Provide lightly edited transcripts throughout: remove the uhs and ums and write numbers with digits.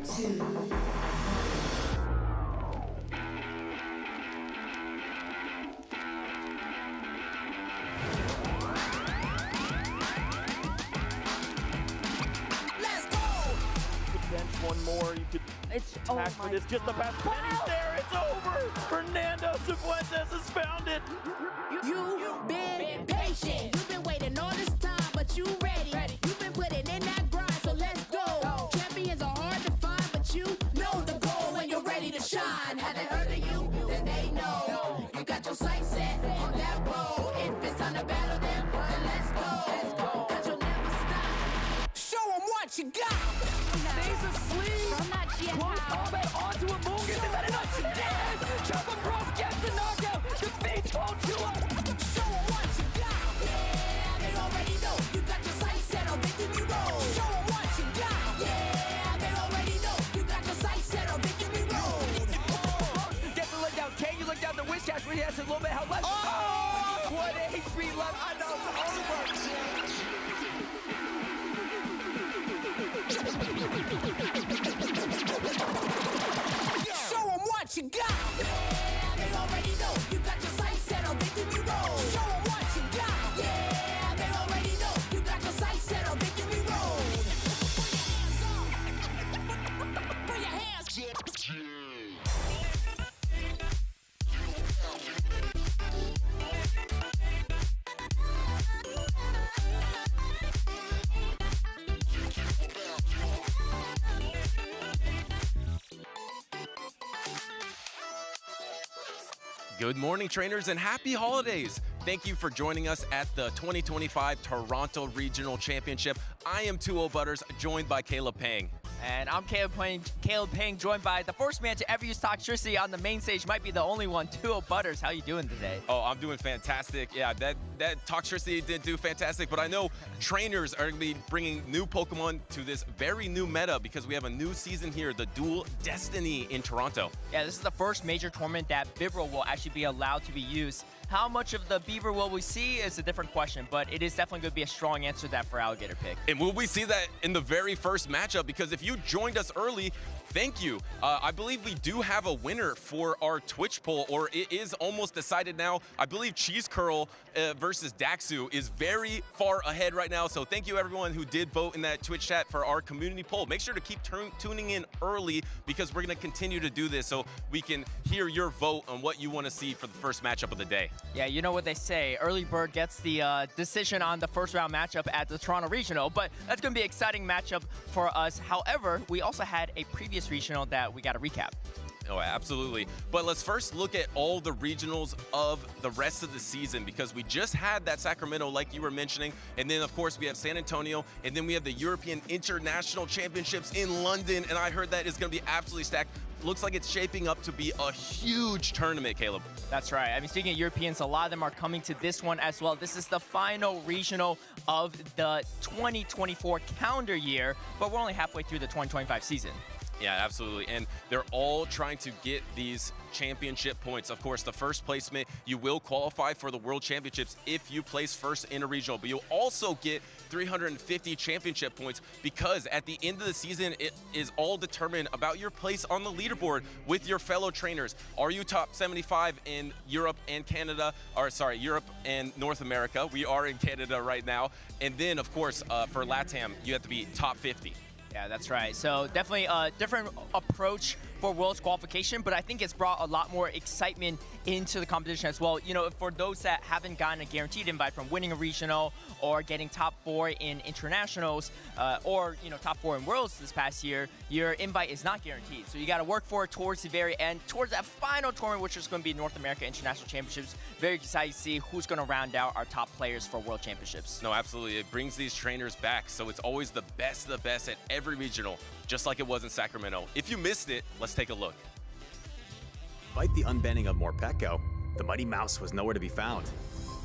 One more, you could attack for this, just the best. Penny's there, it's over! Fernando Cifuentes has found it! You've been patient, you've been waiting all this time, but you ready. You've been putting in that grind, so let's go. Champions are hard to find, but you know the goal when you're ready to shine. Have they heard of you? Then they know. You got your sights set on that road. If it's on the battle, then let's go. Cause you'll never stop. Show them what you got. Stays asleep! Close combat onto a Mungus, is that enough? Yes! Chopper Cross gets the knockout! Defeats Voltua! Show them what you got. Yeah, they already know. You got your sights set on victory road. Show them what you got. Yeah, they already know. You got your sights set on victory road. Gets the leg down. Can you look down the Wishcash when he has a little bit of health left? Oh! What HP left? I know, it's over! Show them what you got. Yeah, they already know. You got your sights set on victory road. Show them what you got. Yeah, they already know. You got your sights set on victory road. Put your hands up. Good morning, trainers, and happy holidays. Thank you for joining us at the 2025 Toronto Regional Championship. I am 2-0 Butters, joined by Caleb Pang. And I'm Caleb Pang, joined by the first man to ever use Toxtricity on the main stage. Might be the only one, 2-0 Butters. How you doing today? Oh, I'm doing fantastic. Yeah, that Toxtricity did do fantastic, but I know trainers are going to be bringing new Pokemon to this very new meta because we have a new season here, the Dual Destiny in Toronto. Yeah, this is the first major tournament that Bibarel will actually be allowed to be used. How much of the Beaver will we see is a different question, but it is definitely going to be a strong answer to that for Alligator Pick. And will we see that in the very first matchup? Because if you joined us early, thank you. I believe we do have a winner for our Twitch poll, or it is almost decided now. I believe Cheese Curl versus Daxu is very far ahead right now. So thank you everyone who did vote in that Twitch chat for our community poll. Make sure to keep tuning in early because we're going to continue to do this so we can hear your vote on what you want to see for the first matchup of the day. Yeah, you know what they say. Early bird gets the decision on the first round matchup at the Toronto Regional, but that's going to be an exciting matchup for us. However, we also had a previous regional that we got to recap. Oh, absolutely. But let's first look at all the regionals of the rest of the season because we just had that Sacramento, like you were mentioning. And then, of course, we have San Antonio. And then we have the European International Championships in London. And I heard that is going to be absolutely stacked. Looks like it's shaping up to be a huge tournament, Caleb. That's right. I mean, speaking of Europeans, a lot of them are coming to this one as well. This is the final regional of the 2024 calendar year, but we're only halfway through the 2025 season. Yeah, absolutely. And they're all trying to get these championship points. Of course, the first placement, you will qualify for the World Championships if you place first in a regional, but you'll also get 350 championship points because at the end of the season, it is all determined about your place on the leaderboard with your fellow trainers. Are you top 75 in Europe and Canada, or sorry, Europe and North America? We are in Canada right now. And then, of course, for LATAM, you have to be top 50. Yeah, that's right. So definitely a different approach for Worlds qualification, but I think it's brought a lot more excitement into the competition as well. You know, for those that haven't gotten a guaranteed invite from winning a regional or getting top 4 in internationals or, you know, top 4 in Worlds this past year, your invite is not guaranteed. So you got to work for it towards the very end, towards that final tournament, which is going to be North America International Championships. Very excited to see who's going to round out our top players for World Championships. No, absolutely. It brings these trainers back. So it's always the best at every regional, just like it was in Sacramento. If you missed it, let's take a look. Despite the unbanning of Morpeko, the Mighty Mouse was nowhere to be found.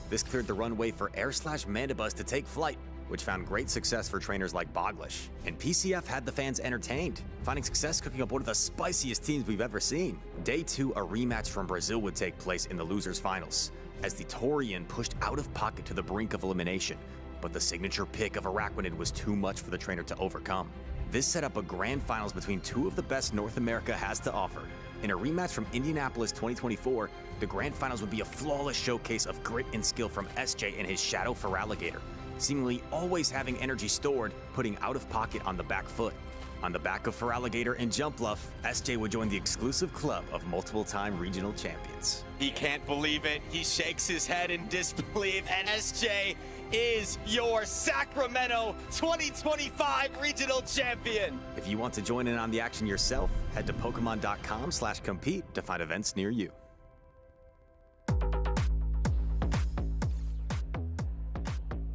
This cleared the runway for Air/Mandibuzz to take flight, which found great success for trainers like Boglish. And PCF had the fans entertained, finding success cooking up one of the spiciest teams we've ever seen. Day 2, a rematch from Brazil would take place in the losers finals, as the Torian pushed out of pocket to the brink of elimination, but the signature pick of Araquanid was too much for the trainer to overcome. This set up a grand finals between two of the best North America has to offer. In a rematch from Indianapolis 2024, the grand finals would be a flawless showcase of grit and skill from SJ and his Shadow Feraligatr, seemingly always having energy stored, putting out of pocket on the back foot. On the back of Feraligatr and Jump Bluff, SJ would join the exclusive club of multiple-time regional champions. He can't believe it. He shakes his head in disbelief, and SJ is your Sacramento 2025 regional champion. If you want to join in on the action yourself, head to Pokemon.com/compete to find events near you.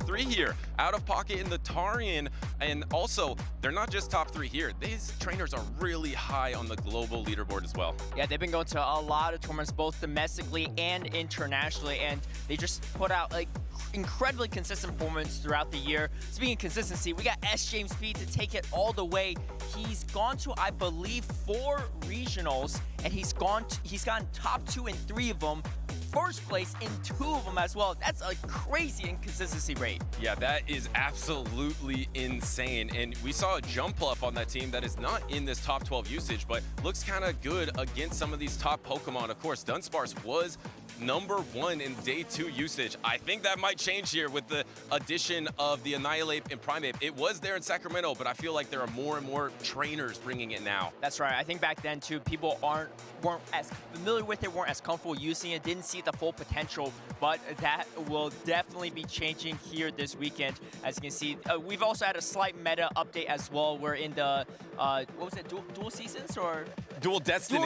Three here, out of pocket in the Tarian, and also they're not just top 3 here. These trainers are really high on the global leaderboard as well. Yeah, they've been going to a lot of tournaments, both domestically and internationally, and they just put out like incredibly consistent performance throughout the year. Speaking of consistency, we got S. James Speed to take it all the way. He's gone to, I believe, 4 regionals, and he's gotten top 2 in 3 of them. First place in 2 of them as well. That's a crazy inconsistency rate. Yeah, that is absolutely insane. And we saw a Jump Bluff on that team that is not in this top 12 usage, but looks kind of good against some of these top Pokemon. Of course, Dunsparce was #1 in day 2 usage. I think that might change here with the addition of the Annihilate and Primeape. It was there in Sacramento, but I feel like there are more and more trainers bringing it now. That's right. I think back then too, people weren't as familiar with it, weren't as comfortable using it, didn't see the full potential, but that will definitely be changing here this weekend. As you can see, we've also had a slight meta update as well. We're in the, what was it, dual seasons or? Dual Destiny.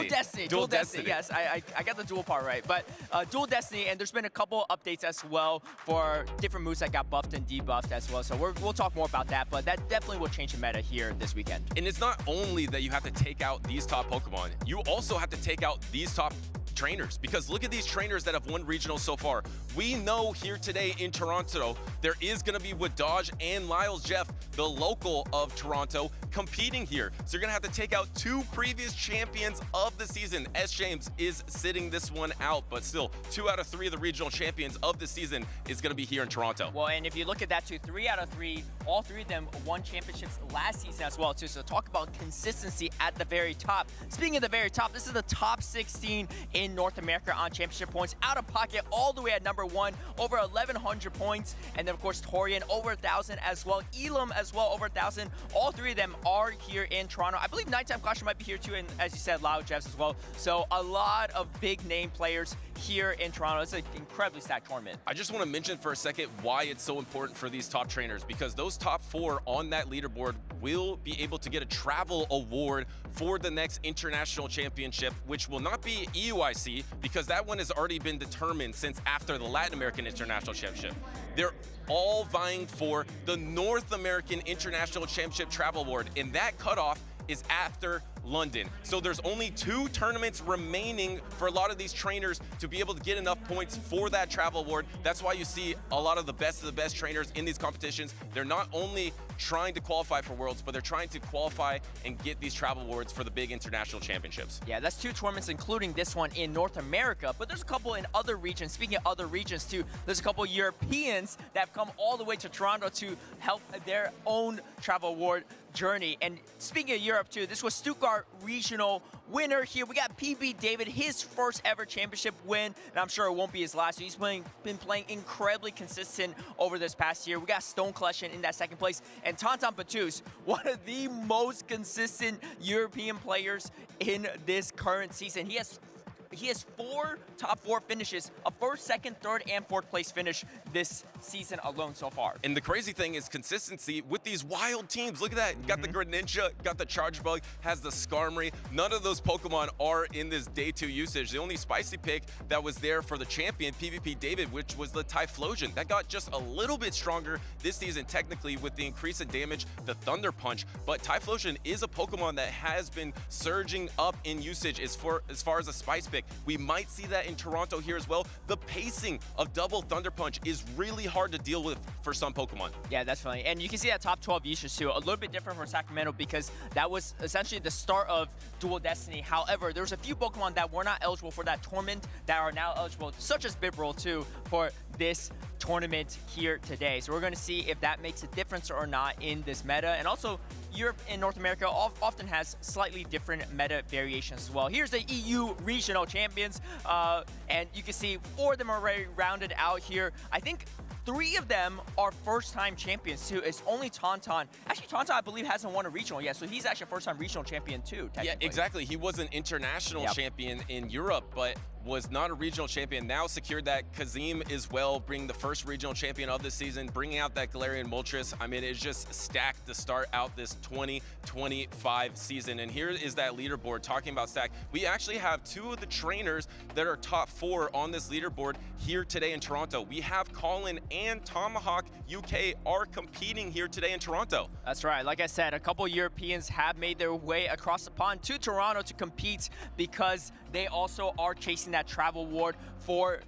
Dual Destiny, yes. I got the dual part right. But Dual Destiny, and there's been a couple updates as well for different moves that got buffed and debuffed as well. So we'll talk more about that, but that definitely will change the meta here this weekend. And it's not only that you have to take out these top Pokemon, you also have to take out these top trainers, because look at these trainers that have won regionals so far. We know here today in Toronto, there is going to be Wadaj and Lyles Jeff, the local of Toronto, competing here. So you're going to have to take out 2 previous champions of the season. S. James is sitting this one out, but still 2 out of 3 of the regional champions of the season is going to be here in Toronto. Well, and if you look at that too, 3 out of 3, all 3 of them won championships last season as well too. So talk about consistency at the very top. Speaking of the very top, this is the top 16 in North America on championship points, out of pocket all the way at #1, over 1,100 points. And then of course Torian over 1,000 as well, Elam as well over 1,000. All 3 of them are here in Toronto. I believe Nighttime Clash might be here too, and as you said, Lyles Jeff as well. So a lot of big name players here in Toronto. It's an incredibly stacked tournament. I just want to mention for a second why it's so important for these top trainers, because those top 4 on that leaderboard will be able to get a travel award for the next international championship, which will not be EUIC, because that one has already been determined since after the Latin American International Championship. They're all vying for the North American International Championship Travel Award, and that cutoff is after London. So there's only 2 tournaments remaining for a lot of these trainers to be able to get enough points for that travel award. That's why you see a lot of the best trainers in these competitions. They're not only trying to qualify for Worlds, but they're trying to qualify and get these travel awards for the big international championships. Yeah, that's 2 tournaments, including this one in North America, but there's a couple in other regions. Speaking of other regions too, there's a couple Europeans that have come all the way to Toronto to help their own travel award journey. And speaking of Europe too, this was Stuttgart regional winner here. We got PB David, his first ever championship win, and I'm sure it won't be his last. He's been playing incredibly consistent over this past year. We got Stone Collection in that second place, and Tonton Patus, one of the most consistent European players in this current season. He has 4 top 4 finishes, a 1st, 2nd, 3rd, and 4th place finish this season alone so far. And the crazy thing is consistency with these wild teams. Look at that. Got the Greninja, got the Charge Bug, has the Skarmory. None of those Pokemon are in this day 2 usage. The only spicy pick that was there for the champion, PvP David, which was the Typhlosion. That got just a little bit stronger this season technically with the increase in damage, the Thunder Punch. But Typhlosion is a Pokemon that has been surging up in usage as far as a spice pick. We might see that in Toronto here as well. The pacing of double Thunder Punch is really hard to deal with for some Pokemon. Yeah, that's funny. And you can see that top 12 usage too, a little bit different from Sacramento because that was essentially the start of Dual Destiny. However, there's a few Pokemon that were not eligible for that tournament that are now eligible, such as Bibarel too, for this tournament here today. So we're going to see if that makes a difference or not in this meta. And also, Europe and North America often has slightly different meta variations as well. Here's the EU Regional Champions, and you can see 4 of them are already rounded out here. I think 3 of them are first-time champions too. It's only Tauntaun. Actually, Tauntaun, I believe, hasn't won a regional yet, so he's actually a first-time regional champion too, technically. Yeah, exactly. He was an international champion in Europe, but was not a regional champion. Now secured that. Kazim as well, bringing the first regional champion of the season, bringing out that Galarian Moltres. I mean, it's just stacked to start out this 2025 season. And here is that leaderboard talking about stack. We actually have 2 of the trainers that are top 4 on this leaderboard here today in Toronto. We have Colin and Tomahawk UK are competing here today in Toronto. That's right. Like I said, a couple Europeans have made their way across the pond to Toronto to compete because they also are chasing that travel award for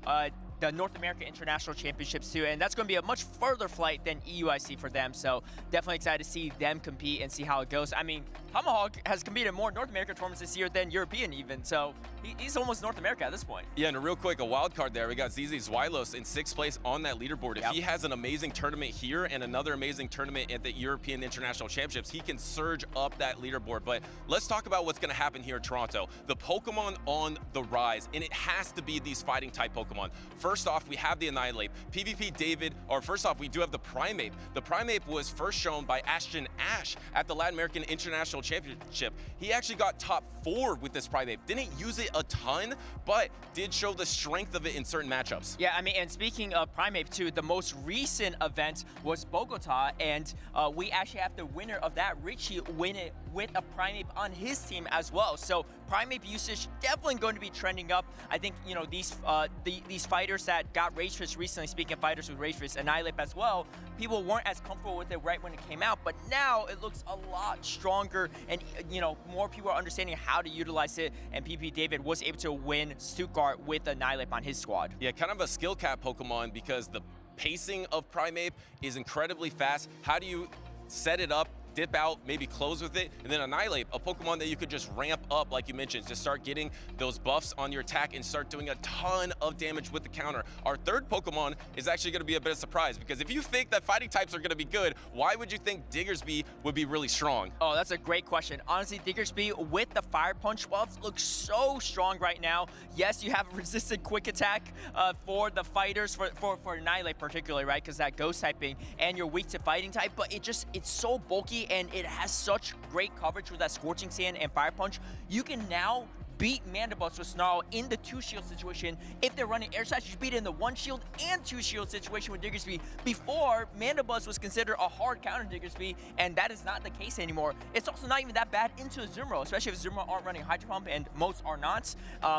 the North America International Championships too, and that's going to be a much further flight than EUIC for them, so definitely excited to see them compete and see how it goes. I mean, Tomahawk has competed in more North American tournaments this year than European even, so he's almost North America at this point. Yeah, and real quick, a wild card there. We got ZZ Zwylos in 6th place on that leaderboard. If he has an amazing tournament here and another amazing tournament at the European International Championships, he can surge up that leaderboard. But let's talk about what's going to happen here in Toronto. The Pokemon on the rise, and it has to be these fighting type Pokemon. First off, we have the Annihilate. PvP David, or first off, we do have the Primeape. The Primeape was first shown by Ashton Ash at the Latin American International Championship. He actually got top 4 with this Primeape. Didn't use it a ton, but did show the strength of it in certain matchups. Yeah, I mean, and speaking of Primeape too, the most recent event was Bogota, and we actually have the winner of that, Richie, win it with a Primeape on his team as well. So Primeape usage definitely going to be trending up. I think, you know, these fighters that got Rage Fist recently, speaking of fighters with Rage Fist, Annihilate as well, people weren't as comfortable with it right when it came out, but now it looks a lot stronger, and you know, more people are understanding how to utilize it, and PP David was able to win Stuttgart with Annihilate on his squad. Yeah, kind of a skill cap Pokemon because the pacing of Primeape is incredibly fast. How do you set it up, dip out, maybe close with it, and then Annihilate, a Pokemon that you could just ramp up, like you mentioned, to start getting those buffs on your attack and start doing a ton of damage with the counter. Our third Pokemon is actually going to be a bit of a surprise, because if you think that fighting types are going to be good, why would you think Diggersby would be really strong? Oh, that's a great question. Honestly, Diggersby with the Fire Punch buff looks so strong right now. Yes, you have resisted quick attack for the fighters, for Annihilate particularly, right? Because that ghost typing, and you're weak to fighting type, but it's so bulky, and it has such great coverage with that Scorching Sand and Fire Punch. You can now beat Mandibuzz with Snarl in the 2-shield situation. If they're running Air Slash, you beat it in the 1-shield and 2-shield situation with Diggersby. Before, Mandibuzz was considered a hard counter Diggersby, and that is not the case anymore. It's also not even that bad into Azumarill, especially if Azumarill aren't running Hydro Pump, and most are not.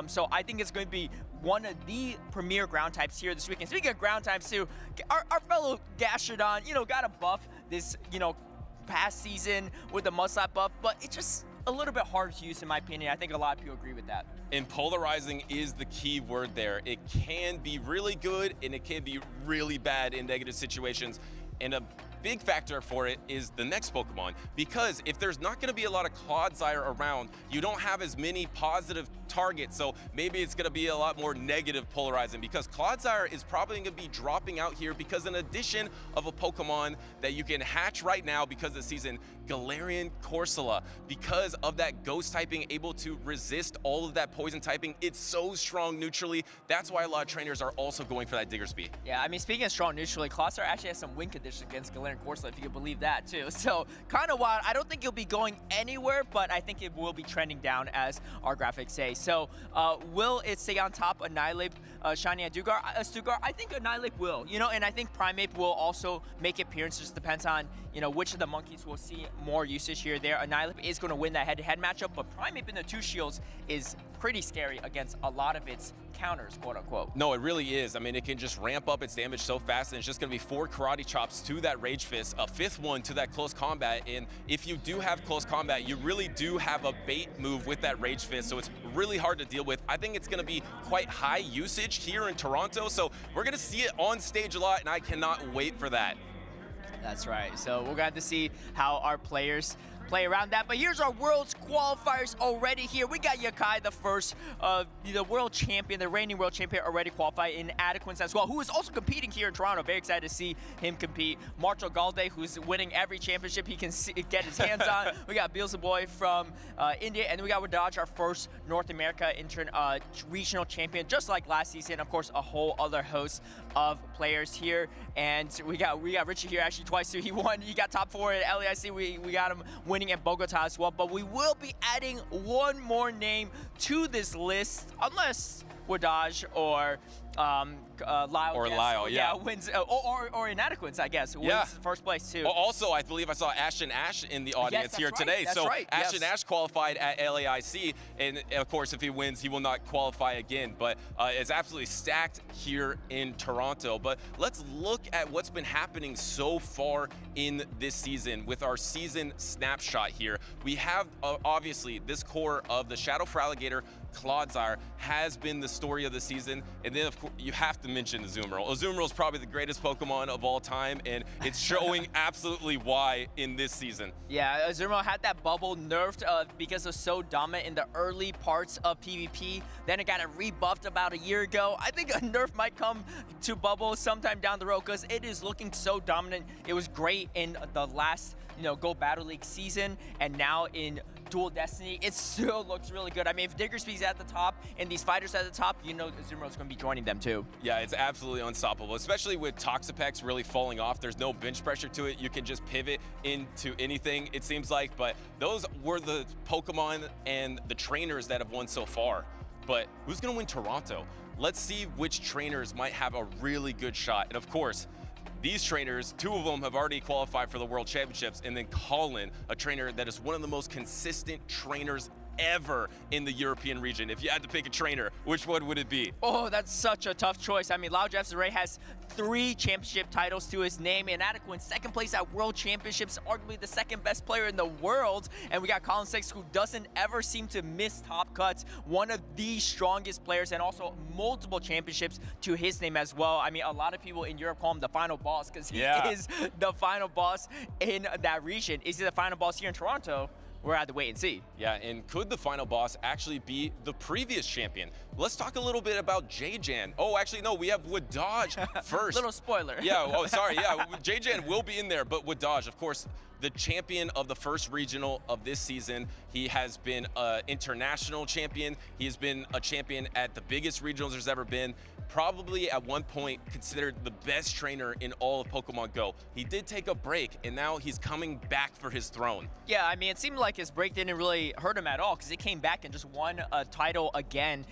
So I think it's going to be one of the premier ground types here this weekend. Speaking of ground types too, our fellow Gastrodon, you know, got a buff this, you know, past season with the Mudslap buff, but it's just a little bit harder to use in my opinion. I think a lot of people agree with that. And polarizing is the key word there. It can be really good and it can be really bad in negative situations. And a big factor for it is the next Pokemon, because if there's not going to be a lot of Clodsire around, you don't have as many positive targets, so maybe it's going to be a lot more negative polarizing, because Clodsire is probably going to be dropping out here because in addition of a Pokemon that you can hatch right now because of the season, Galarian Corsola, because of that ghost typing, able to resist all of that poison typing, it's so strong neutrally. That's why a lot of trainers are also going for that Diggersby. Yeah, I mean, speaking of strong neutrally, Clodsire actually has some win conditions against Galarian Corsola, if you can believe that too. So kind of wild. I don't think it'll be going anywhere, but I think it will be trending down, as our graphics say. So will it stay on top, Annihilate, Shiny Stuttgart? I think Annihilate will, you know, and I think Primeape will also make appearances. Depends on, you know, which of the monkeys will see more usage here or there. Annihilate is going to win that head-to-head matchup, but Primeape in the 2 shields is pretty scary against a lot of its counters, quote unquote. No, it really is. I mean, it can just ramp up its damage so fast, and it's just going to be 4 Karate Chops to that Rage Fist, a 5th one to that Close Combat, and if you do have Close Combat, you really do have a bait move with that Rage Fist, so it's really hard to deal with. I think it's going to be quite high usage here in Toronto, so we're going to see it on stage a lot, and I cannot wait for that. That's right. So we're going to see how our players play around that. But here's our World's qualifiers already here. We got Yakai, the first, the world champion, the reigning world champion, already qualified in Adequance as well, who is also competing here in Toronto. Very excited to see him compete. Marcho Galde, who's winning every championship he can get his hands on. We got Beelzeboy from India, and then we got Wadaj, our first North America regional champion, just like last season. Of course, a whole other host of players here, and we got Richie here actually twice too. He won. He got top 4 at LAIC. We got him winning at Bogota as well. But we will be adding one more name to this list, unless Wadaj or Lyle, wins, or Inadequates, I guess, wins first place too. Well, also, I believe I saw Ashton Ash in the audience here today. That's so right. Ashton Ash qualified at LAIC, and of course, if he wins, he will not qualify again. But it's absolutely stacked here in Toronto. But let's look at what's been happening so far in this season with our season snapshot here. We have obviously this core of the Shadow Feraligatr Clodsire has been the story of the season, and then of course you have to mention Azumarill. Azumarill is probably the greatest Pokemon of all time, and it's showing absolutely why in this season. Yeah, Azumarill had that bubble nerfed because it was so dominant in the early parts of PvP. Then it got rebuffed about a year ago. I think a nerf might come to bubble sometime down the road because it is looking so dominant. It was great in the last Go Battle League season, and now in Dual Destiny, it still looks really good. I mean, if Diggersby's at the top and these fighters at the top, Azumarill going to be joining them too. Yeah, it's absolutely unstoppable, especially with Toxapex really falling off. There's no bench pressure to it. You can just pivot into anything, it seems like. But those were the Pokemon and the trainers that have won so far. But who's going to win Toronto? Let's see which trainers might have a really good shot. And of course, these trainers, 2 of them have already qualified for the World Championships, and then Colin, a trainer that is one of the most consistent trainers ever in the European region. If you had to pick a trainer, which one would it be? Oh, that's such a tough choice. I mean, Lao Jeff Ray has 3 championship titles to his name. Inadequate, second place at World Championships, arguably the second best player in the world. And we got Colin Six, who doesn't ever seem to miss top cuts. One of the strongest players, and also multiple championships to his name as well. I mean, a lot of people in Europe call him the final boss because he is the final boss in that region. Is he the final boss here in Toronto? We're at the wait and see. Yeah, and could the final boss actually be the previous champion? Let's talk a little bit about J-Jan. Oh, actually, no, we have Wadaj first. Little spoiler. Yeah, oh, sorry, yeah, J-Jan will be in there, but Wadaj, of course, the champion of the first regional of this season. He has been an international champion. He has been a champion at the biggest regionals there's ever been. Probably at one point considered the best trainer in all of Pokemon Go. He did take a break, and now he's coming back for his throne. Yeah, I mean, it seemed like his break didn't really hurt him at all because he came back and just won a title again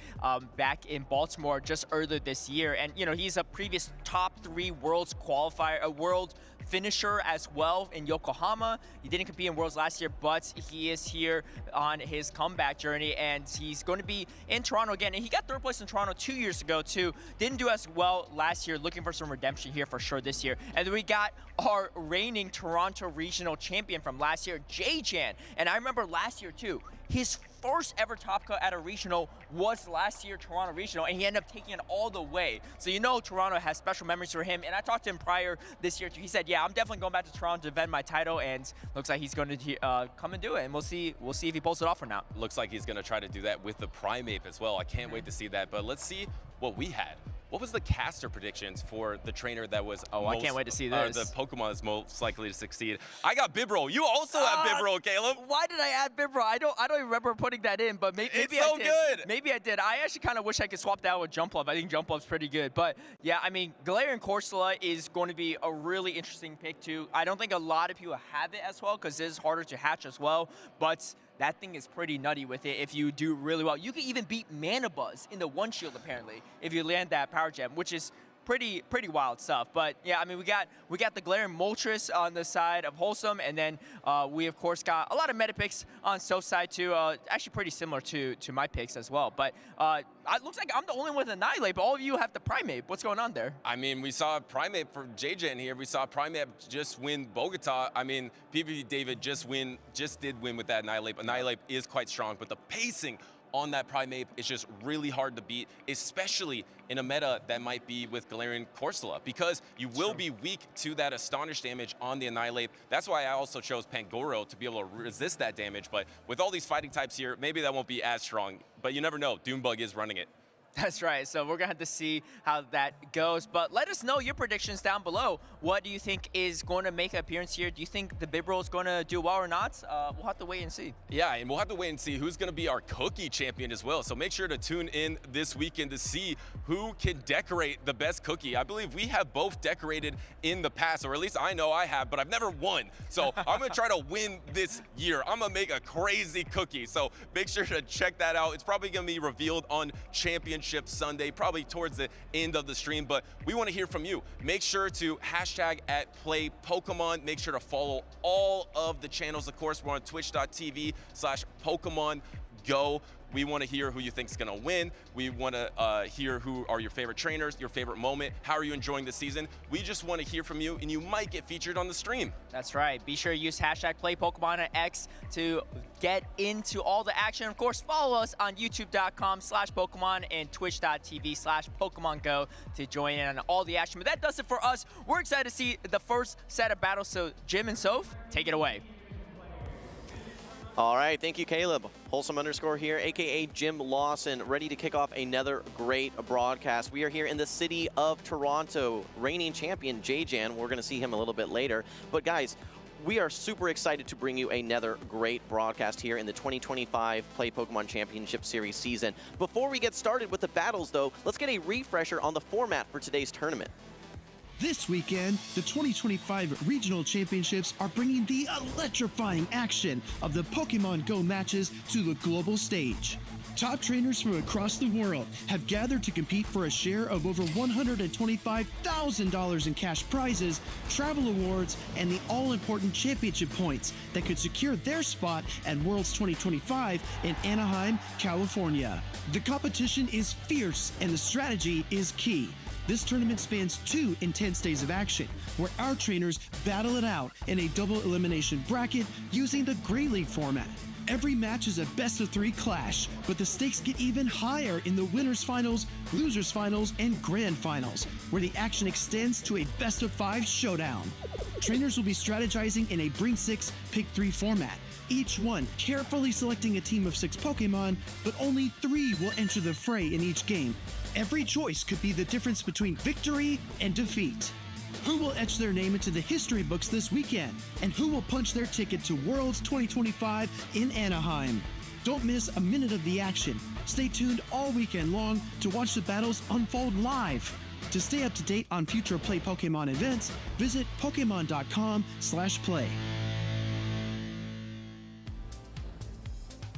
back in Baltimore just earlier this year. And, he's a previous top 3 Worlds qualifier, a World finisher as well in Yokohama. He didn't compete in Worlds last year, but he is here on his comeback journey, and he's going to be in Toronto again. And he got 3rd place in Toronto 2 years ago too. Didn't do as well last year, looking for some redemption here for sure this year. And then we got our reigning Toronto Regional Champion from last year, J-Jan. And I remember last year too, his first ever top cut at a regional was last year Toronto Regional, and he ended up taking it all the way. So Toronto has special memories for him, and I talked to him prior this year too. He said, yeah, I'm definitely going back to Toronto to defend my title, and looks like he's going to come and do it, and we'll see if he pulls it off or not. Looks like he's going to try to do that with the Primeape as well. I can't wait to see that, but let's see what we had. What was the caster predictions for the trainer that was I can't wait to see this. The Pokemon is most likely to succeed. I got Bibarel. You also have Bibarel, Caleb. Why did I add Bibarel? I don't even remember putting that in, but maybe it's so I did. Good. Maybe I did. I actually kind of wish I could swap that with Jump Love. I think Jump Love's pretty good. But yeah, I mean, Galarian Corsola is going to be a really interesting pick too. I don't think a lot of people have it as well because it is harder to hatch as well, but that thing is pretty nutty with it if you do really well. You can even beat Mana Buzz in the One Shield apparently if you land that Power Gem, which is pretty wild stuff. But yeah, I mean, we got the Galarian Moltres on the side of Wholesome, and then we of course got a lot of meta picks on Soph's side too. Actually pretty similar to my picks as well. But it looks like I'm the only one with Annihilate, but all of you have the Primeape. What's going on there? I mean, we saw Primeape for J-Jan here. We saw Primeape just win Bogota. I mean, PvP David just did win with that Annihilate. Annihilate is quite strong, but the pacing on that Primeape is just really hard to beat, especially in a meta that might be with Galarian Corsola, because you will be weak to that Astonish damage on the Annihilate. That's why I also chose Pangoro to be able to resist that damage, but with all these fighting types here, maybe that won't be as strong, but you never know. Doombug is running it. That's right. So we're going to have to see how that goes. But let us know your predictions down below. What do you think is going to make an appearance here? Do you think the Bibarel is going to do well or not? We'll have to wait and see. Yeah, and we'll have to wait and see who's going to be our cookie champion as well. So make sure to tune in this weekend to see who can decorate the best cookie. I believe we have both decorated in the past, or at least I know I have, but I've never won. So I'm going to try to win this year. I'm going to make a crazy cookie. So make sure to check that out. It's probably going to be revealed on Championship Sunday, probably towards the end of the stream, but we want to hear from you. Make sure to hashtag @PlayPokemon. Make sure to follow all of the channels. Of course, we're on twitch.tv/PokemonGo. We want to hear who you think is going to win. We want to hear who are your favorite trainers, your favorite moment. How are you enjoying the season? We just want to hear from you, and you might get featured on the stream. That's right. Be sure to use hashtag #PlayPokemon on X to get into all the action. Of course, follow us on youtube.com/Pokemon and twitch.tv/PokemonGo to join in on all the action. But that does it for us. We're excited to see the first set of battles. So Jim and Soph, take it away. All right, thank you, Caleb. Wholesome_ here, aka Jim Lawson, ready to kick off another great broadcast. We are here in the city of Toronto. Reigning champion J-Jan, we're going to see him a little bit later. But guys, we are super excited to bring you another great broadcast here in the 2025 Play Pokemon Championship Series season. Before we get started with the battles, though, let's get a refresher on the format for today's tournament. This weekend, the 2025 Regional Championships are bringing the electrifying action of the Pokemon Go matches to the global stage. Top trainers from across the world have gathered to compete for a share of over $125,000 in cash prizes, travel awards, and the all-important championship points that could secure their spot at Worlds 2025 in Anaheim, California. The competition is fierce and the strategy is key. This tournament spans 2 intense days of action, where our trainers battle it out in a double elimination bracket using the Grey League format. Every match is a best-of-3 clash, but the stakes get even higher in the winners finals, losers finals, and grand finals, where the action extends to a best-of-5 showdown. Trainers will be strategizing in a Bring 6, Pick 3 format, each one carefully selecting a team of 6 Pokemon, but only 3 will enter the fray in each game. Every choice could be the difference between victory and defeat. Who will etch their name into the history books this weekend? And who will punch their ticket to Worlds 2025 in Anaheim? Don't miss a minute of the action. Stay tuned all weekend long to watch the battles unfold live. To stay up to date on future Play Pokemon events, visit Pokemon.com/play.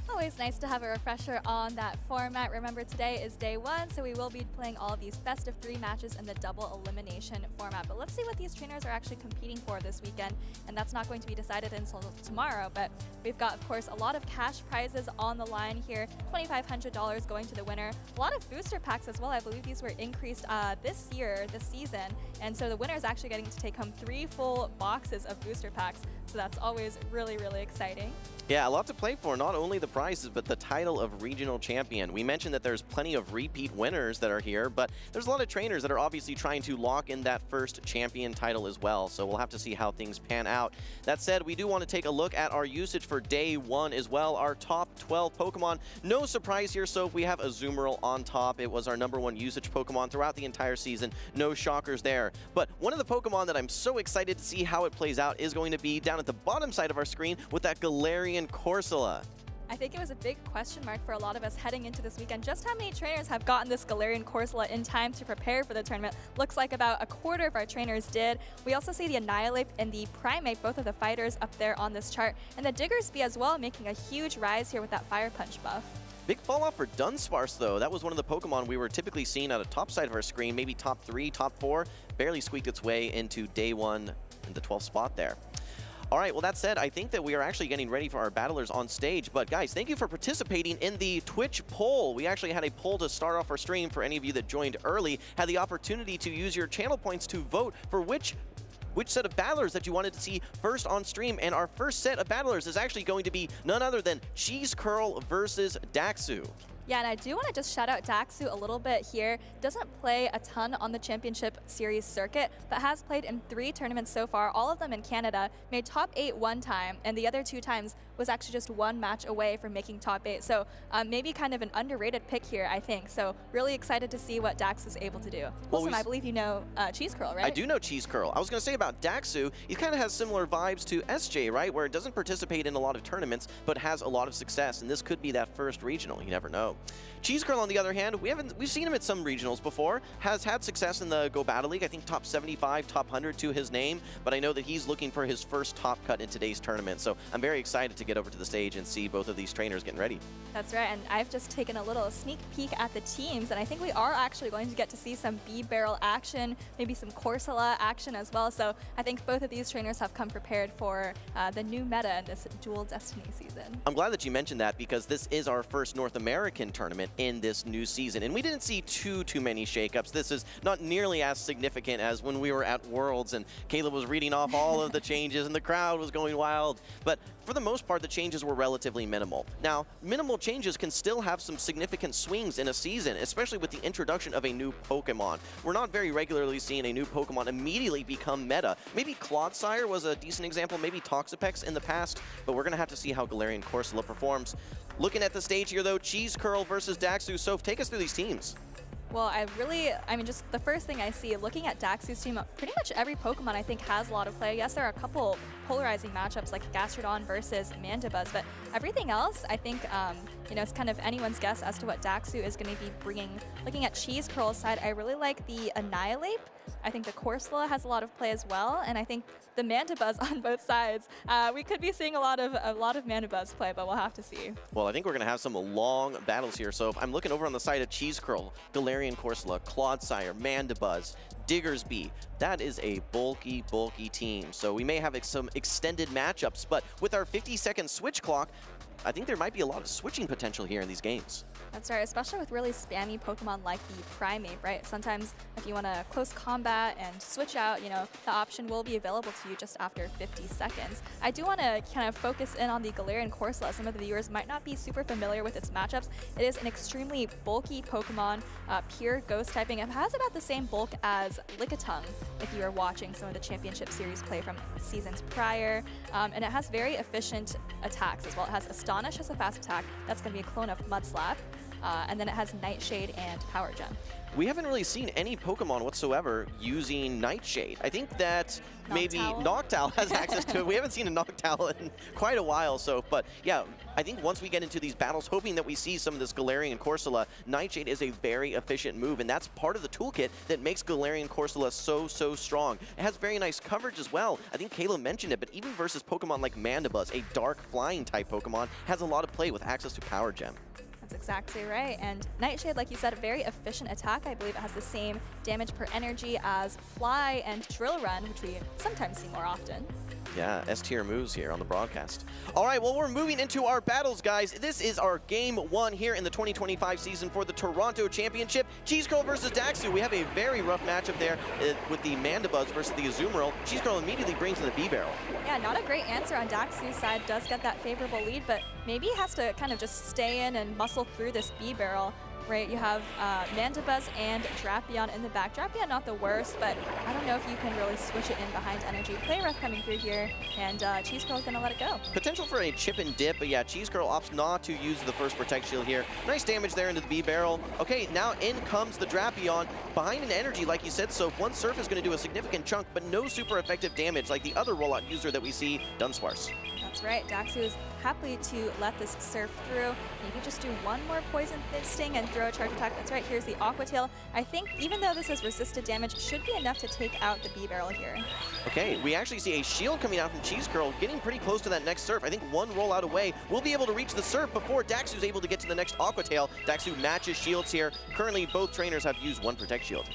Always nice to have a refresher on that format. Remember, today is day 1, so we will be playing all of these best-of-3 matches in the double elimination format. But let's see what these trainers are actually competing for this weekend, and that's not going to be decided until tomorrow. But we've got, of course, a lot of cash prizes on the line here. $2,500 going to the winner. A lot of booster packs as well. I believe these were increased this season, and so the winner is actually getting to take home 3 full boxes of booster packs. So that's always really, really exciting. Yeah, a lot to play for. Not only the prizes, but the title of regional champion. We mentioned that there's plenty of repeat winners that are here, but there's a lot of trainers that are obviously trying to lock in that first champion title as well. So we'll have to see how things pan out. That said, we do want to take a look at our usage for day 1 as well. Our top 12 Pokemon. No surprise here, so if we have Azumarill on top, it was our #1 usage Pokemon throughout the entire season. No shockers there. But one of the Pokemon that I'm so excited to see how it plays out is going to be down at the bottom side of our screen with that Galarian Corsola. I think it was a big question mark for a lot of us heading into this weekend. Just how many trainers have gotten this Galarian Corsola in time to prepare for the tournament? Looks like about a quarter of our trainers did. We also see the Annihilate and the Primeape, both of the fighters up there on this chart. And the Diggersby as well, making a huge rise here with that Fire Punch buff. Big fall off for Dunsparce, though. That was one of the Pokemon we were typically seeing at the top side of our screen, maybe top 3, top 4. Barely squeaked its way into day 1 in the 12th spot there. All right, well, that said, I think that we are actually getting ready for our battlers on stage. But guys, thank you for participating in the Twitch poll. We actually had a poll to start off our stream for any of you that joined early, had the opportunity to use your channel points to vote for which which set of battlers that you wanted to see first on stream. And our first set of battlers is actually going to be none other than Cheese Curl versus Daxu. Yeah, and I do want to just shout out Daxu a little bit here. Doesn't play a ton on the Championship Series circuit, but has played in 3 tournaments so far, all of them in Canada. Made top 8 one time, and the other 2 times was actually just 1 match away from making top 8. So maybe kind of an underrated pick here, I think. So really excited to see what Dax is able to do. Wilson, I believe you know Cheese Curl, right? I do know Cheese Curl. I was going to say about Daxu, he kind of has similar vibes to SJ, right? Where it doesn't participate in a lot of tournaments, but has a lot of success, and this could be that first regional. You never know. Cheese Curl, on the other hand, we've seen him at some regionals before, has had success in the Go Battle League. I think top 75, top 100 to his name, but I know that he's looking for his first top cut in today's tournament. So I'm very excited to get over to the stage and see both of these trainers getting ready. That's right, and I've just taken a little sneak peek at the teams, and I think we are actually going to get to see some B-Barrel action, maybe some Corsola action as well. So I think both of these trainers have come prepared for the new meta in this Dual Destiny season. I'm glad that you mentioned that because this is our first North American tournament in this new season, and we didn't see too many shakeups. This is not nearly as significant as when we were at Worlds and Caleb was reading off all of the changes and the crowd was going wild. But for the most part, the changes were relatively minimal. Now, minimal changes can still have some significant swings in a season, especially with the introduction of a new Pokemon. We're not very regularly seeing a new Pokemon immediately become meta. Maybe Clodsire was a decent example, maybe Toxapex in the past, but we're going to have to see how Galarian Corsola performs. Looking at the stage here, though, Cheese Curl versus Daxu. Soph, take us through these teams. Well, I mean, just the first thing I see, looking at Daxu's team, pretty much every Pokemon I think has a lot of play. Yes, there are a couple polarizing matchups like Gastrodon versus Mandibuzz, but everything else, I think, you know, it's kind of anyone's guess as to what Daxu is going to be bringing. Looking at Cheese Curl's side, I really like the Annihilate. I think the Corsola has a lot of play as well, and I think the Mandibuzz on both sides. We could be seeing a lot of Mandibuzz play, but we'll have to see. Well, I think we're going to have some long battles here. So if I'm looking over on the side of Cheese Curl, Galarian Corsola, Clodsire, Mandibuzz, Diggersby. That is a bulky team. So we may have some extended matchups, but with our 50-second switch clock, I think there might be a lot of switching potential here in these games. That's right, especially with really spammy Pokemon like the Primate, right? Sometimes if you want to close combat and switch out, you know, the option will be available to you just after 50 seconds. I do want to kind of focus in on the Galarian Corsola. Some of the viewers might not be super familiar with its matchups. It is an extremely bulky Pokemon, pure ghost typing. It has about the same bulk as Lickitung if you are watching some of the Championship Series play from seasons prior. And it has very efficient attacks as well. It has Astonish as a fast attack. That's going to be a clone of Mudslap. And then it has Nightshade and Power Gem. We haven't really seen any Pokemon whatsoever using Nightshade. I think that maybe Noctowl has access to it. We haven't seen a Noctowl in quite a while, so, but yeah, I think once we get into these battles, hoping that we see some of this Galarian Corsola, Nightshade is a very efficient move, and that's part of the toolkit that makes Galarian Corsola so strong. It has very nice coverage as well. I think Kayla mentioned it, but even versus Pokemon like Mandibuzz, a dark flying type Pokemon, has a lot of play with access to Power Gem. That's exactly right. And Nightshade, like you said, a very efficient attack. I believe it has the same damage per energy as Fly and Drill Run, which we sometimes see more often. Yeah, S-tier moves here on the broadcast. All right, well, we're moving into our battles, guys. This is our Game 1 here in the 2025 season for the Toronto Championship. Cheese Curl versus Daxu. We have a very rough matchup there with the Mandibuzz versus the Azumarill. Cheese Curl immediately brings in the B-Barrel. Yeah, not a great answer on Daxu's side. Does get that favorable lead, but maybe he has to kind of just stay in and muscle through this B-Barrel. Right, you have Mandibuzz and Drapion in the back. Drapion not the worst, but I don't know if you can really switch it in behind energy. Play Rough coming through here, and Cheese Curl is going to let it go. Potential for a chip and dip, but yeah, Cheese Curl opts not to use the first Protect Shield here. Nice damage there into the B-Barrel. Okay, now in comes the Drapion. Behind an energy, like you said, so one Surf is going to do a significant chunk, but no super effective damage like the other rollout user that we see, Dunsparce. That's right, Daxu is happy to let this Surf through. Maybe just do one more Poison Sting and throw a charge attack. That's right, here's the Aqua Tail. I think even though this is resisted damage, should be enough to take out the B-Barrel here. Okay, we actually see a shield coming out from Cheese Curl, getting pretty close to that next Surf. I think one rollout away, we'll be able to reach the Surf before Daxu's able to get to the next Aqua Tail. Daxu matches shields here. Currently, both trainers have used one Protect Shield.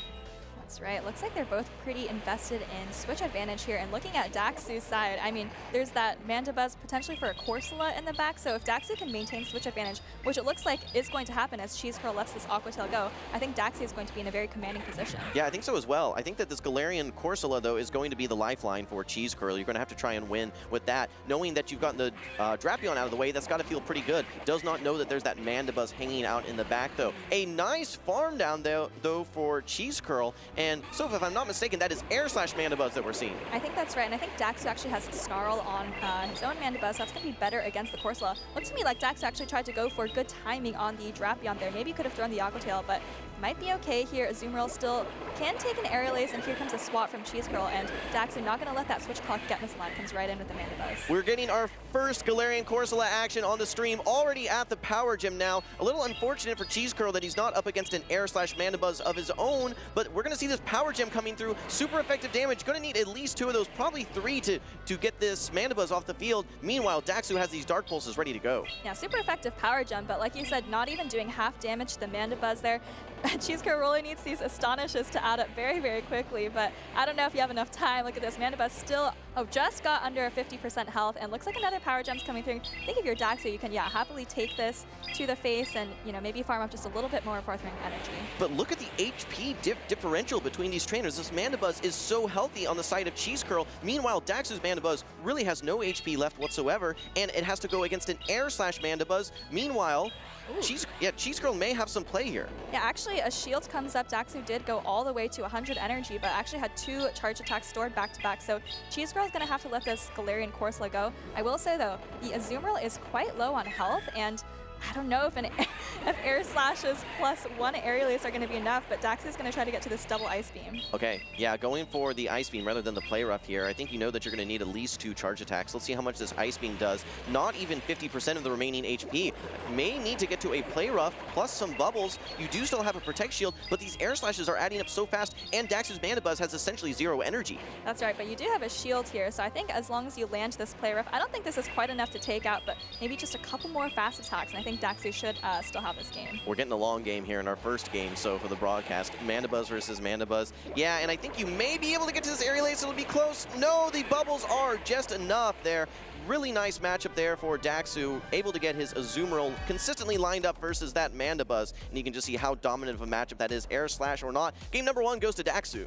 That's right. Looks like they're both pretty invested in switch advantage here. And looking at Daxu's side, I mean, there's that Mandibuzz potentially for a Corsola in the back. So if Daxu can maintain switch advantage, which it looks like is going to happen as Cheese Curl lets this Aqua Tail go, I think Daxu is going to be in a very commanding position. Yeah, I think so as well. I think that this Galarian Corsola, though, is going to be the lifeline for Cheese Curl. You're going to have to try and win with that. Knowing that you've gotten the Drapion out of the way, that's got to feel pretty good. Does not know that there's that Mandibuzz hanging out in the back, though. A nice farm down there, though, for Cheese Curl. And so if I'm not mistaken, that is Air Slash Mandibuzz that we're seeing. I think that's right, and I think Daxu actually has Snarl on his own Mandibuzz, so that's going to be better against the Corsola. Looks to me like Daxu actually tried to go for good timing on the Drapion there. Maybe he could have thrown the Aqua Tail, but might be okay here. Azumarill still can take an Aerial Ace, and here comes a swap from Cheese Curl, and Daxu not going to let that switch clock get misaligned. Comes right in with the Mandibuzz. We're getting our first Galarian Corsola action on the stream, already at the Power Gym now. A little unfortunate for Cheese Curl that he's not up against an Air Slash Mandibuzz of his own, but we're going to see this Power Gem coming through. Super effective damage. Going to need at least 2 of those, probably 3 to get this Mandibuzz off the field. Meanwhile, Daxu has these Dark Pulses ready to go. Yeah, super effective Power Gem, but like you said, not even doing half damage to the Mandibuzz there. Cheese Curl really needs these Astonishes to add up very, very quickly, but I don't know if you have enough time. Look at this, Mandibuzz still, just got under 50% health, and looks like another Power Gem's coming through. I think if you're Daxu, you can, happily take this to the face and, maybe farm up just a little bit more fourth ring energy. But look at the HP differential between these trainers. This Mandibuzz is so healthy on the side of Cheese Curl. Meanwhile, Daxu's Mandibuzz really has no HP left whatsoever, and it has to go against an Air Slash Mandibuzz. Meanwhile, Cheese Curl may have some play here. Yeah, actually, a shield comes up. Daxu did go all the way to 100 energy, but actually had 2 charge attacks stored back to back. So Cheese Curl is going to have to let this Galarian Corsola go. I will say, though, the Azumarill is quite low on health, and I don't know if if Air Slashes plus 1 Aerial Ace are going to be enough, but Daxu is going to try to get to this double Ice Beam. Okay, yeah, going for the Ice Beam rather than the Play Rough here. I think you know that you're going to need at least 2 charge attacks. Let's see how much this Ice Beam does. Not even 50% of the remaining HP. May need to get to a Play Rough plus some Bubbles. You do still have a Protect Shield, but these Air Slashes are adding up so fast, and Daxu's Mandibuzz has essentially 0 energy. That's right, but you do have a shield here, so I think as long as you land this Play Rough, I don't think this is quite enough to take out, but maybe just a couple more fast attacks, and I think Daxu should still have this game. We're getting a long game here in our first game, so for the broadcast, Mandibuzz versus Mandibuzz. Yeah, and I think you may be able to get to this Aerial Ace. It'll be close. No, the Bubbles are just enough there. Really nice matchup there for Daxu, able to get his Azumarill consistently lined up versus that Mandibuzz, and you can just see how dominant of a matchup that is, Air Slash or not. Game number 1 goes to Daxu.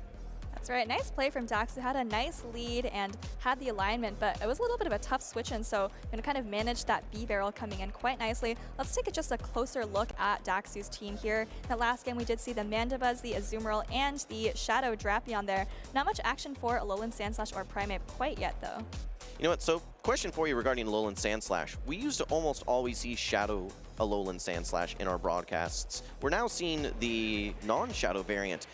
That's right, nice play from Daxu, had a nice lead and had the alignment, but it was a little bit of a tough switch in, so kind of managed that B-Barrel coming in quite nicely. Let's take just a closer look at Daxu's team here. In the last game, we did see the Mandibuzz, the Azumarill, and the Shadow Drapion there. Not much action for Alolan Sandslash or Primeape quite yet, though. You know what, so question for you regarding Alolan Sandslash. We used to almost always see Shadow Alolan Sandslash in our broadcasts. We're now seeing the non-Shadow variant.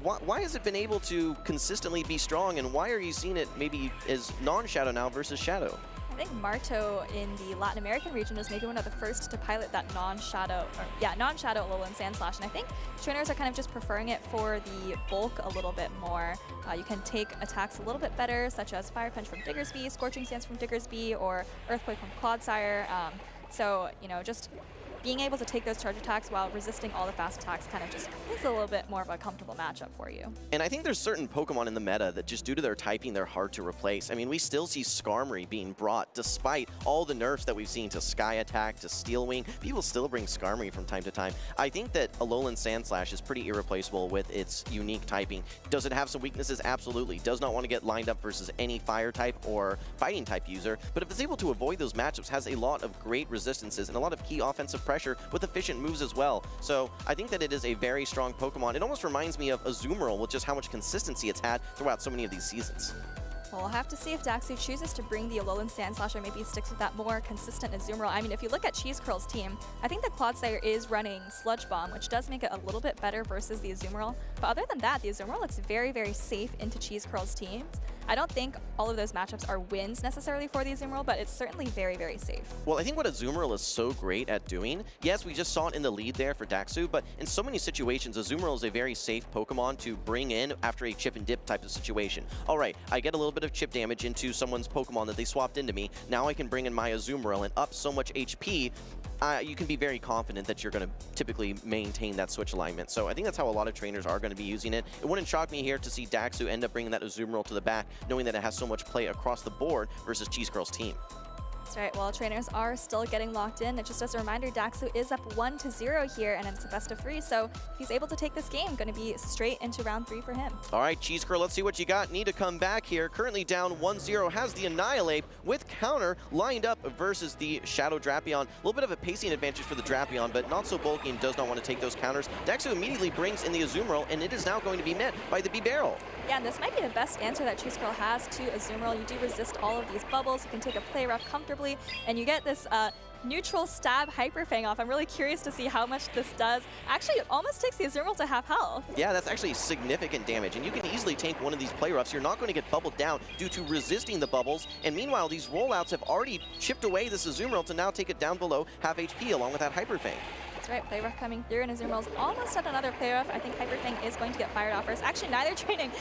Why has it been able to consistently be strong, and why are you seeing it maybe as non-Shadow now versus Shadow? I think Marto in the Latin American region was maybe one of the first to pilot that non-Shadow Alolan Sandslash, and I think trainers are kind of just preferring it for the bulk a little bit more. You can take attacks a little bit better, such as Fire Punch from Diggersby, Scorching Stance from Diggersby, or Earthquake from Clodsire. So, just being able to take those charge attacks while resisting all the fast attacks kind of just makes it a little bit more of a comfortable matchup for you. And I think there's certain Pokemon in the meta that just due to their typing, they're hard to replace. I mean, we still see Skarmory being brought despite all the nerfs that we've seen to Sky Attack, to Steel Wing. People still bring Skarmory from time to time. I think that Alolan Sandslash is pretty irreplaceable with its unique typing. Does it have some weaknesses? Absolutely. Does not want to get lined up versus any Fire type or Fighting type user, but if it's able to avoid those matchups, has a lot of great resistances and a lot of key offensive pressure with efficient moves as well. So I think that it is a very strong Pokemon. It almost reminds me of Azumarill with just how much consistency it's had throughout so many of these seasons. Well, we'll have to see if Daxu chooses to bring the Alolan Sandslash or maybe sticks with that more consistent Azumarill. I mean, if you look at Cheese Curl's team, I think that Clodsire is running Sludge Bomb, which does make it a little bit better versus the Azumarill. But other than that, the Azumarill looks very, very safe into Cheese Curl's teams. I don't think all of those matchups are wins necessarily for the Azumarill, but it's certainly very, very safe. Well, I think what Azumarill is so great at doing, yes, we just saw it in the lead there for Daxu, but in so many situations, Azumarill is a very safe Pokemon to bring in after a chip and dip type of situation. All right, I get a little bit of chip damage into someone's Pokemon that they swapped into me. Now I can bring in my Azumarill and up so much HP. you can be very confident that you're going to typically maintain that switch alignment. So I think that's how a lot of trainers are going to be using it. It wouldn't shock me here to see Daxu end up bringing that Azumarill to the back, knowing that it has so much play across the board versus Cheese Curl's team. That's right. Well, trainers are still getting locked in. Just as a reminder, Daxu is up 1-0 here, and it's a best of 3. So if he's able to take this game, going to be straight into round 3 for him. All right, Cheese Curl, let's see what you got. Need to come back here. Currently down 1-0, has the Annihilate with counter lined up versus the Shadow Drapion. A little bit of a pacing advantage for the Drapion, but not so bulky and does not want to take those counters. Daxu immediately brings in the Azumarill, and it is now going to be met by the B-Barrel. Yeah, and this might be the best answer that Cheese Curl has to Azumarill. You do resist all of these bubbles. You can take a play rough comfortably, and you get this neutral stab Hyper Fang off. I'm really curious to see how much this does. Actually, it almost takes the Azumarill to half health. Yeah, that's actually significant damage, and you can easily tank one of these play roughs. You're not going to get bubbled down due to resisting the bubbles, and meanwhile, these rollouts have already chipped away this Azumarill to now take it down below half HP along with that Hyper Fang. That's right, play rough coming through, and Azumarill's almost at another play rough. I think Hyper Fang is going to get fired off first. Actually, neither training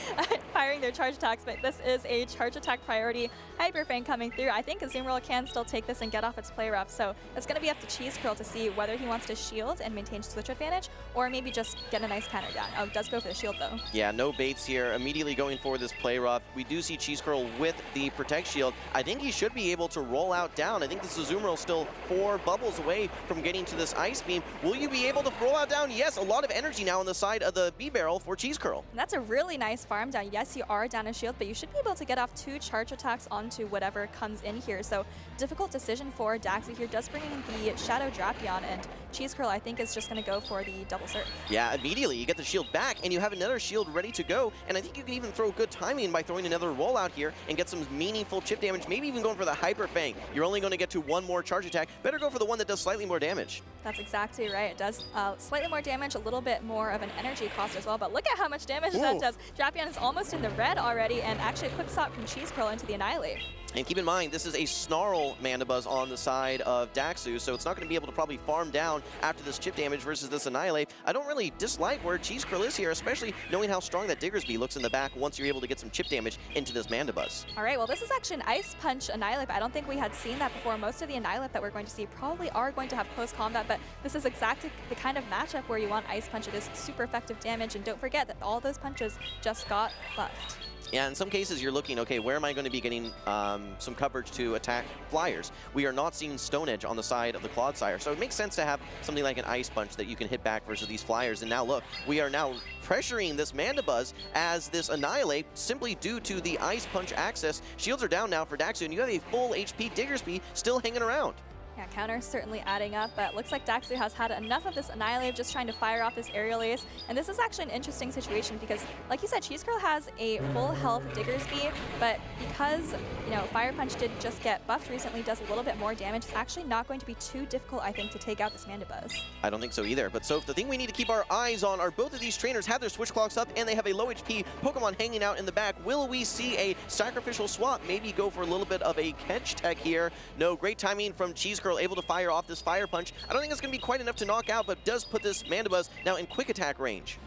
firing their charge attacks, but this is a charge attack priority. Hyper Fang coming through. I think Azumarill can still take this and get off its play rough, so it's going to be up to Cheese Curl to see whether he wants to shield and maintain switch advantage, or maybe just get a nice counter down. Oh, it does go for the shield though. Yeah, no baits here. Immediately going for this play rough. We do see Cheese Curl with the Protect Shield. I think he should be able to roll out down. I think this Azumarill still 4 bubbles away from getting to this Ice Beam. Will you be able to roll out down? Yes, a lot of energy now on the side of the B-Barrel for Cheese Curl. And that's a really nice farm down. Yes, you are down a shield, but you should be able to get off 2 charge attacks onto whatever comes in here. So difficult decision for Daxu here. Does bring in the Shadow Drapion, and Cheese Curl, I think, is just going to go for the double surf. Yeah, immediately you get the shield back, and you have another shield ready to go. And I think you can even throw good timing by throwing another rollout here and get some meaningful chip damage, maybe even going for the Hyper Fang. You're only going to get to 1 more charge attack. Better go for the one that does slightly more damage. That's exactly right. It does slightly more damage, a little bit more of an energy cost as well, but look at how much damage that does. Drapion is almost in the red already, and actually a quick stop from Cheese Curl into the Annihilate. And keep in mind, this is a Snarl Mandibuzz on the side of Daxu, so it's not going to be able to probably farm down after this chip damage versus this Annihilate. I don't really dislike where Cheese Curl is here, especially knowing how strong that Diggersby looks in the back once you're able to get some chip damage into this Mandibuzz. All right, well, this is actually an Ice Punch Annihilate, but I don't think we had seen that before. Most of the Annihilate that we're going to see probably are going to have close combat, but this is exactly the kind of matchup where you want Ice Punch. It is super effective damage, and don't forget that all those punches just got buffed. Yeah, in some cases you're looking, okay, where am I going to be getting some coverage to attack flyers? We are not seeing Stone Edge on the side of the Clodsire, so it makes sense to have something like an Ice Punch that you can hit back versus these flyers. And now look, we are now pressuring this Mandibuzz as this Annihilate simply due to the Ice Punch access. Shields are down now for Daxu, and you have a full HP Diggersby still hanging around. Yeah, counter certainly adding up, but looks like Daxu has had enough of this Annihilate, just trying to fire off this Aerial Ace. And this is actually an interesting situation because, like you said, Cheese Curl has a full health Diggersby, but because, you know, Fire Punch did just get buffed recently, does a little bit more damage, it's actually not going to be too difficult, I think, to take out this Mandibuzz. I don't think so either, but so the thing we need to keep our eyes on are both of these trainers have their switch clocks up and they have a low HP Pokemon hanging out in the back. Will we see a sacrificial swap? Maybe go for a little bit of a catch tech here. No, great timing from Cheese Curl, able to fire off this Fire Punch. I don't think it's going to be quite enough to knock out, but does put this Mandibuzz now in quick attack range.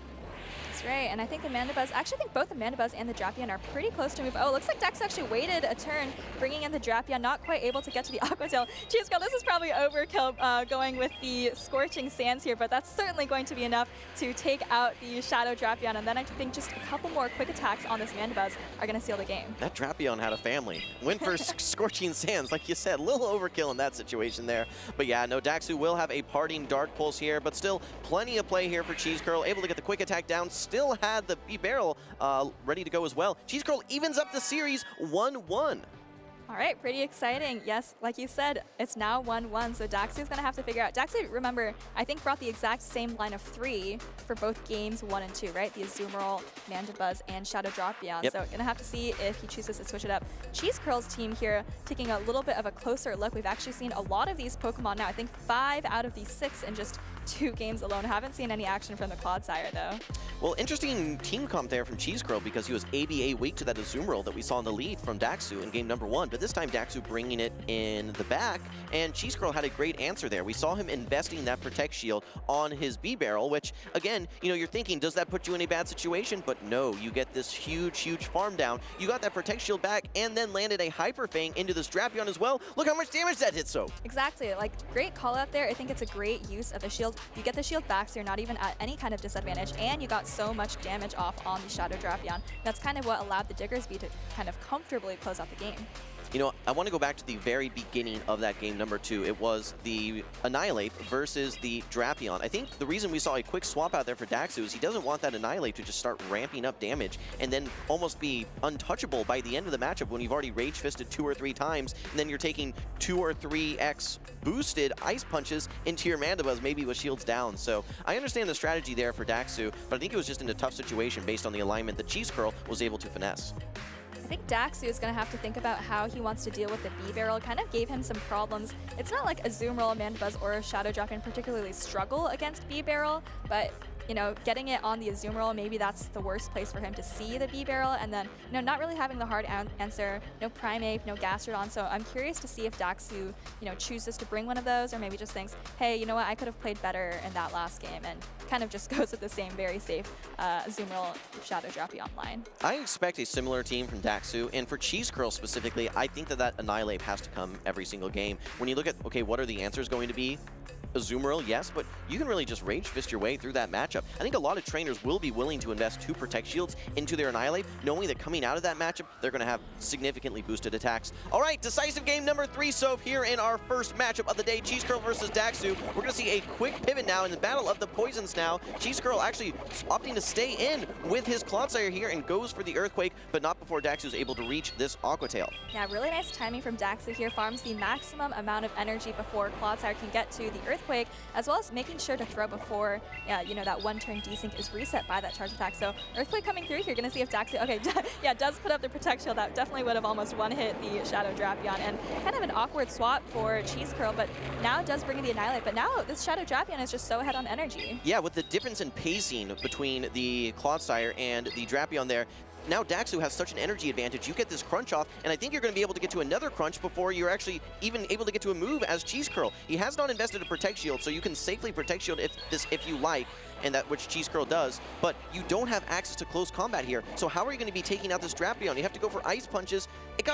That's right, and I think the Mandibuzz, actually I think both the Mandibuzz and the Drapion are pretty close to move. Oh, looks like Dax actually waited a turn, bringing in the Drapion, not quite able to get to the Aqua Tail. Cheese Curl, this is probably overkill going with the Scorching Sands here, but that's certainly going to be enough to take out the Shadow Drapion, and then I think just a couple more quick attacks on this Mandibuzz are going to seal the game. That Drapion had a family. Went for Scorching Sands, like you said, a little overkill in that situation there. But yeah, no, Daxu will have a parting Dark Pulse here, but still plenty of play here for Cheese Curl, able to get the quick attack down, still had the B-Barrel ready to go as well. Cheese Curl evens up the series 1-1. All right, pretty exciting. Yes, like you said, it's now 1-1, so Daxu is going to have to figure out. Daxu, remember, I think brought the exact same line of 3 for both games 1 and 2, right? The Azumarill, Mandibuzz, and Shadow Drapion. Yep. So going to have to see if he chooses to switch it up. Cheese Curl's team here taking a little bit of a closer look. We've actually seen a lot of these Pokemon now. I think 5 out of these 6 in just 2 games alone. Haven't seen any action from the Clodsire, though. Well, interesting team comp there from Cheese Curl because he was ABA weak to that Azumarill that we saw in the lead from Daxu in game number 1, but this time Daxu bringing it in the back, and Cheese Curl had a great answer there. We saw him investing that Protect Shield on his B-Barrel, which, again, you know, you're thinking, does that put you in a bad situation? But no, you get this huge, huge farm down. You got that Protect Shield back and then landed a Hyper Fang into this Drapion as well. Look how much damage that hit, so. Exactly, like, great call out there. I think it's a great use of the shield. You get the shield back, so you're not even at any kind of disadvantage, and you got so much damage off on the Shadow Drapion. That's kind of what allowed the Diggersby to kind of comfortably close out the game. You know, I want to go back to the very beginning of that game number 2. It was the Annihilate versus the Drapion. I think the reason we saw a quick swap out there for Daxu is he doesn't want that Annihilate to just start ramping up damage and then almost be untouchable by the end of the matchup when you've already Rage Fisted 2 or 3 times, and then you're taking 2 or 3x boosted Ice Punches into your Mandibuzz, maybe with shields down. So I understand the strategy there for Daxu, but I think it was just in a tough situation based on the alignment that Cheese Curl was able to finesse. I think Daxu is going to have to think about how he wants to deal with the B-Barrel. It kind of gave him some problems. It's not like Azumarill, Mandibuzz, or Shadow Drapion particularly struggle against B-Barrel, but you know, getting it on the Azumarill, maybe that's the worst place for him to see the B-Barrel, and then, you know, not really having the hard answer, no Primeape, no Gastrodon, so I'm curious to see if Daxu, you know, chooses to bring one of those, or maybe just thinks, hey, you know what, I could have played better in that last game, and kind of just goes with the same very safe Azumarill Shadow Drapion line. I expect a similar team from Daxu, and for Cheese Curl specifically, I think that Annihilate has to come every single game. When you look at, okay, what are the answers going to be? Azumarill, yes, but you can really just Rage Fist your way through that matchup. I think a lot of trainers will be willing to invest 2 Protect Shields into their Annihilate, knowing that coming out of that matchup, they're going to have significantly boosted attacks. All right, decisive game number 3, so here in our first matchup of the day, Cheese Curl versus Daxu. We're going to see a quick pivot now in the battle of the poisons now. Cheese Curl actually opting to stay in with his Clodsire here and goes for the Earthquake, but not before Daxu is able to reach this Aqua Tail. Yeah, really nice timing from Daxu here. Farms the maximum amount of energy before Clodsire can get to the Earthquake, as well as making sure to throw before, you know, that 1-turn desync is reset by that charge attack. So Earthquake coming through here, gonna see if Daxu, okay, yeah, does put up the Protect Shield. That definitely would have almost one-hit the Shadow Drapion, and kind of an awkward swap for Cheese Curl, but now does bring in the Annihilate. But now this Shadow Drapion is just so ahead on energy. Yeah, with the difference in pacing between the Clodsire and the Drapion there, now Daxu has such an energy advantage. You get this crunch off, and I think you're going to be able to get to another crunch before you're actually even able to get to a move as Cheese Curl. He has not invested a Protect Shield, so you can safely Protect Shield if you like, and that which Cheese Curl does, but you don't have access to close combat here. So how are you going to be taking out this Drapion? You have to go for Ice Punches. It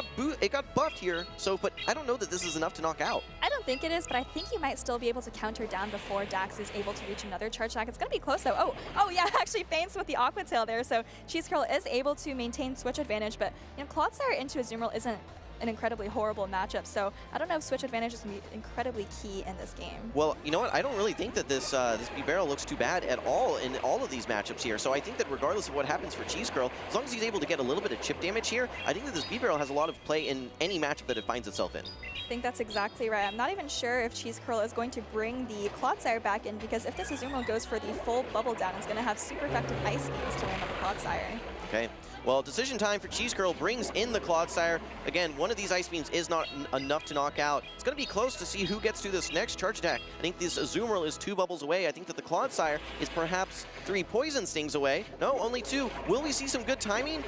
got buffed here, so, but I don't know that this is enough to knock out. I don't think it is, but I think you might still be able to counter down before Dax is able to reach another charge attack. It's going to be close though. Oh yeah, actually feints with the Aqua Tail there, so Cheese Curl is able to maintain switch advantage, but you know, Clodsire into Azumarill isn't an incredibly horrible matchup, so I don't know if switch advantage is going to be incredibly key in this game. Well, you know what? I don't really think that this B-Barrel looks too bad at all in all of these matchups here, so I think that regardless of what happens for Cheese Curl, as long as he's able to get a little bit of chip damage here, I think that this B-Barrel has a lot of play in any matchup that it finds itself in. I think that's exactly right. I'm not even sure if Cheese Curl is going to bring the Clodsire back in, because if this Azumarill goes for the full bubble down, it's going to have super effective ice beams to land on the Clodsire. Okay. Well, decision time for Cheese Curl brings in the Clodsire. Again, one of these Ice Beams is not enough to knock out. It's going to be close to see who gets to this next charge attack. I think this Azumarill is 2 bubbles away. I think that the Clodsire is perhaps 3 Poison Stings away. No, only 2. Will we see some good timing?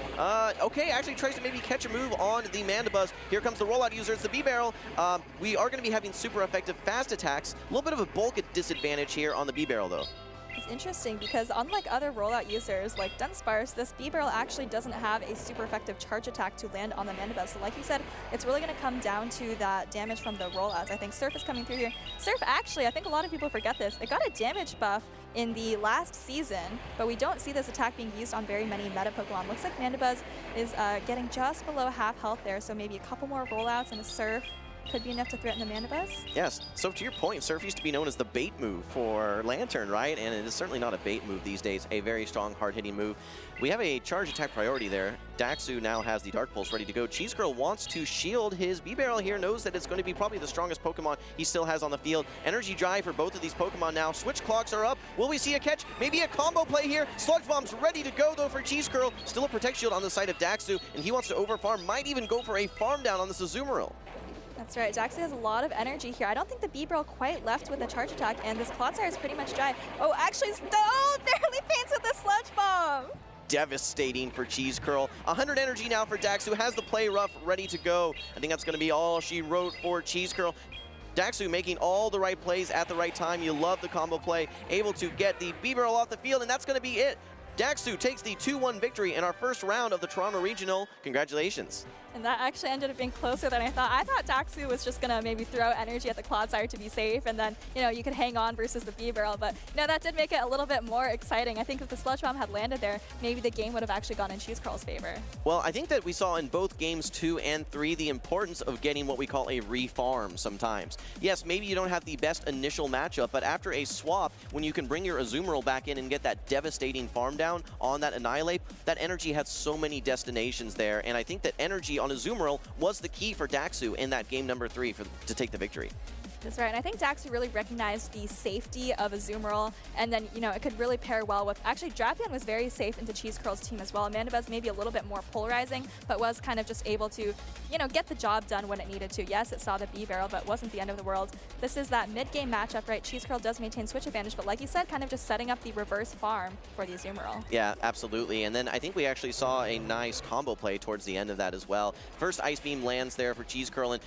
Okay, actually tries to maybe catch a move on the Mandibuzz. Here comes the rollout user. It's the B-Barrel. We are going to be having super effective fast attacks. A little bit of a bulk disadvantage here on the B-Barrel, though. It's interesting because unlike other rollout users like Dunsparce, this B-Barrel actually doesn't have a super effective charge attack to land on the Mandibuzz. So like you said, it's really going to come down to that damage from the rollouts. I think Surf is coming through here. Surf actually, I think a lot of people forget this, it got a damage buff in the last season, but we don't see this attack being used on very many meta Pokemon. Looks like Mandibuzz is getting just below half health there, so maybe a couple more rollouts and a Surf could be enough to threaten the Mandibuzz? Yes, so to your point, Surf used to be known as the bait move for Lantern, right? And it is certainly not a bait move these days, a very strong, hard-hitting move. We have a charge attack priority there. Daxu now has the Dark Pulse ready to go. Cheese Curl wants to shield his B-Barrel here, knows that it's going to be probably the strongest Pokemon he still has on the field. Energy Drive for both of these Pokemon now. Switch clocks are up. Will we see a catch? Maybe a combo play here. Sludge Bomb's ready to go, though, for Cheese Curl. Still a Protect Shield on the side of Daxu, and he wants to overfarm. Might even go for a farm down on this Azumarill. That's right. Daxu has a lot of energy here. I don't think the B-Bro quite left with a charge attack, and this Clodsire is pretty much dry. Oh, actually, barely paints with the Sludge Bomb. Devastating for Cheese Curl. 100 energy now for Daxu, has the play rough ready to go. I think that's going to be all she wrote for Cheese Curl. Daxu making all the right plays at the right time. You love the combo play, able to get the B-Barrel off the field, and that's going to be it. Daxu takes the 2-1 victory in our first round of the Toronto Regional. Congratulations. And that actually ended up being closer than I thought. I thought Daxu was just going to maybe throw energy at the Clodsire to be safe, and then, you could hang on versus the B-Barrel. But, that did make it a little bit more exciting. I think if the Sludge Bomb had landed there, maybe the game would have actually gone in Cheese Curl's favor. Well, I think that we saw in both games 2 and 3 the importance of getting what we call a refarm sometimes. Yes, maybe you don't have the best initial matchup, but after a swap, when you can bring your Azumarill back in and get that devastating farm down on that Annihilate, that energy had so many destinations there, and I think that energy on Azumarill was the key for Daxu in that game number 3 to take the victory. That's right, and I think Daxu really recognized the safety of Azumarill, and then, it could really pair well with... Actually, Drapion was very safe into Cheese Curl's team as well. Mandibuzz maybe a little bit more polarizing, but was kind of just able to, get the job done when it needed to. Yes, it saw the B-Barrel, but wasn't the end of the world. This is that mid-game matchup, right? Cheese Curl does maintain switch advantage, but like you said, kind of just setting up the reverse farm for the Azumarill. Yeah, absolutely, and then I think we actually saw a nice combo play towards the end of that as well. First Ice Beam lands there for Cheese Curl, and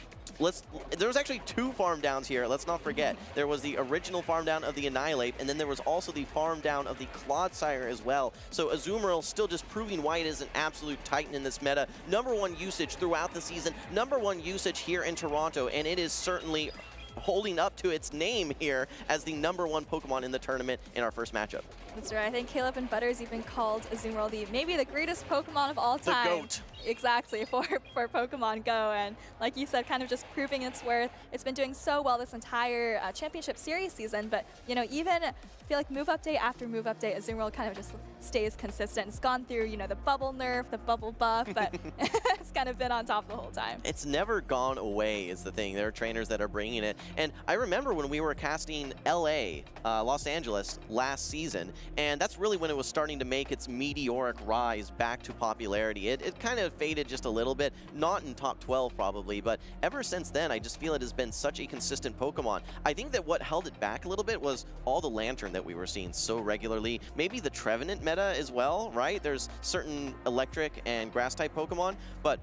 there was actually 2 farm downs here. Let's not forget. There was the original farm down of the Annihilate, and then there was also the farm down of the Clodsire as well. So Azumarill still just proving why it is an absolute titan in this meta. #1 usage throughout the season, #1 usage here in Toronto, and it is certainly holding up to its name here as the #1 Pokemon in the tournament in our first matchup. That's right. I think Caleb and Butters even called Azumarill maybe the greatest Pokemon of all time. The GOAT. Exactly, for Pokemon Go. And like you said, kind of just proving its worth. It's been doing so well this entire championship series season, but, even I feel like move update after move update, Azumarill kind of just stays consistent. It's gone through, the bubble nerf, the bubble buff, but it's kind of been on top the whole time. It's never gone away is the thing. There are trainers that are bringing it. And I remember when we were casting LA, Los Angeles, last season, and that's really when it was starting to make its meteoric rise back to popularity. It kind of faded just a little bit, not in top 12 probably, but ever since then, I just feel it has been such a consistent Pokemon. I think that what held it back a little bit was all the Lantern that we were seeing so regularly. Maybe the Trevenant meta as well, right? There's certain electric and grass type Pokemon, but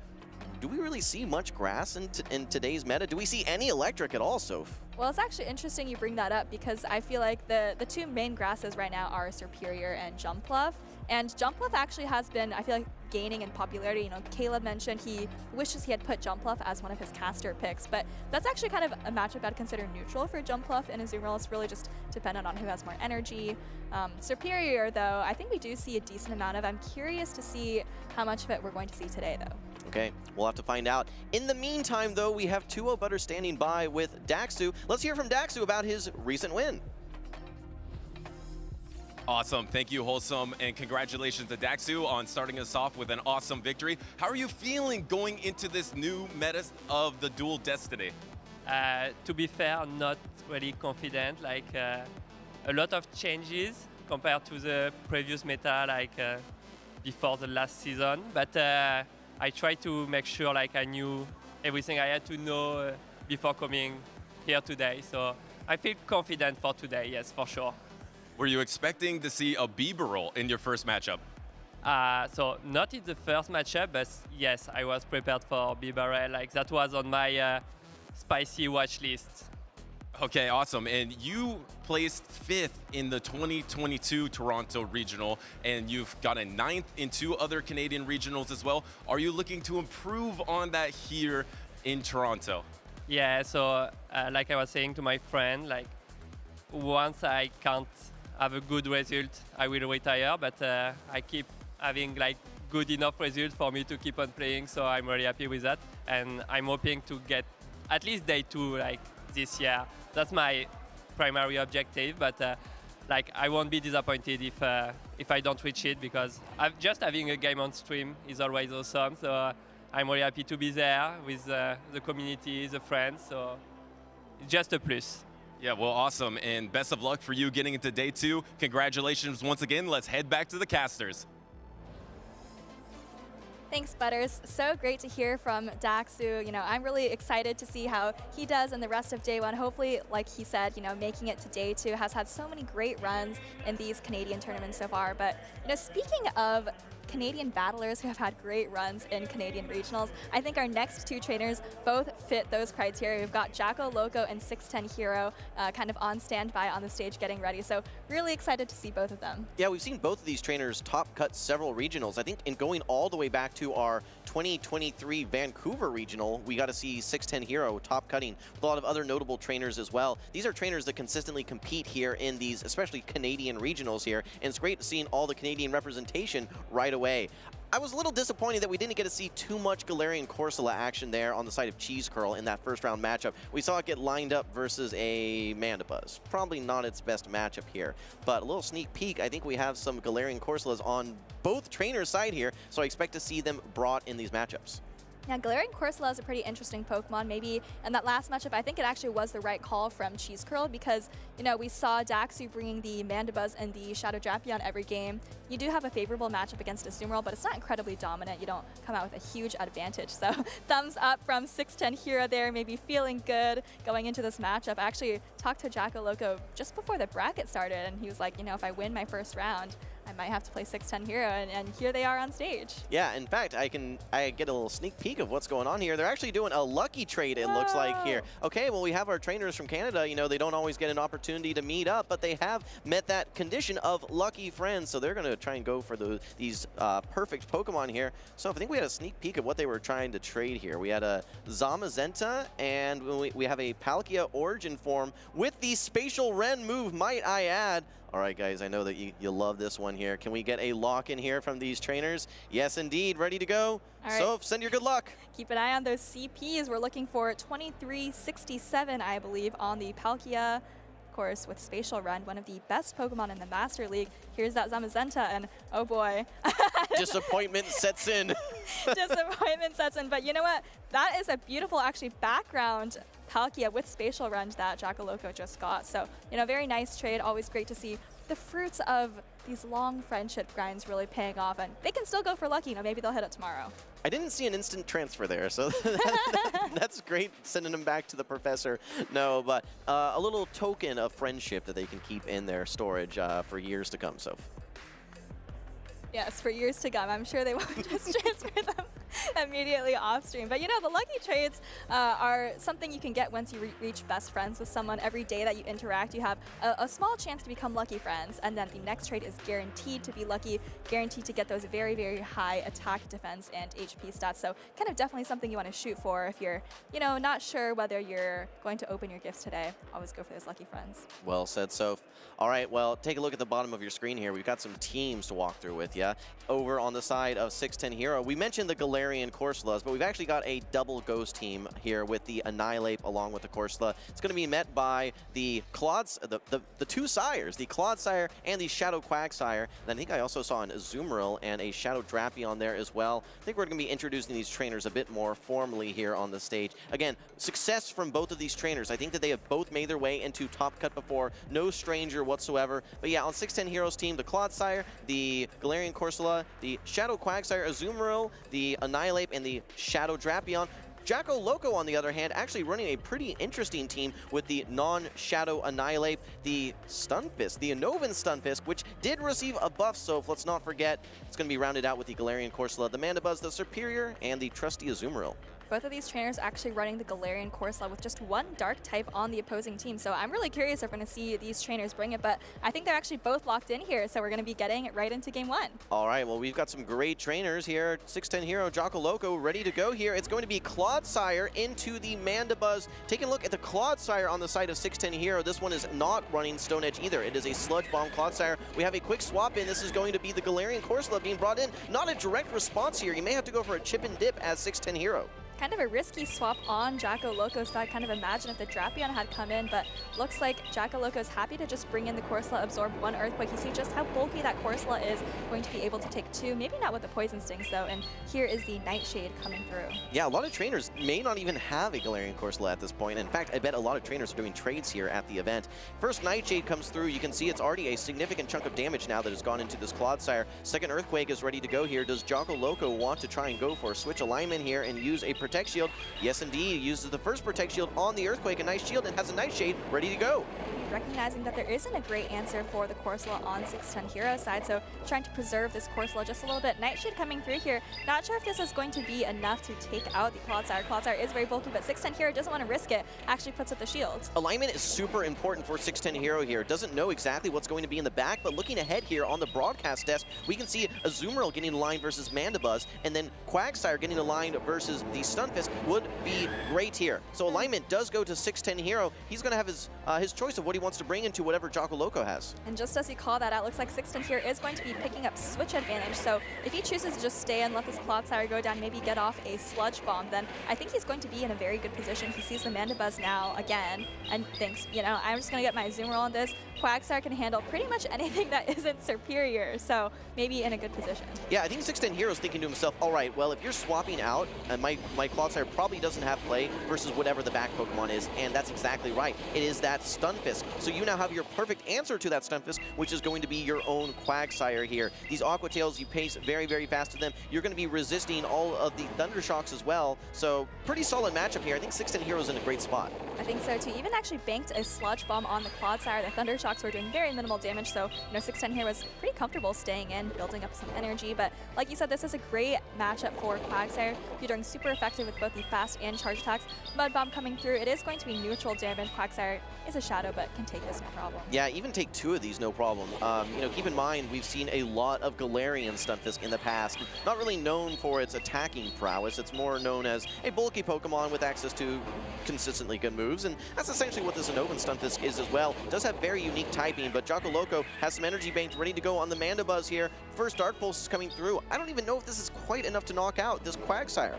do we really see much grass in today's meta? Do we see any electric at all, Soph? Well, it's actually interesting you bring that up because I feel like the 2 main grasses right now are Serperior and Jumpluff. And Jumpluff actually has been, I feel like, gaining in popularity. Caleb mentioned he wishes he had put Jumpluff as one of his caster picks, but that's actually kind of a matchup I'd consider neutral for Jumpluff and Azumarill. It's really just dependent on who has more energy. Serperior, though, I think we do see a decent amount of. I'm curious to see how much of it we're going to see today, though. Okay, we'll have to find out. In the meantime, though, we have 2-0 Butter standing by with Daxu. Let's hear from Daxu about his recent win. Awesome. Thank you, Wholesome, and congratulations to Daxu on starting us off with an awesome victory. How are you feeling going into this new meta of the Dual Destiny? To be fair, not really confident. A lot of changes compared to the previous meta, before the last season. But I tried to make sure I knew everything I had to know before coming here today. So I feel confident for today, yes, for sure. Were you expecting to see a B-Barrel in your first matchup? So not in the first matchup, but yes, I was prepared for B-Barrel. That was on my spicy watch list. Okay, awesome. And you placed 5th in the 2022 Toronto Regional, and you've got a 9th in 2 other Canadian regionals as well. Are you looking to improve on that here in Toronto? Yeah, so like I was saying to my friend, once I can't have a good result, I will retire, but I keep having good enough result for me to keep on playing, so I'm really happy with that. And I'm hoping to get at least day 2 this year. That's my primary objective, but I won't be disappointed if I don't reach it, because just having a game on stream is always awesome. So I'm really happy to be there with the community, the friends. So it's just a plus. Yeah, well, awesome, and best of luck for you getting into day 2. Congratulations once again. Let's head back to the casters. Thanks, Butters. So great to hear from Daxu. You know, I'm really excited to see how he does in the rest of day one. Hopefully, like he said, you know, making it to day two, has had so many great runs in these Canadian tournaments so far. But, you know, speaking of Canadian battlers who have had great runs in Canadian regionals, I think our next two trainers both fit those criteria. We've got Jacko Loco and 610 Hero kind of on standby on the stage getting ready. So really excited to see both of them. Yeah, we've seen both of these trainers top cut several regionals. I think in going all the way back to our 2023 Vancouver regional, we got to see 610 Hero top cutting with a lot of other notable trainers as well. These are trainers that consistently compete here in these, especially Canadian regionals here, and it's great seeing all the Canadian representation right away. I was a little disappointed that we didn't get to see too much Galarian Corsola action there on the side of Cheese Curl in that first round matchup. We saw it get lined up versus a Mandibuzz. Probably not its best matchup here, but a little sneak peek. I think we have some Galarian Corsolas on both trainers' side here, so I expect to see them brought in these matchups. Yeah, Galarian Corsola is a pretty interesting Pokemon. Maybe in that last matchup, I think it actually was the right call from Cheese Curl because, you know, we saw Daxu bringing the Mandibuzz and the Shadow Drapion every game. You do have a favorable matchup against Azumarill, but it's not incredibly dominant. You don't come out with a huge advantage. So thumbs up from 610 Hero there, maybe feeling good going into this matchup. I actually talked to Jacko Loco just before the bracket started, and he was like, you know, if I win my first round, I might have to play 610 Hero, and here they are on stage. Yeah, in fact, I get a little sneak peek of what's going on here. They're actually doing a lucky trade, it looks like here. Okay, well, we have our trainers from Canada. You know, they don't always get an opportunity to meet up, but they have met that condition of lucky friends, so they're going to try and go for these perfect Pokemon here. So I think we had a sneak peek of what they were trying to trade here. We had a Zamazenta, and we have a Palkia Origin form with the Spatial Ren move, might I add. All right, guys, I know that you love this one here. Can we get a lock in here from these trainers? Yes, indeed. Ready to go? All right. So send your good luck. Keep an eye on those CPs. We're looking for 2367, I believe, on the Palkia. Of course, with Spatial Run, one of the best Pokemon in the Master League. Here's that Zamazenta, and oh boy. Disappointment sets in. Disappointment sets in, but you know what? That is a beautiful, actually, background Palkia with Spatial Run that Jacko Loco just got. So, you know, very nice trade. Always great to see the fruits of these long friendship grinds really paying off, and they can still go for lucky. You know, maybe they'll hit it tomorrow. I didn't see an instant transfer there, so that's great, sending them back to the professor. No, but a little token of friendship that they can keep in their storage for years to come, so. Yes, for years to come. I'm sure they won't just transfer them immediately off stream. But you know, the lucky trades are something you can get once you reach best friends with someone. Every day that you interact, you have a small chance to become lucky friends. And then the next trade is guaranteed to be lucky, guaranteed to get those very, very high attack, defense, and HP stats. So kind of definitely something you want to shoot for if you're, you know, not sure whether you're going to open your gifts today. Always go for those lucky friends. Well said, Soph. All right, well, take a look at the bottom of your screen here. We've got some teams to walk through with you. Over on the side of 610 Hero, we mentioned the Galarian Corsolas, but we've actually got a double ghost team here with the Annihilate along with the Corsola. It's going to be met by the the two sires, the Clodsire and the Shadow Quagsire. And I think I also saw an Azumarill and a Shadow Drapion there as well. I think we're going to be introducing these trainers a bit more formally here on the stage. Again, success from both of these trainers. I think that they have both made their way into Top Cut before. No stranger whatsoever. But yeah, on 610 Heroes team, the Clodsire, the Galarian Corsola, the Shadow Quagsire, Azumarill, the Annihilate, and the Shadow Drapion. Jacko Loco, on the other hand, actually running a pretty interesting team with the non-Shadow Annihilate, the Stunfisk, the Unnovan Stunfisk, which did receive a buff, so let's not forget, it's going to be rounded out with the Galarian Corsola, the Mandibuzz, the Superior, and the trusty Azumarill. Both of these trainers actually running the Galarian Corsola with just one Dark type on the opposing team. So I'm really curious if we're going to see these trainers bring it, but I think they're actually both locked in here, so we're going to be getting right into game one. All right, well, we've got some great trainers here. 610 Hero, Jacko Loco, ready to go here. It's going to be Clodsire into the Mandibuzz. Taking a look at the Clodsire on the side of 610 Hero. This one is not running Stone Edge either. It is a Sludge Bomb Clodsire. We have a quick swap in. This is going to be the Galarian Corsola being brought in. Not a direct response here. You may have to go for a chip and dip as 610 Hero. kind of a risky swap on Jacko Loco's side. Kind of imagine if the Drapion had come in, but looks like Jacko Loco is happy to just bring in the Corsola, absorb 1 Earthquake. You see just how bulky that Corsola is, going to be able to take 2. Maybe not with the Poison Stings though, and here is the Nightshade coming through. Yeah, a lot of trainers may not even have a Galarian Corsola at this point. In fact, I bet a lot of trainers are doing trades here at the event. First Nightshade comes through. You can see it's already a significant chunk of damage now that has gone into this Clodsire. Second Earthquake is ready to go here. Does Jacko Loco want to try and go for a switch alignment here and use a Protect Shield? Yes, indeed. He uses the first Protect Shield on the Earthquake, a nice shield, and has a Nightshade ready to go. Recognizing that there isn't a great answer for the Corsola on 610 Hero side, so trying to preserve this Corsola just a little bit. Nightshade coming through here. Not sure if this is going to be enough to take out the Clodsire. Clodsire is very bulky, but 610 Hero doesn't want to risk it. Actually puts up the shield. Alignment is super important for 610 Hero here. Doesn't know exactly what's going to be in the back, but looking ahead here on the broadcast desk, we can see Azumarill getting aligned versus Mandibuzz, and then Quagsire getting aligned versus the Stunfisk would be great here. So alignment does go to 610 Hero. He's going to have his choice of what he wants to bring into whatever Jacko Loco has. And just as you call that out, looks like 610 here is going to be picking up switch advantage. So if he chooses to just stay and let this Clodsire go down, maybe get off a Sludge Bomb, then I think he's going to be in a very good position. He sees the Mandibuzz now again and thinks, you know, I'm just going to get my Azumarill on this. Quagsire can handle pretty much anything that isn't superior, so maybe in a good position. Yeah, I think 610 Hero is thinking to himself, all right, well, if you're swapping out, and my Clodsire probably doesn't have play versus whatever the back Pokemon is, and that's exactly right. It is that Stunfisk. So you now have your perfect answer to that Stunfisk, which is going to be your own Quagsire here. These Aqua Tails, you pace very, very fast to them. You're going to be resisting all of the Thunder Shocks as well, so pretty solid matchup here. I think 610 Hero is in a great spot. I think so too. Even actually banked a Sludge Bomb on the Clodsire. The Thunder Shocks were doing very minimal damage, so 610 here was pretty comfortable staying in, building up some energy. But like you said, this is a great matchup for Quagsire. You're doing super effective with both the fast and charge attacks. Mud Bomb coming through. It is going to be neutral damage. Quagsire is a shadow, but can take this no problem. Yeah, even take 2 of these, no problem. Keep in mind, we've seen a lot of Galarian Stunfisk in the past. Not really known for its attacking prowess. It's more known as a bulky Pokemon with access to consistently good moves, and that's essentially what this Inovan Stunfisk is as well. It does have very unique typing, but Jacko Loco has some energy banked ready to go on the Mandibuzz here. First Dark Pulse is coming through. I don't even know if this is quite enough to knock out this Quagsire.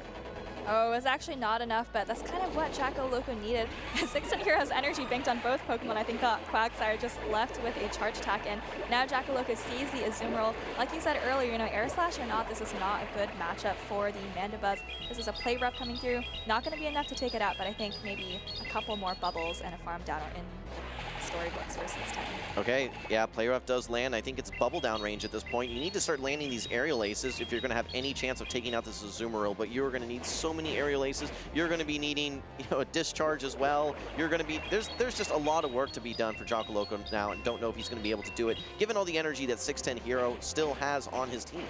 Oh, it was actually not enough, but that's kind of what Jacko Loco needed. 610 Hero has energy banked on both Pokemon. I think that Quagsire just left with a charge attack, and now Jacko Loco sees the Azumarill. Like you said earlier, Air Slash or not, this is not a good matchup for the Mandibuzz. This is a Play Rough coming through. Not going to be enough to take it out, but I think maybe a couple more bubbles and a Farm Down in the storybooks for 610. Okay, yeah, Play Rough does land. I think it's bubble down range at this point. You need to start landing these Aerial Aces if you're going to have any chance of taking out this Azumarill, but you're going to need so many Aerial Aces. You're going to be needing, a discharge as well. You're going to be, there's just a lot of work to be done for Jacko Loco now, and don't know if he's going to be able to do it, given all the energy that 610 Hero still has on his team.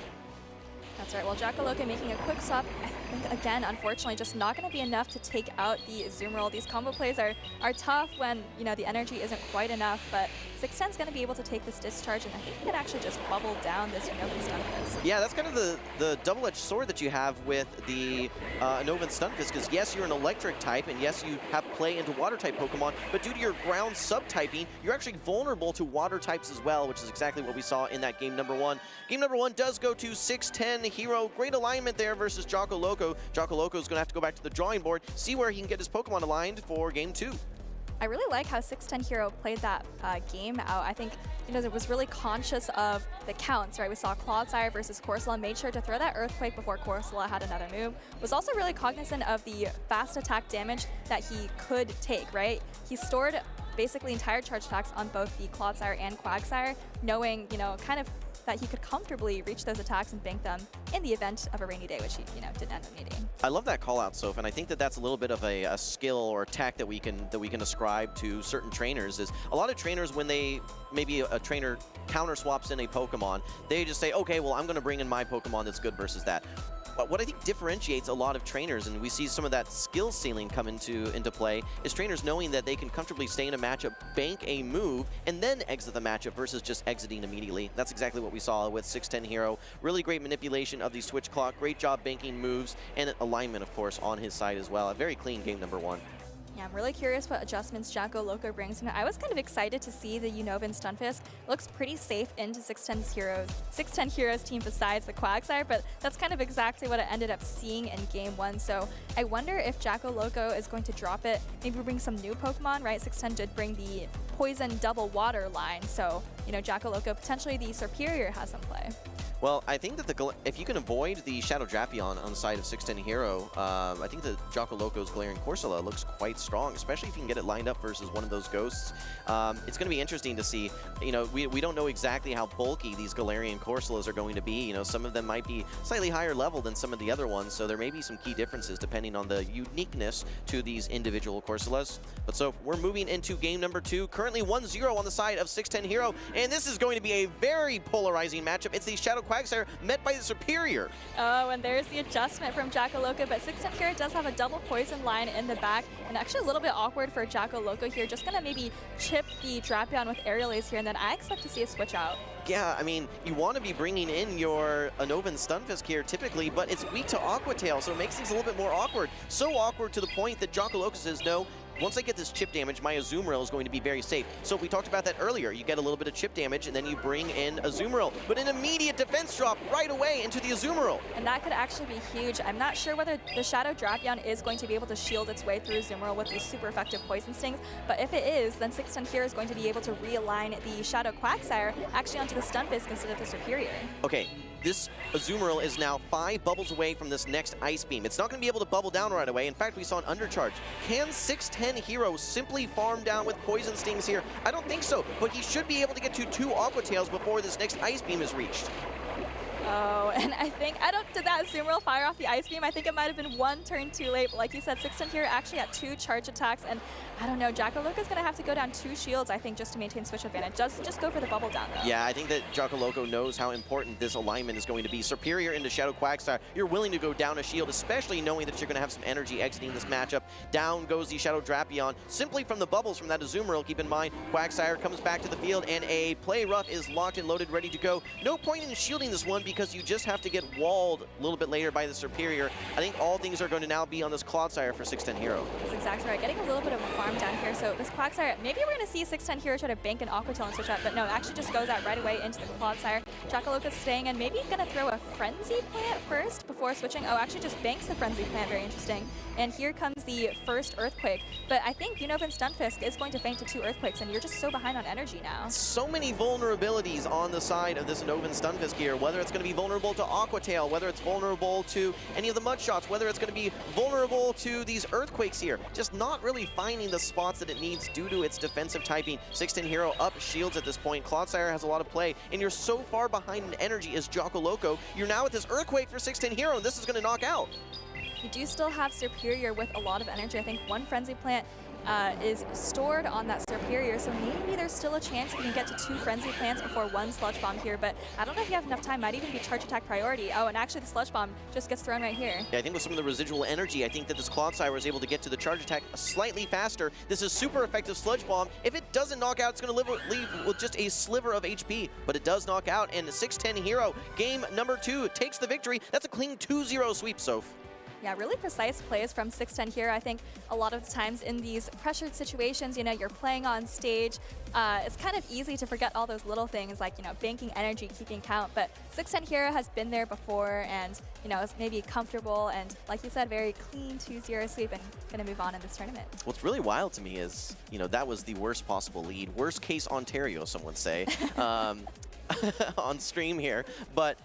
That's right. Well, Jacko Loco making a quick swap. I think, again, unfortunately, just not going to be enough to take out the Azumarill. These combo plays are tough when, the energy isn't quite enough, but 610's going to be able to take this discharge, and I think he can actually just bubble down this Inovan Stunfisk. Yeah, that's kind of the double-edged sword that you have with the Inovan Stunfisk, because yes, you're an electric type, and yes, you have play into water-type Pokemon, but due to your ground subtyping, you're actually vulnerable to water types as well, which is exactly what we saw in that game number 1. Game number 1 does go to 610 Hero. Great alignment there versus Jacko Loco. Jacko Loco is going to have to go back to the drawing board, see where he can get his Pokemon aligned for game 2. I really like how 610 Hero played that game out. I think, it was really conscious of the counts, right? We saw Clodsire versus Corsola, made sure to throw that Earthquake before Corsola had another move. Was also really cognizant of the fast attack damage that he could take, right? He stored basically entire charge attacks on both the Clodsire and Quagsire, knowing, kind of that he could comfortably reach those attacks and bank them in the event of a rainy day, which he, didn't end up needing. I love that call out, Soph, and I think that that's a little bit of a skill or a tech that we can ascribe to certain trainers. Is a lot of trainers, when maybe a trainer counter swaps in a Pokemon, they just say, okay, well, I'm going to bring in my Pokemon that's good versus that. But what I think differentiates a lot of trainers, and we see some of that skill ceiling come into play, is trainers knowing that they can comfortably stay in a matchup, bank a move, and then exit the matchup versus just exiting immediately. That's exactly what we saw with 610 Hero. Really great manipulation of the switch clock, great job banking moves, and alignment, of course, on his side as well. A very clean game number 1. Yeah, I'm really curious what adjustments Jacko Loco brings. I was kind of excited to see the Unova Stunfisk looks pretty safe into 610 Heroes team besides the Quagsire, but that's kind of exactly what I ended up seeing in Game 1. So I wonder if Jacko Loco is going to drop it, maybe bring some new Pokemon, right? 610 did bring the Poison Double Water line, so, Jacko Loco, potentially the Superior has some play. Well, I think that if you can avoid the Shadow Drapion on the side of 610 Hero, I think that Jacko Loco's Galarian Corsola looks quite strong, especially if you can get it lined up versus one of those ghosts. It's going to be interesting to see. We don't know exactly how bulky these Galarian Corsolas are going to be. Some of them might be slightly higher level than some of the other ones, so there may be some key differences depending on the uniqueness to these individual Corsolas. But so we're moving into game number 2, currently 1-0 on the side of 610 Hero, and this is going to be a very polarizing matchup. It's the Shadow Quagsire met by the Superior. Oh, and there's the adjustment from Jacko Loco, but 610 Hero does have a double poison line in the back, and actually a little bit awkward for Jacko Loco here. Just gonna maybe chip the Drapion with Aerial Ace here, and then I expect to see a switch out. Yeah, I mean, you want to be bringing in your Unova Stunfisk here typically, but it's weak to Aqua Tail, so it makes things a little bit more awkward. So awkward to the point that Jacko Loco says, no, once I get this chip damage, my Azumarill is going to be very safe. So we talked about that earlier. You get a little bit of chip damage, and then you bring in Azumarill, but an immediate defense drop right away into the Azumarill. And that could actually be huge. I'm not sure whether the Shadow Drapion is going to be able to shield its way through Azumarill with these super effective Poison Stings, but if it is, then 610 Hero is going to be able to realign the Shadow Quagsire actually onto the Stunfisk instead of the Superior. Okay. This Azumarill is now 5 bubbles away from this next Ice Beam. It's not going to be able to bubble down right away. In fact, we saw an undercharge. Can 610 Hero simply farm down with Poison Stings here? I don't think so, but he should be able to get to 2 Aqua Tails before this next Ice Beam is reached. Oh, and did that Azumarill fire off the Ice Beam? I think it might have been 1 turn too late, but like you said, 610 Hero actually had 2 charge attacks, and I don't know, Jacko Loco's gonna have to go down 2 shields, I think, just to maintain switch advantage. Just go for the bubble down, though. Yeah, I think that Jacko Loco knows how important this alignment is going to be. Superior into Shadow Quagsire, you're willing to go down a shield, especially knowing that you're gonna have some energy exiting this matchup. Down goes the Shadow Drapion, simply from the bubbles from that Azumarill. Keep in mind, Quagsire comes back to the field, and a Play Rough is locked and loaded, ready to go. No point in shielding this one because you just have to get walled a little bit later by the Superior. I think all things are going to now be on this Clodsire for 610 Hero. That's exactly right. Getting a little bit of a farm down here. So this Quagsire, maybe we're going to see 610 Hero try to bank an Aqua Tail and switch out, but no, it actually just goes out right away into the Clodsire. Jacko Loco's staying, and maybe going to throw a Frenzy Plant first before switching. Oh, actually just banks the Frenzy Plant. Very interesting. And here comes the first Earthquake. But I think Unova Stunfisk is going to faint to 2 Earthquakes, and you're just so behind on energy now. So many vulnerabilities on the side of this Unova Stunfisk here, whether it's going to be vulnerable to Aqua Tail, whether it's vulnerable to any of the Mud Shots, whether it's going to be vulnerable to these Earthquakes here. Just not really finding the spots that it needs due to its defensive typing. 610 Hero up shields at this point. Clodsire has a lot of play, and you're so far behind in energy as Jacko Loco. You're now with this Earthquake for 610 Hero, and this is going to knock out. You do still have Superior with a lot of energy. I think 1 Frenzy Plant is stored on that Superior, so maybe there's still a chance you can get to 2 Frenzy Plants before 1 Sludge Bomb here, but I don't know if you have enough time. Might even be Charge Attack priority. Oh, and actually the Sludge Bomb just gets thrown right here. Yeah, I think with some of the residual energy, I think that this Clodsire was able to get to the Charge Attack slightly faster. This is super effective Sludge Bomb. If it doesn't knock out, it's going to leave with just a sliver of HP, but it does knock out, and the 610 Hero, game number 2, takes the victory. That's a clean 2-0 sweep, Soph. Yeah, really precise plays from 610 here. I think a lot of the times in these pressured situations, you're playing on stage. It's kind of easy to forget all those little things like, banking energy, keeping count. But 610 Hero has been there before and, is maybe comfortable and, like you said, very clean 2-0 sweep and going to move on in this tournament. What's really wild to me is, that was the worst possible lead. Worst case Ontario, some would say, on stream here. But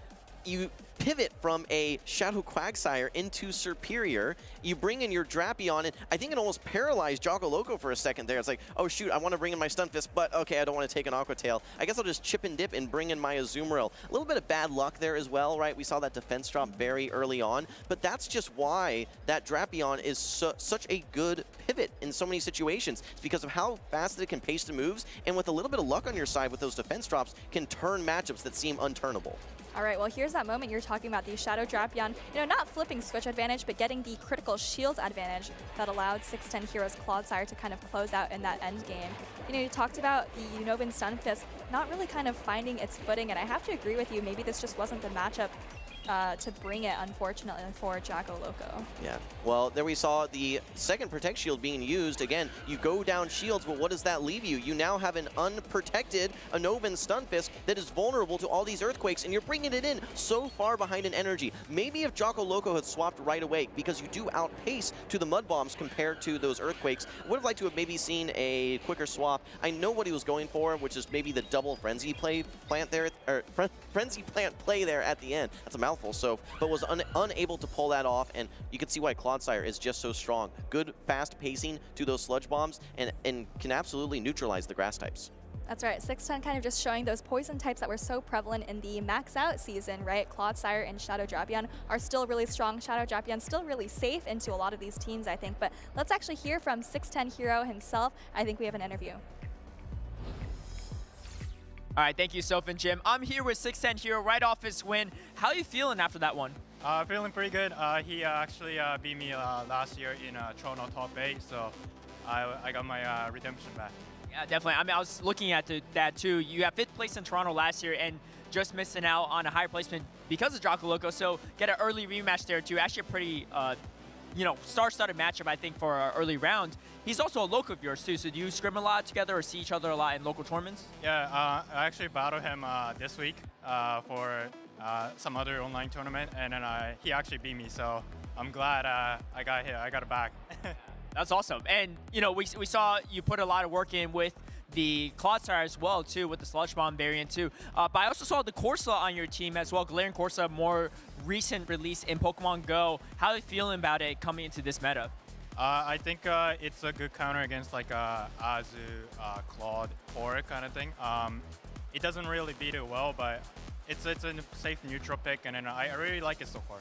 you pivot from a Shadow Quagsire into Superior. You bring in your Drapion, and I think it almost paralyzed Jacko Loco for a second there. It's like, oh shoot, I want to bring in my Stunfisk, but okay, I don't want to take an Aqua Tail. I guess I'll just chip and dip and bring in my Azumarill. A little bit of bad luck there as well, right? We saw that defense drop very early on, but that's just why that Drapion is such a good pivot in so many situations. It's because of how fast it can pace the moves, and with a little bit of luck on your side with those defense drops, can turn matchups that seem unturnable. All right, well, here's that moment you're talking about, the Shadow Drapion, not flipping switch advantage, but getting the critical shield advantage that allowed 610 Hero's Clodsire to kind of close out in that end game. You talked about the Unova Stunfisk not really kind of finding its footing, and I have to agree with you, maybe this just wasn't the matchup to bring it, unfortunately, for Jacko Loco. Yeah, well, there we saw the second Protect Shield being used. Again, you go down shields, but what does that leave you? You now have an unprotected Anovan Stunfisk that is vulnerable to all these Earthquakes, and you're bringing it in so far behind an energy. Maybe if Jacko Loco had swapped right away, because you do outpace to the Mud Bombs compared to those Earthquakes. Would have liked to have maybe seen a quicker swap. I know what he was going for, which is maybe the double Frenzy plant there, or Frenzy Plant play there at the end. That's a mouthful, so, but was unable to pull that off, and you can see why Clodsire is just so strong. Good, fast pacing to those Sludge Bombs, and can absolutely neutralize the grass types. That's right, 610 kind of just showing those poison types that were so prevalent in the max out season, right? Clodsire and Shadow Drapion are still really strong. Shadow Drapion still really safe into a lot of these teams, I think. But let's actually hear from 610 Hero himself. I think we have an interview. All right, thank you, Soph and Jim. I'm here with 610 Hero right off his win. How are you feeling after that one? Feeling pretty good. He actually beat me last year in Toronto Top 8, so I got my redemption back. Yeah, definitely. I mean, I was looking at that too. You have 5th place in Toronto last year and just missing out on a higher placement because of Jacko Loco. So get an early rematch there too. Actually a pretty, star-studded matchup, I think, for our early round. He's also a local of yours too. So do you scrim a lot together or see each other a lot in local tournaments? Yeah, I actually battled him this week for some other online tournament, and then he actually beat me. So I'm glad I got it back. That's awesome. And, we saw you put a lot of work in with the Clodsire as well, too, with the Sludge Bomb variant, too. But I also saw the Corsa on your team as well. Galarian Corsa, more recent release in Pokemon Go. How are you feeling about it coming into this meta? I think it's a good counter against like Azu, Claude, Core kind of thing. It doesn't really beat it well, but it's a safe neutral pick, and then I really like it so far.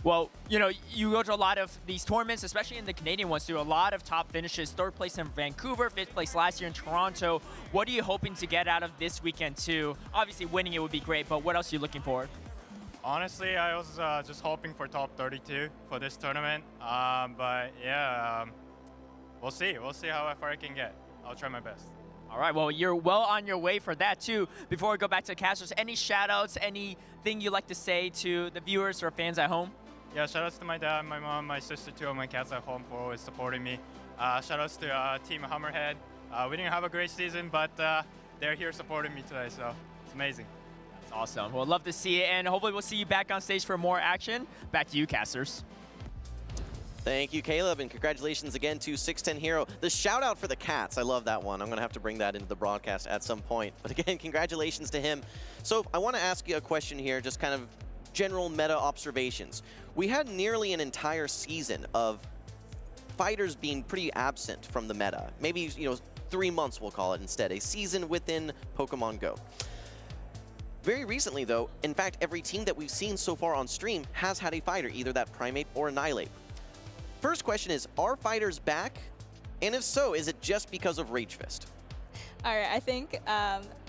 Well, you go to a lot of these tournaments, especially in the Canadian ones, too. A lot of top finishes. 3rd place in Vancouver, 5th place last year in Toronto. What are you hoping to get out of this weekend, too? Obviously, winning it would be great, but what else are you looking for? Honestly, I was just hoping for top 32 for this tournament. But yeah, we'll see. We'll see how far I can get. I'll try my best. All right, well, you're well on your way for that, too. Before we go back to the casters, any shout-outs, anything you'd like to say to the viewers or fans at home? Yeah, shout-outs to my dad, my mom, my sister, 2 of my cats at home for always supporting me. Shout-outs to Team Hammerhead. We didn't have a great season, but they're here supporting me today, so it's amazing. That's awesome. We'll love to see it, and hopefully we'll see you back on stage for more action. Back to you, casters. Thank you, Caleb, and congratulations again to 610 Hero. The shout out for the cats, I love that one. I'm gonna have to bring that into the broadcast at some point. But again, congratulations to him. So I wanna ask you a question here, just kind of general meta observations. We had nearly an entire season of fighters being pretty absent from the meta. Maybe, 3 months we'll call it instead, a season within Pokemon Go. Very recently though, in fact, every team that we've seen so far on stream has had a fighter, either that Primeape or Annihilate. First question is, are fighters back? And if so, is it just because of Rage Fist? All right, I think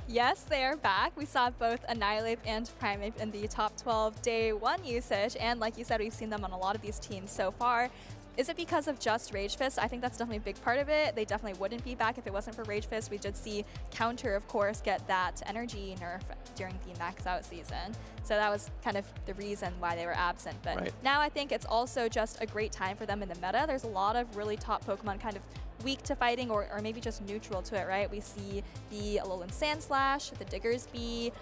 yes, they are back. We saw both Annihilate and Primeape in the top 12 day 1 usage, and like you said, we've seen them on a lot of these teams so far. Is it because of just Rage Fist? I think that's definitely a big part of it. They definitely wouldn't be back if it wasn't for Rage Fist. We did see Counter, of course, get that energy nerf during the max out season. So that was kind of the reason why they were absent. But now I think it's also just a great time for them in the meta. There's a lot of really top Pokemon kind of weak to fighting or maybe just neutral to it, right? We see the Alolan Sandslash, the Diggersby.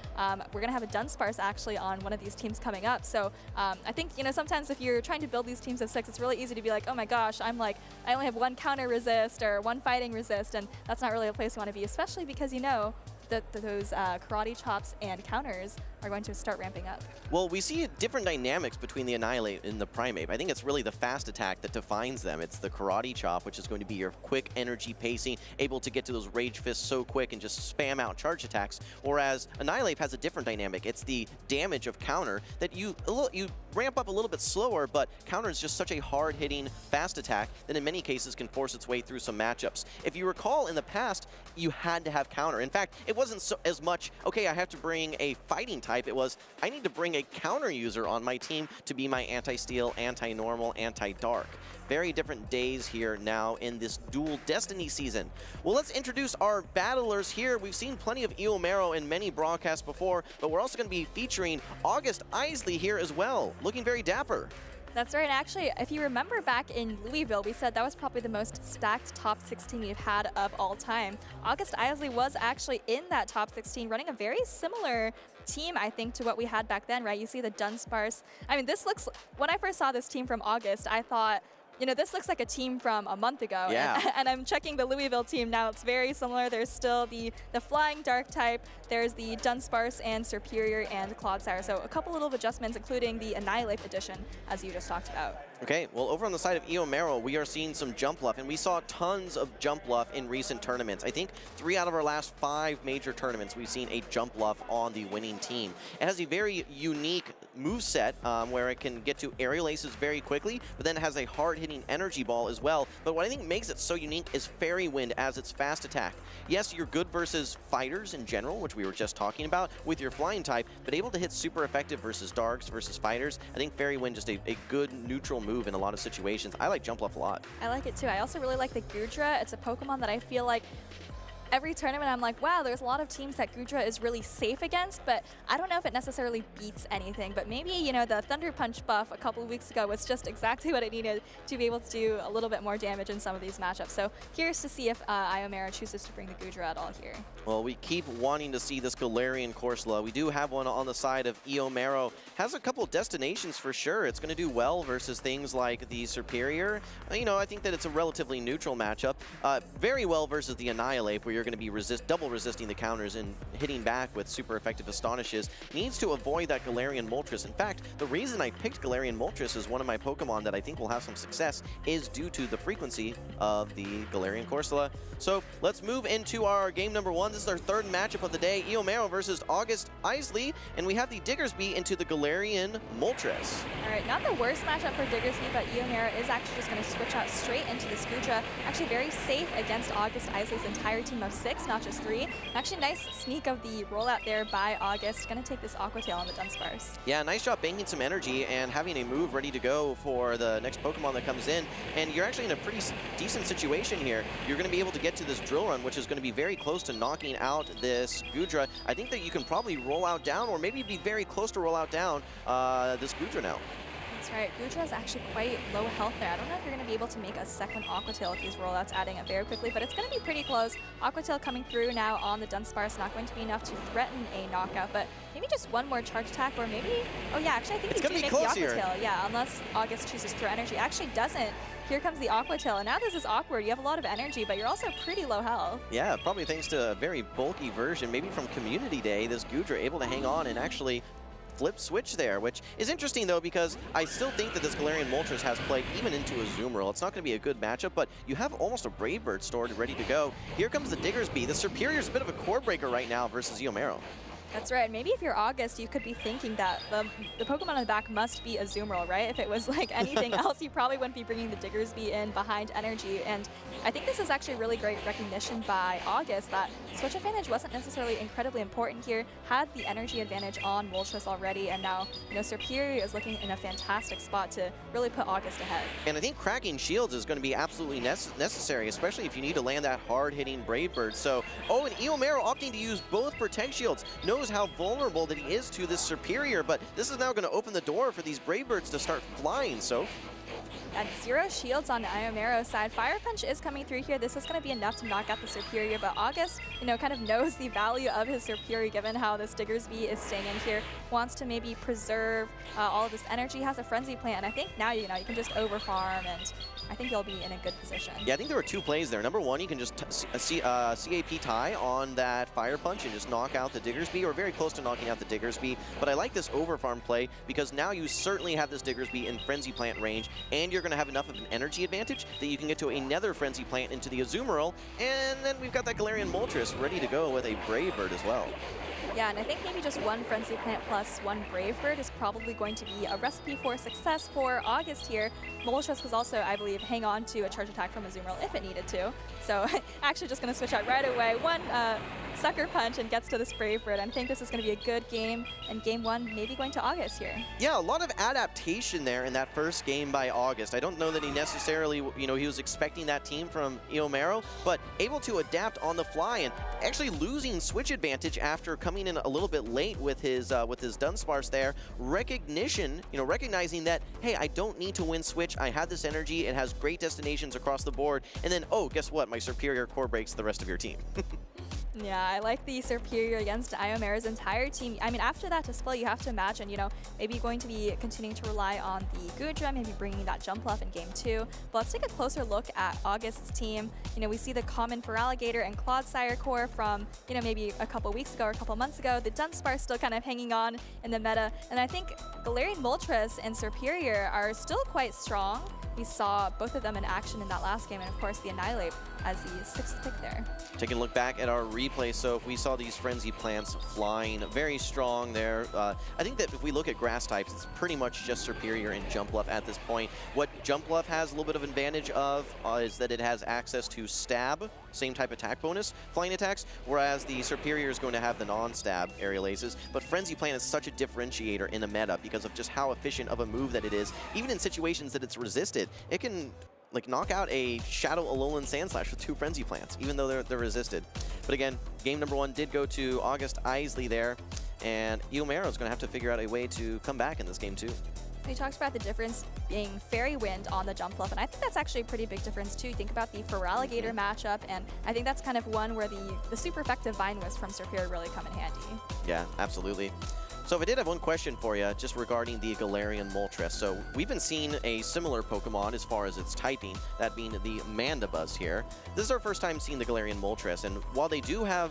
We're gonna have a Dunsparce actually on one of these teams coming up. So I think, sometimes if you're trying to build these teams of 6, it's really easy to be like, oh my gosh, I only have 1 counter resist or 1 fighting resist, and that's not really a place you want to be, especially because those karate chops and counters are going to start ramping up. Well, we see different dynamics between the Annihilate and the Primeape. I think it's really the fast attack that defines them. It's the karate chop, which is going to be your quick energy pacing, able to get to those Rage Fists so quick and just spam out charge attacks. Whereas Annihilate has a different dynamic. It's the damage of counter that you ramp up a little bit slower, but counter is just such a hard-hitting fast attack that in many cases can force its way through some matchups. If you recall in the past, you had to have counter. In fact, it wasn't as much, okay, I have to bring a fighting type. It was, I need to bring a counter user on my team to be my anti-steel, anti-normal, anti-dark. Very different days here now in this dual Destiny season. Well, let's introduce our battlers here. We've seen plenty of Eomero in many broadcasts before, but we're also going to be featuring August Isley here as well, looking very dapper. That's right. Actually, if you remember back in Louisville, we said that was probably the most stacked top 16 we've had of all time. August Isley was actually in that top 16, running a very similar team, I think, to what we had back then, right? You see the Dunsparce. I mean, this looks, when I first saw this team from August, I thought, you know, this looks like a team from a month ago. Yeah. And I'm checking the Louisville team now. It's very similar. There's still the Flying Dark type. There's the Dunsparce and Superior and Clodsire. So a couple little adjustments, including the Annihilate edition, as you just talked about. Okay, well, over on the side of Eomero, we are seeing some jump luff, and we saw tons of jump luff in recent tournaments. I think 3 out of our last 5 major tournaments, we've seen a jump luff on the winning team. It has a very unique moveset where it can get to aerial aces very quickly, but then it has a hard-hitting energy ball as well. But what I think makes it so unique is Fairy Wind as its fast attack. Yes, you're good versus fighters in general, which we were just talking about, with your flying type, but able to hit super effective versus darks, versus fighters. I think Fairy Wind just a good neutral move in a lot of situations. I like jump luff a lot. I like it too. I also really like the Gudra. It's a Pokemon that I feel like every tournament I'm like, wow, there's a lot of teams that Gudra is really safe against, but I don't know if it necessarily beats anything. But maybe, you know, the Thunder Punch buff a couple of weeks ago was just exactly what it needed to be able to do a little bit more damage in some of these matchups. So curious to see if Eomero chooses to bring the Gudra at all here. Well, we keep wanting to see this Galarian Corsola. We do have one on the side of Eomero. Has a couple destinations for sure. It's going to do well versus things like the Superior. You know, I think that it's a relatively neutral matchup. Very well versus the Annihilate, where you're going to be double resisting the counters and hitting back with super effective Astonishes. Needs to avoid that Galarian Moltres. In fact, the reason I picked Galarian Moltres as one of my Pokemon that I think will have some success is due to the frequency of the Galarian Corsola. So let's move into our game number 1. This is our 3rd matchup of the day. Eomero versus August Isley, and we have the Diggersby into the Galarian Moltres. All right, not the worst matchup for Diggersby, but Eomero is actually just going to switch out straight into the Gudra. Actually very safe against August Isley's entire team of 6, not just 3. Actually, nice sneak of the rollout there by August. Going to take this Aqua Tail on the Dunsparce. Yeah, nice job banking some energy and having a move ready to go for the next Pokemon that comes in. And you're actually in a pretty decent situation here. You're going to be able to get to this Drill Run, which is going to be very close to knocking out this Gudra. I think that you can probably roll out down, or maybe be very close to roll out down this Gudra now. That's right. Gudra is actually quite low health there. I don't know if you're going to be able to make a second Aqua Tail with these rollouts, adding it very quickly, but it's going to be pretty close. Aqua Tail coming through now on the Dunsparce, not going to be enough to threaten a knockout, but maybe just one more charge attack, or maybe, oh yeah, actually I think you do make the Aqua Tail. Yeah, unless August chooses Throw Energy. Actually doesn't. Here comes the Aqua Tail, and now this is awkward. You have a lot of energy, but you're also pretty low health. Yeah, probably thanks to a very bulky version, maybe from Community Day, this Gudra able to hang on and actually flip switch there, which is interesting though, because I still think that this Galarian Moltres has play even into a Azumarill. It's not going to be a good matchup, but you have almost a Brave Bird stored ready to go. Here comes the Diggersby. The Superior's a bit of a core breaker right now versus Eomero. That's right. Maybe if you're August, you could be thinking that the Pokemon on the back must be a Azumarill, right? If it was like anything else, you probably wouldn't be bringing the Diggersby in behind Energy. And I think this is actually really great recognition by August that switch advantage wasn't necessarily incredibly important here. Had the energy advantage on Moltres already, and now, you know, Superior is looking in a fantastic spot to really put August ahead. And I think cracking shields is going to be absolutely necessary, especially if you need to land that hard-hitting Brave Bird. So, oh, and Eomero opting to use both Protect Shields. Knows how vulnerable that he is to this Superior, but this is now going to open the door for these Brave Birds to start flying, so. At 0 shields on the Eomero's side. Fire Punch is coming through here. This is going to be enough to knock out the Superior, but August, you know, kind of knows the value of his Superior given how this Diggersby is staying in here. Wants to maybe preserve all of this energy, has a Frenzy Plant, and I think now, you know, you can just overfarm, and I think you'll be in a good position. Yeah, I think there were 2 plays there. Number 1, you can just CAP tie on that Fire Punch and just knock out the Diggersby, or very close to knocking out the Diggersby. But I like this overfarm play because now you certainly have this Diggersby in Frenzy Plant range, and you're going to have enough of an energy advantage that you can get to another Frenzy Plant into the Azumarill, and then we've got that Galarian Moltres ready to go with a Brave Bird as well. Yeah, and I think maybe just 1 Frenzy Plant plus 1 Brave Bird is probably going to be a recipe for success for August here. Moltres could also, I believe, hang on to a charge attack from Azumarill if it needed to. So actually just going to switch out right away. 1 sucker punch and gets to this Brave Bird. I think this is going to be a good game, and game 1 maybe going to August here. Yeah, a lot of adaptation there in that first game by August. I don't know that he necessarily, he was expecting that team from Eomero, but able to adapt on the fly and actually losing switch advantage after coming in a little bit late with his Dunsparce there. Recognition, recognizing that, hey, I don't need to win switch. I have this energy. It has great destinations across the board. And then, oh, guess what? My superior core breaks the rest of your team. Yeah, I like the superior against Iomero's entire team. I mean, after that display, you have to imagine, maybe going to be continuing to rely on the Gudra, maybe bringing that jump left in game 2. But let's take a closer look at August's team. We see the common Feraligatr and Clodsire core from, maybe a couple weeks ago or a couple months ago. The Dunsparce still kind of hanging on in the meta. And I think Galarian Moltres and Superior are still quite strong. We saw both of them in action in that last game, and of course the Annihilate as the 6th pick there. Taking a look back at our replay, so if we saw these Frenzy Plants flying very strong there, I think that if we look at grass types, it's pretty much just Superior and Jumpluff at this point. What Jumpluff has a little bit of advantage of is that it has access to Stab, same type attack bonus, flying attacks, whereas the Superior is going to have the non-stab Aerial Aces. But Frenzy Plant is such a differentiator in a meta because of just how efficient of a move that it is. Even in situations that it's resisted, it can knock out a Shadow Alolan Sandslash with 2 Frenzy Plants, even though they're resisted. But again, game number 1 did go to August Isley there, and Eomero is going to have to figure out a way to come back in this game too. We talked about the difference being Fairy Wind on the Jumpluff, and I think that's actually a pretty big difference too. You think about the Feraligatr matchup, and I think that's kind of one where the super effective Vine Wisp from Superior really come in handy. Yeah, absolutely. So if I did have one question for you, just regarding the Galarian Moltres. So we've been seeing a similar Pokemon as far as its typing, that being the Mandibuzz here. This is our first time seeing the Galarian Moltres, and while they do have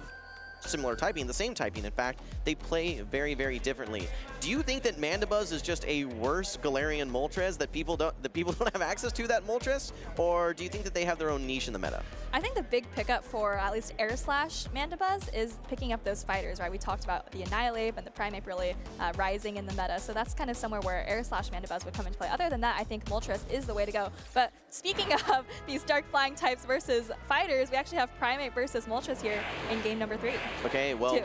similar typing, the same typing, in fact, they play very, very differently. Do you think that Mandibuzz is just a worse Galarian Moltres that people don't have access to that Moltres, or do you think that they have their own niche in the meta? I think the big pickup for at least Air Slash Mandibuzz is picking up those fighters, right? We talked about the Annihilate and the Primeape really rising in the meta, so that's kind of somewhere where Air Slash Mandibuzz would come into play. Other than that, I think Moltres is the way to go. But speaking of these dark flying types versus fighters, we actually have Primeape versus Moltres here in game number 3. Okay, well,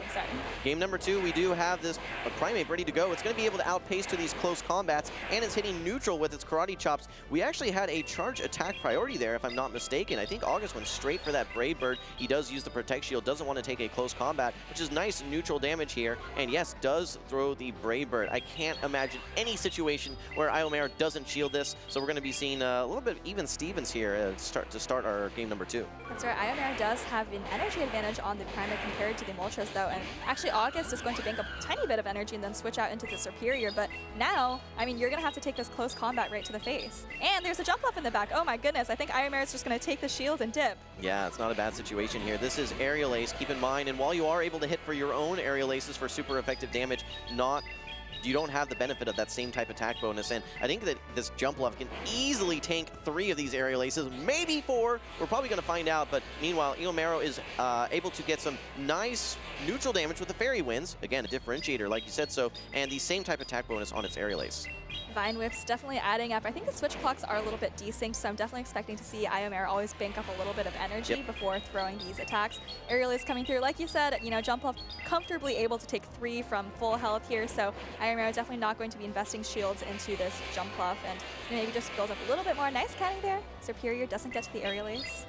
game number 2, we do have this Primeape ready to go. It's going to be able to outpace to these close combats, and it's hitting neutral with its Karate Chops. We actually had a charge attack priority there, if I'm not mistaken. I think August went straight for that Brave Bird. He does use the Protect Shield, doesn't want to take a close combat, which is nice neutral damage here, and yes, does throw the Brave Bird. I can't imagine any situation where Eomero doesn't shield this, so we're going to be seeing a little bit of even Stevens here to start our game number 2. That's right, Eomero does have an energy advantage on the Primeape compared to the Moltres though, and actually August is going to bank a tiny bit of energy and then switch out into the Superior, but now, I mean, you're going to have to take this close combat right to the face. And there's a Jumpluff in the back. Oh my goodness, I think Eomero is just going to take the shield and dip. Yeah, it's not a bad situation here. This is Aerial Ace, keep in mind, and while you are able to hit for your own Aerial Aces for super effective damage, you don't have the benefit of that same type attack bonus, and I think that this Jumpluff can easily tank 3 of these Aerial Aces, maybe 4. We're probably going to find out, but meanwhile, Eomero is able to get some nice neutral damage with the Fairy Winds. Again, a differentiator, like you said so, and the same type attack bonus on its Aerial Ace. Vine Whip's definitely adding up. I think the switch clocks are a little bit desynced, so I'm definitely expecting to see Eomero always bank up a little bit of energy before throwing these attacks. Aerial is coming through. Like you said, Jumpluff comfortably able to take 3 from full health here, so Eomero definitely not going to be investing shields into this Jumpluff, and maybe just build up a little bit more. Nice canning there. Superior doesn't get to the Aerial Ace.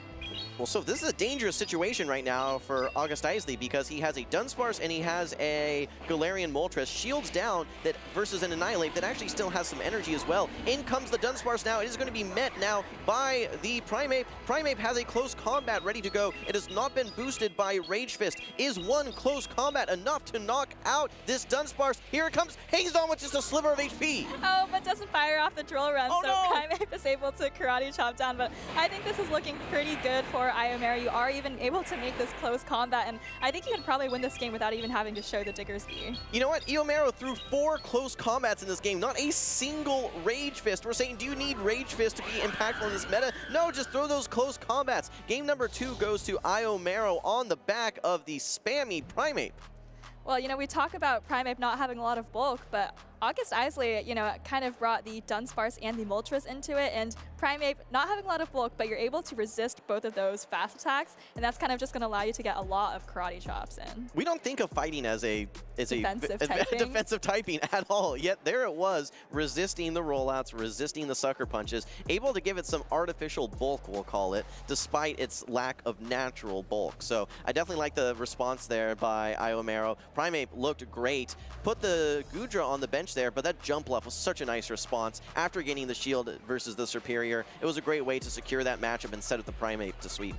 Well, so this is a dangerous situation right now for August Isley because he has a Dunsparce and he has a Galarian Moltres. Shields down that versus an Annihilate that actually still has some energy as well. In comes the Dunsparce now. It is going to be met now by the Primeape. Primeape has a close combat ready to go. It has not been boosted by Rage Fist. Is one close combat enough to knock out this Dunsparce? Here it comes. Hazed on with just a sliver of HP. Oh, but doesn't fire off the Drill Run, so Primeape is able to Karate Chop down. But I think this is looking pretty good for Eomero. You are even able to make this close combat, and I think you can probably win this game without even having to show the Diggersby. You know what? Eomero threw 4 close combats in this game, not a single Rage Fist. We're saying, do you need Rage Fist to be impactful in this meta? No, just throw those close combats. Game number 2 goes to Eomero on the back of the spammy Primeape. Well, we talk about Primeape not having a lot of bulk, but August Isley, you know, kind of brought the Dunsparce and the Moltres into it, and Primeape not having a lot of bulk, but you're able to resist both of those fast attacks, and that's kind of just going to allow you to get a lot of karate chops in. We don't think of fighting as a defensive typing at all, yet there it was, resisting the rollouts, resisting the sucker punches, able to give it some artificial bulk, we'll call it, despite its lack of natural bulk. So I definitely like the response there by Iomero. Primeape looked great, put the Goodra on the bench there, but that jump left was such a nice response. After getting the shield versus the Superior, it was a great way to secure that matchup and set up the Primeape to sweep.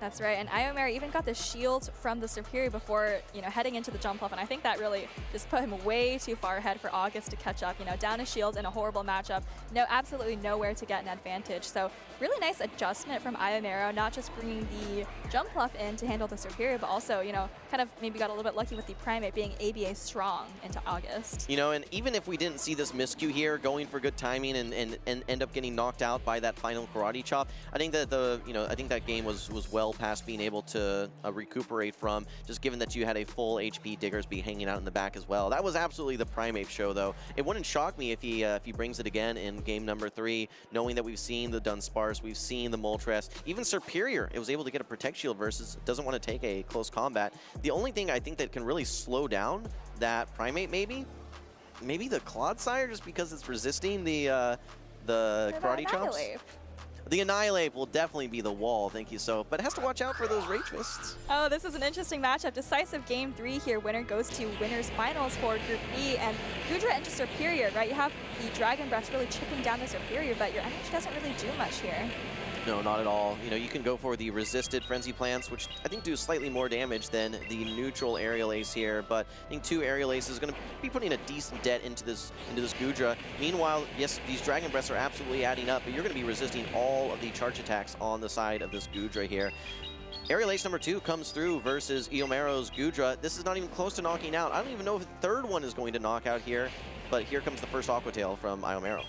That's right, and Iomero even got the shield from the Superior before, you know, heading into the jump off, and I think that really just put him way too far ahead for August to catch up. You know, down a shield in a horrible matchup, no, absolutely nowhere to get an advantage. So really nice adjustment from Iomero, not just bringing the jump off in to handle the Superior, but also, you know, kind of maybe got a little bit lucky with the Primeape being ABA strong into August. You know, and even if we didn't see this miscue here, going for good timing and end up getting knocked out by that final karate chop, I think that I think that game was well past being able to recuperate from, just given that you had a full HP Diggersby hanging out in the back as well. That was absolutely the Primeape show, though. It wouldn't shock me if he brings it again in game number 3, knowing that we've seen the Dunsparce, we've seen the Moltres, even Superior. It was able to get a Protect Shield versus doesn't want to take a close combat. The only thing I think that can really slow down that Primeape maybe the Clodsire, just because it's resisting the karate chops. The Annihilate will definitely be the wall, thank you so. But it has to watch out for those Rage Fists. Oh, this is an interesting matchup. Decisive game 3 here. Winner goes to winners finals for Group B. And Goodra into Superior, right? You have the Dragon Breath really chipping down the Superior, but your energy doesn't really do much here. No, not at all. You know, you can go for the resisted Frenzy Plants, which I think do slightly more damage than the neutral Aerial Ace here, but I think 2 Aerial Ace is going to be putting a decent dent into this Goodra. Meanwhile, yes, these Dragon Breaths are absolutely adding up, but you're going to be resisting all of the charge attacks on the side of this Goodra here. Aerial Ace number 2 comes through versus Iomero's Goodra. This is not even close to knocking out. I don't even know if the third one is going to knock out here, but here comes the first Aqua Tail from Iomero.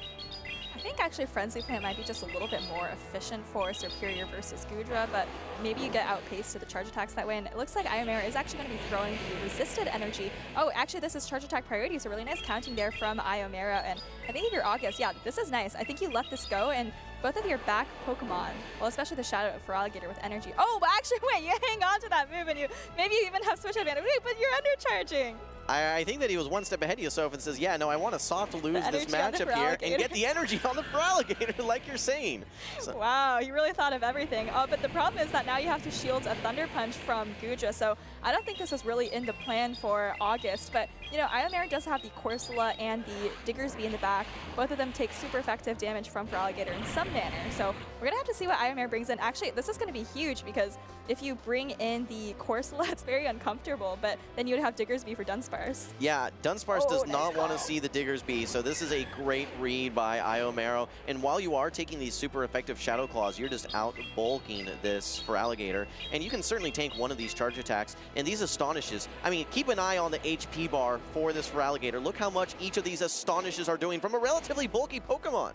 I think actually Frenzy Plant might be just a little bit more efficient for Superior versus Goodra, but maybe you get outpaced to the charge attacks that way, and it looks like Iomero is actually going to be throwing the resisted energy. Oh, actually this is charge attack priority, so really nice counting there from Iomero, and I think if you're August, yeah, this is nice. I think you let this go, and both of your back Pokemon, well, especially the Shadow for Alligator with energy. Oh, but actually, wait, you hang on to that move, and maybe you even have switch advantage. Wait, but you're undercharging. I think that he was one step ahead of yourself and says, yeah, no, I want to soft lose this matchup here and get the energy on the Feraligatr, like you're saying. So. Wow, he really thought of everything. But the problem is that now you have to shield a Thunder Punch from Goodra, so I don't think this is really in the plan for August. But, you know, Iomero does have the Corsola and the Diggersby in the back. Both of them take super effective damage from Feraligatr in some manner. So we're going to have to see what Iomero brings in. Actually, this is going to be huge because if you bring in the Corsola, it's very uncomfortable, but then you would have Diggersby for Dunsparce. Yeah, Dunsparce does not want to see the Diggersby, so this is a great read by Iomero. And while you are taking these super effective Shadow Claws, you're just out-bulking this Feraligatr, and you can certainly tank one of these charge attacks. And these Astonishes, I mean, keep an eye on the HP bar for this Feraligatr. Look how much each of these Astonishes are doing from a relatively bulky Pokemon.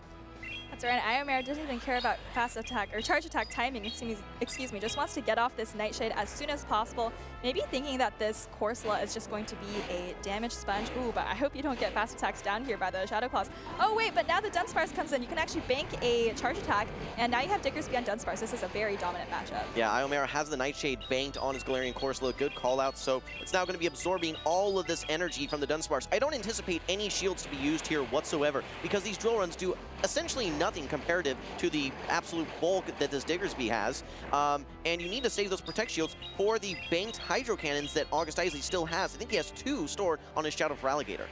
That's right, Iomero doesn't even care about fast attack or charge attack timing, excuse me, just wants to get off this Nightshade as soon as possible, maybe thinking that this Corsola is just going to be a damage sponge. Ooh, but I hope you don't get fast attacks down here by the Shadow Claws. Oh wait, but now the Dunsparce comes in, you can actually bank a charge attack, and now you have Diggersby on Dunsparce. This is a very dominant matchup. Yeah, Iomero has the Nightshade banked on his Galarian Corsola, good call out, so it's now going to be absorbing all of this energy from the Dunsparce. I don't anticipate any shields to be used here whatsoever, because these drill runs do essentially nothing comparative to the absolute bulk that this Diggersby has. And you need to save those Protect Shields for the banked Hydro Cannons that August Isley still has. I think he has 2 stored on his Shadow Feraligatr.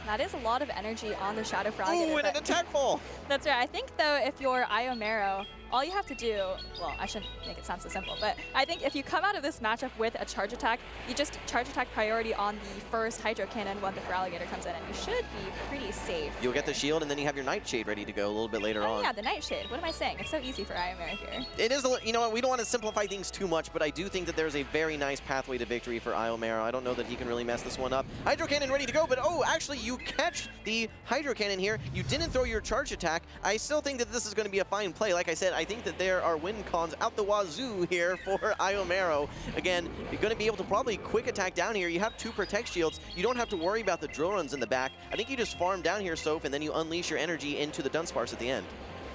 That is a lot of energy on the Shadow Feraligatr. Ooh, and an attack fall! That's right. I think, though, if you're Iomero, all you have to do, well, I shouldn't make it sound so simple, but I think if you come out of this matchup with a charge attack, you just charge attack priority on the first Hydro Cannon when the Feraligatr comes in, and you should be pretty safe. You'll get the shield, and then you have your Nightshade ready to go a little bit later on. Yeah, the Nightshade. What am I saying? It's so easy for Iomero here. It is, you know what, we don't want to simplify things too much, but I do think that there's a very nice pathway to victory for Iomero. I don't know that he can really mess this one up. Hydro Cannon ready to go, but oh, actually, you catch the Hydro Cannon here. You didn't throw your charge attack. I still think that this is going to be a fine play. Like I said, I think that there are win cons out the wazoo here for Iomero. Again, you're going to be able to probably quick attack down here. You have 2 protect shields. You don't have to worry about the drill runs in the back. I think you just farm down here, Soph, and then you unleash your energy into the Dunsparce at the end.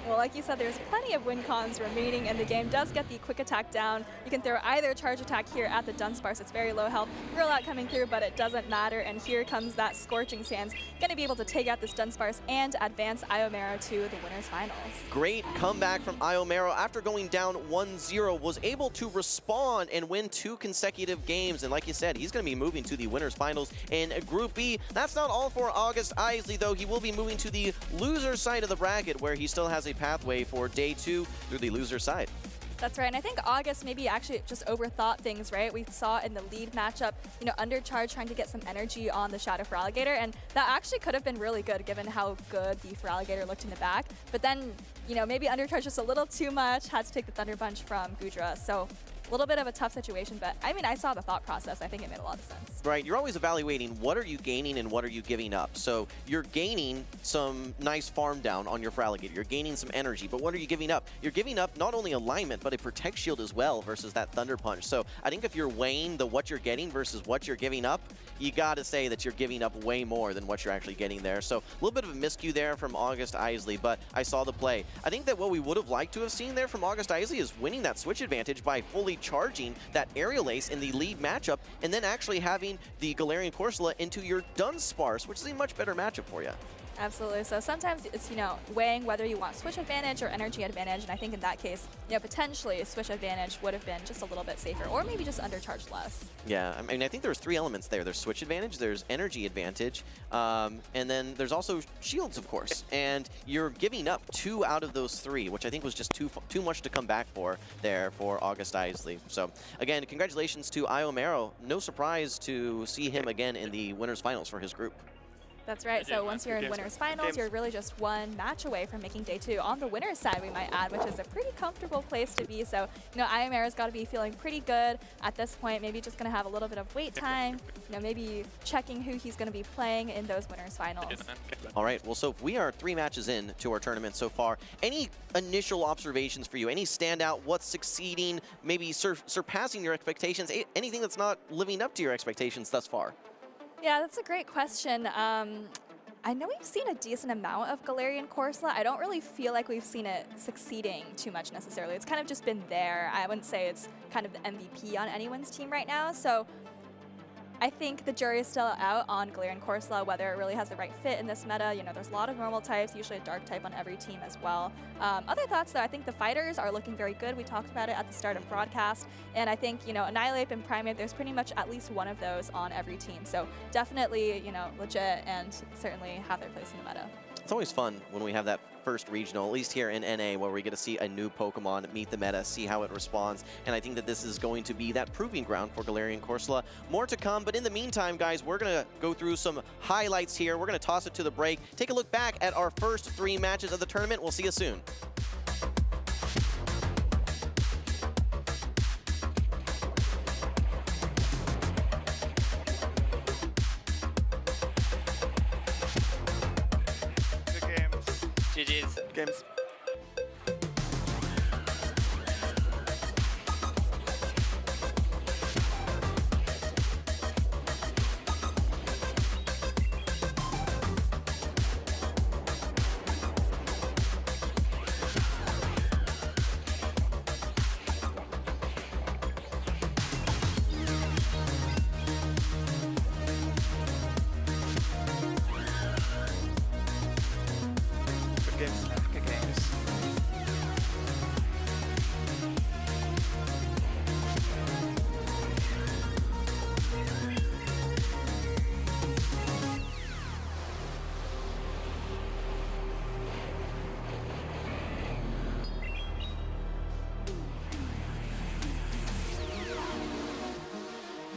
Well, like you said, there's plenty of win cons remaining, and the game does get the quick attack down. You can throw either charge attack here at the Dunsparce. It's very low health. Roll out coming through, but it doesn't matter. And here comes that Scorching Sands. Going to be able to take out this Dunsparce and advance Iomero to the winners finals. Great comeback from Iomero after going down 1-0, was able to respond and win 2 consecutive games. And like you said, he's going to be moving to the winners finals in Group B. That's not all for August Isley, though. He will be moving to the loser side of the bracket, where he still has a pathway for day 2 through the loser side. That's right, and I think August maybe actually just overthought things, right? We saw in the lead matchup, you know, Undercharge trying to get some energy on the Shadow Feraligatr, and that actually could have been really good given how good the Feraligatr looked in the back. But then, you know, maybe Undercharge just a little too much, had to take the Thunder Punch from Gudra. So a little bit of a tough situation, but I mean, I saw the thought process. I think it made a lot of sense. Right, you're always evaluating what are you gaining and what are you giving up. So you're gaining some nice farm down on your Feraligatr. You're gaining some energy, but what are you giving up? You're giving up not only alignment, but a protect shield as well versus that Thunder Punch. So I think if you're weighing the what you're getting versus what you're giving up, you got to say that you're giving up way more than what you're actually getting there. So a little bit of a miscue there from August Isley, but I saw the play. I think that what we would have liked to have seen there from August Isley is winning that switch advantage by fully charging that Aerial Ace in the lead matchup, and then actually having the Galarian Corsola into your Dunsparce, which is a much better matchup for you. Absolutely. So sometimes it's, you know, weighing whether you want switch advantage or energy advantage. And I think in that case, you know, potentially switch advantage would have been just a little bit safer, or maybe just undercharge less. Yeah, I mean, I think there's 3 elements there. There's switch advantage, there's energy advantage, and then there's also shields, of course. And you're giving up 2 out of those 3, which I think was just too much to come back for there for August Isley. So again, congratulations to Iomero. No surprise to see him again in the winners finals for his group. That's right. So once you're in winners finals, you're really just 1 match away from making day 2 on the winners side, we might add, which is a pretty comfortable place to be. So, you know, Iomero's got to be feeling pretty good at this point. Maybe just going to have a little bit of wait time, you know, maybe checking who he's going to be playing in those winners finals. All right, well, so we are 3 matches in to our tournament so far. Any initial observations for you? Any standout? What's succeeding? Maybe surpassing your expectations? Anything that's not living up to your expectations thus far? Yeah, that's a great question. I know we've seen a decent amount of Galarian Corsola. I don't really feel like we've seen it succeeding too much necessarily. It's kind of just been there. I wouldn't say it's kind of the MVP on anyone's team right now. So I think the jury is still out on Galarian Corsola, whether it really has the right fit in this meta. You know, there's a lot of normal types, usually a dark type on every team as well. Other thoughts, though, I think the fighters are looking very good. We talked about it at the start of broadcast. And I think, you know, Annihilate and Primate, there's pretty much at least one of those on every team. So definitely, you know, legit and certainly have their place in the meta. It's always fun when we have that first regional, at least here in NA, where we get to see a new Pokemon meet the meta, see how it responds, and I think that this is going to be that proving ground for Galarian Corsola. More to come, but in the meantime, guys, we're going to go through some highlights here. We're going to toss it to the break, take a look back at our first 3 matches of the tournament. We'll see you soon. GG's. Games.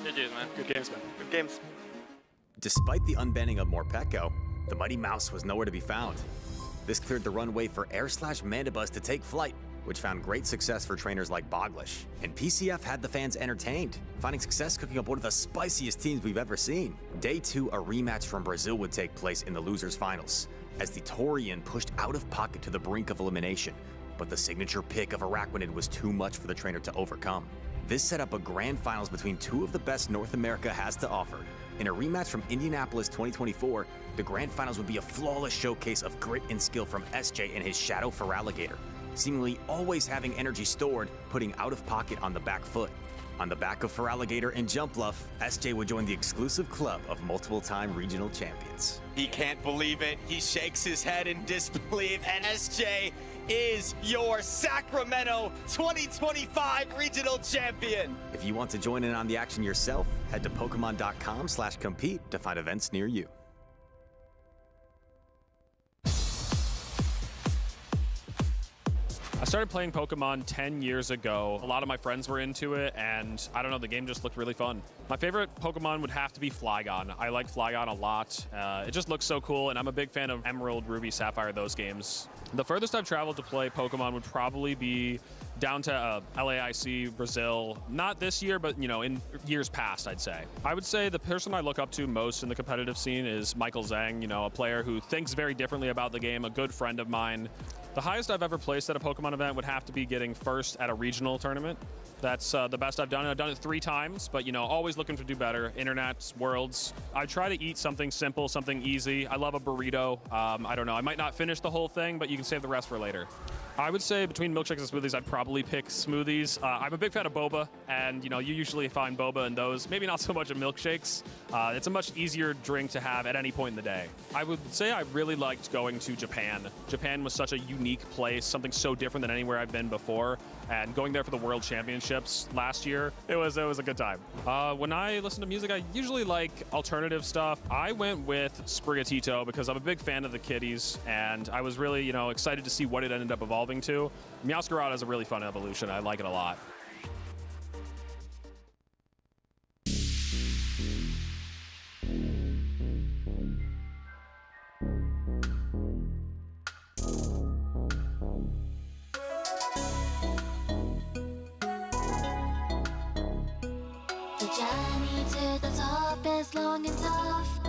GG's, man. Good games, man. Good games. Despite the unbanning of Morpeko, the Mighty Mouse was nowhere to be found. This cleared the runway for Mandibuzz to take flight, which found great success for trainers like Boglish. And PCF had the fans entertained, finding success cooking up one of the spiciest teams we've ever seen. Day 2, a rematch from Brazil would take place in the losers finals, as the Torian pushed out of pocket to the brink of elimination. but the signature pick of Araquanid was too much for the trainer to overcome. This set up a grand finals between two of the best North America has to offer. In a rematch from Indianapolis 2024, the grand finals would be a flawless showcase of grit and skill from SJ and his Shadow Feraligatr, seemingly always having energy stored, putting out of pocket on the back foot. On the back of Feraligatr and Jumpluff, SJ would join the exclusive club of multiple-time regional champions. He can't believe it. He shakes his head in disbelief, and SJ is your Sacramento 2025 regional champion. If you want to join in on the action yourself, head to Pokemon.com/compete to find events near you. I started playing Pokemon 10 years ago. A lot of my friends were into it, and I don't know, the game just looked really fun. My favorite Pokemon would have to be Flygon. I like Flygon a lot. It just looks so cool, and I'm a big fan of Emerald, Ruby, Sapphire, those games. The furthest I've traveled to play Pokemon would probably be down to LAIC, Brazil. Not this year, but, you know, in years past, I'd say. I would say the person I look up to most in the competitive scene is Michael Zhang, you know, a player who thinks very differently about the game, a good friend of mine. The highest I've ever placed at a Pokemon event would have to be getting first at a regional tournament. That's the best I've done. I've done it 3 times, but, you know, always looking to do better. Internets, Worlds. I try to eat something simple, something easy. I love a burrito. I don't know. I might not finish the whole thing, but you can save the rest for later. I would say between milkshakes and smoothies, I'd probably pick smoothies. I'm a big fan of boba, and, you know, you usually find boba in those. Maybe not so much in milkshakes. It's a much easier drink to have at any point in the day. I would say I really liked going to Japan. Japan was such a unique place, something so different than anywhere I've been before. And going there for the World Championships last year, it was a good time. When I listen to music, I usually like alternative stuff. I went with Sprigatito because I'm a big fan of the kitties, and I was really, you know, excited to see what it ended up evolving to. Meowscarada is a really fun evolution. I like it a lot. The journey to the top is long and tough,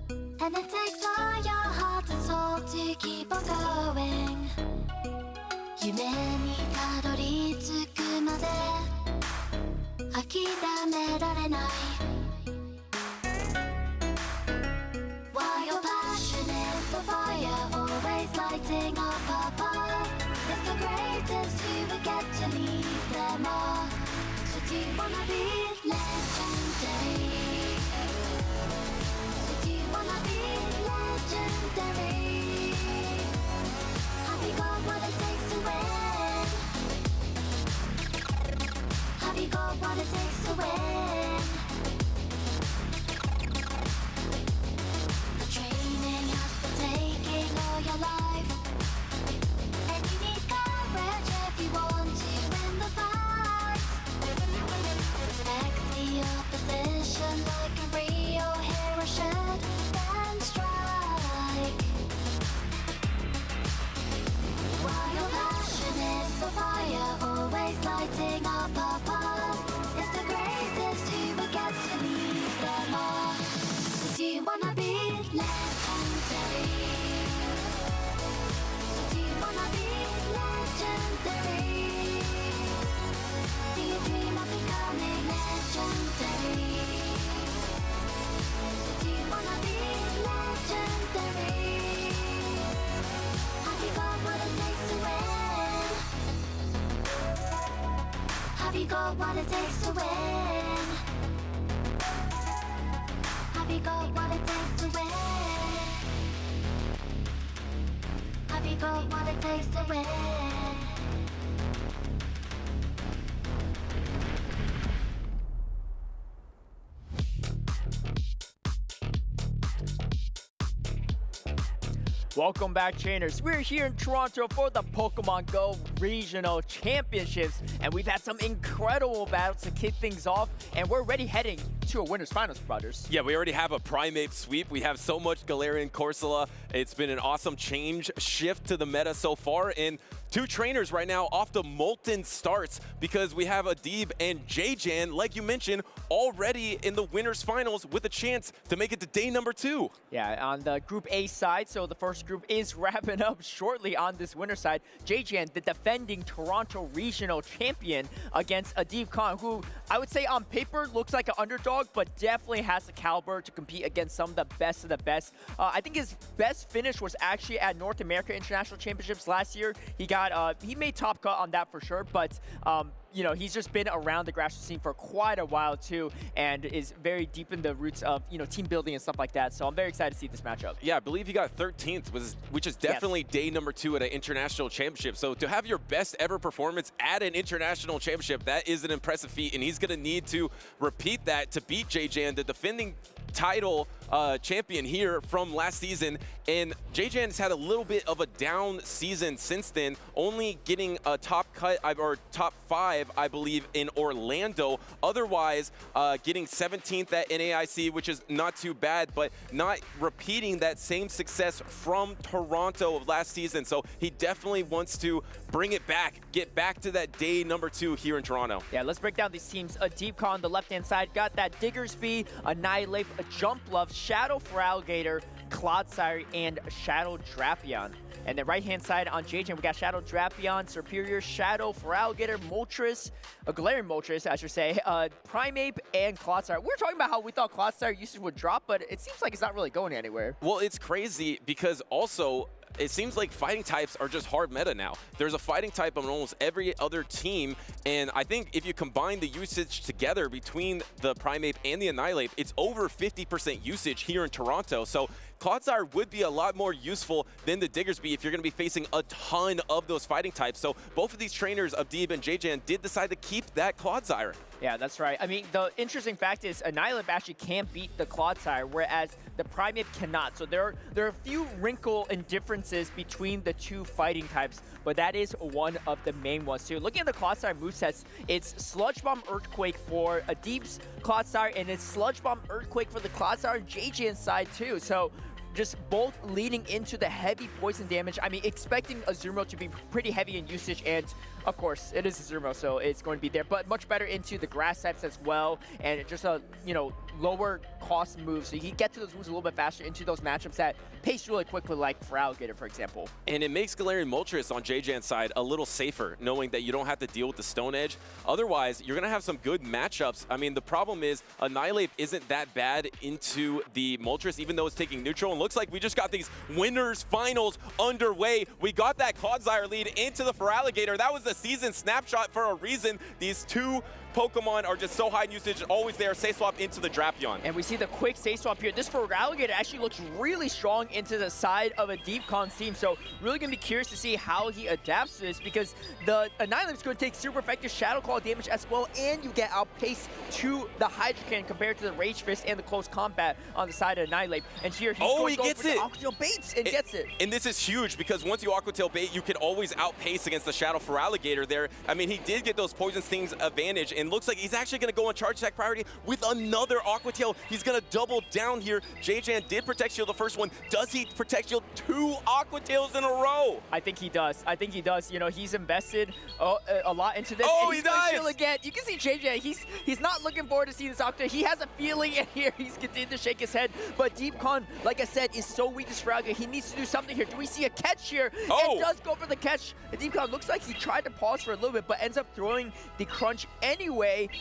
and it takes all your heart and soul to keep on going. 夢にたどり着くまで諦められない。 While your passion is the fire, always lighting up a path, it's the greatest who will get to leave them all. So do you wanna be legendary? So do you wanna be legendary? Have you got what it takes to win? Have you got what it takes to win? The training has been taking all your life, and you need courage if you want to win the fight. Respect the opposition like a real hero should, then strike. While your passion is the fire, always lighting up a path, it's the greatest who will get to lead them all. So do you wanna be legendary? So do you wanna be legendary? Do you dream of becoming legendary? So do you wanna be legendary? Have you got what it takes to win? Have you got what it takes to win? Have you got what it takes to win? Have you got what it takes to win? Welcome back, trainers. We're here in Toronto for the Pokemon Go Regional Championships, and we've had some incredible battles to kick things off, and we're already heading to a winner's finals, brothers. Yeah, we already have a Primate sweep. We have so much Galarian Corsola. It's been an awesome shift to the meta so far, and two trainers right now off the molten starts because we have Adib and J-Jan, like you mentioned, already in the winners finals with a chance to make it to day number 2. Yeah, on the Group A side, so the first group is wrapping up shortly on this winner side. J-Jan, the defending Toronto Regional Champion, against Adib Khan, who I would say on paper looks like an underdog, but definitely has the caliber to compete against some of the best of the best. I think his best finish was actually at North America International Championships last year. He made top cut on that for sure, but you know, he's just been around the grassroots scene for quite a while too, and is very deep in the roots of, you know, team building and stuff like that. So I'm very excited to see this matchup. Yeah, I believe he got 13th, which is definitely day number 2 at an international championship. So to have your best ever performance at an international championship, that is an impressive feat, and he's going to need to repeat that to beat J-Jan, the defending title champion here from last season. And J-Jan has had a little bit of a down season since then, only getting a top cut or top 5, I believe, in Orlando. Otherwise, getting 17th at NAIC, which is not too bad, but not repeating that same success from Toronto of last season. So he definitely wants to bring it back, get back to that day number 2 here in Toronto. Yeah, let's break down these teams. Adib Khan on the left-hand side got that Diggersby, Annihilate, Jump Love, Shadow for Alligator, Clodsire, and Shadow Drapion. And the right-hand side on J-Jan, we got Shadow Drapion, Superior, Shadow for Alligator, Moltres, Galarian Moltres, I should say, Primeape, and Clodsire. We were talking about how we thought Clodsire usage would drop, but it seems like it's not really going anywhere. Well, it's crazy because also, it seems like fighting types are just hard meta now. There's a fighting type on almost every other team, and I think if you combine the usage together between the Primeape and the Annihilate, it's over 50% usage here in Toronto. So Clodsire would be a lot more useful than the Diggersby if you're going to be facing a ton of those fighting types. So both of these trainers, Adib and J-Jan, did decide to keep that Clodsire. Yeah, that's right. I mean, the interesting fact is Annihilate actually can't beat the Clodsire, whereas the Primeape cannot. So there are a few wrinkle and differences between the two fighting types, but that is one of the main ones too. Looking at the Clodsire movesets, it's Sludge Bomb Earthquake for Adib's Clodsire, and it's Sludge Bomb Earthquake for the Clodsire and J-Jan's side too. So just both leading into the heavy poison damage. I mean, expecting Azumarill to be pretty heavy in usage, and of course, it is Azumarill, so it's going to be there, but much better into the grass types as well, and just a, you know, lower cost move, so you can get to those moves a little bit faster into those matchups that pace really quickly, like for Alligator, for example. And it makes Galarian Moltres on J-Jan's side a little safer, knowing that you don't have to deal with the Stone Edge. Otherwise, you're going to have some good matchups. I mean, the problem is Annihilate isn't that bad into the Moltres, even though it's taking neutral. And looks like we just got these winners finals underway. We got that Clodsire lead into the Feraligatr. That was the season snapshot for a reason. These two Pokemon are just so high in usage, always there. Say swap into the Drapion. And we see the quick say swap here. This Feraligatr actually looks really strong into the side of Adib Khan's team, so really going to be curious to see how he adapts to this, because the Annihilate is going to take super effective Shadow Claw damage as well, and you get outpaced to the Hydro Cannon compared to the Rage Fist and the close combat on the side of Annihilate. And here he gets it. Aqua Tail baits and gets it. And this is huge, because once you Aqua Tail bait, you can always outpace against the Shadow Feraligatr there. I mean, he did get those Poison Stings advantage, and looks like he's actually going to go on charge attack priority with another Aqua Tail. He's going to double down here. J-Jan did Protect Shield the first one. Does he Protect Shield 2 Aqua Tails in a row? I think he does. I think he does. You know, he's invested a lot into this. Oh, and he does! Shield again. You can see J-Jan, he's not looking forward to seeing this Aqua Tail. He has a feeling, and here he's continuing to shake his head. But Adib Khan, like I said, is so weak to Feraligatr. He needs to do something here. Do we see a catch here? Oh! It does go for the catch. Adib Khan looks like he tried to pause for a little bit, but ends up throwing the crunch anyway.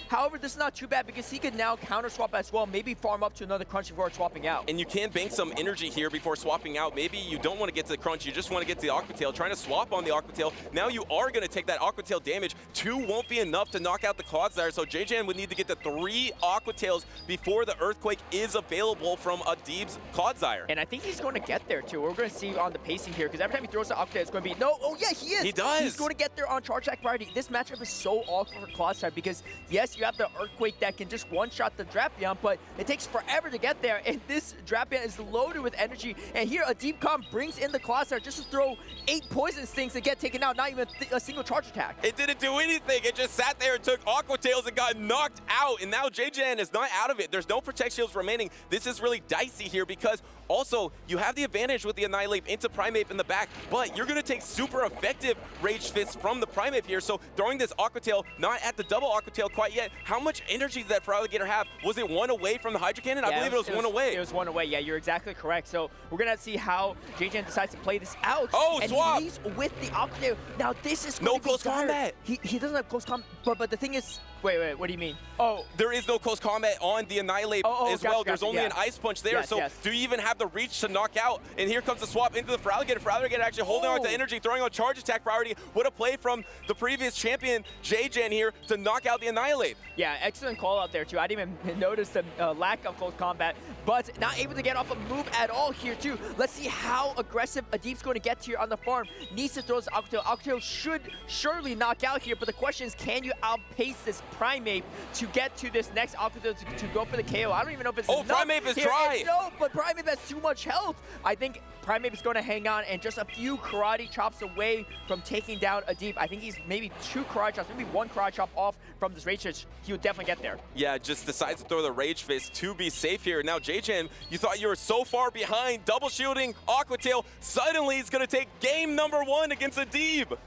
However, this is not too bad, because he could now counter swap as well, maybe farm up to another crunch before swapping out. And you can bank some energy here before swapping out. Maybe you don't want to get to the crunch, you just want to get to the Aqua Tail, trying to swap on the Aqua Tail. Now you are going to take that Aqua Tail damage. 2 won't be enough to knock out the Clodsire, so J-Jan would need to get to 3 Aqua Tails before the Earthquake is available from Adib's Clodsire. And I think he's going to get there too. We're going to see on the pacing here, because every time he throws the Aqua Tail, it's going to be, no, oh yeah, he is. He does. He's going to get there on charge attack priority. This matchup is so awkward for Clodsire, because because, yes, you have the Earthquake that can just one-shot the Drapion, but it takes forever to get there, and this Drapion is loaded with energy, and here a Deep Calm brings in the Clodsire just to throw 8 Poison Stings and get taken out, not even a single charge attack. It didn't do anything. It just sat there and took Aqua Tails and got knocked out, and now JJN is not out of it. There's no Protect Shields remaining. This is really dicey here because also you have the advantage with the Annihilate into Primeape in the back, but you're going to take super effective Rage Fist from the Primeape here, so throwing this Aqua Tail, not at the double Aqua Tail quite yet. How much energy did that Feraligatr have? Was it 1 away from the Hydro Cannon? I believe it was 1 away. It was 1 away, yeah, you're exactly correct. So we're going to see how JJN decides to play this out. Oh, and swap! he leaves with the Aqua Tail. Now this is no close combat. He doesn't have close combat, but the thing is, wait, what do you mean? Oh. There is no close combat on the Annihilate as well. There's only an Ice Punch there, so do you even have the reach to knock out? And here comes the swap into the Feraligatr. Feraligatr actually holding on to energy, throwing on charge attack priority. What a play from the previous champion, JJN here, to knock out the Annihilate. Yeah, excellent call out there, too. I didn't even notice the lack of close combat, but not able to get off a move at all here, too. Let's see how aggressive Adib's going to get here on the farm. Needs to throw his Aqua Tail. Aqua Tail should surely knock out here, but the question is, can you outpace this Primeape to get to this next Aqua Tail to go for the KO? I don't even know if it's enough. Primeape is dry. No, but Primeape has too much health. I think Primeape is going to hang on and just a few karate chops away from taking down Adib. I think he's maybe 2 karate chops, maybe 1 karate chop off from this Rage Fist. He would definitely get there. Yeah, just decides to throw the Rage Fist to be safe here. Now, JJN, you thought you were so far behind, double shielding Aqua Tail. Suddenly, he's going to take game number 1 against Adib.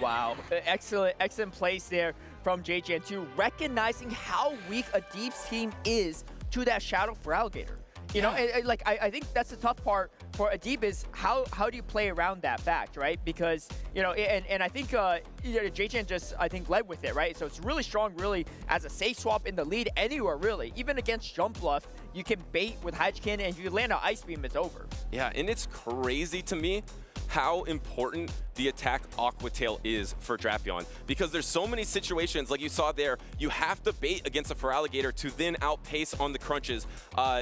Wow, excellent place there from JJN too, recognizing how weak Adib's team is to that Shadow Feraligatr. You know, like I think that's the tough part for Adib is how do you play around that fact, right? Because, you know, and I think JJN just, I think, led with it, right? So it's really strong, really, as a safe swap in the lead anywhere, really. Even against Jump Bluff, you can bait with Hydro Cannon, and if you land an Ice Beam, it's over. Yeah, and it's crazy to me how important the attack Aqua Tail is for Drapion, because there's so many situations, like you saw there, you have to bait against a Feraligatr to then outpace on the crunches.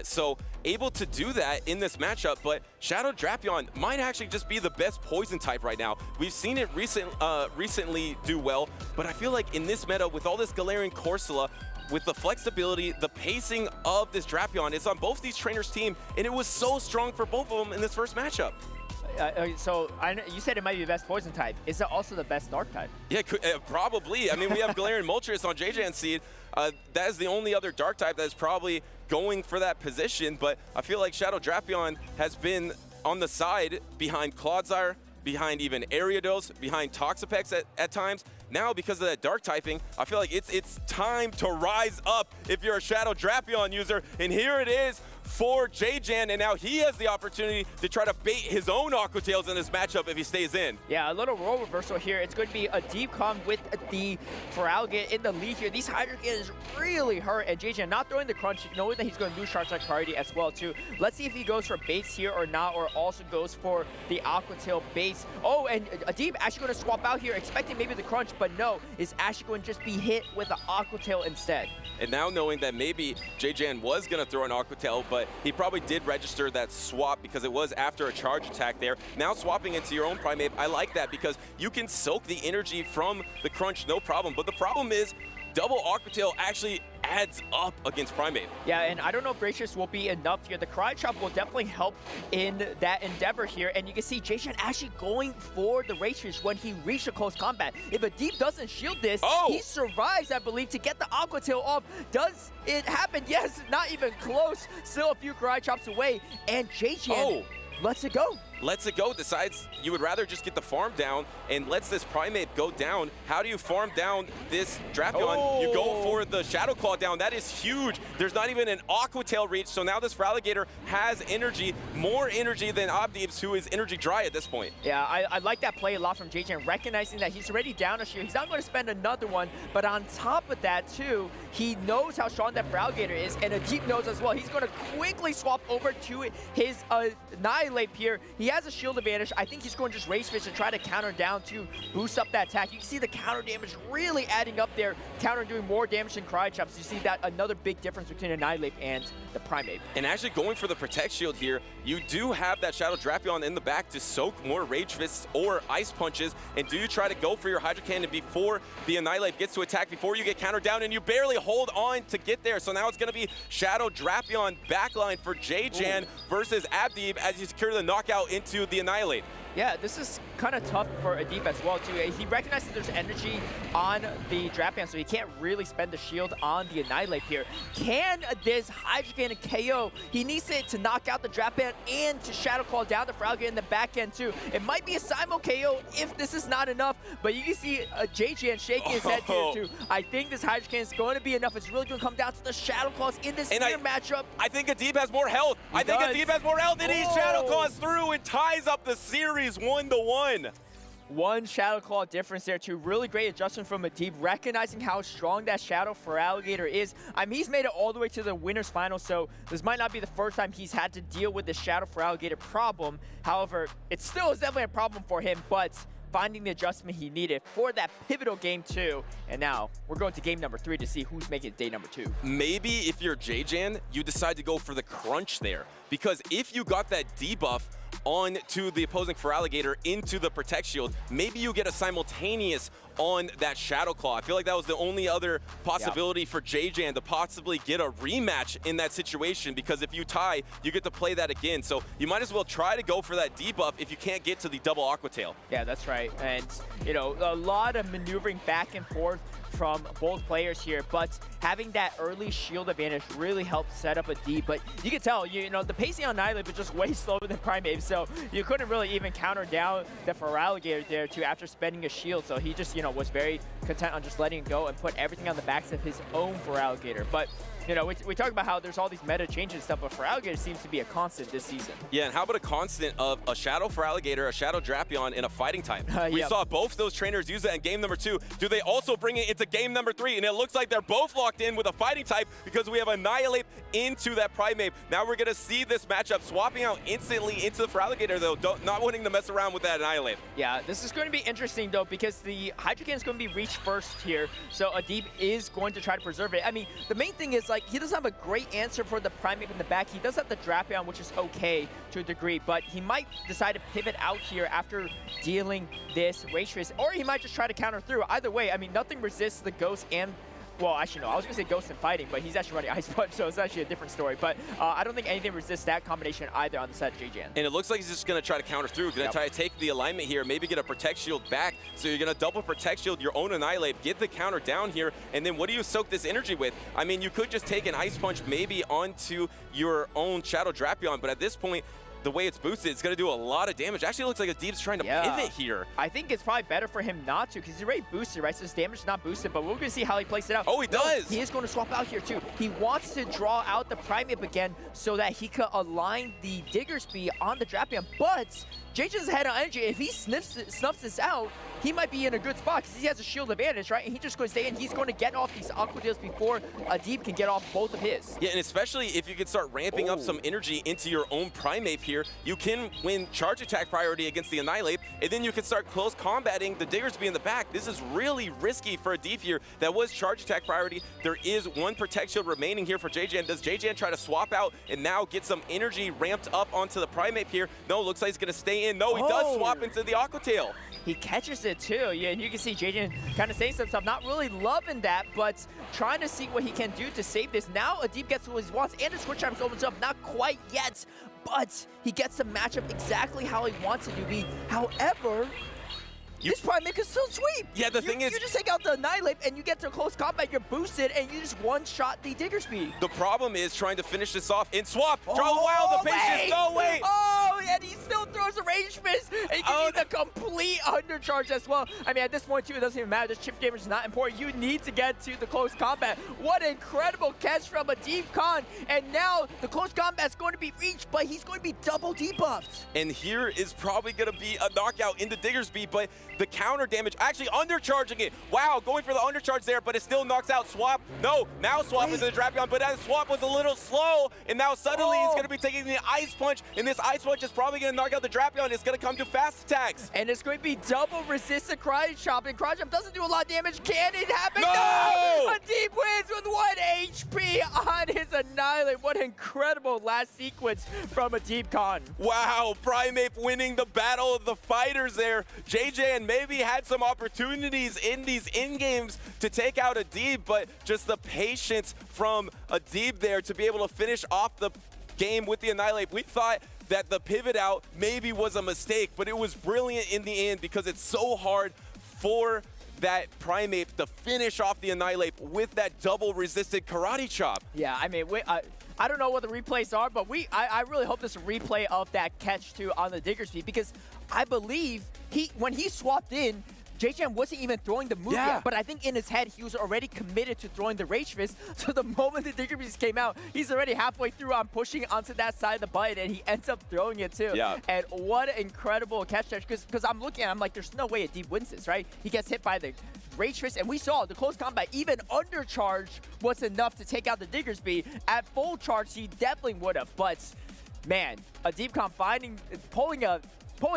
So able to do that in this matchup, but Shadow Drapion might actually just be the best poison type right now. We've seen it recently do well, but I feel like in this meta, with all this Galarian Corsola, with the flexibility, the pacing of this Drapion, it's on both these trainers' team, and it was so strong for both of them in this first matchup. So you said it might be the best poison type. Is it also the best dark type? Yeah, probably. I mean, we have Galarian Moltres on JJN Seed. That is the only other dark type that is probably going for that position, but I feel like Shadow Drapion has been on the side behind Clodsire, behind even Ariados, behind Toxapex at times. Now, because of that dark typing, I feel like it's time to rise up if you're a Shadow Drapion user, and here it is for JJN, and now he has the opportunity to try to bait his own Aqua Tails in this matchup if he stays in. Yeah, a little role reversal here. It's going to be a deep calm with the Feraligatr in the lead here. These Hydro Cannons really hurt, and JJN not throwing the crunch, knowing that he's going to lose Charge Attack priority as well too. Let's see if he goes for baits here or not, or also goes for the Aqua Tail baits. Oh, and Adib actually going to swap out here, expecting maybe the crunch, but no, is actually going to just be hit with the Aqua Tail instead. And now knowing that maybe JJN was going to throw an Aqua Tail, but he probably did register that swap because it was after a charge attack there. Now swapping into your own Primeape, I like that because you can soak the energy from the crunch, no problem. But the problem is double Aqua Tail actually adds up against Primeape. Yeah, and I don't know if Gracious will be enough here. The Karate Chop will definitely help in that endeavor here, and you can see JJN actually going for the Gracious when he reached a close combat. If Adib doesn't shield this, he survives, I believe, to get the Aqua Tail off. Does it happen? Yes, not even close. Still a few Karate Chops away, and JJN lets it go. Lets it go, decides you would rather just get the farm down and lets this Primeape go down. How do you farm down this Drapion? You go for the Shadow Claw down. That is huge. There's not even an Aqua Tail reach, so now this Feraligatr has energy, more energy than Adib's, who is energy dry at this point. Yeah, I like that play a lot from JJN, recognizing that he's already down a shield. He's not going to spend another one, but on top of that, too, he knows how strong that Feraligatr is, and Adib knows as well. He's going to quickly swap over to his Annihilate here. He has a shield advantage. I think he's going to just Race Fish and try to counter down to boost up that attack. You can see the counter damage really adding up there counter doing more damage than Karate Chops. You see that another big difference between Annihilate and the Primeape. And actually going for the Protect Shield here, you do have that Shadow Drapion in the back to soak more Rage Fists or Ice Punches. And do you try to go for your Hydro Cannon before the Annihilate gets to attack, before you get countered down, and you barely hold on to get there. So now it's going to be Shadow Drapion backline for J-Jan versus Abdeeb as you secure the knockout into the Annihilate. Yeah, this is kind of tough for Adib as well, too. He recognizes there's energy on the Drapion, so he can't really spend the shield on the Annihilate here. Can this Hydro Cannon KO? He needs it to knock out the Drapion and to Shadow Claw down the Fralga in the back end, too. It might be a Simul KO if this is not enough, but you can see J-Jan shaking his head here, too. I think this Hydro Cannon is going to be enough. It's really going to come down to the Shadow Claws in this near matchup. I think Adib has more health. I think Adib has more health, and he Shadow Claws through and ties up the series 1-1. One Shadow Claw difference there, too. Really great adjustment from Adib, recognizing how strong that Shadow for Alligator is. I mean, he's made it all the way to the winner's final, so this might not be the first time he's had to deal with the Shadow for Alligator problem. However, it still is definitely a problem for him, but finding the adjustment he needed for that pivotal game 2. And now we're going to game number 3 to see who's making it day number 2. Maybe if you're J-Jan, you decide to go for the crunch there, because if you got that debuff onto the opposing for Alligator into the Protect Shield, maybe you get a simultaneous on that Shadow Claw. I feel like that was the only other possibility for J-Jan to possibly get a rematch in that situation, because if you tie, you get to play that again. So you might as well try to go for that debuff if you can't get to the double Aqua Tail. Yeah, that's right. And, you know, a lot of maneuvering back and forth from both players here, but having that early shield advantage really helped set up a D. But you can tell, you know, the pacing on Annihilate was just way slower than Primeape, so you couldn't really even counter down the Feraligatr there too after spending a shield. So he just, you know, was very content on just letting it go and put everything on the backs of his own Feraligatr. But you know, we talk about how there's all these meta changes and stuff, but Feraligatr seems to be a constant this season. Yeah, and how about a constant of a Shadow Feraligatr, a Shadow Drapion, and a Fighting type? We saw both those trainers use that in game number 2. Do they also bring it into game number 3? And it looks like they're both locked in with a Fighting type because we have Annihilate into that Primeape. Now we're going to see this matchup swapping out instantly into the Feraligatr, though, not wanting to mess around with that Annihilate. Yeah, this is going to be interesting, though, because the Hydro Cannon is going to be reached first here, so Adib is going to try to preserve it. I mean, the main thing is, like, he doesn't have a great answer for the Primeape in the back. He does have the Drapion, which is okay to a degree, but he might decide to pivot out here after dealing this Rage Fist, or he might just try to counter through. Either way, I mean, nothing resists the Ghost and, well, actually, no, I was going to say Ghost and Fighting, but he's actually running Ice Punch, so it's actually a different story. But I don't think anything resists that combination either on the side of J-Jan. And it looks like he's just going to try to counter through. Going to try to take the alignment here, maybe get a Protect Shield back. So you're going to double Protect Shield your own Annihilate, get the counter down here, and then what do you soak this energy with? I mean, you could just take an Ice Punch maybe onto your own Shadow Drapion, but at this point, the way it's boosted, it's going to do a lot of damage. Actually, it looks like Adib's trying to pivot here. I think it's probably better for him not to, because he's already boosted, right? So his damage is not boosted, but we're going to see how he plays it out. Oh, he does! He is going to swap out here, too. He wants to draw out the Primeape again so that he could align the Diggersby on the Drapion, but J-Jan's ahead on energy. If he snuffs this out, he might be in a good spot because he has a shield advantage, right? And he's just going to stay in. He's going to get off these Aqua Deals before Adib can get off both of his. Yeah, and especially if you can start ramping up some energy into your own Primeape here, you can win charge attack priority against the Annihilate, and then you can start close combating the Diggersby in the back. This is really risky for Adib here. That was charge attack priority. There is one Protect Shield remaining here for J-Jan. Does J-Jan try to swap out and now get some energy ramped up onto the Primeape here? No, looks like he's going to stay in. No, he does swap into the Aqua Tail. He catches it too, yeah, and you can see J-Jan kind of saying some stuff, not really loving that, but trying to see what he can do to save this. Now Adib gets what he wants, and his Switch Arms opens up, not quite yet, but he gets the matchup exactly how he wants it to be. However, this Primeape can still sweep. Yeah, the thing is, you just take out the Annihilate and you get to close combat, you're boosted, and you just one-shot the Diggersby. The problem is trying to finish this off in swap. Draw wild, the patience, no wait. Oh, and he still throws a Rage Fist, and he can the complete undercharge as well. I mean, at this point, too, it doesn't even matter. This chip damage is not important. You need to get to the close combat. What an incredible catch from Adib Khan. And now the close combat is going to be reached, but he's going to be double debuffed. And here is probably going to be a knockout into Diggersby, but the counter damage, actually undercharging it. Wow, going for the undercharge there, but it still knocks out Swap. No, now Swap into the Drapion, but that Swap was a little slow, and now suddenly he's going to be taking the Ice Punch, and this Ice Punch is probably going to knock out the Drapion. It's going to come to fast attacks. And it's going to be double resistant Karate Chop, and Karate Chop doesn't do a lot of damage. Can it happen? No! A Deep wins with 1 HP on his Annihilate. What incredible last sequence from a Deep Con. Wow, Primeape winning the battle of the fighters there. JJ maybe had some opportunities in these in-games to take out Adib, but just the patience from Adib there to be able to finish off the game with the Annihilate. We thought that the pivot out maybe was a mistake, but it was brilliant in the end because it's so hard for that Primeape to finish off the Annihilate with that double resisted Karate Chop. Yeah, I mean, I don't know what the replays are, but I really hope there's a replay of that catch too on the Diggersby, because I believe when he swapped in, JJ wasn't even throwing the move yet, but I think in his head he was already committed to throwing the Rage Fist. So the moment the Diggersby came out, he's already halfway through on pushing onto that side of the button, and he ends up throwing it too. Yeah. And what an incredible catch, because I'm looking at him like there's no way Adib wins this, right? He gets hit by the Rage Fist, and we saw the close combat, even undercharge was enough to take out the Diggersby. At full charge, he definitely would have, but man, a Deep Con pulling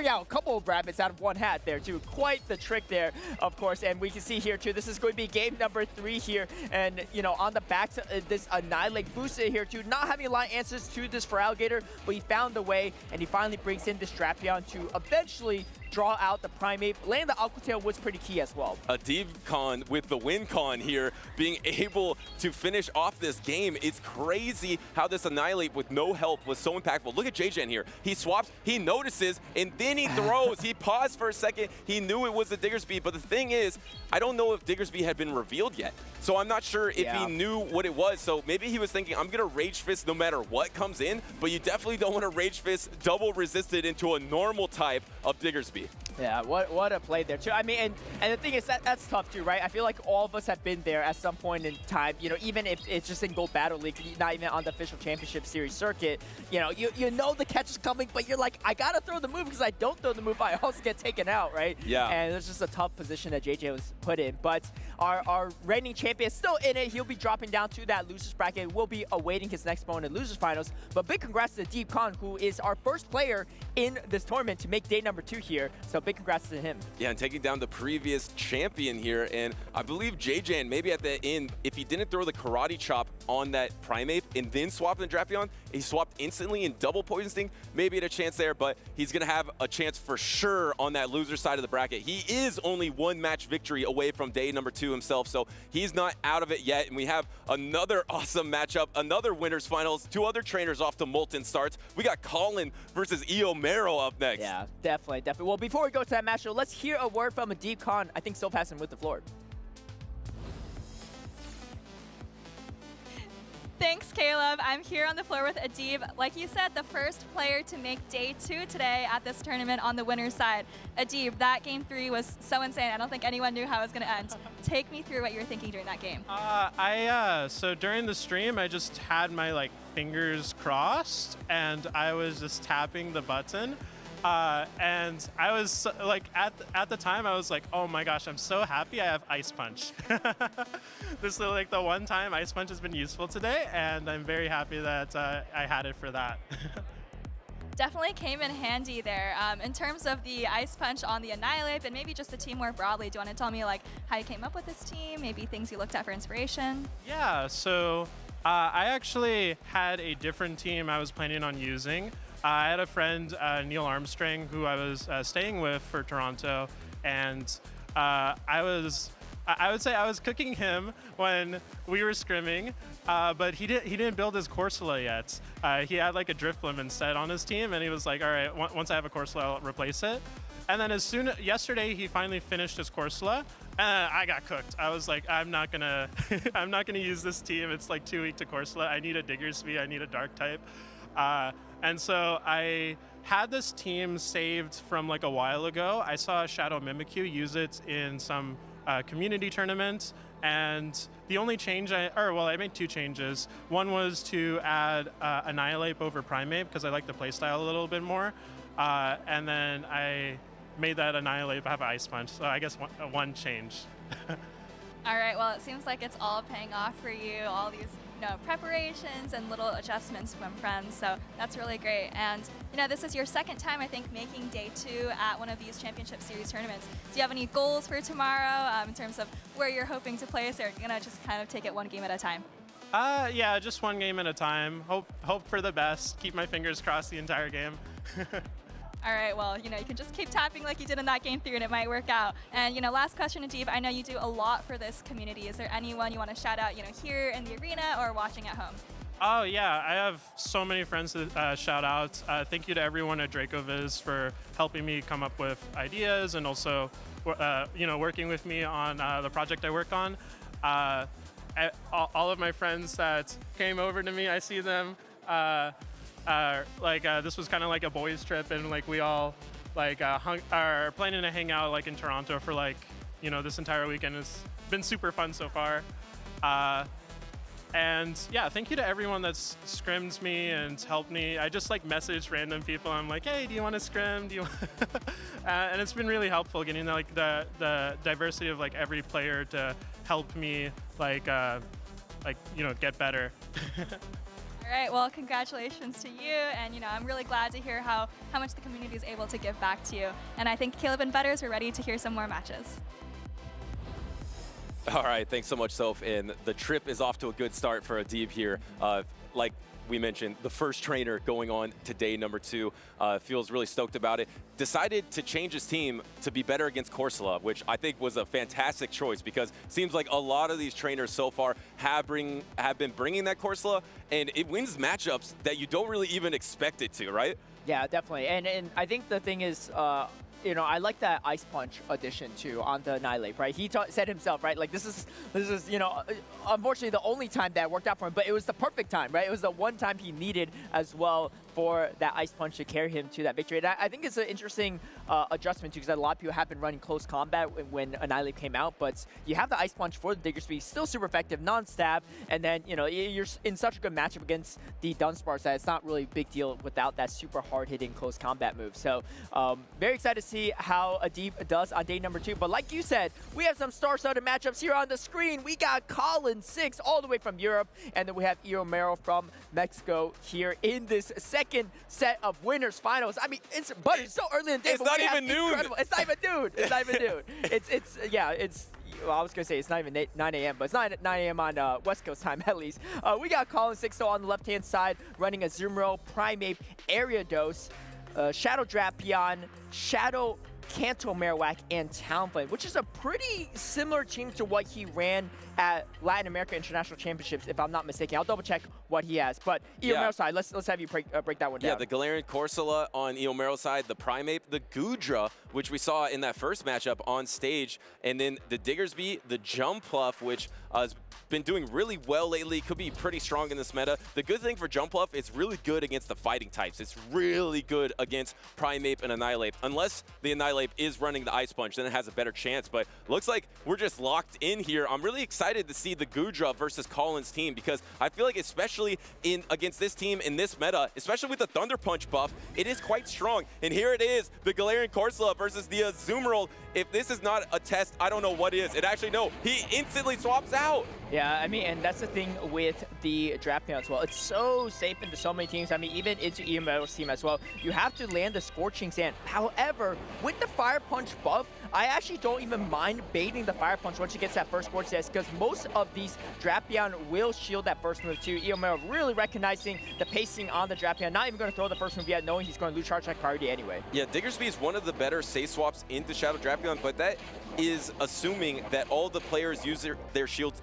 out a couple of rabbits out of one hat there too. Quite the trick there, of course. And we can see here too, this is going to be game number 3 here. And, you know, on the back of this Annihilate boosted here too. Not having a lot of answers to this for Alligator, but he found the way, and he finally brings in this Drapion to eventually draw out the Primeape. Landing the Aqua Tail was pretty key as well. Adib Khan with the win con here, being able to finish off this game. It's crazy how this Annihilate with no help was so impactful. Look at JJ here. He swaps, he notices, and then he throws. He paused for a second. He knew it was the Diggersby, but the thing is, I don't know if Diggersby had been revealed yet. So I'm not sure if he knew what it was. So maybe he was thinking, I'm going to Rage Fist no matter what comes in, but you definitely don't want to Rage Fist double resisted into a normal type of Diggersby. Yeah, what a play there too. I mean, and the thing is that's tough too, right? I feel like all of us have been there at some point in time. You know, even if it's just in Gold Battle League, not even on the official championship series circuit. You know, you know the catch is coming, but you're like, I gotta throw the move, because I don't throw the move, I also get taken out, right? Yeah. And it's just a tough position that JJ was put in. But our reigning champion is still in it. He'll be dropping down to that losers bracket. We'll be awaiting his next opponent in losers finals. But big congrats to Deep Khan, who is our first player in this tournament to make day number 2 here. So big congrats to him. Yeah, and taking down the previous champion here. And I believe JJ, maybe at the end, if he didn't throw the Karate Chop on that Primeape and then swap the Drapion, he swapped instantly in double Poison Sting, maybe had a chance there, but he's going to have a chance for sure on that loser side of the bracket. He is only 1 match victory away from day number 2 himself, so he's not out of it yet. And we have another awesome matchup, another winners finals, 2 other trainers off to Molten starts. We got Colin versus Io Mero up next. Yeah, definitely. Well, before we go to that match, let's hear a word from a Deep Con. I think Soph has him with the floor. Thanks, Caleb. I'm here on the floor with Adib. Like you said, the first player to make day 2 today at this tournament on the winner's side. Adib, that game 3 was so insane. I don't think anyone knew how it was going to end. Take me through what you were thinking during that game. So during the stream, I just had my fingers crossed, and I was just tapping the button. And I was at the time, I was like, oh my gosh, I'm so happy I have Ice Punch. This is the one time Ice Punch has been useful today, and I'm very happy that I had it for that. Definitely came in handy there. In terms of the Ice Punch on the Annihilate, and maybe just the team more broadly, do you want to tell me how you came up with this team, maybe things you looked at for inspiration? Yeah, so I actually had a different team I was planning on using. I had a friend, Neil Armstrong, who I was staying with for Toronto, and I would say I was cooking him when we were scrimming, but he didn't build his Corsola yet. He had a Drifblim instead on his team, and he was like, all right, once I have a Corsola, I'll replace it. And then yesterday, he finally finished his Corsola, and I got cooked. I was like, I'm not gonna use this team. It's too weak to Corsola. I need a Diggersby. I need a Dark type. And so I had this team saved from a while ago. I saw Shadow Mimikyu use it in some community tournament, and the only change I made 2 changes. One was to add Annihilate over Primeape, because I like the playstyle a little bit more, and then I made that Annihilate have Ice Punch, so I guess one change. All right, well, it seems like it's all paying off for you, all these preparations and little adjustments from friends. So that's really great. And this is your second time, I think, making day 2 at one of these championship series tournaments. Do you have any goals for tomorrow in terms of where you're hoping to place, or are you gonna just kind of take it one game at a time? Yeah, just one game at a time. Hope for the best. Keep my fingers crossed the entire game. All right, well, you can just keep tapping like you did in that game 3 and it might work out. And, last question, Adib, I know you do a lot for this community. Is there anyone you want to shout out, here in the arena or watching at home? Oh, yeah, I have so many friends to shout out. Thank you to everyone at Dracoviz for helping me come up with ideas and also, working with me on the project I work on. All of my friends that came over to me, I see them. This was kind of like a boys trip, and we all are planning to hang out in Toronto for this entire weekend. It's been super fun so far. And yeah, thank you to everyone that's scrimmed me and helped me. I just message random people. I'm like, hey, do you want to scrim? Do you want and it's been really helpful getting the diversity of every player to help me get better. All right, well, congratulations to you, and I'm really glad to hear how much the community is able to give back to you. And I think Caleb and Butters, we're ready to hear some more matches. All right, thanks so much, Soph. And the trip is off to a good start for Adib here. Like we mentioned, the first trainer going on to day number 2. Feels really stoked about it. Decided to change his team to be better against Corsola, which I think was a fantastic choice because it seems like a lot of these trainers so far have been bringing that Corsola, and it wins matchups that you don't really even expect it to, right? Yeah, definitely. And I think the thing is, I like that Ice Punch addition too on the Annihilate, right? He said himself, right? This is, unfortunately the only time that worked out for him, but it was the perfect time, right? It was the one time he needed as well for that Ice Punch to carry him to that victory. And I think it's an interesting adjustment too, because a lot of people have been running close combat when Annihilate came out, but you have the Ice Punch for the Diggersby, still super effective, non-stab, and then, you're in such a good matchup against the Dunsparce that it's not really a big deal without that super hard-hitting close combat move. So, very excited to see how Adib does on day number 2. But like you said, we have some star-studded matchups here on the screen. We got Colin 6 all the way from Europe, and then we have Iomero from Mexico here in this second set of winners finals. I mean, it's so early in the day. It's not even noon. It's not even noon. It's not even noon. Well, I was going to say it's not even 9 a.m., but it's not 9 a.m. on West Coast time at least. We got Colin Sixto on the left-hand side running a Zumro, Primeape, Ariados, Shadow Drapion, Shadow Kanto Marowak, and Talonflame, which is a pretty similar team to what he ran at Latin America International Championships, if I'm not mistaken. I'll double check what he has. But Iomero's side, let's have you break that one down. Yeah, the Galarian Corsola on Iomero's side, the Primeape, the Goodra, which we saw in that first matchup on stage, and then the Diggersby, the Jumpluff, which has been doing really well lately, could be pretty strong in this meta. The good thing for Jumpluff, it's really good against the fighting types. It's really good against Primeape and Annihilate. Unless the Annihilate is running the Ice Punch, then it has a better chance. But looks like we're just locked in here. I'm really excited to see the Goodra versus Colin's team, because I feel like especially against this team in this meta, especially with the Thunder Punch buff, it is quite strong. And here it is, the Galarian Corsola versus the Azumarill. If this is not a test, I don't know what is. It actually, no, he instantly swaps out. Yeah, I mean, and that's the thing with the Drapion as well. It's so safe into so many teams. I mean, even into Iomero's team as well. You have to land the Scorching Sand. However, with the Fire Punch buff, I actually don't even mind baiting the Fire Punch once he gets that first Scorching Sand, because most of these Drapion will shield that first move too. Iomero really recognizing the pacing on the Drapion, not even going to throw the first move yet, knowing he's going to lose charge like priority anyway. Yeah, Diggersby is one of the better safe swaps into Shadow Drapion, but that is assuming that all the players use their shields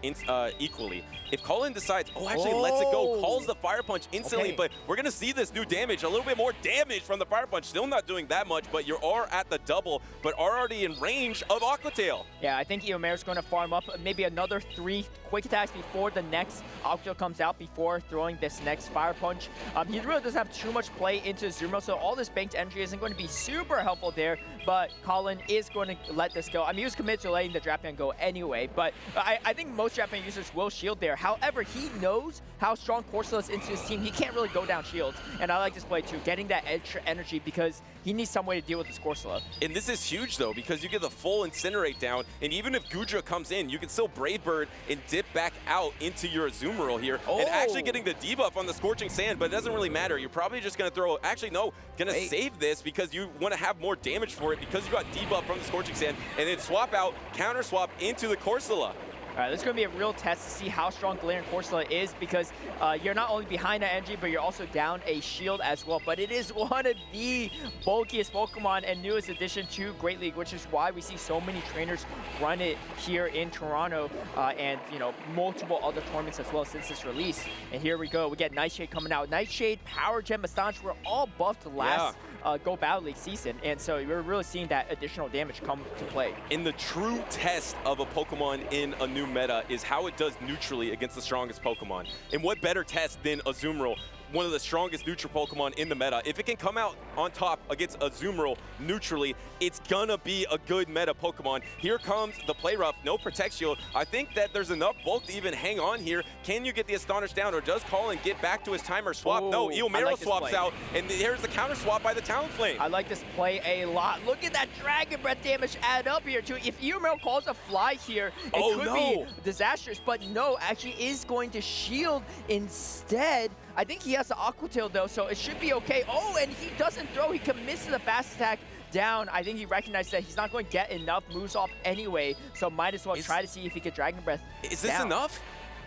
equally. If Colin decides, lets it go, calls the Fire Punch instantly, but we're going to see this new damage, a little bit more damage from the Fire Punch, still not doing that much, but you are at the double, but are already in range of Aqua Tail. Yeah, I think Iomero's going to farm up maybe another 3 quick attacks before the next Aqua Tail comes out, before throwing this next Fire Punch. He really doesn't have too much play into Zumro, so all this banked energy isn't going to be super helpful there, but Colin is going going to let this go. I mean, he was committed to letting the Drapion go anyway, but I think most Drapion users will shield there. However, he knows how strong Corsola is into his team. He can't really go down shields, and I like this play too, getting that extra energy because he needs some way to deal with this Corsola. And this is huge though, because you get the full Incinerate down, and even if Gudra comes in, you can still Brave Bird and dip back out into your Azumarill here, and actually getting the debuff on the Scorching Sand, but it doesn't really matter. You're probably just gonna throw, actually no, gonna save this because you wanna have more damage for it because you got debuff from the Scorching Sand, and then swap out, counter swap into the Corsola. All right, this is going to be a real test to see how strong Galarian Corsola is because you're not only behind that energy, but you're also down a shield as well. But it is one of the bulkiest Pokemon and newest addition to Great League, which is why we see so many trainers run it here in Toronto and, you know, multiple other tournaments as well since its release. And here we go. We get Nightshade coming out. Nightshade, Power Gem, Astonish were all buffed last Go Battle League season, and so you're really seeing that additional damage come to play. And the true test of a Pokemon in a new meta is how it does neutrally against the strongest Pokemon. And what better test than Azumarill, one of the strongest neutral Pokemon in the meta. If it can come out on top against Azumarill neutrally, it's gonna be a good meta Pokemon. Here comes the Play Rough, no Protect Shield. I think that there's enough bulk to even hang on here. Can you get the Astonish down, or does Colin get back to his timer swap? No, Eomero swaps out, and here's the counter swap by the Talonflame. I like this play a lot. Look at that Dragon Breath damage add up here too. If Eomero calls a fly here, it could be disastrous, but no, actually is going to shield instead. I think he has the Aqua Tail though, so it should be okay. Oh, and he doesn't throw. He commits to the fast attack down. I think he recognized that he's not going to get enough moves off anyway, so might as well try to see if he could Dragon Breath. Is this enough?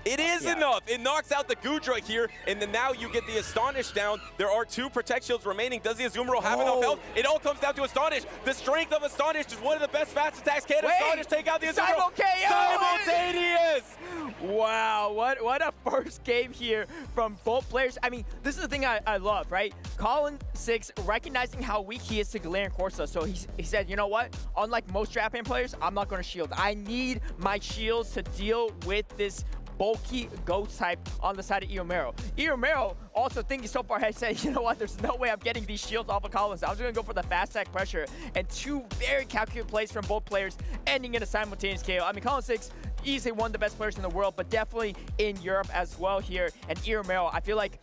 It is enough. It knocks out the Gudra here, and then now you get the Astonish down. There are 2 Protect Shields remaining. Does the Azumarill have enough health? It all comes down to Astonish. The strength of Astonish is one of the best fast attacks. Can Astonish take out the Azumarill? Simultaneous! Wow, what a first game here from both players. I mean, this is the thing I love, right? Colin 6 recognizing how weak he is to Galarian Corsola, so he said, you know what? Unlike most Drapion players, I'm not going to shield. I need my shields to deal with this bulky ghost type on the side of Eomero. Eomero also thinking so far ahead, said, you know what, there's no way I'm getting these shields off of Collins. I was going to go for the fast attack pressure, and 2 very calculated plays from both players ending in a simultaneous KO. I mean, Colin 6 easily one of the best players in the world, but definitely in Europe as well here. And Eomero, I feel like,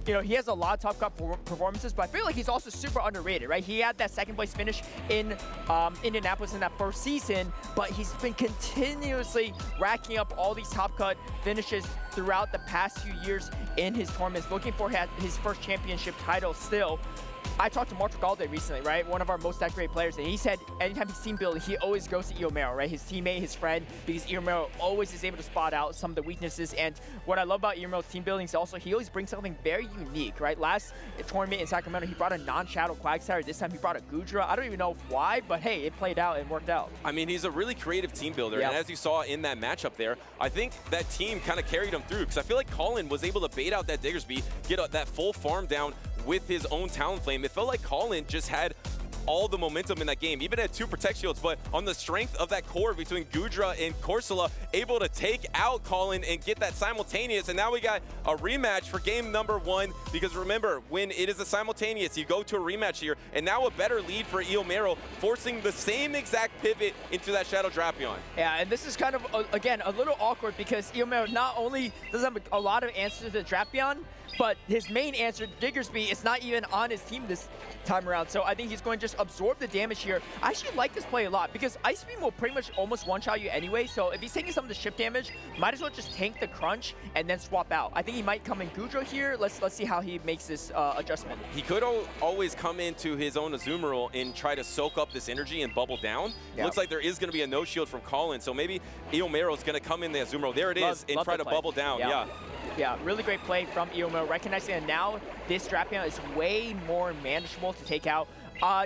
you know, he has a lot of top cut performances, but I feel like he's also super underrated, right? He had that second place finish in Indianapolis in that first season, but he's been continuously racking up all these top cut finishes throughout the past few years in his tournaments, looking for his first championship title still. I talked to Marco Galde recently, right? One of our most decorated players, and he said anytime he's team building, he always goes to Eomero, right? His teammate, his friend, because Eomero always is able to spot out some of the weaknesses. And what I love about Eomero's team building is also he always brings something very unique, right? Last tournament in Sacramento, he brought a non-Shadow Quagsire. This time he brought a Gudra. I don't even know why, but hey, it played out and worked out. I mean, he's a really creative team builder, and as you saw in that matchup there, I think that team kind of carried him through, because I feel like Colin was able to bait out that Diggersby, get that full farm down with his own Talonflame. It felt like Colin just had all the momentum in that game, even at 2 Protect Shields, but on the strength of that core between Gudra and Corsola, able to take out Colin and get that simultaneous. And now we got a rematch for game number 1, because remember, when it is a simultaneous, you go to a rematch here, and now a better lead for Eomero, forcing the same exact pivot into that Shadow Drapion. Yeah, and this is kind of, again, a little awkward, because Eomero not only doesn't have a lot of answers to the Drapion, but his main answer, Diggersby, is not even on his team this time around. So I think he's going to just absorb the damage here. I actually like this play a lot, because Ice Beam will pretty much almost one-shot you anyway. So if he's taking some of the ship damage, might as well just tank the crunch and then swap out. I think he might come in Gudra here. Let's see how he makes this adjustment. He could always come into his own Azumarill and try to soak up this energy and bubble down. Looks like there is going to be a no-shield from Colin, so maybe Eomero is going to come in the Azumarill. There it is, and try to bubble down. Yeah, really great play from Eomero, recognizing that now this Drapion is way more manageable to take out.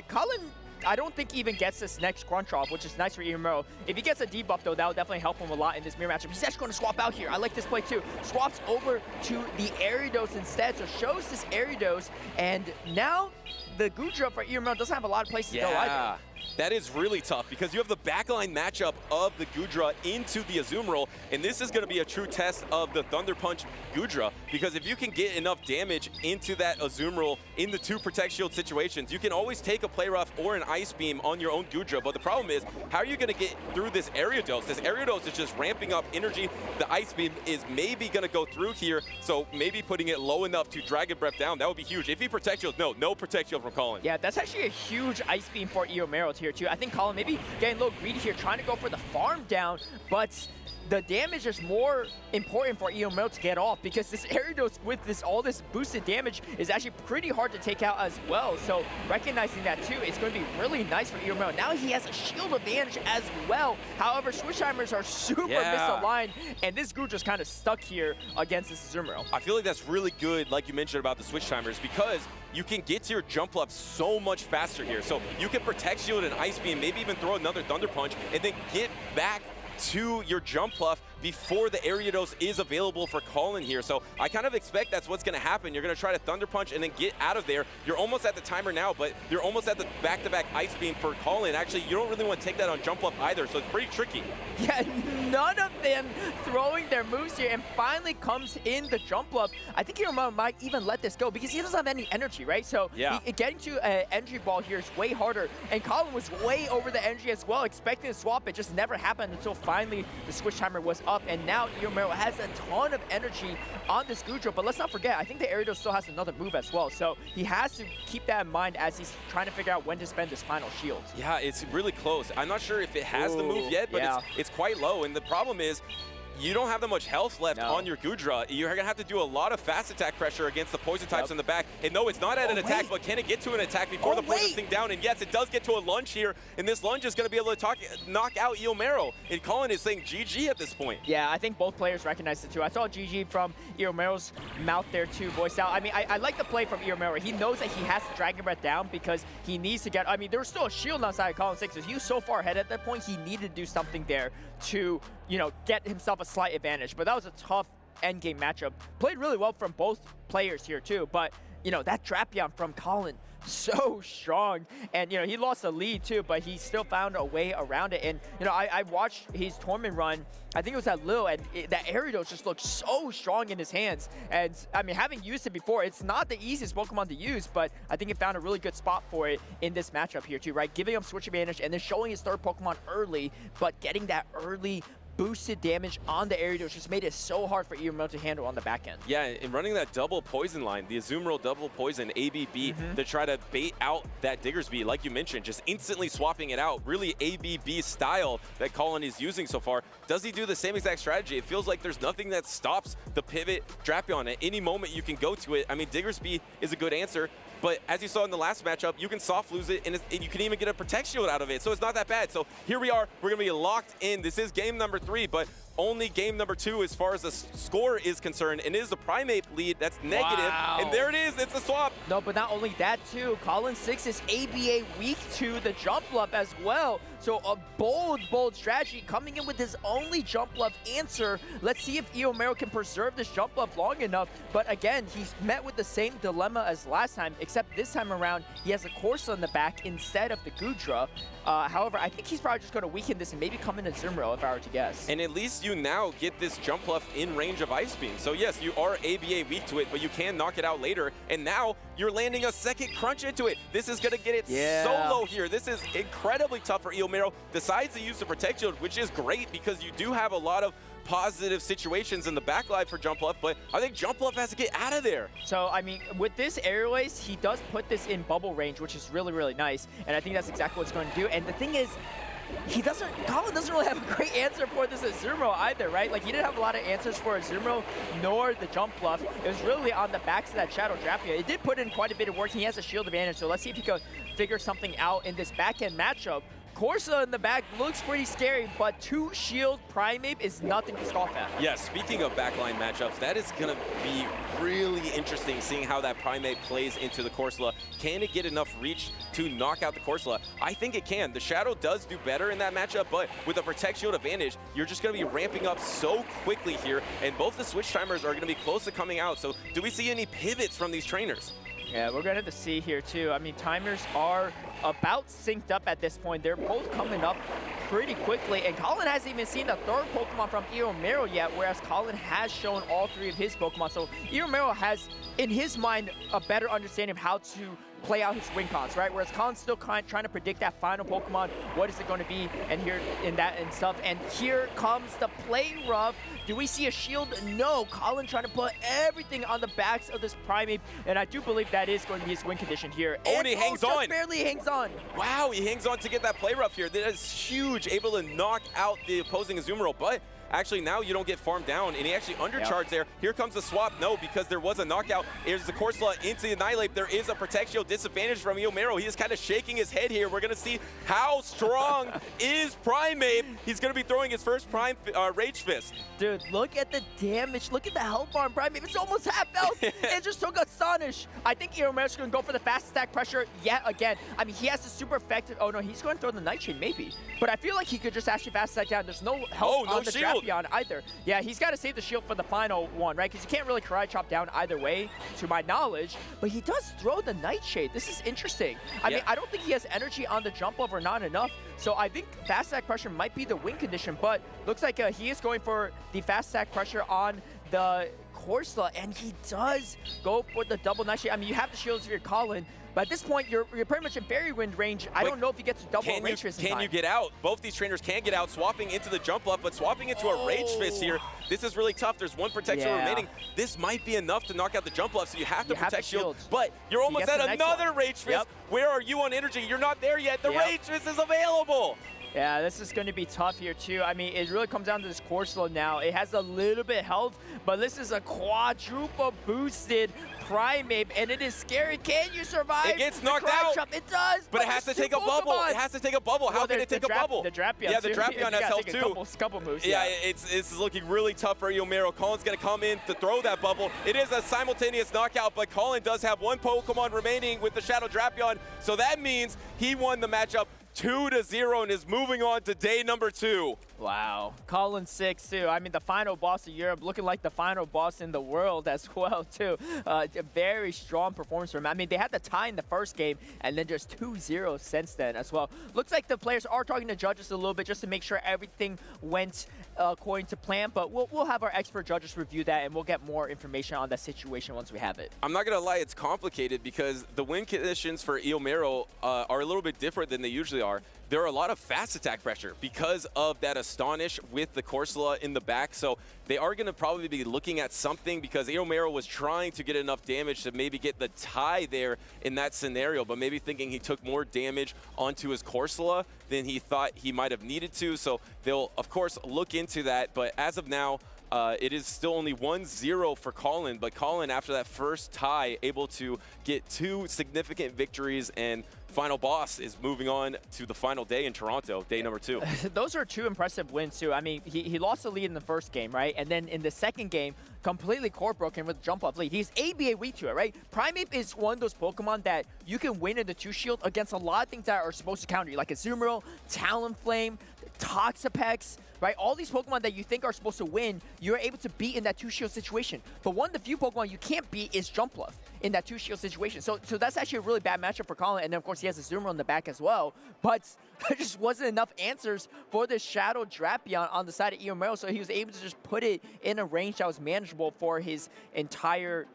Colin, I don't think he even gets this next crunch off, which is nice for Eomero. If he gets a debuff, though, that will definitely help him a lot in this mirror matchup. He's actually going to swap out here. I like this play, too. Swaps over to the Ariados instead, so shows this Ariados, and now the Gudra for Eomero doesn't have a lot of places to go either. That is really tough because you have the backline matchup of the Gudra into the Azumarill, and this is going to be a true test of the Thunder Punch Gudra, because if you can get enough damage into that Azumarill in the 2 Protect Shield situations, you can always take a Play Rough or an Ice Beam on your own Gudra, but the problem is, how are you going to get through this Ariados? This Ariados is just ramping up energy. The Ice Beam is maybe going to go through here, so maybe putting it low enough to Dragon Breath down, that would be huge. If he Protect Shields, no Protect Shield from Colin. Yeah, that's actually a huge Ice Beam for Eomero here too. I think Colin maybe getting a little greedy here, trying to go for the farm down, but the damage is more important for Eomero to get off, because this Ariados with all this boosted damage is actually pretty hard to take out as well. So recognizing that too, it's going to be really nice for Eomero. Now he has a shield advantage as well. However, Switchheimers are super misaligned, and this group just kind of stuck here against this Azumarill. I feel like that's really good, like you mentioned about the Switchheimers, because you can get to your jump up so much faster here. So you can Protect Shield and Ice Beam, maybe even throw another Thunder Punch, and then get back to your jump pluff before the Ariados is available for Colin here. So I kind of expect that's what's going to happen. You're going to try to Thunder Punch and then get out of there. You're almost at the timer now, but you're almost at the back-to-back Ice Beam for Colin. Actually, you don't really want to take that on jump up either, so it's pretty tricky. Yeah, none of them throwing their moves here, and finally comes in the jump up. I think Eomero might even let this go because he doesn't have any energy, right? So getting to an energy ball here is way harder, and Colin was way over the energy as well, expecting to swap. It just never happened until finally the Switch Timer was up, and now Eomero has a ton of energy on this Gudra, but let's not forget, I think the Ariados still has another move as well, so he has to keep that in mind as he's trying to figure out when to spend his final shield. Yeah, it's really close. I'm not sure if it has the move yet, but it's quite low, and the problem is, you don't have that much health left on your Gudra. You're going to have to do a lot of fast attack pressure against the poison types in the back. And no, it's not at an attack, but can it get to an attack before the poison thing down? And yes, it does get to a lunge here, and this lunge is going to be able to knock out Eomero. And Colin is saying GG at this point. Yeah, I think both players recognize it too. I saw GG from Eomero's mouth there too, voiced out. I mean, I like the play from Eomero. He knows that he has to Dragon Breath down because he needs to get, I mean, there was still a shield outside of Colin 6, so he was so far ahead at that point, he needed to do something there to, you know, get himself a slight advantage. But that was a tough endgame matchup. Played really well from both players here too, but, you know, that Drapion from Colin, so strong. And, you know, he lost the lead too, but he still found a way around it. And, you know, I watched his tournament run, I think it was at Lille, and that Ariados just looked so strong in his hands. And, I mean, having used it before, it's not the easiest Pokemon to use, but I think it found a really good spot for it in this matchup here too, right? Giving him switch advantage and then showing his third Pokemon early, but getting that early boosted damage on the Ariados just made it so hard for Eomero to handle on the back end. Yeah, and running that double poison line, the Azumarill double poison, ABB, to try to bait out that Diggersby, like you mentioned, just instantly swapping it out. Really ABB style that Colin is using so far. Does he do the same exact strategy? It feels like there's nothing that stops the pivot Drapion. At any moment you can go to it. I mean, Diggersby is a good answer, but as you saw in the last matchup, you can soft lose it, and you can even get a Protect Shield out of it, so it's not that bad. So here we are, we're gonna be locked in. This is game number 3, but only game number 2 as far as the score is concerned, and it is the Primate lead that's negative, and there it is, it's a swap. No, but not only that too, Colin 6 is ABA weak to the jump bluff as well. So a bold strategy coming in with his only jump bluff answer. Let's see if Eomero can preserve this jump bluff long enough. But again, he's met with the same dilemma as last time, except this time around, he has a Corsa in the back instead of the Gudra. However, I think he's probably just going to weaken this and maybe come in a Azumarill if I were to guess. And at least you now get this jump bluff in range of Ice Beam. So yes, you are ABA weak to it, but you can knock it out later. And now you're landing a second crunch into it. This is going to get it solo here. This is incredibly tough for Eomero. Decides to use the Protect Shield, which is great because you do have a lot of positive situations in the backline for Jump Bluff, but I think Jump Bluff has to get out of there. So, I mean, with this Airways, he does put this in bubble range, which is really, really nice, and I think that's exactly what it's going to do. And the thing is, Colin doesn't really have a great answer for this Azumarill either, right? Like, he didn't have a lot of answers for Azumarill nor the Jump Bluff. It was really on the backs of that Shadow Drapion. It did put in quite a bit of work. He has a shield advantage, so let's see if he can figure something out in this back-end matchup. Corsa in the back looks pretty scary, but 2 shield Primeape is nothing to scoff at. Yeah, speaking of backline matchups, that is going to be really interesting seeing how that Primeape plays into the Corsola. Can it get enough reach to knock out the Corsola? I think it can. The Shadow does do better in that matchup, but with a Protect Shield advantage, you're just going to be ramping up so quickly here, and both the Switch Timers are going to be close to coming out. So do we see any pivots from these trainers? Yeah, we're going to see here too. I mean, timers are about synced up at this point. They're both coming up pretty quickly, and Colin hasn't even seen the third Pokemon from Iromero yet, whereas Colin has shown all 3 of his Pokemon. So Iromero has, in his mind, a better understanding of how to play out his win cons, right? Whereas Colin's still trying to predict that final Pokemon. What is it going to be? And here in that and stuff. And here comes the play rough. Do we see a shield? No. Colin trying to put everything on the backs of this Primeape, and I do believe that is going to be his win condition here. Oh, and he hangs on. Barely hangs on. Wow, he hangs on to get that play rough here. That is huge, able to knock out the opposing Azumarill, but actually now you don't get farmed down, and he actually undercharged there. Here comes the swap. No, because there was a knockout. Here's the Corsola into the Annihilate. There is a Protect Shield disadvantage from Iromero. He is kind of shaking his head here. We're going to see how strong is Primeape. He's going to be throwing his first Prime Rage Fist. Dude, look at the damage. Look at the health bar on Primeape. It's almost half health. It just took Astonish. I think Iromero's going to go for the fast attack pressure yet again. I mean, he has the super effective. Oh, no, he's going to throw the Nightshade maybe. But I feel like he could just actually fast attack down. There's no health on the shield. Drapion either. Yeah, he's got to save the shield for the final one, right? Because you can't really Karate Chop down either way, to my knowledge. But he does throw the Nightshade. This is interesting. I mean, I don't think he has energy on the jump over, not enough. So I think fast attack pressure might be the win condition, but looks like he is going for the fast attack pressure on the Corsola, and he does go for the double Nightshade. I mean, you have the shields for your Colin, but at this point, you're pretty much in Fairy Wind range. I don't know if you get to double Rage Fist in time. Can you get out? Both these trainers can get out, swapping into the jump up, but swapping into a Rage Fist here, this is really tough. There's one Protect Shield remaining. This might be enough to knock out the jump up, so you have to Protect Shield, but you're almost at another Rage Fist. Where are you on energy? You're not there yet. The Rage Fist is available. Yeah, this is going to be tough here, too. I mean, it really comes down to this Corsola now. It has a little bit of health, but this is a quadruple boosted Primeape, and it is scary. Can you survive? It gets knocked out. It does, but it has to take a bubble. It has to take a bubble. How can it take a bubble? The Drapion. Yeah, the Drapion has health, too. Couple moves. Yeah, it's looking really tough for Iromero. Colin's going to come in to throw that bubble. It is a simultaneous knockout, but Colin does have one Pokemon remaining with the Shadow Drapion, so that means he won the matchup 2-0 and is moving on to day number 2. Wow. Colin 6 too. I mean, the final boss of Europe looking like the final boss in the world as well too. A very strong performance from him. I mean, they had the tie in the first game and then just 2-0 since then as well. Looks like the players are talking to judges a little bit just to make sure everything went according to plan, but we'll have our expert judges review that and we'll get more information on that situation once we have it. I'm not going to lie, it's complicated because the win conditions for Iromero are a little bit different than they usually are. There are a lot of fast attack pressure because of that Astonish with the Corsola in the back. So they are going to probably be looking at something because Iromero was trying to get enough damage to maybe get the tie there in that scenario, but maybe thinking he took more damage onto his Corsola than he thought he might have needed to. So they'll, of course, look into that. But as of now, it is still only 1-0 for Colin, but Colin, after that first tie, able to get 2 significant victories, and final boss is moving on to the final day in Toronto, day number 2. Those are 2 impressive wins, too. I mean, he lost the lead in the first game, right? And then in the second game, completely core broken with jump up lead. He's ABA weak to it, right? Primeape is one of those Pokemon that you can win in the 2-shield against a lot of things that are supposed to counter you, like Azumarill, Talonflame, Toxapex, right? All these Pokemon that you think are supposed to win, you're able to beat in that 2-shield situation. But one of the few Pokemon you can't beat is Jumpluff in that 2-shield situation. So that's actually a really bad matchup for Colin. And then, of course, he has a Azumarill in the back as well. But there just wasn't enough answers for this Shadow Drapion on the side of Iromero, so he was able to just put it in a range that was manageable for his entire,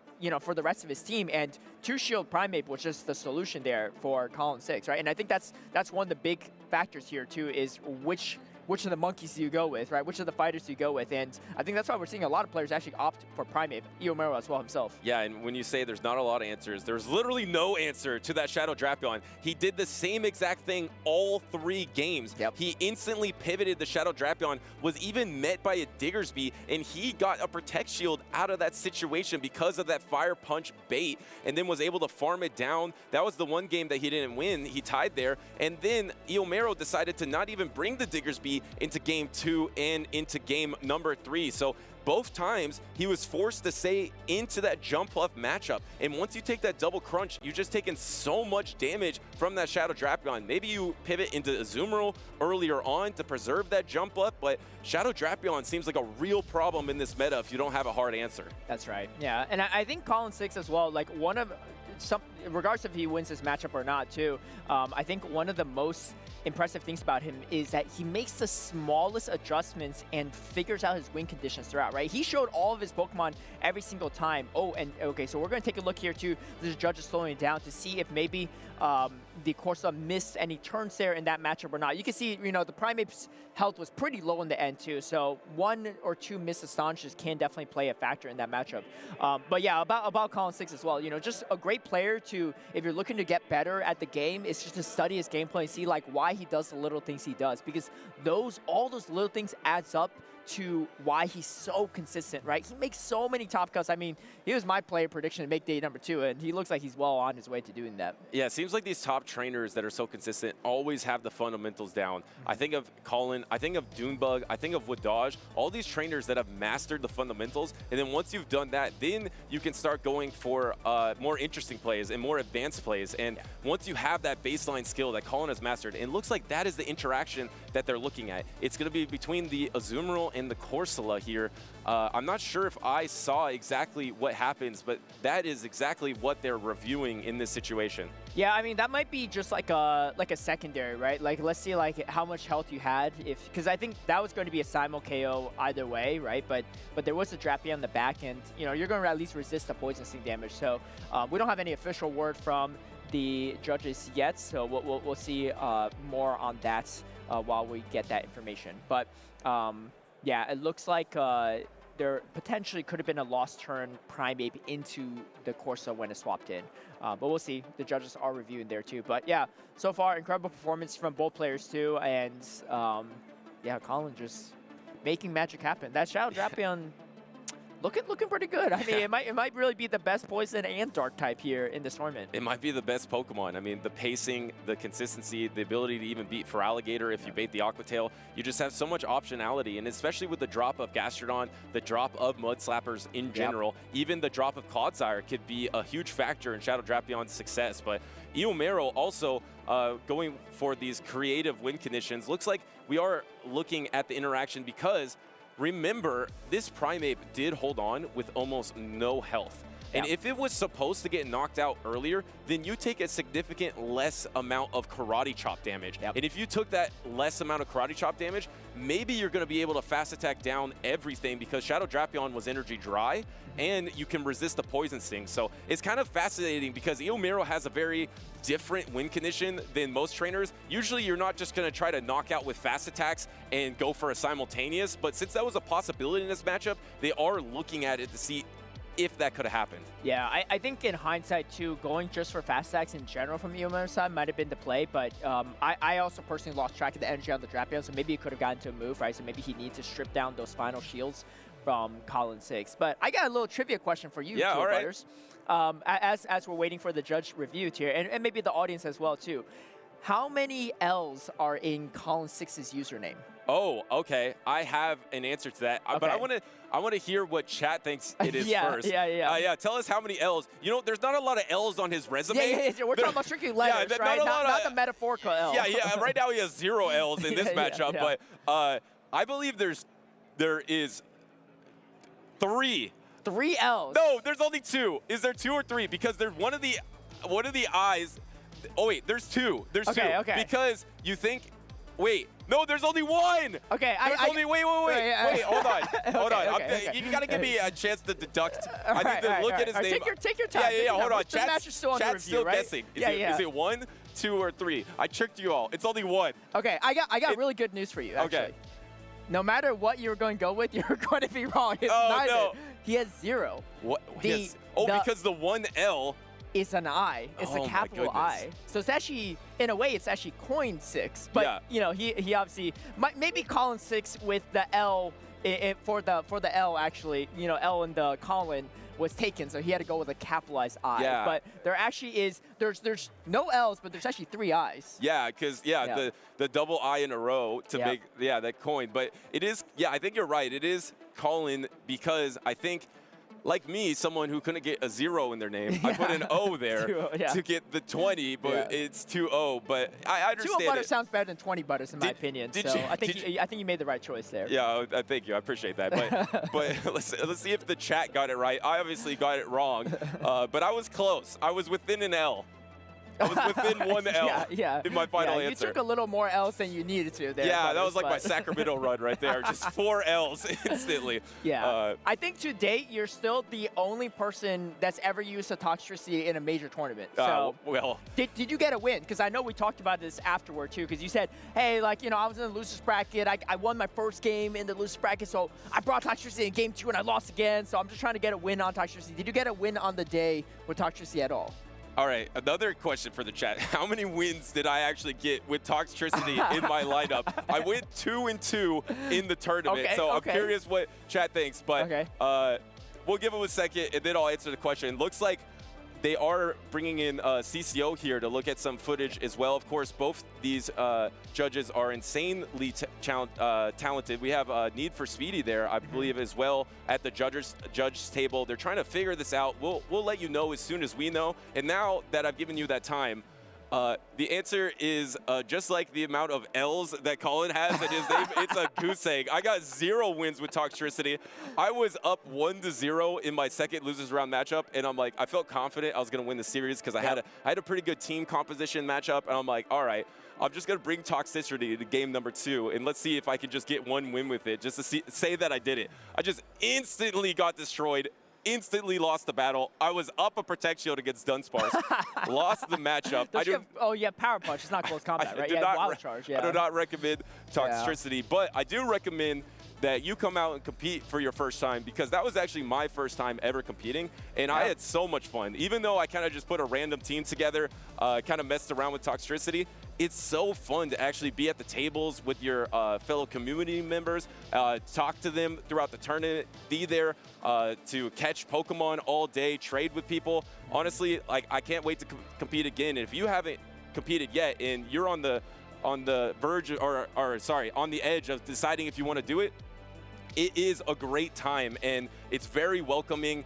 for the rest of his team. And 2-shield Primeape was just the solution there for Colin 6, right? And I think that's one of the big factors here, too, is which of the monkeys do you go with, right? Which of the fighters do you go with? And I think that's why we're seeing a lot of players actually opt for Primeape, Iromero as well himself. Yeah, and when you say there's not a lot of answers, there's literally no answer to that Shadow Drapion. He did the same exact thing all 3 games. Yep. He instantly pivoted the Shadow Drapion, was even met by a Diggersby, and he got a Protect Shield out of that situation because of that Fire Punch bait, and then was able to farm it down. That was the one game that he didn't win. He tied there, and then Iromero decided to not even bring the Diggersby into game 2 and into game number 3. So both times he was forced to stay into that Jumpluff matchup. And once you take that double crunch, you're just taking so much damage from that Shadow Drapion. Maybe you pivot into Azumarill earlier on to preserve that Jumpluff, but Shadow Drapion seems like a real problem in this meta if you don't have a hard answer. That's right. Yeah, and I think Colin 6 as well, like one of regardless if he wins this matchup or not, too, I think one of the most impressive things about him is that he makes the smallest adjustments and figures out his win conditions throughout, right? He showed all of his Pokemon every single time. Oh, and okay, so we're going to take a look here, too. The judge is slowing it down to see if maybe the Corsa missed any turns there in that matchup or not. You can see, you know, the Primate's health was pretty low in the end, too. So 1 or 2 missed astonishes can definitely play a factor in that matchup. But yeah, about Colin 6 as well, you know, just a great player to, if you're looking to get better at the game, it's just to study his gameplay and see like why he does the little things he does, because all those little things adds up to why he's so consistent, right? He makes so many top cuts. I mean, he was my player prediction to make day number 2, and he looks like he's well on his way to doing that. Yeah, it seems like these top trainers that are so consistent always have the fundamentals down. I think of Colin, I think of Dunebug, I think of Wadaj, all these trainers that have mastered the fundamentals, and then once you've done that, then you can start going for more interesting plays and more advanced plays. And once you have that baseline skill that Colin has mastered, it looks like that is the interaction that they're looking at. It's going to be between the Azumarill and the Corsola here. I'm not sure if I saw exactly what happens, but that is exactly what they're reviewing in this situation. Yeah, I mean, that might be just like a secondary, right? Like, let's see like how much health you had, because I think that was going to be a simul KO either way, right? But there was a Drappy on the back end. You know, you're going to at least resist the poison sting damage. So we don't have any official word from the judges yet, so we'll see more on that while we get that information. But yeah, it looks like there potentially could have been a lost turn Primeape into the Corsa when it swapped in. But we'll see. The judges are reviewing there too. But yeah, so far, incredible performance from both players too. And yeah, Colin just making magic happen. That Shadow Drapion looking pretty good. I mean, it might really be the best poison and dark type here in this tournament. It might be the best Pokemon. I mean, the pacing, the consistency, the ability to even beat Feraligatr if you bait the Aqua Tail. You just have so much optionality, and especially with the drop of Gastrodon, the drop of Mud Slappers in general, even the drop of Clodsire could be a huge factor in Shadow Drapion's success. But Eomero also going for these creative win conditions. Looks like we are looking at the interaction because remember, this Primeape did hold on with almost no health. And if it was supposed to get knocked out earlier, then you take a significant less amount of Karate Chop damage. And if you took that less amount of Karate Chop damage, maybe you're going to be able to fast attack down everything because Shadow Drapion was energy dry, and you can resist the Poison Sting. So it's kind of fascinating because Eomero has a very different win condition than most trainers. Usually you're not just going to try to knock out with fast attacks and go for a simultaneous, but since that was a possibility in this matchup, they are looking at it to see if that could have happened. Yeah, I think in hindsight, too, going just for fast attacks in general from Eomero's side might have been the play, but I also personally lost track of the energy on the Drapion, so maybe he could have gotten to a move, right? So maybe he needs to strip down those final shields from Colin 6. But I got a little trivia question for you, all right. Butters. As we're waiting for the judge review here, and maybe the audience as well, too. How many L's are in Colin 6's username? Oh, okay. I have an answer to that, but I want to hear what chat thinks it is first. Yeah. Tell us how many L's. You know, there's not a lot of L's on his resume. Yeah. We're talking about strictly letters, right? Not the metaphorical L. Yeah. Right now he has 0 L's in this matchup, but I believe there is 3. 3 L's. No, there's only 2. Is there 2 or 3? Because there's one of the eyes. Oh wait, there's 2. There's 2. Okay. Because you think. Wait, no, there's only 1. Okay, wait, hold on. You gotta give me a chance to deduct. I need to look at his name. Take your time. Yeah, hold on. Chat's still guessing. Is it 1, 2, or 3? I tricked you all. It's only 1. Okay, I got really good news for you, actually. Okay. No matter what you're going to go with, you're going to be wrong. It's neither. No. He has 0. What? Because the 1 L is an I. It's a capital I. So it's actually, in a way, it's actually coin 6. But you know, he obviously maybe Colin 6 with the L for the L actually. You know, L in the Colin was taken, so he had to go with a capitalized I. Yeah. But there actually is there's no L's, but there's actually 3 I's. Yeah, because the double I in a row to make that coin. But it is I think you're right. It is Colin because I think like me, someone who couldn't get a 0 in their name, I put an O there 2-0, yeah. to get the 20, but it's 2-0. But I understand 2-0 butter it. sounds better than 20 butters in my opinion. did So you- I think you made the right choice there. Yeah, thank you. I appreciate that. But let's see if the chat got it right. I obviously got it wrong, but I was close. I was within an L. I was within one L in my final answer. You took a little more L's than you needed to there. Yeah, Butters, that was like my but- Sacramento run right there. Just 4 L's instantly. Yeah. I think to date, you're still the only person that's ever used a Toxtricity in a major tournament. So, well, did you get a win? Because I know we talked about this afterward, too, because you said, hey, like, you know, I was in the loser's bracket. I won my first game in the loser's bracket, so I brought Toxtricity in game 2, and I lost again, so I'm just trying to get a win on Toxtricity. Did you get a win on the day with Toxtricity at all? all right, another question for the chat. How many wins did I actually get with Toxtricity in my lineup? I went 2-2 in the tournament, so I'm curious what chat thinks. But we'll give them a second, and then I'll answer the question. Looks like they are bringing in CCO here to look at some footage as well. Of course, both these judges are insanely talented. We have Need for Speedy there, I believe, as well at the judges table. They're trying to figure this out. We'll let you know as soon as we know. And now that I've given you that time, the answer is just like the amount of L's that Colin has in his name. It's a goose egg. I got 0 wins with Toxtricity. I was up 1-0 in my second losers round matchup, and I'm like, I felt confident I was going to win the series because I had a pretty good team composition matchup, and I'm like, all right, I'm just going to bring Toxtricity to game number 2, and let's see if I can just get 1 win with it, just to say that I did it. I just instantly got destroyed. Instantly lost the battle. I was up a Protect Shield against Dunsparce. Lost the matchup. Power Punch. It's not close combat, right? Wild Charge, I do not recommend Toxtricity, but I do recommend that you come out and compete for your first time, because that was actually my first time ever competing, and I had so much fun. Even though I kind of just put a random team together, kind of messed around with Toxtricity, it's so fun to actually be at the tables with your fellow community members, talk to them throughout the tournament, be there to catch Pokemon all day, trade with people. Honestly, like, I can't wait to compete again. And if you haven't competed yet and you're on the verge on the edge of deciding if you want to do it, it is a great time and it's very welcoming.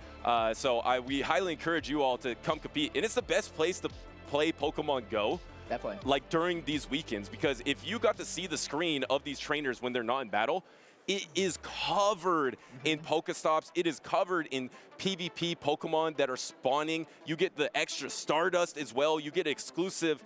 So we highly encourage you all to come compete. And it's the best place to play Pokemon Go. Definitely. Like during these weekends, because if you got to see the screen of these trainers when they're not in battle, it is covered in Pokestops. It is covered in PvP Pokemon that are spawning. You get the extra Stardust as well. You get exclusive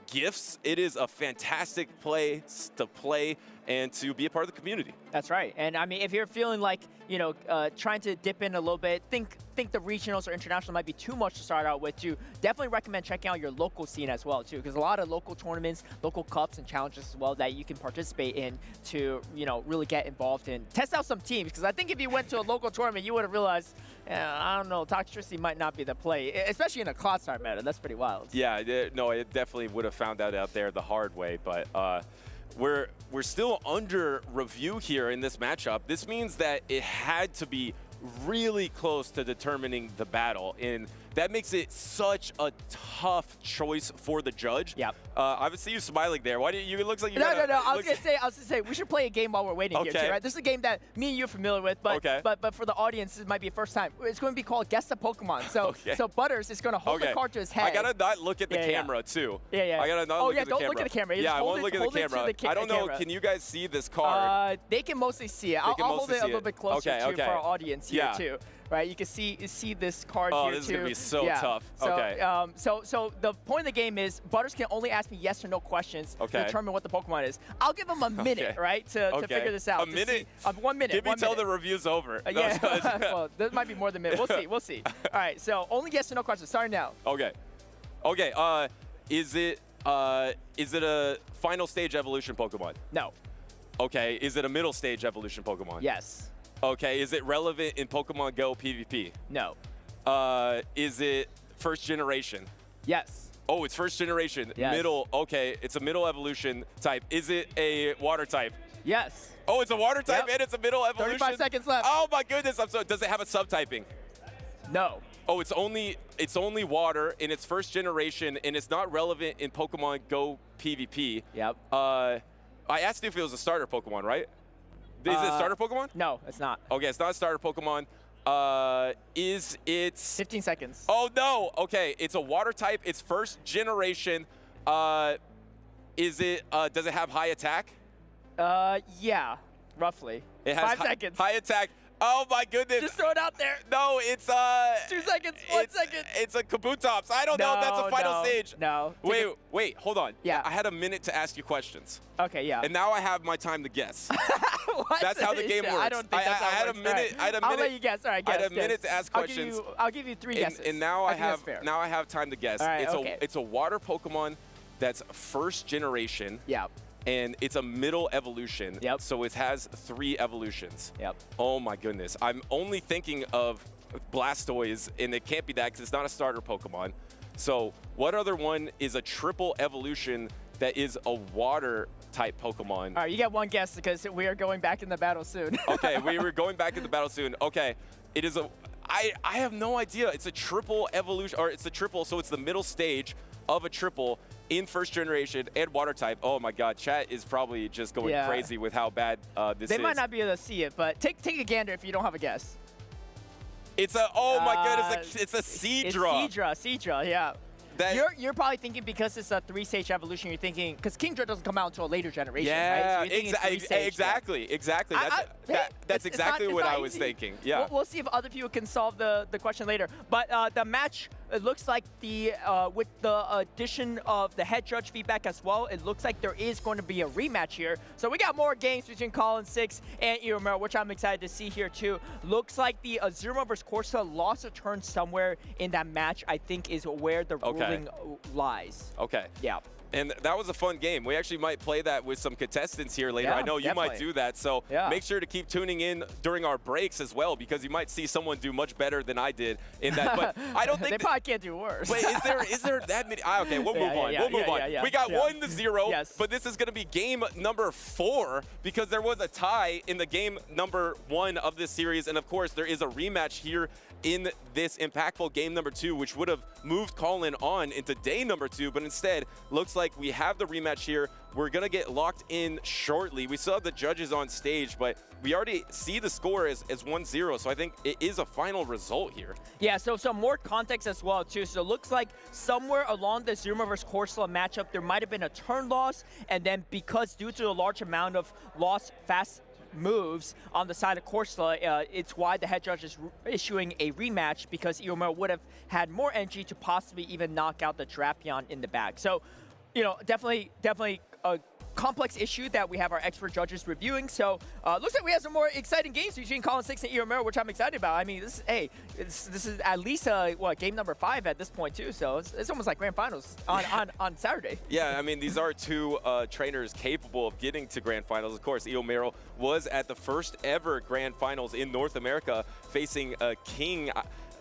gifts. It is a fantastic place to play and to be a part of the community. That's right. And I mean, if you're feeling like, you know, trying to dip in a little bit, think the regionals or international might be too much to start out with, too, definitely recommend checking out your local scene as well, too, because a lot of local tournaments, local cups and challenges as well that you can participate in to, you know, really get involved in. Test out some teams, because I think if you went to a local tournament, you would have realized, I don't know, Toxtricity might not be the play, especially in a Cloud Star meta. That's pretty wild. Yeah, no, it definitely would have found that out there the hard way, but we're still under review here in this matchup. This means that it had to be really close to determining the battle, and that makes it such a tough choice for the judge. Yep. I see you smiling there. Why do you? It looks like you. No. I was gonna say we should play a game while we're waiting here, too, right? This is a game that me and you are familiar with, but but for the audience, it might be a first time. It's going to be called Guess the Pokemon. So so Butters is going to hold the card to his head. I gotta not look at the camera too. Yeah. I gotta not look at the camera. Don't look at the camera. Yeah, I won't look at the camera. I don't know. Can you guys see this card? They can mostly see it. I'll hold it a little bit closer too for our audience here too. Right, you can see this card here too. Oh, this is gonna be so tough. So, so the point of the game is Butters can only ask me yes or no questions to determine what the Pokemon is. I'll give him a minute, right, to figure this out. A minute? 1 minute. Give me till the review's over. Well, there might be more than a minute. We'll see. All right, so only yes or no questions. Starting now. Okay. Is it a final stage evolution Pokemon? No. Okay. Is it a middle stage evolution Pokemon? Yes. Okay, is it relevant in Pokemon Go PvP? No. Is it first generation? Yes. Oh, it's first generation. Yes. Middle, okay, it's a middle evolution type. Is it a water type? Yes. Oh, it's a water type and it's a middle evolution? 35 seconds left. Oh my goodness, does it have a subtyping? No. Oh, it's only water and it's first generation and it's not relevant in Pokemon Go PvP. Yep. I asked you if it was a starter Pokemon, right? Is it a starter Pokemon? No, it's not. Okay, it's not a starter Pokemon. Is it 15 seconds. Oh no. Okay, it's a water type. It's first generation. Is it does it have high attack? Yeah, roughly. It has 5 seconds. High attack. Oh my goodness. Just throw it out there. No, it's 2 seconds, 1 second. It's a Kabutops. I don't know if that's a final stage. No. Wait, hold on. Yeah. I had a minute to ask you questions. Okay, yeah. And now I have my time to guess. What? That's how the game works. I don't think that's how it had works. a minute. I had a minute. I'll let you guess. All right, guess. I had a minute to ask questions. I'll give you 3 guesses. And now I think that's have fair. now I have time to guess. All right, it's okay. it's a water Pokemon that's first generation. Yeah. And it's a middle evolution. Yep. So it has 3 evolutions. Yep. Oh my goodness. I'm only thinking of Blastoise, and it can't be that because it's not a starter Pokemon. So what other one is a triple evolution that is a water type Pokemon? All right, you get 1 guess because we are going back in the battle soon. Okay, we were going back in the battle soon. Okay, it is a. I have no idea. It's a triple evolution, or it's a triple, so it's the middle stage of a triple in first generation and water type. Oh my God, chat is probably just going crazy with how bad this is. They might not be able to see it, but take a gander if you don't have a guess. It's a, oh my goodness, it's a Seadra. It's Seadra, yeah. You're probably thinking because it's a 3-stage evolution, you're thinking, because Kingdra doesn't come out until a later generation, right? So exactly. That's exactly what I was thinking. Yeah. We'll see if other people can solve the question later. But the match, it looks like with the addition of the head judge feedback as well, it looks like there is going to be a rematch here. So we got more games between Colin 6 and Eomero, which I'm excited to see here too. Looks like the Azuma versus Corsa lost a turn somewhere in that match, I think is where the ruling lies. Okay. Yeah. And that was a fun game. We actually might play that with some contestants here later. Yeah, I know you might do that, so make sure to keep tuning in during our breaks as well, because you might see someone do much better than I did in that. But I don't think they probably can't do worse. Wait, is there that many? Okay, we'll move on. We'll move on. We got 1-0, but this is going to be game number 4 because there was a tie in the game number 1 of this series, and of course there is a rematch here in this impactful game number 2, which would have moved Colin on into day number 2, but instead looks like we have the rematch here. We're gonna get locked in shortly. We still have the judges on stage, but we already see the score as 1-0, so I think it is a final result here. Yeah, so some more context as well too. So it looks like somewhere along the Zuma versus Corsola matchup, there might have been a turn loss, and then because due to a large amount of lost fast moves on the side of Corsola, it's why the head judge is issuing a rematch, because Eomero would have had more energy to possibly even knock out the Drapion in the bag. So, you know, definitely a complex issue that we have our expert judges reviewing. So looks like we have some more exciting games between Colin 6 and Eomero, which I'm excited about. I mean, this is at least game number 5 at this point too. So it's almost like grand finals on Saturday. Yeah, I mean, these are 2 trainers capable of getting to grand finals. Of course, Eomero was at the first ever grand finals in North America, facing King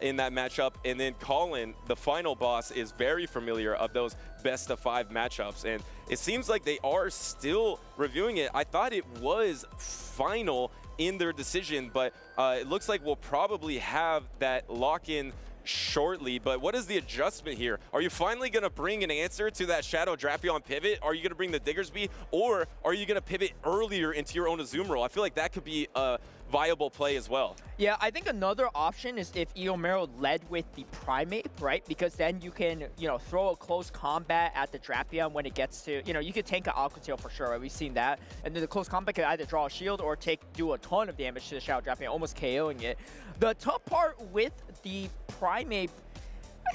in that matchup, and then Colin, the final boss, is very familiar of those best of 5 matchups, and it seems like they are still reviewing it. I thought it was final in their decision, but it looks like we'll probably have that lock-in shortly. But what is the adjustment here? Are you finally going to bring an answer to that Shadow Drapion pivot? Are you going to bring the Diggersby, or are you going to pivot earlier into your own Azuma roll? I feel like that could be a viable play as well. Yeah, I think another option is if Eomero led with the Primate, right? Because then you can, throw a close combat at the Drapion when it gets to, you could tank an Aqua Tail for sure, right? We've seen that. And then the close combat could either draw a shield or do a ton of damage to the Shadow Drapion, almost KOing it. The tough part with the Primate,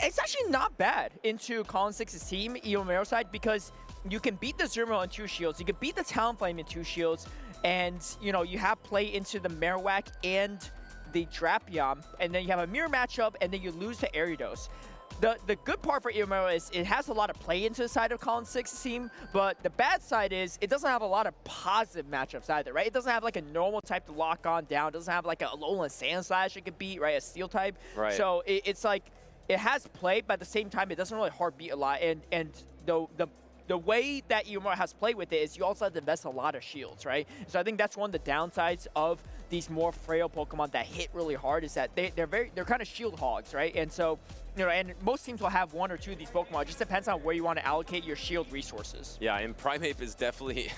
it's actually not bad into Colin 6's team, Eomero side, because you can beat the Zuma on 2 shields, you can beat the Talonflame in 2 shields, and you have play into the Marowak and the Drapion, and then you have a mirror matchup, and then you lose to Ariados. The good part for Eomero is it has a lot of play into the side of Colin 6's team, but the bad side is it doesn't have a lot of positive matchups either, right? It doesn't have like a normal type to lock on down, it doesn't have like a Alolan Sandslash it could beat, right? A steel type. Right. So it's like it has play, but at the same time it doesn't really hard beat a lot, and the way that Eomero has played with it is you also have to invest a lot of shields, right? So I think that's one of the downsides of these more frail Pokemon that hit really hard, is that they're kind of shield hogs, right? And so and most teams will have one or two of these Pokemon. It just depends on where you want to allocate your shield resources. Yeah, and Primeape is definitely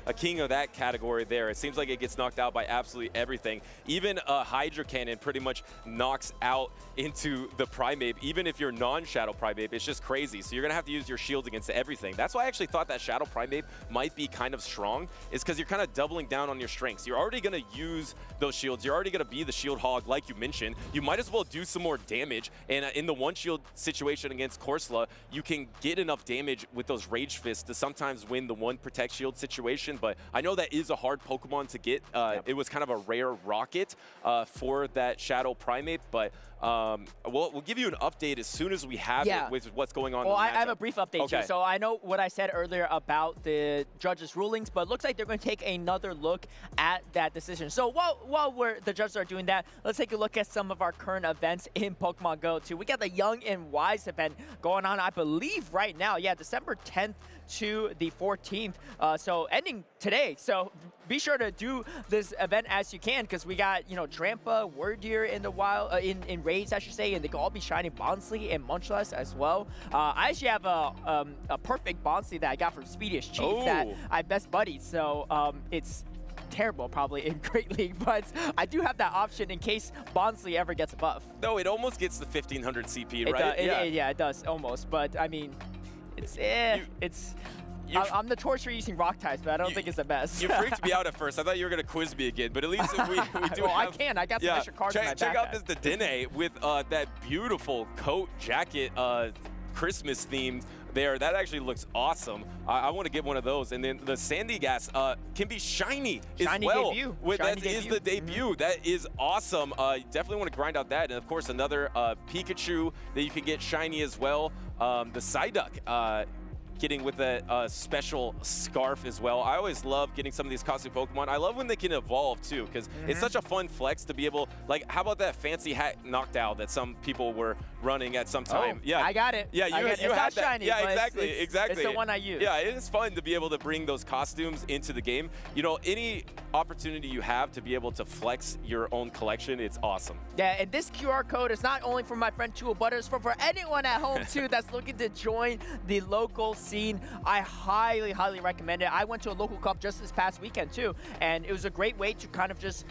a king of that category there. It seems like it gets knocked out by absolutely everything. Even a Hydro Cannon pretty much knocks out into the Primeape. Even if you're non-Shadow Primeape, it's just crazy. So you're going to have to use your shields against everything. That's why I actually thought that Shadow Primeape might be kind of strong, is because you're kind of doubling down on your strengths. You're already going to use those shields. You're already going to be the shield hog, like you mentioned. You might as well do some more damage. And in the one shield situation against Corsola, you can get enough damage with those Rage Fists to sometimes win the one protect shield situation. But I know that is a hard Pokemon to get. It was kind of a rare rocket for that Shadow Primeape, but we'll give you an update as soon as we have it with what's going on. Well, in the I have a brief update too. So I know what I said earlier about the judges' rulings, but it looks like they're going to take another look at that decision. So while the judges are doing that, let's take a look at some of our current events in Pokemon Go too. We got the Young and Wise event going on, I believe, right now. Yeah, December 10th to the 14th. So ending today. So be sure to do this event as you can, because we got, Trampa, Wordeer in the wild, in raids, I should say, and they can all be shiny Bonsly and Munchlax as well. I actually have a perfect Bonsly that I got from Speediest Chief that I best buddied. So it's terrible probably in Great League, but I do have that option in case Bonsly ever gets a buff. No, it almost gets the 1500 CP, right? Yeah, it does almost, but I mean, I'm notorious for using rock types, but I don't think it's the best. You freaked me out at first. I thought you were going to quiz me again, but at least we do well, have... I got some extra cards in my Check out backpack. this Dedenne with that beautiful coat jacket, Christmas themed there. That actually looks awesome. I want to get one of those. And then the Sandy Gas can be shiny as well. Debut. That is the debut. That is awesome. You definitely want to grind out that. And of course, another Pikachu that you can get shiny as well. The Psyduck getting with a special scarf as well. I always love getting some of these costume Pokemon. I love when they can evolve too, because it's such a fun flex to be able, like, how about that fancy hat knocked out that some people were running at some time? I got it. Yeah, you it's had not that. shiny, Yeah, but exactly. It's the one I use. Yeah, it is fun to be able to bring those costumes into the game. Any opportunity you have to be able to flex your own collection, it's awesome. Yeah, and this QR code is not only for my friend Tool Butters, but for anyone at home too that's looking to join the local scene. I highly, highly recommend it. I went to a local cup just this past weekend too, and it was a great way to kind of just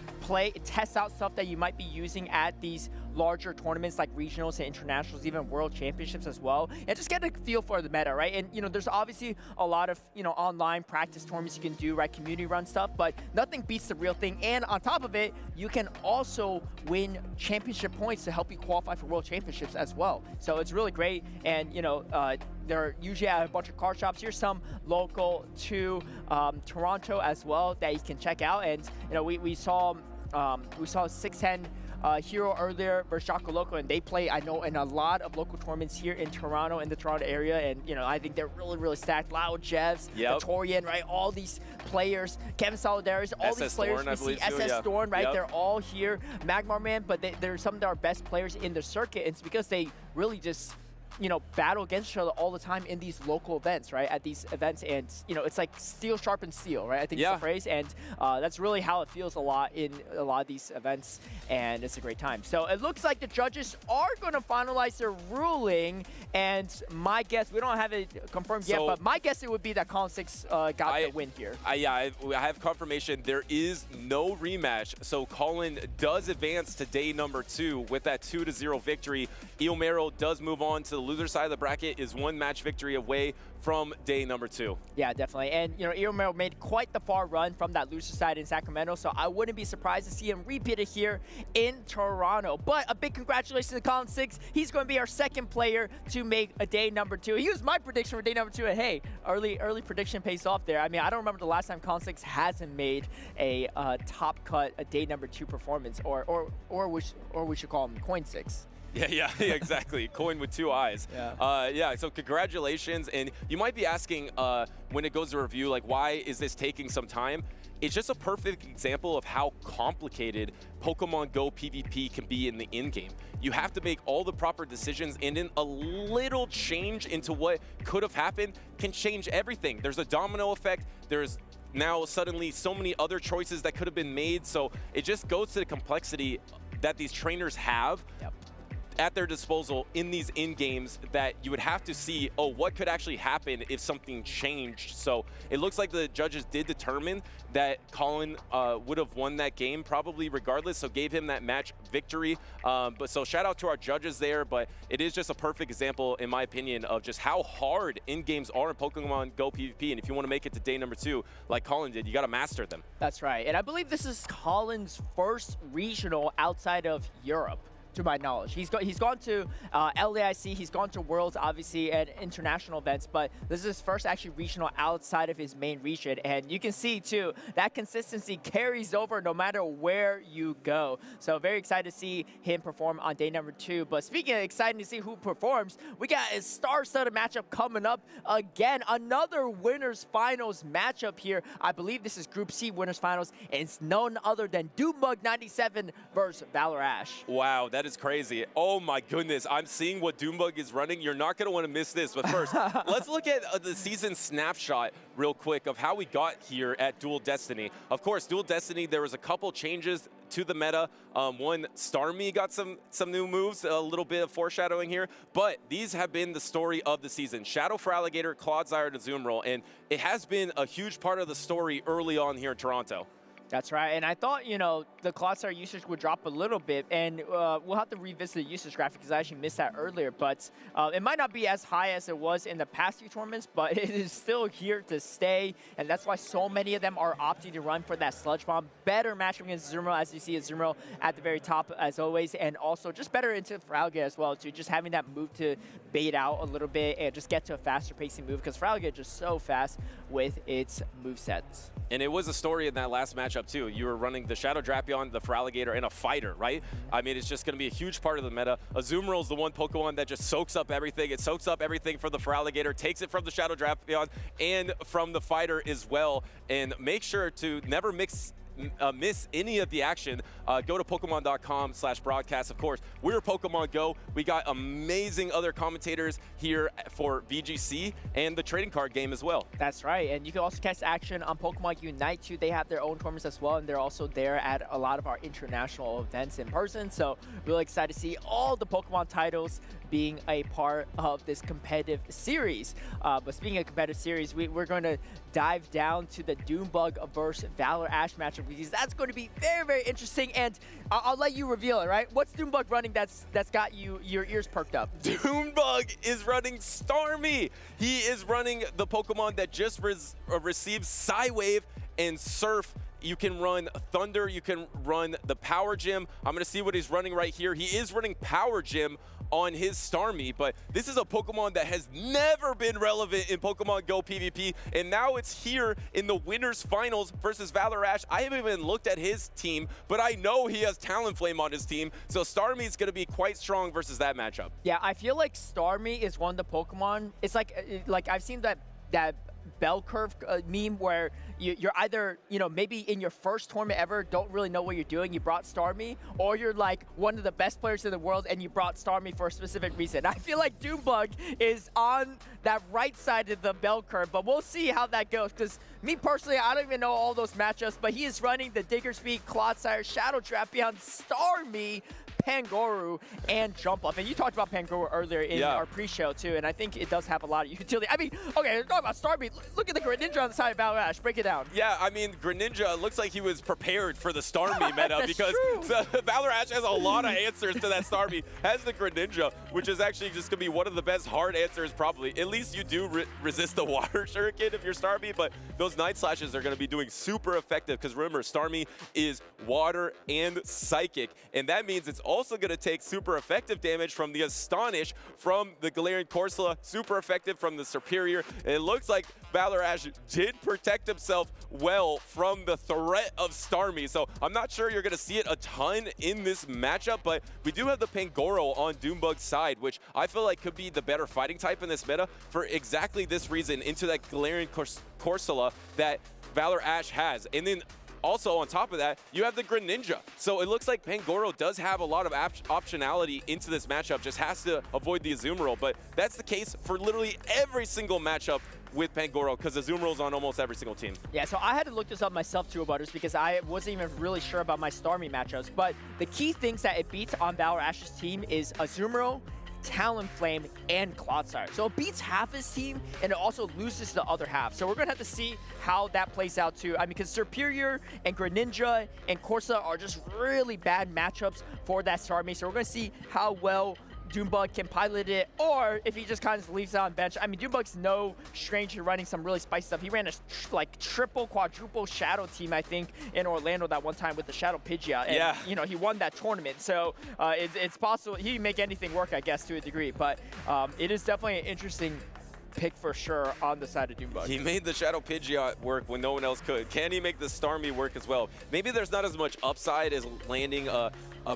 test out stuff that you might be using at these larger tournaments like regionals and internationals, even world championships as well, and just get a feel for the meta, right? And there's obviously a lot of online practice tournaments you can do, right? Community run stuff, but nothing beats the real thing. And on top of it, you can also win championship points to help you qualify for world championships as well. So it's really great. And they're usually at a bunch of card shops. Here's some local to Toronto as well that you can check out. And we saw 610 Hero earlier versus Jaco Loco, and they play, I know, in a lot of local tournaments here in Toronto, in the Toronto area, and I think they're really, really stacked. Lao Jevs, Torian, right? All these players, Kevin Solidaris, all these players we see, SS Thorn, right? They're all here. Magmar Man, but they're some of our best players in the circuit. It's because they really just battle against each other all the time in these local events, right? At these events, and it's like steel sharpens steel, right? I think it's the phrase, and that's really how it feels a lot in a lot of these events, and it's a great time. So it looks like the judges are going to finalize their ruling, and my guess, we don't have it confirmed yet, but my guess it would be that Colin 6 got the win here. I have confirmation. There is no rematch, so Colin does advance to day number 2 with that 2-0 victory. Eomero does move on to the loser side of the bracket, is one match victory away from day number 2. Yeah, definitely. And, Eomero made quite the far run from that loser side in Sacramento, so I wouldn't be surprised to see him repeat it here in Toronto. But a big congratulations to Colin 6. He's going to be our second player to make a day number 2. He was my prediction for day number 2, and hey, early prediction pays off there. I mean, I don't remember the last time Colin 6 hasn't made a top cut, a day number 2 performance, or we should call him Coin 6. Yeah, exactly. Coin with 2 eyes. So congratulations. And you might be asking when it goes to review, like, why is this taking some time? It's just a perfect example of how complicated Pokemon Go PvP can be in the in-game. You have to make all the proper decisions, and then a little change into what could have happened can change everything. There's a domino effect. There's now suddenly so many other choices that could have been made. So it just goes to the complexity that these trainers have. at their disposal in these in-games that you would have to see, oh, what could actually happen if something changed. So it looks like the judges did determine that Colin would have won that game probably regardless, so gave him that match victory. But so shout out to our judges there, but it is just a perfect example, in my opinion, of just how hard in-games are in Pokemon Go PvP. And if you want to make it to day number 2, like Colin did, you got to master them. That's right. And I believe this is Colin's first regional outside of Europe, to my knowledge. He's gone to LAIC, he's gone to Worlds, obviously, and international events, but this is his first actually regional outside of his main region. And you can see, too, that consistency carries over no matter where you go. So very excited to see him perform on day number 2. But speaking of exciting to see who performs, we got a star-studded matchup coming up again. Another winners finals matchup here. I believe this is Group C winners finals, and it's none other than Doombug97 versus Valor Ash. Wow, that is crazy. Oh my goodness, I'm seeing what Doombug is running. You're not going to want to miss this. But first, let's look at the season snapshot real quick of how we got here at Dual Destiny. Of course, Dual Destiny, there was a couple changes to the meta. One, Starmie got some new moves, a little bit of foreshadowing here, but these have been the story of the season. Shadow for Alligator, Clodsire to Zoomroll, and it has been a huge part of the story early on here in Toronto. That's right, and I thought, you know, the Clodsire usage would drop a little bit, and we'll have to revisit the usage graphic because I actually missed that earlier, but it might not be as high as it was in the past few tournaments, but it is still here to stay, and that's why so many of them are opting to run for that Sludge Bomb. Better matchup against Zoomroll, as you see at Zoomroll at the very top, as always, and also just better into Fralga as well, too, just having that move to bait out a little bit and just get to a faster pacing move, because Fralga is just so fast with its movesets. And it was a story in that last matchup, too. You were running the Shadow Drapion, the Feraligatr, and a fighter, right? I mean, it's just going to be a huge part of the meta. Azumarill is the one Pokemon that just soaks up everything. It soaks up everything from the Feraligatr, takes it from the Shadow Drapion, and from the fighter as well. And make sure to never miss any of the action. Go to Pokemon.com/broadcast. Of course, we're Pokemon Go. We got amazing other commentators here for VGC and the trading card game as well. That's right, and you can also catch action on Pokemon Unite too. They have their own tournaments as well, and they're also there at a lot of our international events in person. So really excited to see all the Pokemon titles being a part of this competitive series. But speaking of competitive series, we're going to dive down to the Doombug versus Valor Ash matchup, because that's going to be very, very interesting. And I'll let you reveal it, right? What's Doombug running that's got your ears perked up? Doombug is running Starmie. He is running the Pokemon that just received Psywave and Surf. You can run Thunder, you can run the Power Gym. I'm going to see what he's running right here. He is running Power Gym on his Starmie, but this is a Pokemon that has never been relevant in Pokemon Go PvP, and now it's here in the winners finals versus Valor Ash. I haven't even looked at his team, but I know he has Talonflame on his team, so Starmie is going to be quite strong versus that matchup. Yeah, I feel like Starmie is one of the Pokemon. It's like I've seen that bell curve meme where you're either, you know, maybe in your first tournament ever, don't really know what you're doing, you brought Starmie, or you're like one of the best players in the world and you brought Starmie for a specific reason. I feel like Doombug is on that right side of the bell curve, but we'll see how that goes, because me personally, I don't even know all those matchups, but he is running the Diggersby, Clodsire, Shadow Drapion, Starmie, Pangoro, and Jump Off. And you talked about Pangoro earlier in our pre-show too, and I think it does have a lot of utility. I mean, okay, talking about Starmie, look at the Greninja on the side of Valor Ash. Break it down. Yeah, I mean, Greninja looks like he was prepared for the Starmie meta because Valor Ash has a lot of answers to that Starmie. Has the Greninja, which is actually just going to be one of the best hard answers probably. At least you do resist the Water Shuriken if you're Starmie, but those Night Slashes are going to be doing super effective because remember, Starmie is Water and Psychic, and that means it's also going to take super effective damage from the Astonish, from the Galarian Corsola, super effective from the Superior. And it looks like Valor Ash did protect himself well from the threat of Starmie. So I'm not sure you're going to see it a ton in this matchup, but we do have the Pangoro on Doombug's side, which I feel like could be the better fighting type in this meta for exactly this reason, into that Galarian Corsola that Valor Ash has. And then also, on top of that, you have the Greninja. So it looks like Pangoro does have a lot of optionality into this matchup, just has to avoid the Azumarill. But that's the case for literally every single matchup with Pangoro because Azumarill's on almost every single team. Yeah, so I had to look this up myself too, Butters, because I wasn't even really sure about my Starmie matchups. But the key things that it beats on Valor Ash's team is Azumarill, Talonflame, and Clodsire. So it beats half his team, and it also loses the other half. So we're going to have to see how that plays out too. I mean, because Serperior and Greninja and Corsa are just really bad matchups for that Starmie. So we're going to see how well Doombug can pilot it, or if he just kind of leaves it on bench. I mean, Doombug's no stranger to running some really spicy stuff. He ran a triple, quadruple Shadow team, I think, in Orlando that one time with the Shadow Pidgeot. And, yeah. you know, he won that tournament. So it's possible he can make anything work, I guess, to a degree. But it is definitely an interesting pick for sure on the side of Doombug. He made the Shadow Pidgeot work when no one else could. Can he make the Starmie work as well? Maybe there's not as much upside as landing a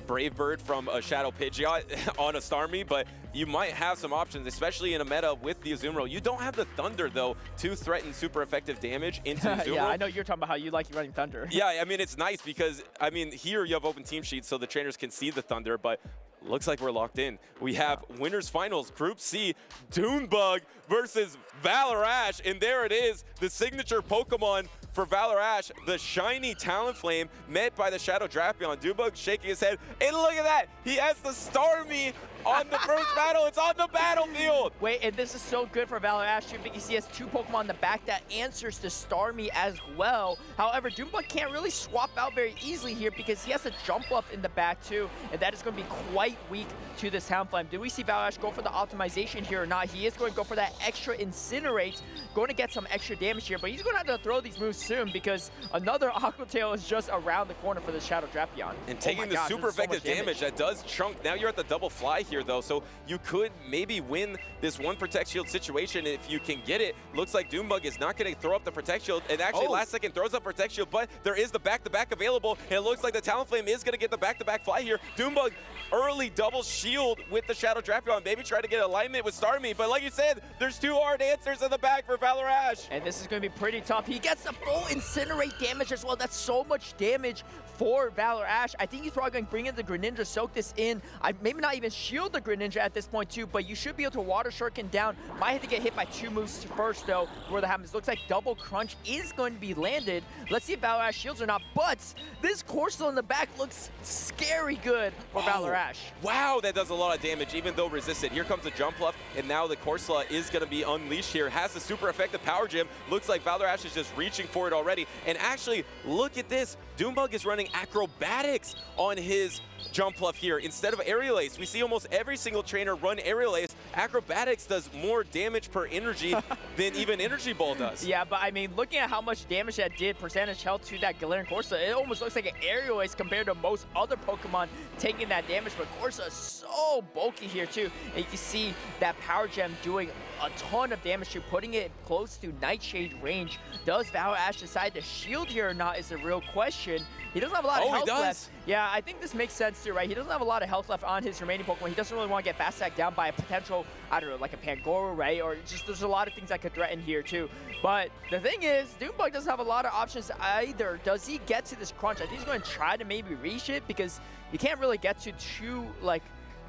Brave Bird from a Shadow Pidgeot on a Starmie, but you might have some options, especially in a meta with the Azumarill. You don't have the Thunder, though, to threaten super effective damage into Azumarill. Yeah, I know you're talking about how you like running Thunder. Yeah, I mean, it's nice because, I mean, here you have open team sheets so the trainers can see the Thunder, but looks like we're locked in. We have winners finals, Group C, Doombug versus Valor Ash, and there it is, the signature Pokemon for Valor Ash, the shiny Talonflame met by the Shadow Drapion. Doombug shaking his head, and look at that, he has the Starmie on the first battle. It's on the battlefield. Wait, and this is so good for Valor Ash too, because he has two Pokemon in the back that answers to Starmie as well. However, Doombug can't really swap out very easily here because he has a jump up in the back too, and that is going to be quite weak to this Talonflame. Do we see Valor Ash go for the optimization here or not? He is going to go for that extra Incinerate, going to get some extra damage here, but he's going to have to throw these moves soon because another Aqua Tail is just around the corner for the Shadow Drapion. And taking the super effective damage that does chunk. Now you're at the double fly here though, so you could maybe win this one Protect Shield situation if you can get it. Looks like Doombug is not going to throw up the Protect Shield, and actually last second throws up Protect Shield, but there is the back-to-back available, and it looks like the Talonflame is going to get the back-to-back fly here. Doombug early double shield with the Shadow Drapion, maybe try to get alignment with Starmie, but like you said, there's two hard answers in the back for Valor Ash. And this is going to be pretty tough. He gets the full Incinerate damage as well. That's so much damage for Valor Ash. I think he's probably going to bring in the Greninja, soak this in. Maybe not even shield the Greninja at this point too, but you should be able to Water Shuriken down. Might have to get hit by two moves first though, where that happens. Looks like double crunch is going to be landed. Let's see if Valor Ash shields or not, but this Corsola in the back looks scary good for Valor Ash. Wow, that does a lot of damage, even though resisted. Here comes the Jump Bluff, and now the Corsola is going to be unleashed here. Has the super effective Power Gem. Looks like Valor Ash is just reaching for it already. And actually, look at this. Doombug is running Acrobatics on his Jump Bluff here instead of Aerial Ace. We see almost every single trainer run Aerial Ace. Acrobatics does more damage per energy than even Energy Ball does. Yeah, but I mean, looking at how much damage that did, percentage health to that Galarian Corsa, it almost looks like an Aerial Ace compared to most other Pokemon taking that damage, but Corsa is so bulky here too. And you can see that Power Gem doing a ton of damage to, putting it close to Nightshade range. Does Valor Ash decide to shield here or not is a real question. He doesn't have a lot of health left. Yeah, I think this makes sense too, right? He doesn't have a lot of health left on his remaining Pokemon. He doesn't really want to get fast attacked down by a potential, I don't know, like a Pangoro, right? Or just there's a lot of things that could threaten here too. But the thing is, Doombug doesn't have a lot of options either. Does he get to this crunch? I think he's going to try to maybe reach it because you can't really get to two, like,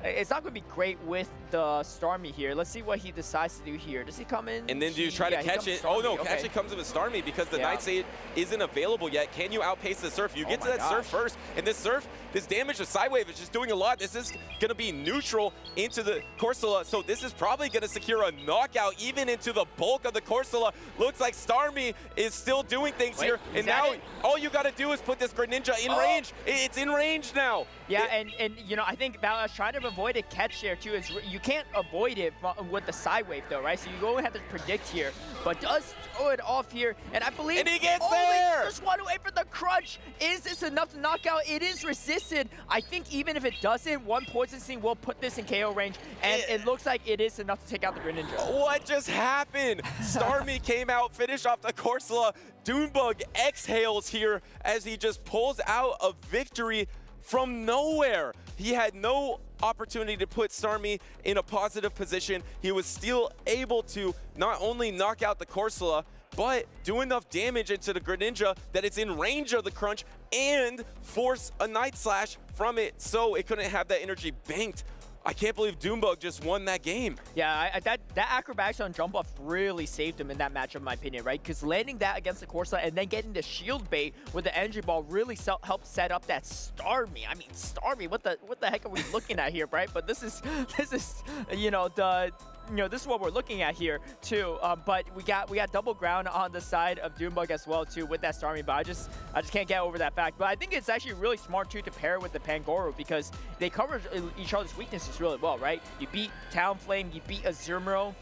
it's not going to be great with the Starmie here. Let's see what he decides to do here. Does he come in? And then do you try to catch it? Oh, no, actually comes in with Starmie because the Nightshade isn't available yet. Can you outpace the Surf? You get to that Surf first, and this Surf, this damage of Sidewave is just doing a lot. This is going to be neutral into the Corsola, so this is probably going to secure a knockout even into the bulk of the Corsola. Looks like Starmie is still doing things here, and now all you got to do is put this Greninja in range. It's in range now. Yeah, and you know, I think Valor Ash trying to avoid a catch there too. Is you can't avoid it with the Sidewave though, right? So you go and have to predict here, but does throw it off here, and I believe he gets there. Just one away for the crunch. Is this enough to knock out? It is resisted. I think even if it doesn't, one Poison Sting will put this in KO range, and it looks like it is enough to take out the Greninja. What just happened? Starmie came out, finished off the Corsola. Doombug exhales here as he just pulls out a victory from nowhere. He had no opportunity to put Starmie in a positive position. He was still able to not only knock out the Corsola, but do enough damage into the Greninja that it's in range of the crunch and force a Night Slash from it so it couldn't have that energy banked I can't believe Doombug just won that game. Yeah, that acrobatics on jump off really saved him in that matchup, in my opinion, right? Because landing that against the Corsa and then getting the shield bait with the energy ball really helped set up that Starmie. I mean, Starmie, what the heck are we looking at here, right? But this is you know, this is what we're looking at here too. But we got double ground on the side of Doombug as well too with that Starmie. But I just can't get over that fact. But I think it's actually really smart too to pair with the Pangoro because they cover each other's weaknesses really well, right? You beat Talonflame, you beat Azumarill,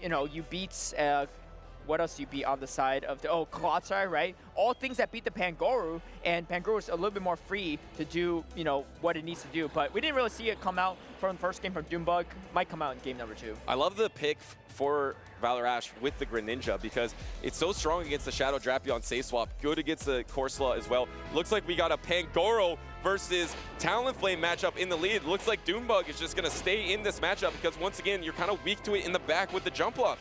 you know, you beat. What else do you beat on the side of the Clotsire, right? All things that beat the Pangoro, and Pangoro is a little bit more free to do, you know, what it needs to do. But we didn't really see it come out from the first game from Doombug. Might come out in game number 2. I love the pick for Valor Ash with the Greninja because it's so strong against the Shadow Drapion safe swap, good against the Corsola as well. Looks like we got a Pangoro versus Talonflame matchup in the lead. Looks like Doombug is just going to stay in this matchup because once again, you're kind of weak to it in the back with the jump off.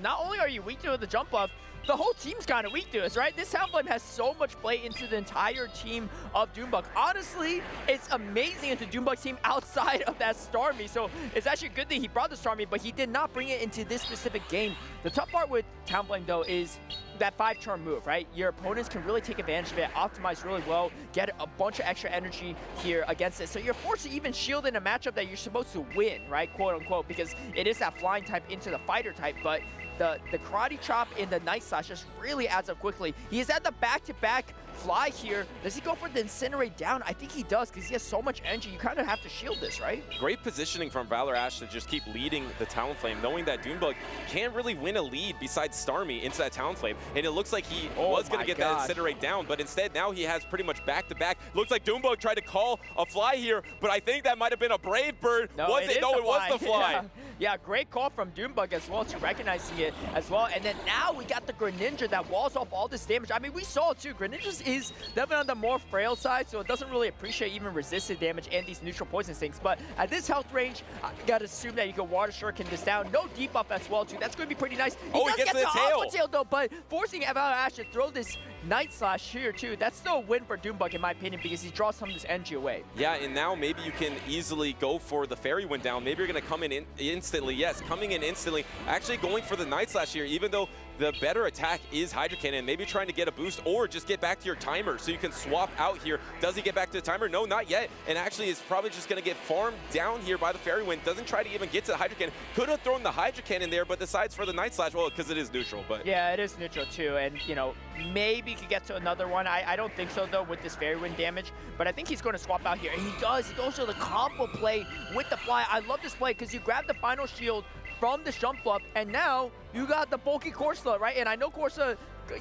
Not only are you weak to the jump off, the whole team's kind of weak to us, right? This Talonflame has so much play into the entire team of Doombug. Honestly, it's amazing into Doombug's team outside of that Starmie. So it's actually a good thing he brought the Starmie, but he did not bring it into this specific game. The tough part with Talonflame, though, is that 5-turn move, right? Your opponents can really take advantage of it, optimize really well, get a bunch of extra energy here against it. So you're forced to even shield in a matchup that you're supposed to win, right? Quote unquote, because it is that flying type into the fighter type, but the karate chop in the Night Slash just really adds up quickly. He is at the back-to-back fly here. Does he go for the Incinerate down? I think he does because he has so much energy. You kind of have to shield this, right? Great positioning from Valor Ash to just keep leading the Talonflame, knowing that Doombug can't really win a lead besides Starmie into that Talonflame. And it looks like he was going to get that Incinerate down, but instead now he has pretty much back-to-back. Looks like Doombug tried to call a fly here, but I think that might have been a Brave Bird. No, it was the fly. Yeah, great call from Doombug as well to recognizing it as well. And then now we got the Greninja that walls off all this damage. I mean, we saw it too. Greninja is definitely on the more frail side, so it doesn't really appreciate even resisted damage and these neutral poison things. But at this health range, I gotta assume that you can Water Shuriken this down. No debuff as well too. That's gonna be pretty nice. He does gets get the tail. Aqua Tail though, but forcing Valor Ash to throw this Night Slash here too. That's still a win for Doombug in my opinion because he draws some of this energy away. Yeah, and now maybe you can easily go for the Fairy Wind down. Maybe you're gonna come in instantly. Yes, coming in instantly. Actually going for the Night Slash here, even though the better attack is Hydro Cannon. Maybe trying to get a boost or just get back to your timer so you can swap out here. Does he get back to the timer? No, not yet. And actually is probably just going to get farmed down here by the Fairy Wind. Doesn't try to even get to the Hydro Cannon. Could have thrown the Hydro Cannon there, but decides for the Night Slash. Well, because it is neutral. But yeah, it is neutral too. And, you know, maybe he could get to another one. I don't think so, though, with this Fairy Wind damage. But I think he's going to swap out here. And he does. He goes for the combo play with the fly. I love this play because you grab the final shield from the jump up, and now you got the bulky Corsola, right? And I know Corsola,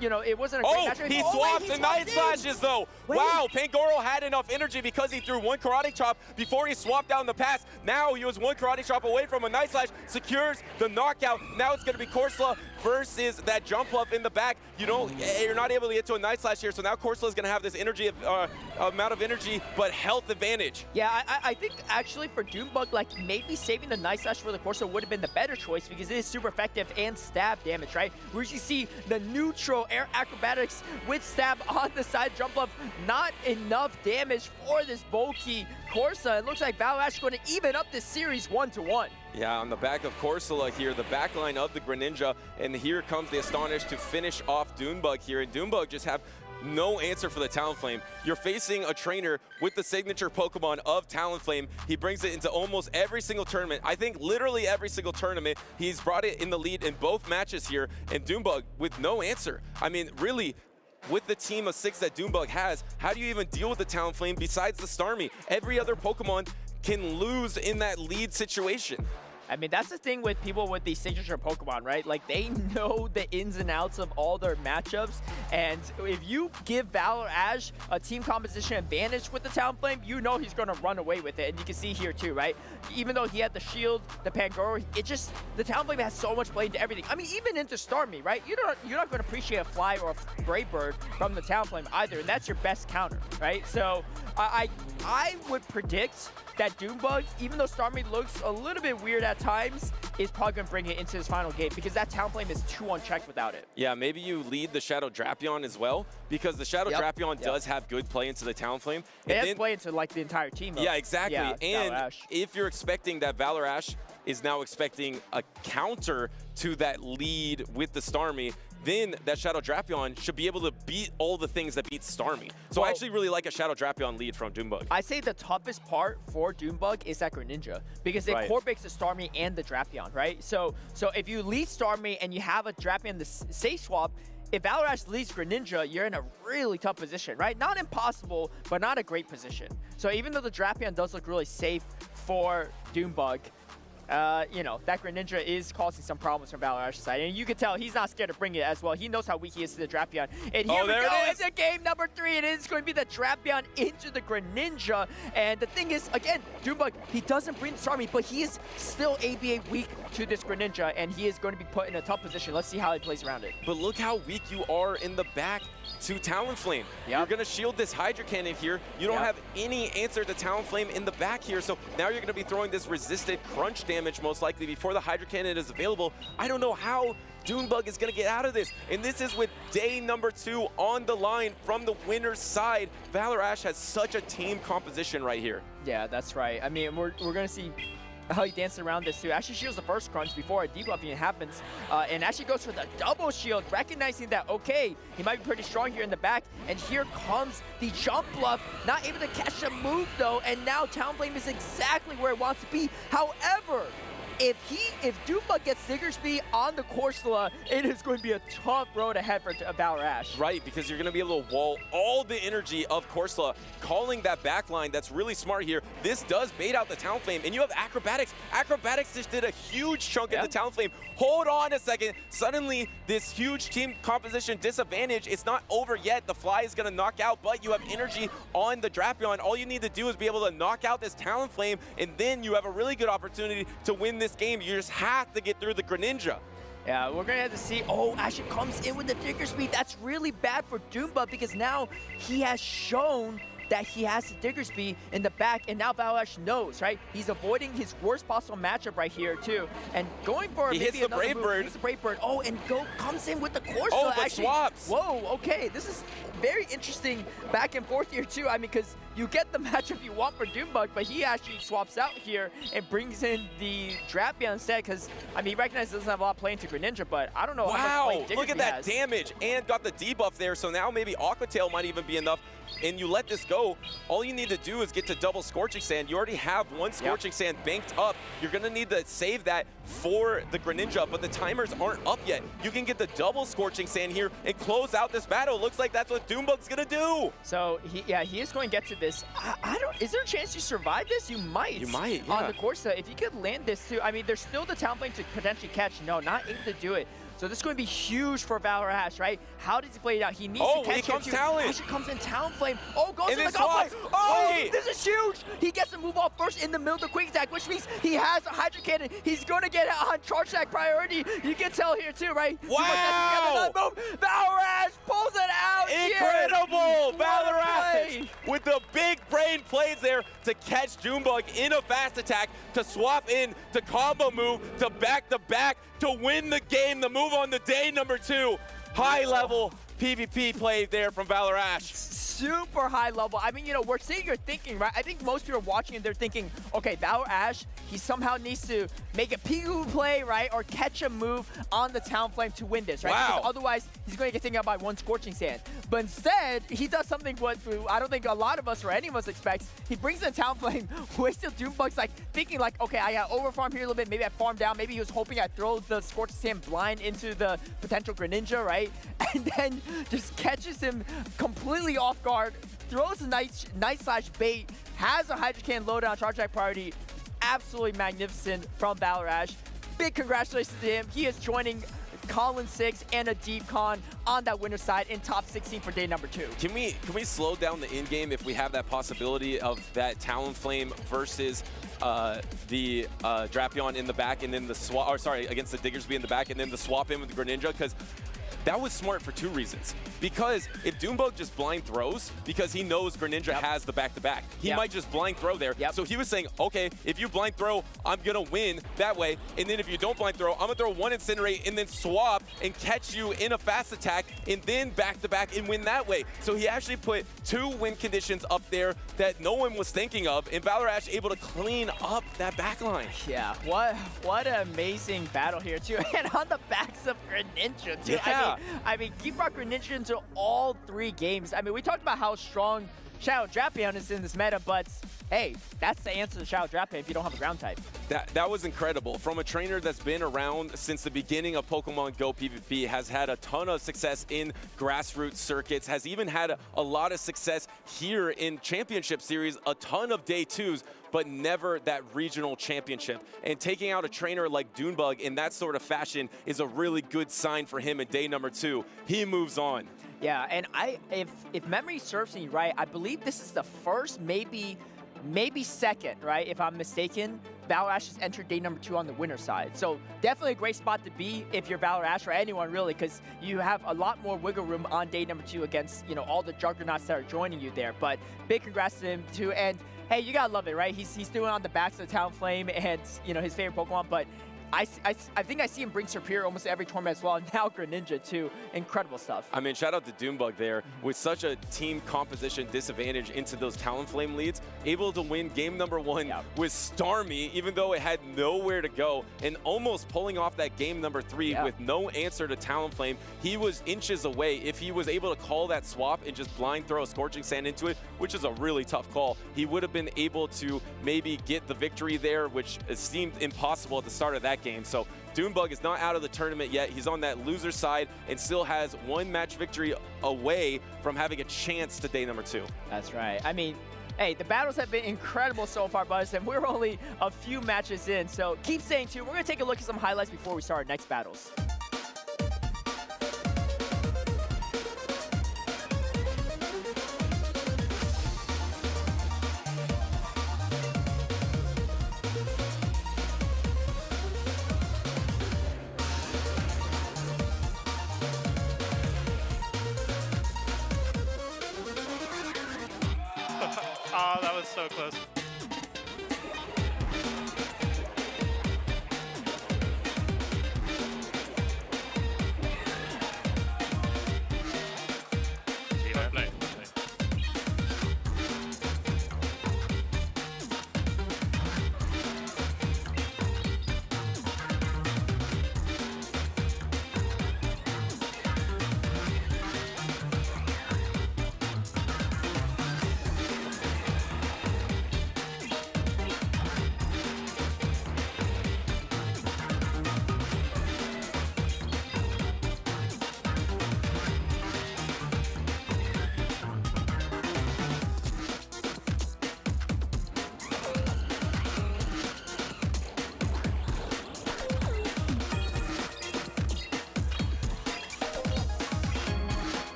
you know, it wasn't a great match. He swapped the Night Slashes, though. Wow, Pangoro had enough energy because he threw one Karate Chop before he swapped down the pass. Now he was one Karate Chop away from a Night Slash, secures the knockout. Now it's going to be Corsola versus that jump up in the back. You're not able to get to a Night Slash here, so now Corsola is going to have this energy, amount of energy, but health advantage. Yeah, I think actually for Doombug, like maybe saving the Night Slash for the Corsola would have been the better choice because it is super effective and stab damage, right? Where you see the neutral air acrobatics with stab on the side jump up, not enough damage for this bulky Corsola. It looks like Valor Ash is going to even up this series 1-1. Yeah, on the back of Corsola here, the backline of the Greninja, and here comes the Astonish to finish off Doombug here, and Doombug just have no answer for the Talonflame. You're facing a trainer with the signature Pokemon of Talonflame. He brings it into almost every single tournament. I think literally every single tournament. He's brought it in the lead in both matches here, and Doombug with no answer. I mean, really, with the team of 6 that Doombug has, how do you even deal with the Talonflame besides the Starmie? Every other Pokemon can lose in that lead situation. I mean, that's the thing with people with these signature Pokemon, right? Like, they know the ins and outs of all their matchups, and if you give Valor Ash a team composition advantage with the Talonflame, you know he's going to run away with it, and you can see here too, right? Even though he had the shield, the Pangoro, the Talonflame has so much play into everything. I mean, even into Starmie, right? You're not going to appreciate a Fly or a Brave Bird from the Talonflame either, and that's your best counter, right? So I would predict that Doombug, even though Starmie looks a little bit weird at times, is probably going to bring it into this final game because that Talonflame is too unchecked without it. Yeah, maybe you lead the Shadow Drapion as well, because the Shadow Drapion does have good play into the Talonflame. It has play into like the entire team, though. Yeah, exactly. Yeah, and if you're expecting that Valor Ash is now expecting a counter to that lead with the Starmie, then that Shadow Drapion should be able to beat all the things that beat Starmie. So I actually really like a Shadow Drapion lead from Doombug. I say the toughest part for Doombug is that Greninja, because it core breaks the Starmie and the Drapion, right? So if you lead Starmie and you have a Drapion the safe swap, if Valor Ash leads Greninja, you're in a really tough position, right? Not impossible, but not a great position. So even though the Drapion does look really safe for Doombug, you know, that Greninja is causing some problems from Valor Ash's side. And you can tell he's not scared to bring it as well. He knows how weak he is to the Drapion. And here we go into game number 3. It is going to be the Drapion into the Greninja. And the thing is, again, Doombug, he doesn't bring the Starmie, but he is still ABA weak to this Greninja, and he is going to be put in a tough position. Let's see how he plays around it. But look how weak you are in the back to Talonflame. You're going to shield this Hydra Cannon here. You don't have any answer to Talonflame in the back here, so now you're going to be throwing this resisted crunch damage most likely before the Hydra Cannon is available. I don't know how Doombug is going to get out of this, and this is with day number 2 on the line from the winner's side. Valor Ash has such a team composition right here. Yeah, that's right. I mean, we're going to see how he dances around this too. Actually shields the first crunch before a debuffing happens, and actually goes for the double shield, recognizing that, okay, he might be pretty strong here in the back, and here comes the jump bluff, not able to catch a move though, and now Talonflame is exactly where it wants to be. However, if Doombug gets Diggersby on the Corsola, it is going to be a tough road ahead for Valor Ash. Right, because you're going to be able to wall all the energy of Corsola, calling that backline. That's really smart here. This does bait out the Talonflame, and you have Acrobatics. Acrobatics just did a huge chunk of the Talonflame. Hold on a second. Suddenly, this huge team composition disadvantage, it's not over yet. The Fly is going to knock out, but you have energy on the Drapion. All you need to do is be able to knock out this Talonflame, and then you have a really good opportunity to win this game. You just have to get through the Greninja. Yeah, we're going to have to see. Oh, Ashen comes in with the Diggersby. That's really bad for Doombug because now he has shown that he has the Diggersby in the back, and now Valor Ash knows, right? He's avoiding his worst possible matchup right here, too. And going for maybe another move. He hits the Brave Bird. Oh, and comes in with the Corsola. Oh, but swaps. Whoa, okay. This is very interesting back and forth here, too. I mean, because you get the matchup you want for Doombug, but he actually swaps out here and brings in the Drapion instead, because, I mean, he recognizes he doesn't have a lot playing to Greninja, but I don't know how much play Diggersby look at that has. damage, and got the debuff there, so now maybe Aqua Tail might even be enough, and you let this go. All you need to do is get to double Scorching Sand. You already have one Scorching Sand banked up. You're going to need to save that for the Greninja, but the timers aren't up yet. You can get the double Scorching Sand here and close out this battle. Looks like that's what Doombug's going to do. So, he is going to get to this. I don't, is there a chance you survive this? You might. You might, yeah. On the Corsa. If you could land this too, I mean, there's still the Talonflame to potentially catch. No, not able to do it. So this is going to be huge for Valor Ash, right? How does he play it out? He needs to catch here comes Talon. Actually comes in Talonflame. Oh, goes and in the Gauntlet. Oh, wait. This is huge. He gets to move off first in the middle of the Quick Attack, which means he has a Hydra Cannon. He's going to get it on Charge Attack priority. You can tell here too, right? Wow. Valor Ash pulls it out. Incredible. Valor Ash with the big brain plays there to catch Doombug in a fast attack, to swap in, to combo move, to back to win the game, the move on the day number 2. High level PvP play there from Valor Ash. Super high level. I mean, you know, we're sitting here thinking, right? I think most people are watching and they're thinking, okay, Valor Ash, he somehow needs to make a Pigu play, right? Or catch a move on the Talonflame to win this, right? Wow. Because otherwise, he's going to get taken out by one Scorching Sand. But instead, he does something what I don't think a lot of us or any of us expects. He brings in Talonflame, wasted Doombug's like thinking like, okay, I got overfarm here a little bit. Maybe I farm down. Maybe he was hoping I'd throw the Scorching Sand blind into the potential Greninja, right? And then just catches him completely off guard, throws a nice slash bait, has a Hydra Cannon loaded on Charge Attack priority. Absolutely magnificent from Valor Ash. Big congratulations to him. He is joining Colin 6 and a Deep Con on that winner's side in top 16 for day number 2. Can we slow down the end game if we have that possibility of that Talonflame versus the Drapion in the back, and then the swap, or sorry, against the Diggersby in the back, and then the swap in with the Greninja? Because that was smart for 2 reasons. Because if Doombug just blind throws, because he knows Greninja has the back-to-back, he might just blind throw there. So he was saying, okay, if you blind throw, I'm going to win that way. And then if you don't blind throw, I'm going to throw 1 Incinerate and then swap and catch you in a fast attack and then back-to-back and win that way. So he actually put 2 win conditions up there that no one was thinking of, and Valor able to clean up that backline. Yeah, what an amazing battle here too, and on the backs of Greninja too. Yeah. I mean, he brought Greninja into all 3 games. I mean, we talked about how strong Shadow Drapion is in this meta, but hey, that's the answer to Shadow Drapion if you don't have a ground type. That was incredible. From a trainer that's been around since the beginning of Pokemon Go PvP, has had a ton of success in grassroots circuits, has even had a lot of success here in Championship Series, a ton of Day 2s, but never that regional championship. And taking out a trainer like Doombug in that sort of fashion is a really good sign for him in day number 2. He moves on. Yeah, and if memory serves me right, I believe this is the first, maybe second, right? If I'm mistaken, Valor Ash has entered day number 2 on the winner side. So definitely a great spot to be if you're Valor Ash or anyone really, because you have a lot more wiggle room on day number 2 against, you know, all the juggernauts that are joining you there. But big congrats to him too. And hey, you gotta love it, right? He's doing it on the backs of Talonflame and, you know, his favorite Pokemon, but I think I see him bring Serperior almost every tournament as well, and now Greninja too. Incredible stuff. I mean, shout out to Doombug there with such a team composition disadvantage into those Talonflame leads, able to win game number 1 with Starmie, even though it had nowhere to go, and almost pulling off that game number 3 with no answer to Talonflame. He was inches away. If he was able to call that swap and just blind throw a Scorching Sand into it, which is a really tough call, he would have been able to maybe get the victory there, which seemed impossible at the start of that game. So Doombug is not out of the tournament yet. He's on that loser side and still has 1 match victory away from having a chance to day number 2. That's right. I mean, hey, the battles have been incredible so far, Buzz, and we're only a few matches in. So keep staying tuned. We're going to take a look at some highlights before we start our next battles. Oh, that was so close.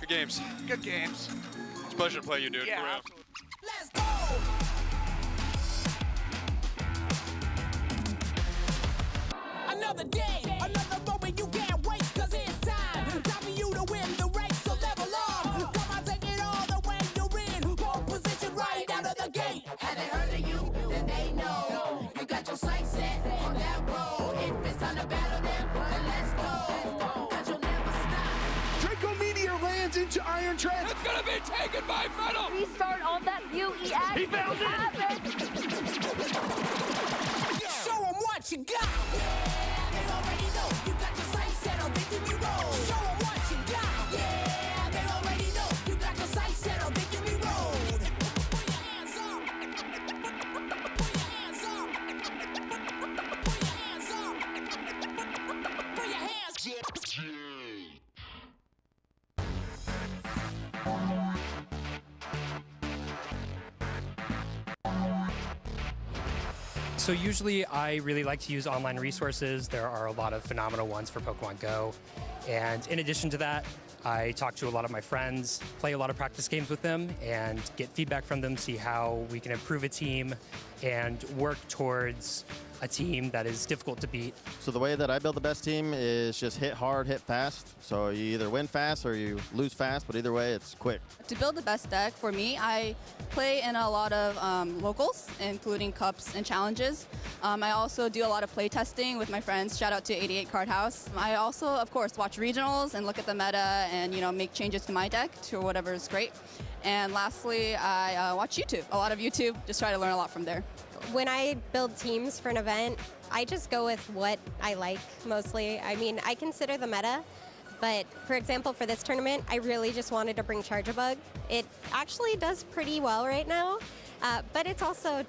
Good games. Good games. It's a pleasure to play you, dude. Yeah, For real. Let's go! Another day, another moment you can't wait, cause it's time. Time for you to win the race, so level up. Come on, take it all the way you're in. Pole position right out of the gate. Have they heard of you? Then they know. You got your sights set on that road. If it's time to battle them, then let's go. Cause you'll never stop. Draco Meteor lands into Iron Tread. It's gonna be taken by Venom! Restart on that UE. He found it! Show them what you got. Yeah, they already know. You got your sights set on victory road. Show them what you got. Yeah, they already know. You got your sights set on victory road. Put your hands up. Put your hands up. Put your hands up. Put your hands up. So usually I really like to use online resources. There are a lot of phenomenal ones for Pokemon Go. And in addition to that, I talk to a lot of my friends, play a lot of practice games with them, and get feedback from them, see how we can improve a team and work towards a team that is difficult to beat. So the way that I build the best team is just hit hard, hit fast. So you either win fast or you lose fast, but either way, it's quick. To build the best deck, for me, I play in a lot of locals, including cups and challenges. I also do a lot of play testing with my friends. Shout out to 88 Card House. I also, of course, watch regionals and look at the meta and make changes to my deck to whatever is great. And lastly, I watch YouTube. A lot of YouTube. Just try to learn a lot from there. When I build teams for an event, I just go with what I like mostly. I mean, I consider the meta, but for example, for this tournament, I really just wanted to bring Charge-a-Bug. It actually does pretty well right now, but it's also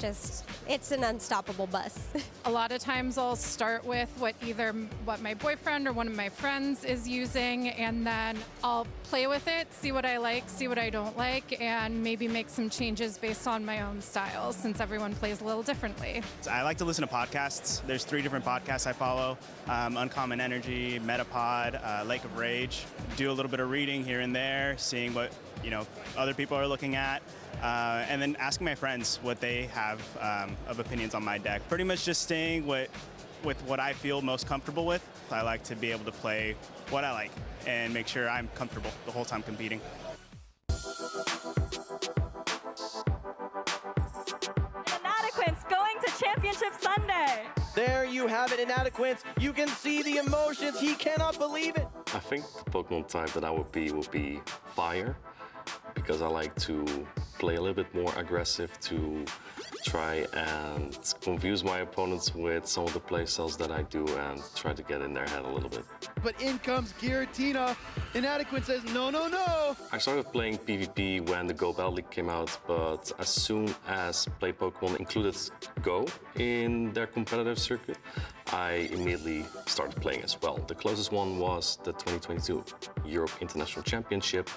it's an unstoppable bus. A lot of times I'll start with what my boyfriend or one of my friends is using, and then I'll play with it, see what I like, see what I don't like, and maybe make some changes based on my own style, since everyone plays a little differently. I like to listen to podcasts. There's 3 different podcasts I follow: Uncommon Energy, Metapod, Lake of Rage. Do a little bit of reading here and there, seeing what other people are looking at, and then asking my friends what they have of opinions on my deck. Pretty much just staying with what I feel most comfortable with. I like to be able to play what I like and make sure I'm comfortable the whole time competing. Inadequates going to Championship Sunday. There you have it, Inadequates. You can see the emotions. He cannot believe it. I think the Pokemon type that I would be Fire, because I like to play a little bit more aggressive, to try and confuse my opponents with some of the play styles that I do and try to get in their head a little bit. But in comes Giratina. Inadequate says, no, no, no. I started playing PvP when the Go Battle League came out, but as soon as Play Pokemon included Go in their competitive circuit, I immediately started playing as well. The closest one was the 2022 Europe International Championship,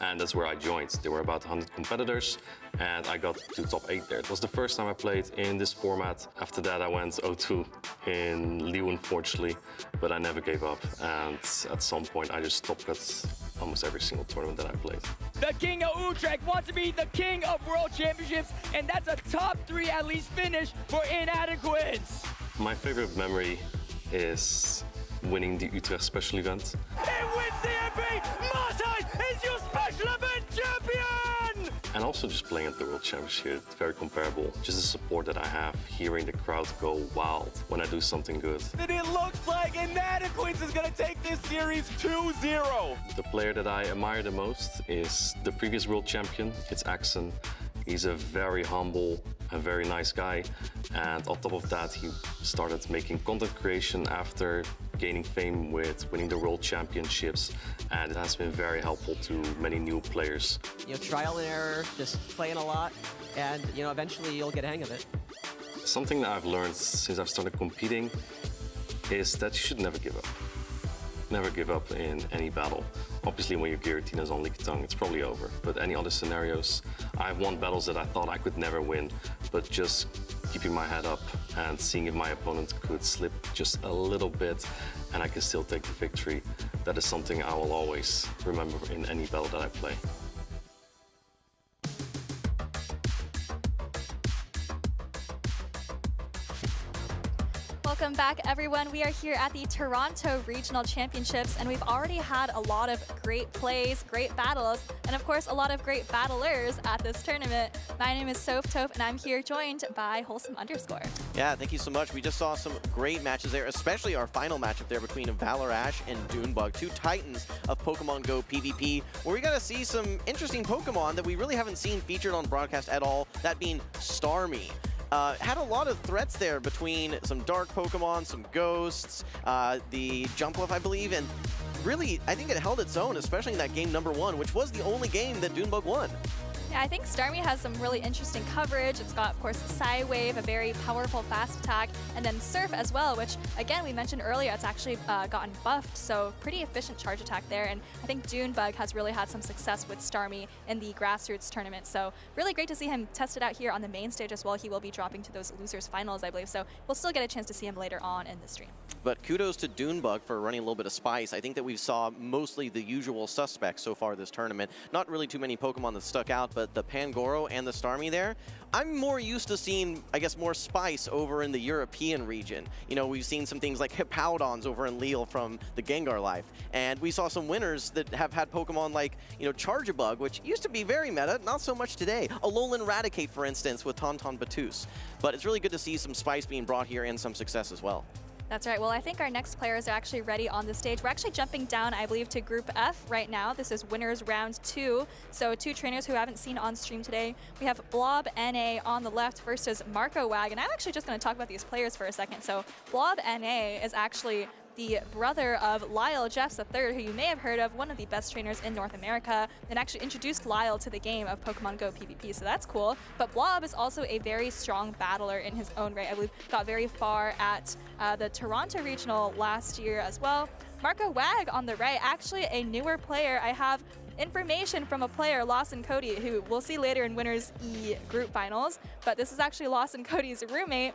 and that's where I joined. There were about 100 competitors, and I got to top 8 there. It was the first time I played in this format. After that, I went 0-2 in Liu, unfortunately, but I never gave up, and at some point, I just stopped at almost every single tournament that I played. The King of Utrecht wants to be the King of World Championships, and that's a top 3 at least finish for Inadequates. My favorite memory is winning the Utrecht special event. It wins the MP! Martijn is your special event champion! And also just playing at the World Championship, it's very comparable. Just the support that I have, hearing the crowd go wild when I do something good. Then it looks like Inadequates is gonna take this series 2-0. The player that I admire the most is the previous world champion. It's Axon. He's a very humble, a very nice guy. And on top of that, he started making content creation after gaining fame with winning the World Championships. And it has been very helpful to many new players. Trial and error, just playing a lot, and eventually you'll get a hang of it. Something that I've learned since I've started competing is that you should never give up. Never give up in any battle. Obviously, when your Giratina's on Lickitung, it's probably over. But any other scenarios, I've won battles that I thought I could never win, but just keeping my head up and seeing if my opponent could slip just a little bit and I can still take the victory. That is something I will always remember in any battle that I play. Welcome back, everyone. We are here at the Toronto Regional Championships, and we've already had a lot of great plays, great battles, and of course, a lot of great battlers at this tournament. My name is Soph Toph, and I'm here joined by Wholesome_. Yeah, thank you so much. We just saw some great matches there, especially our final matchup there between Valor_Ash and Dunebug, 2 titans of Pokemon Go PvP, where we got to see some interesting Pokemon that we really haven't seen featured on broadcast at all, that being Starmie. Had a lot of threats there between some dark Pokemon, some ghosts, the Jumpluff, I believe, and really, I think it held its own, especially in that game #1, which was the only game that Dunebug won. Yeah, I think Starmie has some really interesting coverage. It's got, of course, Psy Wave, a very powerful fast attack, and then Surf as well, which, again, we mentioned earlier, it's actually gotten buffed, so pretty efficient charge attack there. And I think Junebug has really had some success with Starmie in the grassroots tournament, so really great to see him test it out here on the main stage as well. He will be dropping to those losers finals, I believe, so we'll still get a chance to see him later on in the stream. But kudos to Junebug for running a little bit of spice. I think that we saw mostly the usual suspects so far this tournament. Not really too many Pokemon that stuck out, but the Pangoro and the Starmie there, I'm more used to seeing, I guess, more spice over in the European region. You know, we've seen some things like Hippowdons over in Lille from the Gengar life. And we saw some winners that have had Pokemon like, you know, Charjabug, which used to be very meta, not so much today. Alolan Raticate, for instance, with Tauntaun Batuse. But it's really good to see some spice being brought here and some success as well. That's right. Well, I think our next players are actually ready on the stage. We're actually jumping down, I believe, to Group F right now. This is winners round 2. So 2 trainers who haven't seen on stream today. We have Blob NA on the left versus Marco Wag. And I'm actually just going to talk about these players for a second. So Blob NA is actually the brother of Lyle Jeffs III, who you may have heard of, one of the best trainers in North America, and actually introduced Lyle to the game of Pokemon Go PvP, so that's cool. But Blob is also a very strong battler in his own right. I believe got very far at the Toronto Regional last year as well. Marco Wag on the right, actually a newer player. I have information from a player, Lawson Cody, who we'll see later in Winners E group finals, but this is actually Lawson Cody's roommate.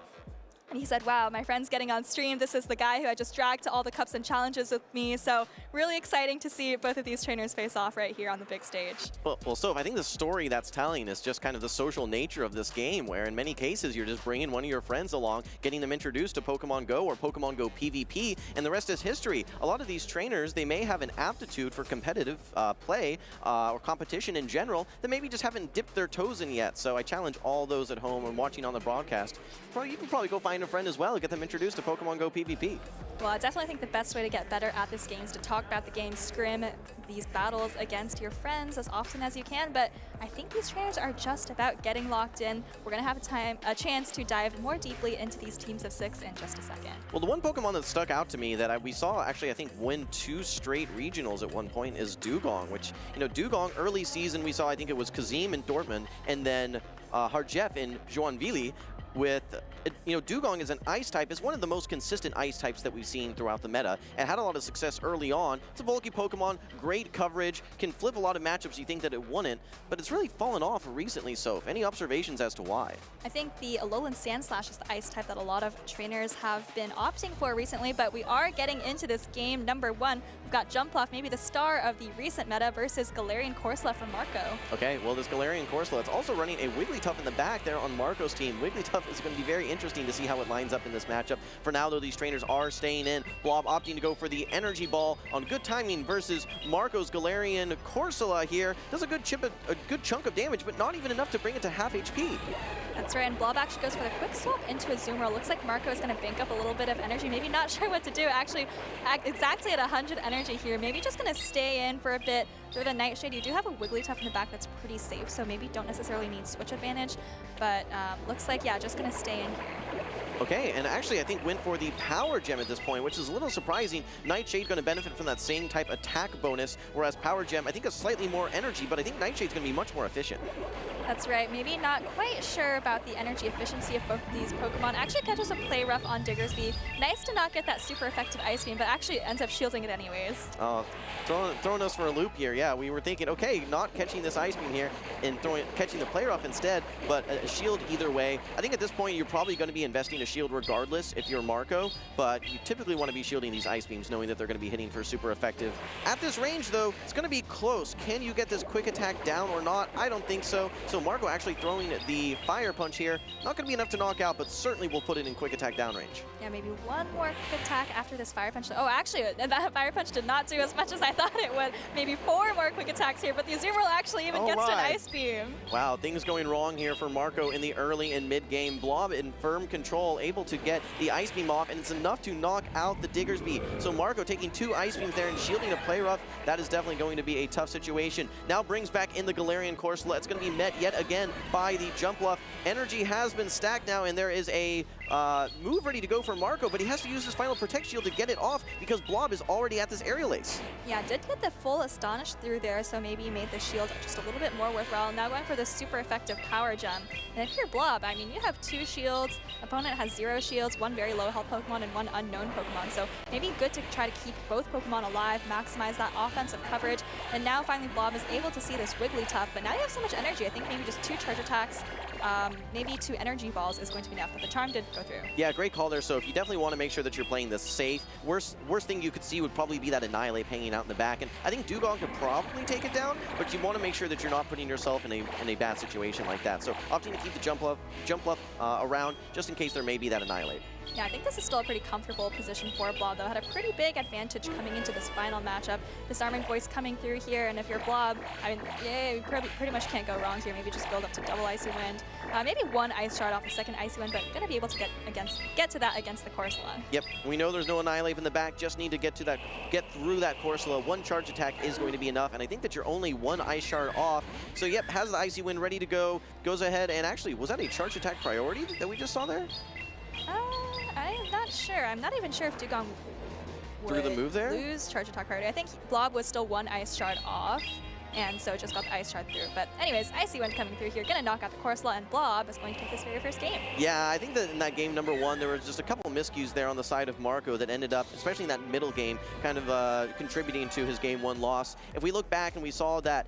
And he said, wow, my friend's getting on stream. This is the guy who I just dragged to all the cups and challenges with me. So really exciting to see both of these trainers face off right here on the big stage. Well, Soph, I think the story that's telling is just kind of the social nature of this game, where in many cases you're just bringing one of your friends along, getting them introduced to Pokemon Go or Pokemon Go PvP, and the rest is history. A lot of these trainers, they may have an aptitude for competitive play or competition in general that maybe just haven't dipped their toes in yet. So I challenge all those at home and watching on the broadcast, you can probably go find a friend as well, get them introduced to Pokemon Go PvP. Well, I definitely think the best way to get better at this game is to talk about the game, scrim these battles against your friends as often as you can, but I think these trainers are just about getting locked in. We're going to have a chance to dive more deeply into these teams of 6 in just a second. Well, the one Pokemon that stuck out to me that we saw actually, I think, win 2 straight regionals at one point is Dugong, which, you know, Dugong early season we saw, I think it was Kazim in Dortmund, and then Harjef in Joinville. With, you know, Dugong is an ice type. It's one of the most consistent ice types that we've seen throughout the meta and had a lot of success early on. It's a bulky Pokemon, great coverage, can flip a lot of matchups you think that it wouldn't, but it's really fallen off recently. So any observations as to why? I think the Alolan Sandslash is the ice type that a lot of trainers have been opting for recently, but we are getting into this game number 1. We've got Jumpluff, maybe the star of the recent meta, versus Galarian Corsola from Marco. Okay, well, this Galarian Corsola, it's also running a Wigglytuff in the back there on Marco's team. Wigglytuff is going to be very interesting to see how it lines up in this matchup. For now, though, these trainers are staying in. Blob opting to go for the Energy Ball on good timing versus Marco's Galarian Corsola here. Does a good chunk of damage, but not even enough to bring it to half HP. That's right, and Blob actually goes for the quick swap into a Zoomer. Looks like Marco is going to bank up a little bit of energy, maybe not sure what to do. Actually, exactly at 100 energy here. Maybe just going to stay in for a bit through the Nightshade. You do have a Wigglytuff in the back that's pretty safe, so maybe don't necessarily need switch advantage, but looks like, yeah, just going to stay in here. Okay, and actually I think went for the Power Gem at this point, which is a little surprising. Nightshade going to benefit from that same type attack bonus, whereas Power Gem, I think, has slightly more energy, but I think Nightshade's going to be much more efficient. That's right. Maybe not quite sure about the energy efficiency of both of these Pokemon. Actually catches a Play Rough on Diggersby. Nice to not get that super effective Ice Beam, but actually ends up shielding it anyways. Throwing us for a loop here. Yeah, we were thinking, okay, not catching this Ice Beam here and catching the Play Rough instead, but a shield either way. I think at this point you're probably going to be investing a shield regardless if you're Marco, but you typically want to be shielding these Ice Beams knowing that they're going to be hitting for super effective. At this range, though, it's going to be close. Can you get this quick attack down or not? I don't think so. So Marco actually throwing the Fire Punch here. Not going to be enough to knock out, but certainly will put it in quick attack down range. Yeah, maybe one more quick attack after this Fire Punch. Oh, actually, that Fire Punch did not do as much as I thought it would. Maybe 4 more quick attacks here, but the Azumarill actually even gets to an Ice Beam. Wow, things going wrong here for Marco in the early and mid-game. Blob in firm control, able to get the Ice Beam off, and it's enough to knock out the Diggersby. So Marco taking 2 Ice Beams there and shielding a Play Rough. That is definitely going to be a tough situation. Now brings back in the Galarian Corsola. It's going to be met yet again by the Jumpluff. Energy has been stacked now, and there is a move ready to go for Marco, but he has to use his final Protect Shield to get it off because Blob is already at this aerial ace. Yeah, did get the full Astonish through there, so maybe made the shield just a little bit more worthwhile. Now going for the super effective power gem. And if you're Blob, I mean, you have 2 shields, opponent has 0 shields, 1 very low health Pokemon and 1 unknown Pokemon. So maybe good to try to keep both Pokemon alive, maximize that offensive coverage. And now finally Blob is able to see this Wigglytuff, but now you have so much energy. I think maybe just 2 charge attacks, maybe 2 energy balls is going to be enough, but the charm did go through. Yeah, great call there. So if you definitely want to make sure that you're playing this safe, worst thing you could see would probably be that Annihilate hanging out in the back. And I think Dugong could probably take it down, but you want to make sure that you're not putting yourself in a bad situation like that. So opting to keep the jump up around just in case there may be that Annihilate. Yeah, I think this is still a pretty comfortable position for Blob, though. Had a pretty big advantage coming into this final matchup. Disarming Voice coming through here, and if you're Blob, I mean, yeah, you pretty much can't go wrong here. Maybe just build up to double Icy Wind. Maybe 1 Ice Shard off the second Icy Wind, but gonna be able to get to that against the Corsola. Yep, we know there's no Annihilate in the back. Just need to get through that Corsola. 1 charge attack is going to be enough, and I think that you're only 1 Ice Shard off. So yep, has the Icy Wind ready to go. Goes ahead, and actually, was that a charge attack priority that we just saw there? I'm not sure. I'm not even sure if Dugong Through the move there? lose charge attack priority. I think Blob was still 1 Ice Shard off, and so just got the Ice Shard through. But anyways, Icy Wind coming through here, gonna knock out the Corsola, and Blob is going to take this very first game. Yeah, I think that in that game number 1, there was just a couple of miscues there on the side of Marco that ended up, especially in that middle game, kind of contributing to his game 1 loss. If we look back and we saw that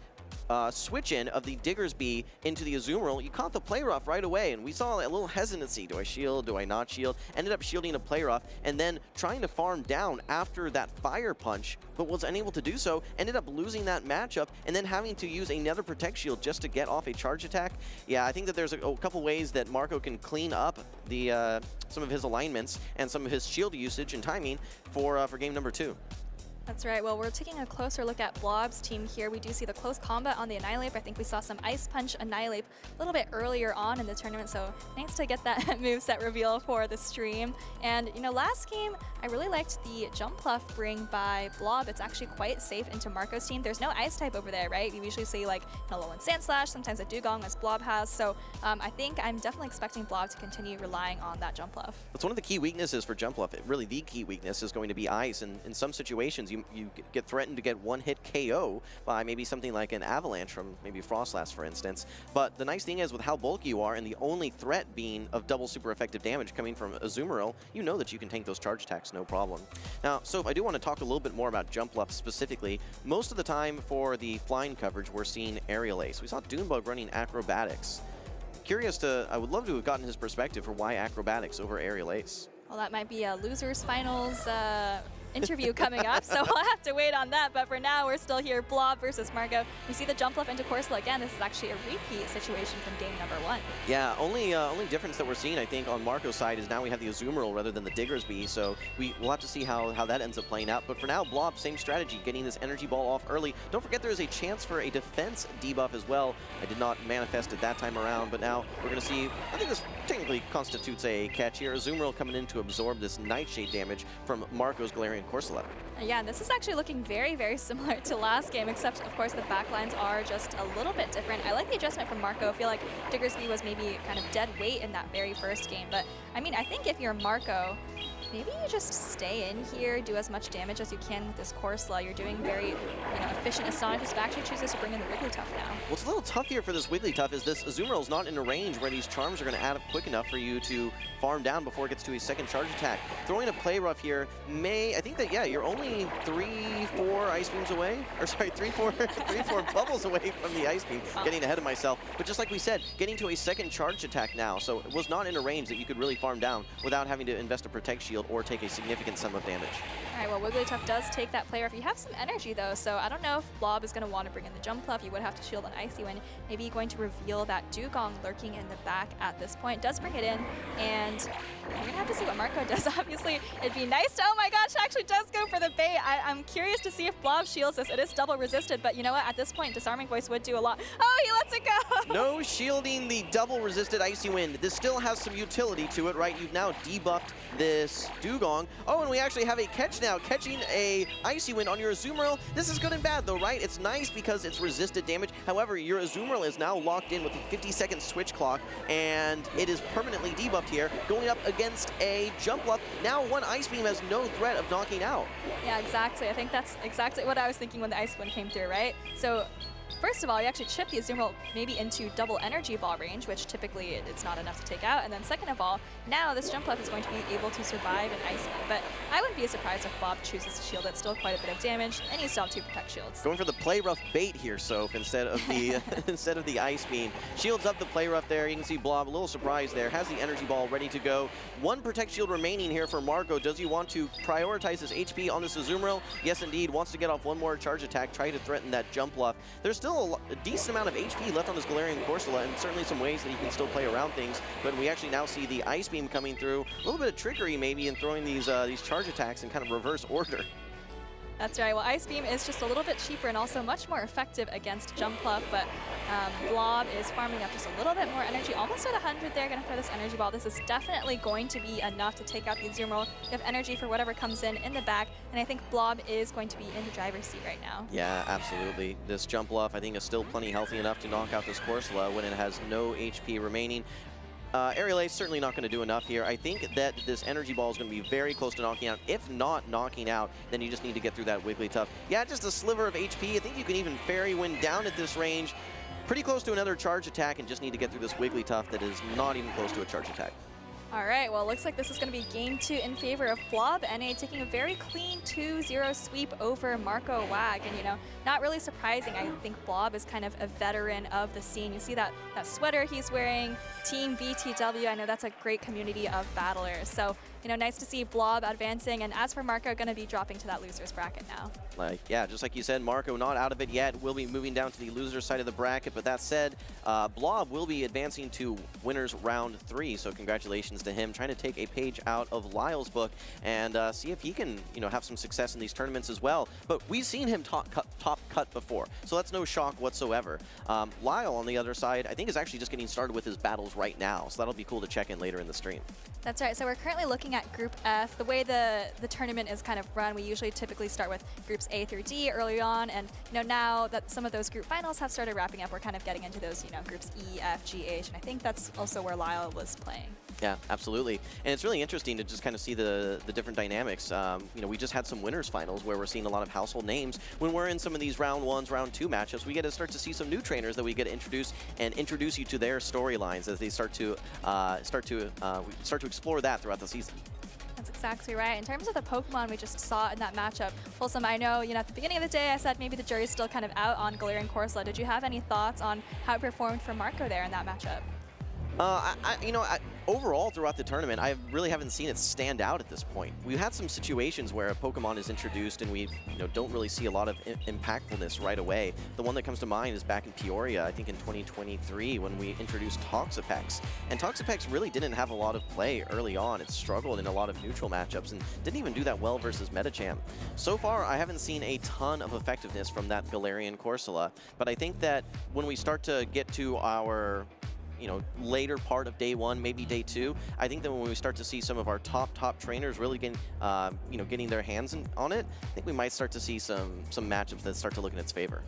switch in of the Diggersby into the Azumarill, you caught the Play Rough right away, and we saw a little hesitancy. Do I shield? Do I not shield? Ended up shielding a Play Rough, and then trying to farm down after that Fire Punch, but was unable to do so. Ended up losing that matchup, and then having to use another Protect Shield just to get off a charge attack. Yeah, I think that there's a couple ways that Marco can clean up the some of his alignments and some of his shield usage and timing for game number 2. That's right. Well, we're taking a closer look at Blob's team here. We do see the close combat on the Annihilate. I think we saw some Ice Punch Annihilate a little bit earlier on in the tournament, so nice to get that moveset reveal for the stream. And, you know, last game, I really liked the Jump Pluff bring by Blob. It's actually quite safe into Marco's team. There's no Ice type over there, right? You usually see, like, a Alolan Sand Slash, sometimes a Dugong, as Blob has. So I think I'm definitely expecting Blob to continue relying on that Jump Pluff. That's one of the key weaknesses for Jump Pluff. Really, the key weakness is going to be Ice, and in some situations, you get threatened to get 1-hit KO by maybe something like an Avalanche from maybe Frostlass, for instance. But the nice thing is, with how bulky you are, and the only threat being of double super effective damage coming from Azumarill, you know that you can tank those charge attacks no problem. Now, so I do want to talk a little bit more about Jump Pluff specifically. Most of the time for the flying coverage, we're seeing Aerial Ace. We saw Doonbug running Acrobatics. I would love to have gotten his perspective for why Acrobatics over Aerial Ace. Well, that might be a losers finals interview coming up, so we'll have to wait on that. But for now, we're still here, Blob versus Marco. We see the Jump Pluff into Corsola again. This is actually a repeat situation from game number 1. Yeah, only difference that we're seeing, I think, on Marco's side is now we have the Azumarill rather than the Diggersby, so we'll have to see how that ends up playing out. But for now, Blob, same strategy, getting this Energy Ball off early. Don't forget there is a chance for a defense debuff as well. I did not manifest it that time around, but now we're going to see, I think this technically constitutes a catch here. Azumarill coming in to absorb this Nightshade damage from Marco's Galarian Corsola. Yeah, and this is actually looking very, very similar to last game, except, of course, the backlines are just a little bit different. I like the adjustment from Marco. I feel like Diggersby was maybe kind of dead weight in that very first game. But, I mean, I think if you're Marco, maybe you just stay in here, do as much damage as you can with this Corsola. You're doing very, efficient Astonishes, but actually chooses to bring in the Wigglytuff now. What's a little tough here for this Wigglytuff is this Azumarill's not in a range where these charms are going to add up quick enough for you to farm down before it gets to a second charge attack. Throwing a Play Rough here I think that, yeah, you're only 3-4 Ice Beams away, or sorry, 3-4 bubbles away from the Ice Beam. Getting ahead of myself, but just like we said, getting to a second charge attack now, so it was not in a range that you could really farm down without having to invest a Protect Shield or take a significant sum of damage. All right, well, Wigglytuff does take that Play Rough. You have some energy, though, so I don't know if Blob is going to want to bring in the Jump Pluff. You would have to shield an Icy Wind. Maybe going to reveal that Dugong lurking in the back at this point. Does bring it in, and we're going to have to see what Marco does. Obviously, it'd be nice to, oh my gosh, actually does go for the bait. I'm curious to see if Blob shields this. It is double resisted, but you know what? At this point, Disarming Voice would do a lot. Oh, he lets it go! No shielding the double resisted Icy Wind. This still has some utility to it, right? You've now debuffed this Dugong. Oh, and we actually have a catch now. out, catching a Icy Wind on your Azumarill. This is good and bad though, right? It's nice because it's resisted damage. However, your Azumarill is now locked in with a 50-second switch clock, and it is permanently debuffed here, going up against a Jump Bluff. Now one Ice Beam has no threat of knocking out. Yeah, exactly. I think that's exactly what I was thinking when the Ice Wind came through, right? So first of all, you actually chip the Azumarill maybe into double energy ball range, which typically it's not enough to take out. And then second of all, now this Jump Bluff is going to be able to survive an Ice Beam. But I wouldn't be surprised if Blob chooses to shield it. Still quite a bit of damage, and he still have 2 Protect Shields. Going for the Play Rough bait here, Soph, instead of the instead of the Ice Beam. Shields up the Play Rough there. You can see Blob a little surprised there. Has the Energy Ball ready to go. 1 Protect Shield remaining here for Marco. Does he want to prioritize his HP on this Azumarill? Yes, indeed. Wants to get off 1 more charge attack, try to threaten that Jump Bluff. There's still a decent amount of HP left on this Galarian Corsola, and certainly some ways that he can still play around things. But we actually now see the Ice Beam coming through. A little bit of trickery maybe in throwing these charge attacks in kind of reverse order. That's right. Well, Ice Beam is just a little bit cheaper and also much more effective against Jump Bluff, but Blob is farming up just a little bit more energy, almost at 100 there, going to throw this Energy Ball. This is definitely going to be enough to take out the Azumarill. You have energy for whatever comes in the back, and I think Blob is going to be in the driver's seat right now. Yeah, absolutely. This Jump Bluff, I think, is still plenty healthy enough to knock out this Corsola when it has no HP remaining. Aerial Ace certainly not going to do enough here. I think that this Energy Ball is going to be very close to knocking out. If not knocking out, then you just need to get through that Wigglytuff. Yeah, just a sliver of HP. I think you can even Fairy Wind down at this range. Pretty close to another charge attack, and just need to get through this Wigglytuff that is not even close to a charge attack. All right, well, it looks like this is going to be game 2 in favor of Blob. NA taking a very clean 2-0 sweep over Marco Wag. And, you know, not really surprising. I think Blob is kind of a veteran of the scene. You see that sweater he's wearing, Team BTW. I know that's a great community of battlers. So, you know, nice to see Blob advancing. And as for Marco, going to be dropping to that loser's bracket now. Yeah, just like you said, Marco not out of it yet. Will be moving down to the loser side of the bracket. But that said, Blob will be advancing to winners round 3. So congratulations to him, trying to take a page out of Lyle's book and see if he can, you know, have some success in these tournaments as well. But we've seen him top cut before, so that's no shock whatsoever. Lyle, on the other side, I think is actually just getting started with his battles right now, so that'll be cool to check in later in the stream. That's right. So we're currently looking at Group F. The way the tournament is kind of run, we usually typically start with Groups A through D early on, and you know, now that some of those group finals have started wrapping up, we're kind of getting into those, you know, Groups E, F, G, H, and I think that's also where Lyle was playing. Yeah, absolutely. And it's really interesting to just kind of see the different dynamics. You know, we just had some winners finals where we're seeing a lot of household names. When we're in some of these round 1s, round 2 matchups, we get to start to see some new trainers that we get to introduce you to their storylines as they start to explore that throughout the season. That's exactly right. In terms of the Pokemon we just saw in that matchup, Folsom, I know, you know, at the beginning of the day I said maybe the jury's still kind of out on Galarian Corsola. Did you have any thoughts on how it performed for Marco there in that matchup? Overall, throughout the tournament, I really haven't seen it stand out at this point. We've had some situations where a Pokemon is introduced and we don't really see a lot of impactfulness right away. The one that comes to mind is back in Peoria, I think in 2023, when we introduced Toxapex. And Toxapex really didn't have a lot of play early on. It struggled in a lot of neutral matchups and didn't even do that well versus Medicham. So far, I haven't seen a ton of effectiveness from that Galarian Corsola, but I think that when we start to get to our later part of day 1, maybe day 2, I think that when we start to see some of our top trainers really getting their hands on it, I think we might start to see some matchups that start to look in its favor.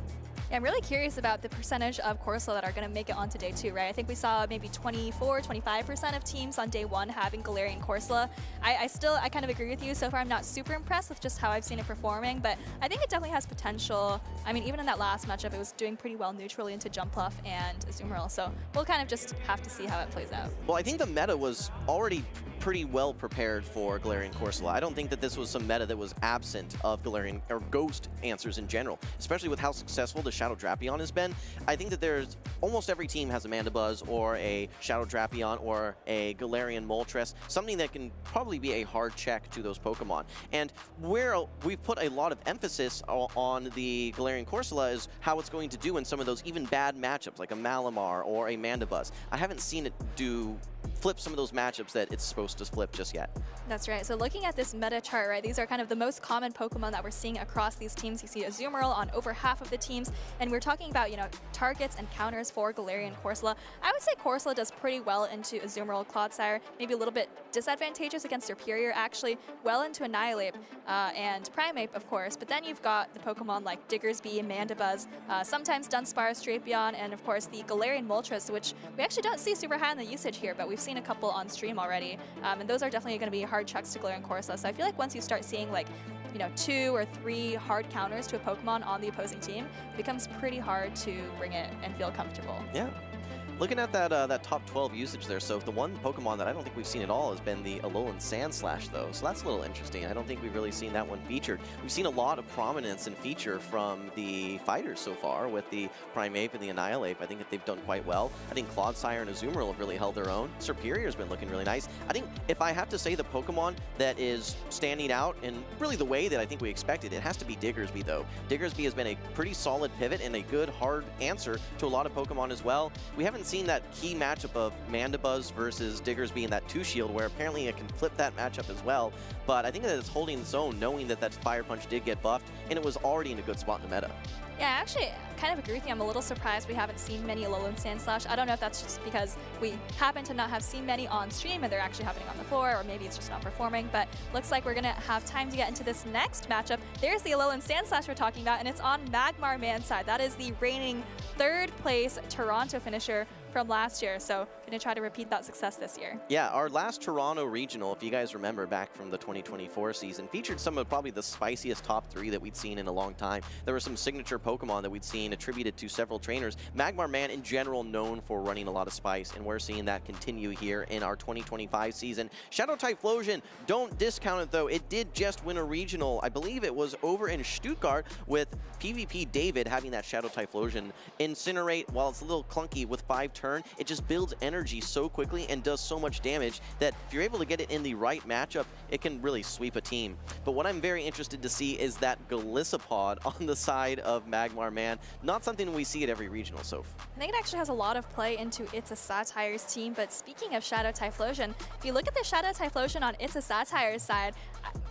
Yeah, I'm really curious about the percentage of Corsola that are going to make it onto day 2, right? I think we saw maybe 24-25% of teams on day 1 having Galarian Corsola. I kind of agree with you. So far, I'm not super impressed with just how I've seen it performing, but I think it definitely has potential. I mean, even in that last matchup, it was doing pretty well neutrally into Jump Bluff and Azumarill. So we'll kind of just have to see how it plays out. Well, I think the meta was already pretty well prepared for Galarian Corsola. I don't think that this was some meta that was absent of Galarian or Ghost answers in general, especially with how successful the Shadow Drapion has been. I think that there's almost every team has a Mandibuzz or a Shadow Drapion or a Galarian Moltres, something that can probably be a hard check to those Pokemon. And where we've put a lot of emphasis on the Galarian Corsola is how it's going to do in some of those even bad matchups like a Malamar or a Mandibuzz. I haven't seen it do flip some of those matchups that it's supposed to flip just yet. That's right. So looking at this meta chart, right, these are kind of the most common Pokemon that we're seeing across these teams. You see Azumarill on over half of the teams, and we're talking about, you know, targets and counters for Galarian Corsola. I would say Corsola does pretty well into Azumarill, Clodsire, maybe a little bit disadvantageous against Serperior, actually well into Annihilate and Primeape, of course. But then you've got the Pokemon like Diggersby, Mandibuzz, sometimes Dunsparce, Drapion, and of course the Galarian Moltres, which we actually don't see super high in the usage here, but we've seen a couple on stream already. And those are definitely going to be hard checks to Galarian Corsola. So I feel like once you start seeing like, you know, 2 or 3 hard counters to a Pokemon on the opposing team, it becomes pretty hard to bring it and feel comfortable. Yeah. Looking at that that top 12 usage there, so the one Pokemon that I don't think we've seen at all has been the Alolan Sandslash, though. So that's a little interesting. I don't think we've really seen that one featured. We've seen a lot of prominence and feature from the fighters so far with the Primeape and the Annihilate. I think that they've done quite well. I think Clodsire and Azumarill have really held their own. Serperior's been looking really nice. I think if I have to say the Pokemon that is standing out in really the way that I think we expected, it has to be Diggersby, though. Diggersby has been a pretty solid pivot and a good, hard answer to a lot of Pokemon as well. We haven't seen that key matchup of Mandibuzz versus Diggersby in that 2-shield, where apparently it can flip that matchup as well. But I think that it's holding its own, knowing that that Fire Punch did get buffed, and it was already in a good spot in the meta. Yeah, I actually kind of agree with you. I'm a little surprised we haven't seen many Alolan Sandslash. I don't know if that's just because we happen to not have seen many on stream and they're actually happening on the floor, or maybe it's just not performing, but looks like we're going to have time to get into this next matchup. There's the Alolan Sandslash we're talking about, and it's on Magmar Man's side. That is the reigning 3rd place Toronto finisher from last year, so going to try to repeat that success this year. Yeah, our last Toronto Regional, if you guys remember back from the 2024 season, featured some of probably the spiciest top 3 that we'd seen in a long time. There were some signature Pokemon that we'd seen attributed to several trainers. Magmar Man in general known for running a lot of spice, and we're seeing that continue here in our 2025 season. Shadow Typhlosion, don't discount it though. It did just win a regional. I believe it was over in Stuttgart with PvP David having that Shadow Typhlosion incinerate. While it's a little clunky with 5 turn, it just builds energy so quickly and does so much damage that if you're able to get it in the right matchup, it can really sweep a team. But what I'm very interested to see is that Golisopod on the side of Magmar Man. Not something we see at every regional, Soph. I think it actually has a lot of play into It's a Satire's team, but speaking of Shadow Typhlosion, if you look at the Shadow Typhlosion on It's a Satire's side,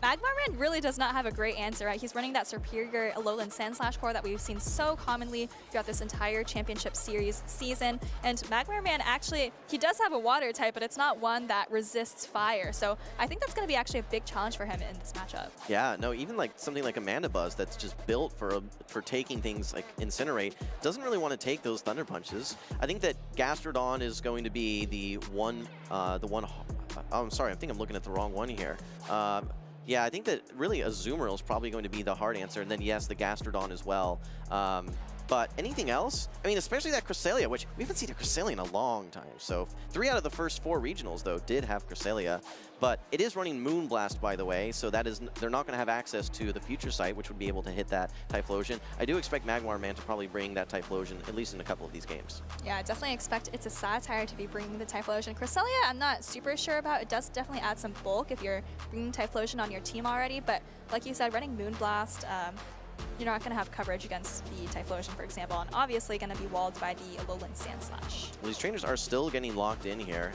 Magmar Man really does not have a great answer, right? He's running that superior Alolan Sandslash core that we've seen so commonly throughout this entire championship series season. And Magmar Man actually, he does have a water type, but it's not one that resists fire. So I think that's going to be actually a big challenge for him in this matchup. Yeah, no, even like something like a Mandibuzz that's just built for taking things like Incinerate doesn't really want to take those Thunder Punches. I think that Gastrodon is going to be the one, oh, I'm sorry, I think I'm looking at the wrong one here. Yeah, I think that really Azumarill is probably going to be the hard answer, and then yes, the Gastrodon as well. But anything else? I mean, especially that Cresselia, which we haven't seen a Cresselia in a long time. So 3 out of the first 4 regionals, though, did have Cresselia. But it is running Moonblast, by the way, so that is they're not going to have access to the future sight, which would be able to hit that Typhlosion. I do expect Magmar Man to probably bring that Typhlosion, at least in a couple of these games. Yeah, I definitely expect It's a Satire to be bringing the Typhlosion. Cresselia, I'm not super sure about. It does definitely add some bulk if you're bringing Typhlosion on your team already, but like you said, running Moonblast, you're not going to have coverage against the Typhlosion, for example, and obviously going to be walled by the Alolan Sandslash. Well, these trainers are still getting locked in here.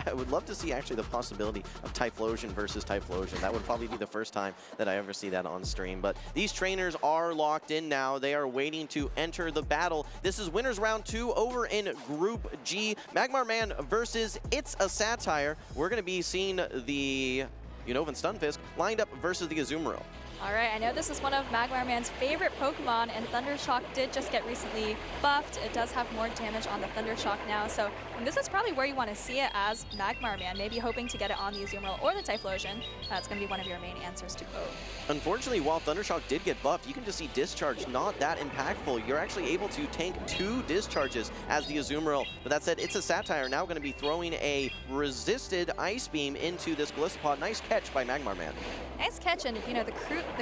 I would love to see actually the possibility of Typhlosion versus Typhlosion. That would probably be the first time that I ever see that on stream. But these trainers are locked in now. They are waiting to enter the battle. This is winners round 2 over in Group G. Magmar Man versus It's a Satire. We're going to be seeing the Unova and Stunfisk lined up versus the Azumarill. All right, I know this is one of Magmar Man's favorite Pokemon, and Thundershock did just get recently buffed. It does have more damage on the Thundershock now, so this is probably where you want to see it as Magmar Man, maybe hoping to get it on the Azumarill or the Typhlosion. That's going to be one of your main answers to both. Unfortunately, while Thundershock did get buffed, you can just see Discharge not that impactful. You're actually able to tank 2 Discharges as the Azumarill. But that said, It's a Satire now going to be throwing a resisted Ice Beam into this Golisopod. Nice catch by Magmar Man. Nice catch, and you know, the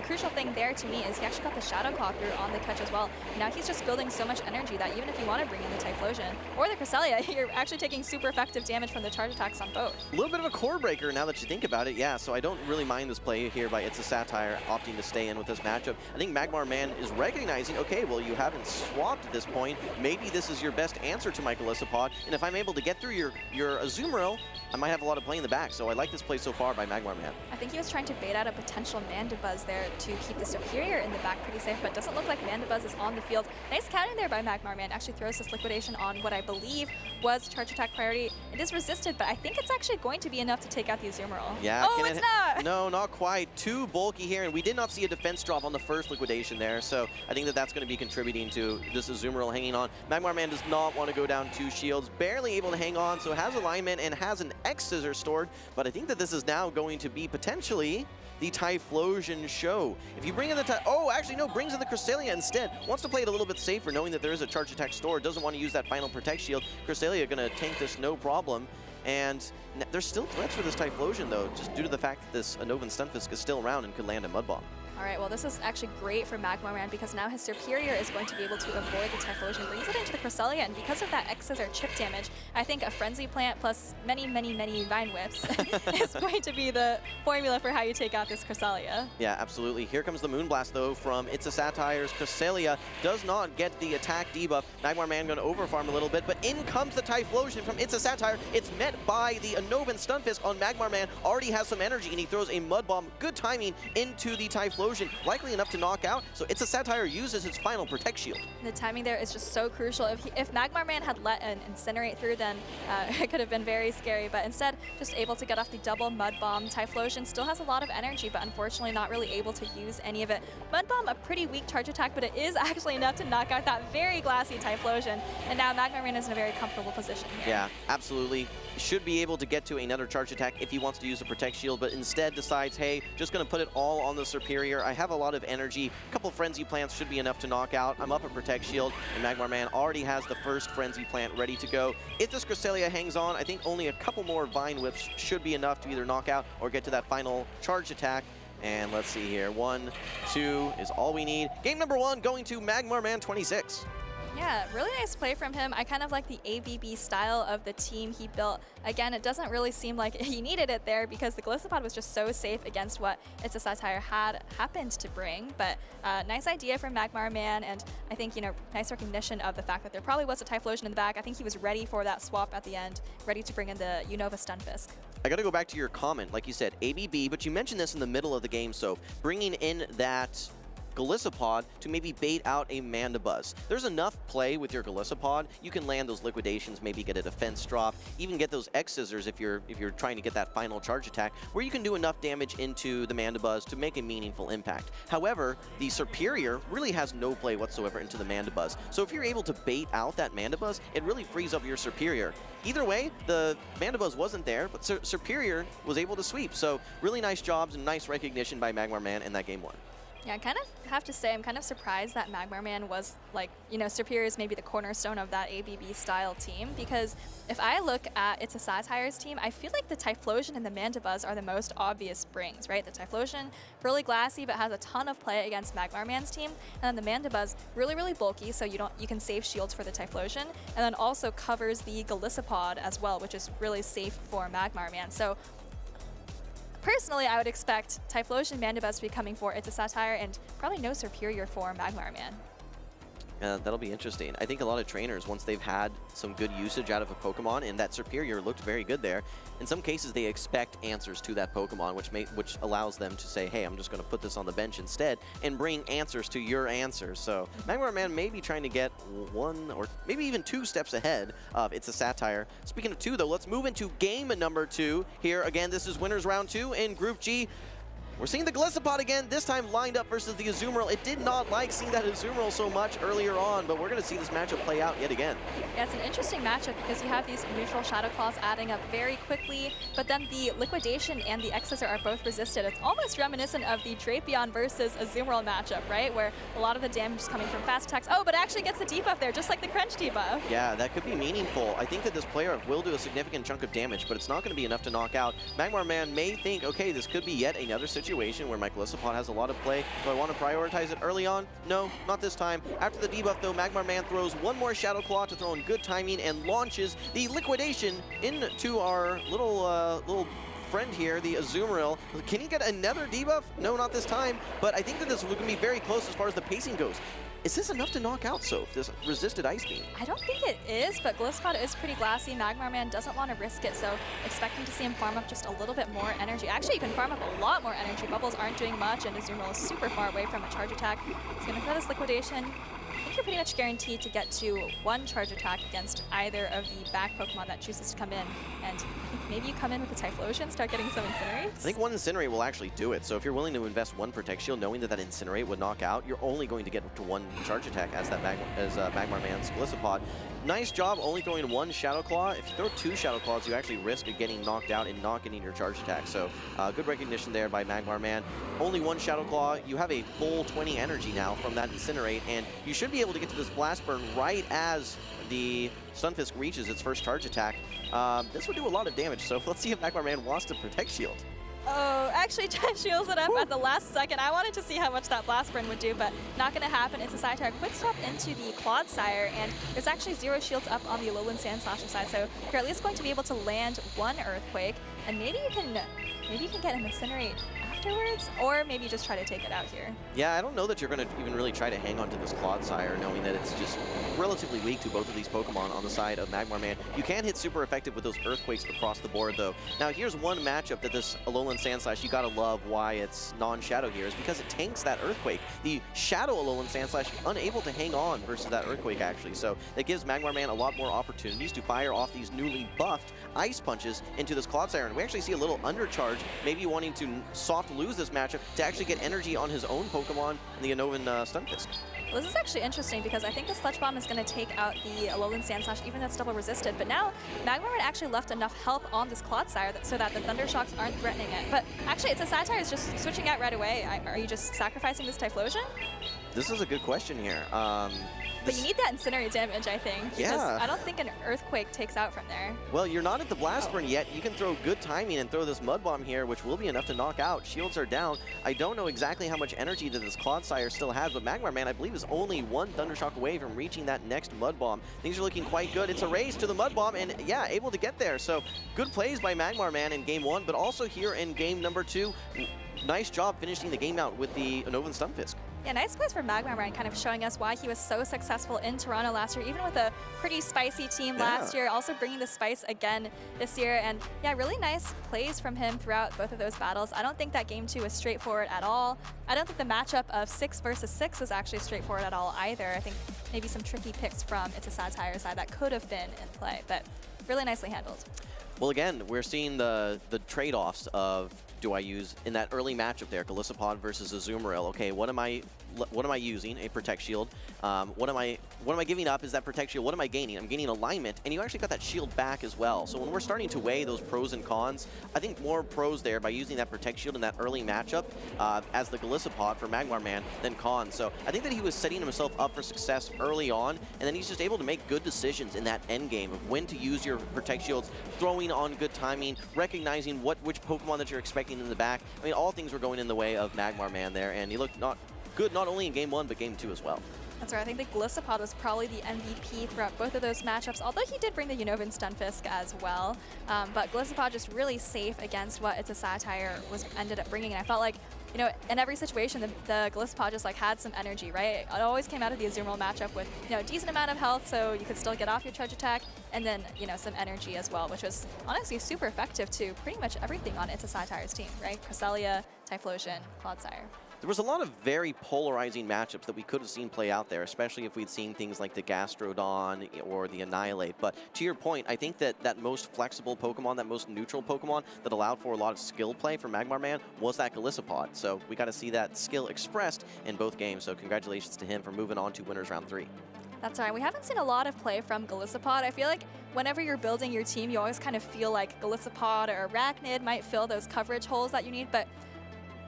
crucial thing there to me is he actually got the Shadow Claw through on the catch as well. Now he's just building so much energy that even if you want to bring in the Typhlosion or the Cresselia, you're actually taking super effective damage from the charge attacks on both. A little bit of a core breaker now that you think about it, yeah, so I don't really mind this play here by It's a Satire opting to stay in with this matchup. I think Magmar Man is recognizing, okay, well, you haven't swapped at this point. Maybe this is your best answer to my Golisopod, and if I'm able to get through your Azumarill, I might have a lot of play in the back. So I like this play so far by Magmar Man. I think he was trying to bait out a potential Mandibuzz there to keep the Superior in the back pretty safe, but doesn't look like Mandibuzz is on the field. Nice counting there by Magmar Man. Actually throws this liquidation on what I believe was charge attack priority. It is resisted, but I think it's actually going to be enough to take out the Azumarill. Yeah. Oh, it's not! No, not quite. Too bulky here, and we did not see a defense drop on the first liquidation there, so I think that that's going to be contributing to this Azumarill hanging on. Magmar Man does not want to go down 2 shields, barely able to hang on, so has alignment and has an X-Scissor stored, but I think that this is now going to be potentially the Typhlosion show. If you bring in the oh, actually no, brings in the Cresselia instead. Wants to play it a little bit safer, knowing that there is a charge attack store. Doesn't want to use that final protect shield. Cresselia going to tank this no problem. And there's still threats for this Typhlosion though, just due to the fact that this Anovan Stunfisk is still around and could land a Mud Bomb. All right, well, this is actually great for Magmar Man because now his Superior is going to be able to avoid the Typhlosion, brings it into the Cresselia, and because of that X-Scissor chip damage, I think a Frenzy Plant plus many, many, many Vine Whips is going to be the formula for how you take out this Cresselia. Yeah, absolutely. Here comes the Moonblast, though, from It's a Satire's Cresselia. Does not get the attack debuff. Magmar Man going to overfarm a little bit, but in comes the Typhlosion from It's a Satire. It's met by the Anovan Stunfisk on Magmar Man. Already has some energy, and he throws a Mud Bomb. Good timing into the Typhlosion. Likely enough to knock out, so It's a Satire uses his final Protect Shield. The timing there is just so crucial. If Magmar Man had let an Incinerate through, then it could have been very scary, but instead just able to get off the double Mud Bomb. Typhlosion still has a lot of energy, but unfortunately not really able to use any of it. Mud Bomb, a pretty weak charge attack, but it is actually enough to knock out that very glassy Typhlosion, and now Magmar Man is in a very comfortable position here. Yeah, absolutely. Should be able to get to another charge attack if he wants to use a Protect Shield, but instead decides, hey, just going to put it all on the Superior. I have a lot of energy. A couple Frenzy Plants should be enough to knock out. I'm up a Protect Shield, and Magmar Man already has the first Frenzy Plant ready to go. If this Cresselia hangs on, I think only a couple more Vine Whips should be enough to either knock out or get to that final charge attack. And let's see here. 1, 2 is all we need. Game number 1 going to Magmar Man 26. Yeah, really nice play from him. I kind of like the ABB style of the team he built. Again, it doesn't really seem like he needed it there because the Gliscopod was just so safe against what It's a Satire had happened to bring. But nice idea from Magmar Man, and I think, you know, nice recognition of the fact that there probably was a Typhlosion in the back. I think he was ready for that swap at the end, ready to bring in the Unova Stunfisk. I got to go back to your comment, like you said, ABB, but you mentioned this in the middle of the game, so bringing in that Gliscopod to maybe bait out a Mandibuzz. There's enough play with your Gliscopod. You can land those liquidations, maybe get a defense drop, even get those X-Scissors if you're trying to get that final charge attack, where you can do enough damage into the Mandibuzz to make a meaningful impact. However, the Superior really has no play whatsoever into the Mandibuzz. So if you're able to bait out that Mandibuzz, it really frees up your Superior. Either way, the Mandibuzz wasn't there, but Superior was able to sweep. So really nice jobs and nice recognition by Magmar Man in that game 1. Yeah, I kind of have to say I'm kind of surprised that Magmar Man was, like, you know, Superior is maybe the cornerstone of that ABB style team, because if I look at It's a Satire's team, I feel like the Typhlosion and the Mandibuzz are the most obvious brings, right? The Typhlosion, really glassy, but has a ton of play against Magmar Man's team, and then the Mandibuzz, really, really bulky, so you can save shields for the Typhlosion, and then also covers the Gliscopod as well, which is really safe for Magmar Man. So personally, I would expect Typhlosion Mandibuzz to be coming for It's a Satire, and probably no Superior for Magmar Man. That'll be interesting. I think a lot of trainers, once they've had some good usage out of a Pokemon, and that Superior looked very good there, in some cases they expect answers to that Pokemon, which allows them to say, hey, I'm just going to put this on the bench instead and bring answers to your answers. So Magmar Man may be trying to get 1 or maybe even 2 steps ahead of It's a Satire. Speaking of 2, though, let's move into game number 2 here. Again, this is winners round 2 in Group G. We're seeing the Gliscopod again, this time lined up versus the Azumarill. It did not like seeing that Azumarill so much earlier on, but we're going to see this matchup play out yet again. Yeah, it's an interesting matchup because you have these neutral Shadow Claws adding up very quickly, but then the Liquidation and the X-Scissor are both resisted. It's almost reminiscent of the Drapion versus Azumarill matchup, right? Where a lot of the damage is coming from fast attacks. Oh, but it actually gets the debuff there, just like the Crunch debuff. Yeah, that could be meaningful. I think that this player will do a significant chunk of damage, but it's not going to be enough to knock out. Magmar Man may think, okay, this could be yet another situation where my Gliscopod has a lot of play. Do I want to prioritize it early on? No, not this time. After the debuff, though, Magmar Man throws 1 more Shadow Claw to throw in good timing and launches the Liquidation into our little friend here, the Azumarill. Can he get another debuff? No, not this time, but I think that this is going to be very close as far as the pacing goes. Is this enough to knock out Soph, this resisted Ice Beam? I don't think it is, but Gliscod is pretty glassy. Magmarman doesn't want to risk it, so expecting to see him farm up just a little bit more energy. Actually, you can farm up a lot more energy. Bubbles aren't doing much, and Azumarill is super far away from a charge attack. He's going to throw this Liquidation. I think you're pretty much guaranteed to get to one charge attack against either of the back Pokemon that chooses to come in. And I think maybe you come in with a Typhlosion, start getting some Incinerates. I think one Incinerate will actually do it. So if you're willing to invest one Protect Shield, knowing that that Incinerate would knock out, you're only going to get to one charge attack as that Magmarman's Gliscopod. Nice job only throwing one Shadow Claw. If you throw two Shadow Claws, you actually risk getting knocked out and not getting your charge attack. So good recognition there by Magmarman. Only one Shadow Claw. You have a full 20 energy now from that Incinerate, and you should be able to get to this Blast Burn right as the Stunfisk reaches its first charge attack. This would do a lot of damage, so let's see if Magmarman wants to Protect Shield. Oh, actually shields it up at the last second. I wanted to see how much that Blast Burn would do, but not going to happen. It's a Scyther. Quick swap into the Clodsire, and there's actually 0 shields up on the Alolan Sandslasher side, so you're at least going to be able to land one Earthquake, and maybe you can get an Incinerate afterwards, or maybe just try to take it out here. Yeah, I don't know that you're going to even really try to hang on to this Clodsire, knowing that it's just relatively weak to both of these Pokemon on the side of Magmarman. You can hit super effective with those Earthquakes across the board, though. Now, here's one matchup that this Alolan Sandslash, you gotta love why it's non-Shadow here, is because it tanks that Earthquake. The Shadow Alolan Sandslash unable to hang on versus that Earthquake, actually. So that gives Magmarman a lot more opportunities to fire off these newly buffed Ice Punches into this Clodsire. And we actually see a little undercharge, maybe wanting to soft lose this matchup to actually get energy on his own Pokemon in the Unnovan Stunfisk. Well, this is actually interesting because I think the Sludge Bomb is going to take out the Alolan Sandslash, even though it's double resisted. But now, Magmarman actually left enough health on this Clodsire so that the Thunder Shocks aren't threatening it. But actually, it's a Scyther is just switching out right away. Are you just sacrificing this Typhlosion? This is a good question here. But you need that Incinerate damage, I think. Because Yeah. I don't think an Earthquake takes out from there. Well, you're not at the Blast Burn yet. You can throw good timing and throw this Mud Bomb here, which will be enough to knock out. Shields are down. I don't know exactly how much energy that this Clodsire still has, but Magmarman, I believe, is only one Thundershock away from reaching that next Mud Bomb. Things are looking quite good. It's a race to the Mud Bomb, and yeah, able to get there. So good plays by Magmarman in game 1, but also here in game number 2. Nice job finishing the game out with the Unnovan Stunfisk. Yeah, nice plays for Magmarman, kind of showing us why he was so successful in Toronto last year, even with a pretty spicy team last year, also bringing the spice again this year. And yeah, really nice plays from him throughout both of those battles. I don't think that game 2 was straightforward at all. I don't think the matchup of 6 versus 6 was actually straightforward at all either. I think maybe some tricky picks from It's a Satire side that could have been in play, but really nicely handled. Well, again, we're seeing the trade-offs of, do I use in that early matchup there, Gliscopod versus Azumarill? Okay, what am I using? A Protect Shield. What am I giving up? Is that Protect Shield? What am I gaining? I'm gaining alignment, and you actually got that shield back as well. So when we're starting to weigh those pros and cons, I think more pros there by using that Protect Shield in that early matchup as the Gliscopod for Magmarman than cons. So I think that he was setting himself up for success early on, and then he's just able to make good decisions in that end game of when to use your Protect Shields, throwing on good timing, recognizing which Pokemon that you're expecting in the back. I mean, all things were going in the way of Magmarman there, and he looked good not only in game 1 but game 2 as well. That's right. I think the Gliscopod was probably the MVP throughout both of those matchups, although he did bring the Unnovan Stunfisk as well. But Gliscopod just really safe against what It's a Satire ended up bringing. And I felt like, you know, in every situation, the Gliscopod just like had some energy, right? It always came out of the Azumarill matchup with, you know, a decent amount of health, so you could still get off your charge attack, and then, you know, some energy as well, which was honestly super effective to pretty much everything on It's a Satire's team, right? Cresselia, Typhlosion, Clodsire. There was a lot of very polarizing matchups that we could have seen play out there, especially if we'd seen things like the Gastrodon or the Annihilate. But to your point, I think that that most flexible Pokemon, that most neutral Pokemon that allowed for a lot of skill play from Magmarman was that Gliscopod. So we got to see that skill expressed in both games. So congratulations to him for moving on to winners round 3. That's right. We haven't seen a lot of play from Gliscopod. I feel like whenever you're building your team, you always kind of feel like Gliscopod or Arachnid might fill those coverage holes that you need, but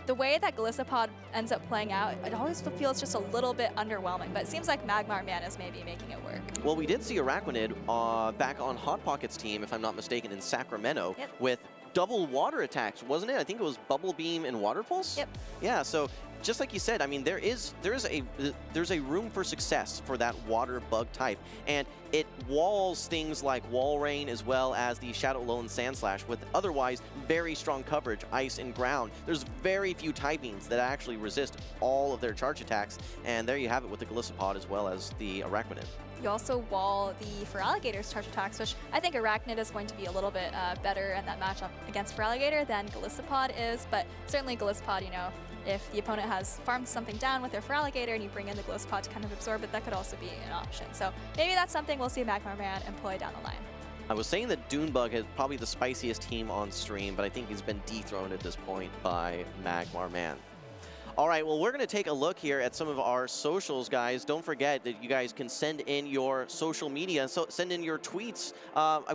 the way that Gliscopod ends up playing out, it always feels just a little bit underwhelming, but it seems like Magmarman is maybe making it work. Well, we did see Arachnid back on Hot Pocket's team, if I'm not mistaken, in Sacramento with double water attacks, wasn't it? I think it was Bubble Beam and Water Pulse? Yep. Yeah, so just like you said, I mean, there's a room for success for that water bug type, and it walls things like Wall Rain as well as the Shadow Alolan Sandslash with otherwise very strong coverage, ice and ground. There's very few typings that actually resist all of their charge attacks, and there you have it with the Golisopod as well as the Arachnid. You also wall the Feraligator's charge attacks, which I think Arachnid is going to be a little bit better in that matchup against Feraligator than Golisopod is, but certainly Golisopod, you know, if the opponent has farmed something down with their Feraligator and you bring in the Golisopod to kind of absorb it, that could also be an option. So maybe that's something we'll see Magmarman employ down the line. I was saying that Dunebug is probably the spiciest team on stream, but I think he's been dethroned at this point by Magmarman. All right, well, we're going to take a look here at some of our socials, guys. Don't forget that you guys can send in your social media, so send in your tweets.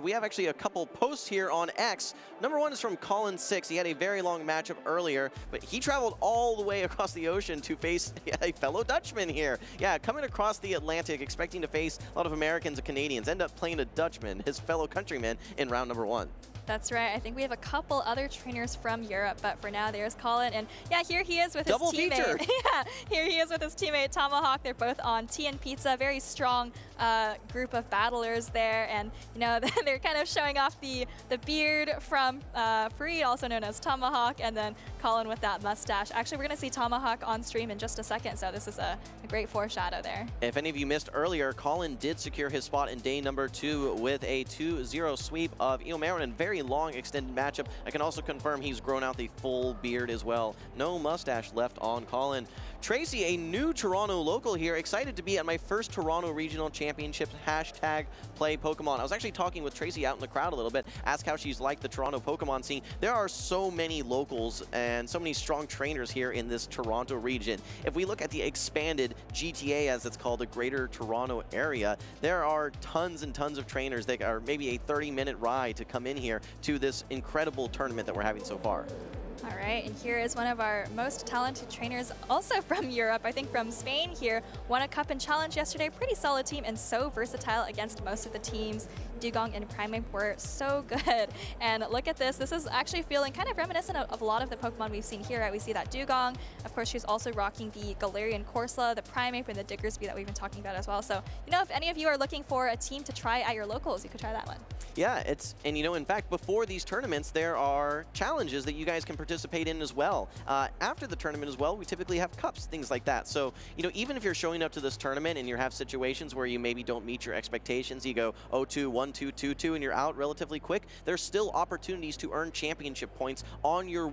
We have actually a couple posts here on X. Number one is from Colin6. He had a very long matchup earlier, but he traveled all the way across the ocean to face a fellow Dutchman here. Yeah, coming across the Atlantic, expecting to face a lot of Americans and Canadians, end up playing a Dutchman, his fellow countryman, in round number 1. That's right. I think we have a couple other trainers from Europe, but for now, there's Colin. And yeah, here he is with his teammate. Feature. Yeah, here he is with his teammate Tomahawk. They're both on Tea and Pizza. Very strong group of battlers there. And, you know, they're kind of showing off the beard from Fareed, also known as Tomahawk, and then Colin with that mustache. Actually, we're going to see Tomahawk on stream in just a second, so this is a great foreshadow there. If any of you missed earlier, Colin did secure his spot in day number 2 with a 2-0 sweep of Eomarin. Very long extended matchup. I can also confirm he's grown out the full beard as well. No mustache left on Colin. Tracy, a new Toronto local here, excited to be at my first Toronto Regional Championships #play Pokemon. I was actually talking with Tracy out in the crowd a little bit, asked how she's liked the Toronto Pokemon scene. There are so many locals and so many strong trainers here in this Toronto region. If we look at the expanded GTA, as it's called, the Greater Toronto Area, there are tons and tons of trainers that are maybe a 30-minute ride to come in here to this incredible tournament that we're having so far. All right, and here is one of our most talented trainers, also from Europe, I think from Spain here. Won a Cup and Challenge yesterday, pretty solid team and so versatile against most of the teams. Dugong and Primeape were so good. And look at this, this is actually feeling kind of reminiscent of a lot of the Pokemon we've seen here, right? We see that Dugong, of course she's also rocking the Galarian Corsola, the Primeape, and the Diggersby that we've been talking about as well. So, you know, if any of you are looking for a team to try at your locals, you could try that one. Yeah, and you know, in fact, before these tournaments, there are challenges that you guys can participate in as well. After the tournament as well, we typically have cups, things like that. So, you know, even if you're showing up to this tournament and you have situations where you maybe don't meet your expectations, you go 0-2, 1-2, 2-2, and you're out relatively quick, there's still opportunities to earn championship points on your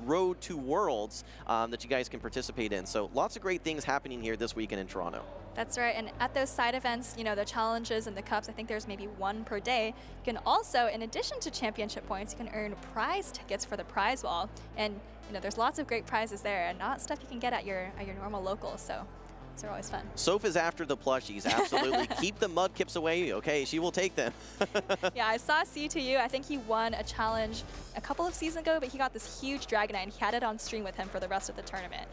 road to Worlds that you guys can participate in. So lots of great things happening here this weekend in Toronto. That's right, and at those side events, you know, the challenges and the cups, I think there's maybe one per day. You can also, in addition to championship points, you can earn prize tickets for the prize wall. And, you know, there's lots of great prizes there and not stuff you can get at your normal locals, so they're always fun. Soph is after the plushies, absolutely. Keep the Mudkips away, okay? She will take them. Yeah, I saw C2U. I think he won a challenge a couple of seasons ago, but he got this huge Dragonite, and he had it on stream with him for the rest of the tournament.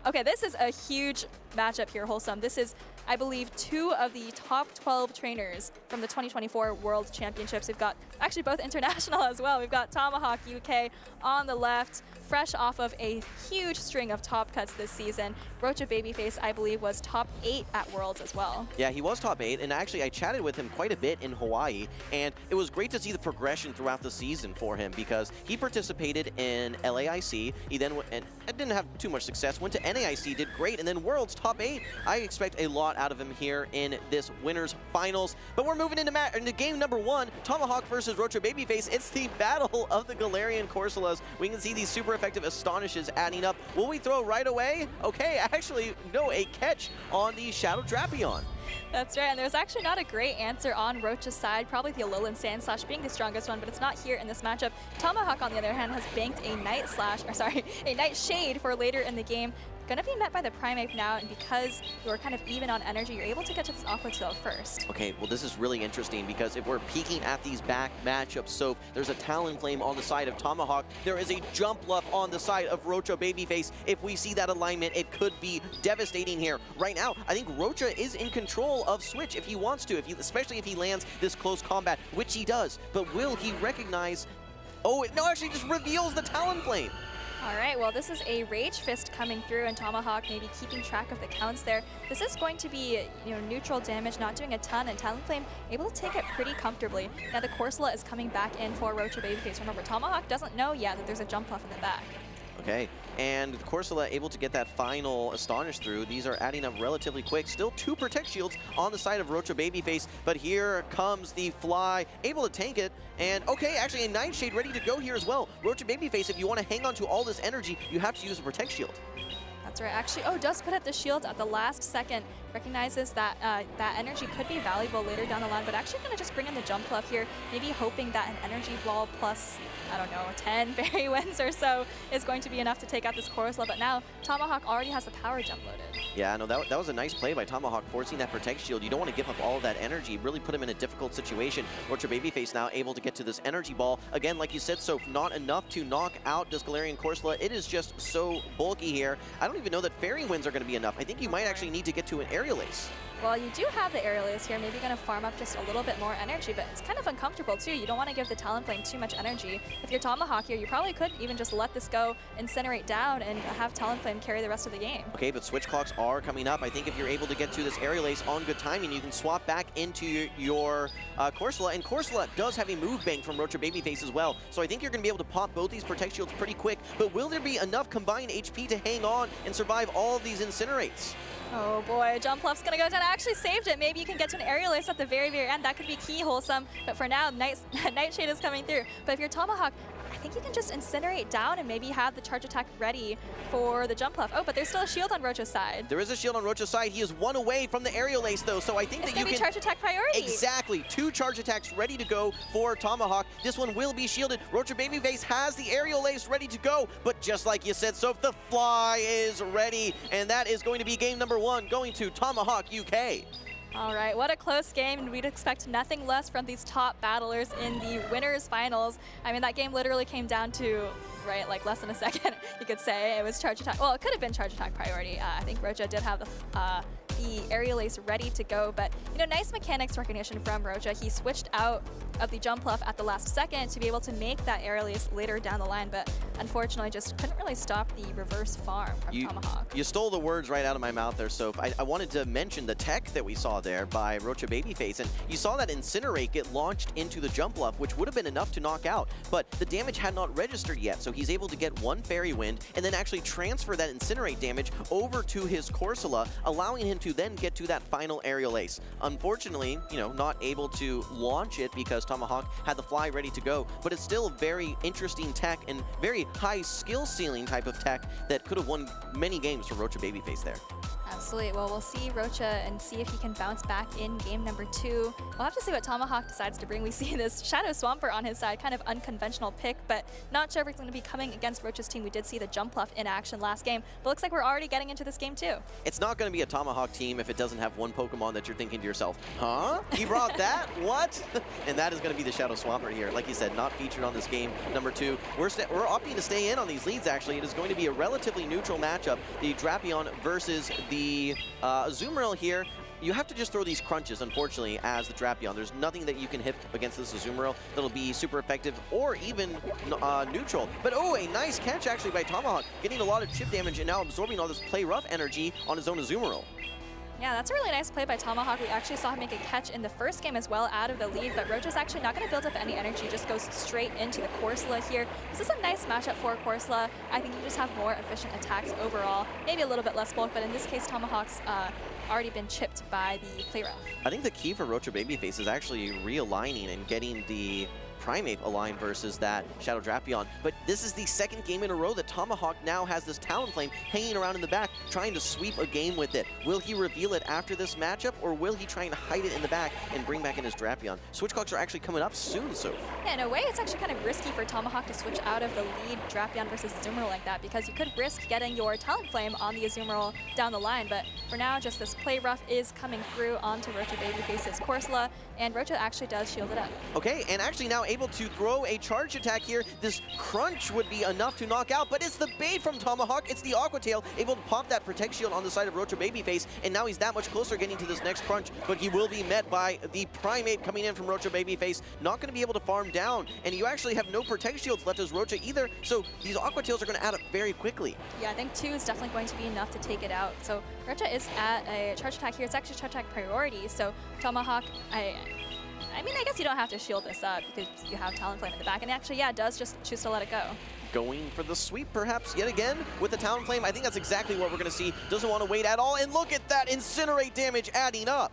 Okay, this is a huge matchup here, Wholesome. This is, I believe, 2 of the top 12 trainers from the 2024 World Championships. We've got actually both international as well. We've got Tomahawk UK on the left, fresh off of a huge string of top cuts this season. Rocha Babyface, I believe, was top 8 at Worlds as well. Yeah, he was top 8, and actually I chatted with him quite a bit in Hawaii, and it was great to see the progression throughout the season for him because he participated in LAIC, he then went, and didn't have too much success, went to NAIC, did great, and then Worlds top 8. I expect a lot out of him here in this winners finals, but we're moving into game number 1, Tomahawk versus Rocha Babyface. It's the battle of the Galarian Corsolas. We can see these super effective Astonishes adding up. Will we throw right away? Okay, actually, no, a catch on the Shadow Drapion. That's right, and there's actually not a great answer on Rocha's side, probably the Alolan Sandslash being the strongest one, but it's not here in this matchup. Tomahawk, on the other hand, has banked a a Nightshade for later in the game. Going to be met by the Primeape now, and because you're kind of even on energy, you're able to get to this Aqua Tail first. Okay, well, this is really interesting because if we're peeking at these back matchups, so there's a Talonflame on the side of Tomahawk. There is a Jump Luff on the side of Rocha Babyface. If we see that alignment, it could be devastating here. Right now, I think Rocha is in control of Switch if he wants to, especially if he lands this close combat, which he does. But will he recognize... Oh, no, actually just reveals the Talonflame. All right, well, this is a Rage Fist coming through, and Tomahawk maybe keeping track of the counts there. This is going to be, neutral damage, not doing a ton, and Talonflame able to take it pretty comfortably. Now the Corsola is coming back in for Rocha Babyface. Remember, Tomahawk doesn't know yet that there's a jump off in the back. Okay, and Corsola able to get that final Astonish through. These are adding up relatively quick. Still 2 Protect Shields on the side of Rocha Babyface, but here comes the Fly, able to tank it. And okay, actually a Nightshade ready to go here as well. Rocha Babyface, if you want to hang on to all this energy, you have to use a Protect Shield. That's right. Actually, does put up the shields at the last second. Recognizes that that energy could be valuable later down the line, but actually going to just bring in the jump fluff here, maybe hoping that an energy ball plus, I don't know, 10 fairy winds or so is going to be enough to take out this Corsola. But now Tomahawk already has the power jump loaded. Yeah, no, that was a nice play by Tomahawk, forcing that Protect Shield. You don't want to give up all of that energy, really put him in a difficult situation. Rocha Babyface now able to get to this energy ball. Again, like you said, so not enough to knock out this Galarian Corsola. It is just so bulky here. I don't even know that Fairy Winds are going to be enough. I think you might actually need to get to an Aerial Ace. Well, you do have the Aerial Ace here, maybe going to farm up just a little bit more energy, but it's kind of uncomfortable too. You don't want to give the Talonflame too much energy. If you're Tomahawk here, you probably could even just let this go, Incinerate down, and have Talonflame carry the rest of the game. Okay, but switch clocks are coming up. I think if you're able to get to this Aerial Ace on good timing, you can swap back into your Corsola, and Corsola does have a move bank from Rocha Babyface as well, so I think you're going to be able to pop both these Protect Shields pretty quick, but will there be enough combined HP to hang on and survive all of these Incinerates? Oh boy, Jump Fluff's gonna go down. I actually saved it. Maybe you can get to an Aerial Ace at the very, very end. That could be key wholesome. But for now, Nightshade is coming through. But if you're Tomahawk, I think you can just Incinerate down and maybe have the charge attack ready for the Jump Fluff. Oh, but there's still a shield on Rocha's side. There is a shield on Rocha's side. He is 1 away from the Aerial Ace, though, so I think it's that you can... It's gonna be charge attack priority. Exactly. 2 charge attacks ready to go for Tomahawk. This one will be shielded. Rocha Babyface has the Aerial Ace ready to go, but just like you said, so the Fly is ready, and that is going to be game number 1, going to Tomahawk UK. All right, what a close game, and we'd expect nothing less from these top battlers in the winners finals. I mean, that game literally came down to, right, like less than a second, you could say. It was charge attack. Well, it could have been charge attack priority. I think Rocha did have the Aerial Ace ready to go, but nice mechanics recognition from Rocha. He switched out of the Jump Fluff at the last second to be able to make that Aerial Ace later down the line, but unfortunately just couldn't really stop the reverse farm from Tomahawk. You stole the words right out of my mouth there, Soph. I wanted to mention the tech that we saw there by Rocha Babyface, and you saw that Incinerate get launched into the Jump Bluff, which would have been enough to knock out, but the damage had not registered yet, so he's able to get 1 Fairy Wind and then actually transfer that Incinerate damage over to his Corsola, allowing him to then get to that final Aerial Ace. Unfortunately, not able to launch it because Tomahawk had the Fly ready to go, but it's still very interesting tech and very high skill ceiling type of tech that could have won many games for Rocha Babyface there. Absolutely. Well, we'll see Rocha and see if he can bounce back in game number 2. We'll have to see what Tomahawk decides to bring. We see this Shadow Swampert on his side, kind of unconventional pick, but not sure if it's going to be coming against Rocha's team. We did see the Jump Fluff in action last game, but looks like we're already getting into this game too. It's not going to be a Tomahawk team if it doesn't have one Pokemon that you're thinking to yourself, huh? He brought that? What? And that is going to be the Shadow Swampert here. Like you said, not featured on this game number 2. We're opting to stay in on these leads, actually. It is going to be a relatively neutral matchup. The Drapion versus the Azumarill here. You have to just throw these crunches, unfortunately, as the Drapion. There's nothing that you can hit against this Azumarill that'll be super effective or even neutral. But oh, a nice catch actually by Tomahawk, getting a lot of chip damage and now absorbing all this play rough energy on his own Azumarill. Yeah, that's a really nice play by Tomahawk. We actually saw him make a catch in the first game as well out of the lead, but Rocha's actually not going to build up any energy, just goes straight into the Corsola here. This is a nice matchup for Corsola. I think you just have more efficient attacks overall, maybe a little bit less bulk, but in this case, Tomahawk's already been chipped by the play rough. I think the key for Rocha Babyface is actually realigning and getting the Primate aligned versus that Shadow Drapion. But this is the 2nd game in a row that Tomahawk now has this Talonflame hanging around in the back, trying to sweep a game with it. Will he reveal it after this matchup, or will he try and hide it in the back and bring back in his Drapion? Switch clocks are actually coming up soon, so. Yeah, in a way, it's actually kind of risky for Tomahawk to switch out of the lead Drapion versus Azumarill like that, because you could risk getting your Talonflame on the Azumarill down the line. But for now, just this play rough is coming through onto Rocha Babyface's Corsola, and Rocha actually does shield it up. Okay, and actually now able to throw a charge attack here. This crunch would be enough to knock out, but it's the bait from Tomahawk. It's the Aqua Tail, able to pop that Protect Shield on the side of Rocha Babyface, and now he's that much closer getting to this next crunch, but he will be met by the Primate coming in from Rocha Babyface. Not going to be able to farm down, and you actually have no Protect Shields left as Rocha either, so these Aqua Tails are going to add up very quickly. Yeah, I think 2 is definitely going to be enough to take it out. So Rocha is at a charge attack here. It's actually charge attack priority, so Tomahawk, I mean, I guess you don't have to shield this up because you have Talonflame in the back, and actually, yeah, it does just choose to let it go. Going for the sweep, perhaps, yet again, with the Talonflame. I think that's exactly what we're going to see. Doesn't want to wait at all, and look at that Incinerate damage adding up.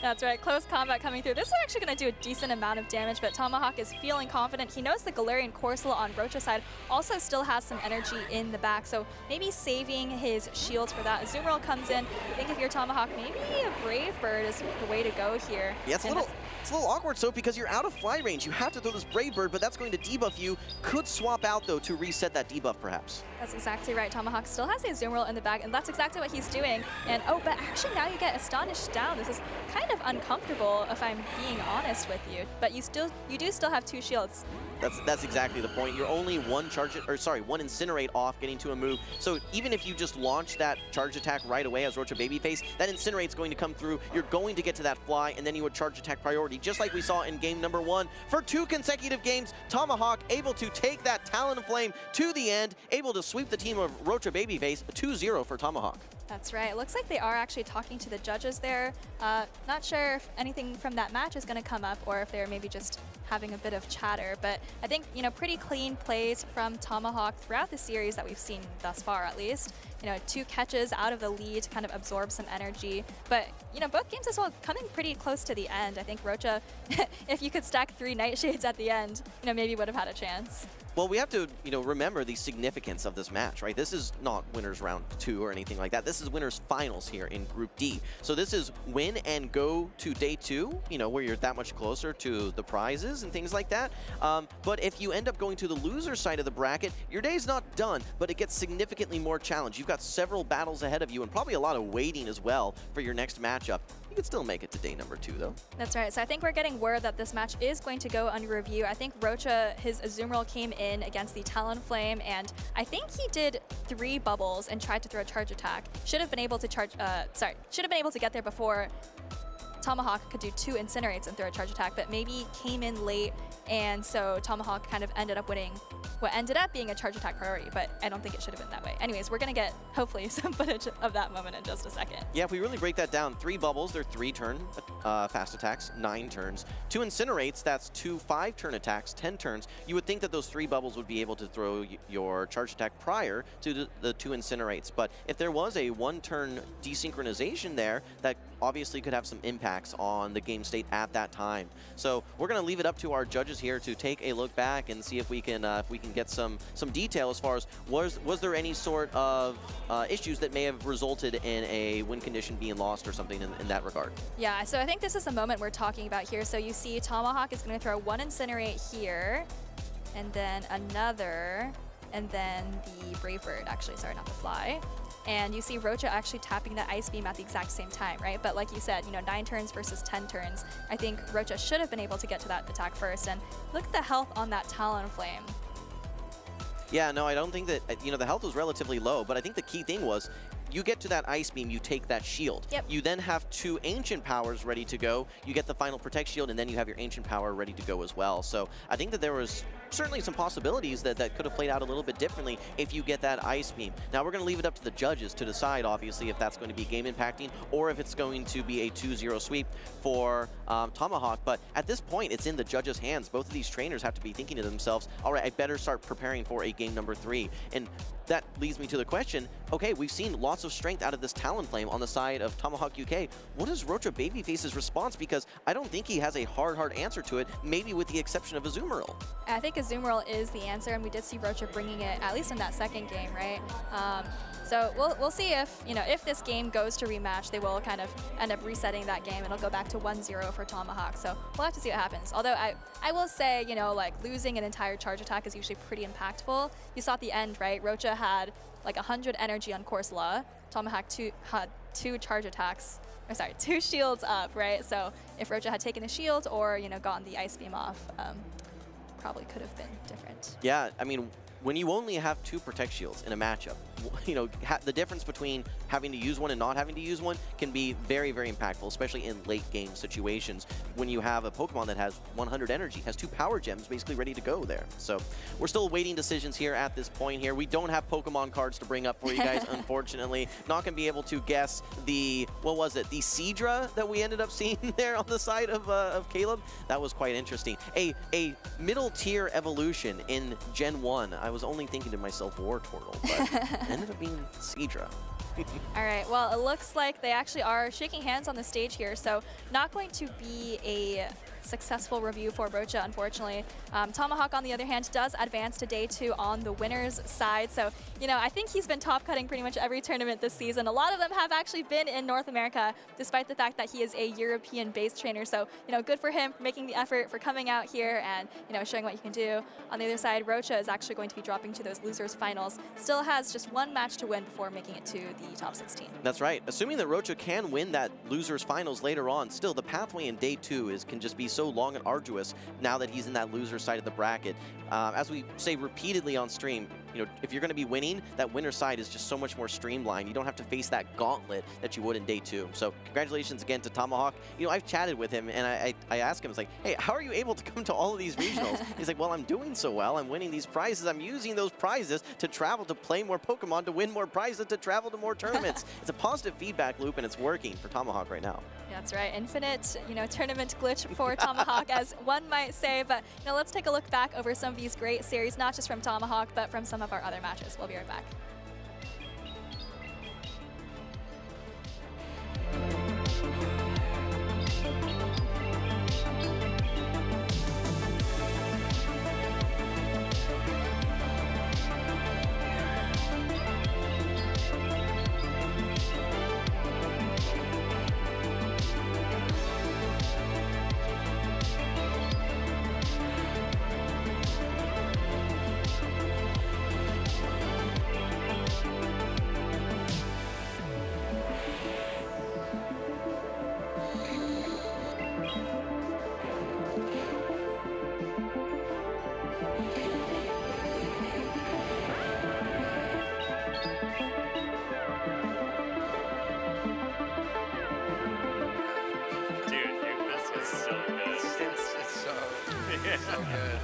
That's right, close combat coming through. This is actually going to do a decent amount of damage, but Tomahawk is feeling confident. He knows the Galarian Corsola on Rocha's side also still has some energy in the back, so maybe saving his shields for that. Azumarill comes in. I think if you're Tomahawk, maybe a Brave Bird is the way to go here. Yeah, it's a little awkward, so because you're out of fly range. You have to throw this Brave Bird, but that's going to debuff you. Could swap out, though, to reset that debuff, perhaps. That's exactly right. Tomahawk still has the Azumarill in the back, and that's exactly what he's doing. And, oh, but actually now you get Astonished down. This is kind of uncomfortable, if I'm being honest with you. But you do still have 2 shields. That's exactly the point. You're only one Incinerate off getting to a move. So even if you just launch that charge attack right away as Rocha Babyface, that Incinerate's going to come through. You're going to get to that fly, and then you would charge attack priority, just like we saw in game number 1. For 2 consecutive games, Tomahawk able to take that Talonflame to the end, able to sweep the team of Rocha Babyface. 2-0 for Tomahawk. That's right. It looks like they are actually talking to the judges there. Not sure if anything from that match is going to come up or if they're maybe just having a bit of chatter. But I think, pretty clean plays from Tomahawk throughout the series that we've seen thus far, at least. 2 catches out of the lead to kind of absorb some energy. But, both games as well coming pretty close to the end. I think Rocha, if you could stack 3 Nightshades at the end, maybe would have had a chance. Well, we have to, remember the significance of this match, right? This is not winners round 2 or anything like that. This is winners finals here in Group D. So this is win and go to day 2, where you're that much closer to the prizes and things like that. But if you end up going to the loser side of the bracket, your day's not done, but it gets significantly more challenged. You've got several battles ahead of you and probably a lot of waiting as well for your next matchup. You could still make it to day number 2, though. That's right. So I think we're getting word that this match is going to go under review. I think Rocha, his Azumarill came in against the Talonflame, and I think he did 3 bubbles and tried to throw a charge attack. Should have been able to get there before Tomahawk could do 2 Incinerates and throw a charge attack, but maybe came in late, and so Tomahawk kind of ended up winning what ended up being a charge attack priority, but I don't think it should have been that way. Anyways, we're going to get, hopefully, some footage of that moment in just a second. Yeah, if we really break that down, 3 bubbles, they're 3-turn fast attacks, 9 turns. 2 Incinerates, that's 2 5-turn attacks, 10 turns. You would think that those 3 bubbles would be able to throw your charge attack prior to the 2 Incinerates, but if there was a 1-turn desynchronization there, that obviously could have some impacts on the game state at that time. So we're going to leave it up to our judges here to take a look back and see if we can get some detail as far as was there any sort of issues that may have resulted in a win condition being lost or something in that regard. Yeah, so I think this is the moment we're talking about here. So you see Tomahawk is going to throw 1 Incinerate here, and then another, and then the Brave Bird, actually, sorry, not the Fly. And you see Rocha actually tapping that Ice Beam at the exact same time, right? But like you said, 9 turns versus 10 turns. I think Rocha should have been able to get to that attack first. And look at the health on that Talonflame. Yeah, no, I don't think that, the health was relatively low, but I think the key thing was you get to that Ice Beam, you take that shield. Yep. You then have 2 Ancient Powers ready to go. You get the final Protect Shield, and then you have your Ancient Power ready to go as well. So I think that there was certainly some possibilities that could have played out a little bit differently if you get that Ice Beam. Now we're going to leave it up to the judges to decide, obviously, if that's going to be game impacting or if it's going to be a 2-0 sweep for Tomahawk. But at this point, it's in the judges' hands. Both of these trainers have to be thinking to themselves, all right, I better start preparing for a game number 3. And that leads me to the question, okay, we've seen lots of strength out of this Talonflame on the side of Tomahawk UK. What is Rocha Babyface's response? Because I don't think he has a hard answer to it, maybe with the exception of Azumarill. I think Azumarill is the answer, and we did see Rocha bringing it, at least in that second game, right? So we'll see if, if this game goes to rematch, they will kind of end up resetting that game. It'll go back to 1-0 for Tomahawk. So we'll have to see what happens. Although I will say, like losing an entire charge attack is usually pretty impactful. You saw at the end, right? Rocha had like 100 energy on Corsola. Tomahawk had 2 charge attacks, or sorry, 2 shields up, right? So if Rocha had taken a shield or, gotten the Ice Beam off, probably could have been different. Yeah, I mean, when you only have 2 Protect Shields in a matchup, you know, the difference between having to use one and not having to use one can be very, very impactful, especially in late game situations when you have a Pokemon that has 100 energy, has 2 power gems basically ready to go there. So we're still awaiting decisions here at this point here. We don't have Pokemon cards to bring up for you guys, unfortunately. Not going to be able to guess the, what was it, the Seadra that we ended up seeing there on the side of Caleb. That was quite interesting. A middle tier evolution in Gen 1. I was only thinking to myself Wartortle, but ended up being Seadra. All right, well, it looks like they actually are shaking hands on the stage here, so not going to be a successful review for Rocha, unfortunately. Tomahawk, on the other hand, does advance to day 2 on the winner's side. So, you know, I think he's been top cutting pretty much every tournament this season. A lot of them have actually been in North America, despite the fact that he is a European-based trainer. So, you know, good for him for making the effort, for coming out here and, you know, showing what you can do. On the other side, Rocha is actually going to be dropping to those losers finals. Still has just 1 match to win before making it to the top 16. That's right. Assuming that Rocha can win that losers finals later on, still the pathway in day 2 can just be so long and arduous now that he's in that loser side of the bracket. As we say repeatedly on stream, you know, if you're going to be winning, that winner side is just so much more streamlined. You don't have to face that gauntlet that you would in day 2. So congratulations again to Tomahawk. You know, I've chatted with him and I asked him, it's like, hey, how are you able to come to all of these regionals? He's like, well, I'm doing so well. I'm winning these prizes. I'm using those prizes to travel to play more Pokemon, to win more prizes, to travel to more tournaments. It's a positive feedback loop and it's working for Tomahawk right now. That's right. Infinite, you know, tournament glitch for Tomahawk, as one might say. But, you know, let's take a look back over some of these great series, not just from Tomahawk, but from some of our other matches. We'll be right back. So good.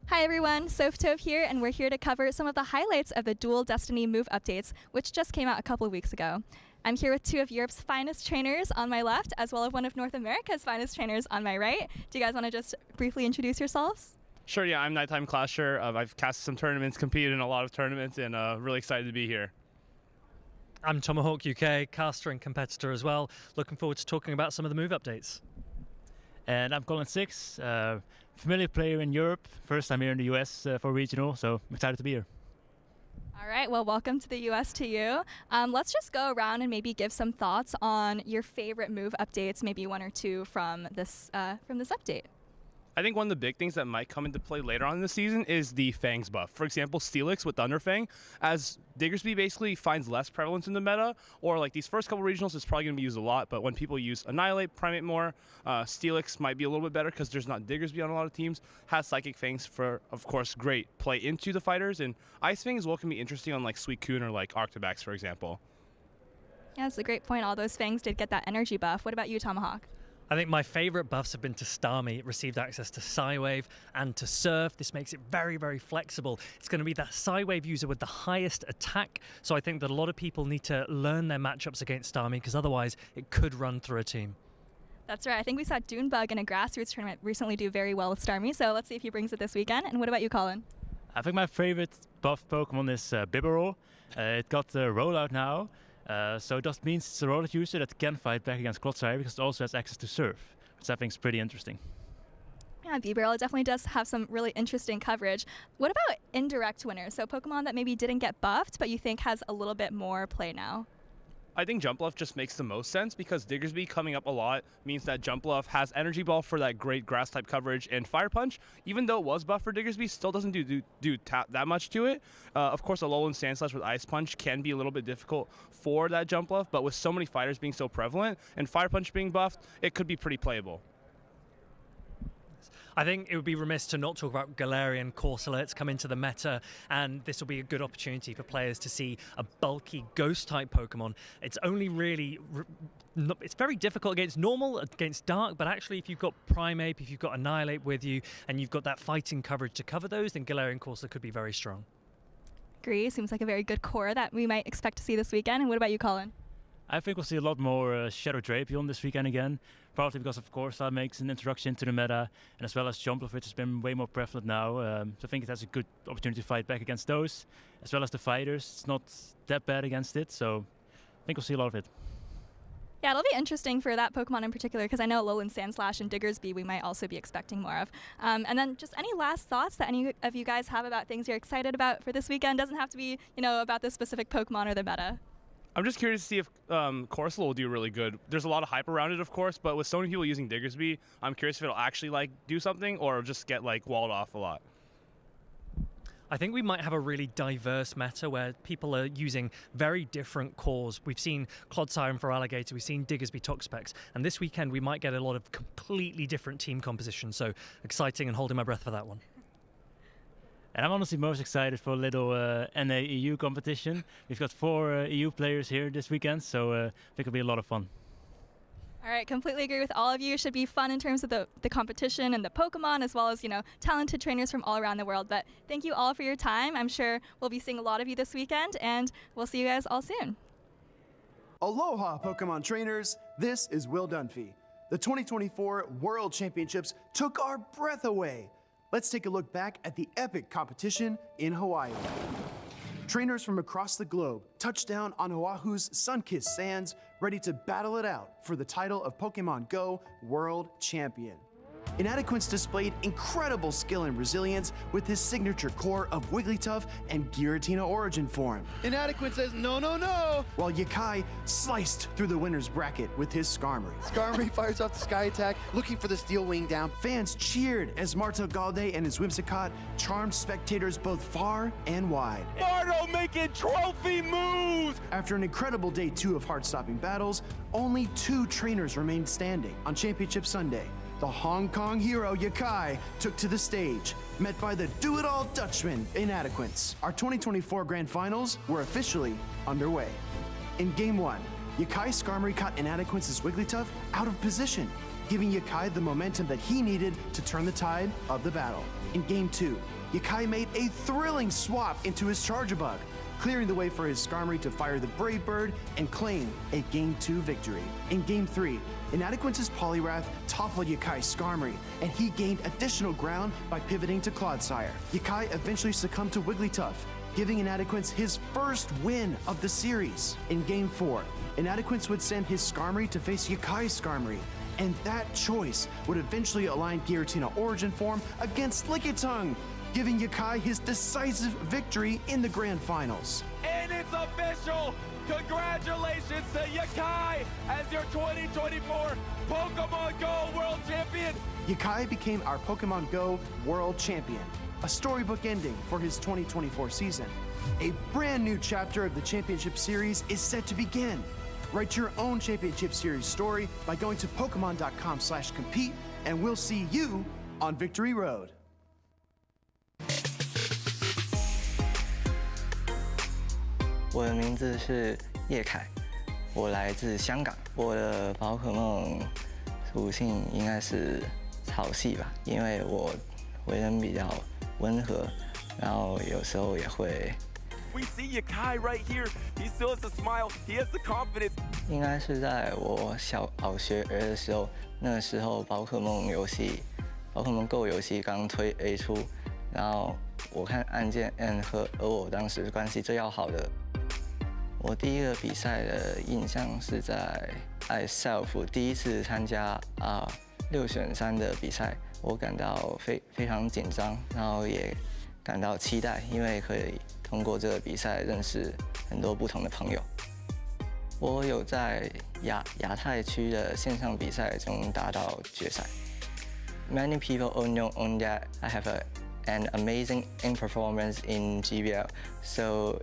Hi everyone, Softove here, and we're here to cover some of the highlights of the Dual Destiny move updates, which just came out a couple of weeks ago. I'm here with 2 of Europe's finest trainers on my left, as well as one of North America's finest trainers on my right. Do you guys want to just briefly introduce yourselves? Sure, yeah, I'm Nighttime Clasher. I've casted some tournaments, competed in a lot of tournaments, and really excited to be here. I'm Tomahawk UK, caster and competitor as well. Looking forward to talking about some of the move updates. And I'm Colin Six, familiar player in Europe. First time here in the US for regional, so I'm excited to be here. All right, well, welcome to the US to you. Let's just go around and maybe give some thoughts on your favorite move updates, maybe 1 or 2 from this update. I think one of the big things that might come into play later on in the season is the Fangs buff. For example, Steelix with Thunderfang, as Diggersby basically finds less prevalence in the meta, or like these first couple regionals, it's probably going to be used a lot, but when people use Annihilate, Primate more, Steelix might be a little bit better because there's not Diggersby on a lot of teams. Has Psychic Fangs for, of course, great play into the fighters, and Ice Fang as well can be interesting on like Suicune or like Arctibax, for example. Yeah, that's a great point. All those Fangs did get that energy buff. What about you, Tomahawk? I think my favorite buffs have been to Starmie. It received access to Psywave and to Surf. This makes it very, very flexible. It's going to be that Psywave user with the highest attack. So I think that a lot of people need to learn their matchups against Starmie because otherwise it could run through a team. That's right. I think we saw Dunebug in a grassroots tournament recently do very well with Starmie. So let's see if he brings it this weekend. And what about you, Colin? I think my favorite buff Pokemon is Bibarel. It got the rollout now. So it just means it's a rollout user that can fight back against Clodsire because it also has access to Surf, which I think is pretty interesting. Yeah, Bibarel definitely does have some really interesting coverage. What about indirect winners? So Pokemon that maybe didn't get buffed, but you think has a little bit more play now? I think Jump Bluff just makes the most sense because Diggersby coming up a lot means that Jump Bluff has Energy Ball for that great grass type coverage, and Fire Punch, even though it was buffed for Diggersby, still doesn't do that much to it. Of course, a Alolan Sandslash with Ice Punch can be a little bit difficult for that Jump Bluff, but with so many fighters being so prevalent and Fire Punch being buffed, it could be pretty playable. I think it would be remiss to not talk about Galarian Corsola. It's come into the meta, and this will be a good opportunity for players to see a bulky Ghost-type Pokemon. It's only really... it's very difficult against normal, against dark, but actually if you've got Primeape, if you've got Annihilate with you, and you've got that fighting coverage to cover those, then Galarian Corsola could be very strong. Agree. Seems like a very good core that we might expect to see this weekend. And what about you, Colin? I think we'll see a lot more Shadow Drapion this weekend again, partly because of course that makes an introduction to the meta, and as well as Jump Bluff, which has been way more prevalent now. So I think it has a good opportunity to fight back against those, as well as the fighters. It's not that bad against it, so I think we'll see a lot of it. Yeah, it'll be interesting for that Pokemon in particular, because I know Alolan Sandslash and Diggersby we might also be expecting more of. And then just any last thoughts that any of you guys have about things you're excited about for this weekend? Doesn't have to be, about the specific Pokemon or the meta. I'm just curious to see if Corsola will do really good. There's a lot of hype around it, of course, but with so many people using Diggersby, I'm curious if it'll actually do something or just get walled off a lot. I think we might have a really diverse meta where people are using very different cores. We've seen Clodsire for Alligator, we've seen Diggersby Toxapex, and this weekend we might get a lot of completely different team compositions, so exciting and holding my breath for that one. And I'm honestly most excited for a little NA-EU competition. We've got 4 EU players here this weekend, so I think it'll be a lot of fun. All right, completely agree with all of you. It should be fun in terms of the competition and the Pokemon, as well as, talented trainers from all around the world. But thank you all for your time. I'm sure we'll be seeing a lot of you this weekend, and we'll see you guys all soon. Aloha, Pokemon trainers. This is Will Dunphy. The 2024 World Championships took our breath away. Let's take a look back at the epic competition in Hawaii. Trainers from across the globe touched down on Oahu's sun-kissed sands, ready to battle it out for the title of Pokemon Go World Champion. Inadequance displayed incredible skill and resilience with his signature core of Wigglytuff and Giratina origin form. Inadequate says no, no, no! While Yakai sliced through the winner's bracket with his Skarmory. Skarmory fires off the Sky Attack, looking for the Steel Wing down. Fans cheered as Martel Galde and his Whimsicott charmed spectators both far and wide. Marto making trophy moves! After an incredible day 2 of heart-stopping battles, only 2 trainers remained standing. On Championship Sunday, the Hong Kong hero Yakai took to the stage, met by the do-it-all Dutchman Inadequance. Our 2024 Grand Finals were officially underway. In Game 1, Yakai Skarmory caught Inadequance's Wigglytuff out of position, giving Yakai the momentum that he needed to turn the tide of the battle. In Game 2, Yakai made a thrilling swap into his Charjabug, clearing the way for his Skarmory to fire the Brave Bird and claim a Game 2 victory. In Game 3, Inadequance's Poliwrath toppled Yakai's Skarmory, and he gained additional ground by pivoting to Clodsire. Yakai eventually succumbed to Wigglytuff, giving Inadequance his first win of the series. In Game 4, Inadequance would send his Skarmory to face Yakai's Skarmory, and that choice would eventually align Giratina origin form against Lickitung, giving Yakai his decisive victory in the Grand Finals. And it's official! Congratulations to Yakai as your 2024 Pokemon Go World Champion! Yakai became our Pokemon Go World Champion, a storybook ending for his 2024 season. A brand new chapter of the Championship Series is set to begin. Write your own Championship Series story by going to Pokemon.com/compete, and we'll see you on Victory Road. 我的名字是叶凯，我来自香港。我的宝可梦属性应该是草系吧，因为我为人比较温和，然后有时候也会。We see Yakai right here. He still has a smile. He has the confidence. 应该是在我小学的时候，那时候宝可梦Go 游戏刚推A 出，然后我看案件 N 和我当时关系最要好的。我第一个比赛的印象是在 iSelf 第一次参加6选3的比赛，我感到非常紧张，然后也感到期待，因为可以通过这个比赛认识很多不同的朋友。我有在亚太区的线上比赛中打到决赛。Many people all know that I have an amazing performance in GBL, so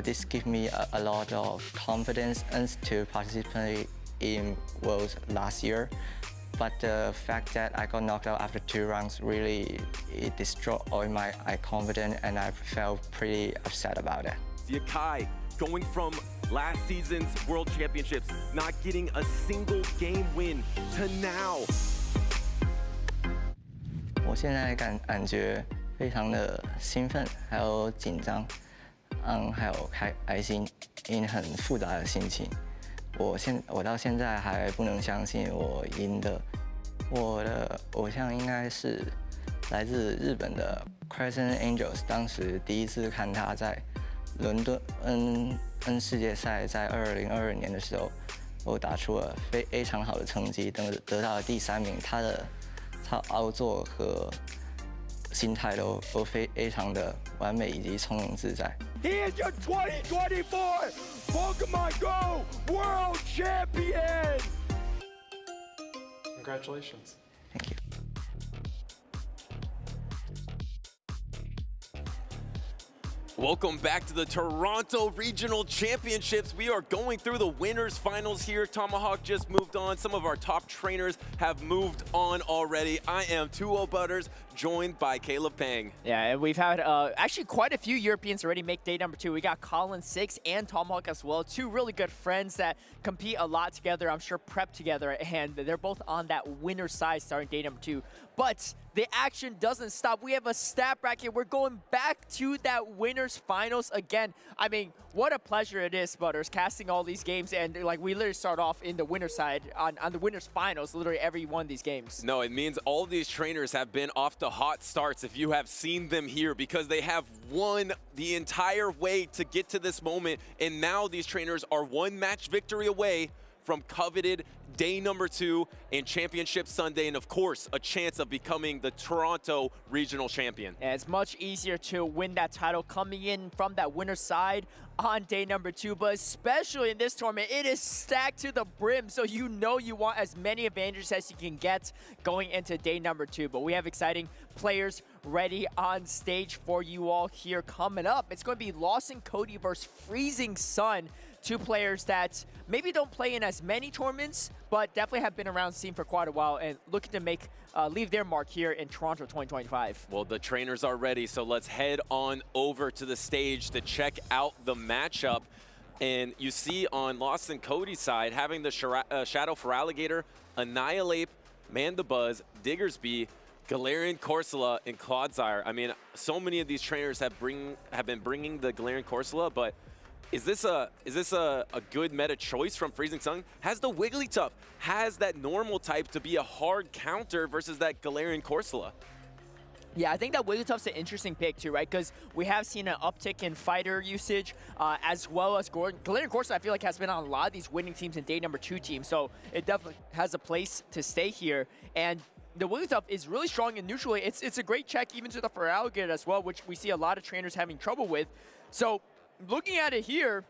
this gives me a lot of confidence to participate in Worlds last year. But the fact that I got knocked out after 2 rounds really destroyed all my confidence, and I felt pretty upset about it. Yakai going from last season's World Championships, not getting a single game win to now. 我现在感觉非常的兴奋，还有紧张，还有开心，因很复杂的心情。我到现在还不能相信我赢的。我的偶像应该是来自日本的 Crescent Angels， 当时第一次看他在伦敦N世界赛，在2022年的时候，我打出了非常好的成绩，得到了第3名。他操作和心态都非常的完美以及从容自在。He is your 2024 Pokemon Go World Champion! Congratulations. Thank you. Welcome back to the Toronto Regional Championships. We are going through the winners finals here. Tomahawk just moved on. Some of our top trainers have moved on already. I am 2-0 Butters, joined by Caleb Pang. Yeah, and we've had actually quite a few Europeans already make day number 2. We got Colin 6 and Tomahawk as well. 2 really good friends that compete a lot together. I'm sure prep together, and they're both on that winner side starting day number 2. But the action doesn't stop. We have a stat bracket. We're going back to that winners finals again. I mean, what a pleasure it is, Butters, casting all these games. And like we literally start off in the winner's side on the winners finals, literally every one of these games. No, it means all these trainers have been off to hot starts if you have seen them here, because they have won the entire way to get to this moment. And now these trainers are 1 match victory away from coveted day number 2 in Championship Sunday, and of course, a chance of becoming the Toronto Regional Champion. And it's much easier to win that title coming in from that winner's side on day number 2, but especially in this tournament, it is stacked to the brim, so you know you want as many advantages as you can get going into day number 2. But we have exciting players ready on stage for you all here coming up. It's going to be Lawson Cody versus Freezing Sun. 2 players that maybe don't play in as many tournaments, but definitely have been around the scene for quite a while and looking to leave their mark here in Toronto 2025. Well, the trainers are ready, so let's head on over to the stage to check out the matchup. And you see on Lawson Cody's side, having the Shadow for Alligator, Annihilate, Mandibuzz, Diggersby, Galarian Corsola, and Clodsire. I mean, so many of these trainers have been bringing the Galarian Corsola, but is this a good meta choice from Freezing Sun? Has the Wigglytuff, has that normal type to be a hard counter versus that Galarian Corsola? Yeah, I think that Wigglytuff's an interesting pick too, right? Because we have seen an uptick in fighter usage, as well as Galarian Corsola, I feel like has been on a lot of these winning teams and day number 2 teams, so it definitely has a place to stay here. And the Wigglytuff is really strong and neutrally. It's a great check even to the Feraligatr as well, which we see a lot of trainers having trouble with. So looking at it here,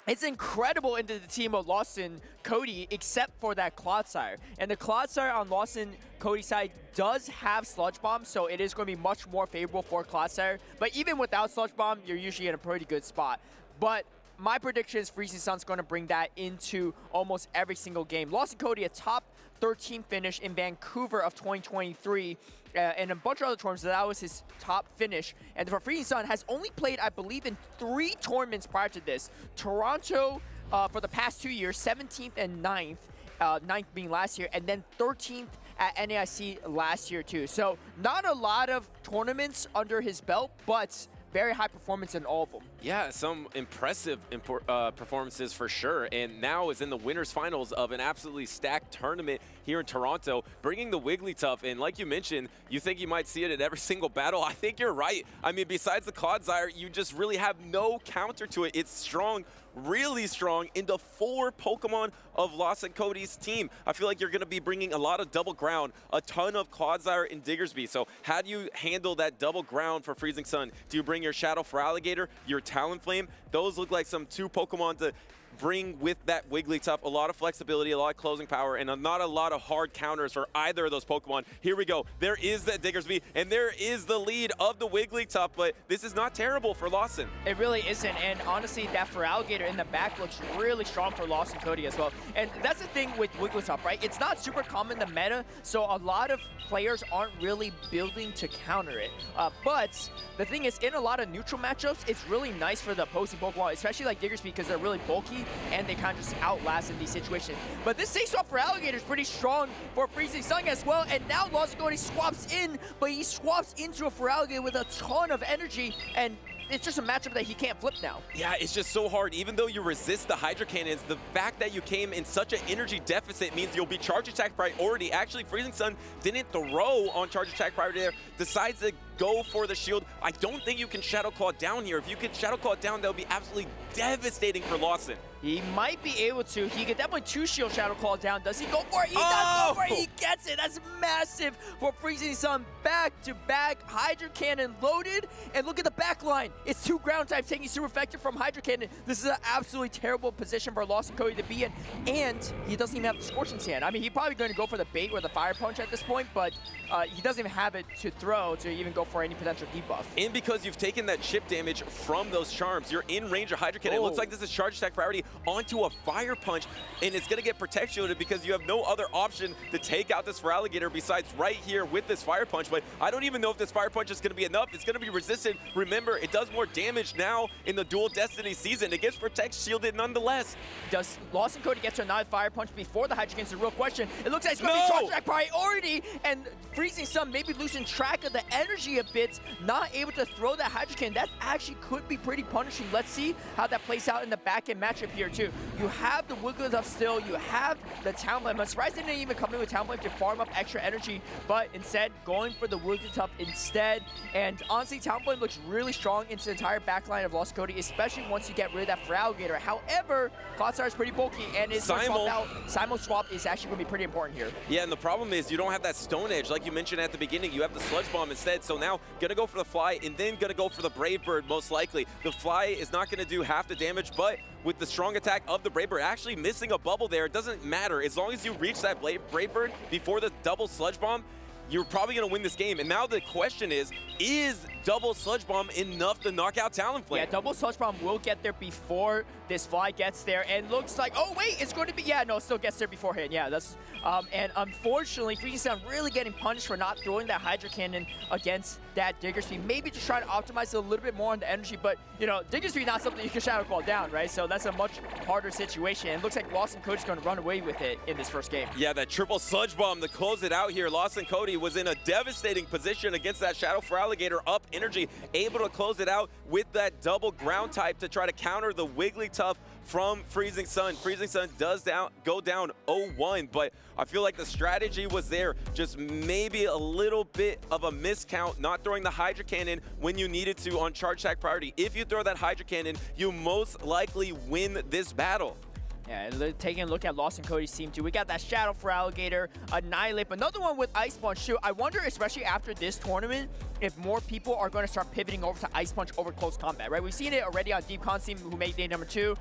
it's incredible into the team of Lawson Cody, except for that Clodsire. And the Clodsire on Lawson Cody's side does have Sludge Bomb, so it is going to be much more favorable for Clodsire. But even without Sludge Bomb, you're usually in a pretty good spot. But my prediction is Freezing Sun's going to bring that into almost every single game. Lawson Cody, a top 13 finish in Vancouver of 2023. And a bunch of other tournaments, that was his top finish. And for Freezing Sun, has only played, I believe, in 3 tournaments prior to this. Toronto for the past 2 years, 17th and 9th, 9th being last year, and then 13th at NAIC last year too. So not a lot of tournaments under his belt, but very high performance in all of them. Yeah, some impressive performances for sure, and now is in the winners finals of an absolutely stacked tournament here in Toronto, bringing the Wigglytuff. And like you mentioned, you think you might see it in every single battle. I think you're right. I mean, besides the Clodsire, you just really have no counter to it. It's strong, really strong into 4 Pokemon of Lawson Cody's team. I feel like you're going to be bringing a lot of double ground, a ton of Clodsire and Diggersby. So how do you handle that double ground for Freezing Sun? Do you bring your Shadow for Alligator, your Talonflame? Those look like some 2 Pokemon to bring with that Wigglytuff a lot of flexibility, a lot of closing power, and not a lot of hard counters for either of those Pokemon. Here we go. There is that Diggersby, and there is the lead of the Wigglytuff, but this is not terrible for Lawson. It really isn't, and honestly, that Feraligatr in the back looks really strong for Lawson Cody as well. And that's the thing with Wigglytuff, right? It's not super common in the meta, so a lot of players aren't really building to counter it. But the thing is, in a lot of neutral matchups, it's really nice for the opposing Pokemon, especially like Diggersby, because they're really bulky and they kind of just outlast in these situations. But this face-off Feraligatr is pretty strong for Freezing Sun as well, and now Lawson Cody swaps in, but he swaps into a Feraligatr with a ton of energy, and it's just a matchup that he can't flip now. Yeah, it's just so hard. Even though you resist the Hydro Cannons, the fact that you came in such an energy deficit means you'll be Charge Attack priority. Actually, Freezing Sun didn't throw on Charge Attack priority there, decides to go for the shield. I don't think you can Shadow Claw down here. If you could Shadow Claw down, that would be absolutely devastating for Lawson. He might be able to. He could definitely two-shield Shadow Claw down. Does he go for it? He does go for it. He gets it. That's massive for Freezing Sun. Back-to-back Hydro Cannon loaded. And look at the back line. It's 2 ground types taking super effective from Hydro Cannon. This is an absolutely terrible position for Lawson Cody to be in. And he doesn't even have the Scorching Sand. I mean, he's probably going to go for the bait or the Fire Punch at this point, but he doesn't even have it to throw to even go for any potential debuff. And because you've taken that chip damage from those charms, you're in range of Hydro Cannon. It looks like this is Charge Attack priority onto a Fire Punch, and it's going to get Protect Shielded because you have no other option to take out this Feraligatr besides right here with this Fire Punch. But I don't even know if this Fire Punch is going to be enough. It's going to be resistant. Remember, it does more damage now in the Dual Destiny season. It gets Protect Shielded nonetheless. Does Lawson Cody get to another Fire Punch before the Hydro Cannon? Is the real question. It looks like it's going to be Charge Attack priority, and Freezing Sun maybe losing track of the energy a bit, not able to throw that Hydro Cannon. That actually could be pretty punishing. Let's see how that plays out in the back-end matchup here, too. You have the Wigglytuff still, you have the Talonflame. I'm surprised they didn't even come in with Talonflame to farm up extra energy, but instead going for the Wigglytuff instead. And honestly, Talonflame looks really strong into the entire backline of Lawson Cody, especially once you get rid of that Feraligatr. However, Clodsire is pretty bulky, and his Simul swap is actually going to be pretty important here. Yeah, and the problem is you don't have that Stone Edge like you mentioned at the beginning. You have the Sludge Bomb instead, so now going to go for the Fly and then going to go for the Brave Bird most likely. The Fly is not going to do half the damage, but with the strong attack of the Brave Bird, actually missing a bubble there, it doesn't matter. As long as you reach that Brave Bird before the double Sludge Bomb, you're probably going to win this game. And now the question is double Sludge Bomb enough to knock out Talonflame? Yeah, double Sludge Bomb will get there before this Fly gets there. And looks like, oh wait, it's going to be, yeah, no, it still gets there beforehand. Yeah, that's, and unfortunately, Freezing Sun really getting punished for not throwing that Hydro Cannon against that Diggersby. Maybe just trying to optimize it a little bit more on the energy, but you know, Diggersby not something you can Shadow Claw down, right? So that's a much harder situation. And it looks like Lawson Cody's going to run away with it in this first game. Yeah, that triple Sludge Bomb to close it out here. Lawson Cody was in a devastating position against that Shadow Feraligatr, up energy, able to close it out with that double ground type to try to counter the Wigglytuff from Freezing Sun. Freezing Sun does go down 0-1, but I feel like the strategy was there. Just maybe a little bit of a miscount, not throwing the Hydro Cannon when you needed to on Charge Attack priority. If you throw that Hydro Cannon, you most likely win this battle. Yeah, taking a look at Lawson Cody's team too. We got that Shadow Feraligatr, Annihilate, another one with Ice Punch too. I wonder, especially after this tournament, if more people are going to start pivoting over to Ice Punch over close combat, right? We've seen it already on Deep Con's team, who made day number 2.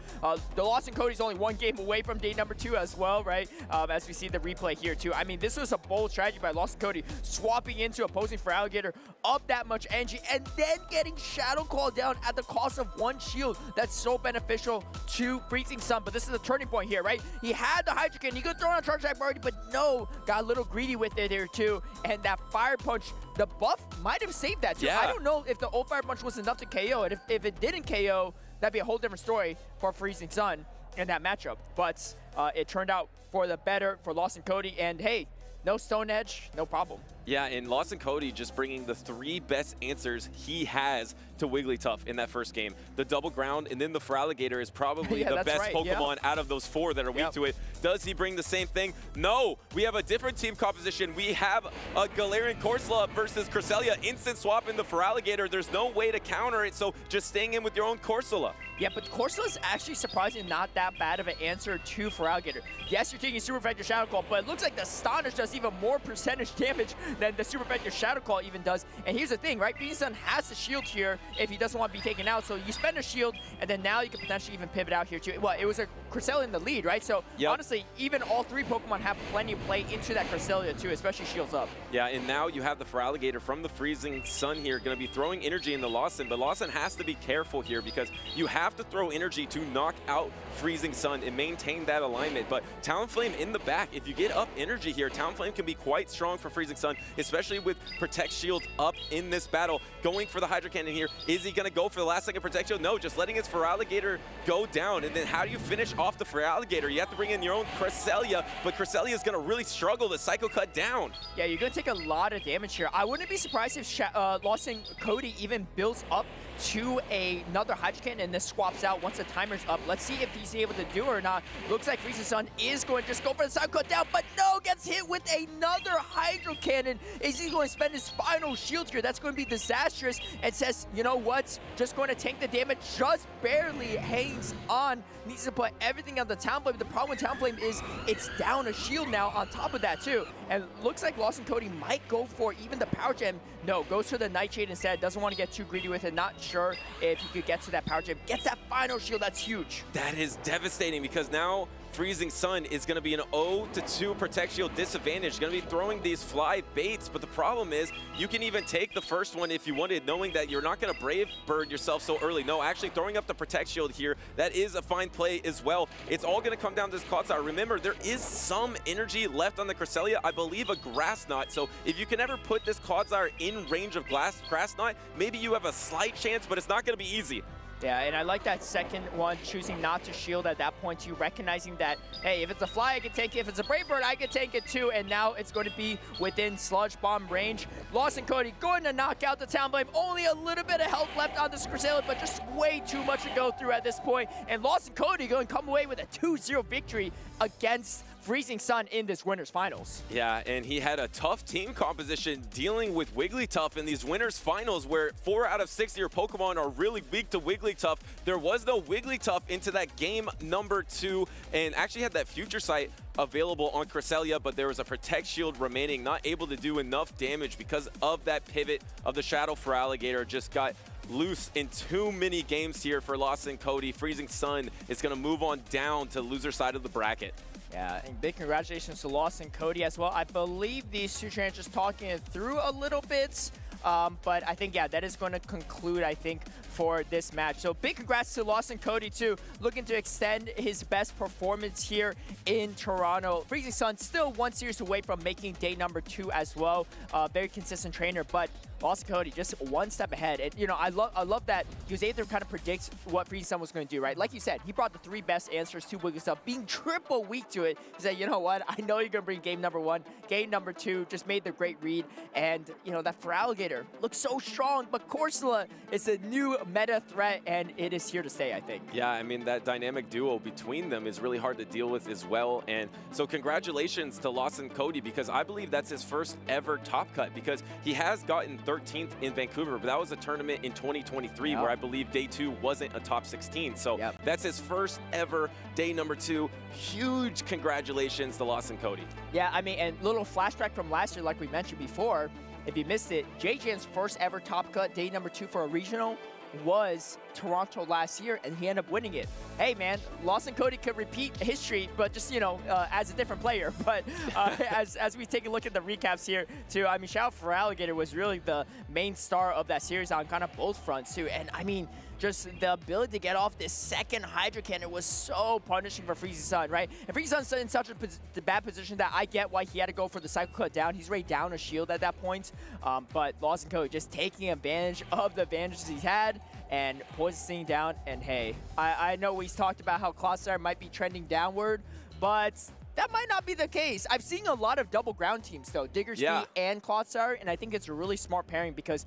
The Lawson Cody's only 1 game away from day number 2 as well, right? As we see the replay here too. I mean, this was a bold strategy by Lawson Cody, swapping into opposing Feraligatr, up that much energy, and then getting Shadow Claw down at the cost of 1 shield. That's so beneficial to Freezing Sun, but this is the turning point here, right? He had the Hydro Cannon, he could throw on a Charge Attack priority, but no, got a little greedy with it here too, and that Fire Punch, the buff might have saved that too. Yeah. I don't know if the old Fire Punch was enough to KO it. If it didn't KO, that'd be a whole different story for Freezing Sun in that matchup, but it turned out for the better for Lawson Cody, and hey, no Stone Edge, no problem. Yeah, and Lawson Cody just bringing the 3 best answers he has to Wigglytuff in that first game. The double ground and then the Feraligatr is probably the best Pokemon out of those 4 that are weak to it. Does he bring the same thing? No, we have a different team composition. We have a Galarian Corsola versus Cresselia, instant swap in the Feraligatr. There's no way to counter it, so just staying in with your own Corsola. Yeah, but Corsola's actually surprisingly not that bad of an answer to Feraligatr. Yes, you're taking super effective Shadow Claw, but it looks like the Astonish does even more percentage damage than the super effective Shadow Claw even does. And here's the thing, right? Freezing Sun has the shield here if he doesn't want to be taken out. So you spend a shield, and then now you can potentially even pivot out here too. Well, it was a Cresselia in the lead, right? So honestly, even all 3 Pokemon have plenty of play into that Cresselia too, especially shields up. Yeah, and now you have the Feraligatr from the Freezing Sun here going to be throwing energy into Lawson, but Lawson has to be careful here because you have to throw energy to knock out Freezing Sun and maintain that alignment. But Talonflame in the back, if you get up energy here, Talonflame can be quite strong for Freezing Sun, especially with Protect Shield up in this battle. Going for the Hydro Cannon here. Is he going to go for the last second Protect Shield? No, just letting his Feraligatr go down. And then how do you finish off the Feraligatr? You have to bring in your own Cresselia, but Cresselia is going to really struggle to Psycho Cut down. Yeah, you're going to take a lot of damage here. I wouldn't be surprised if Lawson Cody even builds up to another Hydro Cannon and this swaps out once the timer's up. Let's see if he's able to do it or not. Looks like Freezing Sun is going to just go for the Psycho Cut down, but no, gets hit with another Hydro Cannon. Is he going to spend his final shield here? That's going to be disastrous. And says, you know what? Just going to tank the damage, just barely hangs on. Needs to put everything on the Talonflame. The problem with Talonflame is it's down a shield now on top of that too. And looks like Lawson Cody might go for even the Power Gem. No, goes for the Nightshade instead. Doesn't want to get too greedy with it. Not sure if he could get to that Power Gem. Gets that final shield. That's huge. That is devastating because now Freezing Sun is going to be an 0-2 Protect Shield disadvantage. Going to be throwing these fly baits, but the problem is you can even take the first one if you wanted, knowing that you're not going to Brave Bird yourself so early. No, actually throwing up the Protect Shield here, that is a fine play as well. It's all going to come down to this Clodsire. Remember, there is some energy left on the Cresselia, I believe a Grass Knot. So if you can ever put this Clodsire in range of Grass Knot, maybe you have a slight chance, but it's not going to be easy. Yeah, and I like that second one, choosing not to shield at that point too, recognizing that, hey, if it's a Fly, I can take it. If it's a Brave Bird, I can take it too. And now it's going to be within Sludge Bomb range. Lawson Cody going to knock out the Talonflame. Only a little bit of health left on this Cresselia, but just way too much to go through at this point. And Lawson Cody going to come away with a 2-0 victory against Freezing Sun in this Winners Finals. Yeah, and he had a tough team composition dealing with Wigglytuff in these Winners Finals where 4 out of 6 of your Pokemon are really weak to Wigglytuff. There was no Wigglytuff into that game number 2 and actually had that Future Sight available on Cresselia, but there was a Protect Shield remaining, not able to do enough damage because of that pivot of the Shadow Feraligatr. Just got loose in too many games here for Lawson Cody. Freezing Sun is going to move on down to the loser side of the bracket. Yeah, and big congratulations to Lawson Cody as well. I believe these two trainers just talking it through a little bit, but I think, yeah, that is going to conclude, I think, for this match. So big congrats to Lawson Cody too, looking to extend his best performance here in Toronto. Freezing Sun still 1 series away from making day number 2 as well. Very consistent trainer, but Lawson Cody just 1 step ahead. And you know, I love that he was able to kind of predict what Freezing Sun was going to do, right? Like you said, he brought the 3 best answers to Wigglytuff, being triple weak to it. He said, you know what, I know you're going to bring game number 1, game number 2, just made the great read. And you know, that Feraligatr looks so strong, but Corsola is a new meta threat, and it is here to stay, I think. Yeah, I mean, that dynamic duo between them is really hard to deal with as well. And so congratulations to Lawson Cody, because I believe that's his first ever top cut, because he has gotten 13th in Vancouver, but that was a tournament in 2023 where I believe day 2 wasn't a top 16. So that's his first ever day number 2. Huge congratulations to Lawson Cody. Yeah, I mean, and little flashback from last year, like we mentioned before, if you missed it, JJ's first ever top cut, day number 2 for a regional, was Toronto last year, and he ended up winning it. Hey man, Lawson Cody could repeat history, but just, you know, as a different player. But as we take a look at the recaps here too, I mean, Shadow Feraligatr was really the main star of that series on kind of both fronts too. And I mean, just the ability to get off this second Hydro Cannon was so punishing for Freezing Sun, right? And Freezing Sun's in such a bad position that I get why he had to go for the Psycho Cut down. He's already down a shield at that point. But Lawson Cody just taking advantage of the advantages he's had and poisoning down. And hey, I know we've talked about how Clodsire might be trending downward, but that might not be the case. I've seen a lot of double ground teams though, Diggersby and Clodsire, and I think it's a really smart pairing because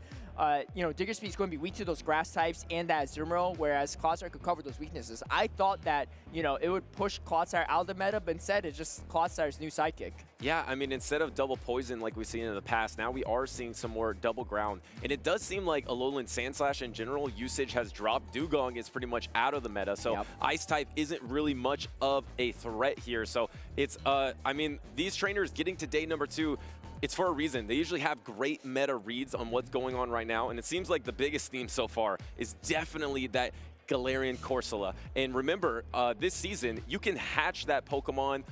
you know, Diggersby is going to be weak to those grass types and that Azumarill, whereas Clodsire could cover those weaknesses. I thought that, you know, it would push Clodsire out of the meta, but instead it's just Clodsire's new sidekick. Yeah, I mean, instead of double poison like we've seen in the past, now we are seeing some more double ground. And it does seem like Alolan Sandslash in general usage has dropped. Dugong is pretty much out of the meta, so Ice type isn't really much of a threat here. So it's, I mean, these trainers getting to day number 2, It's for a reason. They usually have great meta reads on what's going on right now, and it seems like the biggest theme so far is definitely that Galarian Corsola. And remember, this season, you can hatch that Pokemon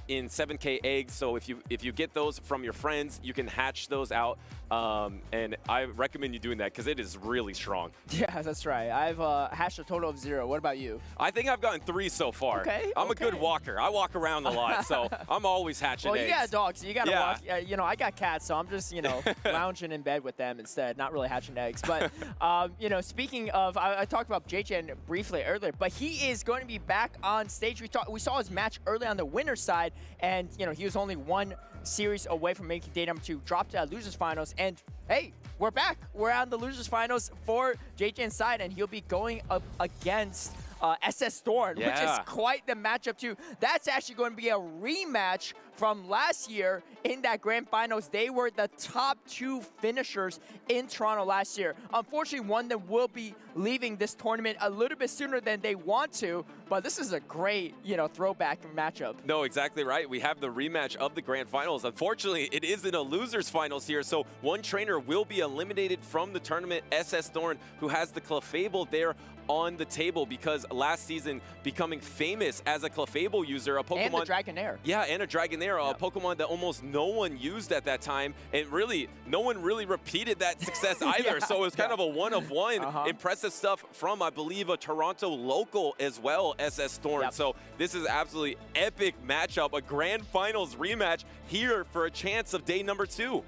in 7K eggs. So if you get those from your friends, you can hatch those out. And I recommend you doing that because it is really strong. Yeah, that's right. I've hatched a total of 0. What about you? I think I've gotten 3 so far. Okay. I'm a good walker. I walk around a lot, so I'm always hatching eggs. Well, you got a dog, so you got to walk. You know, I got cats, so I'm just, you know, lounging in bed with them instead, not really hatching eggs. But, you know, speaking of, I talked about JJ briefly earlier, but he is going to be back on stage. We saw his match early on the winner's side, and, you know, he was only 1 series away from making day number 2, dropped to losers finals, and hey, we're back. We're on the losers finals for JJ's side, and he'll be going up against SS Thorn, which is quite the matchup too. That's actually going to be a rematch from last year in that grand finals. They were the top 2 finishers in Toronto last year. Unfortunately, one of them will be leaving this tournament a little bit sooner than they want to, but this is a great, you know, throwback matchup. No, exactly right. We have the rematch of the grand finals. Unfortunately, it isn't a losers finals here, so one trainer will be eliminated from the tournament, SS Thorn, who has the Clefable there on the table because last season becoming famous as a Clefable user, a Pokemon— And the Dragonair. Yeah, and a Dragonair, a Pokemon that almost no one used at that time, and really, no one really repeated that success either, so it was kind of a one-of-one. Impressive stuff from, I believe, a Toronto local as well, SS Thorn. So this is absolutely epic matchup, a grand finals rematch here for a chance of day number 2.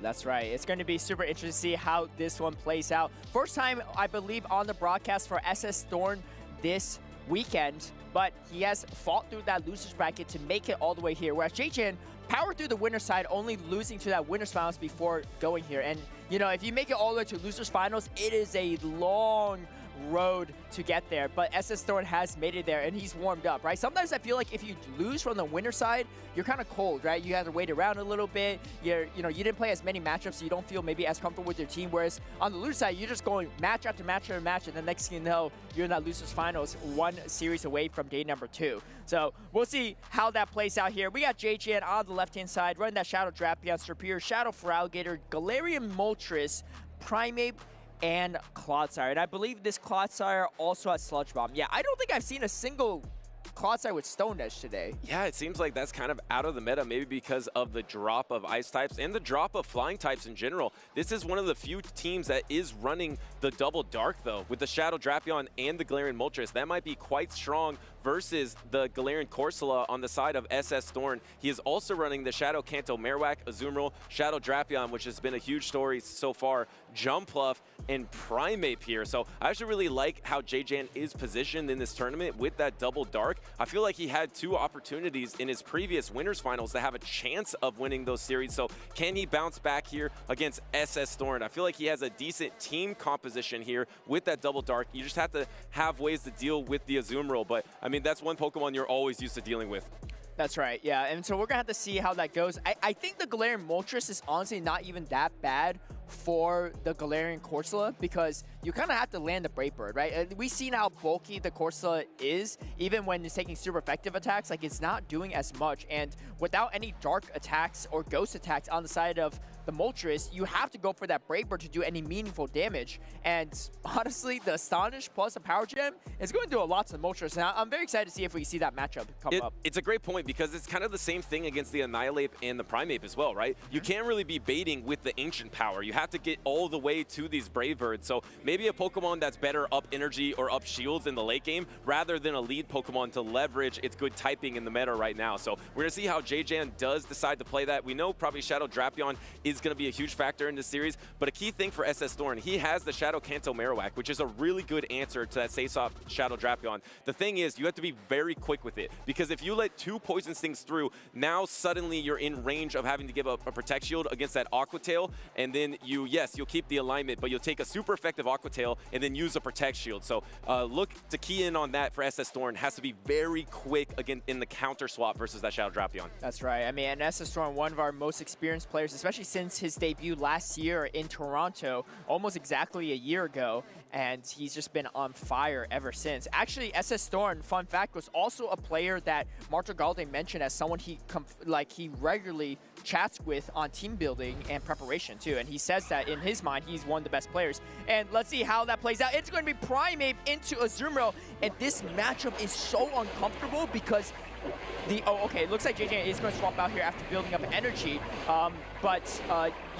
That's right. It's going to be super interesting to see how this one plays out. First time, I believe, on the broadcast for SS Thorn this weekend, but he has fought through that losers bracket to make it all the way here, whereas JJ powered through the winner's side, only losing to that winner's finals before going here. And, you know, if you make it all the way to losers finals, it is a long road to get there, but SS Thorn has made it there, and he's warmed up, right? Sometimes I feel like if you lose from the winner side, you're kind of cold, right? You have to wait around a little bit. You didn't play as many matchups, so you don't feel maybe as comfortable with your team, whereas on the loser side, you're just going match after match after match, and the next thing you know, you're in that losers finals, 1 series away from day number 2. So we'll see how that plays out here. We got JJ on the left-hand side, running that Shadow Drapion, Serperior, Shadow Feraligatr, Galarian Moltres, Primeape, and Clodsire. And I believe this Clodsire also has Sludge Bomb. Yeah, I don't think I've seen a single Clodsire with Stone Edge today. Yeah, it seems like that's kind of out of the meta, maybe because of the drop of ice types and the drop of flying types in general. This is one of the few teams that is running the double dark, though, with the Shadow Drapion and the Galarian Moltres. That might be quite strong versus the Galarian Corsola on the side of SS Thorn. He is also running the Shadow Kanto Marowak, Azumarill, Shadow Drapion, which has been a huge story so far, Jumpluff, and Primeape here. So I actually really like how JJ is positioned in this tournament with that double dark. I feel like he had 2 opportunities in his previous winners finals to have a chance of winning those series. So can he bounce back here against SS Thorn? I feel like he has a decent team composition here with that double dark. You just have to have ways to deal with the Azumarill, but I mean, that's one Pokemon you're always used to dealing with. That's right, yeah, and so we're gonna have to see how that goes. I think the Galarian Moltres is honestly not even that bad for the Galarian Corsola because you kind of have to land the Brave Bird, right? We've seen how bulky the Corsola is, even when it's taking super effective attacks, like it's not doing as much, and without any dark attacks or ghost attacks on the side of the Moltres, you have to go for that Brave Bird to do any meaningful damage. And honestly, the Astonish plus the Power Gem is going to do a lot to the Moltres. And I'm very excited to see if we see that matchup come up. It's a great point because it's kind of the same thing against the Annihilate and the Primeape as well, right? You can't really be baiting with the Ancient Power. You have to get all the way to these Brave Birds. So maybe a Pokemon that's better up energy or up shields in the late game rather than a lead Pokemon to leverage its good typing in the meta right now. So we're going to see how JJ does decide to play that. We know probably Shadow Drapion is going to be a huge factor in this series, but a key thing for SS Thorn, he has the Shadow Kanto Marowak, which is a really good answer to that Say-Soft Shadow Drapion. The thing is, you have to be very quick with it, because if you let 2 Poison Stings through, now suddenly you're in range of having to give up a Protect Shield against that Aqua Tail, and then you'll keep the alignment, but you'll take a super effective Aqua Tail and then use a Protect Shield. So look to key in on that for SS Thorn. Has to be very quick again in the counter swap versus that Shadow Drapion. That's right. I mean, and SS Thorn, one of our most experienced players, especially since his debut last year in Toronto, almost exactly a year ago. and he's just been on fire ever since. Actually, SS Thorn, fun fact, was also a player that Marta Galde mentioned as someone he regularly chats with on team building and preparation too, and he says that in his mind he's one of the best players. And let's see how that plays out. It's going to be Primeape into Azumarill, and this matchup is so uncomfortable because it looks like JJ is going to swap out here after building up energy.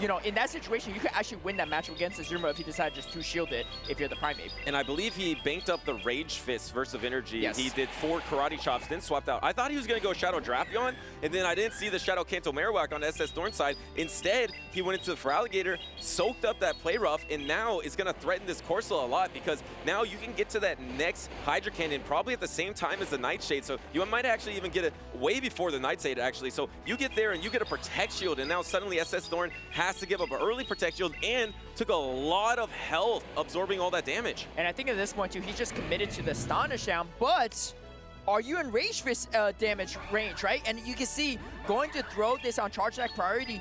You know, in that situation, you could actually win that matchup against Azumarill if you decide just to shield it if you're the Primeape. And I believe he banked up the Rage Fist versus Energy. Yes. He did 4 Karate Chops, then swapped out. I thought he was going to go Shadow Drapion, and then I didn't see the Shadow Kanto Marowak on the SS Thorn side. Instead, he went into the Feraligatr, soaked up that Play Rough, and now is going to threaten this Corsola a lot because now you can get to that next Hydro Cannon probably at the same time as the Nightshade. So you might actually even get it way before the Nightshade, actually. So you get there and you get a Protect Shield, and now suddenly SS Thorn has to give up an early Protect Shield and took a lot of health absorbing all that damage. And I think at this point too, he's just committed to the Astonish down, but are you in Rage Fist damage range, right? And you can see going to throw this on Charge Attack priority,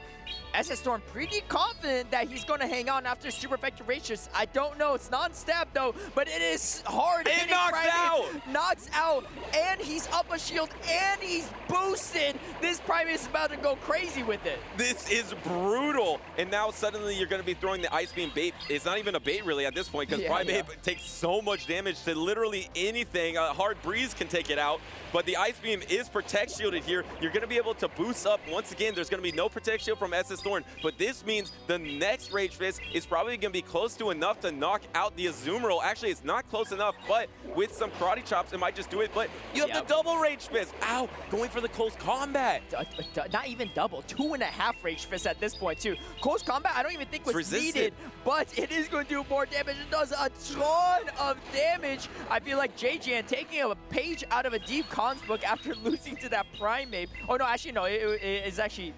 SS Thorn pretty confident that he's going to hang on after Super Effective Rage Fist. I don't know, it's non-stab though, but it is hard. It knocks out! Knocks out, and he's up a shield, and he's boosted. This Primeape is about to go crazy with it. This is brutal. And now suddenly you're going to be throwing the Ice Beam bait. It's not even a bait really at this point because Primeape takes so much damage to literally anything. A hard breeze can take it out, but the Ice Beam is Protect Shielded here. You're going to be able to boost up. Once again, there's going to be no Protect Shield from SS Thorn, but this means the next Rage Fist is probably going to be close to enough to knock out the Azumarill. Actually, it's not close enough, but with some Karate Chops, it might just do it. But you have the double Rage Fist. Ow, going for the close combat. Not even double, 2.5 Rage Fist at this point too. Close combat, I don't even think was needed, but it is going to do more damage. It does a ton of damage. I feel like JJ taking a page out of a Deep Cons book after losing to that Primeape. Oh no, actually no, it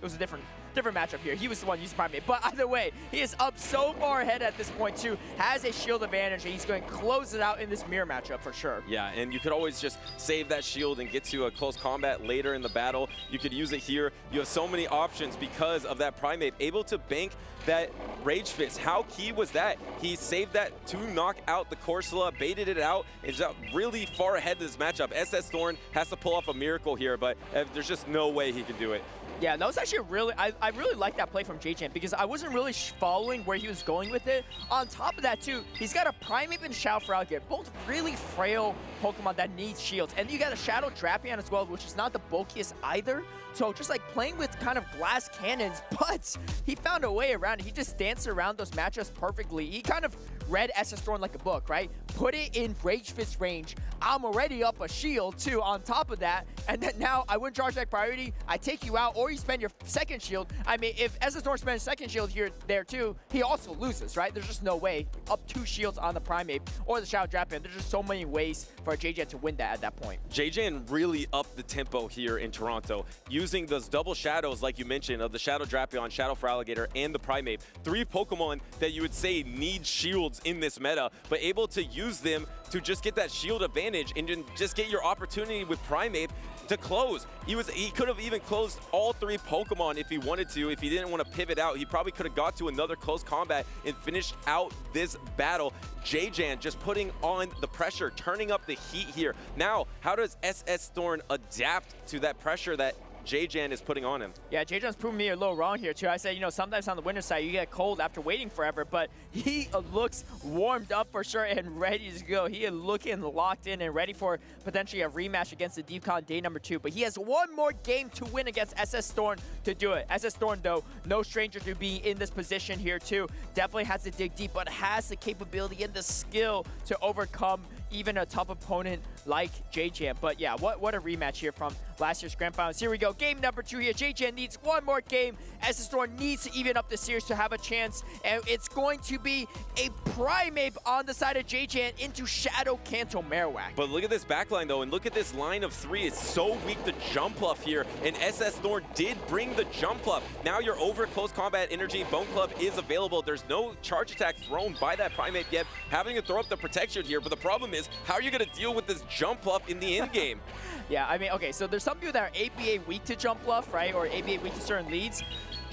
was a different matchup here. He was the one using Primeape. But either way, he is up so far ahead at this point too, has a shield advantage, and he's going to close it out in this mirror matchup for sure. Yeah, and you could always just save that shield and get to a close combat later in the battle. You could use it here. You have so many options because of that Primeape, able to bank that Rage Fist. How key was that? He saved that to knock out the Corsola, baited it out, and is really far ahead of this matchup. SS Thorn has to pull off a miracle here, but there's just no way he can do it. Yeah, that was actually I really like that play from JJ because I wasn't really following where he was going with it. On top of that too, he's got a Primeape and Shadow Feraligatr, both really frail Pokemon that need shields. And you got a Shadow Drapion as well, which is not the bulkiest either. So just like playing with kind of glass cannons, but he found a way around it. He just danced around those matchups perfectly. He kind of read SS Thorn like a book, right? Put it in Rage Fist range. I'm already up a shield too on top of that. And then now I wouldn't charge that priority. I take you out, or you spend your second shield. I mean, if SS Thorn spends second shield here, there too, he also loses, right? There's just no way. Up 2 shields on the Primeape or the Shadow Drapion. There's just so many ways for JJ to win that at that point. JJ really upped the tempo here in Toronto, using those double shadows like you mentioned of the Shadow Drapion, Shadow Feraligatr, and the Primeape. 3 Pokemon that you would say need shields in this meta, but able to use them to just get that shield advantage and just get your opportunity with Primeape to close. He could have even closed all 3 Pokemon if he wanted to. If he didn't want to pivot out, he probably could have got to another close combat and finished out this battle. JJ just putting on the pressure, turning up the heat here. Now, how does SS Thorn adapt to that pressure that JJ is putting on him? Yeah, JJ's proving me a little wrong here too. I said, you know, sometimes on the winner's side you get cold after waiting forever, but he looks warmed up for sure and ready to go. He is looking locked in and ready for potentially a rematch against the DeepCon day number 2, but he has one more game to win against SS Thorn to do it. SS Thorn though, no stranger to being in this position here too. Definitely has to dig deep, but has the capability and the skill to overcome even a tough opponent like JJ. But yeah, what a rematch here from last year's Grand Finals. Here we go, game number 2 here. JJ needs one more game. SS Thorn needs to even up the series to have a chance, and it's going to be a Primeape on the side of JJ into Shadow Kanto Marowak. But look at this backline though, and look at this line of 3. It's so weak to Jump Bluff here, and SS Thorn did bring the Jump Bluff. Now you're over close combat energy. Bone Club is available. There's no charge attack thrown by that Primeape yet, having to throw up the protection here, but the problem is, how are you going to deal with this Jump Bluff in the end game? Yeah, I mean, okay, so there's some people that are ABA weak to Jump Bluff, right? Or ABA weak to certain leads.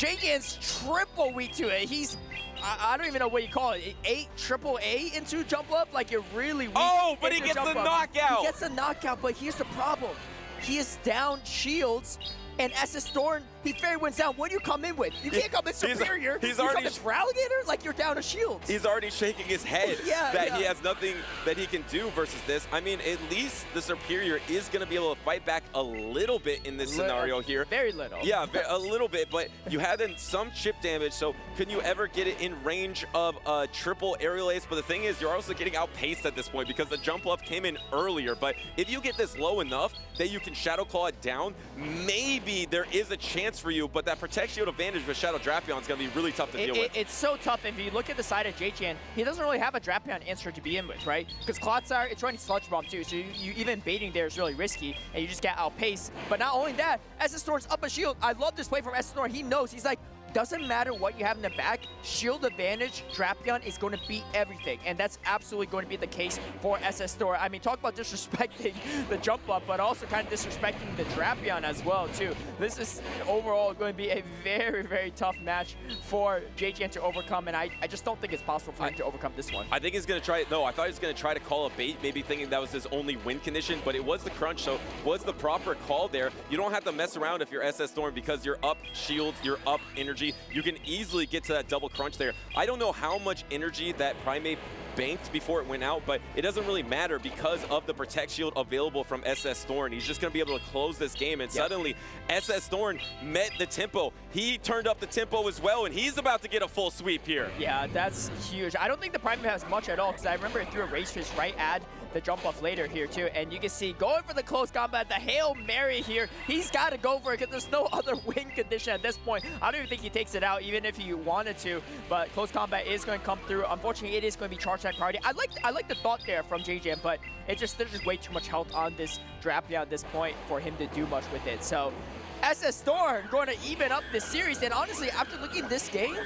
JJ's triple weak to it. He's, I don't even know what you call it, triple A into jump up? Like you're really weak. Oh, but he into gets the jump up. knockout. He gets the knockout, but here's the problem. He is down shields, and SS Thorn, he fair wins down. What do you come in with? You can't come in superior. He's you already come in Feraligatr? Like you're down to shields. He's already shaking his head he has nothing that he can do versus this. I mean, at least the superior is going to be able to fight back a little bit in this scenario here. Very little. Yeah, a little bit, but you had some chip damage, so can you ever get it in range of a triple aerial ace? But the thing is, you're also getting outpaced at this point because the jump up came in earlier. But if you get this low enough that you can Shadow Claw it down, maybe there is a chance for you, but that Protect Shield advantage with Shadow Drapion is going to be really tough to deal with. It's so tough. If you look at the side of JJan, he doesn't really have a Drapion answer to begin with, right? Because Clodsire, it's running Sludge Bomb too, so you even baiting there is really risky, and you just get outpaced. But not only that, SS Thorn's up a shield. I love this play from SS Thorn. He knows. He's like, doesn't matter what you have in the back, shield advantage, Drapion is going to beat everything. And that's absolutely going to be the case for SS Thor. I mean, talk about disrespecting the jump up, but also kind of disrespecting the Drapion as well, too. This is overall going to be a very, very tough match for JJN to overcome, and I just don't think it's possible for him to overcome this one. I think he's going to try, no, I thought he was going to try to call a bait, maybe thinking that was his only win condition, but it was the crunch, so was the proper call there. You don't have to mess around if you're SS Storm because you're up shields, you're up energy. You can easily get to that double crunch there. I don't know how much energy that Primate banked before it went out, but it doesn't really matter because of the Protect Shield available from SS Thorn. He's just going to be able to close this game, and suddenly SS Thorn met the tempo. He turned up the tempo as well, and he's about to get a full sweep here. Yeah, that's huge. I don't think the Primate has much at all because I remember it threw a Rage Fist right at the jump off later here too, and you can see going for the close combat, the Hail Mary here. He's got to go for it because there's no other win condition at this point. I don't even think he takes it out even if he wanted to, but close combat is going to come through. Unfortunately, it is going to be charged at priority. I like the thought there from JJ, but there's just way too much health on this Drapion at this point for him to do much with it. So SS Thorn going to even up this series, and honestly, after looking at this game,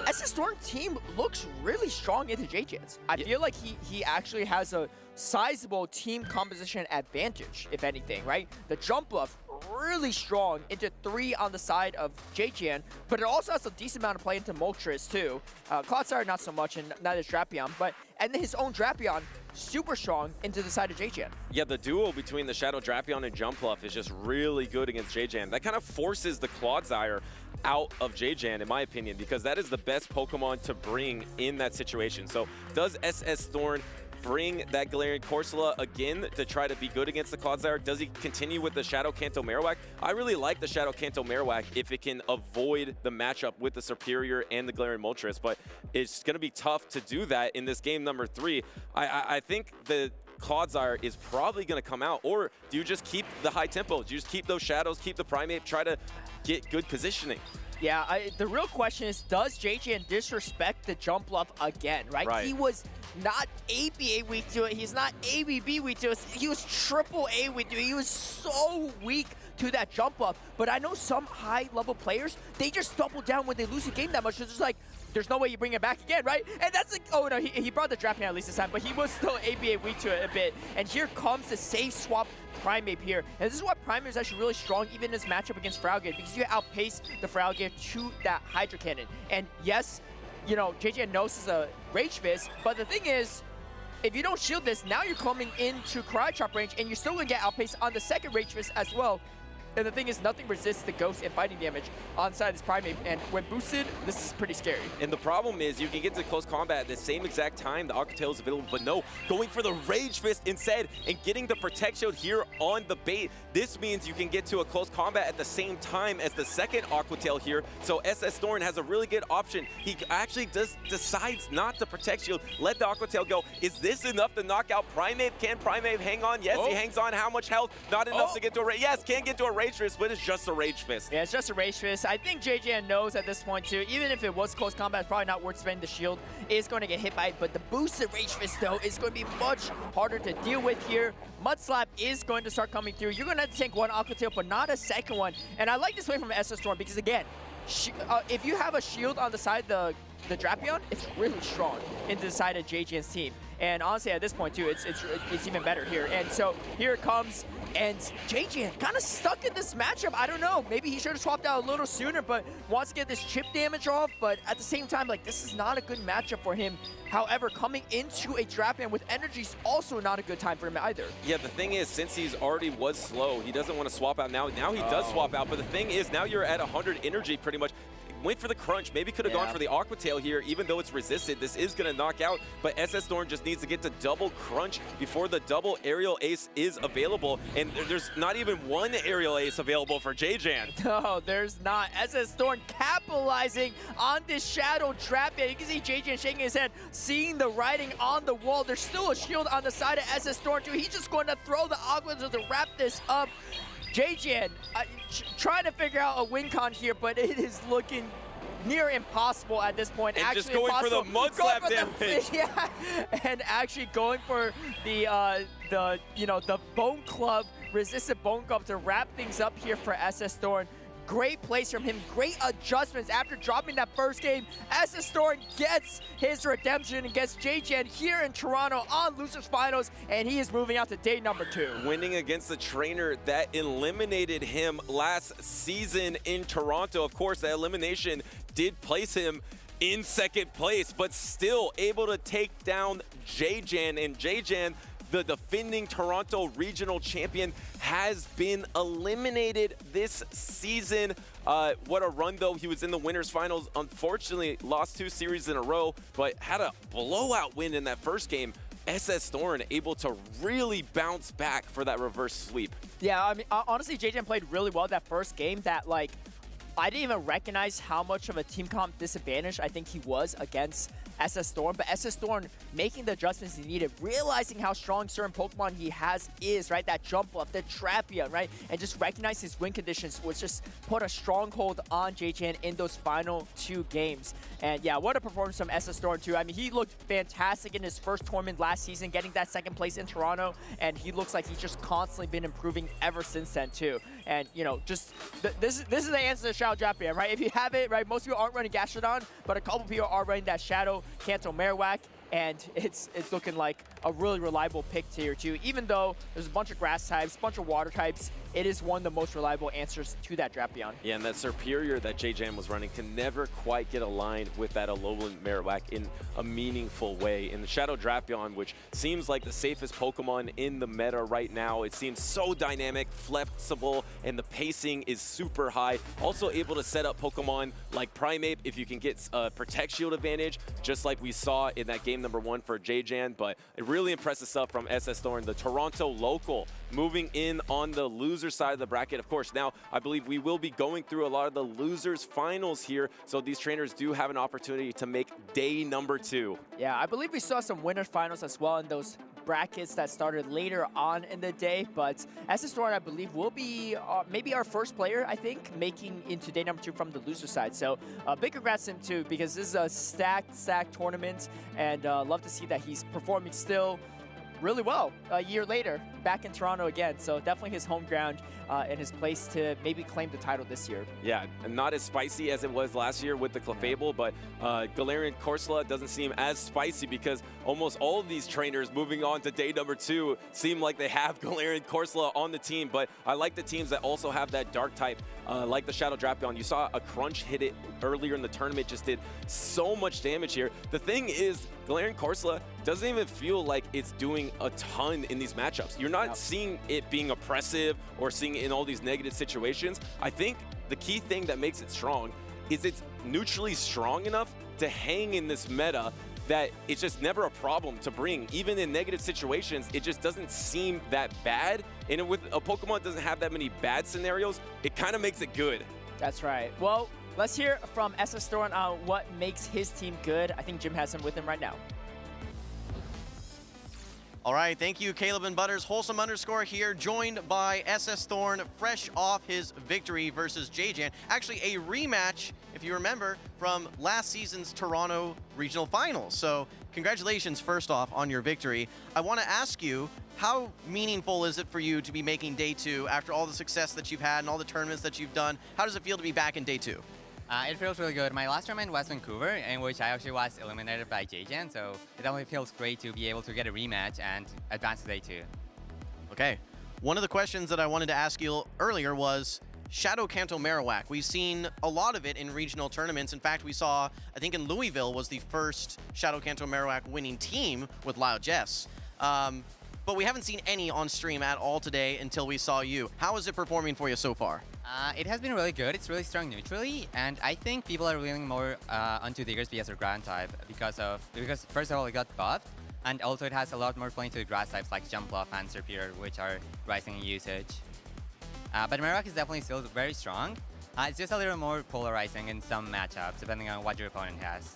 SS Thorn team looks really strong into JJ's. I feel like he actually has a sizable team composition advantage, if anything, right? The jump buff really strong into 3 on the side of JJN, but it also has a decent amount of play into Moltres too. Clodsire not so much, and neither is Drapion, and then his own Drapion super strong into the side of JJN. Yeah, the duo between the Shadow Drapion and Jump Bluff is just really good against JJN. That kind of forces the Clodsire out of JJN, in my opinion, because that is the best Pokemon to bring in that situation. So does SS Thorn bring that Galarian Corsola again to try to be good against the Clodsire? Does he continue with the Shadow Kanto Marowak? I really like the Shadow Kanto Marowak if it can avoid the matchup with the Superior and the Galarian Moltres, but it's going to be tough to do that in this game number 3. I think the Clodsire is probably going to come out, or do you just keep the high tempo? Do you just keep those shadows, keep the Primate, try to get good positioning? Yeah, the real question is, does JJN disrespect the jump bluff again, right? He was not ABA weak to it. He's not ABB weak to it. He was triple A weak to it. He was so weak to that jump up. But I know some high-level players, they just double down when they lose a game that much. It's just like, there's no way you bring it back again, right? And that's like, oh no, he brought the Drapion at least this time, but he was still ABA weak to it a bit. And here comes the safe swap Primate here. And this is why Primate is actually really strong even in this matchup against Feraligatr, because you outpace the Feraligatr to that Hydro Cannon. And yes, you know, JJ knows is a Rage Fist, but the thing is, if you don't shield this, now you're coming into Karate Chop range, and you're still going to get outpaced on the second Rage Fist as well. And the thing is, nothing resists the Ghost and fighting damage on side of this Primate, and when boosted, this is pretty scary. And the problem is, you can get to close combat at the same exact time the Aqua Tail is available, but no, going for the Rage Fist instead and getting the Protect Shield here on the bait. This means you can get to a close combat at the same time as the second Aqua Tail here, so SS Thorn has a really good option. He actually decides not to Protect Shield, let the Aqua Tail go. Is this enough to knock out Primate? Can Primate hang on? Yes, he hangs on. How much health? Not enough to get to a Yes, can get to a Rage Fist, but it's just a Rage Fist. Yeah, it's just a Rage Fist. I think JJN knows at this point too, even if it was close combat, it's probably not worth spending the shield. It's going to get hit by it, but the boosted Rage Fist though is going to be much harder to deal with here. Mud Slap is going to start coming through. You're going to have to tank one Aqua Tail, but not a second one. And I like this play from SS Storm because again, if you have a shield on the side of the Drapion, it's really strong into the side of JJN's team. And honestly, at this point too, it's even better here. And so here it comes, and JJ kind of stuck in this matchup. I don't know, maybe he should have swapped out a little sooner, but wants to get this chip damage off. But at the same time, like, this is not a good matchup for him. However, coming into a draft ban with energy is also not a good time for him either. Yeah, the thing is, since he's already was slow, he doesn't want to swap out now. Now he does swap out, but the thing is, now you're at 100 energy pretty much. Went for the crunch, maybe could have gone for the Aqua Tail here, even though it's resisted. This is going to knock out, but SS Thorn just needs to get to double crunch before the double aerial ace is available, and there's not even one aerial ace available for JJan. No, there's not. SS Thorn capitalizing on this shadow trap. And you can see JJan shaking his head, seeing the writing on the wall. There's still a shield on the side of SS Thorn too. He's just going to throw the Aqua to wrap this up. JJan trying to figure out a win con here, but it is looking near impossible at this point. And actually just going impossible. for the mud slap damage. Yeah, and actually going for the Bone Club, resistant Bone Club to wrap things up here for SS Thorn. Great plays from him, great adjustments after dropping that first game. SS Thorn gets his redemption and gets JJan here in Toronto on Losers Finals, and he is moving out to day number 2. Winning against the trainer that eliminated him last season in Toronto. Of course, that elimination did place him in second place, but still able to take down JJan, and JJan, the defending Toronto Regional Champion, has been eliminated this season. What a run, though. He was in the winners finals. Unfortunately, lost 2 series in a row, but had a blowout win in that first game. SS Thorn able to really bounce back for that reverse sweep. Yeah, I mean, honestly, JJan played really well that first game. That, like, I didn't even recognize how much of a team comp disadvantage I think he was against SS Thorn, but SS Thorn making the adjustments he needed, realizing how strong certain Pokemon he is, right? That jump bluff, the Trapion, right? And just recognize his win conditions was just put a stronghold on JJan in those final 2 games. And yeah, what a performance from SS Thorn too. I mean, he looked fantastic in his first tournament last season, getting that second place in Toronto, and he looks like he's just constantly been improving ever since then too. And you know, just this is the answer to Shadow Trapion, right? If you have it, right, most people aren't running Gastrodon, but a couple people are running that Shadow Kanto Marowak, and it's looking like a really reliable pick tier 2. Even though there's a bunch of grass types, a bunch of water types, it is one of the most reliable answers to that Drapion. Yeah, and that Superior that JJan was running can never quite get aligned with that Alolan Marowak in a meaningful way. In the Shadow Drapion, which seems like the safest Pokemon in the meta right now, it seems so dynamic, flexible, and the pacing is super high. Also able to set up Pokemon like Primeape if you can get a Protect Shield advantage, just like we saw in that game number 1 for JJan. But it really impressive stuff from SS Thorn, the Toronto local, moving in on the loser side of the bracket. Of course, now I believe we will be going through a lot of the losers finals here, so these trainers do have an opportunity to make day number 2. Yeah, I believe we saw some winners finals as well in those brackets that started later on in the day, but SS Thorn, I believe, will be maybe our first player, I think, making into day number 2 from the loser side. So big congrats to him too, because this is a stacked tournament, and love to see that he's performing still really well a year later, back in Toronto again. So definitely his home ground and his place to maybe claim the title this year. Yeah, and not as spicy as it was last year with the Clefable, but Galarian Corsola doesn't seem as spicy because almost all of these trainers moving on to day number 2 seem like they have Galarian Corsola on the team. But I like the teams that also have that dark type, like the Shadow Drapion. You saw a Crunch hit it earlier in the tournament, just did so much damage here. The thing is, Galarian Corsola doesn't even feel like it's doing a ton in these matchups. You're not seeing it being oppressive or seeing it in all these negative situations. I think the key thing that makes it strong is it's neutrally strong enough to hang in this meta that it's just never a problem to bring. Even in negative situations, it just doesn't seem that bad. And with a Pokemon that doesn't have that many bad scenarios, it kind of makes it good. That's right. Well, let's hear from SS Thorn on what makes his team good. I think Jim has him with him right now. All right, thank you, Caleb and Butters. Wholesome underscore here, joined by SS Thorn, fresh off his victory versus JJan. Actually, a rematch, if you remember, from last season's Toronto Regional Finals. So congratulations, first off, on your victory. I want to ask you, how meaningful is it for you to be making day 2 after all the success that you've had and all the tournaments that you've done? How does it feel to be back in day 2? It feels really good. My last tournament was Vancouver, in which I actually was eliminated by JJN, so it definitely feels great to be able to get a rematch and advance to day 2. Okay. One of the questions that I wanted to ask you earlier was Shadow Kanto Marowak. We've seen a lot of it in regional tournaments. In fact, we saw, I think in Louisville was the first Shadow Kanto Marowak winning team with Lyle Jess. But we haven't seen any on stream at all today until we saw you. How is it performing for you so far? It has been really good. It's really strong neutrally, and I think people are leaning more onto Diggersby as a ground type because first of all it got buffed, and also it has a lot more playing to the grass types like Jumpluff and Serperior, which are rising in usage. But Marowak is definitely still very strong. It's just a little more polarizing in some matchups, depending on what your opponent has.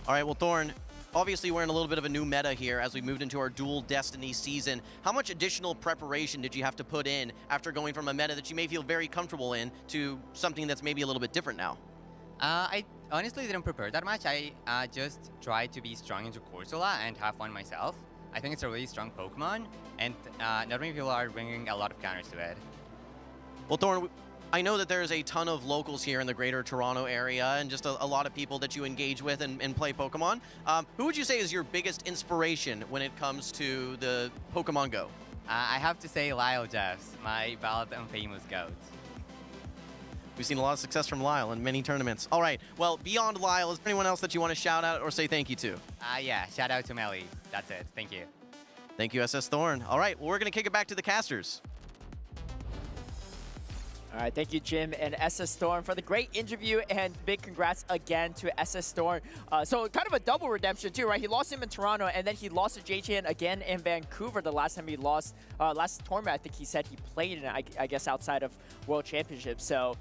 All right, well, Thorn, obviously we're in a little bit of a new meta here as we moved into our Dual Destiny season. How much additional preparation did you have to put in after going from a meta that you may feel very comfortable in to something that's maybe a little bit different now? I honestly didn't prepare that much. I just tried to be strong into Corsola and have fun myself. I think it's a really strong Pokemon, and not many people are bringing a lot of counters to it. Well, Thorn, I know that there's a ton of locals here in the greater Toronto area and just a lot of people that you engage with and play Pokemon. Who would you say is your biggest inspiration when it comes to the Pokemon Go? I have to say Lyle Jeffs, my valid and famous goat. We've seen a lot of success from Lyle in many tournaments. All right, well, beyond Lyle, is there anyone else that you want to shout out or say thank you to? Yeah, shout out to Melly. That's it. Thank you. Thank you, SS Thorn. All right, well, we're going to kick it back to the casters. All right, thank you, Jim and SS Thorn for the great interview, and big congrats again to SS Thorn. So kind of a double redemption too, right? He lost him in Toronto, and then he lost to JJN again in Vancouver the last time he lost. Last tournament, I think he said he played in, I guess, outside of World Championships. So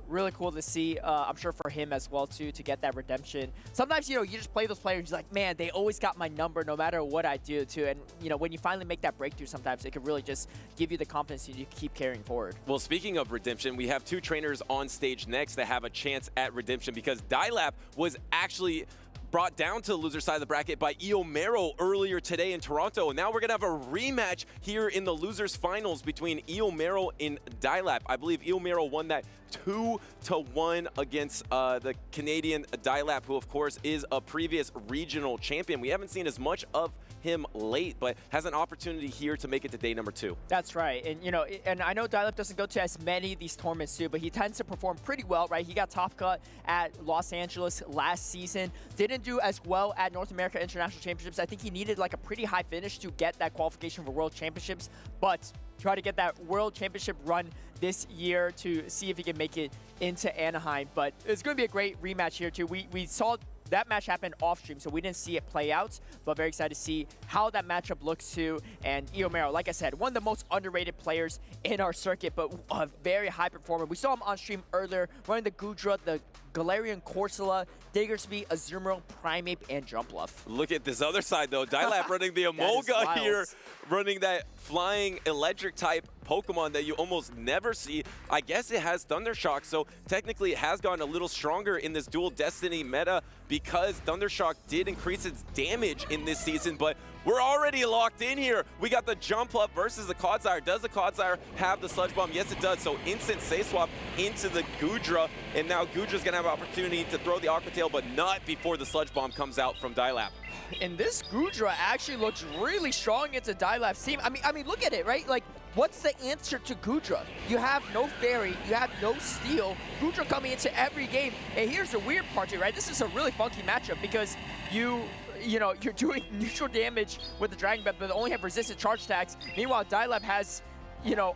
really cool to see. I'm sure for him as well too, to get that redemption. Sometimes, you just play those players, you're like, man, they always got my number no matter what I do too. And when you finally make that breakthrough, sometimes it can really just give you the confidence you keep carrying forward. Well, speaking of redemption, we have two trainers on stage next that have a chance at redemption because Dilap was actually brought down to the loser side of the bracket by Eomero earlier today in Toronto. And now we're going to have a rematch here in the losers finals between Eomero and Dilap. I believe Eomero won that 2-1 against the Canadian Dilap, who of course is a previous regional champion. We haven't seen as much of him late, but has an opportunity here to make it to day number 2. That's right. And and I know Dilap doesn't go to as many of these tournaments too, but he tends to perform pretty well, right? He got top cut at Los Angeles last season. Didn't do as well at North America International Championships. I think he needed like a pretty high finish to get that qualification for World Championships, but try to get that World Championship run this year to see if he can make it into Anaheim. But it's going to be a great rematch here too. We saw that match happened off stream, so we didn't see it play out, but very excited to see how that matchup looks too. And Eomero, like I said, one of the most underrated players in our circuit, but a very high performer. We saw him on stream earlier, running the Gudra, the Galarian Corsola, Diggersby, Azumarill, Primeape, and Jumpluff. Look at this other side though. Dilap running the Emolga here, running that flying electric type Pokemon that you almost never see. I guess it has Thundershock, so technically it has gotten a little stronger in this Dual Destiny meta because Thundershock did increase its damage in this season, but we're already locked in here. We got the Jumpluff versus the Clodsire. Does the Clodsire have the Sludge Bomb? Yes, it does. So instant save swap into the Gudra, and now Gudra's gonna have an opportunity to throw the Aqua Tail, but not before the Sludge Bomb comes out from Dilap. And this Gudra actually looks really strong into Dilap's team. I mean, look at it, right? Like, what's the answer to Gudra? You have no Fairy, you have no Steel. Gudra coming into every game. And here's the weird part here, right? This is a really funky matchup because you're doing neutral damage with the Dragon Breath, but only have resistant charge attacks. Meanwhile, Dilap has,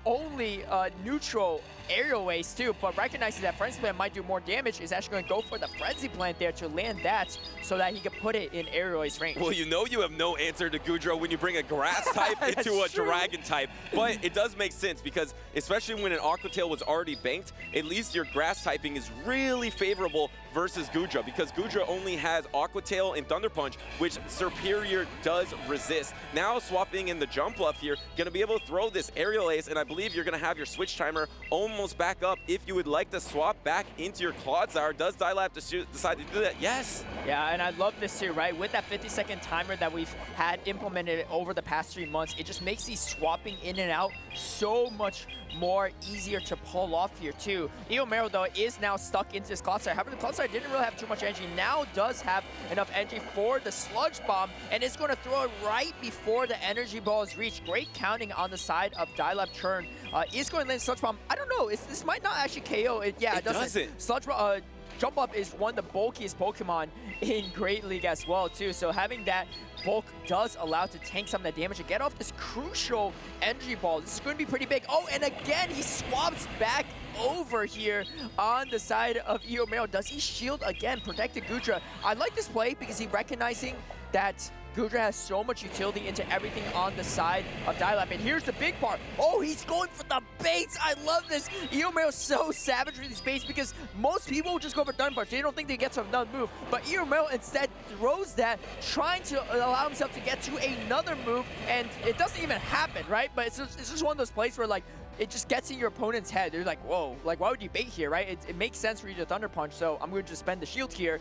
only neutral aerial waste too, but recognizing that Frenzy Plant might do more damage, is actually going to go for the Frenzy Plant there to land that so that he can put it in aerial waste range. Well, you have no answer to Gudra when you bring a grass type into a dragon type, but it does make sense because especially when an Aqua Tail was already banked, at least your grass typing is really favorable versus Gudra because Gudra only has Aqua Tail and Thunder Punch, which Serperior does resist. Now swapping in the Jumpluff here, going to be able to throw this aerial ace, and I believe you're going to have your switch timer almost back up if you would like to swap back into your Clodsire. Does Dilap decide to do that? Yes. Yeah, and I love this too, right? With that 50-second timer that we've had implemented over the past 3 months, it just makes these swapping in and out so much more easier to pull off here too. Eomero though is now stuck into this Cloud Sire. However, the Cloud Sire didn't really have too much energy. Now does have enough energy for the Sludge Bomb, and it's going to throw it right before the energy ball is reached. Great counting on the side of Dialab Churn. Is going to land Sludge Bomb. I don't know. This might not actually KO. It doesn't. Sludge Bomb. Jump Up is one of the bulkiest Pokemon in Great League as well too. So having that bulk does allow to tank some of that damage and get off this crucial energy ball. This is going to be pretty big. Oh, and again, he swaps back over here on the side of Eomero. Does he shield again, protected Goodra? I like this play because he's recognizing that Goodra has so much utility into everything on the side of Dialab. And here's the big part. Oh, he's going for the baits. I love this. Eomero's so savage with these baits because most people just go for Thunder Punch. They don't think they get to another move. But Eomero instead throws that, trying to allow himself to get to another move. And it doesn't even happen, right? But it's just one of those plays where, like, it just gets in your opponent's head. They're like, whoa, like, why would you bait here, right? It makes sense for you to Thunder Punch, so I'm going to just spend the shield here.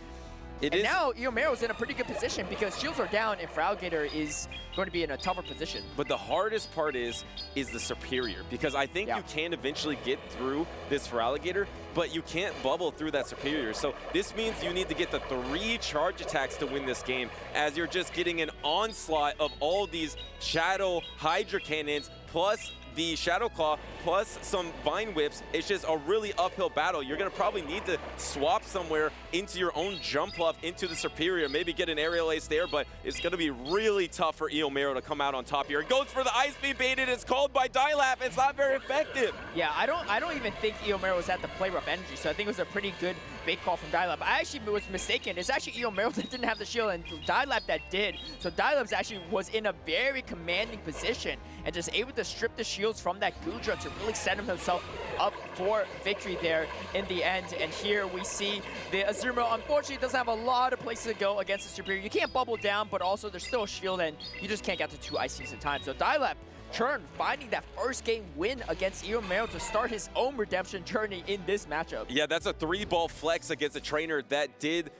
And now Eomero's in a pretty good position because shields are down and Feraligatr is going to be in a tougher position. But the hardest part is the Superior, because I think you can eventually get through this Feraligatr, but you can't bubble through that Superior. So this means you need to get the 3 charge attacks to win this game, as you're just getting an onslaught of all these Shadow Hydra Cannons plus the Shadow Claw plus some Vine Whips. It's just a really uphill battle. You're going to probably need to swap somewhere into your own jump up into the Superior, maybe get an aerial ace there, but it's going to be really tough for Eomero to come out on top here. It goes for the Ice Beam bait, and it's called by Dialab. It's not very effective. Yeah, I don't even think Eomero was at the play rough energy, so I think it was a pretty good bait call from Dialab. I actually was mistaken. It's actually Eomero that didn't have the shield and Dialab that did. So Dialab actually was in a very commanding position and just able to strip the shields from that Goodra to really set himself up for victory there in the end. And here we see the Azumarill unfortunately doesn't have a lot of places to go against the Superior. You can't bubble down, but also there's still a shield and you just can't get to 2 Ice Beams at a time. So Dialab Churn finding that first game win against Eomero to start his own redemption journey in this matchup. Yeah, that's a 3-ball flex against a trainer that did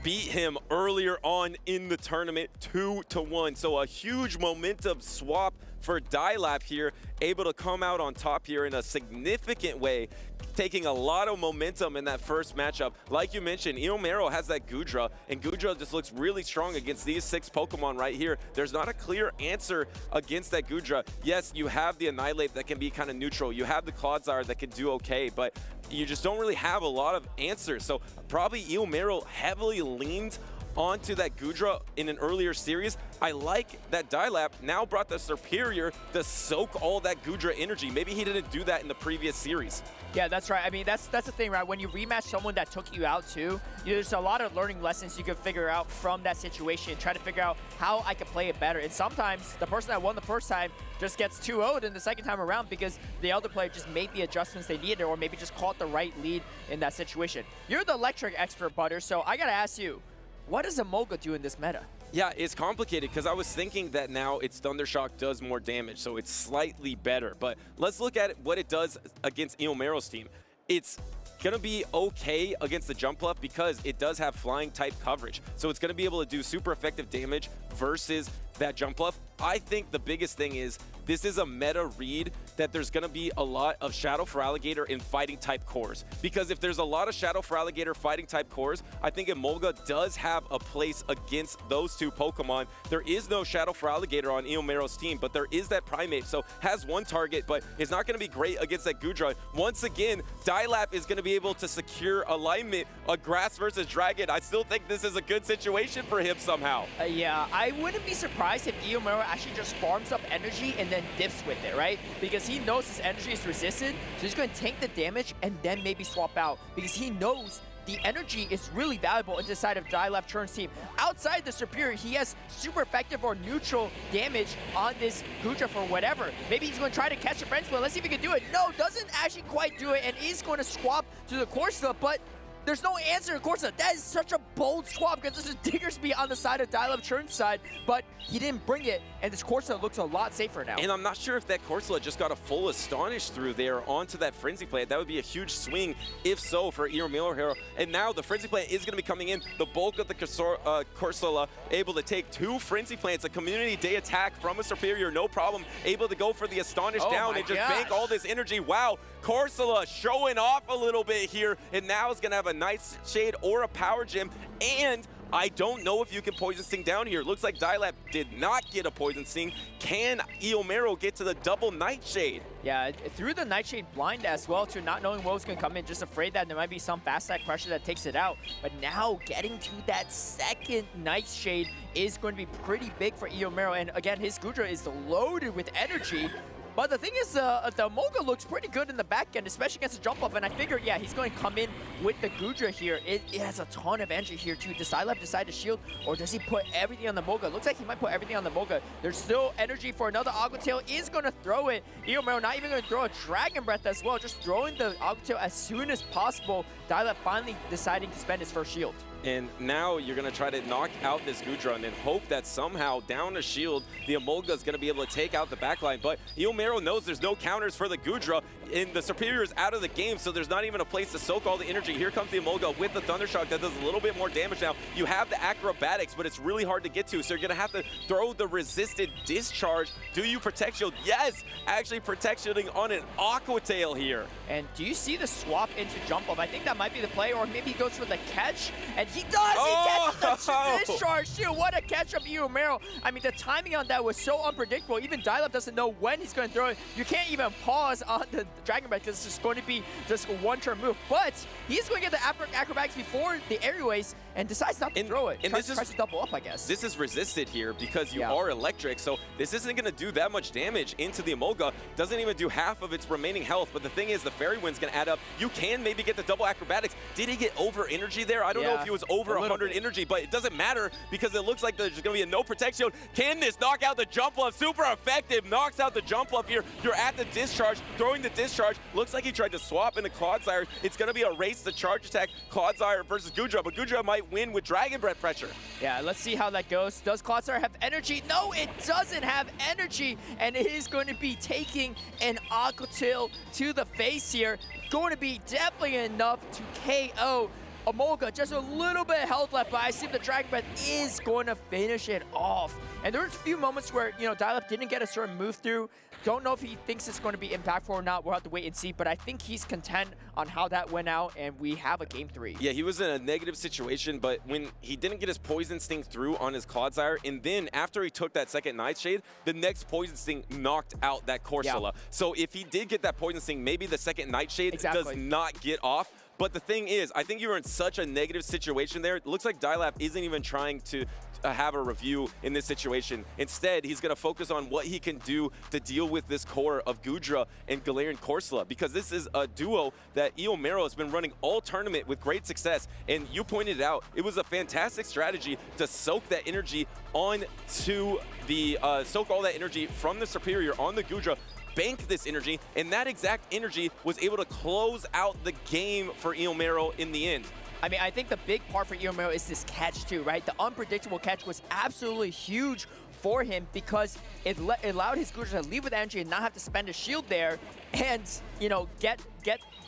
beat him earlier on in the tournament 2-1. So a huge momentum swap for Dialab here, able to come out on top here in a significant way, taking a lot of momentum in that first matchup. Like you mentioned, Eomero has that Goodra, and Goodra just looks really strong against these 6 Pokemon right here. There's not a clear answer against that Goodra. Yes, you have the Annihilate that can be kind of neutral. You have the Clodsire that can do okay, but you just don't really have a lot of answers. So probably Eomero heavily leaned onto that Goodra in an earlier series. I like that Dialab now brought the Superior to soak all that Goodra energy. Maybe he didn't do that in the previous series. Yeah, that's right. I mean, that's the thing, right? When you rematch someone that took you out too, there's a lot of learning lessons you can figure out from that situation. Try to figure out how I can play it better. And sometimes the person that won the first time just gets 2-0'd in the second time around because the other player just made the adjustments they needed or maybe just caught the right lead in that situation. You're the electric expert, Butter, so I gotta ask you, what does Emolga do in this meta? Yeah, it's complicated because I was thinking that now its Thundershock does more damage, so it's slightly better. But let's look at what it does against Eomero's team. It's going to be okay against the Jump Bluff because it does have flying type coverage. So it's going to be able to do super effective damage versus that Jump Bluff. I think the biggest thing is this is a meta read that there's going to be a lot of Shadow Feraligatr in fighting type cores. Because if there's a lot of Shadow Feraligatr fighting type cores, I think Emolga does have a place against those 2 Pokemon. There is no Shadow Feraligatr on Eomero's team, but there is that Primate, so has 1 target, but it's not going to be great against that Goodra. Once again, Dialab is going to be able to secure alignment, a Grass versus Dragon. I still think this is a good situation for him somehow. Yeah, I wouldn't be surprised if Eomero actually just farms up energy and then dips with it, right? Because he knows his energy is resisted, so he's going to tank the damage and then maybe swap out because he knows the energy is really valuable in the side of Dialab Churn's team. Outside the Superior, he has super effective or neutral damage on this Goodra for whatever. Maybe he's going to try to catch a French Split. Let's see if he can do it. No, doesn't actually quite do it and is going to swap to the Corsa, but there's no answer to Corsa. That is such a bold swap because this is Diggersby on the side of Dial-Up Churn's side, but he didn't bring it, and this Corsa looks a lot safer now. And I'm not sure if that Corsola just got a full Astonish through there onto that Frenzy Plant. That would be a huge swing, if so, for Miller Hero. And now the Frenzy Plant is going to be coming in. The bulk of the Corsola able to take 2 Frenzy Plants, a Community Day attack from a Superior, no problem. Able to go for the Astonish down and just bank all this energy. Wow, Corsola showing off a little bit here, and now is going to have a Nightshade or a Power Gem, and I don't know if you can Poison Sting down here. Looks like Dialab did not get a Poison Sting. Can Eomero get to the double Nightshade? Yeah, through the Nightshade blind as well, to not knowing what was going to come in, just afraid that there might be some fast stack pressure that takes it out. But now getting to that second Nightshade is going to be pretty big for Eomero. And again, his Gudra is loaded with energy. But the thing is, the Moga looks pretty good in the back end, especially against the jump up. And I figured, yeah, he's going to come in with the Gudra here. It has a ton of energy here too. Does Silab decide to shield, or does he put everything on the Moga? Looks like he might put everything on the Moga. There's still energy for another Aqua Tail. Is going to throw it. Eomero not even going to throw a Dragon Breath as well, just throwing the Aqua Tail as soon as possible. Dialab finally deciding to spend his first shield. And now you're going to try to knock out this Gudra and then hope that somehow down a shield, the Emolga is going to be able to take out the backline. But Eomero knows there's no counters for the Gudra, and the Superior is out of the game, so there's not even a place to soak all the energy. Here comes the Emolga with the Thundershock that does a little bit more damage now. You have the Acrobatics, but it's really hard to get to, so you're going to have to throw the Resisted Discharge. Do you Protect Shield? Yes! Actually Protect Shielding on an Aqua Tail here. And do you see the swap into jump up? I think that might be the play, or maybe he goes for the catch, and he does! He catches the discharge too! What a catch from Eomero! I mean, the timing on that was so unpredictable. Even Dialab doesn't know when he's going to throw it. You can't even pause on the Dragon Breath because it's just going to be just a one-turn move. But he's going to get the acrobatics before the airways and decides not to throw it. And tries to double up, I guess. This is resisted here because you are electric, so this isn't going to do that much damage into the Emolga. Doesn't even do half of its remaining health, but the thing is, the Fairy Wind's going to add up. You can maybe get the double acrobatics. Did he get over energy there? I don't know if he was over 100 energy, but it doesn't matter because it looks like there's going to be a no protect shield. Can this knock out the jump love? Super effective. Knocks out the jump love here. You're at the discharge, throwing the discharge. Looks like he tried to swap into Clodsire. It's going to be a race to charge attack. Clodsire versus Gudra, but Gudra might win with Dragon Breath pressure. Yeah, let's see how that goes. Does Clodsire have energy? No, it doesn't have energy, and it is going to be taking an Aqua Tail to the face here. Going to be definitely enough to KO Emolga. Just a little bit of health left, but I see the Dragon Breath is going to finish it off. And there was a few moments where, you know, Dial-Up didn't get a certain move through. Don't know if he thinks it's going to be impactful or not. We'll have to wait and see, but I think he's content on how that went out, and we have a game 3. Yeah, he was in a negative situation, but when he didn't get his Poison Sting through on his Clodsire, and then after he took that second Nightshade, the next Poison Sting knocked out that Corsola. Yeah. So if he did get that Poison Sting, maybe the second Nightshade does not get off. But the thing is, I think you were in such a negative situation there. It looks like Dialab isn't even trying to have a review in this situation. Instead, he's going to focus on what he can do to deal with this core of Gudra and Galarian Corsola, because this is a duo that Eomero has been running all tournament with great success. And you pointed out, it was a fantastic strategy to soak that energy onto the, soak all that energy from the Superior on the Gudra, bank this energy, and that exact energy was able to close out the game for Eomero in the end. I mean, I think the big part for Eomero is this catch too, right? The unpredictable catch was absolutely huge for him because it allowed his Gudra to leave with energy and not have to spend a shield there, and, you know,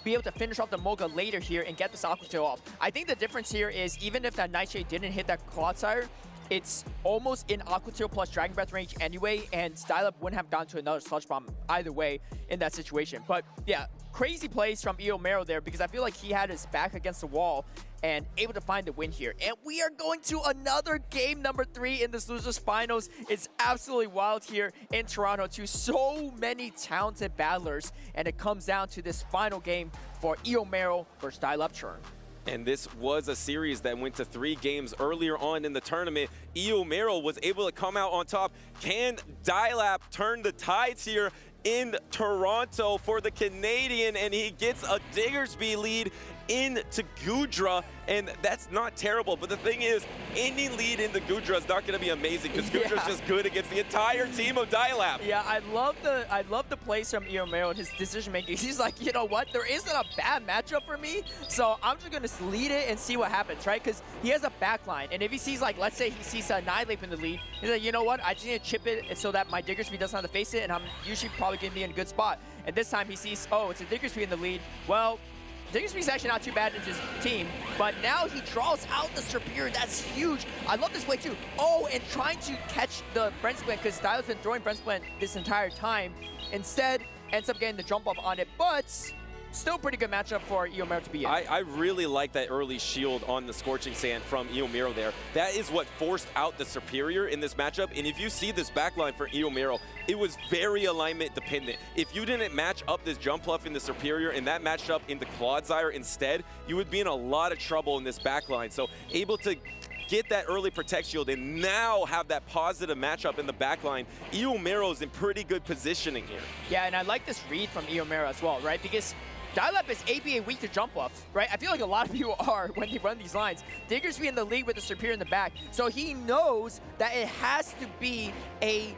be able to finish off the Moga later here and get this Aqua Tail off. I think the difference here is even if that Nightshade didn't hit that Clodsire, it's almost in Aqua Tail plus Dragon Breath range anyway, and Dialab wouldn't have gone to another Sludge Bomb either way in that situation. But yeah, crazy plays from Eomero there because I feel like he had his back against the wall and able to find the win here. And we are going to another game number 3 in this Losers Finals. It's absolutely wild here in Toronto too. So many talented battlers, and it comes down to this final game for Eomero versus Dial-Up Churn. And this was a series that went to 3 games earlier on in the tournament. Eomero was able to come out on top. Can Dial-Up turn the tides here in Toronto for the Canadian? And he gets a Diggersby lead into Goodra, and that's not terrible. But the thing is, any lead into Goodra is not going to be amazing because Goodra's just good against the entire team of Dialab. Yeah, I love the plays from Eomero and his decision making. He's like, you know what? There isn't a bad matchup for me, so I'm just going to lead it and see what happens, right? Because he has a backline, and if he sees, like, let's say he sees Annihilate in the lead, he's like, you know what? I just need to chip it so that my Diggersby doesn't have to face it, and I'm usually probably going to be in a good spot. And this time he sees, oh, it's a Diggersby in the lead. Well, Diggersby's actually not too bad in his team, but now he draws out the Superior. That's huge. I love this play too. Oh, and trying to catch the Brent Splint because Styles been throwing Brent Splint this entire time. Instead, ends up getting the jump off on it, but still pretty good matchup for Eomero to be in. I really like that early shield on the Scorching Sand from Eomero there. That is what forced out the Superior in this matchup. And if you see this backline for Eomero, it was very alignment dependent. If you didn't match up this jump bluff in the Superior and that matched up into Clodsire instead, you would be in a lot of trouble in this backline. So able to get that early Protect Shield and now have that positive matchup in the backline, Eomero's in pretty good positioning here. Yeah, and I like this read from Eomero as well, right? Because Dialab is ABA weak to jump off, right? I feel like a lot of people are when they run these lines. Diggersby in the lead with the Superior in the back, so he knows that it has to be a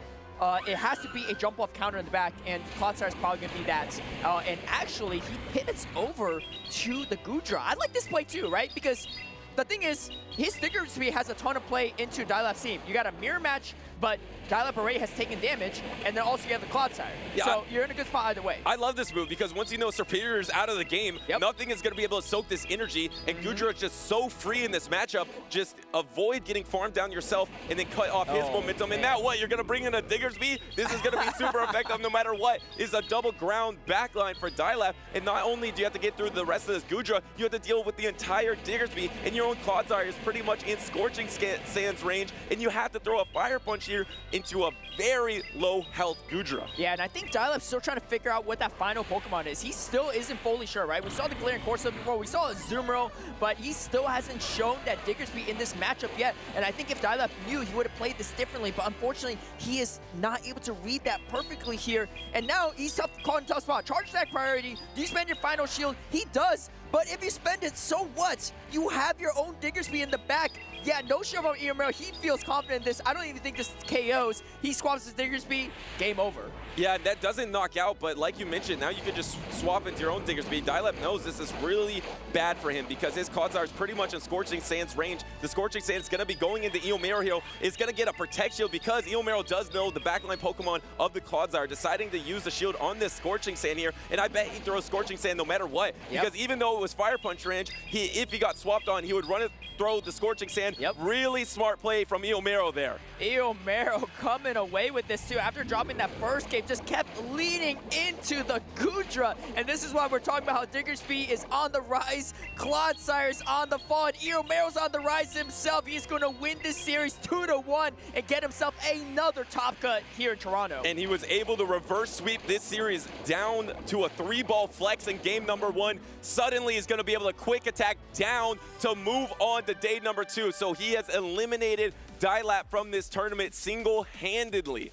jump off counter in the back, and Clodsire is probably gonna be that. And actually, he pivots over to the Goodra. I like this play too, right? Because the thing is, his Diggersby has a ton of play into Dialab's team. You got a mirror match, but Dialab already has taken damage, and then also you have the Clodsire. Yeah, so you're in a good spot either way. I love this move because once you know Superior is out of the game, nothing is going to be able to soak this energy, and Goodra is just so free in this matchup. Just avoid getting farmed down yourself and then cut off his momentum. And now what? You're going to bring in a Diggersby? This is going to be super effective no matter what. It's a double ground backline for Dialab, and not only do you have to get through the rest of this Goodra, you have to deal with the entire Diggersby, and your own Clodsire is pretty much in Scorching Sand's range, and you have to throw a Fire Punch here into a very low health Goodra. Yeah, and I think Dialab's still trying to figure out what that final Pokemon is. He still isn't fully sure, right? We saw the Galarian Corso before, we saw a Azumarill, but he still hasn't shown that Diggersby in this matchup yet. And I think if Dialab knew, he would have played this differently, but unfortunately, he is not able to read that perfectly here. And now he's caught in a tough spot. Charge attack priority. Do you spend your final shield? He does, but if you spend it, so what? You have your own Diggersby in the back. Yeah, no show from Eomero. He feels confident in this. I don't even think this KOs. He swaps his Diggersby. Game over. Yeah, that doesn't knock out, but like you mentioned, now you can just swap into your own Diggersby. Dialab knows this is really bad for him because his Clodsire is pretty much in Scorching Sand's range. The Scorching Sand is going to be going into Eomero here. It's going to get a Protect Shield because Eomero does know the backline Pokemon of the Clodsire, deciding to use the shield on this Scorching Sand here, and I bet he throws Scorching Sand no matter what. Because even though it was Fire Punch range, if he got swapped on, he would run it, throw the Scorching Sand. Really smart play from Eomero there. Eomero coming away with this too. After dropping that first game, just kept leading into the Goodra. And this is why we're talking about how Diggersby is on the rise, Clodsire's on the fall, and Eomero's on the rise himself. He's going to win this series 2-1 and get himself another top cut here in Toronto. And he was able to reverse sweep this series down to a 3-ball flex in game number 1. Suddenly he's going to be able to quick attack down to move on to day number 2. So he has eliminated Dialab from this tournament single-handedly.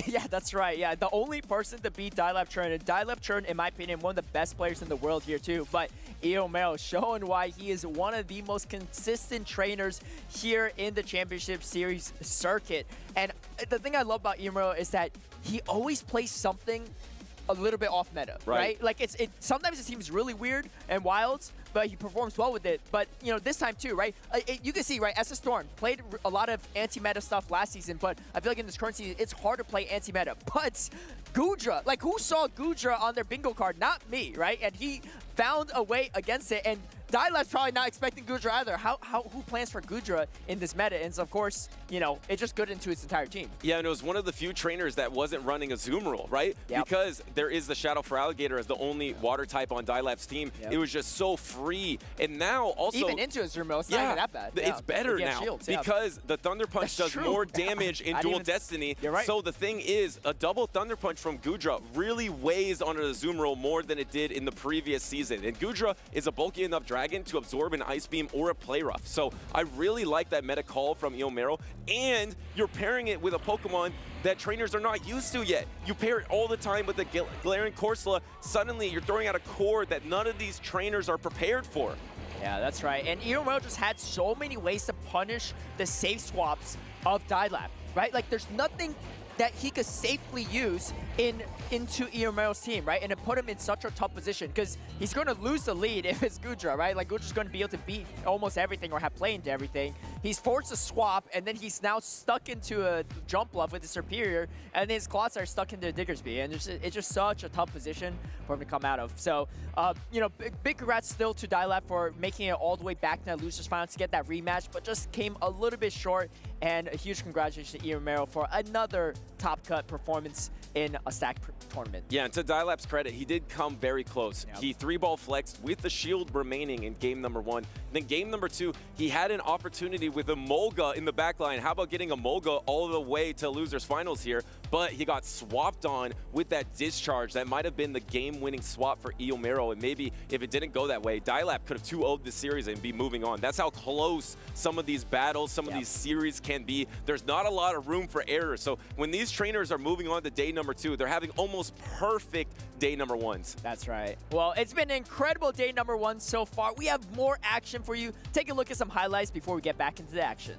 Yeah, that's right. Yeah, the only person to beat Dialab Churn, and Dialab Churn, in my opinion, one of the best players in the world here too. But Eomero showing why he is one of the most consistent trainers here in the Championship Series circuit. And the thing I love about Eomero is that he always plays something a little bit off meta, right? Like sometimes it seems really weird and wild, but he performs well with it. But you know, this time too, right? You can see, right? As a Storm played a lot of anti-meta stuff last season, but I feel like in this current season, it's hard to play anti-meta. But Goodra, like who saw Goodra on their bingo card? Not me, right? And he found a way against it, and Dialab's probably not expecting Goodra either. Who plans for Goodra in this meta? And so of course, you know, it's just good into its entire team. Yeah, and it was one of the few trainers that wasn't running a Azumarill, right? Because there is the Shadow Feraligatr as the only water type on Dialab's team. It was just so free. And now also even into Azumarill, it's not even that bad. It's better now shields, because the Thunder Punch does more damage in Dual Destiny. You're right. So the thing is, a double Thunder Punch from Goodra really weighs on an Azumarill more than it did in the previous season. And Goodra is a bulky enough dragon Dragon to absorb an Ice Beam or a Play Rough. So I really like that meta call from Eomero, and you're pairing it with a Pokemon that trainers are not used to yet. You pair it all the time with the Galarian Corsola, suddenly you're throwing out a core that none of these trainers are prepared for. Yeah, that's right. And Eomero just had so many ways to punish the safe swaps of Dialab, right? Like, there's nothing that he could safely use into Eomero's team, right? And it put him in such a tough position because he's going to lose the lead if it's Goodra, right? Like, Goodra's going to be able to beat almost everything or have play into everything. He's forced to swap, and then he's now stuck into a jump bluff with his Superior, and his Claws are stuck into Diggersby, and it's just such a tough position for him to come out of. So, you know, big congrats still to Dialab for making it all the way back to that losers final to get that rematch, but just came a little bit short, and a huge congratulations to Eomero for another top cut performance in a stacked tournament. Yeah, and to Dialab's credit, he did come very close. Yep. He 3-ball flexed with the shield remaining in game number 1. Then game number 2, he had an opportunity with a Molga in the back line. How about getting a Molga all the way to losers finals here? But he got swapped on with that discharge. That might have been the game-winning swap for Eomero, and maybe if it didn't go that way, Dialab could have 2-0'd the series and be moving on. That's how close some of these battles, some of these series can be. There's not a lot of room for error. So when these trainers are moving on to day number 2, they're having almost perfect day number 1s. That's right. Well, it's been an incredible day number 1 so far. We have more action for you. Take a look at some highlights before we get back into the action.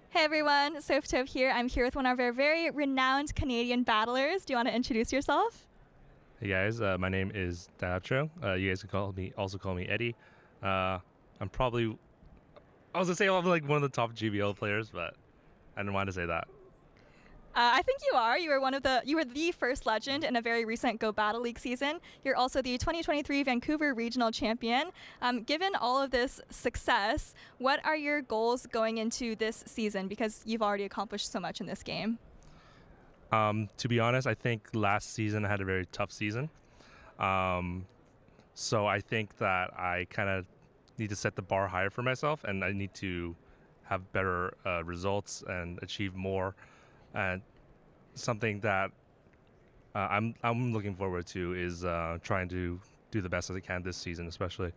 Hey everyone, Softove here. I'm here with one of our very renowned Canadian battlers. Do you want to introduce yourself? Hey guys, my name is Diabtro. You guys can also call me Eddie. I'm probably, I was gonna say I'm like one of the top GBL players, but I didn't want to say that. I think you are. You were the first legend in a very recent Go Battle League season. You're also the 2023 Vancouver Regional Champion. Given all of this success, what are your goals going into this season? Because you've already accomplished so much in this game. To be honest, I think last season I had a very tough season. So I think that I kind of need to set the bar higher for myself, and I need to have better results and achieve more. And something that I'm looking forward to is trying to do the best as I can this season, especially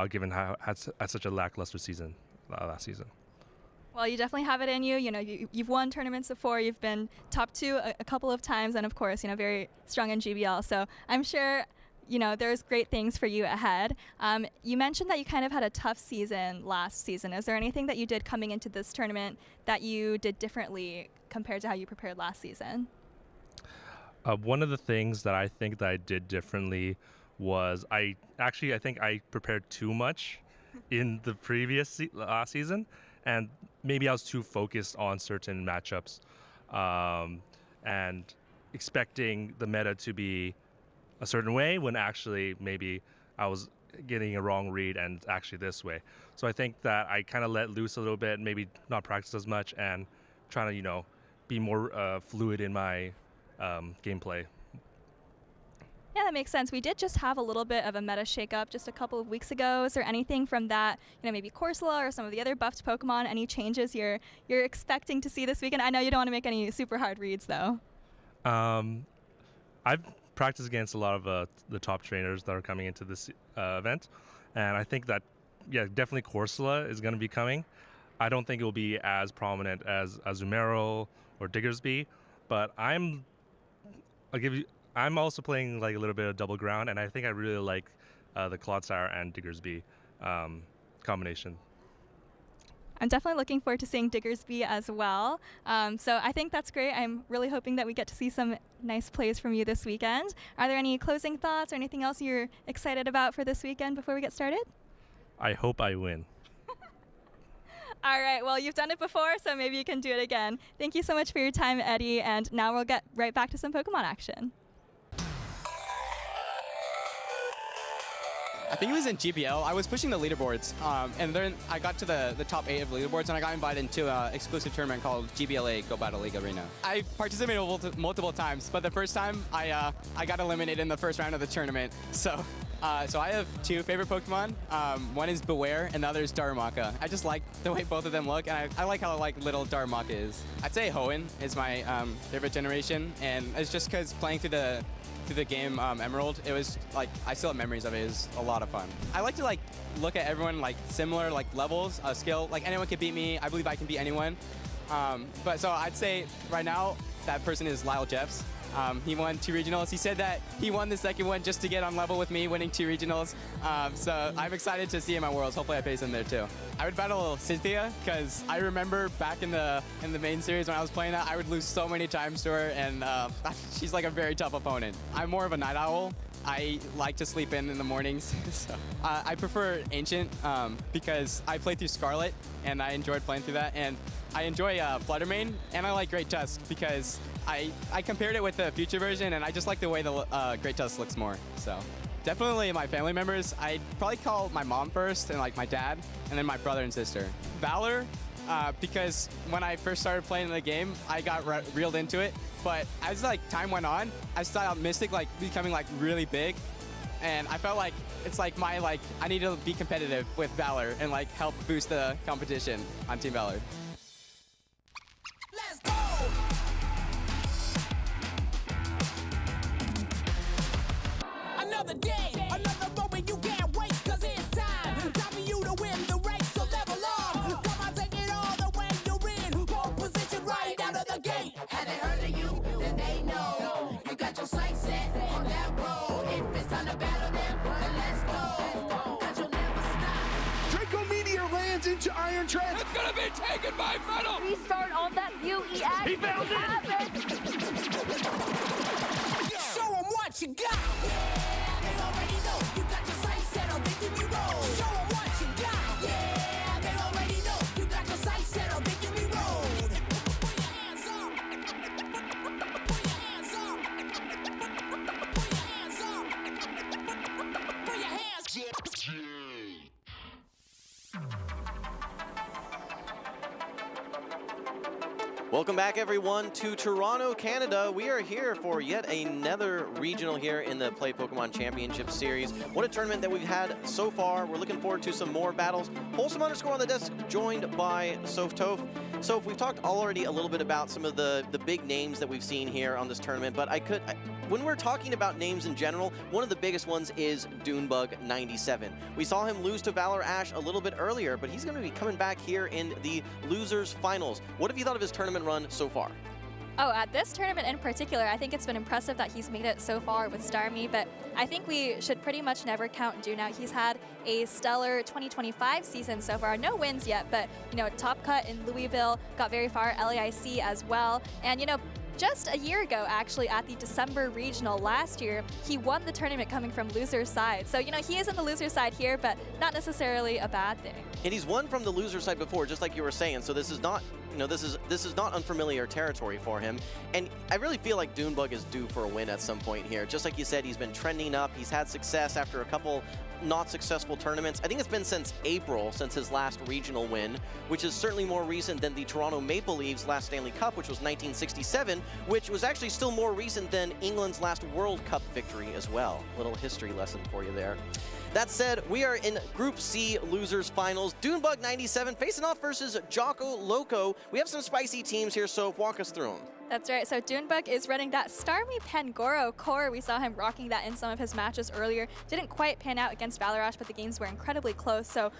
given how I had such a lackluster season last season. Well, you definitely have it in you. You know, you've won tournaments before. You've been top 2 a couple of times, and of course, you know, very strong in GBL. So I'm sure, you know, there's great things for you ahead. You mentioned that you kind of had a tough season last season. Is there anything that you did coming into this tournament that you did differently compared to how you prepared last season? One of the things that I think that I did differently was I think I prepared too much in the previous last season, and maybe I was too focused on certain matchups and expecting the meta to be a certain way when actually maybe I was getting a wrong read and it's actually this way. So I think that I kind of let loose a little bit, maybe not practice as much, and trying to, you know, be more fluid in my gameplay. Yeah, that makes sense. We did just have a little bit of a meta shakeup just a couple of weeks ago. Is there anything from that, maybe Corsola or some of the other buffed Pokemon, any changes you're expecting to see this weekend? I know you don't want to make any super hard reads, though. I've practiced against a lot of the top trainers that are coming into this event, and I think that, yeah, definitely Corsola is going to be coming. I don't think it will be as prominent as Azumarill or Diggersby, but I'm also playing like a little bit of double ground, and I think I really like the Clodsire and Diggersby combination. I'm definitely looking forward to seeing Diggersby as well. So I think that's great. I'm really hoping that we get to see some nice plays from you this weekend. Are there any closing thoughts or anything else you're excited about for this weekend before we get started? I hope I win. All right, well, you've done it before, so maybe you can do it again. Thank you so much for your time, Eddie, and now we'll get right back to some Pokemon action. I think it was in GBL. I was pushing the leaderboards, and then I got to the top 8 of leaderboards, and I got invited into an exclusive tournament called GBLA Go Battle League Arena. I participated multiple times, but the first time I got eliminated in the first round of the tournament. So I have 2 favorite Pokemon. One is Beware, and the other is Darumaka. I just like the way both of them look, and I like how little Darumaka is. I'd say Hoenn is my favorite generation, and it's just because playing through the game Emerald, it was I still have memories of it. It was a lot of fun. I like to look at everyone similar levels of skill. Anyone can beat me. I believe I can beat anyone. But so I'd say right now that person is Lyle Jeffs. He won 2 regionals. He said that he won the second one just to get on level with me, winning 2 regionals. So I'm excited to see him at Worlds. Hopefully I face him there too. I would battle Cynthia because I remember back in the main series when I was playing that, I would lose so many times to her, and she's a very tough opponent. I'm more of a night owl. I like to sleep in the mornings. So, I prefer Ancient because I played through Scarlet and I enjoyed playing through that. And I enjoy Fluttermane, and I like Great Tusk because I compared it with the future version, and I just like the way the Great Tusk looks more. So definitely my family members. I'd probably call my mom first, and my dad, and then my brother and sister. Valor, because when I first started playing the game, I got reeled into it. But as time went on, I saw Mystic becoming really big, and I felt it's my I need to be competitive with Valor and help boost the competition on Team Valor. Let's go! Another day, another moment, you can't wait, cause it's time. Time for you to win the race, so level up. Come on, take it all the way you're in. Pole position right out of the gate. Have they heard of you? Then they know. You got your sights set on that road. If it's time to battle them, then let's go. Cause you'll never stop. Draco Meteor lands into Iron Tread. It's gonna be taken by Metal. Restart on that UE. He found it. Show them what you got. Yeah, they already know. You got your sights set on Victory Road. Show them what you got. Yeah, they already know. You got your sights set on Victory Road. Put your hands up. Put your hands up. Put your hands up. Put your hands up. Welcome back, everyone, to Toronto, Canada. We are here for yet another regional here in the Play Pokemon Championship Series. What a tournament that we've had so far. We're looking forward to some more battles. Wholesome _ on the desk, joined by Soph Toph. Soph, we've talked already a little bit about some of the big names that we've seen here on this tournament, but when we're talking about names in general, one of the biggest ones is Dunebug97. We saw him lose to Valor Ash a little bit earlier, but he's going to be coming back here in the Losers Finals. What have you thought of his tournament run so far? Oh, at this tournament in particular, I think it's been impressive that he's made it so far with Starmie, but I think we should pretty much never count Dune out. He's had a stellar 2025 season so far. No wins yet, but, top cut in Louisville, got very far, LAIC as well. And, just a year ago, actually, at the December Regional last year, he won the tournament coming from loser's side. So, he is in the loser side here, but not necessarily a bad thing. And he's won from the loser side before, just like you were saying. So this is not, this is not unfamiliar territory for him. And I really feel like Dunebug is due for a win at some point here. Just like you said, he's been trending up. He's had success after a couple not successful tournaments. I think it's been since April, since his last regional win, which is certainly more recent than the Toronto Maple Leafs last Stanley Cup, which was 1967, which was actually still more recent than England's last World Cup victory as well. Little history lesson for you there. That said, we are in Group C losers finals. Dunebug 97 facing off versus Jocko Loco. We have some spicy teams here, so walk us through them. That's right. So Dunebug is running that Starmie Pangoro core. We saw him rocking that in some of his matches earlier. Didn't quite pan out against Valarash, but the games were incredibly close. So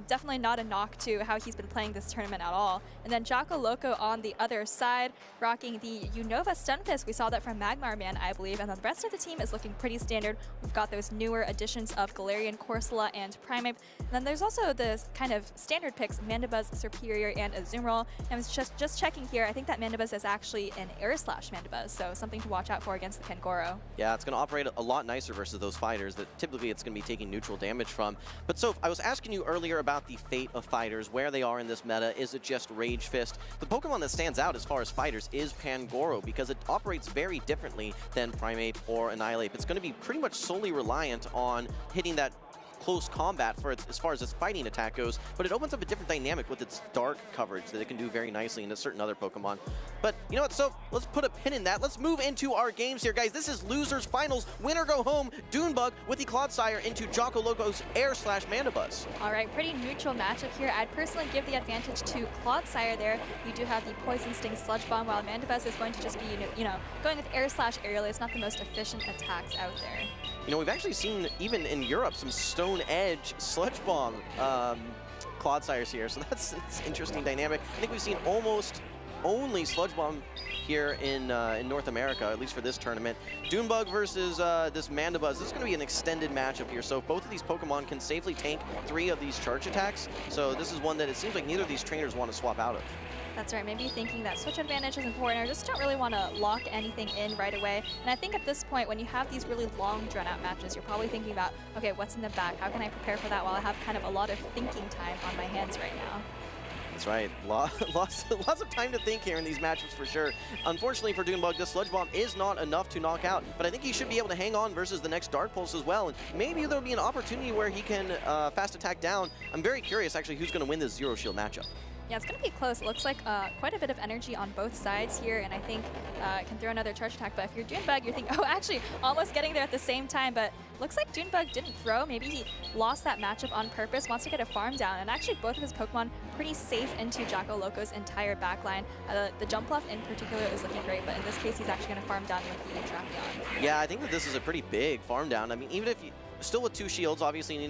definitely not a knock to how he's been playing this tournament at all. And then Jocko Loco on the other side, rocking the Unova Stunfisk. We saw that from Magmar Man, I believe. And then the rest of the team is looking pretty standard. We've got those newer additions of Galarian, Corsola, and Primeape. And then there's also the kind of standard picks, Mandibuzz, Serperior, and Azumarill. And I was just checking here. I think that Mandibuzz is actually an Air Slash Mandibuzz, so something to watch out for against the Pangoro. Yeah, it's going to operate a lot nicer versus those fighters that typically it's going to be taking neutral damage from. But so I was asking you earlier about the fate of fighters, where they are in this meta. Is it just Rage Fist? The Pokemon that stands out as far as fighters is Pangoro, because it operates very differently than Primeape or Annihilate. It's going to be pretty much solely reliant on hitting that close combat for its, as far as its fighting attack goes, but it opens up a different dynamic with its dark coverage that it can do very nicely into certain other Pokemon. But you know what, so let's put a pin in that. Let's move into our games here, guys. This is losers finals, winner go home. Dunebug with the Clodsire into Jocko Loco's Air Slash Mandibuzz. All right, pretty neutral matchup here. I'd personally give the advantage to Clodsire there. You do have the Poison Sting Sludge Bomb, while Mandibuzz is going to just be, going with Air Slash Aerial. It's not the most efficient attacks out there. You know, we've actually seen, even in Europe, some Stone Edge Sludge Bomb Clodsires here, so that's interesting dynamic. I think we've seen almost only Sludge Bomb here in North America, at least for this tournament. Dunebug versus this Mandibuzz. This is going to be an extended matchup here, so if both of these Pokemon can safely tank 3 of these charge attacks, so this is one that it seems like neither of these trainers want to swap out of. That's right, maybe thinking that switch advantage is important, or just don't really want to lock anything in right away. And I think at this point, when you have these really long, drawn-out matches, you're probably thinking about, okay, what's in the back? How can I prepare for that while I have kind of a lot of thinking time on my hands right now? That's right. Lots of time to think here in these matchups for sure. Unfortunately for Dunebug, this Sludge Bomb is not enough to knock out, but I think he should be able to hang on versus the next Dark Pulse as well, and maybe there'll be an opportunity where he can fast attack down. I'm very curious, actually, who's going to win this Zero Shield matchup. Yeah, it's going to be close. It looks like quite a bit of energy on both sides here, and I think it can throw another charge attack. But if you're Dunebug, you're thinking, oh, actually, almost getting there at the same time. But looks like Dunebug didn't throw. Maybe he lost that matchup on purpose, wants to get a farm down. And actually, both of his Pokemon pretty safe into Jocko Loco's entire backline. The Jumpluff in particular is looking great, but in this case, he's actually going to farm down with the Drapion. Yeah, I think that this is a pretty big farm down. I mean, even if you... Still with 2 shields, obviously you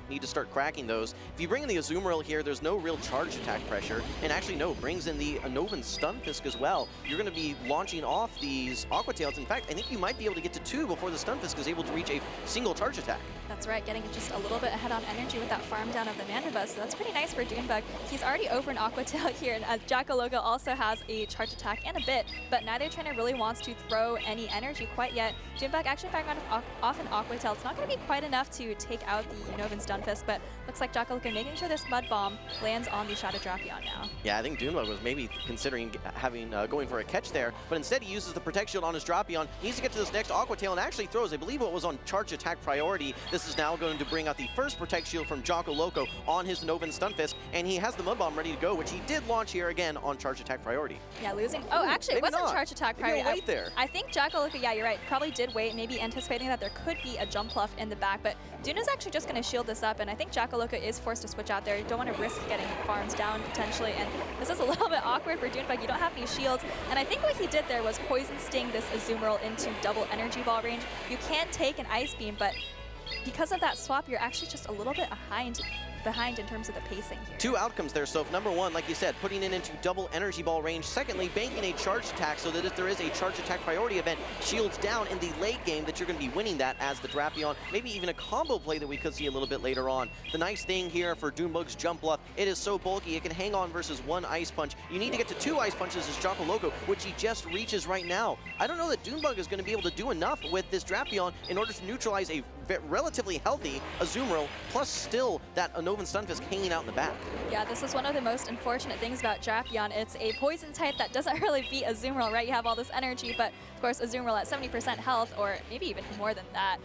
need to start cracking those. If you bring in the Azumarill here, there's no real charge attack pressure. And actually, no, brings in the Novan Stunfisk as well. You're going to be launching off these Aqua Tails. In fact, I think you might be able to get to 2 before the Stunfisk is able to reach a single charge attack. That's right, getting just a little bit ahead on energy with that farm down of the Mandibuzz, so that's pretty nice for Dunebug. He's already over an Aqua Tail here, and Jocko Loco also has a charge attack and a bit, but neither trainer really wants to throw any energy quite yet. Dunebug actually firing off an Aqua Tail. It's not going to be quite enough to take out the Novan Stunfisk, but looks like Jocko Loco making sure this Mud Bomb lands on the Shadow Drapion now. Yeah, I think Dunebug was maybe considering having going for a catch there, but instead he uses the Protect Shield on his Drapion, needs to get to this next Aqua Tail, and actually throws, I believe, what was on charge attack priority. This is now going to bring out the first Protect Shield from Jocko Loco on his Novan Stunfisk, and he has the Mud Bomb ready to go, which he did launch here again on charge attack priority. Yeah, losing. Oh, actually, it wasn't charge attack priority. Maybe wait there. I think Jocko Loco, yeah, you're right, probably did wait, maybe anticipating that there could be a Jumpluff in the back, but Duna's actually just going to shield this up, and I think Jocko Loco is forced to switch out there. You don't want to risk getting farms down potentially, and this is a little bit awkward for Dunebug. You don't have any shields, and I think what he did there was Poison Sting this Azumarill into double Energy Ball range. You can take an Ice Beam, but because of that swap, you're actually just a little bit behind in terms of the pacing here. 2 outcomes there, so number 1, like you said, putting it into double Energy Ball range. Secondly, banking a charge attack so that if there is a charge attack priority event, shields down in the late game, that you're going to be winning that as the Drapion. Maybe even a combo play that we could see a little bit later on. The nice thing here for Dunebug's Jumpluff, it is so bulky, it can hang on versus 1 Ice Punch. You need to get to 2 Ice Punches as Jocko Loco, which he just reaches right now. I don't know that Dunebug is going to be able to do enough with this Drapion in order to neutralize a relatively healthy Azumarill, plus still that Unnovan Stunfisk hanging out in the back. Yeah, this is one of the most unfortunate things about Drapion. It's a poison type that doesn't really beat Azumarill, right? You have all this energy, but of course Azumarill at 70% health, or maybe even more than that,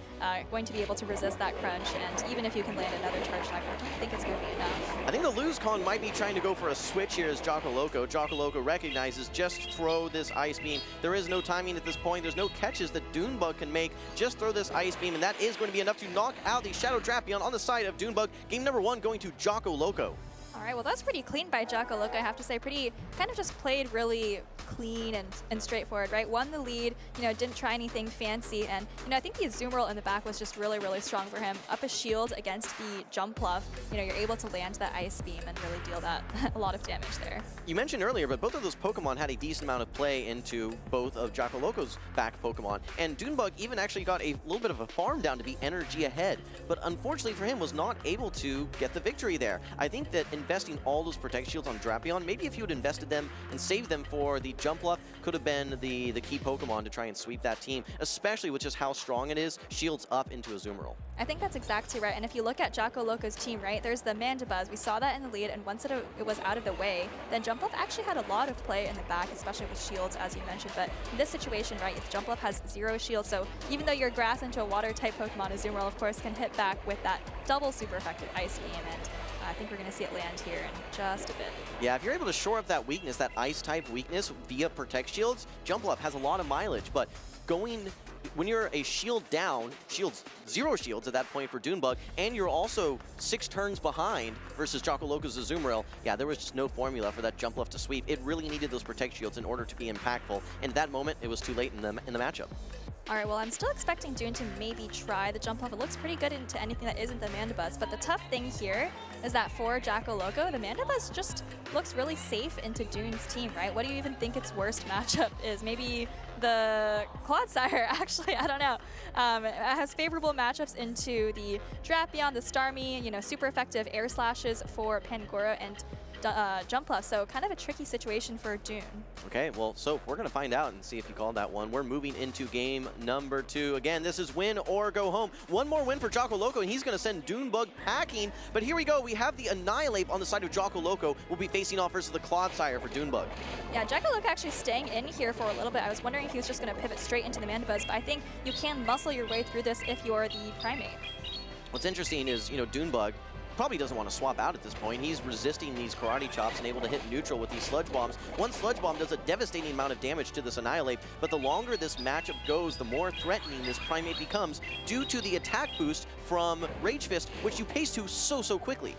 going to be able to resist that crunch, and even if you can land another charge attack, I don't think it's going to be enough. I think the LoseCon might be trying to go for a switch here as Jocko Loco. Jocko Loco recognizes, just throw this Ice Beam. There is no timing at this point. There's no catches that Dunebug can make. Just throw this Ice Beam, and that is going to be enough to knock out the Shadow Drapion on the side of Dunebug. Game number 1 going to Jocko Loco. All right, well, that's pretty clean by Jocko Loco, I have to say. Pretty, kind of just played really clean and straightforward, right? Won the lead, you know, didn't try anything fancy. And, you know, I think the Azumarill in the back was just really, really strong for him. Up a shield against the Jumpluff, you know, you're able to land that Ice Beam and really deal that a lot of damage there. You mentioned earlier, but both of those Pokemon had a decent amount of play into both of Jocko Loco's back Pokemon. And Dunebug even actually got a little bit of a farm down to be energy ahead. But unfortunately for him, was not able to get the victory there. I think that investing all those Protect Shields on Drapion, maybe if you had invested them and saved them for the Jumpluff, could have been the key Pokemon to try and sweep that team, especially with just how strong it is, shields up into Azumarill. I think that's exactly right. And if you look at Jocko Loco's team, right, there's the Mandibuzz. We saw that in the lead, and once it was out of the way, then Jumpluff actually had a lot of play in the back, especially with shields, as you mentioned. But in this situation, right, Jumpluff has 0 shield, so even though you're grass into a water-type Pokemon, Azumarill, of course, can hit back with that double super effective Ice Beam, and I think we're going to see it land here in just a bit. Yeah, if you're able to shore up that weakness, that Ice-type weakness via Protect Shields, Jumpluff has a lot of mileage, but when you're a shield down, 0 shields at that point for Dunebug, and you're also 6 turns behind versus Jocko Loco's Azumarill, yeah, there was just no formula for that Jumpluff to sweep. It really needed those Protect Shields in order to be impactful, and at that moment, it was too late in the matchup. All right, well, I'm still expecting Dune to maybe try the Jumpluff. It looks pretty good into anything that isn't the Mandibuzz, but the tough thing here is that for Jocko Loco, the Mandibuzz just looks really safe into Dune's team, right? What do you even think its worst matchup is? Maybe the Clodsire, actually, I don't know. It has favorable matchups into the Drapion, the Starmie, you know, super effective air slashes for Pangoro and Jumpluff, so kind of a tricky situation for Dune. Okay, well, so we're going to find out and see if you called that one. We're moving into game number 2. Again, this is win or go home. One more win for Jocko Loco, and he's going to send Dunebug packing. But here we go. We have the Annihilate on the side of Jocko Loco. We'll be facing off versus the Clodsire for Dunebug. Yeah, Jocko Loco actually staying in here for a little bit. I was wondering if he was just going to pivot straight into the Mandibuzz, but I think you can muscle your way through this if you're the Primate. What's interesting is, you know, Dunebug probably doesn't want to swap out at this point. He's resisting these karate chops and able to hit neutral with these sludge bombs. One sludge bomb does a devastating amount of damage to this Annihilate, but the longer this matchup goes, the more threatening this Primate becomes due to the attack boost from Rage Fist, which you pace to so quickly.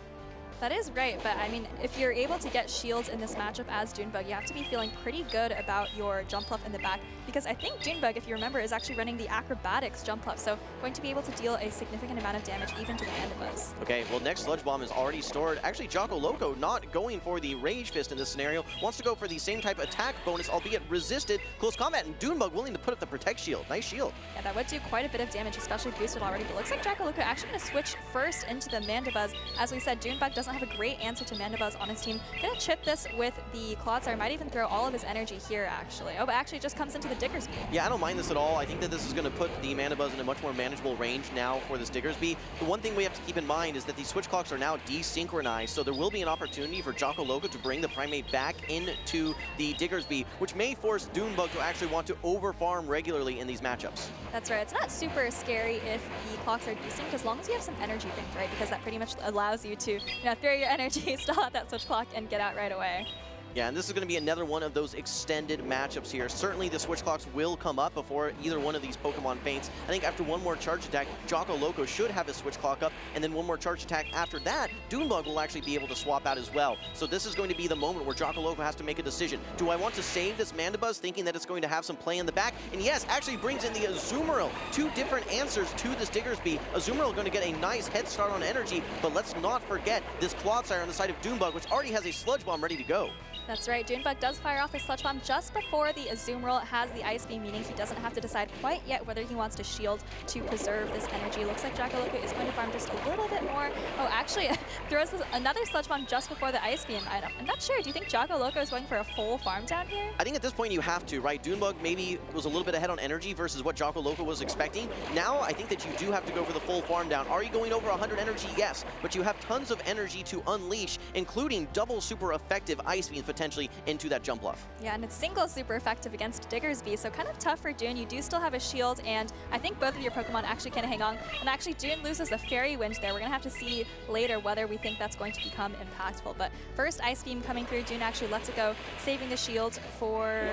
That is right, but I mean, if you're able to get shields in this matchup as Dunebug, you have to be feeling pretty good about your Jumpluff in the back, because I think Dunebug, if you remember, is actually running the Acrobatics Jumpluff, so going to be able to deal a significant amount of damage even to the Mandibuzz. Okay, well, next Sludge Bomb is already stored. Actually, Jocko Loco not going for the Rage Fist in this scenario, wants to go for the same type attack bonus, albeit resisted. Close combat, and Dunebug willing to put up the Protect Shield. Nice shield. Yeah, that would do quite a bit of damage, especially boosted already, but looks like Jocko Loco actually going to switch first into the Mandibuzz. As we said, Dunebug doesn't have a great answer to Mandibuzz on his team. Gonna chip this with the Clodsire, might even throw all of his energy here, actually. Oh, but actually just comes into the Diggersby. Yeah, I don't mind this at all. I think that this is going to put the Mandibuzz in a much more manageable range now for this Diggersby. The one thing we have to keep in mind is that the switch clocks are now desynchronized, so there will be an opportunity for Jocko Loco to bring the Primate back into the Diggersby, which may force Dunebug to actually want to overfarm regularly in these matchups. That's right. It's not super scary if the clocks are desynced, as long as you have some energy banked, right? Because that pretty much allows you to, you know, throw your energy, stall out that switch clock, and get out right away. Yeah, and this is going to be another one of those extended matchups here. Certainly the switch clocks will come up before either one of these Pokemon faints. I think after one more charge attack, Jocko Loco should have his switch clock up, and then one more charge attack after that, Dunebug will actually be able to swap out as well. So this is going to be the moment where Jocko Loco has to make a decision. Do I want to save this Mandibuzz thinking that it's going to have some play in the back? And yes, actually brings in the Azumarill. 2 different answers to this Diggersby. Azumarill going to get a nice head start on energy, but let's not forget this Clodsire on the side of Dunebug, which already has a Sludge Bomb ready to go. That's right, Junebug does fire off his Sludge Bomb just before the Azumarill has the Ice Beam, meaning he doesn't have to decide quite yet whether he wants to shield to preserve this energy. Looks like Jackaloka is going to farm just a little bit more. Oh, actually, throws another Sludge Bomb just before the Ice Beam. I'm not sure. Do you think Jackaloka is going for a full farm down here? I think at this point you have to, right? Junebug maybe was a little bit ahead on energy versus what Jackaloka was expecting. Now I think that you do have to go for the full farm down. Are you going over 100 energy? Yes, but you have tons of energy to unleash, including double super effective Ice Beams potentially into that jump bluff. Yeah, and it's single super effective against Diggersby, so kind of tough for Dune. You do still have a shield, and I think both of your Pokemon actually can hang on. And actually, Dune loses the Fairy Wind there. We're going to have to see later whether we think that's going to become impactful. But first Ice Beam coming through, Dune actually lets it go, saving the shield for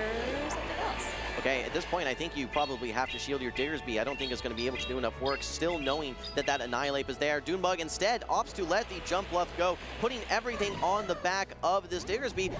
something else. Okay, at this point, I think you probably have to shield your Diggersby. I don't think it's going to be able to do enough work, still knowing that that Annihilate is there. Junebug instead opts to let the jump bluff go, putting everything on the back of this Diggersby.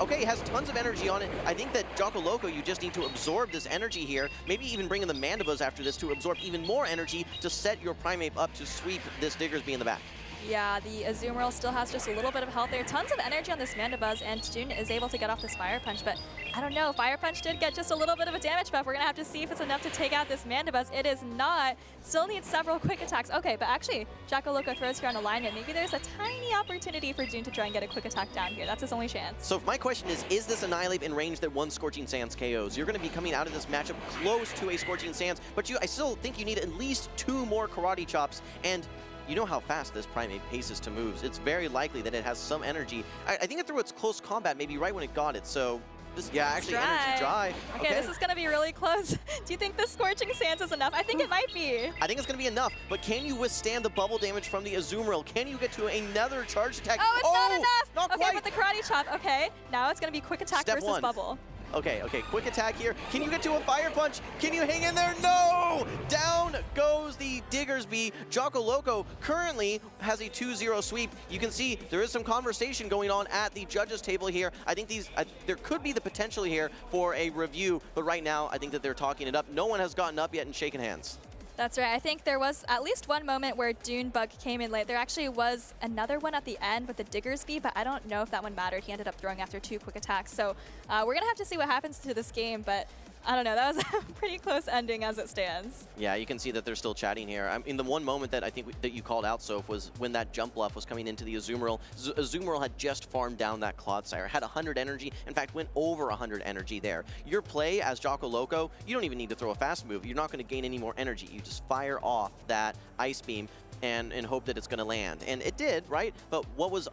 Okay, it has tons of energy on it. I think that Jackaloka, you just need to absorb this energy here, maybe even bring in the Mandibuzz after this to absorb even more energy to set your Primeape up to sweep this Diggersby in the back. Yeah, the Azumarill still has just a little bit of health there. Tons of energy on this Mandibuzz, and June is able to get off this Fire Punch, but I don't know. Fire Punch did get just a little bit of a damage buff. We're going to have to see if it's enough to take out this Mandibuzz. It is not. Still needs several quick attacks. Okay, but actually, Jackaloka throws here on alignment. Maybe there's a tiny opportunity for June to try and get a quick attack down here. That's his only chance. So my question is this Annihilate in range that one Scorching Sands KOs? You're going to be coming out of this matchup close to a Scorching Sands, but I still think you need at least 2 more Karate Chops, and you know how fast this Primeape paces to moves. It's very likely that it has some energy. I think it threw its close combat maybe right when it got it, so this, yeah, actually energy dry. Okay, this is going to be really close. Do you think the Scorching Sands is enough? I think it might be. I think it's going to be enough, but can you withstand the bubble damage from the Azumarill? Can you get to another charge attack? Oh, it's not enough! Not okay, quite. but the Karate Chop, okay. Now it's going to be quick attack Step versus 1. bubble. Okay, quick attack here. Can you get to a Fire Punch? Can you hang in there? No! Down goes the Diggersby. Jackaloka currently has a 2-0 sweep. You can see there is some conversation going on at the judges table here. I think there could be the potential here for a review, but right now I think that they're talking it up. No one has gotten up yet and shaken hands. That's right. I think there was at least one moment where Junebug came in late. There actually was another one at the end with the Diggersby, but I don't know if that one mattered. He ended up throwing after 2 quick attacks. So we're going to have to see what happens to this game, but I don't know. That was a pretty close ending as it stands. Yeah, you can see that they're still chatting here. I mean, the one moment that I think that you called out, Soph, was when that jump bluff was coming into the Azumarill. Azumarill had just farmed down that Clodsire, had 100 energy, in fact, went over 100 energy there. Your play as Jackaloka, you don't even need to throw a fast move. You're not going to gain any more energy. You just fire off that Ice Beam and hope that it's going to land. And it did, right? But what was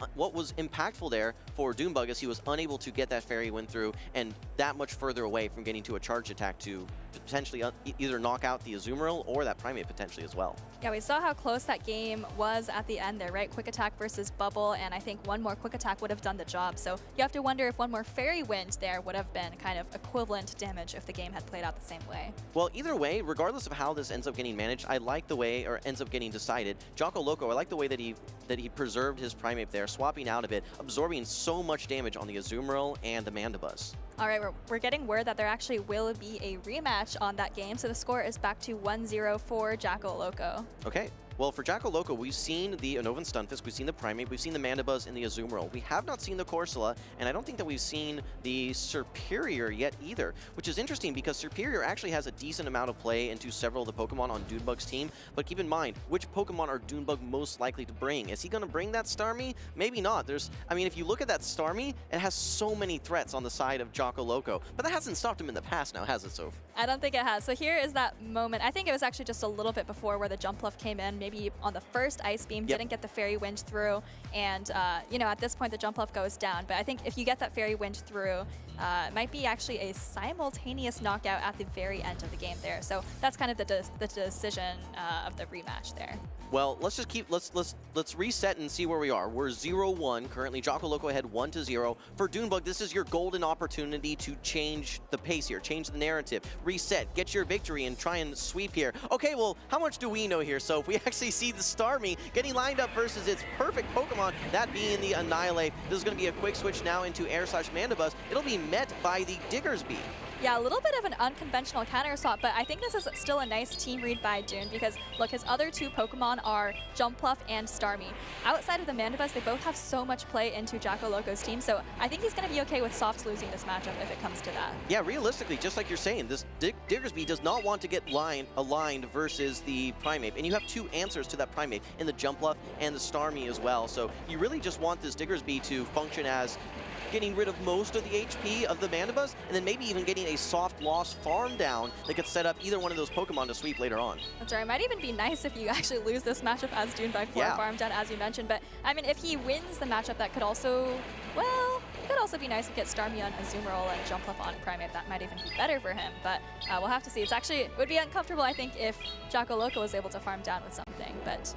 impactful there for Junebug is he was unable to get that Fairy Wind through and that much further away from getting to a charge attack to potentially either knock out the Azumarill or that Primeape potentially as well. Yeah, we saw how close that game was at the end there, right? Quick attack versus bubble, and I think one more quick attack would have done the job. So you have to wonder if one more Fairy Wind there would have been kind of equivalent damage if the game had played out the same way. Well, either way, regardless of how this ends up getting managed, I like the way, or ends up getting decided. Jackaloka, I like the way that he preserved his Primeape there, swapping out of it, absorbing so much damage on the Azumarill and the Mandibuzz. All right, we're getting word that there actually will be a rematch on that game, so the score is back to 1-0 for Jackaloka. Okay. Well, for Jackaloka, we've seen the Unova Stunfisk, we've seen the Primeape, we've seen the Mandibuzz and the Azumarill. We have not seen the Corsola, and I don't think that we've seen the Superior yet either, which is interesting because Superior actually has a decent amount of play into several of the Pokemon on Dunebug's team, but keep in mind, which Pokemon are Dunebug most likely to bring? Is he going to bring that Starmie? Maybe not. I mean, if you look at that Starmie, it has so many threats on the side of Jackaloka, but that hasn't stopped him in the past now, has it, Soph? I don't think it has. So here is that moment. I think it was actually just a little bit before where the Jump Bluff came in, maybe on the first Ice Beam, didn't get the Fairy Wind through, and you know, at this point the Jump Bluff goes down. But I think if you get that Fairy Wind through, it might be actually a simultaneous knockout at the very end of the game there. So that's kind of the decision of the rematch there. Well, let's just let's reset and see where we are. We're 0-1 currently. Jackaloka ahead 1-0. For Dunebug, this is your golden opportunity to change the pace here, change the narrative, reset, get your victory, and try and sweep here. Okay, well, how much do we know here? So if we actually see the Starmie getting lined up versus its perfect Pokemon, that being the Annihilate. This is going to be a quick switch now into Air/Mandibuzz. It'll be met by the Diggersby. Yeah, a little bit of an unconventional counter assault, but I think this is still a nice team read by Dune because, look, his other two Pokemon are Jumpluff and Starmie. Outside of the Mandibuzz, they both have so much play into Jacko Loco's team, so I think he's going to be okay with Soft losing this matchup if it comes to that. Yeah, realistically, just like you're saying, this Diggersby does not want to get aligned versus the Primeape, and you have two answers to that Primeape in the Jumpluff and the Starmie as well, so you really just want this Diggersby to function as getting rid of most of the HP of the Mandibuzz, and then maybe even getting a soft loss farm down that could set up either one of those Pokemon to sweep later on. That's right. It might even be nice if you actually lose this matchup as Dunebug for a farm down, as you mentioned. But, I mean, if he wins the matchup, that could also, well, it could also be nice to get Starmie on Azumarill and Jumpluff on Primeape. That might even be better for him, but we'll have to see. It would be uncomfortable, I think, if Jacko Loco was able to farm down with something, but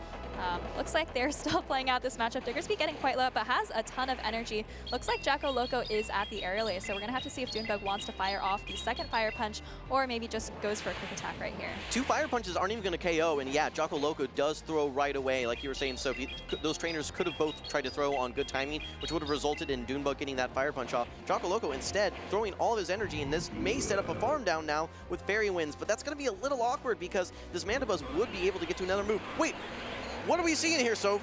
looks like they're still playing out this matchup. Diggersby getting quite low, but has a ton of energy. Looks like Jacko Loco is at the aerial ace, so we're going to have to see if Dunebug wants to fire off the second Fire Punch or maybe just goes for a quick attack right here. 2 Fire Punches aren't even going to KO, and yeah, Jacko Loco does throw right away, like you were saying, Sophie. Those trainers could have both tried to throw on good timing, which would have resulted in Dunebug getting that Fire Punch off. Jacko Loco instead throwing all of his energy, and this may set up a farm down now with Fairy Winds, but that's going to be a little awkward because this Mandibuzz would be able to get to another move. Wait, what are we seeing here, Soph?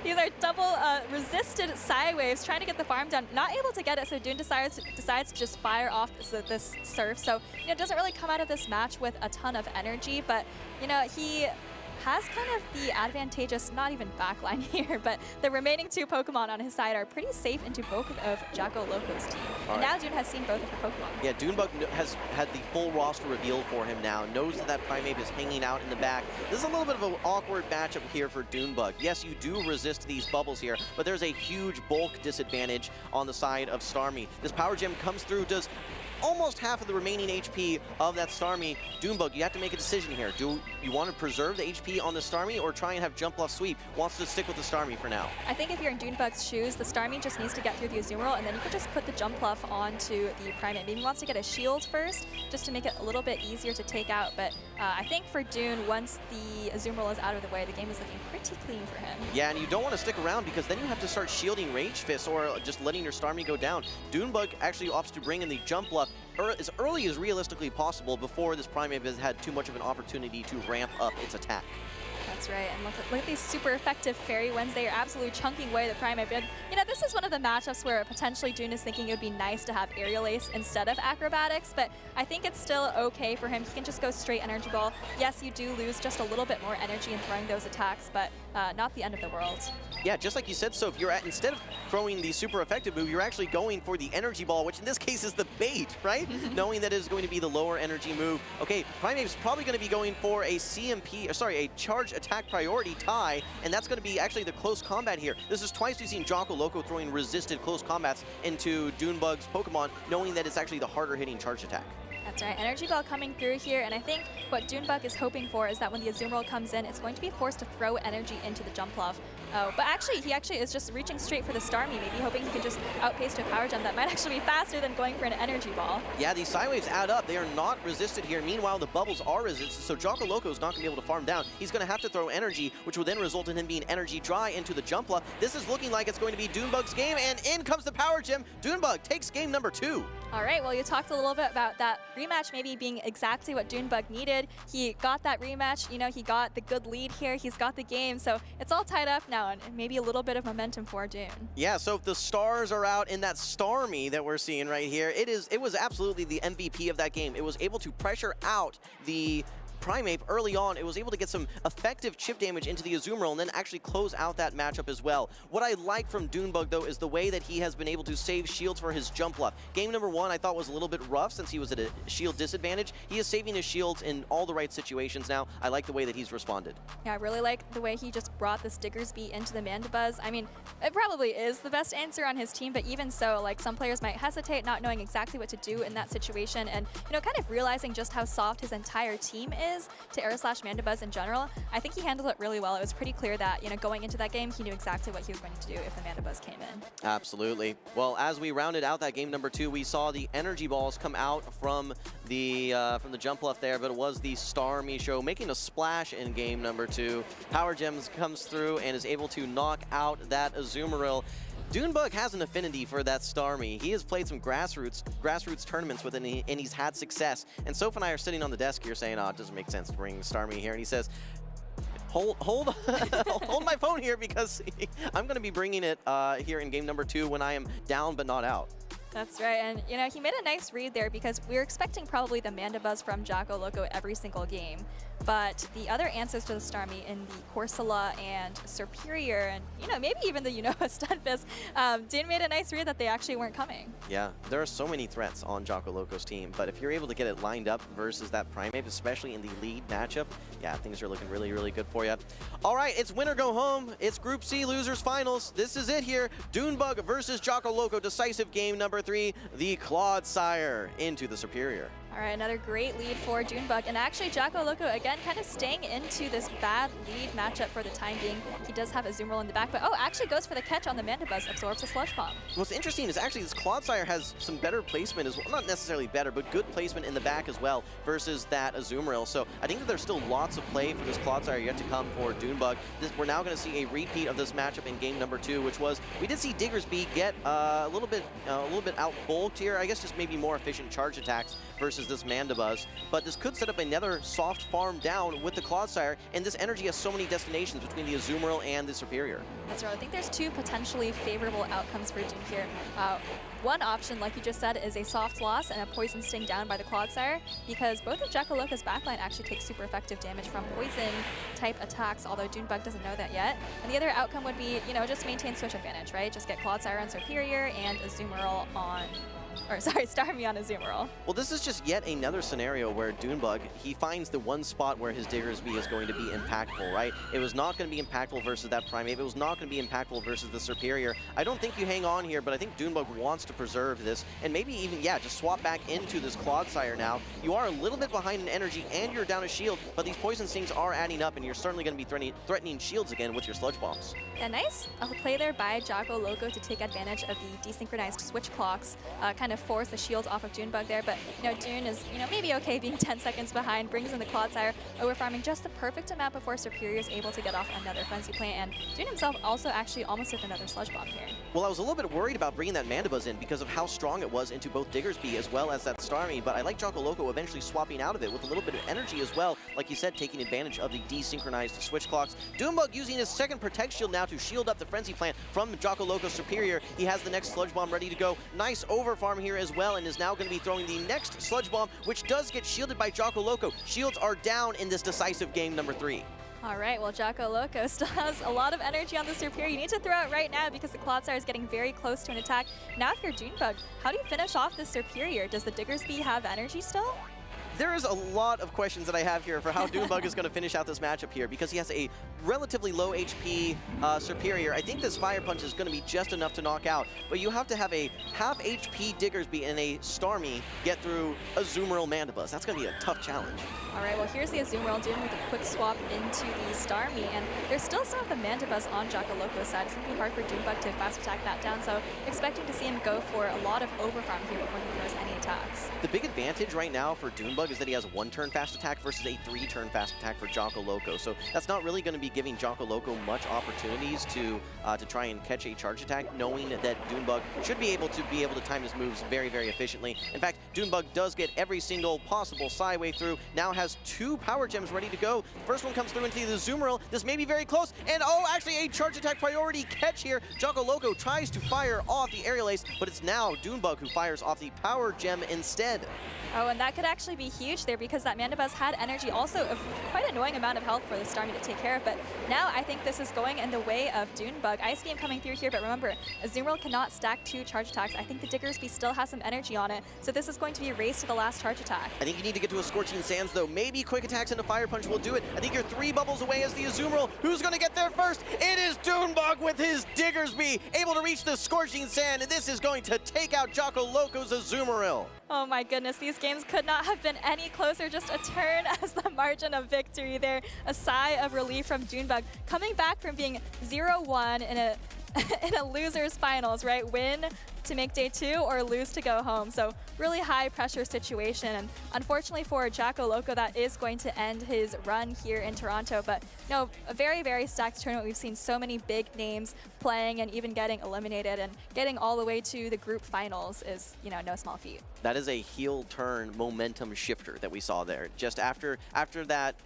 These are double resisted Psy Waves, trying to get the farm down. Not able to get it, so Dune decides to just fire off this Surf. So, you know, doesn't really come out of this match with a ton of energy, but, you know, he has kind of the advantageous, not even backline here, but the remaining 2 Pokemon on his side are pretty safe into both of Jacko Loco's team. And now Dune has seen both of the Pokemon. Yeah, Dunebug has had the full roster revealed for him now, knows that Primeape is hanging out in the back. This is a little bit of an awkward matchup here for Dunebug. Yes, you do resist these bubbles here, but there's a huge bulk disadvantage on the side of Starmie. This Power Gem comes through, does almost half of the remaining HP of that Starmie. Dunebug, you have to make a decision here. Do you want to preserve the HP on the Starmie or try and have Jumpluff sweep? Wants to stick with the Starmie for now. I think if you're in Dunebug's shoes, the Starmie just needs to get through the Azumarill, and then you could just put the Jumpluff onto the Primeape. Maybe he wants to get a shield first, just to make it a little bit easier to take out. But I think for Dune, once the Azumarill is out of the way, the game is looking pretty clean for him. Yeah, and you don't want to stick around because then you have to start shielding Rage Fist or just letting your Starmie go down. Dunebug actually opts to bring in the Jumpluff as early as realistically possible before this Primeape has had too much of an opportunity to ramp up its attack. That's right, and look at these super effective Fairy Winds. They are absolutely chunking away the Primeape. And, you know, this is one of the matchups where potentially Dune is thinking it would be nice to have Aerial Ace instead of Acrobatics, but I think it's still okay for him. He can just go straight Energy Ball. Yes, you do lose just a little bit more energy in throwing those attacks, but not the end of the world. Yeah, just like you said, so if you're instead of throwing the super effective move, you're actually going for the Energy Ball, which in this case is the bait, right? Knowing that it is going to be the lower energy move. Okay, Primeape's probably going to be going for a a charge attack priority tie, and that's going to be actually the close combat here. This is twice we've seen Jacko Loco throwing resisted close combats into Dunebug's Pokemon, knowing that it's actually the harder hitting charge attack. That's right, Energy Ball coming through here, and I think what Dunebug is hoping for is that when the Azumarill comes in, it's going to be forced to throw energy into the Jumpluff. But he actually is just reaching straight for the Starmie, maybe hoping he can just outpace to a Power Gem. That might actually be faster than going for an Energy Ball. Yeah, these Psy Waves add up. They are not resisted here. Meanwhile, the bubbles are resisted, so Jacko Loco is not going to be able to farm down. He's going to have to throw energy, which will then result in him being energy dry into the Jumpluff. This is looking like it's going to be Dunebug's game, and in comes the Power Gem. Dunebug takes game number 2. All right, well, you talked a little bit about that rematch maybe being exactly what Dunebug needed. He got that rematch, you know, he got the good lead here, he's got the game, so it's all tied up now, and maybe a little bit of momentum for Dune. Yeah, so if the stars are out in that Starmie that we're seeing right here, it was absolutely the MVP of that game. It was able to pressure out the Primeape early on. It was able to get some effective chip damage into the Azumarill and then actually close out that matchup as well. What I like from Dunebug, though, is the way that he has been able to save shields for his Jumpluff. Game number 1 I thought was a little bit rough since he was at a shield disadvantage. He is saving his shields in all the right situations now. I like the way that he's responded. Yeah, I really like the way he just brought this Diggersby into the Mandibuzz. I mean, it probably is the best answer on his team, but even so, like, some players might hesitate, not knowing exactly what to do in that situation, and, you know, kind of realizing just how soft his entire team is to Air/Mandibuzz in general. I think he handled it really well. It was pretty clear that, you know, going into that game, he knew exactly what he was going to do if the Mandibuzz came in. Absolutely. Well, as we rounded out that game number 2, we saw the energy balls come out from the Jumpluff there, but it was the Starmie show making a splash in game number 2. Power Gems comes through and is able to knock out that Azumarill. Dunebug has an affinity for that Starmie. He has played some grassroots tournaments with it, and he's had success. And Soph and I are sitting on the desk here saying, oh, it doesn't make sense to bring Starmie here. And he says, hold hold my phone here because I'm going to be bringing it here in game number 2 when I am down but not out. That's right, and you know, he made a nice read there because we were expecting probably the Mandibuzz from Jocko Loco every single game. But the other answers to the Starmie in the Corsola and Superior, and you know, maybe even the Unova Stunfisk, Dune made a nice read that they actually weren't coming. Yeah, there are so many threats on Jocko Loco's team, but if you're able to get it lined up versus that Primate, especially in the lead matchup, yeah, things are looking really, really good for you. All right, it's win or go home. It's Group C Losers Finals. This is it here. Dunebug versus Jocko Loco, decisive game number 3, the Clodsire into the Superior. All right, another great lead for Dunebug. And actually, Jocko Loco, again, kind of staying into this bad lead matchup for the time being. He does have a Azumarill in the back, but actually goes for the catch on the Mandibuzz, absorbs a Sludge Bomb. What's interesting is actually this Clodsire has some better placement as well. Not necessarily better, but good placement in the back as well versus that Azumarill. So I think that there's still lots of play for this Clodsire yet to come for Dunebug. We're now going to see a repeat of this matchup in game number 2, which was, we did see Diggersby get a little bit out bulked here. I guess just maybe more efficient charge attacks versus this Mandibuzz, but this could set up another soft farm down with the Clodsire, and this energy has so many destinations between the Azumarill and the Superior. That's right. I think there's 2 potentially favorable outcomes for Dune here. One option, like you just said, is a soft loss and a Poison Sting down by the Clodsire, because both of Jocko Loco's backline actually takes super effective damage from Poison-type attacks, although Dunebug doesn't know that yet. And the other outcome would be, you know, just maintain switch advantage, right? Just get Clodsire on Superior and Azumarill on... Or sorry, Starmie on Azumarill. Well, this is just yet another scenario where Dunebug, he finds the one spot where his Diggersby is going to be impactful, right? It was not going to be impactful versus that Primate. It was not going to be impactful versus the Superior. I don't think you hang on here, but I think Dunebug wants to preserve this and maybe even, yeah, just swap back into this Clodsire now. You are a little bit behind in energy and you're down a shield, but these Poison Stings are adding up and you're certainly going to be threatening shields again with your Sludge Bombs. A nice play there by Jocko Loco to take advantage of the desynchronized switch clocks, kind of force the shield off of Dunebug there, but you know, Dune is, you know, maybe okay being 10 seconds behind, brings in the Clodsire, overfarming just the perfect amount before Superior is able to get off another Frenzy Plant, and Dune himself also actually almost hit another Sludge Bomb here. Well, I was a little bit worried about bringing that Mandibuzz in because of how strong it was into both Diggersby as well as that Starmie, but I like Jocko Loco eventually swapping out of it with a little bit of energy as well, like you said, taking advantage of the desynchronized switch clocks. Dunebug using his second Protect Shield now to shield up the Frenzy Plant from Jocko Loco Superior. He has the next Sludge Bomb ready to go. Nice overfarm here as well, and is now going to be throwing the next Sludge Bomb, which does get shielded by Jocko Loco. Shields are down in this decisive game number 3. All right, well, Jocko Loco still has a lot of energy on the Superior. You need to throw it right now because the Clodsire is getting very close to an attack. Now if you're Dunebug, how do you finish off the Superior? Does the Diggersby have energy still? There is a lot of questions that I have here for how Dunebug is going to finish out this matchup here because he has a relatively low HP Superior. I think this Fire Punch is going to be just enough to knock out, but you have to have a half HP Diggersby and a Starmie get through Azumarill Mandibuzz. That's going to be a tough challenge. All right, well, here's the Azumarill Dune with a quick swap into the Starmie, and there's still some of the Mandibuzz on Jocko Loco's side. It's going to be hard for Dunebug to fast attack that down, so expecting to see him go for a lot of overfarm here before he throws any attacks. The big advantage right now for Dunebug is that he has a 1-turn fast attack versus a 3-turn fast attack for Jocko Loco, so that's not really going to be giving Jocko Loco much opportunities to try and catch a charge attack, knowing that Dunebug should be able to time his moves very, very efficiently. In fact, Dunebug does get every single possible Psywave through, now has 2 Power Gems ready to go. First one comes through into the Azumarill. This may be very close, and actually a charge attack priority catch here. Jocko Loco tries to fire off the Aerial Ace, but it's now Dunebug who fires off the Power Gem instead. Oh, and that could actually be huge there because that Mandibuzz had energy, also a quite annoying amount of health for the Starmie to take care of, but now I think this is going in the way of Dunebug. Ice Beam coming through here, but remember, Azumarill cannot stack 2 charge attacks. I think the Diggersby still has some energy on it, so this is going to be a race to the last charge attack. I think you need to get to a Scorching Sands, though. Maybe quick attacks into Fire Punch will do it. I think you're 3 bubbles away as the Azumarill. Who's going to get there first? It is Dunebug with his Diggersby, able to reach the Scorching Sand, and this is going to take out Jocko Loco's Azumarill. Oh my goodness, these games could not have been any closer. Just a turn as the margin of victory there. A sigh of relief from Dunebug, coming back from being 0-1 in in a loser's finals, right? Win to make day 2 or lose to go home. So really high pressure situation. And unfortunately for Jacko Loco, that is going to end his run here in Toronto. But no, a very, very stacked tournament. We've seen so many big names playing and even getting eliminated, and getting all the way to the group finals is, you know, no small feat. That is a heel turn momentum shifter that we saw there. Just after that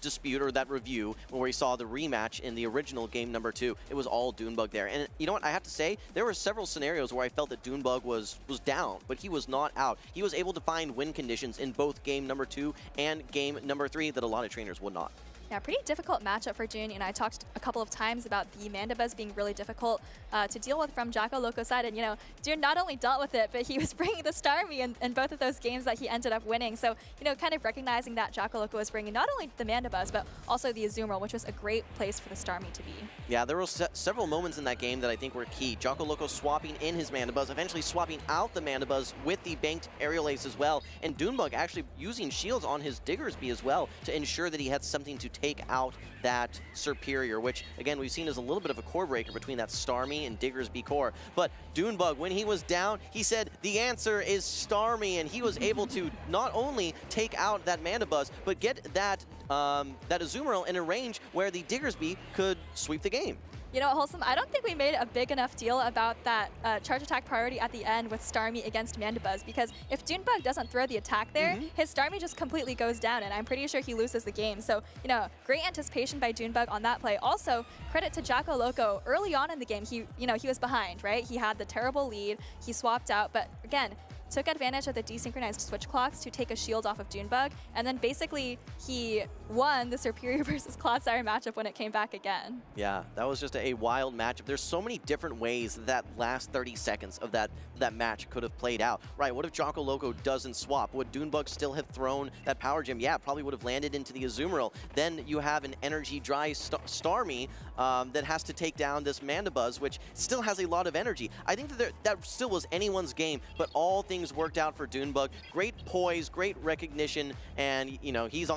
dispute or that review where we saw the rematch in the original game number 2, it was all Doonbug there. And you know what, I have to say, there were several scenarios where I felt that Doonbug was down, but he was not out. He was able to find win conditions in both game number 2 and game number 3 that a lot of trainers would not. Yeah, pretty difficult matchup for June. You know, I talked a couple of times about the Mandibuzz being really difficult to deal with from Jacko Loco's side. And, you know, June not only dealt with it, but he was bringing the Starmie in both of those games that he ended up winning. So, you know, kind of recognizing that Jacko Loco was bringing not only the Mandibuzz, but also the Azumarill, which was a great place for the Starmie to be. Yeah, there were several moments in that game that I think were key. Jacko Loco swapping in his Mandibuzz, eventually swapping out the Mandibuzz with the banked Aerial Ace as well. And Doonbug actually using shields on his Diggersby as well to ensure that he had something to take out that Superior, which again we've seen as a little bit of a core breaker between that Starmie and Diggersby core. But Doonbug, when he was down, he said the answer is Starmie, and he was able to not only take out that Mandibuzz, but get that Azumarill in a range where the Diggersby could sweep the game. You know, Wholesome, I don't think we made a big enough deal about that charge attack priority at the end with Starmie against Mandibuzz, because if Doonbug doesn't throw the attack there, his Starmie just completely goes down, and I'm pretty sure he loses the game. So, you know, great anticipation by Doonbug on that play. Also, credit to Jacko Loco. Early on in the game, he was behind, right? He had the terrible lead. He swapped out, but again, took advantage of the desynchronized switch clocks to take a shield off of Doonbug, and then basically he won the Superior versus Clodsire matchup when it came back again. Yeah, that was just a wild matchup. There's so many different ways that last 30 seconds of that match could have played out. Right, what if Jacko Loco doesn't swap? Would Doonbug still have thrown that Power Gem? Yeah, probably would have landed into the Azumarill. Then you have an energy dry Starmie that has to take down this Mandibuzz, which still has a lot of energy. I think that still was anyone's game, but all things worked out for Doonbug. Great poise, great recognition, and you know he's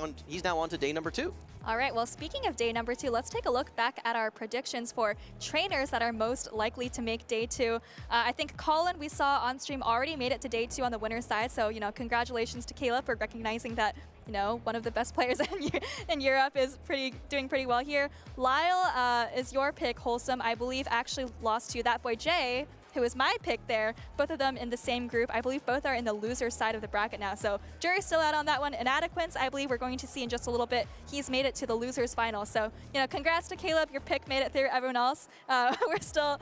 now on to day number 2. All right, well, speaking of day number 2, let's take a look back at our predictions for trainers that are most likely to make day 2. I think Colin, we saw on stream, already made it to day 2 on the winner's side, so, you know, congratulations to Caleb for recognizing that, you know, one of the best players in Europe is doing pretty well here. Lyle is your pick, Wholesome. I believe actually lost to That Boy Jay, who is my pick there. Both of them in the same group. I believe both are in the loser side of the bracket now. So jury's still out on that one. Inadequance, I believe we're going to see in just a little bit. He's made it to the losers final. So, you know, congrats to Caleb. Your pick made it through. Everyone else, we're still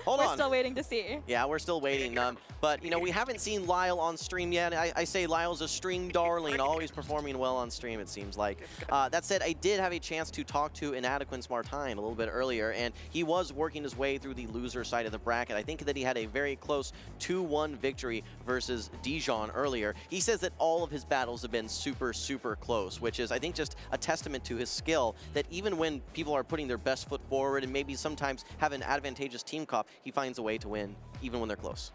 waiting to see. Yeah, we're still waiting. But, you know, we haven't seen Lyle on stream yet. I say Lyle's a stream darling, always performing well on stream, it seems like. That said, I did have a chance to talk to Inadequance Martine a little bit earlier, and he was working his way through the loser side of the bracket. I think that he had a very close 2-1 victory versus Dijon earlier. He says that all of his battles have been super, super close, which is, I think, just a testament to his skill, that even when people are putting their best foot forward and maybe sometimes have an advantageous team comp, he finds a way to win, even when they're close.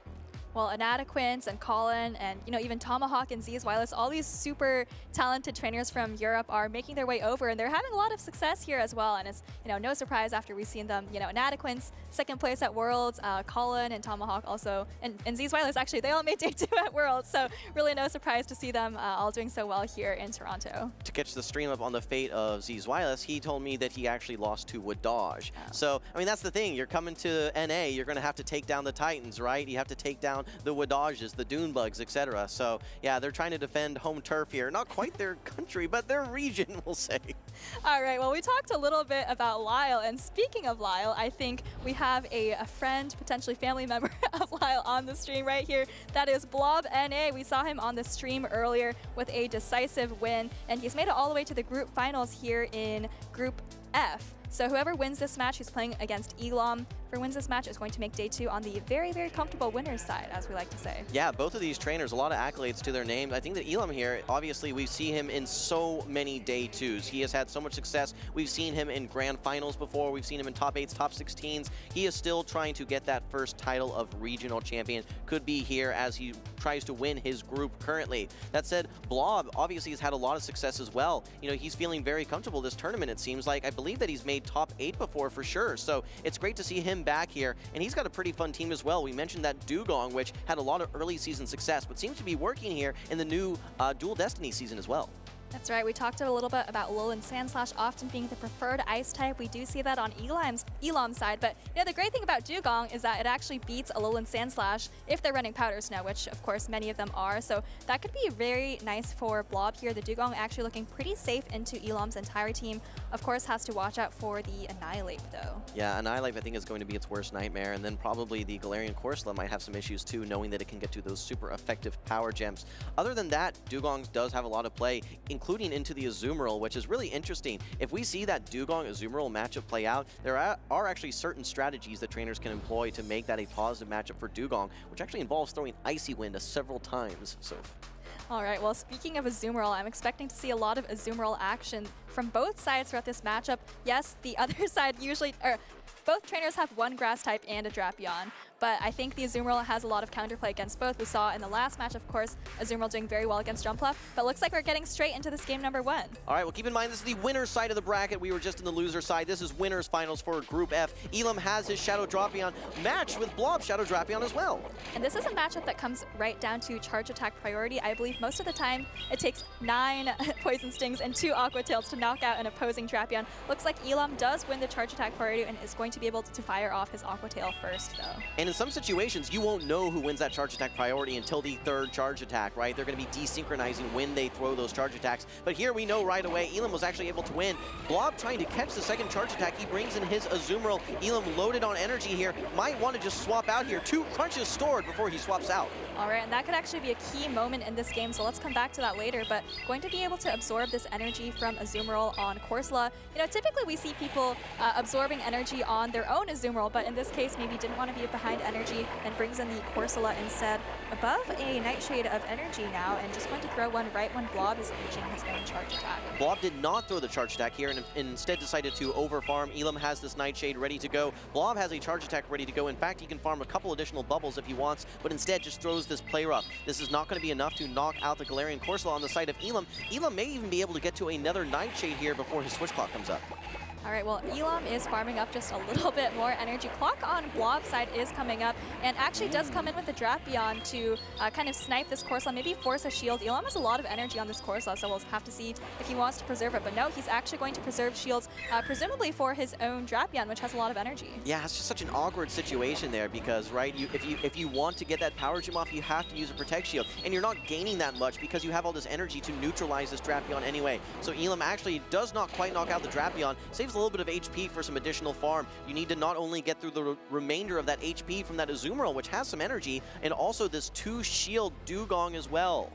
Well, Inadequance and Colin and, you know, even Tomahawk and Z's Wireless, all these super talented trainers from Europe are making their way over, and they're having a lot of success here as well. And it's, you know, no surprise after we've seen them, you know, Inadequance, second place at Worlds, Colin and Tomahawk also, and Z's Wireless, actually, they all made day 2 at Worlds. So really no surprise to see them all doing so well here in Toronto. To catch the stream up on the fate of Z's Wireless, he told me that he actually lost to Wadaj. So, I mean, that's the thing. You're coming to NA, you're going to have to take down the Titans, right? You have to take down the Wadages, the Doonbugs, etc. So, yeah, they're trying to defend home turf here. Not quite their country, but their region, we'll say. All right, well, we talked a little bit about Lyle, and speaking of Lyle, I think we have a friend, potentially family member of Lyle on the stream right here. That is Blob NA. We saw him on the stream earlier with a decisive win, and he's made it all the way to the group finals here in Group F. So whoever wins this match, who's playing against Elam, whoever wins this match is going to make day 2 on the very, very comfortable winner's side, as we like to say. Yeah, both of these trainers, a lot of accolades to their names. I think that Elam here, obviously, we see him in so many day 2s. He has had so much success. We've seen him in grand finals before. We've seen him in top 8s, top 16s. He is still trying to get that first title of regional champion. Could be here as he tries to win his group currently. That said, Blob obviously has had a lot of success as well. You know, he's feeling very comfortable this tournament, it seems like. I believe that he's made top 8 before for sure. So it's great to see him him back here, and he's got a pretty fun team as well. We mentioned that Dugong, which had a lot of early season success, but seems to be working here in the new Dual Destiny season as well. That's right. We talked a little bit about Alolan Sandslash often being the preferred ice type. We do see that on Elam's side, but the great thing about Dugong is that it actually beats Alolan Sandslash if they're running Powder Snow, which of course many of them are. So that could be very nice for Blob here. The Dugong actually looking pretty safe into Elam's entire team. Of course, has to watch out for the Annihilate though. Yeah, Annihilate I think is going to be its worst nightmare, and then probably the Galarian Corsola might have some issues too, knowing that it can get to those super effective power gems. Other than that, Dugong does have a lot of play, including into the Azumarill, which is really interesting. If we see that Dugong-Azumarill matchup play out, there are actually certain strategies that trainers can employ to make that a positive matchup for Dugong, which actually involves throwing Icy Wind several times. So. All right, well, speaking of Azumarill, I'm expecting to see a lot of Azumarill action from both sides throughout this matchup. Yes, the other side usually, both trainers have one grass type and a Drapion, but I think the Azumarill has a lot of counterplay against both. We saw in the last match, of course, Azumarill doing very well against Jumpluff, but looks like we're getting straight into this game number 1. All right, well, keep in mind, this is the winner's side of the bracket. We were just in the loser side. This is winner's finals for Group F. Elam has his Shadow Drapion matched with Blob Shadow Drapion as well. And this is a matchup that comes right down to charge attack priority. I believe most of the time it takes 9 Poison Stings and 2 Aqua Tails to knock out an opposing Drapion. Looks like Elam does win the charge attack priority and is going to be able to fire off his Aqua Tail first, though. And in some situations, you won't know who wins that charge attack priority until the 3rd charge attack, right? They're going to be desynchronizing when they throw those charge attacks. But here we know right away, Elam was actually able to win. Blob trying to catch the 2nd charge attack. He brings in his Azumarill. Elam loaded on energy here. Might want to just swap out here. 2 crunches stored before he swaps out. All right, and that could actually be a key moment in this game, so let's come back to that later. But going to be able to absorb this energy from Azumarill on Corsola. Typically we see people absorbing energy on their own Azumarill, but in this case maybe didn't want to be behind energy and brings in the Corsola instead. Above a Nightshade of energy now, and just going to throw one right when Blob is reaching his own charge attack. Blob did not throw the charge attack here and instead decided to over-farm. Elam has this Nightshade ready to go. Blob has a charge attack ready to go. In fact, he can farm a couple additional bubbles if he wants, but instead just throws this Play Rough. This is not going to be enough to knock out the Galarian Corsola on the side of Elam. Elam may even be able to get to another Nightshade here before his switch clock comes up. All right, well, Elam is farming up just a little bit more energy. Clock on Blob's side is coming up, and actually does come in with the Drapion to kind of snipe this Corsola, maybe force a shield. Elam has a lot of energy on this Corsola, so we'll have to see if he wants to preserve it. But no, he's actually going to preserve shields, presumably for his own Drapion, which has a lot of energy. Yeah, it's just such an awkward situation there because, right, if you want to get that power gem off, you have to use a Protect Shield, and you're not gaining that much because you have all this energy to neutralize this Drapion anyway. So Elam actually does not quite knock out the Drapion, saves a little bit of HP for some additional farm. You need to not only get through the remainder of that HP from that Azumarill, which has some energy, and also this 2-shield Dugong as well.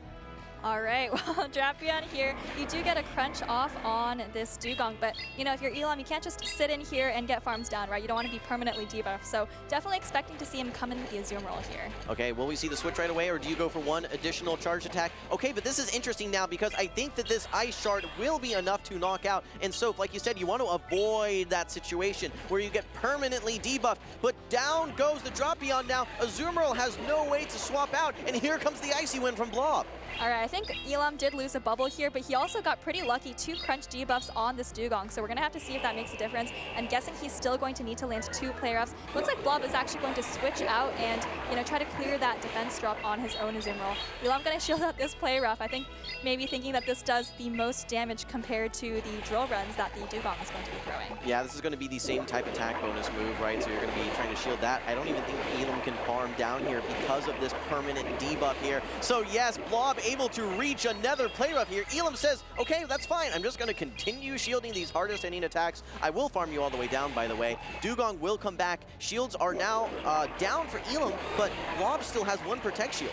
All right, well, Drapion here, you do get a crunch off on this Dugong, but, if you're Elam, you can't just sit in here and get farms down, right? You don't want to be permanently debuffed, so definitely expecting to see him come in with the Azumarill here. Okay, will we see the switch right away, or do you go for one additional charge attack? Okay, but this is interesting now because I think that this Ice Shard will be enough to knock out, and so, like you said, you want to avoid that situation where you get permanently debuffed, but down goes the Drapion now. Azumarill has no way to swap out, and here comes the Icy Wind from Blob. All right, I think Elam did lose a bubble here, but he also got pretty lucky 2 crunch debuffs on this Dugong, so we're going to have to see if that makes a difference. I'm guessing he's still going to need to land 2 play roughs. Looks like Blob is actually going to switch out and, try to clear that defense drop on his own Azumarill. Elam going to shield out this play rough. I think maybe thinking that this does the most damage compared to the drill runs that the Dugong is going to be throwing. Yeah, this is going to be the same type attack bonus move, right? So you're going to be trying to shield that. I don't even think Elam can farm down here because of this permanent debuff here. So yes, Blob able to reach another play rough here. Elam says, okay, that's fine. I'm just going to continue shielding these hardest hitting attacks. I will farm you all the way down, by the way. Dugong will come back. Shields are now down for Elam, but Blob still has 1 Protect Shield.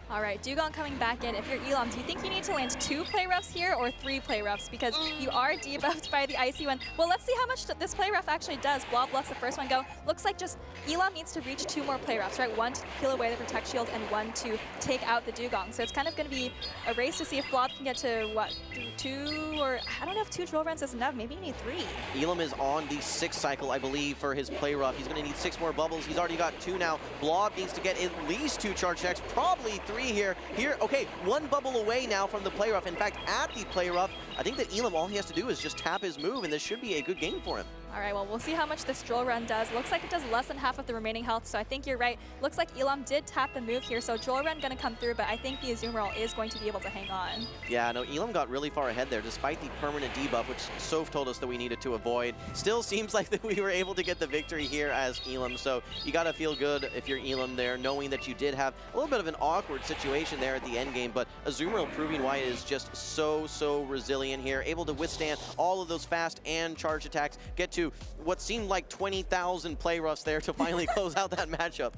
All right, Dugong coming back in. If you're Elam, do you think you need to land 2 play roughs here or 3 play roughs? Because you are debuffed by the Icy Wind. Well, let's see how much this play rough actually does. Blob lets the first one go. Looks like just Elam needs to reach 2 more play roughs, right? 1 to peel away the Protect Shield and 1 to take out the Dugong. So it's kind of going to be a race to see if Blob can get to, what, 2 or... I don't know if 2 drill runs is enough. Maybe you need 3. Elam is on the 6th cycle, I believe, for his play rough. He's going to need 6 more bubbles. He's already got 2 now. Blob needs to get at least 2 charge attacks, probably 3 here. Okay, 1 bubble away now from the play rough. In fact, at the play rough, I think that Elam, all he has to do is just tap his move, and this should be a good game for him. All right, well, we'll see how much this drill run does. Looks like it does less than half of the remaining health, so I think you're right. Looks like Elam did tap the move here, so drill run going to come through, but I think the Azumarill is going to be able to hang on. Yeah, no, Elam got really far ahead there, despite the permanent debuff, which Soph told us that we needed to avoid. Still seems like that we were able to get the victory here as Elam, so you got to feel good if you're Elam there, knowing that you did have a little bit of an awkward situation there at the end game, but Azumarill proving why it is just so resilient here, able to withstand all of those fast and charge attacks, get to what seemed like 20,000 play roughs there to finally close out that matchup.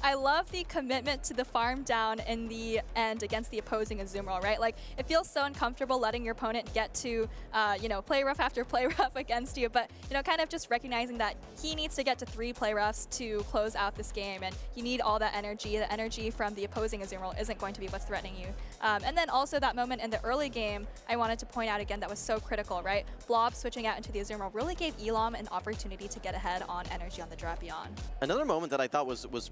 I love the commitment to the farm down in the end against the opposing Azumarill, right? Like, it feels so uncomfortable letting your opponent get to, you know, play rough after play rough against you, but, you know, kind of just recognizing that he needs to get to 3 play roughs to close out this game, and you need all that energy. The energy from the opposing Azumarill isn't going to be what's threatening you. And then also that moment in the early game, I wanted to point out again that was so critical, right? Blob switching out into the Azumarill really gave Elam an opportunity to get ahead on energy on the Drapion. Another moment that I thought was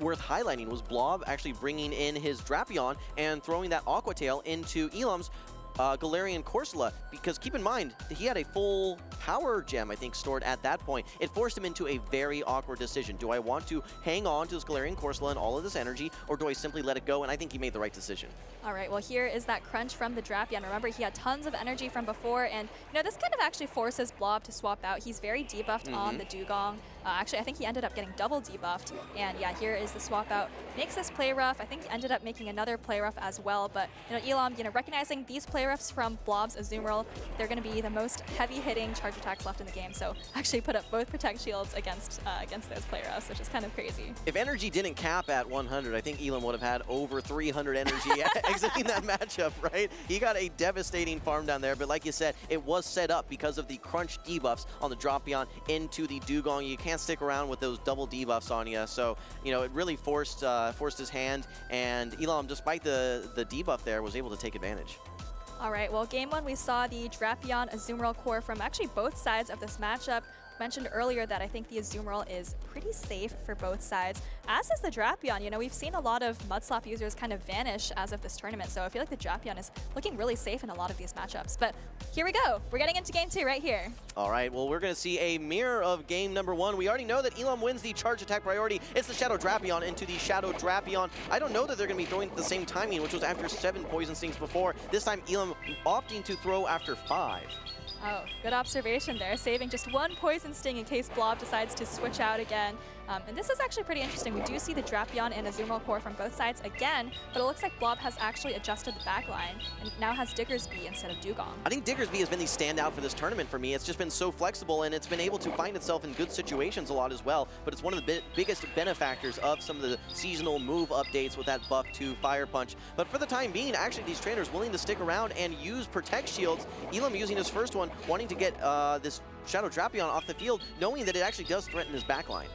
worth highlighting was Blob actually bringing in his Drapion and throwing that Aqua Tail into Elam's Galarian Corsola, because keep in mind, he had a full power gem, I think, stored at that point. It forced him into a very awkward decision. Do I want to hang on to this Galarian Corsola and all of this energy, or do I simply let it go? And I think he made the right decision. All right, well, here is that crunch from the Drapion. Remember, he had tons of energy from before, and you know, this kind of actually forces Blob to swap out. He's very debuffed on the Dugong. Actually, I think he ended up getting double debuffed. And yeah, here is the swap out. Makes this play rough. I think he ended up making another play rough as well. But you know, Elam, you know, recognizing these play roughs from Blob's Azumarill, they're going to be the most heavy-hitting charge attacks left in the game. So actually put up both Protect Shields against those play roughs, which is kind of crazy. If energy didn't cap at 100, I think Elam would have had over 300 energy exiting that matchup, right? He got a devastating farm down there, but like you said, it was set up because of the crunch debuffs on the Drapion into the Dugong. You can't stick around with those double debuffs on you, so you know, it really forced his hand, and Elam, despite the debuff there, was able to take advantage. All right, well, game 1, we saw the Drapion Azumarill core from actually both sides of this matchup. Mentioned earlier that I think the Azumarill is pretty safe for both sides, as is the Drapion. You know, we've seen a lot of Mudslap users kind of vanish as of this tournament, so I feel like the Drapion is looking really safe in a lot of these matchups. But here we go. We're getting into game 2 right here. All right, well, we're going to see a mirror of game number 1. We already know that Elam wins the charge attack priority. It's the Shadow Drapion into the Shadow Drapion. I don't know that they're going to be throwing at the same timing, which was after 7 Poison Stings before. This time, Elam opting to throw after 5. Oh, good observation there, saving just 1 Poison Sting in case Blob decides to switch out again. And this is actually pretty interesting. We do see the Drapion and Azumarill core from both sides again, but it looks like Blob has actually adjusted the backline and now has Diggersby instead of Dugong. I think Diggersby has been the standout for this tournament for me. It's just been so flexible, and it's been able to find itself in good situations a lot as well, but it's one of the biggest benefactors of some of the seasonal move updates with that buff to Fire Punch. But for the time being, actually, these trainers willing to stick around and use Protect Shields. Elam using his first one, wanting to get this Shadow Drapion off the field, knowing that it actually does threaten his backline.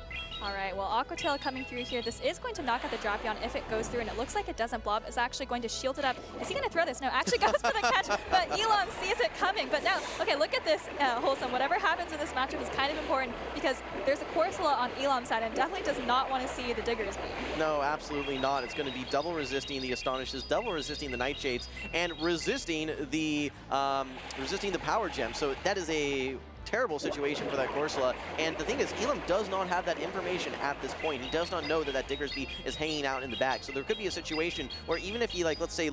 All right, well, Aqua Tail coming through here. This is going to knock out the Drapion if it goes through, and it looks like it doesn't. Blob is actually going to shield it up. Is he going to throw this? No, actually goes for the catch, but Elam sees it coming. But now, okay, look at this, Wholesome. Whatever happens in this matchup is kind of important because there's a Corsola on Elam's side and definitely does not want to see the Diggersby. No, absolutely not. It's going to be double resisting the Astonishes, double resisting the Nightshades, and resisting the Power Gem. So that is a terrible situation for that Corsola. And the thing is, Elam does not have that information at this point. He does not know that that Diggersby is hanging out in the back. So there could be a situation where even if he, like, let's say,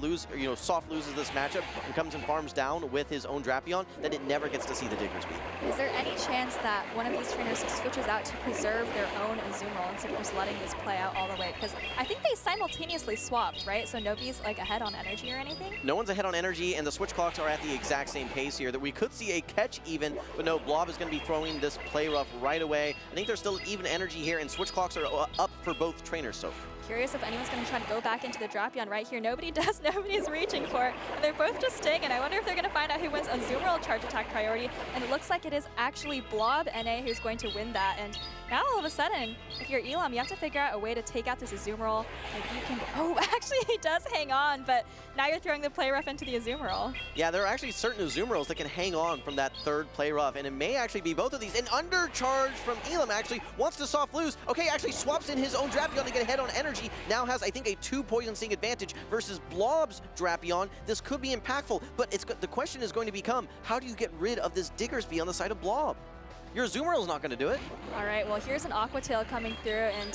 Soft loses this matchup and comes and farms down with his own Drapion, then it never gets to see the Diggersby. Is there any chance that one of these trainers switches out to preserve their own Azumarill instead of just letting this play out all the way? Because I think they simultaneously swapped, right? So nobody's like ahead on energy or anything? No one's ahead on energy, and the switch clocks are at the exact same pace here. That we could see a catch even, but no, Blob is going to be throwing this play rough right away. I think there's still even energy here, and switch clocks are up for both trainers, so. Curious if anyone's going to try to go back into the Drapion right here. Nobody does. Nobody's reaching for it. And they're both just staying, and I wonder if they're going to find out who wins Azumarill charge attack priority. And it looks like it is actually Blob NA who's going to win that. And now all of a sudden, if you're Elam, you have to figure out a way to take out this Azumarill. Like you can. Oh, actually, he does hang on, but now you're throwing the play rough into the Azumarill. Yeah, there are actually certain Azumarills that can hang on from that third play rough, and it may actually be both of these. An undercharge from Elam actually wants to soft lose. Okay, actually swaps in his own Drapion to get ahead on energy. Now has, I think, a 2 Poison Sting advantage versus Blob's Drapion. This could be impactful, but the question is going to become, how do you get rid of this Diggersby on the side of Blob? your Azumarill's not going to do it. All right, well, here's an Aqua Tail coming through, and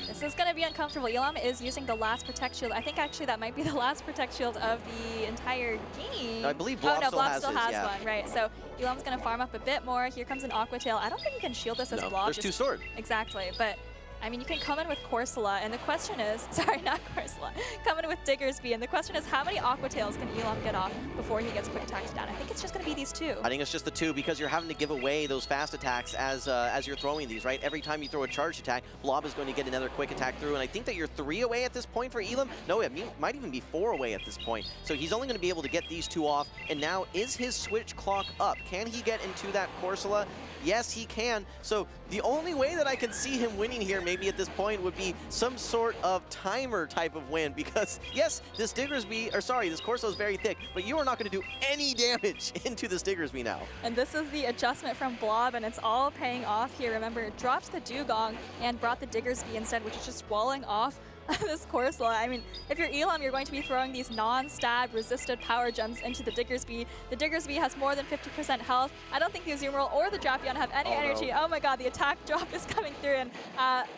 this is going to be uncomfortable. Elam is using the last Protect Shield. I think actually that might be the last Protect Shield of the entire game. I believe Blob no, still Blob has still his, has yeah. one, right. So Elam's going to farm up a bit more. Here comes an Aqua Tail. I don't think you can shield this as Blob. There's 2 sword. Exactly, but I mean, you can come in with Corsola, and the question is, sorry, not Corsola, come in with Diggersby, and the question is, how many Aqua Tails can Elam get off before he gets quick attacks down? I think it's just going to be these 2. I think it's just the 2 because you're having to give away those fast attacks as you're throwing these, right? Every time you throw a charge attack, Blob is going to get another quick attack through, and I think that you're 3 away at this point for Elam. No, it might even be 4 away at this point. So he's only going to be able to get these 2 off, and now is his switch clock up? Can he get into that Corsola? Yes, he can. So the only way that I can see him winning here maybe at this point would be some sort of timer type of win because, yes, this Corsola is very thick, but you are not going to do any damage into this Diggersby now. And this is the adjustment from Blob, and it's all paying off here. Remember, it dropped the Dugong and brought the Diggersby instead, which is just walling off this Corsola. I mean, if you're Elam, you're going to be throwing these non-stab resisted power gems into the Diggersby. The Diggersby has more than 50% health. I don't think the Azumarill or the Drapion have any energy. No. Oh my god, the attack drop is coming through, and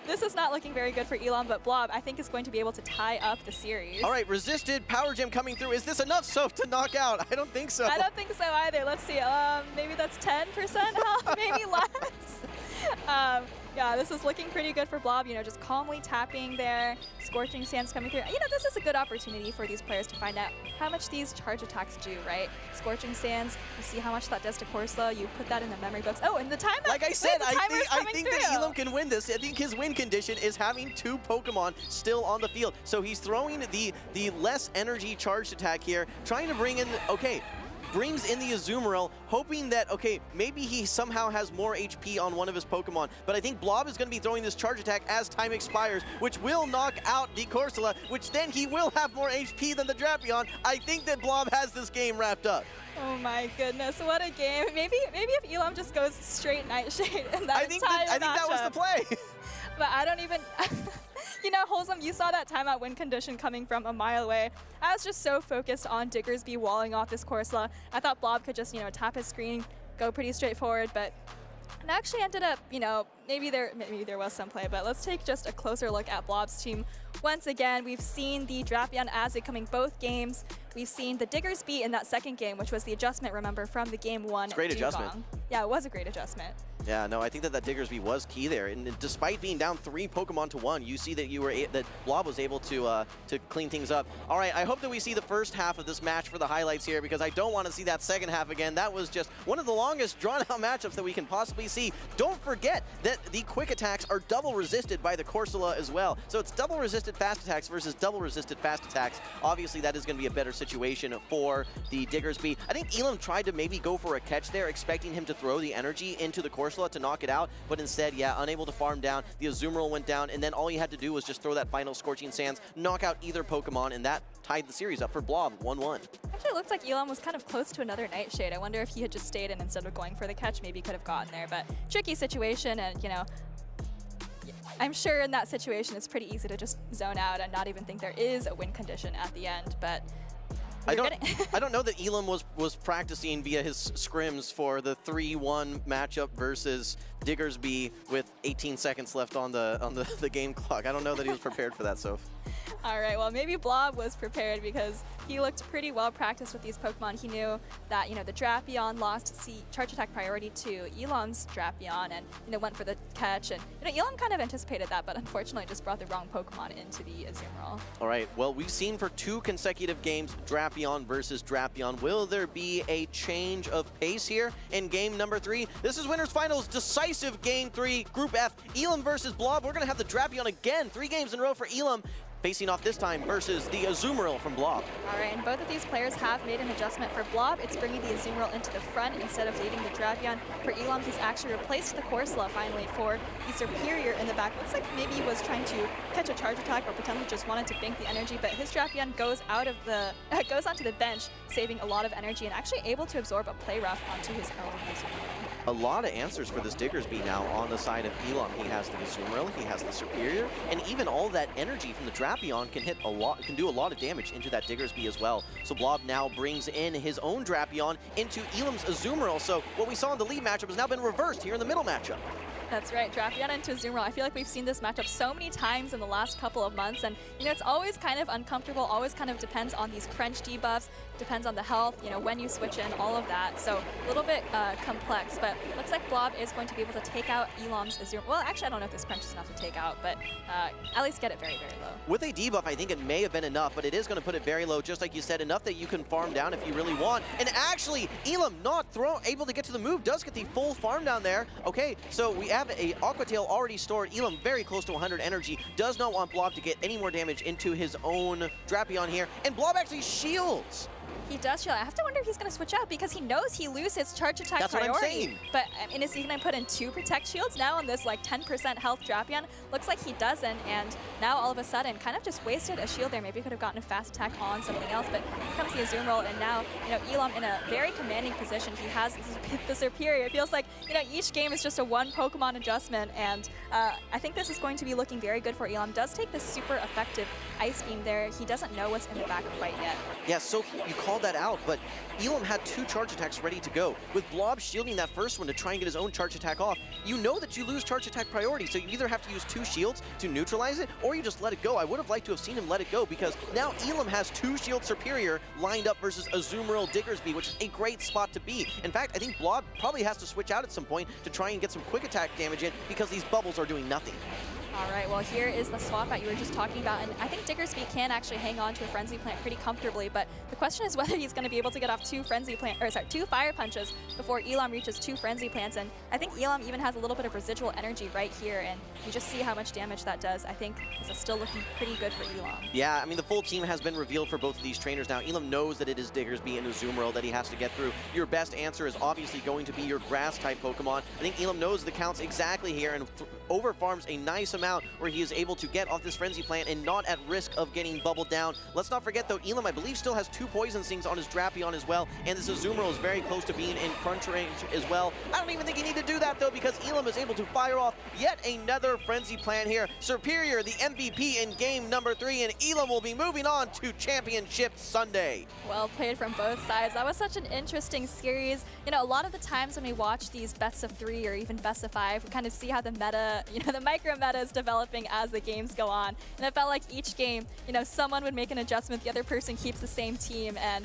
this is not looking very good for Elam, but Blob, I think, is going to be able to tie up the series. All right, resisted power gem coming through. Is this enough soap to knock out? I don't think so. I don't think so either. Let's see. Maybe that's 10% health, maybe less. Yeah, this is looking pretty good for Blob, you know, just calmly tapping there, Scorching Sands coming through. You know, this is a good opportunity for these players to find out how much these charge attacks do, right? Scorching Sands, you see how much that does to Corsola, you put that in the memory books. Oh, and the timeout! Like I said, I think through. that Elam can win this. I think his win condition is having 2 Pokemon still on the field. So he's throwing the less energy charged attack here, trying to bring in, brings in the Azumarill, hoping that, maybe he somehow has more HP on one of his Pokemon. But I think Blob is going to be throwing this charge attack as time expires, which will knock out the Corsola, which then he will have more HP than the Drapion. I think that Blob has this game wrapped up. Oh my goodness, what a game. Maybe if Elam just goes straight Nightshade in that I think that was the play. But I don't even... You know, Wholesome, you saw that timeout win condition coming from a mile away. I was just so focused on Diggersby walling off this Corsola. I thought Blob could just, tap his screen, go pretty straightforward, but it actually ended up, maybe there was some play, but let's take just a closer look at Blob's team. Once again, we've seen the Drapion Azig coming both games. We've seen the Diggersby in that second game, which was the adjustment, remember, from the game 1. Great adjustment. Yeah, it was a great adjustment. Yeah, no, I think that Diggersby was key there, and despite being down 3 Pokemon to 1, you see that that Blob was able to clean things up. All right, I hope that we see the first half of this match for the highlights here, because I don't want to see that second half again. That was just one of the longest drawn-out matchups that we can possibly see. Don't forget that the quick attacks are double resisted by the Corsola as well, so it's double resisted fast attacks versus double resisted fast attacks. Obviously, that is going to be a better situation for the Diggersby. I think Elam tried to maybe go for a catch there, expecting him to throw the energy into the Corsola to knock it out, but instead, unable to farm down. The Azumarill went down, and then all you had to do was just throw that final Scorching Sands, knock out either Pokemon, and that tied the series up for Blob, 1-1. Actually, it looks like Elam was kind of close to another Nightshade. I wonder if he had just stayed in instead of going for the catch, maybe he could have gotten there, but tricky situation, and, I'm sure in that situation it's pretty easy to just zone out and not even think there is a win condition at the end, but I don't know that Elam was practicing via his scrims for the 3-1 matchup versus Diggersby with 18 seconds left on the game clock. I don't know that he was prepared for that, Soph. All right, well, maybe Blob was prepared because he looked pretty well practiced with these Pokemon. He knew that, the Drapion lost charge attack priority to Elam's Drapion and, went for the catch. And, Elam kind of anticipated that, but unfortunately just brought the wrong Pokemon into the Azumarill. All right, well, we've seen for 2 consecutive games, Drapion versus Drapion. Will there be a change of pace here in game number 3? This is Winners Finals, decisive game 3, Group F, Elam versus Blob. We're going to have the Drapion again, 3 games in a row for Elam, facing off this time versus the Azumarill from Blob. All right, and both of these players have made an adjustment. For Blob, it's bringing the Azumarill into the front instead of leading the Drapion. For Elam, he's actually replaced the Corsola finally for the Superior in the back. Looks like maybe he was trying to catch a charge attack or potentially just wanted to bank the energy, but his Drapion goes onto the bench, saving a lot of energy and actually able to absorb a play rough onto his own Azumarill. A lot of answers for this Diggersby now on the side of Elam. He has the Azumarill, he has the Superior, and even all that energy from the Drapion Drapion can do a lot of damage into that Diggersby as well. So Blob now brings in his own Drapion into Elam's Azumarill. So what we saw in the lead matchup has now been reversed here in the middle matchup. That's right, Drapion into Azumarill. I feel like we've seen this matchup so many times in the last couple of months, and it's always kind of uncomfortable, always kind of depends on these crunch debuffs, depends on the health, when you switch in, all of that. So a little bit complex, but looks like Blob is going to be able to take out Elam's Azumarill. Well, actually, I don't know if this crunch is enough to take out, but at least get it very, very low. With a debuff, I think it may have been enough, but it is going to put it very low, just like you said, enough that you can farm down if you really want. And actually, Elam not able to get to the move, does get the full farm down there. Okay, so we have a Aqua Tail already stored. Elam very close to 100 energy, does not want Blob to get any more damage into his own Drapion here, and Blob actually shields. He does shield. I have to wonder if he's going to switch out because he knows he loses charge attack That's priority. What I'm saying. But is he going to put in 2 protect shields now on this like 10% health Drapion? Looks like he doesn't, and now all of a sudden kind of just wasted a shield there. Maybe could have gotten a fast attack on something else, but here comes the Azumarill, and now Elam in a very commanding position. He has the Superior. It feels like each game is just a one Pokemon adjustment, and I think this is going to be looking very good for Elam. Does take the super effective Ice Beam there. He doesn't know what's in the back quite yet. Yeah, so you called that out, but Elam had 2 charge attacks ready to go. With Blob shielding that first one to try and get his own charge attack off, you know that you lose charge attack priority, so you either have to use 2 shields to neutralize it, or you just let it go. I would have liked to have seen him let it go, because now Elam has 2 shield Superior lined up versus Azumarill Diggersby, which is a great spot to be. In fact, I think Blob probably has to switch out at some point to try and get some quick attack damage in, because these bubbles are doing nothing. All right, well, here is the swap that you were just talking about, and I think Diggersby can actually hang on to a Frenzy Plant pretty comfortably, but the question is whether he's going to be able to get off 2 Fire Punches before Elam reaches 2 Frenzy Plants, and I think Elam even has a little bit of residual energy right here, and you just see how much damage that does. I think this is still looking pretty good for Elam. Yeah, I mean, the full team has been revealed for both of these trainers now. Elam knows that it is Diggersby and Azumarill that he has to get through. Your best answer is obviously going to be your Grass-type Pokemon. I think Elam knows the counts exactly here and over-farms a nice amount where he is able to get off this Frenzy Plant and not at risk of getting bubbled down. Let's not forget, though, Elam, I believe, still has 2 Poison Stings on his Drapion as well, and this Azumarill is very close to being in crunch range as well. I don't even think you need to do that, though, because Elam is able to fire off yet another Frenzy Plant here. Superior, the MVP in game number 3, and Elam will be moving on to Championship Sunday. Well played from both sides. That was such an interesting series. A lot of the times when we watch these best of 3 or even best of 5, we kind of see how the meta, the micro meta is developing as the games go on. And it felt like each game, someone would make an adjustment, the other person keeps the same team, and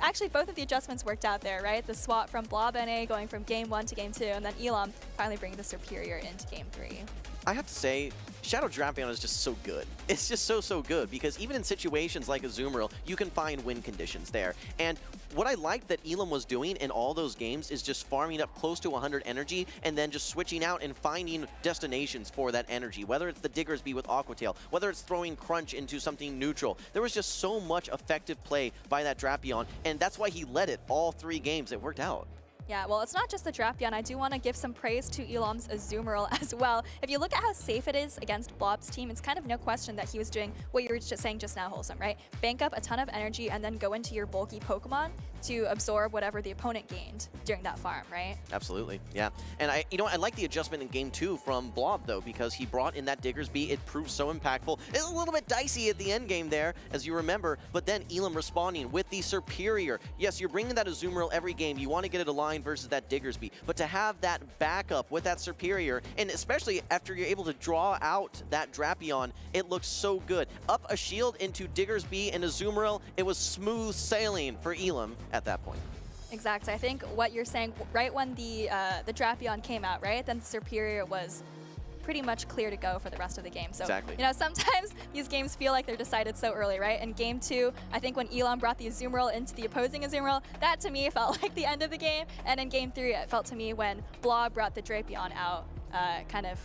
actually both of the adjustments worked out there, right? The swap from Blob NA going from game 1 to game 2, and then Elam finally bringing the Superior into game 3. I have to say, Shadow Drapion is just so good. It's just so good, because even in situations like Azumarill, you can find win conditions there. And what I liked that Elam was doing in all those games is just farming up close to 100 energy and then just switching out and finding destinations for that energy, whether it's the Diggersby with Aqua Tail, whether it's throwing Crunch into something neutral. There was just so much effective play by that Drapion, and that's why he led it all 3 games. It worked out. Yeah, well, it's not just the Drapion. I do want to give some praise to Elam's Azumarill as well. If you look at how safe it is against Blob's team, it's kind of no question that he was doing what you were just saying just now, Wholesome, right? Bank up a ton of energy and then go into your bulky Pokemon to absorb whatever the opponent gained during that farm, right? Absolutely, yeah. And I like the adjustment in game 2 from Blob, though, because he brought in that Diggersby. It proved so impactful. It was a little bit dicey at the end game there, as you remember, but then Elam responding with the Superior. Yes, you're bringing that Azumarill every game. You want to get it aligned versus that Diggersby, but to have that backup with that Superior, and especially after you're able to draw out that Drapion, it looks so good. Up a shield into Diggersby and Azumarill, it was smooth sailing for Elam at that point. Exactly. I think what you're saying, right when the Drapion came out, right, then the Superior was pretty much clear to go for the rest of the game. So, exactly. Sometimes these games feel like they're decided so early, right? In game 2, I think when Elam brought the Azumarill into the opposing Azumarill, that to me felt like the end of the game. And in game 3, it felt to me when Blob brought the Drapion out, kind of,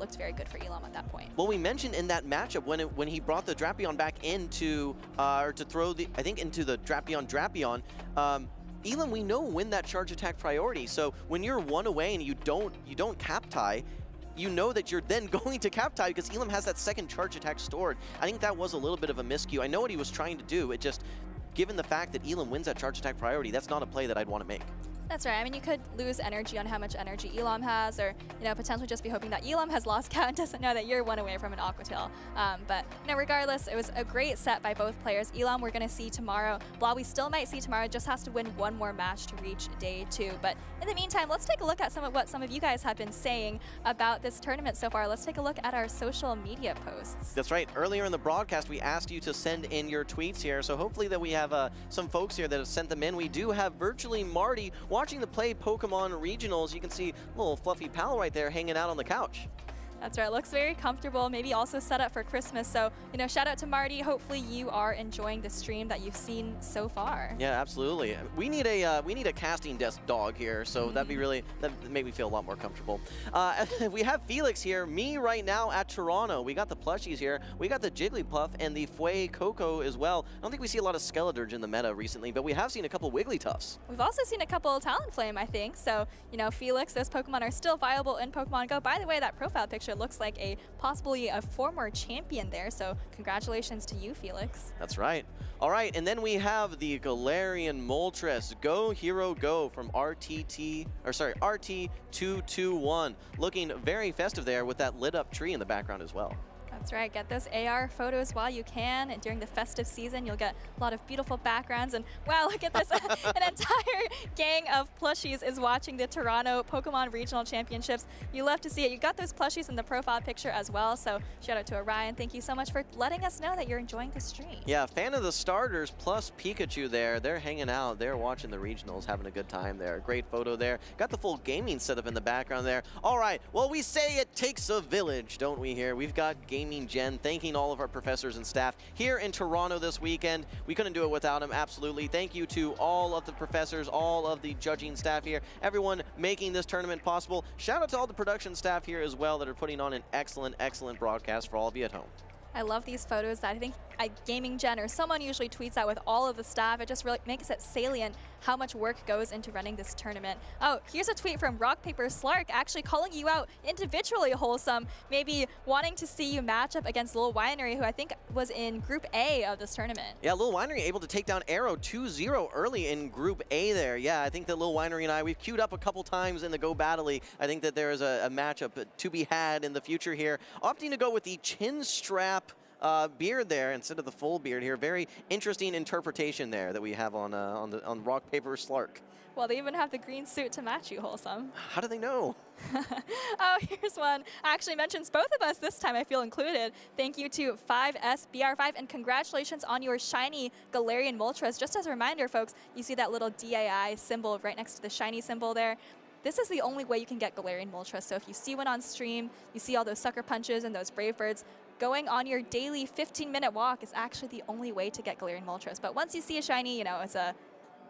looked very good for Elam at that point. Well, we mentioned in that matchup when he brought the Drapion back into, or to throw into the Drapion, Elam, we know win that charge attack priority. So when you're 1 away and you don't cap tie, you know that you're then going to cap tie because Elam has that second charge attack stored. I think that was a little bit of a miscue. I know what he was trying to do. It just, given the fact that Elam wins that charge attack priority, that's not a play that I'd want to make. That's right. I mean, you could lose energy on how much energy Elam has, or potentially just be hoping that Elam has lost count and doesn't know that you're one away from an Aqua Tail. But regardless, it was a great set by both players. Elam, we're going to see tomorrow. Blah, we still might see tomorrow. Just has to win one more match to reach day 2. But in the meantime, let's take a look at what some of you guys have been saying about this tournament so far. Let's take a look at our social media posts. That's right. Earlier in the broadcast, we asked you to send in your tweets here. So hopefully that we have some folks here that have sent them in. We do have Virtually Marty watching the Play Pokemon Regionals. You can see a little fluffy pal right there hanging out on the couch. That's right. Looks very comfortable. Maybe also set up for Christmas. So, shout out to Marty. Hopefully you are enjoying the stream that you've seen so far. Yeah, absolutely. We need a casting desk dog here, so that'd make me feel a lot more comfortable. We have Felix here. Me right now at Toronto. We got the plushies here. We got the Jigglypuff and the Fue Coco as well. I don't think we see a lot of Skeledirge in the meta recently, but we have seen a couple Wigglytuffs. We've also seen a couple Talonflame, I think. So, Felix, those Pokemon are still viable in Pokemon Go. By the way, that profile picture looks like possibly a former champion there, so congratulations to you, Felix. That's right. All right, and then we have the Galarian Moltres. Go Hero Go from RT221. Looking very festive there with that lit up tree in the background as well. That's right. Get those AR photos while you can. And during the festive season, you'll get a lot of beautiful backgrounds. And wow, look at this. An entire gang of plushies is watching the Toronto Pokemon Regional Championships. You love to see it. You got those plushies in the profile picture as well. So shout out to Orion. Thank you so much for letting us know that you're enjoying the stream. Yeah, fan of the starters plus Pikachu there. They're hanging out. They're watching the regionals, having a good time there. Great photo there. Got the full gaming setup in the background there. All right. Well, we say it takes a village, don't we here? We've got Gaming Gen thanking all of our professors and staff here in Toronto this weekend. We couldn't do it without them, absolutely. Thank you to all of the professors, all of the judging staff here, everyone making this tournament possible. Shout out to all the production staff here as well that are putting on an excellent, excellent broadcast for all of you at home. I love these photos that I think Gaming Gen or someone usually tweets out with all of the staff. It just really makes it salient how much work goes into running this tournament. Oh, here's a tweet from Rock Paper Slark actually calling you out individually, Wholesome, maybe wanting to see you match up against Lil Winery, who I think was in Group A of this tournament. Yeah, Lil Winery able to take down Arrow 2-0 early in Group A there. Yeah, I think that Lil Winery and I, we've queued up a couple times in the Go Battle League. I think that there is a matchup to be had in the future here. Opting to go with the chin strap beard there instead of the full beard here. Very interesting interpretation there that we have on Rock Paper Slark. Well, they even have the green suit to match you, Wholesome. How do they know? Oh, here's one. Actually mentions both of us this time, I feel included. Thank you to 5SBR5 and congratulations on your shiny Galarian Moltres. Just as a reminder, folks, you see that little DAI symbol right next to the shiny symbol there. This is the only way you can get Galarian Moltres. So if you see one on stream, you see all those sucker punches and those brave birds, going on your daily 15-minute walk is actually the only way to get Galarian Moltres. But once you see a shiny,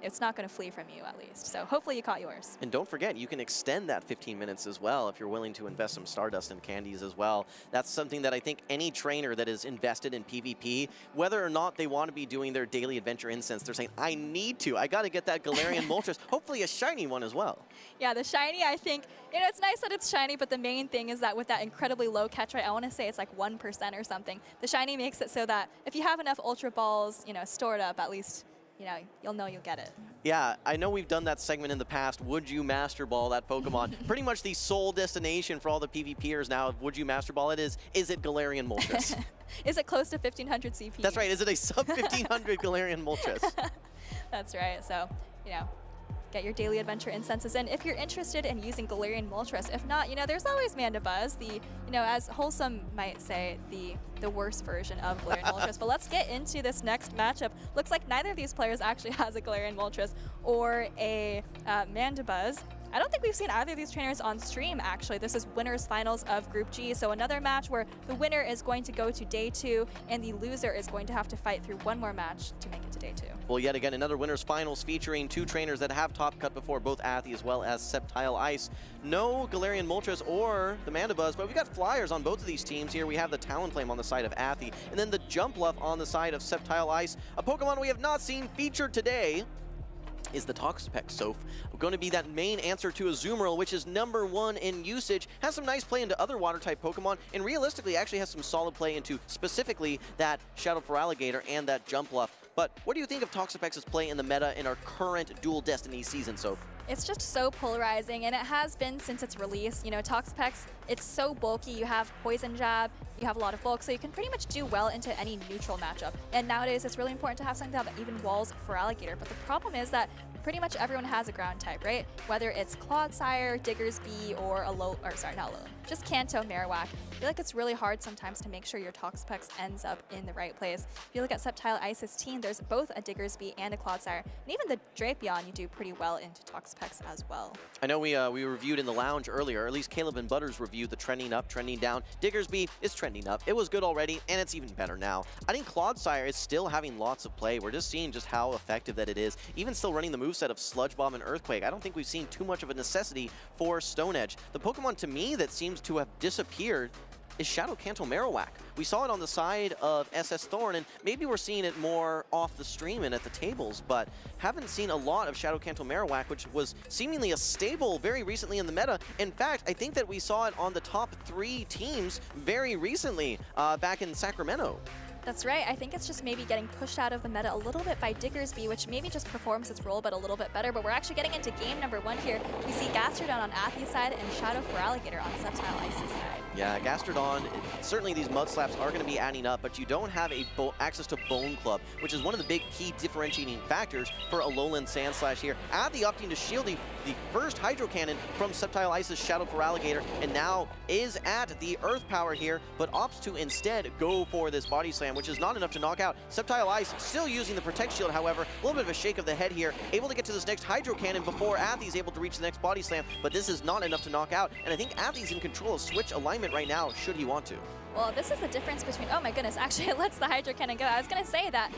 it's not going to flee from you at least. So hopefully you caught yours. And don't forget, you can extend that 15 minutes as well if you're willing to invest some Stardust and candies as well. That's something that I think any trainer that is invested in PvP, whether or not they want to be doing their daily adventure incense, they're saying, I need to. I got to get that Galarian Moltres, hopefully a shiny one as well. Yeah, the shiny, I think, it's nice that it's shiny, but the main thing is that with that incredibly low catch rate, I want to say it's like 1% or something. The shiny makes it so that if you have enough Ultra Balls, stored up, at least you'll know you'll get it. Yeah, I know we've done that segment in the past. Would you Master Ball that Pokemon? Pretty much the sole destination for all the PvPers now. Would you Master Ball it is it Galarian Moltres? Is it close to 1500 CP? That's right. Is it a sub 1500 Galarian Moltres? That's right. So, get your daily adventure incenses in if you're interested in using Galarian Moltres. If not, there's always Mandibuzz, as Wholesome might say, the worst version of Galarian Moltres. But let's get into this next matchup. Looks like neither of these players actually has a Galarian Moltres or a Mandibuzz. I don't think we've seen either of these trainers on stream, actually. This is winners finals of Group G, so another match where the winner is going to go to day 2 and the loser is going to have to fight through one more match to make it to day 2. Well, yet again, another winners finals featuring two trainers that have top cut before, both Athi as well as Sceptile Ice. No Galarian Moltres or the Mandibuzz, but we got flyers on both of these teams here. We have the Talonflame on the side of Athi, and then the Jumpluff on the side of Sceptile Ice, a Pokemon we have not seen featured today. is the Toxapex. So going to be that main answer to Azumarill, which is #1 in usage, has some nice play into other water-type Pokemon, and realistically actually has some solid play into specifically that Shadow Feraligatr and that Jumpluff. But what do you think of Toxapex's play in the meta in our current Dual Destiny season, Soph? It's just so polarizing, and it has been since its release. You know, Toxapex, it's so bulky. You have Poison Jab, you have a lot of bulk, so you can pretty much do well into any neutral matchup. And nowadays, it's really important to have something that even walls Feraligatr. But the problem is that pretty much everyone has a ground type, right? Whether it's Clodsire, Diggersby, or just Kanto, Marowak. I feel like it's really hard sometimes to make sure your Toxapex ends up in the right place. If you look at Sceptile Ice's team, there's both a Diggersby and a Clodsire. And even the Drapion, you do pretty well into Toxapex as well. I know we reviewed in the lounge earlier, or at least Caleb and Butters reviewed the trending up, trending down. Diggersby is trending up. It was good already, and it's even better now. I think Clodsire is still having lots of play. We're just seeing just how effective that it is. Even still running the moveset of Sludge Bomb and Earthquake, I don't think we've seen too much of a necessity for Stone Edge. The Pokemon to me that seems to have disappeared is Shadow Kanto Marowak. We saw it on the side of SS Thorn, and maybe we're seeing it more off the stream and at the tables, but haven't seen a lot of Shadow Kanto Marowak, which was seemingly a staple very recently in the meta. In fact, I think that we saw it on the top 3 teams very recently back in Sacramento. That's right. I think it's just maybe getting pushed out of the meta a little bit by Diggersby, which maybe just performs its role, but a little bit better. But we're actually getting into game #1 here. We see Gastrodon on Athie's side and Shadow Feraligatr on Sceptile Ice's side. Yeah, Gastrodon, certainly these Mud Slaps are going to be adding up, but you don't have access to Bone Club, which is one of the big key differentiating factors for Alolan Sandslash here. Athie opting to shield the first Hydro Cannon from Sceptile Ice's Shadow Feraligatr, and now is at the Earth Power here, but opts to instead go for this Body Slam, which is not enough to knock out. Sceptile Ice still using the Protect Shield, however, a little bit of a shake of the head here, able to get to this next Hydro Cannon before Athie's able to reach the next Body Slam, but this is not enough to knock out, and I think Athie's in control of switch alignment right now, should he want to. Well, this is the difference between, oh my goodness, actually it lets the Hydro Cannon go. I was going to say that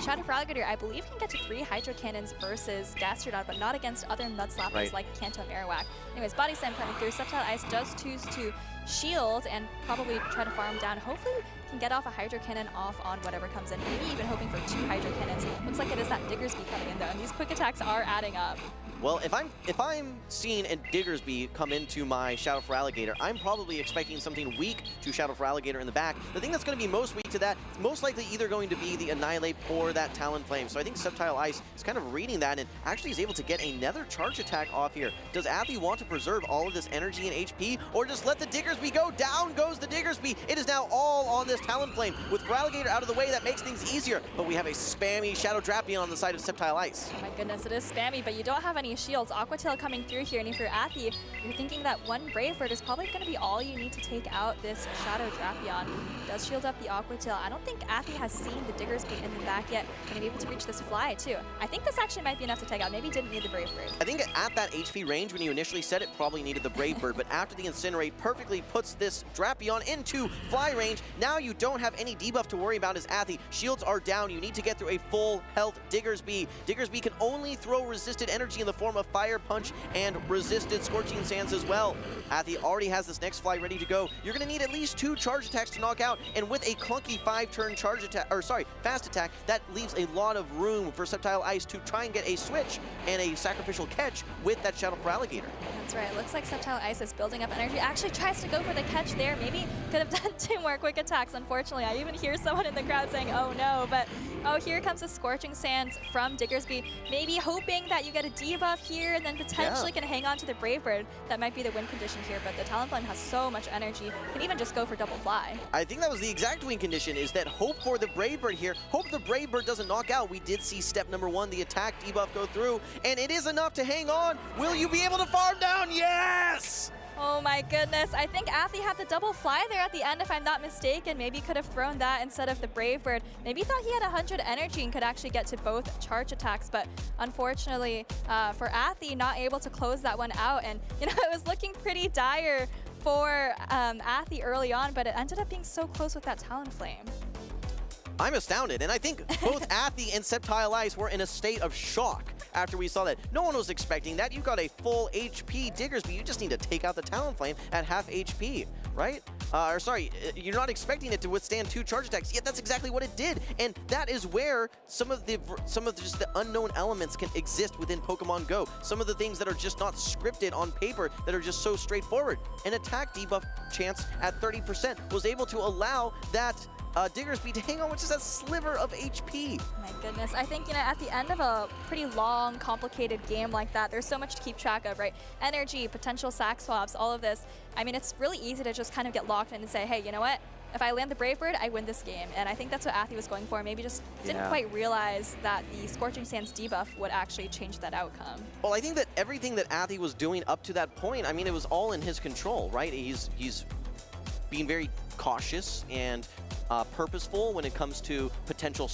Shadow Feraligatr, I believe, can get to 3 Hydro Cannons versus Gastrodon, but not against other Mud Slappers like Kanto Marowak. Anyways, Body Slam coming through. Sceptile Ice does choose to shield and probably try to farm down. Hopefully can get off a Hydro Cannon off on whatever comes in. Maybe even hoping for 2 Hydro Cannons. Looks like it is that Diggersby coming in though, and these quick attacks are adding up. Well, if I'm seeing a Diggersby come into my Shadow Feraligatr, I'm probably expecting something weak to Shadow Feraligatr in the back. The thing that's going to be most weak to that is most likely either going to be the Annihilate or that Talonflame. So I think Sceptile Ice is kind of reading that and actually is able to get another charge attack off here. Does Athie want to preserve all of this energy and HP, or just let the Diggersby go? Down goes the Diggersby. It is now all on this Talonflame. With Feraligatr out of the way, that makes things easier, but we have a spammy Shadow Drapion on the side of Sceptile Ice. Oh my goodness, it is spammy, but you don't have any shields. Aqua Tail coming through here, and if you're Athie, you're thinking that one Brave Bird is probably going to be all you need to take out this Shadow Drapion. Does shield up the Aqua Tail. I don't think Athie has seen the Diggersby in the back yet. Going to be able to reach this Fly too. I think this actually might be enough to take out. Maybe didn't need the Brave Bird. I think at that HP range when you initially said it, probably needed the Brave Bird, but after the Incinerate perfectly puts this Drapion into Fly range. Now you don't have any debuff to worry about as Athie. Shields are down. You need to get through a full health Diggersby. Diggersby can only throw resisted energy in the form of Fire Punch and resisted Scorching Sands as well. Athie already has this next Fly ready to go. You're going to need at least 2 charge attacks to knock out, and with a clunky 5-turn charge attack, or sorry, fast attack, that leaves a lot of room for Sceptile Ice to try and get a switch and a sacrificial catch with that Shadow Feraligatr. That's right. It looks like Sceptile Ice is building up energy. Actually tries to go for the catch there. Maybe could have done 2 more quick attacks. Unfortunately, I even hear someone in the crowd saying, oh no, but oh, here comes the Scorching Sands from Diggersby. Maybe hoping that you get a debuff here and then potentially can hang on to the Brave Bird. That might be the win condition here, but the Talonflame has so much energy. Can even just go for double Fly. I think that was the exact win condition, is that hope for the Brave Bird here. Hope the Brave Bird doesn't knock out. We did see step #1, the attack debuff, go through, and it is enough to hang on. Will you be able to farm down? Yes! Oh my goodness, I think Athie had the double Fly there at the end if I'm not mistaken. Maybe could have thrown that instead of the Brave Bird. Maybe thought he had 100 energy and could actually get to both charge attacks, but unfortunately for Athie, not able to close that one out. And you know, it was looking pretty dire for Athie early on, but it ended up being so close with that Talonflame. I'm astounded, and I think both Athie and Sceptile Ice were in a state of shock after we saw that. No one was expecting that. You've got a full HP Diggersby. You just need to take out the Talonflame at half HP, right? you're not expecting it to withstand 2 charge attacks, yet that's exactly what it did. And that is where some of just the unknown elements can exist within Pokemon Go. Some of the things that are just not scripted on paper that are just so straightforward. An attack debuff chance at 30% was able to allow that Diggersby to hang on with just a sliver of HP. My goodness, I think, at the end of a pretty long, complicated game like that, there's so much to keep track of, right? Energy, potential sack swaps, all of this. I mean, it's really easy to just kind of get locked in and say, hey, you know what? If I land the Brave Bird, I win this game. And I think that's what Athi was going for. Maybe just didn't quite realize that the Scorching Sands debuff would actually change that outcome. Well, I think that everything that Athi was doing up to that point, I mean, it was all in his control, right? He's being very cautious and purposeful when it comes to potential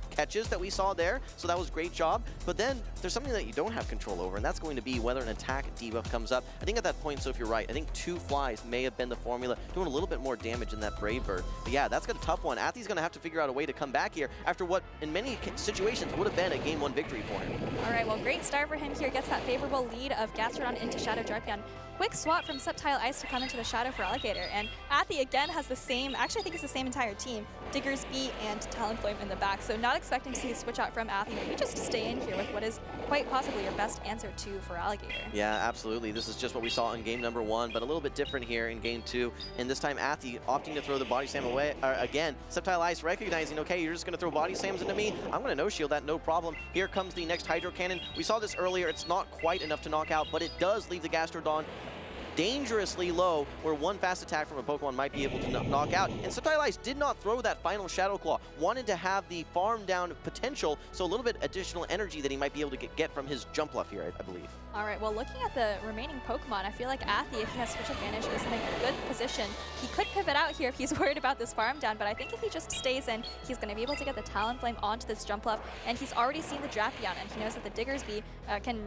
catches that we saw there. So that was a great job. But then there's something that you don't have control over, and that's going to be whether an attack debuff comes up. I think at that point, so if you're right, I think 2 flies may have been the formula, doing a little bit more damage than that Brave Bird. But yeah, that's got a tough one. Athi's going to have to figure out a way to come back here after what, in many situations, would have been a Game 1 victory for him. All right, well, great start for him here. Gets that favorable lead of Gastrodon into Shadow Drapion. Quick swap from Sceptile Ice to come into the Shadow for Alligator. And Athi again has the same, actually I think it's the same entire team, Diggersby and Talonflame in the back. So not expecting to see a switch out from Athi, maybe just to stay in here with what is quite possibly your best answer to for Alligator. Yeah, absolutely. This is just what we saw in game number 1, but a little bit different here in game 2. And this time Athi opting to throw the body slam away again. Sceptile Ice recognizing, okay, you're just going to throw body slams into me. I'm going to no-shield that, no problem. Here comes the next Hydro Cannon. We saw this earlier. It's not quite enough to knock out, but it does leave the Gastrodon dangerously low, where one fast attack from a Pokemon might be able to knock out. And Sceptile Ice did not throw that final Shadow Claw, wanted to have the farm down potential, so a little bit additional energy that he might be able to get from his jump bluff here, I believe. All right, well, looking at the remaining Pokemon, I feel like Athi, if he has switch advantage, is in a good position. He could pivot out here if he's worried about this farm down, but I think if he just stays in, he's going to be able to get the Talonflame onto this jump bluff, and he's already seen the Drapion, and he knows that the Diggersby can...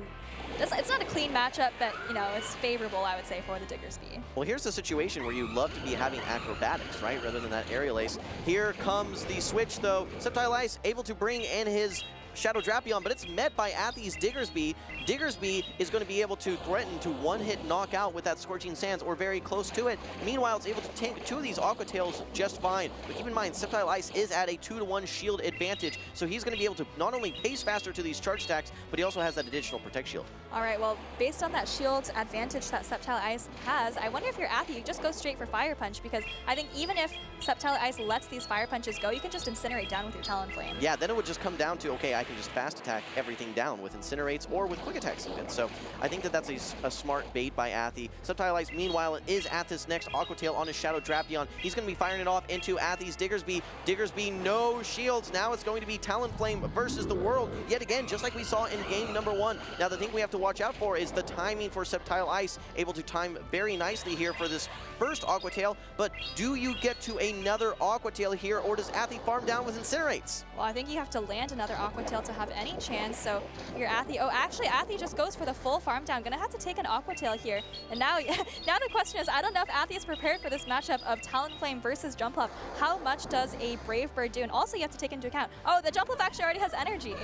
It's not a clean matchup, but, it's favorable, I would say, for the Diggersby. Well, here's the situation where you love to be having acrobatics, right, rather than that aerial ace. Here comes the switch, though. Sceptile Ice able to bring in his Shadow Drapion, but it's met by Athi's Diggersby. Diggersby is going to be able to threaten to one-hit knock out with that Scorching Sands, or very close to it. Meanwhile, it's able to tank 2 of these Aqua Tails just fine. But keep in mind, Sceptile Ice is at a 2-to-1 shield advantage, so he's going to be able to not only pace faster to these charge attacks, but he also has that additional Protect Shield. All right, well, based on that shield advantage that Sceptile Ice has, I wonder if you're Athi, you just go straight for Fire Punch, because I think even if Sceptile Ice lets these Fire Punches go, you can just Incinerate down with your Talonflame. Yeah, then it would just come down to, okay, I can just fast attack everything down with Incinerates or with Quick Attacks even. So I think that that's a smart bait by Athi. Sceptile Ice, meanwhile, is at this next Aqua Tail on his Shadow Drapion. He's going to be firing it off into Athi's Diggersby. Diggersby, no shields. Now it's going to be Talonflame versus the world. Yet again, just like we saw in game number 1. Now the thing we have to watch out for is the timing for Sceptile Ice. Able to time very nicely here for this first Aqua Tail. But do you get to another Aqua Tail here, or does Athi farm down with Incinerates? Well, I think you have to land another Aqua Tail to have any chance. So if you're Athi, oh, actually Athi just goes for the full farm down. Gonna have to take an Aqua Tail here. And now, now the question is, I don't know if Athi is prepared for this matchup of Talonflame versus Jumpluff. How much does a Brave Bird do? And also you have to take into account, oh, the Jumpluff actually already has energy.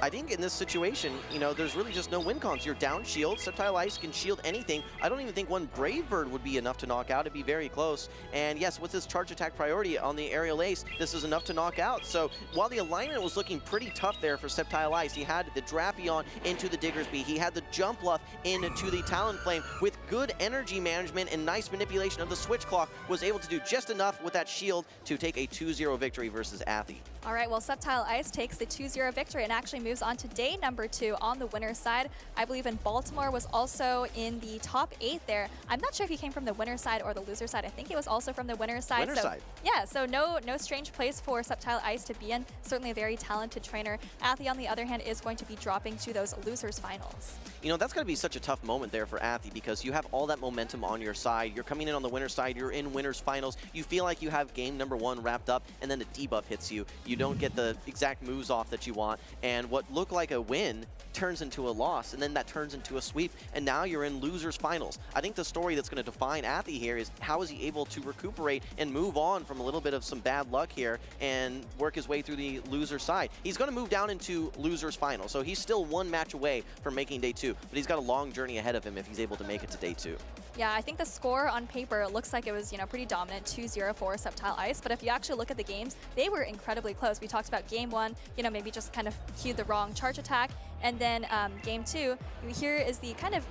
I think in this situation, there's really just no win cons. You're down shield. Sceptile Ice can shield anything. I don't even think one Brave Bird would be enough to knock out. It'd be very close. And yes, with this charge attack priority on the aerial ace, this is enough to knock out. So while the alignment was looking pretty tough there for Sceptile Ice, he had the Drapion into the Diggersby. He had the Jumpluff into the Talonflame. With good energy management and nice manipulation of the switch clock, was able to do just enough with that shield to take a 2-0 victory versus Athi. All right, well, Sceptile Ice takes the 2-0 victory and actually moves on to day number 2 on the winner's side. I believe in Baltimore was also in the top 8 there. I'm not sure if he came from the winner's side or the loser's side. I think it was also from the winner's side. Winner's side. Yeah, so no strange place for Sceptile Ice to be in. Certainly a very talented trainer. Athi, on the other hand, is going to be dropping to those losers finals. That's going to be such a tough moment there for Athi, because you have all that momentum on your side. You're coming in on the winner's side. You're in winner's finals. You feel like you have game number 1 wrapped up, and then the debuff hits you. You don't get the exact moves off that you want, and what looked like a win turns into a loss, and then that turns into a sweep, and now you're in losers finals. I think the story that's going to define Athi here here is how is he able to recuperate and move on from a little bit of some bad luck here and work his way through the loser side. He's going to move down into loser's final, so he's still one match away from making day 2, but he's got a long journey ahead of him if he's able to make it to day 2. Yeah, I think the score on paper looks like it was, pretty dominant, 2-0 for Subtile Ice. But if you actually look at the games, they were incredibly close. We talked about game 1, maybe just kind of cued the wrong charge attack. And then game 2, here is the kind of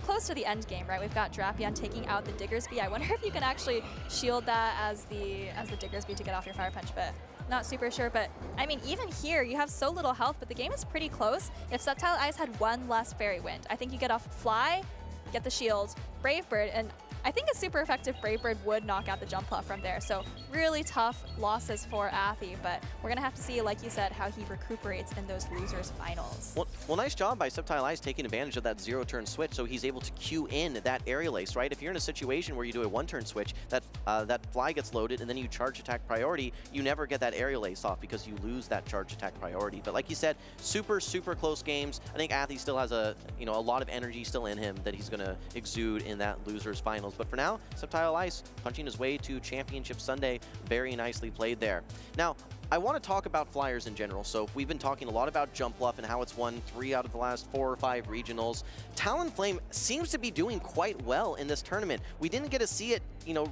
close to the end game, right? We've got Drapion taking out the Diggersby. I wonder if you can actually shield that as the Diggersby to get off your Fire Punch, but not super sure. But I mean, even here, you have so little health, but the game is pretty close. If Subtile Ice had one less Fairy Wind, I think you get off Fly, get the shield, Brave Bird, and I think a super effective Brave Bird would knock out the Jump Bluff from there. So really tough losses for Athi, but we're gonna have to see, like you said, how he recuperates in those losers finals. Well, nice job by Subtile Ice taking advantage of that 0-turn switch, so he's able to queue in that Aerial Ace, right? If you're in a situation where you do a 1-turn switch, that Fly gets loaded and then you charge attack priority, you never get that Aerial Ace off because you lose that charge attack priority. But like you said, super close games. I think Athi still has a lot of energy still in him that he's gonna exude in that losers finals. But for now, Subtile Ice punching his way to Championship Sunday. Very nicely played there. Now, I want to talk about Flyers in general. So we've been talking a lot about Jump Bluff and how it's won 3 out of the last 4 or 5 regionals. Talonflame seems to be doing quite well in this tournament. We didn't get to see it,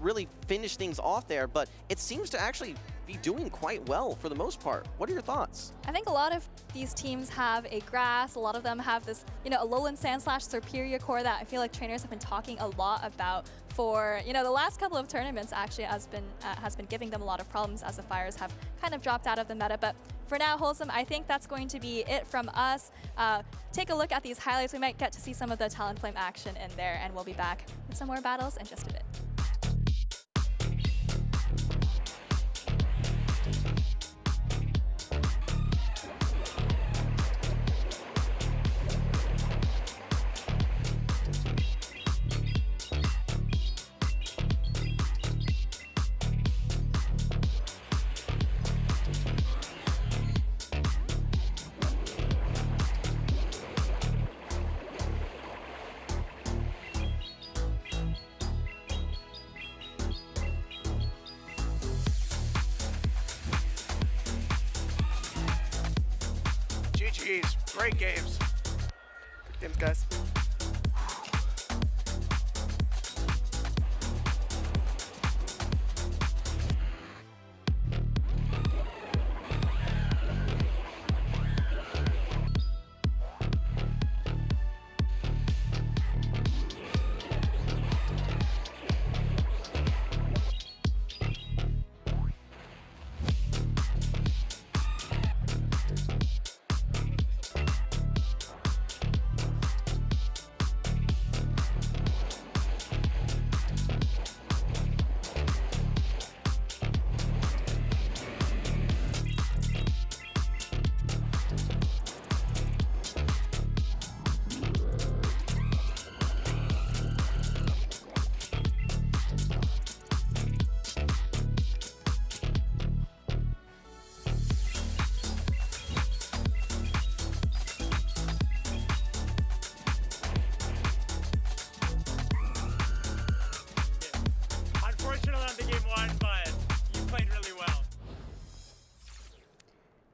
really finish things off there, but it seems to actually be doing quite well for the most part. What are your thoughts? I think a lot of these teams have a grass. A lot of them have this, a lowland sand / superior core that I feel like trainers have been talking a lot about for, the last couple of tournaments actually has been giving them a lot of problems as the Fires have kind of dropped out of the meta. But for now, Wholesome, I think that's going to be it from us. Take a look at these highlights. We might get to see some of the Talonflame action in there, and we'll be back with some more battles in just a bit. GG's, great games. Good games, guys.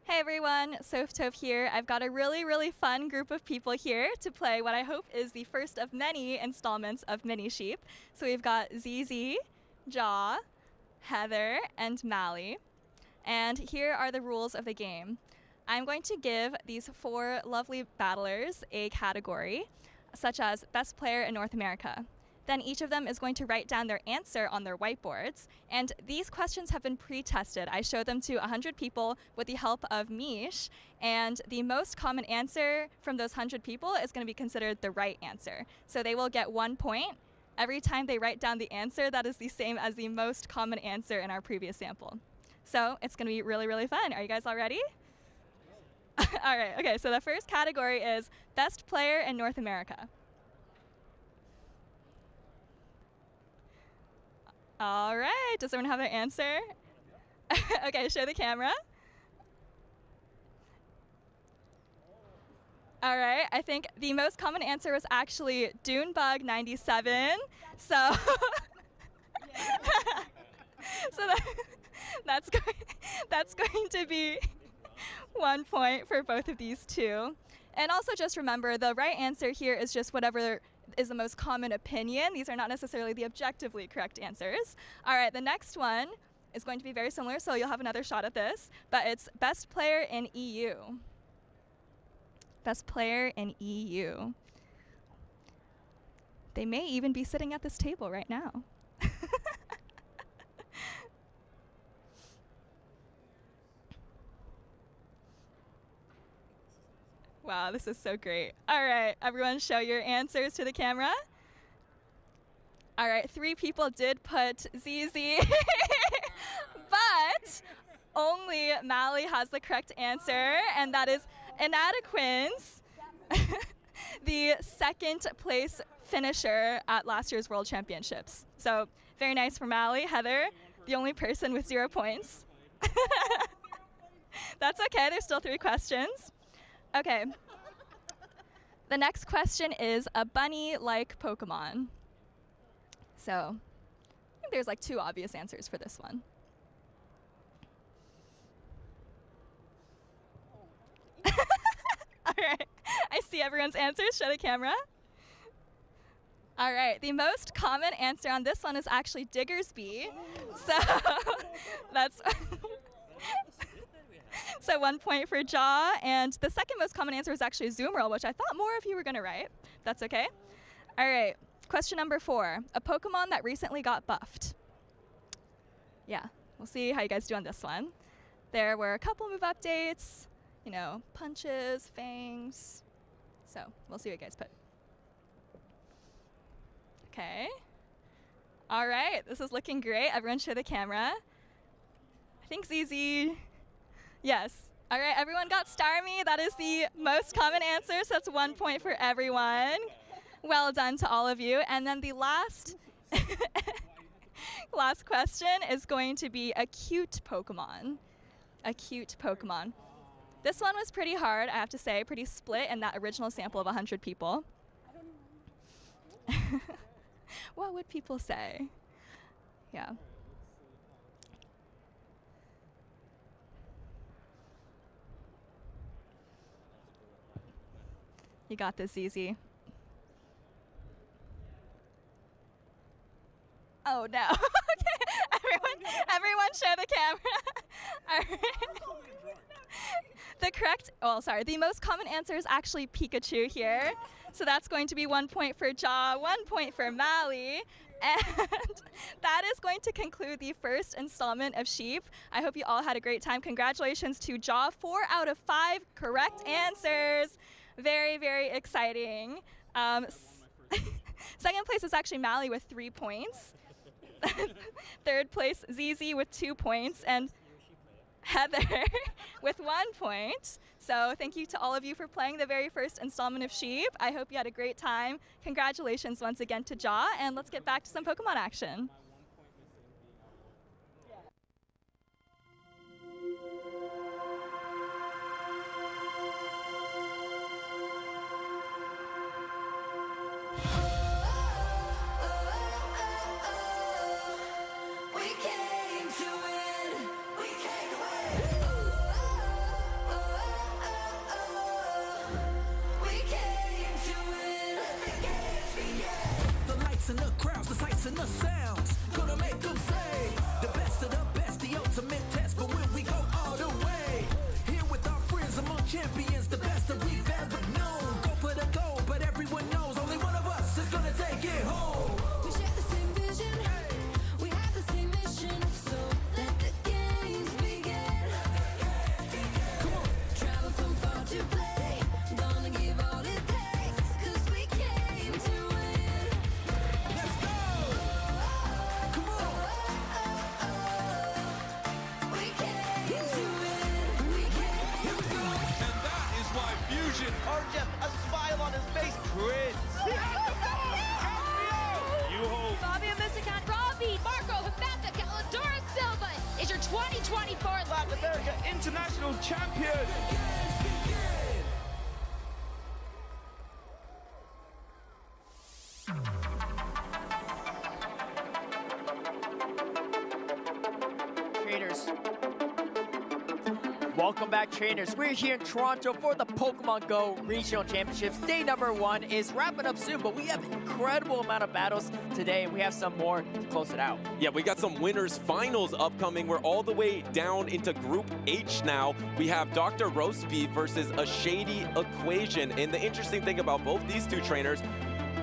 Hey everyone, Softove here. I've got a really fun group of people here to play what I hope is the first of many installments of Mini Sheep. So we've got ZZ, Jaw, Heather, and Mally. And here are the rules of the game. I'm going to give these 4 lovely battlers a category, such as Best Player in North America. Then each of them is going to write down their answer on their whiteboards. And these questions have been pre-tested. I showed them to 100 people with the help of Mish. And the most common answer from those 100 people is going to be considered the right answer. So they will get 1 point. Every time they write down the answer, that is the same as the most common answer in our previous sample. So it's going to be really fun. Are you guys all ready? All right, okay, so the first category is Best Player in North America. All right, does everyone have their answer? Okay, show the camera. All right, I think the most common answer was actually Dunebug97. So So that's going to be 1 point for both of these two. And also just remember, the right answer here is just whatever is the most common opinion. These are not necessarily the objectively correct answers. All right, the next one is going to be very similar, so you'll have another shot at this, but it's best player in EU. Best player in EU. They may even be sitting at this table right now. Wow, this is so great. All right, everyone show your answers to the camera. All right, 3 people did put ZZ, but only Mally has the correct answer, and that is Inadequins, the 2nd place finisher at last year's World Championships. So very nice for Mally. Heather, the only person with 0 points. That's okay, there's still 3 questions. Okay. The next question is a bunny-like Pokemon. So I think there's like 2 obvious answers for this one. All right, I see everyone's answers. Show the camera. All right, the most common answer on this one is actually Diggersby. So that's so 1 point for Jaw, and the second most common answer is actually Zoomerl, which I thought more of you were gonna write. That's okay. All right, question number 4, a Pokemon that recently got buffed. Yeah, we'll see how you guys do on this one. There were a couple move updates, you know, punches, fangs. So we'll see what you guys put. Okay. All right, this is looking great. Everyone show the camera. I think ZZ. Yes. All right, everyone got Starmie. That is the most common answer, so that's 1 point for everyone. Well done to all of you. And then the last question is going to be a cute Pokemon. A cute Pokemon. This one was pretty hard, I have to say, pretty split in that original sample of 100 people. What would people say? Yeah. You got this, ZZ. Oh no. Okay, everyone show the camera. All right. The most common answer is actually Pikachu here. So that's going to be 1 point for Jaw, 1 point for Mally. And that is going to conclude the first installment of Sheep. I hope you all had a great time. Congratulations to Jaw, 4 out of 5 correct answers. Very, very exciting. Second place was actually Mally with 3 points. Third place, ZZ with 2 points, and Heather with 1 point. So thank you to all of you for playing the very first installment of Sheep. I hope you had a great time. Congratulations once again to Jaw, and let's get back to some Pokemon action. And the crowds, the sights and the sounds, gonna make them say the best of the best, the ultimate test. But when we go all the way, here with our friends among champions, the best that we've ever known. Go for the gold, but everyone knows only one of us is gonna take it home. We share the same vision, we have the same mission, so let the games begin. Come on, travel from far to play, gonna give all it takes, 'cause we came to win. Arjep, a smile on his face, grins. Bobby Amisakan, Robbie, Marco, Hafaka, Caladora Silva is your 2024 Latin America International Champion. Welcome back, trainers. We're here in Toronto for the Pokemon Go Regional Championships. Day number 1 is wrapping up soon, but we have an incredible amount of battles today, and we have some more to close it out. Yeah, we got some winners finals upcoming. We're all the way down into Group H now. We have Dr. Roastbeef versus a Shady Equation. And the interesting thing about both these two trainers,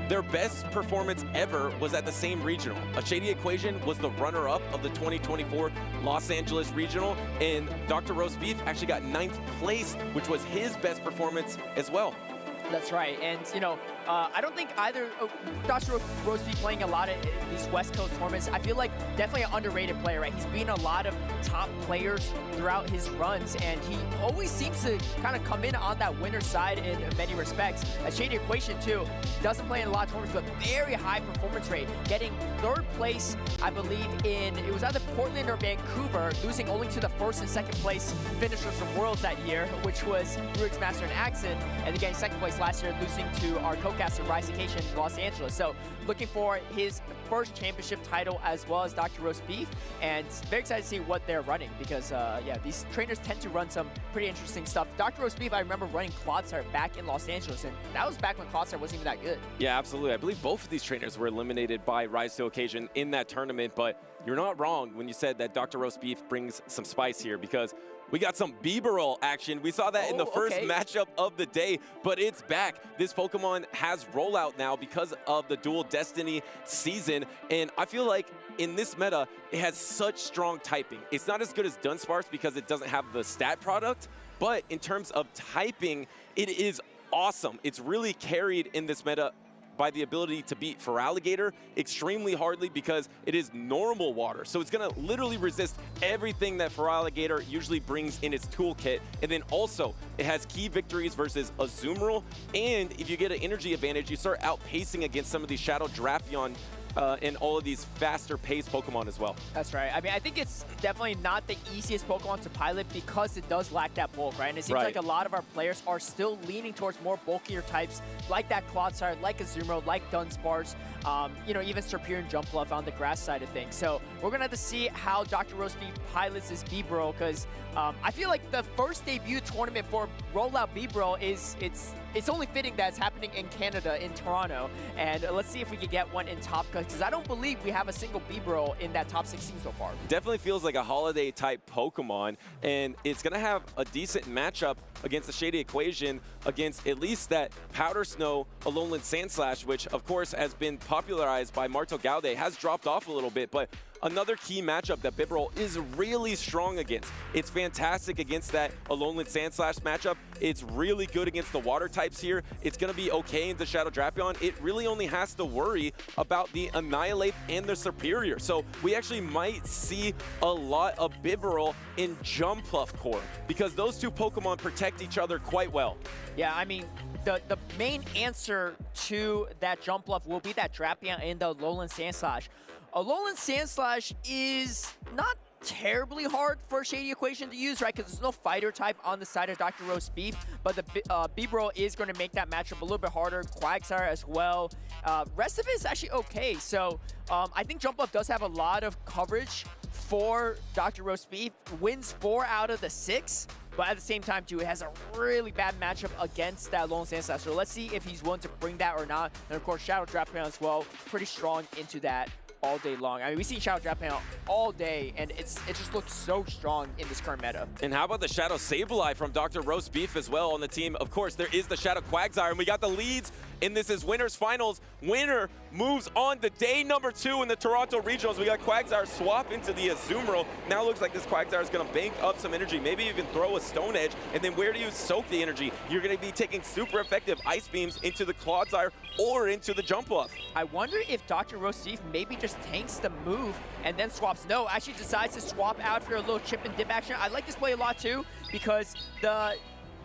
their best performance ever was at the same regional. A Shady Equation was the runner-up of the 2024 Los Angeles Regional, and Dr. Roastbeef actually got 9th place, which was his best performance as well. That's right, and you know, I don't think either Dr. Roastbeef playing a lot of these West Coast tournaments. I feel like definitely an underrated player, right? He's beaten a lot of top players throughout his runs, and he always seems to kind of come in on that winner's side in many respects. A Shady Equation too, doesn't play in a lot of tournaments, but very high performance rate, getting 3rd place, I believe, it was either Portland or Vancouver, losing only to the 1st and 2nd place finishers from Worlds that year, which was Ruix Master and Axon, and then getting 2nd place last year, losing to our co-caster Risecation in Los Angeles. So looking for his first championship title as well as Dr. Roastbeef, and very excited to see what they're running because yeah, these trainers tend to run some pretty interesting stuff. Dr. Roastbeef, I remember running Clodsire back in Los Angeles, and that was back when Clodsire wasn't even that good. Yeah, absolutely. I believe both of these trainers were eliminated by Rise to Occasion in that tournament, but you're not wrong when you said that Dr. Roastbeef brings some spice here because we got some Bibarel action. We saw that in the first matchup of the day, but it's back. This Pokemon has rollout now because of the Dual Destiny season, and I feel like in this meta, it has such strong typing. It's not as good as Dunsparce because it doesn't have the stat product, but in terms of typing, it is awesome. It's really carried in this meta by the ability to beat Feraligatr extremely hardly because it is normal water. So it's gonna literally resist everything that Feraligatr usually brings in its toolkit. And then also, it has key victories versus Azumarill. And if you get an energy advantage, you start outpacing against some of these Shadow Drapion and all of these faster paced Pokemon as well. That's right. I mean, I think it's definitely not the easiest Pokemon to pilot because it does lack that bulk, right? And it seems like a lot of our players are still leaning towards more bulkier types like that Clodsire, like Azumarill, like Dunsparce, you know, even Serperior and Jumpluff on the grass side of things. So we're going to have to see how Dr. Roastbeef pilots his Bibarel because I feel like the first debut tournament for Rollout Bibarel it's only fitting that it's happening in Canada, in Toronto. And let's see if we can get one in Top Cut, because I don't believe we have a single Bibarel in that top 16 so far. Definitely feels like a holiday type Pokemon, and it's going to have a decent matchup against the Shady Equation, against at least that Powder Snow Alolan Sandslash, which of course has been popularized by Marto Gaude, has dropped off a little bit, but another key matchup that Bibarel is really strong against. It's fantastic against that Alolan Sandslash matchup. It's really good against the water types here. It's going to be okay into Shadow Drapion. It really only has to worry about the Annihilate and the Serperior. So we actually might see a lot of Bibarel in Jumpluff core because those two Pokemon protect each other quite well. Yeah, I mean, the main answer to that Jumpluff will be that Drapion and the Alolan Sandslash. Alolan Sandslash is not terribly hard for Shady Equation to use, right? Because there's no fighter type on the side of Dr. Roastbeef, but the Bibarel is going to make that matchup a little bit harder. Quagsire as well. Rest of it is actually okay. So I think Jumpluff does have a lot of coverage for Dr. Roastbeef. Wins 4 out of the 6. But at the same time, too, it has a really bad matchup against that Alolan Sandslash. So let's see if he's willing to bring that or not. And of course, Shadow Drapion as well, pretty strong into that all day long. I mean, we've seen Shadow Drapion all day, and it just looks so strong in this current meta. And how about the Shadow Sableye from Dr. Roastbeef as well on the team? Of course, there is the Shadow Quagsire, and we got the leads in this is winners finals. Winner moves on to day number 2 in the Toronto Regionals. We got Quagsire swap into the Azumarill. Now it looks like this Quagsire is going to bank up some energy, maybe even throw a Stone Edge. And then where do you soak the energy? You're going to be taking super effective Ice Beams into the Clodsire or into the Jumpluff. I wonder if Dr. Roastbeef maybe just tanks the move and then swaps. No, actually decides to swap out for a little chip and dip action. I like this play a lot too because the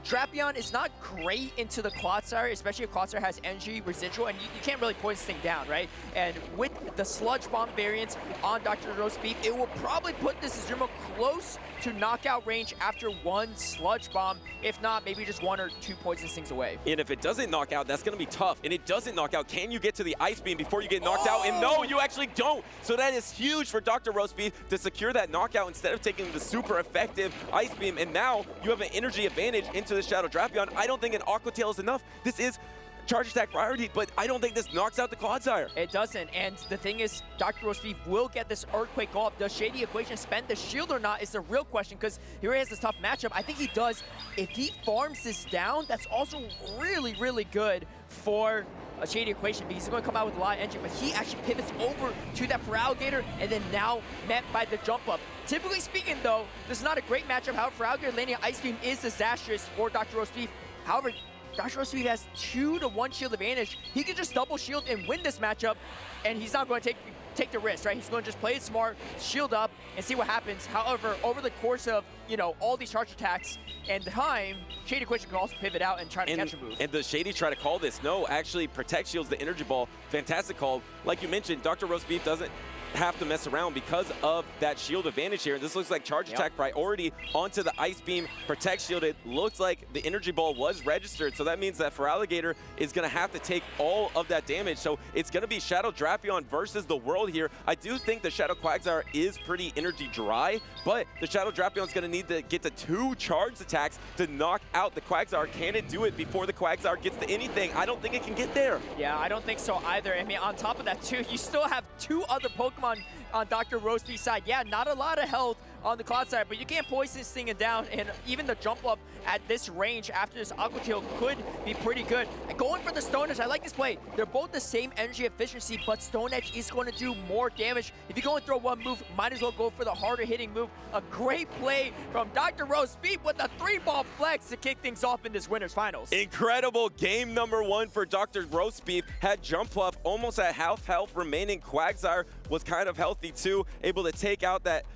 Drapion is not great into the Clodsire, especially if Clodsire has energy residual, and you can't really poison this thing down, right? And with the Sludge Bomb variants on Dr. Roast Beef, it will probably put this Azumarill close to knockout range after one Sludge Bomb, if not maybe just 1 or 2 poison stings away. And if it doesn't knock out, that's going to be tough. And it doesn't knock out. Can you get to the Ice Beam before you get knocked out? And no, you actually don't. So that is huge for Dr. Roast Beef to secure that knockout instead of taking the super effective Ice Beam. And now you have an energy advantage into the Shadow Drapion. I don't think an Aqua Tail is enough. This is charge attack priority, but I don't think this knocks out the Clodsire. It doesn't, and the thing is, Dr. Roast Beef will get this Earthquake off. Does Shady Equation spend the shield or not is the real question, because here he has this tough matchup. I think he does. If he farms this down, that's also really, really good for a Shady Equation, because he's going to come out with a lot of energy, but he actually pivots over to that Feraligatr, and then now met by the jump up. Typically speaking, though, this is not a great matchup. However, Feraligatr landing Ice Beam is disastrous for Dr. Roast Beef. However, Dr. Roast Beef has 2 to 1 shield advantage. He can just double shield and win this matchup, and he's not going to take the risk, right? He's going to just play it smart, shield up, and see what happens. However, over the course of, you know, all these charge attacks and time, Shady Equation can also pivot out and try to catch a move. And does Shady try to call this? No, actually Protect shields the Energy Ball. Fantastic call. Like you mentioned, Dr. Roast Beef doesn't have to mess around because of that shield advantage here. This looks like charge attack priority onto the Ice Beam, Protect shield. It looks like the Energy Ball was registered, so that means that Feraligatr is going to have to take all of that damage. So it's going to be Shadow Drapion versus the world here. I do think the Shadow Quagsire is pretty energy dry, but the Shadow Drapion is going to need to get to 2 charge attacks to knock out the Quagsire. Can it do it before the Quagsire gets to anything? I don't think it can get there. Yeah, I don't think so either. I mean, on top of that too, you still have 2 other Pokemon on Dr. Roast Beef's side. Yeah, not a lot of health on the Clodsire, but you can't poison this thing down, and even the jump up at this range after this Aqua Tail could be pretty good. And going for the Stone Edge, I like this play. They're both the same energy efficiency, but Stone Edge is going to do more damage. If you go and throw one move, might as well go for the harder hitting move. A great play from Dr. Roast Beef with a 3-ball flex to kick things off in this winner's finals. Incredible game number 1 for Dr. Roast Beef. Had jump up almost at half health remaining. Quagsire was kind of healthy too, able to take out that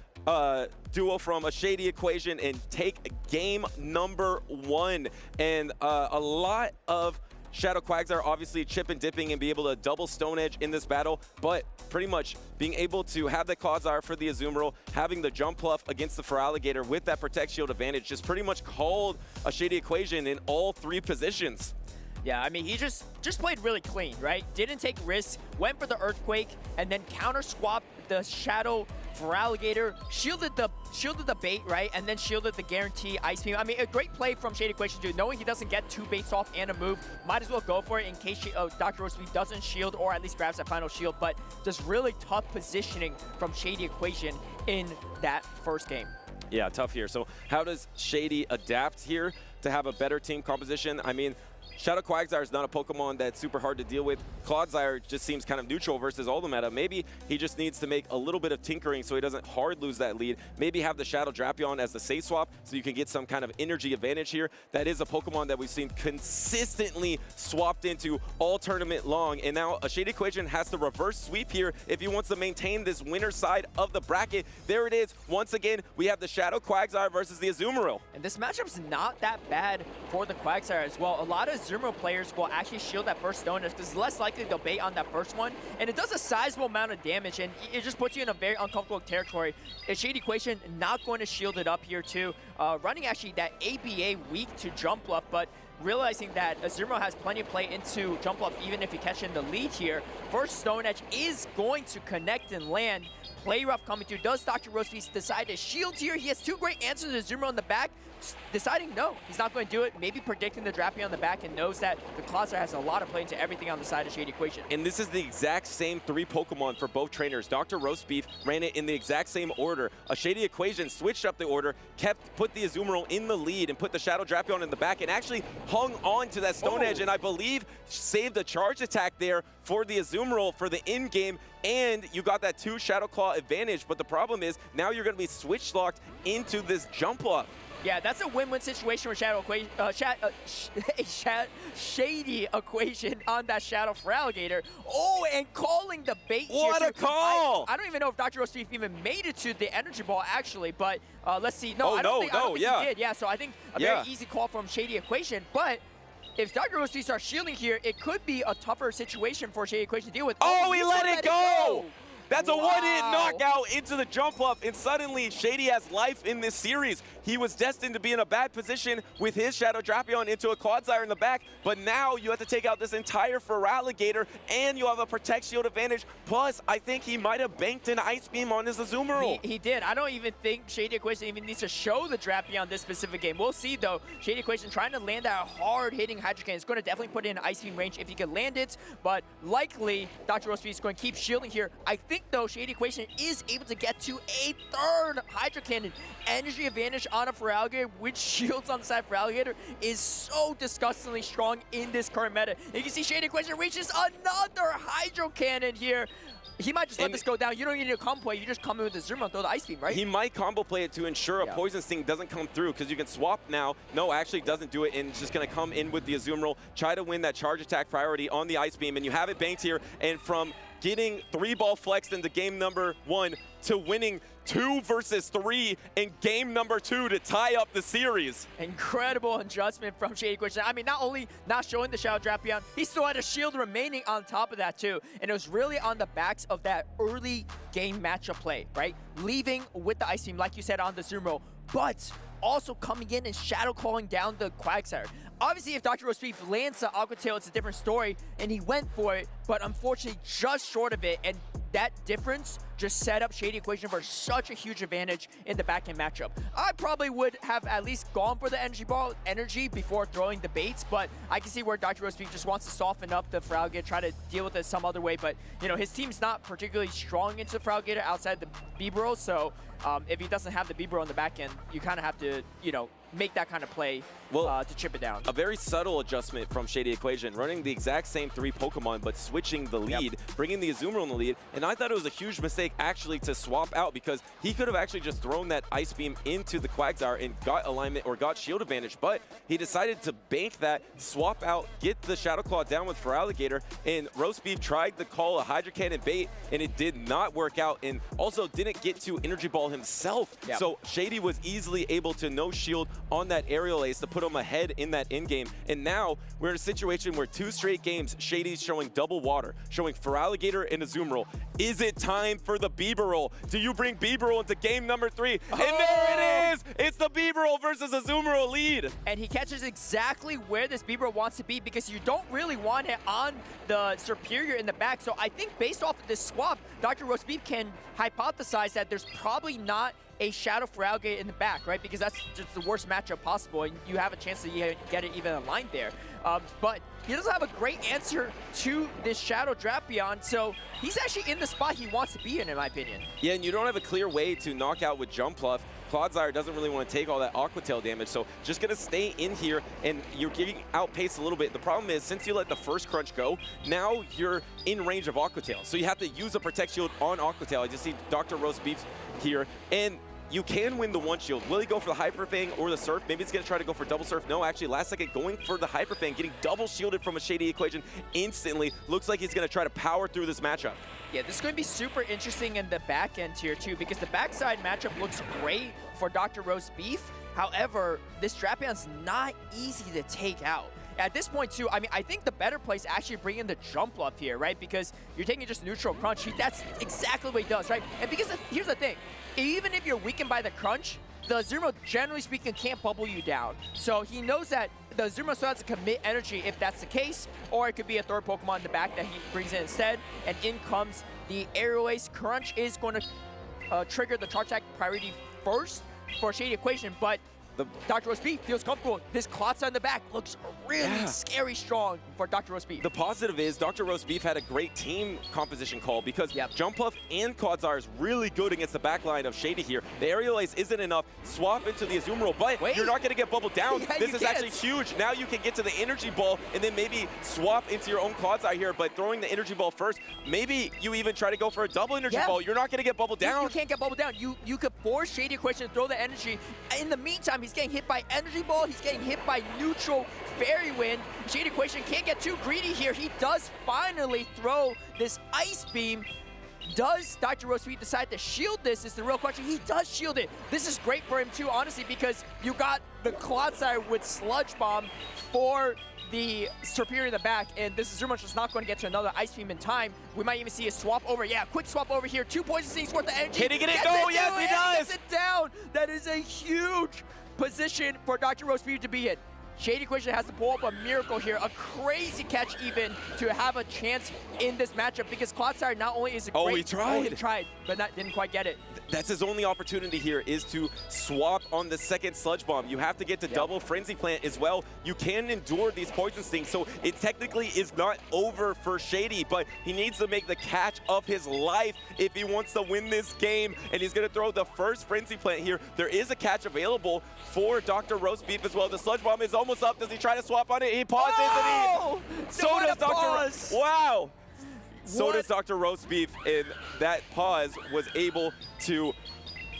duo from a Shady Equation and take game number 1. And a lot of Shadow Quagsire obviously chip and dipping and be able to double Stone Edge in this battle, but pretty much being able to have the Clodsire for the Azumarill, having the jump pluff against the Feraligatr with that Protect shield advantage, just pretty much called a Shady Equation in all 3 positions. Yeah, I mean, he just played really clean, right? Didn't take risks, went for the Earthquake, and then counter-swapped the Shadow Feraligatr, shielded the bait, right? And then shielded the guarantee Ice Beam. I mean, a great play from Shady Equation, dude. Knowing he doesn't get 2 baits off and a move, might as well go for it in case Dr. Roast Beef doesn't shield or at least grabs that final shield. But just really tough positioning from Shady Equation in that first game. Yeah, tough here. So how does Shady adapt here to have a better team composition? I mean, Shadow Quagsire is not a Pokemon that's super hard to deal with. Clodsire just seems kind of neutral versus all the meta. Maybe he just needs to make a little bit of tinkering so he doesn't hard lose that lead. Maybe have the Shadow Drapion as the safe swap so you can get some kind of energy advantage here. That is a Pokemon that we've seen consistently swapped into all tournament long. And now a Shady Equation has to reverse sweep here if he wants to maintain this winner side of the bracket. There it is. Once again, we have the Shadow Quagsire versus the Azumarill. And this matchup's not that bad for the Quagsire as well. A lot of Azumarill players will actually shield that first Stone Edge because it's less likely they'll bait on that first one, and it does a sizable amount of damage, and it just puts you in a very uncomfortable territory. A Shady Equation not going to shield it up here too, running actually that ABA weak to jump bluff, but realizing that Azumarill has plenty of play into jump bluff even if you catch in the lead here. First Stone Edge is going to connect and land. Play rough coming through. Does Dr. Roast Beef decide to shield here? He has 2 great answers to Azumarill in the back. Deciding no, he's not going to do it. Maybe predicting the Drapion on the back and knows that the Clodsire has a lot of play into everything on the side of Shady Equation. And this is the exact same 3 Pokemon for both trainers. Dr. Roast Beef ran it in the exact same order. A Shady Equation switched up the order, put the Azumarill in the lead and put the Shadow Drapion in the back and actually hung on to that Stone Edge and I believe saved the charge attack there for the Azumarill for the end game. And you got that 2 Shadow Claw advantage, but the problem is now you're going to be switch locked into this jump off. Yeah, that's a win-win situation with Shady Equation on that Shadow for Alligator. Oh, and calling the bait here. What a call! I don't even know if Dr. Roast Beef even made it to the energy ball, actually, but let's see. No, Oh, I don't no, think yeah. he did. Yeah, so I think a very easy call from Shady Equation, but if Dr. Roast Beef starts shielding here, it could be a tougher situation for Shady Equation to deal with. Oh, he let it go! That's a Wow. one-hit knockout into the jump up, and suddenly Shady has life in this series. He was destined to be in a bad position with his Shadow Drapion into a Clodsire in the back, but now you have to take out this entire Feraligatr, and you have a Protect Shield advantage. Plus, I think he might have banked an Ice Beam on his Azumarill. He did. I don't even think Shady Equation even needs to show the Drapion this specific game. We'll see, though. Shady Equation trying to land that hard-hitting Hydro Cannon. It's going to definitely put it in Ice Beam range if he can land it, but likely Dr. Roast Beef is going to keep shielding here. I think, though, Shady Equation is able to get to a third Hydro Cannon. Energy advantage on a Feraligatr with shields on the side of Feraligatr is so disgustingly strong in this current meta. And you can see Shady Equation reaches another Hydro Cannon here. He might just let this go down. You don't need to combo play. You just come in with the Zuma and throw the Ice Beam, right? He might combo play it to ensure a Poison Sting doesn't come through, because you can swap now. No, actually doesn't do it, and it's just going to come in with the Azumarill, try to win that charge attack priority on the Ice Beam, and you have it banked here. And from getting 3-ball flexed into game number 1 to winning 2 versus 3 in game number 2 to tie up the series. Incredible adjustment from Shady Equation. I mean, not only not showing the Shadow Drapion, he still had a shield remaining on top of that too. And it was really on the backs of that early game matchup play, right? Leaving with the Ice Beam, like you said, on the Zumro, but also coming in and shadow calling down the Quagsire. Obviously, if Dr. Roast Beef lands the Aqua Tail, it's a different story, and he went for it, but unfortunately just short of it, and that difference just set up Shady Equation for such a huge advantage in the back-end matchup. I probably would have at least gone for the energy before throwing the baits, but I can see where Dr. Roast Beef just wants to soften up the Feraligatr, try to deal with it some other way, but you know, his team's not particularly strong into the Feraligatr outside the Bibarel, so if he doesn't have the Bibarel on the back end, you kind of have to, you know, make that kind of play to chip it down. A very subtle adjustment from Shady Equation, running the exact same 3 Pokemon, but switching the lead, bringing the Azumarill in the lead, and I thought it was a huge mistake actually to swap out, because he could have actually just thrown that Ice Beam into the Quagsire and got alignment or got shield advantage, but he decided to bank that, swap out, get the Shadow Claw down with Feraligatr, and Roast Beef tried to call a Hydro Cannon bait, and it did not work out, and also didn't get to Energy Ball himself. So Shady was easily able to no shield on that Aerial Ace to put him ahead in that in-game, and now we're in a situation where 2 straight games, Shady's showing double water, showing Feraligatr and Azumarill. Is it time for the Bibarel? Do you bring Bibarel into game number 3? And there it is! It's the Bibarel versus Azumarill lead! And he catches exactly where this Bibarel wants to be, because you don't really want it on the Superior in the back. So I think based off of this swap, Dr. Roast Beef can hypothesize that there's probably not a Shadow Feraligatr in the back, right? Because that's just the worst matchup possible, and you have a chance to get it even aligned there. But he doesn't have a great answer to this Shadow Drapion, so he's actually in the spot he wants to be in my opinion. Yeah, and you don't have a clear way to knock out with Jump Pluff. Clodsire doesn't really want to take all that Aqua Tail damage, so just going to stay in here, and you're getting outpaced a little bit. The problem is, since you let the first crunch go, now you're in range of Aqua Tail, so you have to use a Protect Shield on Aqua Tail. I just see Dr. Roast Beef here, and you can win the 1 shield. Will he go for the Hyper Fang or the Surf? Maybe it's going to try to go for double Surf. No, actually, last second going for the Hyper Fang, getting double shielded from a Shady Equation instantly. Looks like he's going to try to power through this matchup. Yeah, this is going to be super interesting in the back end here too, because the backside matchup looks great for Dr. Roast Beef. However, this Drapion's not easy to take out. At this point too, I mean, I think the better play is actually bring in the Jump Up here, right? Because you're taking just neutral crunch. That's exactly what he does, right? And because here's the thing, even if you're weakened by the crunch, the Azumarill, generally speaking, can't bubble you down. So he knows that the Azumarill still has to commit energy if that's the case, or it could be a third Pokemon in the back that he brings in instead. And in comes the Aerial Ace. Crunch is going to trigger the charge attack priority first for Shady Equation, but Dr. Roast Beef feels comfortable. This Clodsire in the back looks really scary strong for Dr. Roast Beef. The positive is Dr. Roast Beef had a great team composition call, because Jump Puff and Clodsire is really good against the back line of Shady here. The Aerial Ace isn't enough. Swap into the Azumarill, but you're not going to get bubbled down. This is actually huge. Now you can get to the Energy Ball and then maybe swap into your own Clodsire here, but throwing the Energy Ball first, maybe you even try to go for a double Energy Ball. You're not going to get bubbled down. You can't get bubbled down. You could force Shady Equation to throw the energy. In the meantime, He's getting hit by Energy Ball. He's getting hit by neutral Fairy Wind. Shady Equation can't get too greedy here. He does finally throw this Ice Beam. Does Dr. Rosebeef decide to shield this is the real question. He does shield it. This is great for him too, honestly, because you got the Clodsire with Sludge Bomb for the Superior in the back, and this is Azumarill just not going to get to another Ice Beam in time. We might even see a swap over. Yeah, quick swap over here. 2 Poison Stings worth of energy. Can he get it? No, yes, he does. Gets it down. That is a huge position for Dr. Rosebeef to be in. Shady Equation has to pull up a miracle here, a crazy catch even, to have a chance in this matchup, because Clodsire not only is a great... he tried. He tried, but didn't quite get it. That's his only opportunity here, is to swap on the second Sludge Bomb. You have to get to double Frenzy Plant as well. You can endure these Poison Stings, so it technically is not over for Shady, but he needs to make the catch of his life if he wants to win this game, and he's going to throw the first Frenzy Plant here. There is a catch available for Dr. Roastbeef as well. The Sludge Bomb is almost up. Does he try to swap on it? He pauses, and so does Dr. Wow! So does Dr. Roastbeef, and that pause was able to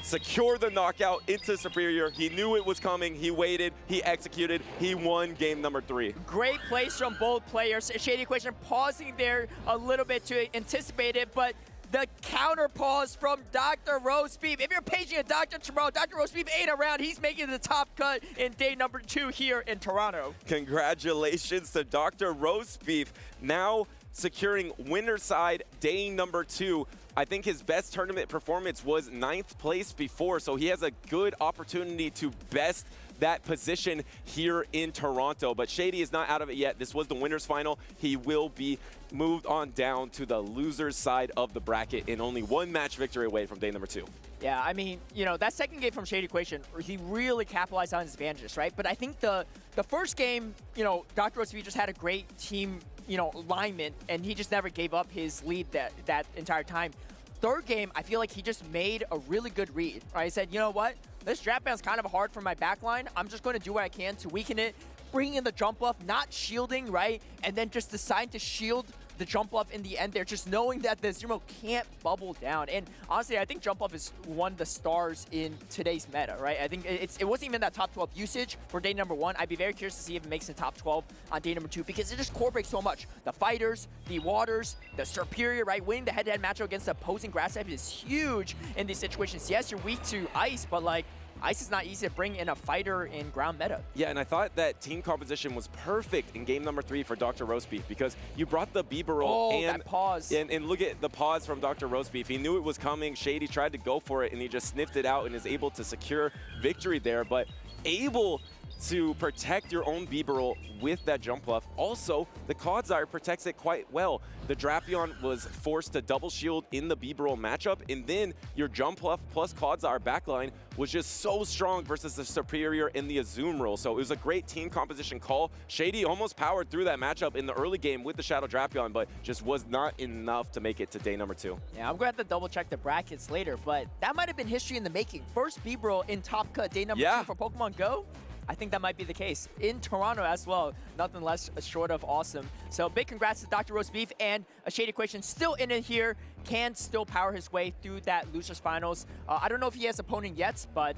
secure the knockout into Superior. He knew it was coming. He waited. He executed. He won game number 3. Great plays from both players. Shady Equation pausing there a little bit to anticipate it, but the counter pause from Dr. Roastbeef. If you're paging a Dr. tomorrow, Dr. Roastbeef ain't around. He's making the top cut in day number 2 here in Toronto. Congratulations to Dr. Roastbeef. Now securing winner side day number 2. I think his best tournament performance was 9th place before, so he has a good opportunity to best that position here in Toronto. But Shady is not out of it yet. This was the winner's final. He will be moved on down to the loser's side of the bracket and only 1 match victory away from day number 2. Yeah, I mean, you know, that second game from Shady Equation, he really capitalized on his advantages, right? But I think the first game, you know, Dr. Roastbeef just had a great team, you know, alignment, and he just never gave up his lead that entire time. Third game, I feel like he just made a really good read, right? He said, you know what? This Drat Band's kind of hard for my backline. I'm just going to do what I can to weaken it, bring in the jump buff, not shielding, right? And then just decide to shield the jump buff in the end there, just knowing that the Azumarill can't bubble down. And honestly, I think jump buff is one of the stars in today's meta, right? I think it wasn't even that top 12 usage for day number 1. I'd be very curious to see if it makes the top 12 on day number 2, because it just core breaks so much. The fighters, the waters, the Superior, right? Winning the head-to-head matchup against the opposing grass type is huge in these situations. Yes, you're weak to ice, but like, ice is not easy to bring in a fighter in ground meta. Yeah, and I thought that team composition was perfect in game number 3 for Dr. Roastbeef, because you brought the Bibarel and that pause. And look at the pause from Dr. Roastbeef. He knew it was coming. Shady tried to go for it, and he just sniffed it out and is able to secure victory there. But able to protect your own Bibarel with that jump buff. Also, the Clodsire protects it quite well. The Drapion was forced to double shield in the Bibarel matchup, and then your jump buff plus Clodsire backline was just so strong versus the Superior and the Azumarill. So it was a great team composition call. Shady almost powered through that matchup in the early game with the Shadow Drapion, but just was not enough to make it to day number 2. Yeah, I'm going to have to double check the brackets later, but that might have been history in the making. First Bibarel in top cut, day number 2 for Pokemon Go. I think that might be the case. In Toronto as well, nothing less short of awesome. So big congrats to Dr. Roastbeef, and a Shady Equation still in it here, can still power his way through that losers finals. I don't know if he has opponent yet, but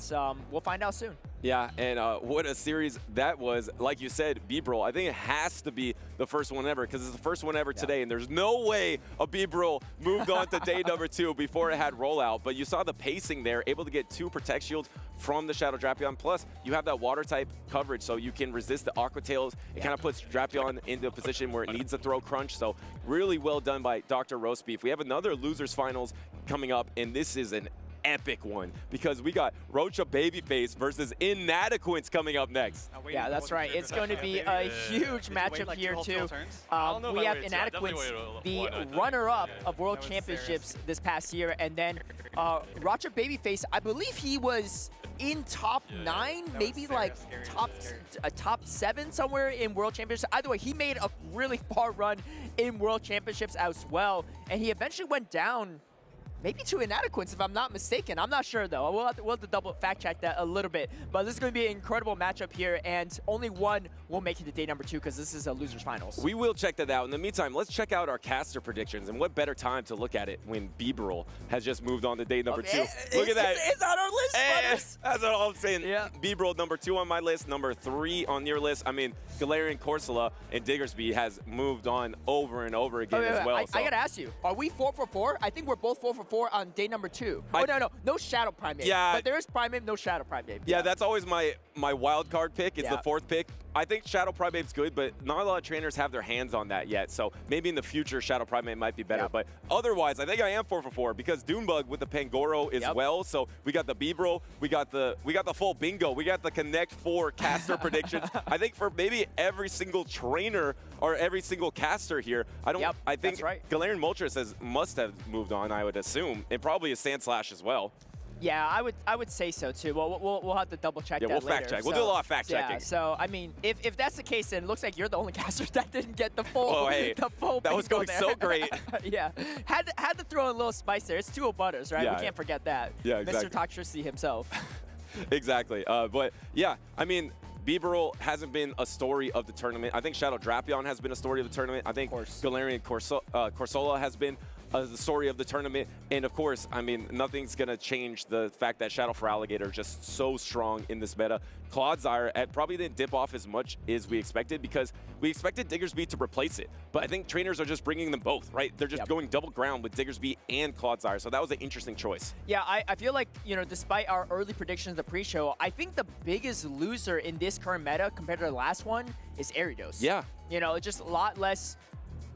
we'll find out soon. Yeah, and what a series that was. Like you said, Bibarel, I think it has to be the first one ever, because it's the first one ever today, and there's no way a Bibarel moved on to day number 2 before it had rollout. But you saw the pacing there, able to get 2 Protect Shields from the Shadow Drapion. Plus, you have that water type coverage, so you can resist the Aqua Tails. It kind of puts Drapion into a position where it needs to throw Crunch. So really well done by Dr. Roastbeef. We have another losers finals coming up, and this is an epic one, because we got Rocha Babyface versus Inadequates coming up next. Yeah, that's right. It's going to be a huge matchup here too. We have Inadequates, the runner-up of World Championships this past year, and then Rocha Babyface, I believe he was in top 9, maybe like top 7 somewhere in World Championships. Either way, he made a really far run in World Championships as well, and he eventually went down maybe 2 Inadequates, if I'm not mistaken. I'm not sure, though. We'll have to double fact-check that a little bit. But this is going to be an incredible matchup here, and only one will make it to day number 2 because this is a loser's finals. We will check that out. In the meantime, let's check out our caster predictions, and what better time to look at it when Biberl has just moved on to day number 2. Look at that. It's on our list, brothers. That's what I'm saying. Yeah. Biberl, number 2 on my list, number 3 on your list. I mean, Galarian Corsola and Diggersby has moved on over and over again as well. I got to ask you, are we 4 for 4? I think we're both 4 for 4 on day number 2. No Shadow Primate. Yeah. But there is Primate, no Shadow Primate. Yeah, that's always my wild card pick. It's the 4th pick. I think Shadow Primate's good, but not a lot of trainers have their hands on that yet. So maybe in the future, Shadow Primate might be better. But otherwise, I think I am 4 for 4 because Doonbug with the Pangoro as well. So we got the Biberl, we got the full bingo, we got the Connect 4 caster predictions. I think for maybe every single trainer or every single caster here, I think Galarian Moltres must have moved on, I would assume, and probably a Sandslash as well. Yeah, I would say so too. Well, we'll have to double check that later. Yeah, we'll fact check. We'll do a lot of fact checking. Yeah, so I mean, if that's the case, then it looks like you're the only caster that didn't get the full. Oh, hey, that was going so great. Yeah, had to throw in a little spice there. It's 2 Butters, right? Yeah. We can't forget that. Yeah, exactly. Mr. Toxtricity himself. Exactly. But yeah, I mean, Biberl hasn't been a story of the tournament. I think Shadow Drapion has been a story of the tournament. I think Galarian Corsola has been the story of the tournament. And of course, I mean, nothing's going to change the fact that Shadow Feraligatr is just so strong in this meta. Clodsire probably didn't dip off as much as we expected because we expected Diggersby to replace it. But I think trainers are just bringing them both, right? They're just going double ground with Diggersby and Clodsire. So that was an interesting choice. Yeah, I feel like, you know, despite our early predictions of the pre-show, I think the biggest loser in this current meta compared to the last one is Ariados. Yeah. You know, it's just a lot less.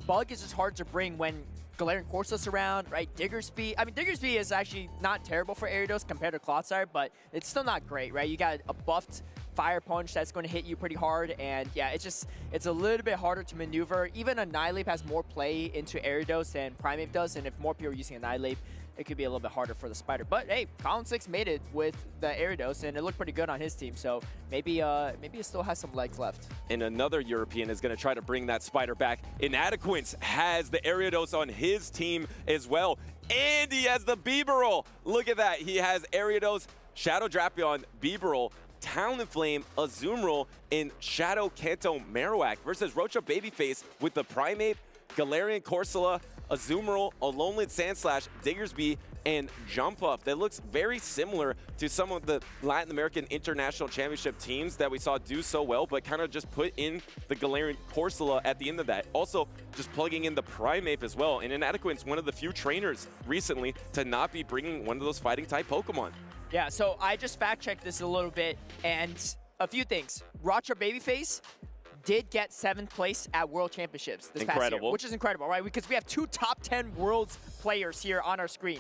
Bug is just hard to bring when Galarian Corsola's around, right? Diggersby. I mean, Diggersby is actually not terrible for Ariados compared to Clodsire, but it's still not great, right? You got a buffed Fire Punch that's going to hit you pretty hard, and yeah, it's a little bit harder to maneuver. Even Annihilape has more play into Ariados than Primeape does, and if more people are using Annihilape, it could be a little bit harder for the Spider. But hey, Colin 6 made it with the Ariados, and it looked pretty good on his team, so maybe it still has some legs left. And another European is going to try to bring that Spider back. Inadequence has the Ariados on his team as well, and he has the Biberl. Look at that. He has Ariados, Shadow Drapion, Biberl, Talonflame, Azumarill, and Shadow Kanto Marowak versus Rocha Babyface with the Primeape, Galarian Corsola, Azumarill, Alolan Sandslash, Diggersby, and Jump Up. That looks very similar to some of the Latin American International Championship teams that we saw do so well, but kind of just put in the Galarian Corsola at the end of that. Also, just plugging in the Primeape as well. And Inadequate's one of the few trainers recently to not be bringing one of those fighting-type Pokemon. Yeah, so I just fact-checked this a little bit, and a few things. Rocha Babyface did get 7th place at World Championships this past year, which is incredible, right? Because we have 2 top 10 Worlds players here on our screen.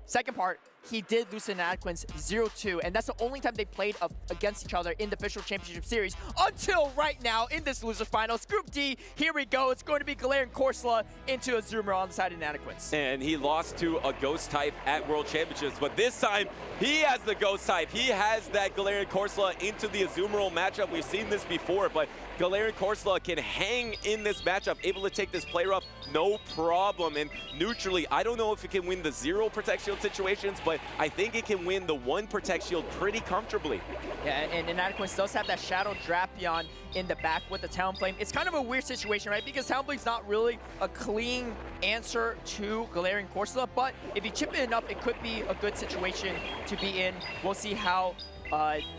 Second part, he did lose to Inadequates 0-2, and that's the only time they played against each other in the official championship series until right now in this loser finals. Group D, here we go. It's going to be Galarian Corsola into Azumarill on the side of Inadequates. And he lost to a Ghost type at World Championships, but this time he has the Ghost type. He has that Galarian Corsola into the Azumarill matchup. We've seen this before, but Galarian Corsola can hang in this matchup, able to take this player up no problem. And neutrally, I don't know if it can win the 0 Protect Shield situations, but I think it can win the 1 Protect Shield pretty comfortably. Yeah, and Inadequates does have that Shadow Drapion in the back with the Talonflame. It's kind of a weird situation, right? Because Talonflame's not really a clean answer to Galarian Corsola, but if you chip it enough, it could be a good situation to be in. We'll see how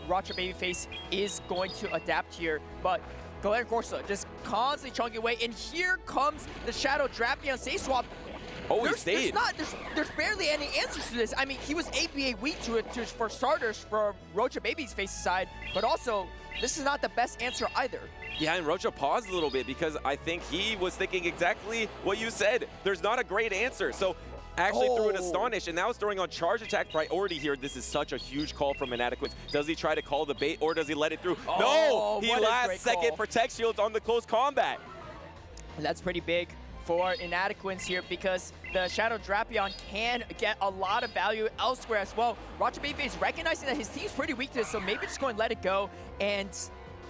Rocha Babyface is going to adapt here, but Galarian Corsola just constantly chunking away, and here comes the Shadow Drapion Safe Swap. Oh, he stayed. There's barely any answers to this. I mean, he was ABA weak to it for starters for Rocha Babyface's side, but also, this is not the best answer either. Yeah, and Rocha paused a little bit because I think he was thinking exactly what you said. There's not a great answer. So actually threw an Astonish, and now it's throwing on charge attack priority here. This is such a huge call from Inadequate. Does he try to call the bait, or does he let it through? No! He last second Protect Shields on the close combat. And that's pretty big for Inadequates here because the Shadow Drapion can get a lot of value elsewhere as well. Rocha Babyface recognizing that his team's pretty weak to this, so maybe just going to let it go. And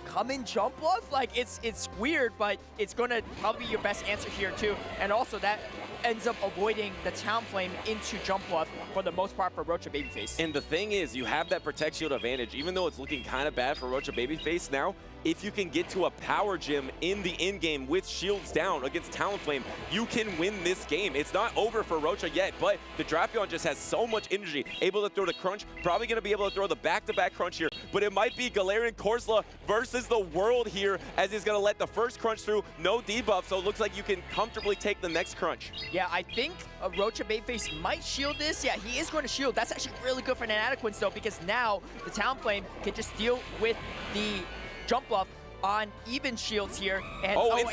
come in jump bluff? Like, it's weird, but it's going to probably be your best answer here, too. And also, that ends up avoiding the Talonflame into jump bluff for the most part for Rocha Babyface. And the thing is, you have that Protect Shield advantage, even though it's looking kind of bad for Rocha Babyface now. If you can get to a power gym in the in-game with shields down against Talonflame, you can win this game. It's not over for Rocha yet, but the Drapion just has so much energy, able to throw the crunch, probably going to be able to throw the back-to-back crunch here, but it might be Galarian Corsola versus the world here, as he's going to let the first crunch through, no debuff, so it looks like you can comfortably take the next crunch. Yeah, I think Rocha Babyface might shield this. Yeah, he is going to shield. That's actually really good for Nanaquins, though, because now the Talonflame can just deal with the jump bluff on even shields here, and and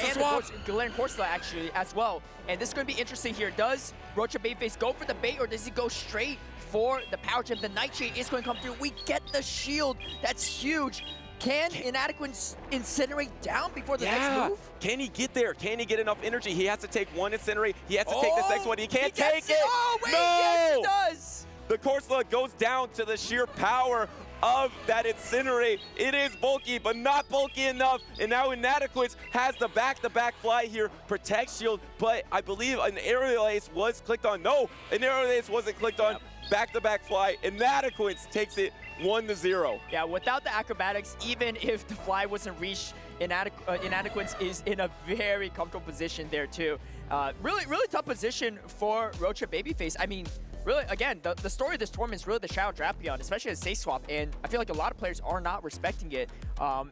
Galarian Corsola actually as well. And this is going to be interesting here. Does Rocha Babyface go for the bait, or does he go straight for the power gem? The Nightshade is going to come through. We get the shield. That's huge. Can Inadequate incinerate down before the next move? Can he get there? Can he get enough energy? He has to take one incinerate. He has to take this next one. He can't take it. Oh, wait, no! yes, he does. The Corsola goes down to the sheer power of that incinerate. It is bulky, but not bulky enough. And now Inadequate has the back-to-back fly here, Protect Shield, but I believe an aerial ace was clicked on. No, an aerial ace wasn't clicked on. Back-to-back fly. Inadequate takes it 1-0. Yeah, without the acrobatics, even if the fly wasn't reached, Inadequate is in a very comfortable position there too. Really tough position for Rocha Babyface. I mean, really, again, the story of this tournament is really the Shadow Drapion, especially as Safe Swap, and I feel like a lot of players are not respecting it,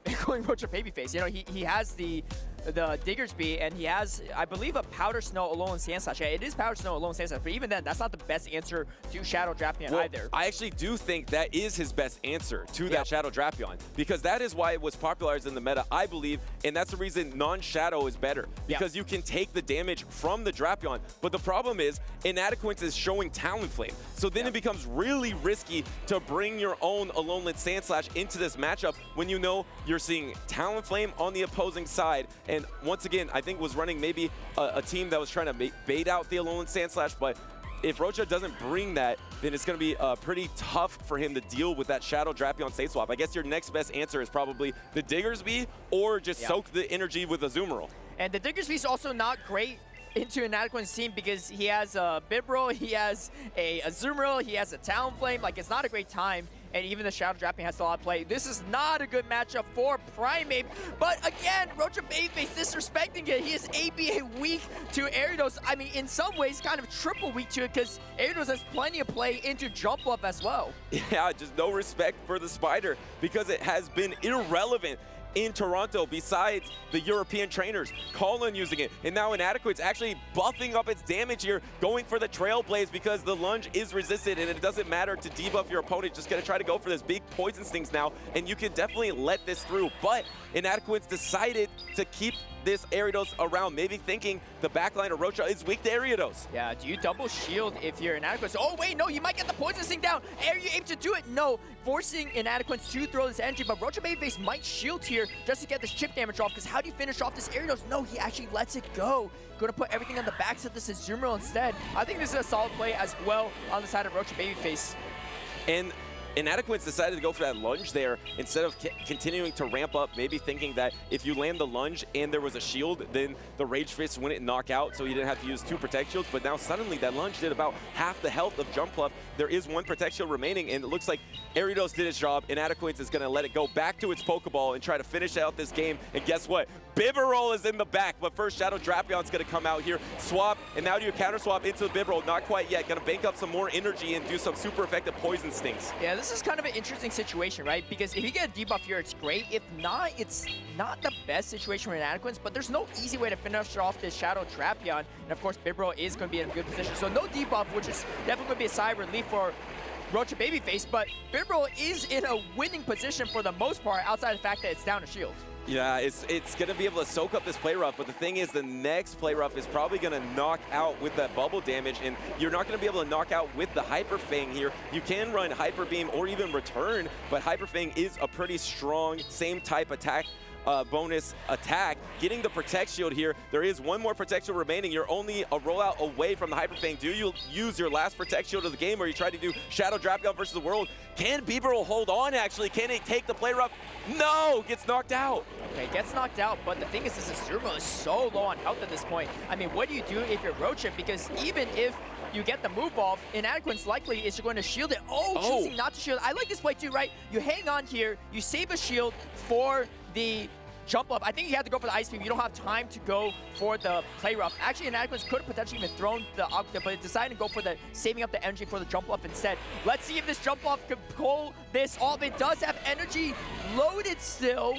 including Rocha Babyface. You know, he has the Diggersby, and he has, I believe, a Powder Snow Alolan Sandslash. Yeah, it is Powder Snow Alolan Sandslash, but even then, that's not the best answer to Shadow Drapion either. I actually do think that is his best answer to that Shadow Drapion, because that is why it was popularized in the meta, I believe, and that's the reason non-Shadow is better, because you can take the damage from the Drapion, but the problem is Inadequate is showing Talonflame, so then it becomes really risky to bring your own Alolan Sandslash into this matchup when you know you're seeing Talonflame on the opposing side. And once again, I think was running maybe a team that was trying to bait out the Alolan Sandslash, but if Rocha doesn't bring that, then it's going to be pretty tough for him to deal with that Shadow Drapion Safe Swap. I guess your next best answer is probably the Diggersby, or just soak the energy with a Azumarill. And the Diggersby is also not great into Inadequate's team because he has a Bibarel, he has a Azumarill, he has a Talonflame. Like, it's not a great time. And even the Shadow Drapion has a lot of play. This is not a good matchup for Primeape. But again, Rocha Babyface disrespecting it. He is ABA weak to Ariados. I mean, in some ways, kind of triple weak to it because Ariados has plenty of play into Jump Up as well. Yeah, just no respect for the Spider because it has been irrelevant in Toronto besides the European trainers. Colin using it, and now Inadequate's actually buffing up its damage here, going for the Trailblaze because the lunge is resisted and it doesn't matter to debuff your opponent. Just gonna try to go for this big Poison Stings now, and you can definitely let this through, but Inadequate's decided to keep this Ariados around, maybe thinking the backline of Rocha is weak to Ariados. Yeah, do you double shield if you're Inadequate? Oh wait, no, you might get the Poison Sting down. Are you able to do it? No, forcing Inadequate to throw this energy, but Rocha Babyface might shield here just to get this chip damage off, because how do you finish off this Ariados? No, he actually lets it go. Going to put everything on the backs of this Azumarill instead. I think this is a solid play as well on the side of Rocha Babyface. And Inadequate's decided to go for that lunge there instead of continuing to ramp up, maybe thinking that if you land the lunge and there was a shield, then the Rage Fist wouldn't knock out, so you didn't have to use 2 Protect Shields. But now suddenly that lunge did about half the health of Jump Bluff. There is 1 Protect Shield remaining, and it looks like Ariados did its job. Inadequate is going to let it go back to its Pokeball and try to finish out this game. And guess what? Bibarel is in the back, but first Shadow Drapion's going to come out here, swap, and now do you counter swap into the Bibarel? Not quite yet. Going to bank up some more energy and do some super effective Poison Stings. Yeah, this is kind of an interesting situation, right? Because if you get a debuff here, it's great. If not, it's not the best situation for Inadequates, but there's no easy way to finish off this Shadow Drapion. And of course, Bibarel is going to be in a good position. So no debuff, which is definitely going to be a sigh of relief for Rocha Babyface, but Bibarel is in a winning position for the most part, outside of the fact that it's down to shield. Yeah, it's going to be able to soak up this play rough, but the thing is the next play rough is probably going to knock out with that bubble damage, and you're not going to be able to knock out with the Hyper Fang here. You can run Hyper Beam or even Return, but Hyper Fang is a pretty strong, same type attack bonus attack, getting the Protect Shield here. There is one more Protect Shield remaining. You're only a rollout away from the Hyper Fang. Do you use your last Protect Shield of the game, or you try to do Shadow Drapion versus the World? Can Bieber hold on, actually? Can he take the play rough? No! Gets knocked out. Okay, gets knocked out, but the thing is, this Azumarill is so low on health at this point. I mean, what do you do if you're Roach? Because even if you get the move off, Inadequate's likely is you're going to shield it. Choosing not to shield. I like this play too, right? You hang on here, you save a shield for the jump up. I think you have to go for the Ice Beam. You don't have time to go for the play rough. Actually, Inadequate could have potentially even thrown the Octa, but it decided to go for the saving up the energy for the jump off instead. Let's see if this jump off can pull this off. It does have energy loaded still.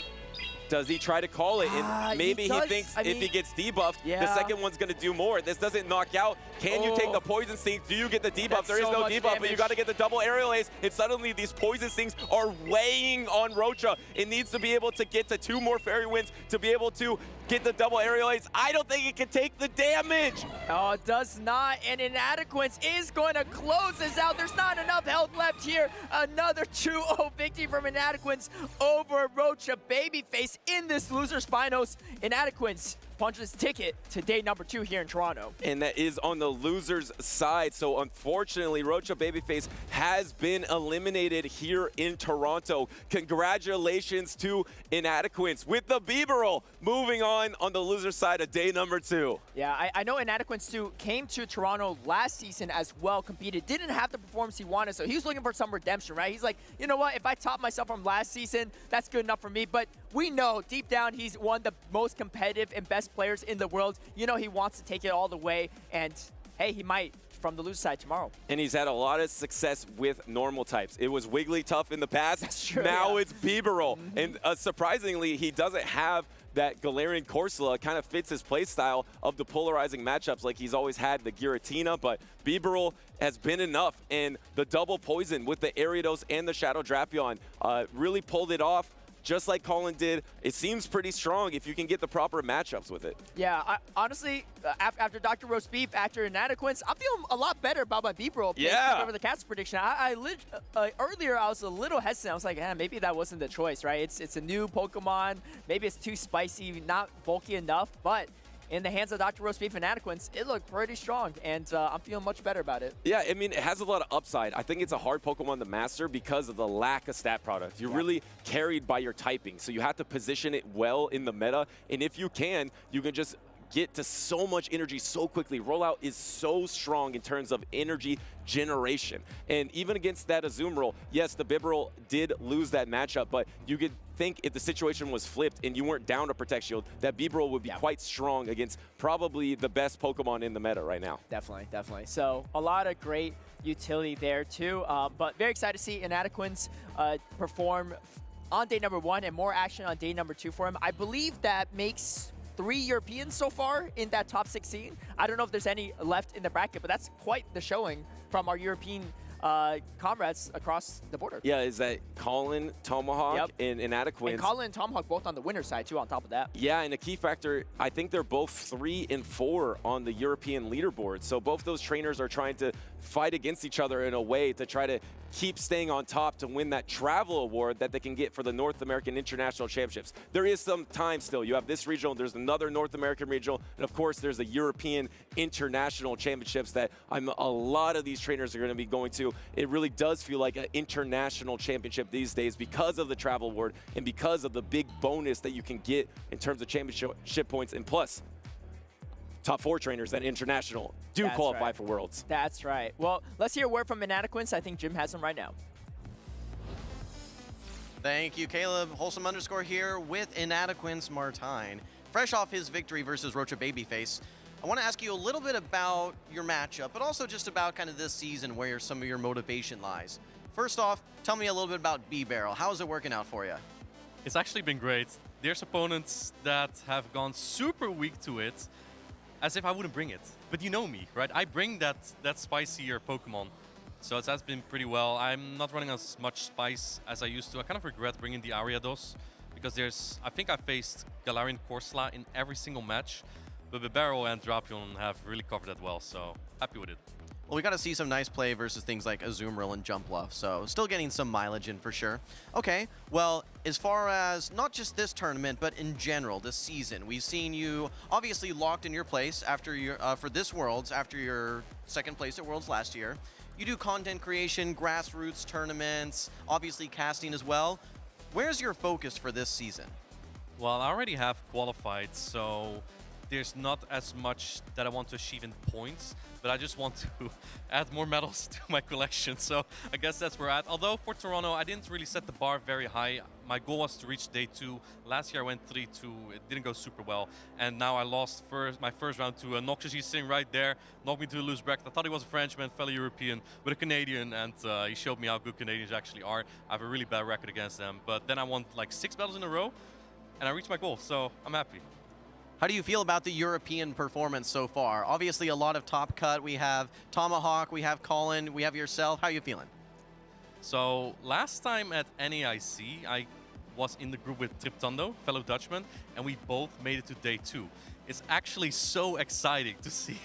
Does he try to call it? And maybe he thinks if he gets debuffed, the second one's going to do more. This doesn't knock out. Can you take the Poison Stings? Do you get the debuff? There is no debuff, but you got to get the double aerial ace. And suddenly these Poison Stings are weighing on Rocha. It needs to be able to get to 2 more Fairy Winds to be able to get the double aerial ace. I don't think it can take the damage. Oh, it does not. And Inadequate is going to close this out. There's not enough health left here. Another 2-0 victory from Inadequate over Rocha Babyface in this loser Spinos. Inadequate punches ticket to day number 2 here in Toronto. And that is on the loser's side. So unfortunately, Rocha Babyface has been eliminated here in Toronto. Congratulations to Inadequates with the Bieberl moving on the loser side of day number 2. Yeah, I know Inadequates too came to Toronto last season as well, competed, didn't have the performance he wanted, so he was looking for some redemption, right? He's like, you know what, if I top myself from last season, that's good enough for me. But we know deep down he's one of the most competitive and best players in the world. You know he wants to take it all the way, and hey, he might from the loser side tomorrow. And he's had a lot of success with normal types. It was Wigglytuff in the past. That's true. Now it's Bieberl. And surprisingly, he doesn't have that Galarian Corsola. It kind of fits his playstyle of the polarizing matchups like he's always had the Giratina, but Bieberl has been enough, and the double poison with the Ariados and the Shadow Drapion really pulled it off. Just like Colin did, it seems pretty strong if you can get the proper matchups with it. Yeah, honestly, after Dr. Roast Beef, after Inadequates, I'm feeling a lot better about my Bieberl over the cast prediction. Earlier, I was a little hesitant. I was like, maybe that wasn't the choice, right? It's a new Pokemon. Maybe it's too spicy, not bulky enough, but in the hands of Dr. Roast Beef and Inadequates, it looked pretty strong, and I'm feeling much better about it. Yeah, I mean, it has a lot of upside. I think it's a hard Pokemon to master because of the lack of stat product. You're really carried by your typing, so you have to position it well in the meta, and if you can just get to so much energy so quickly. Rollout is so strong in terms of energy generation. And even against that Azumarill, yes, the Bieberl did lose that matchup, but you could think if the situation was flipped and you weren't down to Protect Shield, that Bieberl would be quite strong against probably the best Pokemon in the meta right now. Definitely, definitely. So a lot of great utility there too, but very excited to see Inadequates perform on day number 1 and more action on day number 2 for him. I believe that makes 3 Europeans so far in that top 16. I don't know if there's any left in the bracket, but that's quite the showing from our European comrades across the border. Yeah, is that Colin, Tomahawk, and Inadequates. And Colin and Tomahawk both on the winner's side too, on top of that. Yeah, and a key factor, I think they're both 3 and 4 on the European leaderboard. So both those trainers are trying to fight against each other in a way to try to keep staying on top to win that travel award that they can get for the North American International Championships. There is some time still. You have this regional, there's another North American regional, and of course there's the European International Championships that a lot of these trainers are going to be going to. It really does feel like an international championship these days because of the travel award and because of the big bonus that you can get in terms of championship points, and plus top 4 trainers at international do qualify for Worlds. That's right. Well, let's hear a word from Inadequates. I think Jim has them right now. Thank you, Caleb. Wholesome _ here with Inadequates Martine. Fresh off his victory versus Rocha Babyface, I want to ask you a little bit about your matchup, but also just about kind of this season where some of your motivation lies. First off, tell me a little bit about B-Barrel. How is it working out for you? It's actually been great. There's opponents that have gone super weak to it, as if I wouldn't bring it. But you know me, right? I bring that spicier Pokemon. So it has been pretty well. I'm not running as much spice as I used to. I kind of regret bringing the Ariados, because I think I faced Galarian Corsola in every single match, but Bibarel and Drapion have really covered that well, so happy with it. Well, we got to see some nice play versus things like Azumarill and Jumpluff, so still getting some mileage in for sure. Okay, well, as far as not just this tournament, but in general, this season. We've seen you obviously locked in your place after your for this Worlds, after your second place at Worlds last year. You do content creation, grassroots tournaments, obviously casting as well. Where's your focus for this season? Well, I already have qualified, so there's not as much that I want to achieve in points, but I just want to add more medals to my collection. So I guess that's where we're at. Although for Toronto, I didn't really set the bar very high. My goal was to reach day 2. Last year I went 3-2. It didn't go super well. And now I lost my first round to Noxious. He's sitting right there, knocked me to a loose bracket. I thought he was a Frenchman, fellow European, but a Canadian, and he showed me how good Canadians actually are. I have a really bad record against them. But then I won like 6 battles in a row, and I reached my goal, so I'm happy. How do you feel about the European performance so far? Obviously a lot of top cut. We have Tomahawk, we have Colin, we have yourself. How are you feeling? So last time at NAIC, I was in the group with Triptando, fellow Dutchman, and we both made it to day 2. It's actually so exciting to see,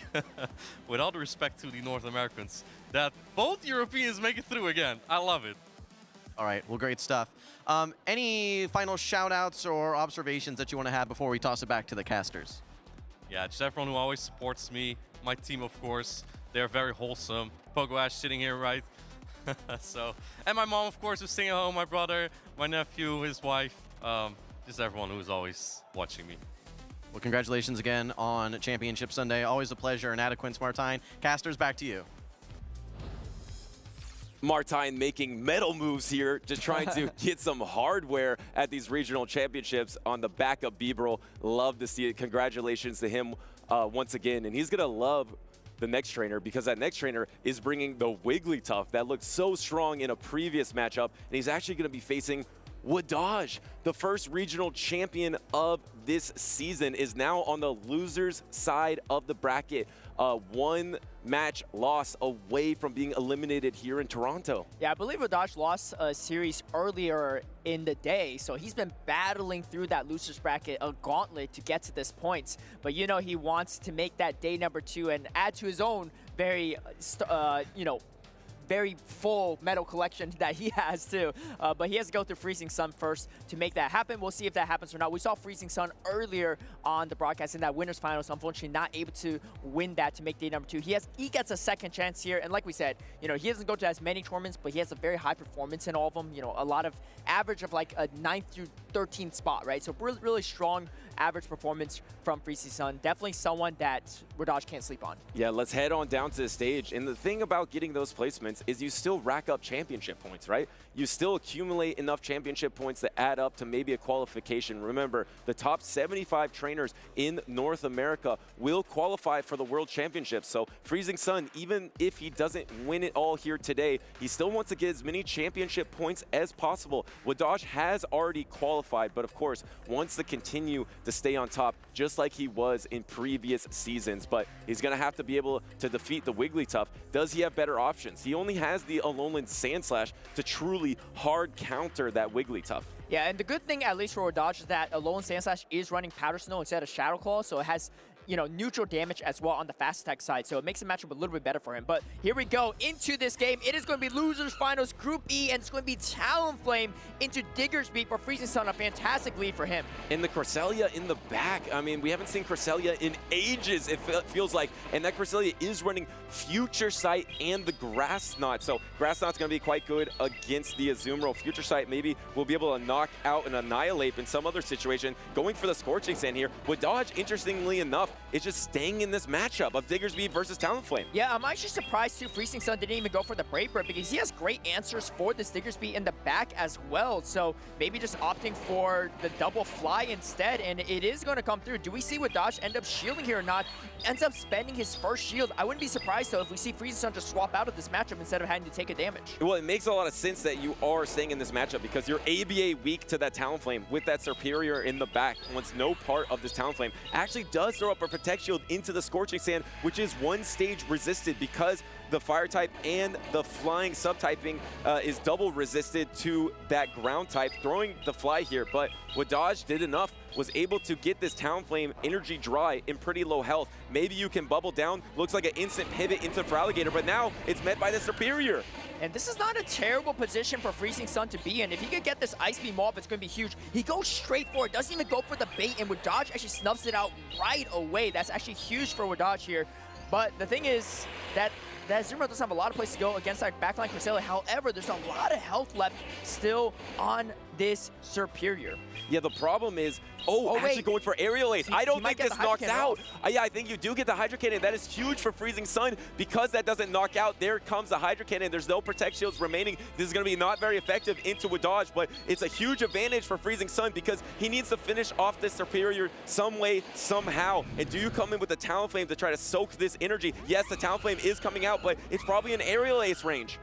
with all the respect to the North Americans, that both Europeans make it through again. I love it. All right, well, great stuff. Any final shout-outs or observations that you want to have before we toss it back to the casters? Yeah, just everyone who always supports me, my team, of course. They're very wholesome. Pogo Ash sitting here, right? So, and my mom, of course, who's staying at home, my brother, my nephew, his wife, just everyone who's always watching me. Well, congratulations again on Championship Sunday. Always a pleasure. And Adequin Martine, casters, back to you. Martine making metal moves here, just trying to get some hardware at these regional championships on the back of Bieberl. Love to see it. Congratulations to him once again. And he's going to love the next trainer, because that next trainer is bringing the Wigglytuff that looked so strong in a previous matchup. And he's actually going to be facing Wadaj, the first regional champion of this season, is now on the loser's side of the bracket. One match loss away from being eliminated here in Toronto. Yeah, I believe Wadaj lost a series earlier in the day, so he's been battling through that loser's bracket, a gauntlet to get to this point. But you know, he wants to make that day number 2 and add to his own very, very full medal collection that he has too. But he has to go through Freezing Sun first to make that happen. We'll see if that happens or not. We saw Freezing Sun earlier on the broadcast in that winners finals, unfortunately not able to win that to make day number 2. He gets a second chance here, and like we said, you know, he doesn't go to as many tournaments, but he has a very high performance in all of them. You know, a lot of average of like a 9th through 13th spot, right? So really, really strong average performance from Freezing Sun. Definitely someone that Wadaj can't sleep on. Yeah, let's head on down to the stage. And the thing about getting those placements is you still rack up championship points, right? You still accumulate enough championship points to add up to maybe a qualification. Remember, the top 75 trainers in North America will qualify for the World Championships. So Freezing Sun, even if he doesn't win it all here today, he still wants to get as many championship points as possible. Wadaj has already qualified, but of course, wants to continue to stay on top, just like he was in previous seasons. But he's going to have to be able to defeat the Wigglytuff. Does he have better options? He only has the Alolan Sandslash to truly hard counter that Wigglytuff. Yeah, and the good thing, at least for Wadaj, is that Alolan Sandslash is running Powder Snow instead of Shadow Claw, so it has, you know, neutral damage as well on the fast attack side, so it makes the matchup a little bit better for him. But here we go into this game. It is going to be Losers Finals Group E, and it's going to be Talonflame into Diggersby for Freezing Sun. A fantastic lead for him. And the Cresselia in the back. I mean, we haven't seen Cresselia in ages, it feels like. And that Cresselia is running Future Sight and the Grass Knot. So Grass Knot's going to be quite good against the Azumarill. Future Sight maybe will be able to knock out and annihilate in some other situation. Going for the Scorching Sand here. Wadaj, interestingly enough, is just staying in this matchup of Diggersby versus Talonflame. Yeah, I'm actually surprised too Freezing Sun didn't even go for the Brave Bird, because he has great answers for this Diggersby in the back as well. So maybe just opting for the double fly instead, and it is going to come through. Do we see Wadaj end up shielding here or not? Ends up spending his first shield. I wouldn't be surprised though if we see Freezing Sun just swap out of this matchup instead of having to take a damage. Well, it makes a lot of sense that you are staying in this matchup, because you're ABA weak to that Talonflame with that Superior in the back. Once no part of this Talonflame actually does throw up a Protect Shield into the Scorching Sand, which is one stage resisted, because the Fire type and the Flying subtyping is double resisted to that Ground type, throwing the Fly here. But Wadaj did enough, was able to get this Talonflame energy dry in pretty low health. Maybe you can bubble down. Looks like an instant pivot into Feraligatr, but now it's met by the Superior. And this is not a terrible position for Freezing Sun to be in. If he could get this Ice Beam off, it's going to be huge. He goes straight for it, doesn't even go for the bait, and Wadaj actually snuffs it out right away. That's actually huge for Wadaj here. But the thing is that Azumarill doesn't have a lot of places to go against that backline Cresselia. However, there's a lot of health left still on this Superior. Yeah, the problem is, actually going for Aerial Ace. I don't think this knocks out. Yeah, I think you do get the Hydro Cannon. That is huge for Freezing Sun. Because that doesn't knock out, there comes the Hydro Cannon. There's no Protect Shields remaining. This is going to be not very effective into Wadaj, but it's a huge advantage for Freezing Sun because he needs to finish off this Superior some way, somehow. And do you come in with the Talonflame to try to soak this energy? Yes, the Talonflame is coming out, but it's probably an Aerial Ace range.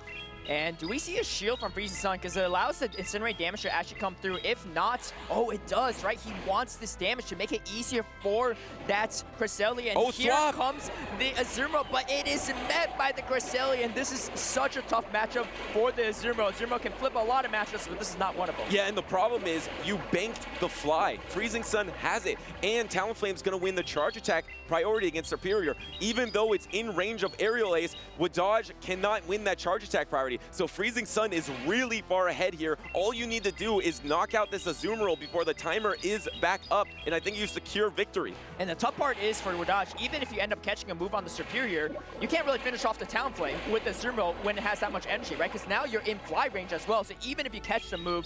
And do we see a shield from Freezing Sun? Because it allows the Incinerate damage to actually come through. If not, it does, right? He wants this damage to make it easier for that Cresselia. And here comes the Azumarill, but it is met by the Cresselia. And this is such a tough matchup for the Azumarill. Azumarill can flip a lot of matchups, but this is not one of them. Yeah, and the problem is you banked the fly. Freezing Sun has it, and Talonflame's going to win the charge attack priority against Superior. Even though it's in range of Aerial Ace, Wadaj cannot win that charge attack priority. So Freezing Sun is really far ahead here. All you need to do is knock out this Azumarill before the timer is back up, and I think you secure victory. And the tough part is for Wadaj, even if you end up catching a move on the Superior, you can't really finish off the Talonflame with the Azumarill when it has that much energy, right? Because now you're in fly range as well, so even if you catch the move,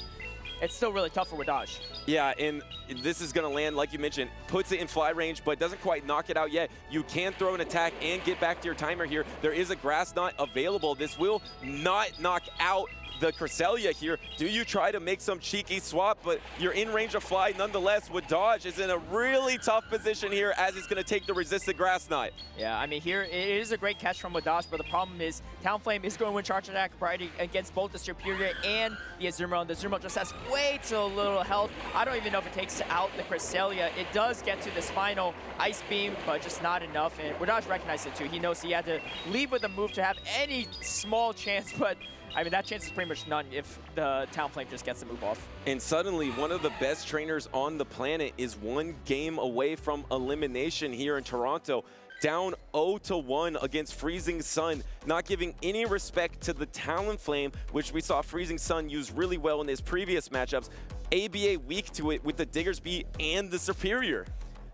it's still really tough for Wadaj. Yeah, and this is going to land, like you mentioned, puts it in fly range, but doesn't quite knock it out yet. You can throw an attack and get back to your timer here. There is a Grass Knot available. This will not knock out the Cresselia here. Do you try to make some cheeky swap, but you're in range of fly nonetheless? Wadaj is in a really tough position here as he's going to take the resisted Grass Knot. Yeah, I mean, here it is a great catch from Wadaj, but the problem is Talonflame is going to win charge attack priority against both the Superior and the Azumarill, and the Azumarill just has way too little health. I don't even know if it takes out the Cresselia. It does get to this final Ice Beam, but just not enough, and Wadaj recognized it too. He knows he had to leave with a move to have any small chance, but I mean, that chance is pretty much none if the Talonflame just gets the move off. And suddenly, one of the best trainers on the planet is one game away from elimination here in Toronto. Down 0-1 against Freezing Sun, not giving any respect to the Talonflame, which we saw Freezing Sun use really well in his previous matchups. ABA weak to it with the Diggersby and the Superior.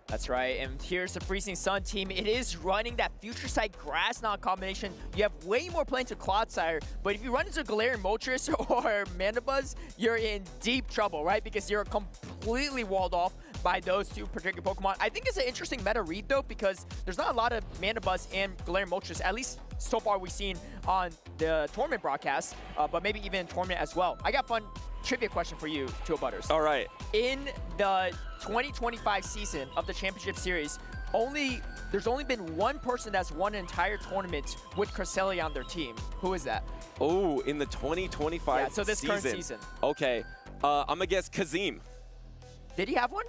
That's right, and here's the Freezing Sun team. It is running that Future Sight Grass Knot combination. You have way more playing to Clodsire, but if you run into Galarian Moltres or Mandibuzz, you're in deep trouble, right? Because you're completely walled off by those two particular Pokemon. I think it's an interesting meta read, though, because there's not a lot of Mandibuzz and Galarian Moltres, at least so far we've seen on the tournament broadcast, but maybe even in tournament as well. I got fun trivia question for you, Two Butters. All right. In the 2025 season of the Championship Series, there's only been one person that's won an entire tournament with Cresselia on their team. Who is that? Oh, in the 2025 Yeah, so this current season. Okay. I'm going to guess Kazim. Did he have one?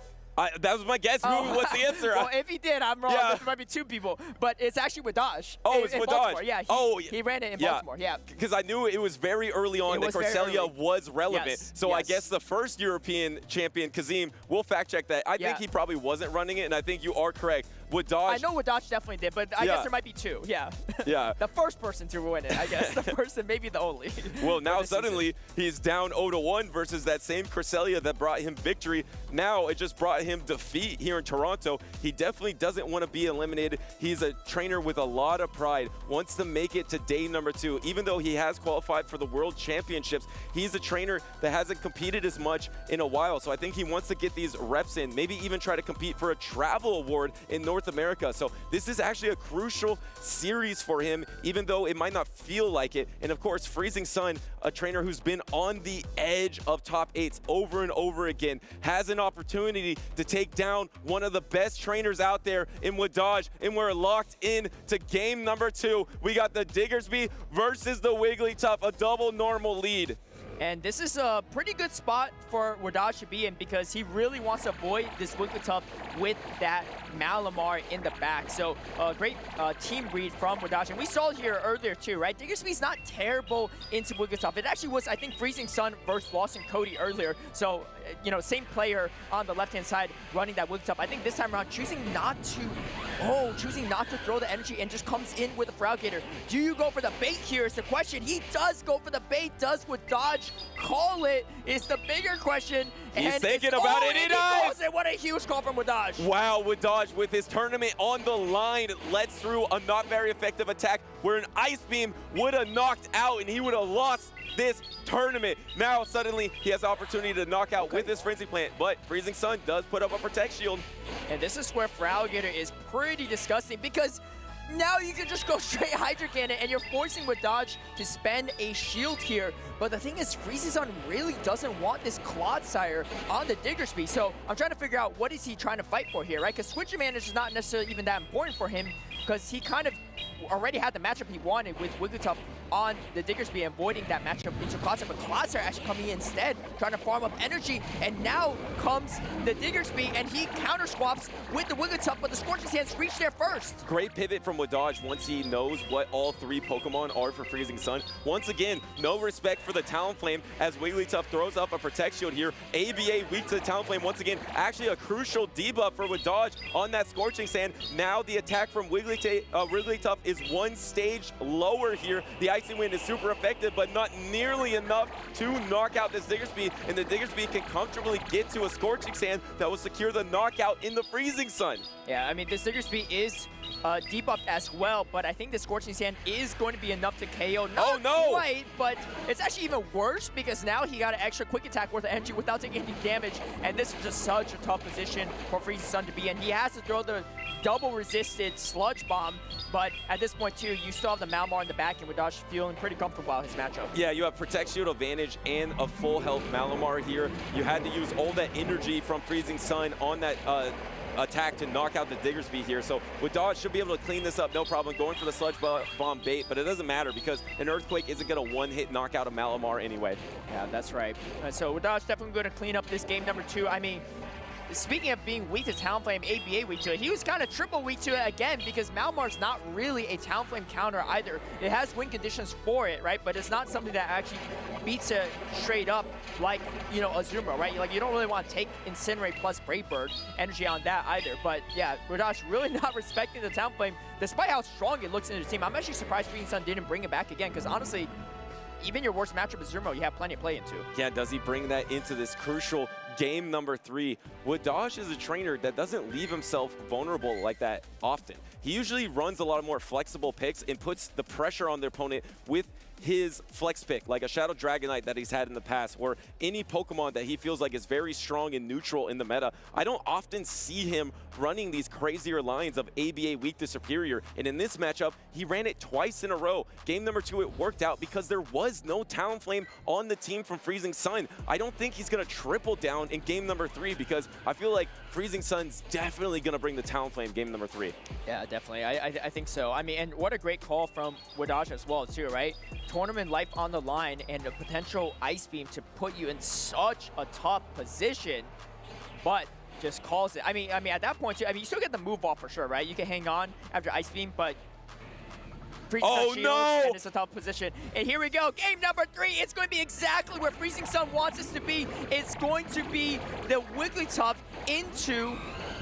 That was my guess. What's the answer? Well, if he did, I'm wrong. Yeah. There might be two people. But it's actually Wadaj. It's Wadaj. Baltimore. Yeah, he ran it in Baltimore. Yeah. Because I knew it was very early on that Cresselia was relevant. Yes. So I guess the first European champion, Kazim, we'll fact check that. I think he probably wasn't running it, and I think you are correct. Wadaj. I know Wadaj definitely did, but I guess there might be two. Yeah. Yeah. The first person to win it, I guess. The first and maybe the only. Well, now suddenly he's down 0-1 versus that same Cresselia that brought him victory. Now it just brought him defeat here in Toronto. He definitely doesn't want to be eliminated. He's a trainer with a lot of pride, wants to make it to day number 2. Even though he has qualified for the World Championships, he's a trainer that hasn't competed as much in a while. So I think he wants to get these reps in, maybe even try to compete for a travel award in North America. So this is actually a crucial series for him, even though it might not feel like it. And of course, Freezing Sun, a trainer who's been on the edge of top 8s over and over again, has an opportunity to take down one of the best trainers out there in Wadaj, and we're locked in to game number 2. We got the Diggersby versus the Wigglytuff, a double normal lead. And this is a pretty good spot for Wadaj to be in because he really wants to avoid this Wigglytuff with that Malamar in the back. So a great team read from Wadaj. And we saw it here earlier too, right? Diggersby's not terrible into Wigglytuff. It actually was, I think, Freezing Sun versus Lost and Cody earlier. So same player on the left-hand side running that Wigglytuff. I think this time around, choosing not to throw the energy and just comes in with the Feraligatr. Do you go for the bait here is the question. He does go for the bait. Does with Dodge call it is the bigger question. He's thinking about it. He does. And what a huge call from Wadaj. Wow, Wadaj with his tournament on the line lets through a not very effective attack where an Ice Beam would have knocked out and he would have lost this tournament. Now suddenly he has the opportunity to knock out with his Frenzy Plant, but Freezing Sun does put up a Protect Shield. And this is where Feraligatr is pretty disgusting because now you can just go straight Hydro Cannon and you're forcing Wadaj to spend a shield here. But the thing is, Freezing Sun really doesn't want this Clodsire on the Diggersby. So I'm trying to figure out what is he trying to fight for here, right? Because switch advantage is not necessarily even that important for him because he kind of already had the matchup he wanted with Wigglytuff on the Diggersby, avoiding that matchup into Clodsire, but Clodsire actually coming in instead, trying to farm up energy, and now comes the Diggersby, and he counter swaps with the Wigglytuff, but the Scorching Sands reach there first. Great pivot from Wadaj once he knows what all three Pokemon are for Freezing Sun. Once again, no respect for the Talonflame as Wigglytuff throws up a Protect Shield here. ABA weak to the Talonflame once again. Actually a crucial debuff for Wadaj on that Scorching Sand. Now the attack from Wigglytuff is one stage lower here. The Icy Wind is super effective, but not nearly enough to knock out this Diggersby, and the Diggersby can comfortably get to a Scorching Sand that will secure the knockout in the Freezing Sun. Yeah, I mean, this Diggersby is debuffed as well, but I think the Scorching Sand is going to be enough to KO. Not quite, but it's actually even worse because now he got an extra quick attack worth of energy without taking any damage, and this is just such a tough position for Freezing Sun to be in. He has to throw the double resisted Sludge Bomb, but at this point too, you still have the Malamar in the back, and Wadaj feeling pretty comfortable about his matchup. Yeah, you have Protect Shield advantage and a full health Malamar here. You had to use all that energy from Freezing Sun on that attack to knock out the Diggersby here. So Wadaj should be able to clean this up, no problem, going for the Sludge Bomb bait, but it doesn't matter because an Earthquake isn't going to one-hit knock out a Malamar anyway. Yeah, that's right. So Wadaj definitely going to clean up this game number 2. I mean, speaking of being weak to Talonflame, ABA weak to it, he was kind of triple weak to it again because Malamar's not really a Talonflame counter either. It has win conditions for it, right? But it's not something that actually beats it straight up like, you know, Azumarill, right? Like, you don't really want to take Incinerate plus Brave Bird energy on that either. But yeah, Wadaj really not respecting the Talonflame despite how strong it looks in the team. I'm actually surprised Freezing Sun didn't bring it back again because honestly, even your worst matchup is Azumarill, you have plenty to play into. Yeah, does he bring that into this crucial game number 3? Wadaj is a trainer that doesn't leave himself vulnerable like that often. He usually runs a lot of more flexible picks and puts the pressure on their opponent with his flex pick, like a Shadow Dragonite that he's had in the past, or any Pokemon that he feels like is very strong and neutral in the meta. I don't often see him running these crazier lines of ABA weak to superior, and in this matchup, he ran it twice in a row. Game number 2, it worked out because there was no Talonflame on the team from Freezing Sun. I don't think he's gonna triple down in game number 3 because I feel like Freezing Sun's definitely gonna bring the Talonflame game number 3. Yeah, definitely. I think so. I mean, and what a great call from Wadaj as well too, right? Tournament life on the line and a potential Ice Beam to put you in such a tough position, but just calls it. I mean, at that point too, I mean, you still get the move off for sure, right? You can hang on after Ice Beam, but oh no! And it's a tough position. And here we go, game number 3. It's going to be exactly where Freezing Sun wants us to be. It's going to be the Wigglytuff into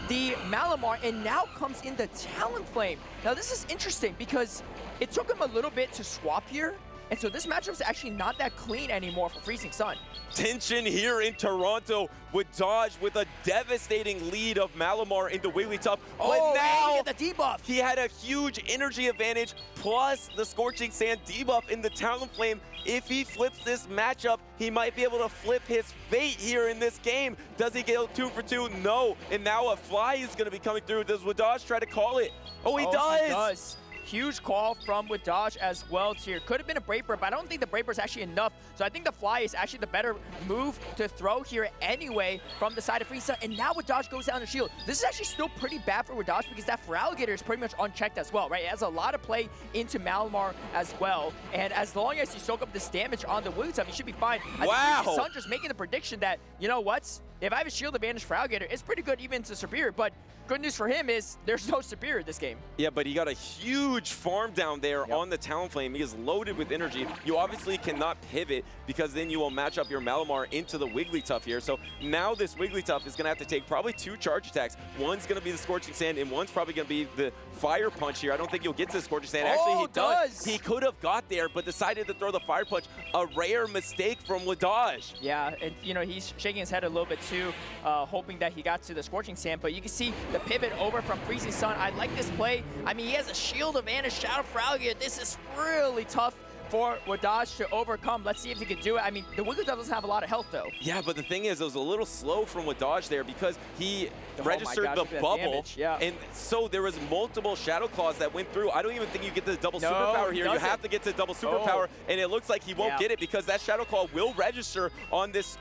the Malamar, and now comes in the Talonflame. Now this is interesting because it took him a little bit to swap here, and so this matchup is actually not that clean anymore for Freezing Sun. Tension here in Toronto with Dodge with a devastating lead of Malamar into Wigglytuff. Oh, but now get the debuff. He had a huge energy advantage plus the Scorching Sand debuff in the Talonflame. If he flips this matchup, he might be able to flip his fate here in this game. Does he get 2 for 2? No. And now a fly is going to be coming through. Does Wadaj try to call it? Oh, he does. He does. Huge call from Wadaj as well here. Could have been a Brave Bird, but I don't think the Brave Bird is actually enough. So I think the Fly is actually the better move to throw here anyway from the side of Freezing Sun. And now Wadaj goes down the shield. This is actually still pretty bad for Wadaj because that Feraligatr is pretty much unchecked as well, right? It has a lot of play into Malamar as well. And as long as you soak up this damage on the Wigglytuff, you should be fine. I think Freezing Sun just making the prediction that, you know what? If I have a shield advantage for Feraligatr, it's pretty good even to Superior, but good news for him is there's no Superior this game. Yeah, but he got a huge huge farm down there on the Talonflame. He is loaded with energy. You obviously cannot pivot because then you will match up your Malamar into the Wigglytuff here. So now this Wigglytuff is going to have to take probably 2 charge attacks. One's going to be the Scorching Sand, and one's probably going to be the Fire Punch here. I don't think you'll get to the Scorching Sand. Actually, he does. He could have got there, but decided to throw the Fire Punch. A rare mistake from Wadaj. Yeah, and you know, he's shaking his head a little bit too, hoping that he got to the Scorching Sand, but you can see the pivot over from Freezing Sun. I like this play. I mean, he has a Shield Advantage, Shadow Frogger. This is really tough for Wadaj to overcome. Let's see if he can do it. I mean, the Wigglytuff doesn't have a lot of health, though. Yeah, but the thing is, it was a little slow from Wadaj there because he registered the bubble. And so there was multiple Shadow Claws that went through. I don't even think you get the double superpower here. You have to get to double superpower, and it looks like he won't get it because that Shadow Claw will register on this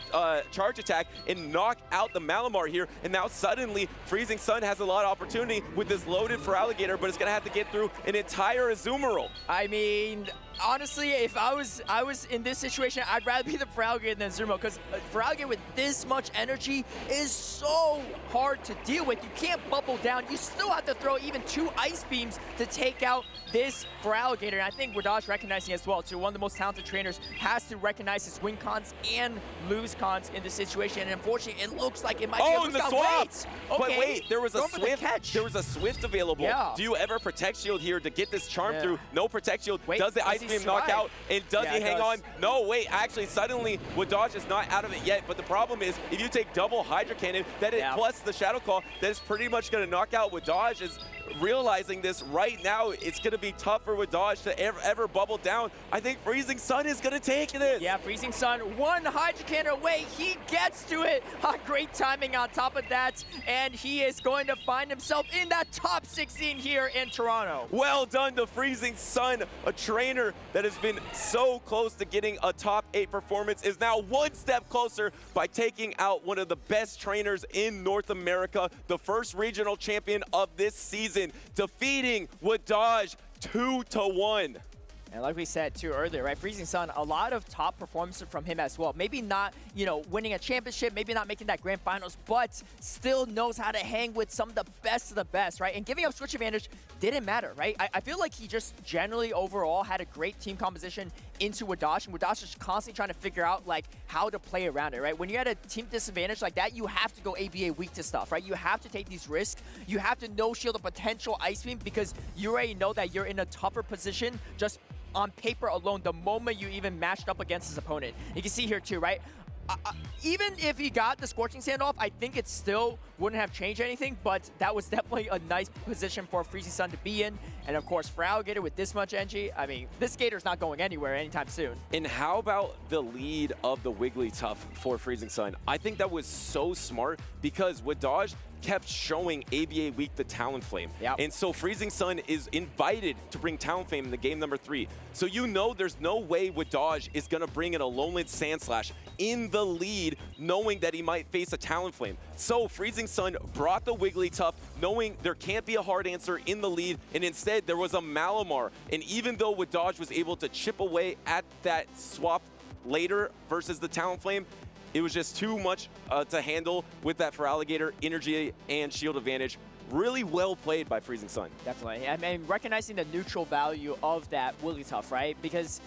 charge attack and knock out the Malamar here. And now suddenly, Freezing Sun has a lot of opportunity with this loaded Feraligatr, but it's going to have to get through an entire Azumarill. I mean, honestly, if I was in this situation, I'd rather be the Feraligatr than Azumarill, because Feraligatr with this much energy is so hard to deal with. You can't bubble down. You still have to throw even 2 Ice Beams to take out this Feraligatr. And I think Wadaj recognizing as well, too. One of the most talented trainers has to recognize his win cons and lose cons in this situation. And unfortunately, it looks like it might be a lose con. Wait! But wait, there was a Swift. There was a Swift available. Do you ever Protect Shield here to get this charm through? No Protect Shield. Does the Ice Beam knock out? And does he hang on? No, wait, actually, suddenly, Wadaj is not out of it yet, but the problem is, if you take double Hydra Cannon, plus the Shadow Claw, that is pretty much going to knock out Wadaj. Is realizing this right now, it's going to be tough for Wadaj to ever bubble down. I think Freezing Sun is going to take this. Yeah, Freezing Sun, 1 Hydra Cannon away. He gets to it. Great timing on top of that, and he is going to find himself in that top 16 here in Toronto. Well done to Freezing Sun, a trainer that has been so close to getting a top 8 performance, is now 1 step closer by taking out one of the best trainers in North America, the first regional champion of this season, defeating Wadaj 2-1. And like we said too earlier, right, Freezing Sun, a lot of top performances from him as well. Maybe not, you know, winning a championship, maybe not making that grand finals, but still knows how to hang with some of the best, right? And giving up switch advantage didn't matter, right? I feel like he just generally overall had a great team composition into Wadaj, and Wadaj is constantly trying to figure out like how to play around it, right? When you're at a team disadvantage like that, you have to go ABA weak to stuff, right? You have to take these risks. You have to no shield a potential Ice Beam because you already know that you're in a tougher position just on paper alone the moment you even matched up against his opponent. You can see here too, right? Even if he got the Scorching Sand off, I think it still wouldn't have changed anything, but that was definitely a nice position for Freezing Sun to be in. And of course, for Alligator with this much energy, I mean, this Gator's not going anywhere anytime soon. And how about the lead of the Wigglytuff for Freezing Sun? I think that was so smart because Wadaj kept showing ABA weak to Talonflame. And so Freezing Sun is invited to bring Talonflame in the game number 3. So you know there's no way Wadaj is going to bring in a Lowland Sandslash in the lead, knowing that he might face a Talonflame. So Freezing Sun brought the Wigglytuff, knowing there can't be a hard answer in the lead, and instead there was a Malamar. And even though Wadaj was able to chip away at that swap later versus the Talonflame, it was just too much to handle with that Feraligatr energy and shield advantage. Really well played by Freezing Sun. Definitely. I mean, recognizing the neutral value of that Wigglytuff, right? Because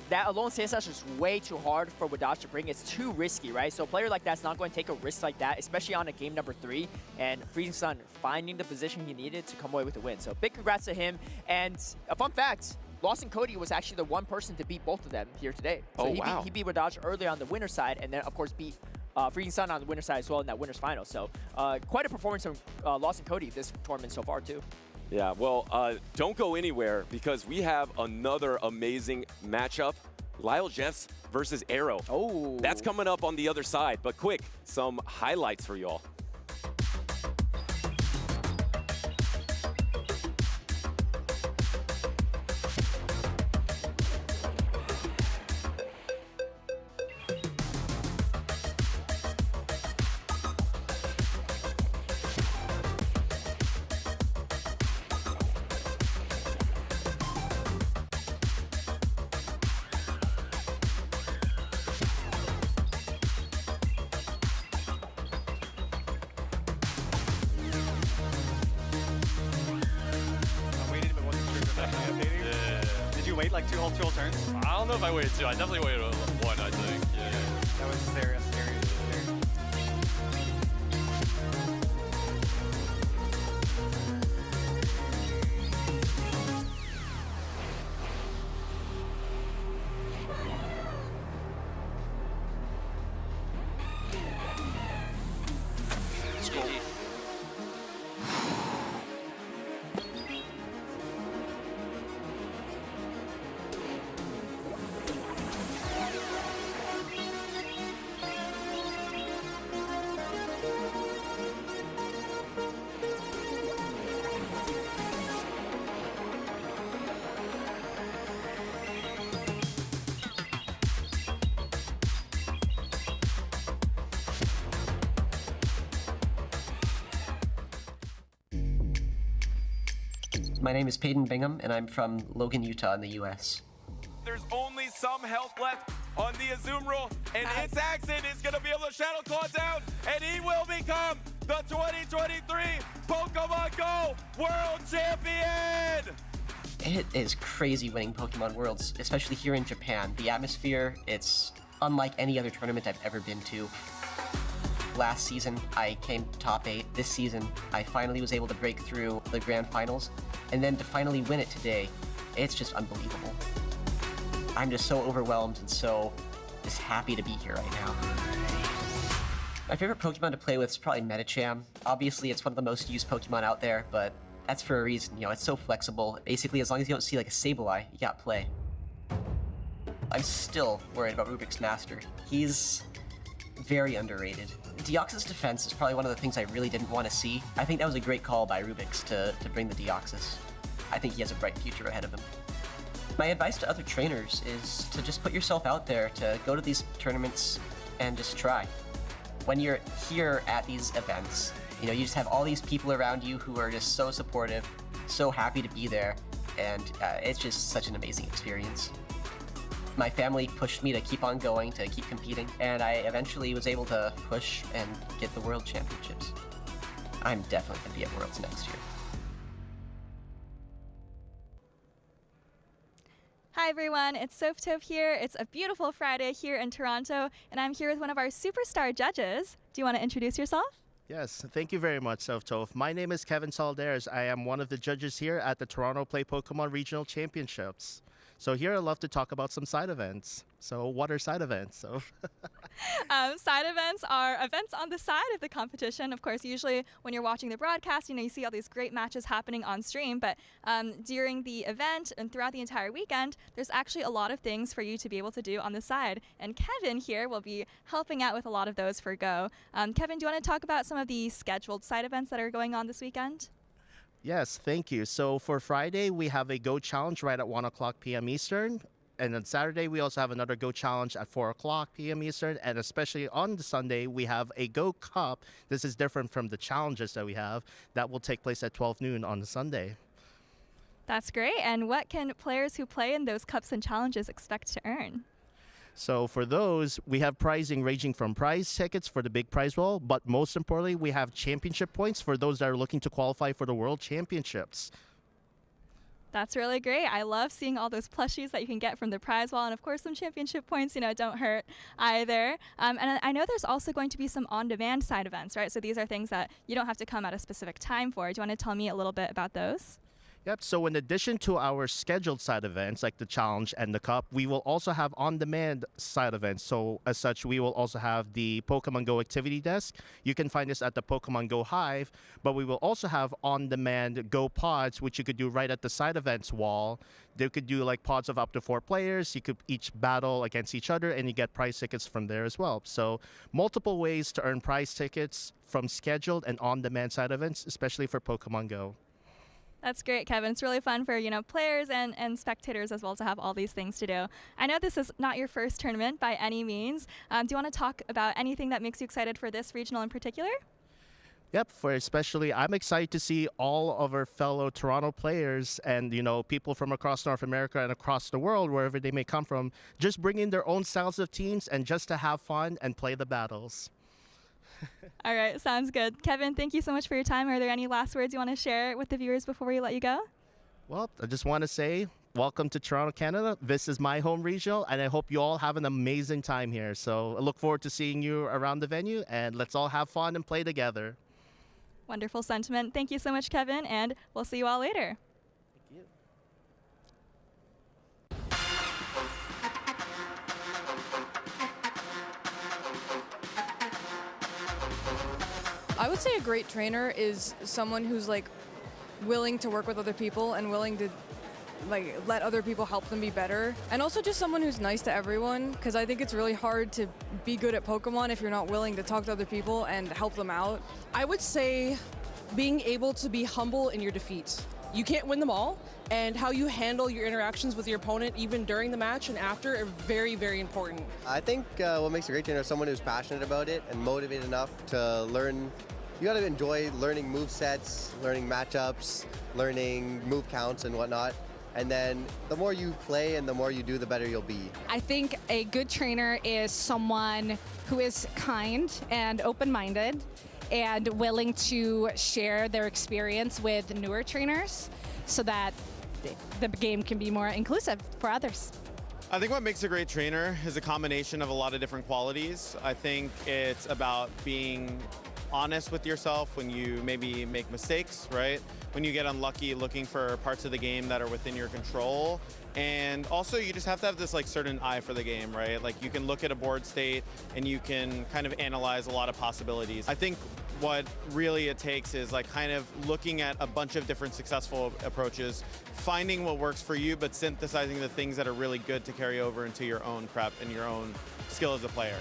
that alone Sandslash is way too hard for Wadaj to bring. It's too risky, right? So a player like that's not going to take a risk like that, especially on a game number 3. And Freezing Sun finding the position he needed to come away with the win. So big congrats to him. And a fun fact, Lawson Cody was actually the one person to beat both of them here today. So he beat Wadaj early on the winner's side, and then of course beat Freezing Sun on the winner's side as well in that winner's final. So quite a performance from Lawson Cody this tournament so far too. Yeah, well, don't go anywhere because we have another amazing matchup. Lyle Jeffs versus Arrow. Oh. That's coming up on the other side, but quick, some highlights for y'all. wait like two whole turns? I don't know if I waited 2. I definitely waited 1, I think. Yeah. That was scary. My name is Peyton Bingham, and I'm from Logan, Utah in the U.S. There's only some health left on the Azumarill, and its accent is going to be able to Shadow Claw down, and he will become the 2023 Pokemon Go World Champion! It is crazy winning Pokemon Worlds, especially here in Japan. The atmosphere, it's unlike any other tournament I've ever been to. Last season, I came top 8. This season, I finally was able to break through the grand finals, and then to finally win it today, it's just unbelievable. I'm just so overwhelmed and so just happy to be here right now. My favorite Pokemon to play with is probably Medicham. Obviously, it's one of the most used Pokemon out there, but that's for a reason. You know, it's so flexible. Basically, as long as you don't see like a Sableye, you got play. I'm still worried about Rubik's Master. He's very underrated. Deoxys defense is probably one of the things I really didn't want to see. I think that was a great call by Rubik's to bring the Deoxys. I think he has a bright future ahead of him. My advice to other trainers is to just put yourself out there, to go to these tournaments and just try. When you're here at these events, you know, you just have all these people around you who are just so supportive, so happy to be there, and it's just such an amazing experience. My family pushed me to keep on going, to keep competing, and I eventually was able to push and get the World Championships. I'm definitely going to be at Worlds next year. Hi everyone, it's Softove here. It's a beautiful Friday here in Toronto, and I'm here with one of our superstar judges. Do you want to introduce yourself? Yes, thank you very much, Softove. My name is Kevin Saldares. I am one of the judges here at the Toronto Play Pokémon Regional Championships. So here I'd love to talk about some side events. So what are side events? Side events are events on the side of the competition. Of course, usually when you're watching the broadcast, you know, you see all these great matches happening on stream, but during the event and throughout the entire weekend, there's actually a lot of things for you to be able to do on the side. And Kevin here will be helping out with a lot of those for Go. Kevin, do you want to talk about some of the scheduled side events that are going on this weekend? Yes, thank you. So for Friday, we have a Go Challenge right at 1 o'clock p.m. Eastern. And on Saturday, we also have another Go Challenge at 4 o'clock p.m. Eastern. And especially on the Sunday, we have a Go Cup. This is different from the challenges that we have. That will take place at 12 noon on the Sunday. That's great. And what can players who play in those cups and challenges expect to earn? So for those, we have pricing ranging from prize tickets for the big prize wall, but most importantly, we have championship points for those that are looking to qualify for the World Championships. That's really great. I love seeing all those plushies that you can get from the prize wall, and of course some championship points, you know, don't hurt either. And I know there's also going to be some on-demand side events, right? So these are things that you don't have to come at a specific time for. Do you want to tell me a little bit about those? Yep, so in addition to our scheduled side events like the Challenge and the Cup, we will also have on-demand side events. So as such, we will also have the Pokemon Go activity desk. You can find this at the Pokemon Go Hive, but we will also have on-demand Go pods, which you could do right at the side events wall. They could do like pods of up to 4 players. You could each battle against each other, and you get prize tickets from there as well. So multiple ways to earn prize tickets from scheduled and on-demand side events, especially for Pokemon Go. That's great, Kevin. It's really fun for, you know, players and spectators as well to have all these things to do. I know this is not your first tournament by any means. Do you want to talk about anything that makes you excited for this regional in particular? Yep, for especially, I'm excited to see all of our fellow Toronto players and, you know, people from across North America and across the world, wherever they may come from, just bring in their own styles of teams and just to have fun and play the battles. All right, sounds good. Kevin, thank you so much for your time. Are there any last words you want to share with the viewers before we let you go? Well, I just want to say, welcome to Toronto, Canada. This is my home regional, and I hope you all have an amazing time here. So I look forward to seeing you around the venue, and let's all have fun and play together. Wonderful sentiment. Thank you so much, Kevin, and we'll see you all later. I would say a great trainer is someone who's like willing to work with other people and willing to like let other people help them be better, and also just someone who's nice to everyone, because I think it's really hard to be good at Pokemon if you're not willing to talk to other people and help them out. I would say being able to be humble in your defeats. You can't win them all, and how you handle your interactions with your opponent even during the match and after are very, very important. I think what makes a great trainer is someone who's passionate about it and motivated enough to learn. You gotta enjoy learning move sets, learning matchups, learning move counts and whatnot. And then the more you play and the more you do, the better you'll be. I think a good trainer is someone who is kind and open-minded and willing to share their experience with newer trainers so that the game can be more inclusive for others. I think what makes a great trainer is a combination of a lot of different qualities. I think it's about being honest with yourself when you maybe make mistakes, right? When you get unlucky, looking for parts of the game that are within your control. And also you just have to have this like certain eye for the game, right? Like you can look at a board state and you can kind of analyze a lot of possibilities. I think what really it takes is like kind of looking at a bunch of different successful approaches, finding what works for you, but synthesizing the things that are really good to carry over into your own prep and your own skill as a player.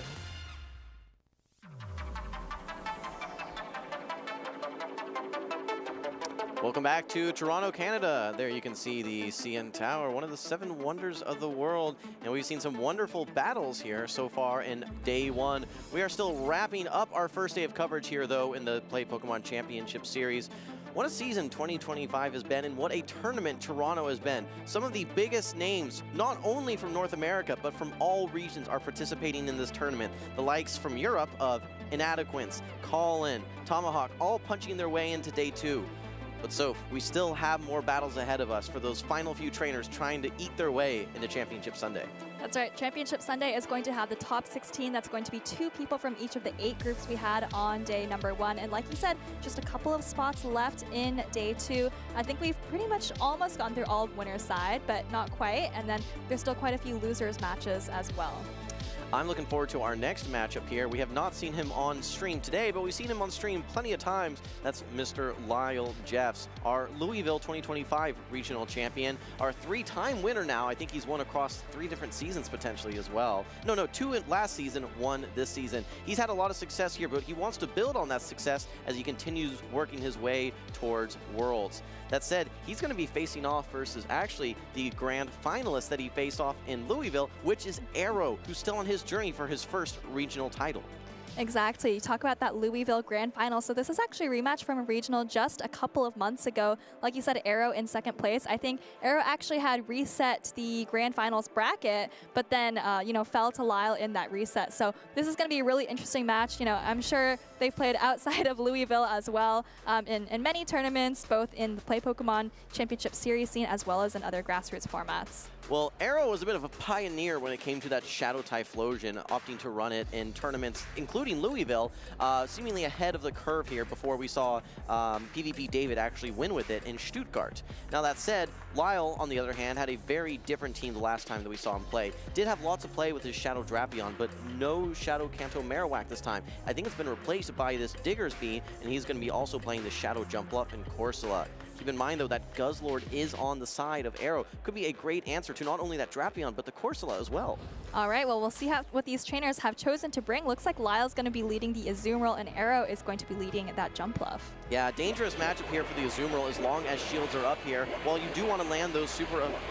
Welcome back to Toronto, Canada. There you can see the CN Tower, one of the 7 wonders of the world. And we've seen some wonderful battles here so far in day 1. We are still wrapping up our first day of coverage here, though, in the Play Pokemon Championship Series. What a season 2025 has been, and what a tournament Toronto has been. Some of the biggest names, not only from North America, but from all regions, are participating in this tournament. The likes from Europe of Inadequance, Colin, Tomahawk, all punching their way into day 2. But Soph, we still have more battles ahead of us for those final few trainers trying to eat their way into Championship Sunday. That's right. Championship Sunday is going to have the top 16. That's going to be 2 people from each of the 8 groups we had on day number 1. And like you said, just a couple of spots left in day 2. I think we've pretty much almost gone through all winners' side, but not quite. And then there's still quite a few losers matches as well. I'm looking forward to our next matchup here. We have not seen him on stream today, but we've seen him on stream plenty of times. That's Mr. Lyle Jeffs, our Louisville 2025 regional champion, our 3-time winner now. I think he's won across 3 different seasons potentially as well. No, 2 last season, 1 this season. He's had a lot of success here, but he wants to build on that success as he continues working his way towards Worlds. That said, he's going to be facing off versus actually the grand finalist that he faced off in Louisville, which is Arrow, who's still on his journey for his first regional title. Exactly. You talk about that Louisville Grand Final. So this is actually a rematch from a regional just a couple of months ago. Like you said, Arrow in 2nd place. I think Arrow actually had reset the Grand Finals bracket, but then, fell to Lyle in that reset. So this is going to be a really interesting match. I'm sure they've played outside of Louisville as well in many tournaments, both in the Play Pokemon Championship Series scene as well as in other grassroots formats. Well, Arrow was a bit of a pioneer when it came to that Shadow Typhlosion, opting to run it in tournaments, including Louisville, seemingly ahead of the curve here before we saw PvP David actually win with it in Stuttgart. Now that said, Lyle, on the other hand, had a very different team the last time that we saw him play. Did have lots of play with his Shadow Drapion, but no Shadow Kanto Marowak this time. I think it's been replaced by this Diggersby, and he's going to be also playing the Shadow Jumpluff and Corsola. Keep in mind, though, that Guzzlord is on the side of Arrow. Could be a great answer to not only that Drapion, but the Corsola as well. All right, well, we'll see what these trainers have chosen to bring. Looks like Lyle's going to be leading the Azumarill, and Arrow is going to be leading that Jumpluff. Yeah, dangerous matchup here for the Azumarill as long as shields are up here. While you do want to land those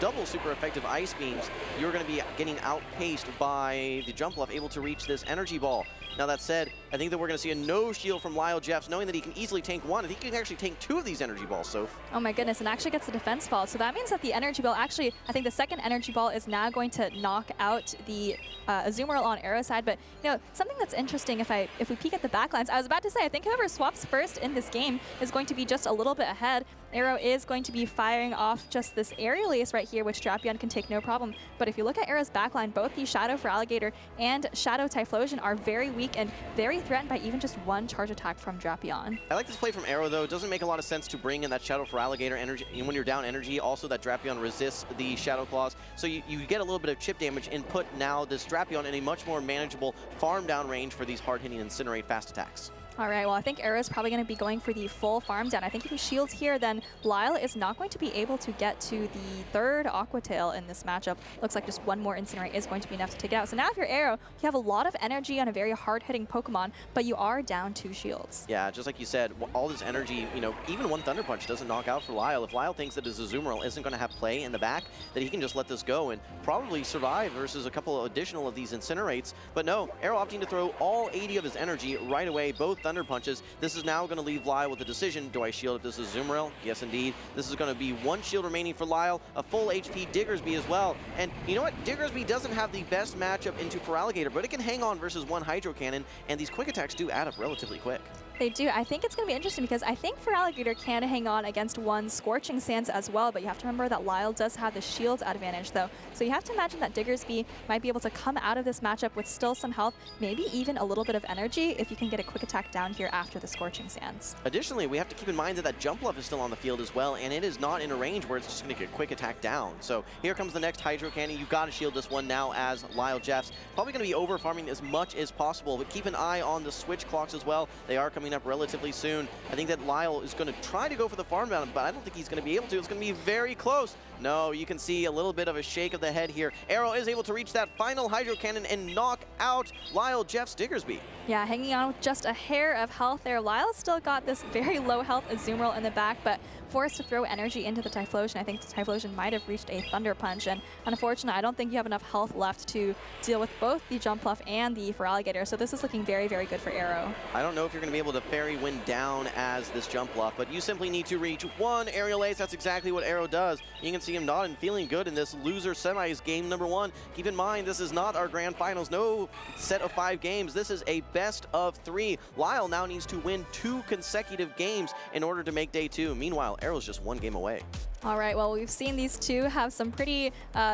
double super effective Ice Beams, you're going to be getting outpaced by the Jumpluff, able to reach this Energy Ball. Now, that said, I think that we're going to see a no shield from Lyle Jeffs, knowing that he can easily tank one. I think he can actually tank 2 of these energy balls, so. Oh my goodness, and actually gets the defense fall. So that means that the energy ball, actually, I think the second energy ball is now going to knock out the Azumarill on Arrow side. But, you know, something that's interesting, if we peek at the backlines, I was about to say, I think whoever swaps first in this game is going to be just a little bit ahead. Arrow is going to be firing off just this aerial ace right here, which Drapion can take no problem. But if you look at Arrow's backline, both the Shadow for Alligator and Shadow Typhlosion are very weak and very threatened by even just one charge attack from Drapion. I like this play from Arrow, though. It doesn't make a lot of sense to bring in that Shadow for Alligator energy. And when you're down energy, also that Drapion resists the Shadow Claws. So you get a little bit of chip damage and put now this Drapion in a much more manageable farm down range for these hard-hitting Incinerate fast attacks. All right, well, I think Arrow's probably going to be going for the full farm down. I think if he shields here, then Lyle is not going to be able to get to the third Aqua Tail in this matchup. Looks like just one more Incinerate is going to be enough to take it out. So now if you're Arrow, you have a lot of energy on a very hard-hitting Pokemon, but you are down 2 shields. Yeah, just like you said, all this energy, you know, even one Thunder Punch doesn't knock out for Lyle. If Lyle thinks that his Azumarill isn't going to have play in the back, that he can just let this go and probably survive versus a couple of additional of these Incinerates. But no, Arrow opting to throw all 80 of his energy right away, both Thunder Punches. This is now going to leave Lyle with the decision. Do I shield if this is Azumarill? Yes, indeed. This is going to be 1 shield remaining for Lyle, a full HP Diggersby as well. And you know what? Diggersby doesn't have the best matchup into Feraligatr, but it can hang on versus 1 Hydro Cannon, and these quick attacks do add up relatively quick. They do. I think it's going to be interesting because I think Feraligatr can hang on against 1 Scorching Sands as well, but you have to remember that Lyle does have the shield advantage, though. So you have to imagine that Diggersby might be able to come out of this matchup with still some health, maybe even a little bit of energy if you can get a quick attack down here after the Scorching Sands. Additionally, we have to keep in mind that that Jumpluff is still on the field as well, and it is not in a range where it's just going to get a quick attack down. So here comes the next Hydro Cannon. You've got to shield this one now as Lyle Jeffs. Probably going to be over farming as much as possible, but keep an eye on the switch clocks as well. They are coming up relatively soon. I think that Lyle is going to try to go for the farm down, but I don't think he's going to be able to. It's going to be very close. No, you can see a little bit of a shake of the head here. Arrow is able to reach that final Hydro Cannon and knock out Lyle Jeffs Diggersby. Yeah, hanging on with just a hair of health there. Lyle still got this very low health Azumarill in the back, but forced to throw energy into the Typhlosion. I think the Typhlosion might have reached a Thunder Punch, and unfortunately, I don't think you have enough health left to deal with both the Jumpluff and the Feraligatr, so this is looking very, very good for Arrow. I don't know if you're going to be able to Fairy Wind down as this Jumpluff, but you simply need to reach 1 Aerial Ace. That's exactly what Arrow does. You can see him nodding, feeling good in this loser semis game number 1. Keep in mind, this is not our grand finals. No set of 5 games. This is a best of 3. Lyle now needs to win 2 consecutive games in order to make day 2. Meanwhile, Arrow's just 1 game away. All right, well, we've seen these two have some pretty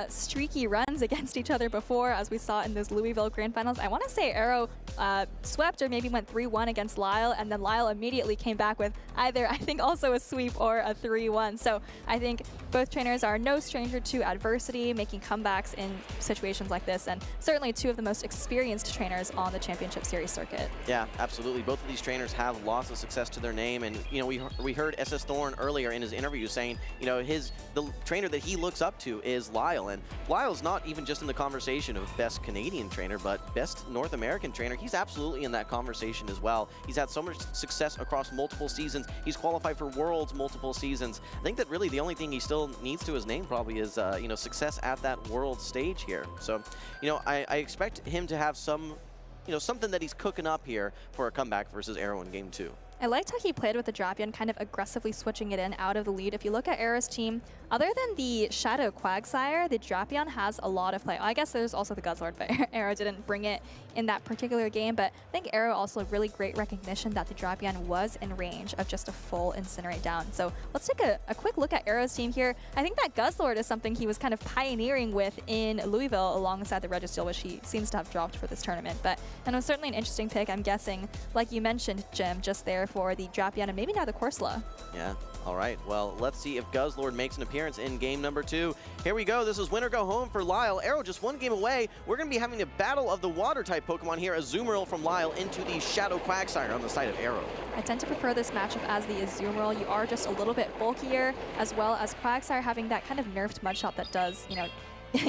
streaky runs against each other before, as we saw in those Louisville Grand Finals. I want to say Arrow swept or maybe went 3-1 against Lyle, and then Lyle immediately came back with either, I think, also a sweep or a 3-1. So I think both trainers are no stranger to adversity, making comebacks in situations like this, and certainly 2 of the most experienced trainers on the Championship Series circuit. Yeah, absolutely. Both of these trainers have lots of success to their name, and you know, we heard SS Thorne earlier in his interview saying, you know, the trainer that he looks up to is Lyle, and Lyle's not even just in the conversation of best Canadian trainer, but best North American trainer. He's absolutely in that conversation as well. He's had so much success across multiple seasons. He's qualified for Worlds multiple seasons. I think that really the only thing he still needs to his name probably is you know, success at that world stage here. So, you know, I expect him to have some, you know, something that he's cooking up here for a comeback versus Arrow in game 2. I liked how he played with the Drapion, kind of aggressively switching it in out of the lead. If you look at Arrow's team, other than the Shadow Quagsire, the Drapion has a lot of play. I guess there's also the Guzzlord, but Arrow didn't bring it in that particular game. But I think Arrow also really great recognition that the Drapion was in range of just a full Incinerate down. So let's take a quick look at Arrow's team here. I think that Guzzlord is something he was kind of pioneering with in Louisville alongside the Registeel, which he seems to have dropped for this tournament. But and it was certainly an interesting pick, I'm guessing, like you mentioned, Jim, just there for the Drapion and maybe now the Corsola. Yeah, all right. Well, let's see if Guzzlord makes an appearance in game number 2. Here we go. This is win or go home for Lyle. Arrow just 1 game away. We're going to be having a battle of the water-type Pokemon here. Azumarill from Lyle into the Shadow Quagsire on the side of Arrow. I tend to prefer this matchup as the Azumarill. You are just a little bit bulkier, as well as Quagsire having that kind of nerfed Mudshot that does, you know,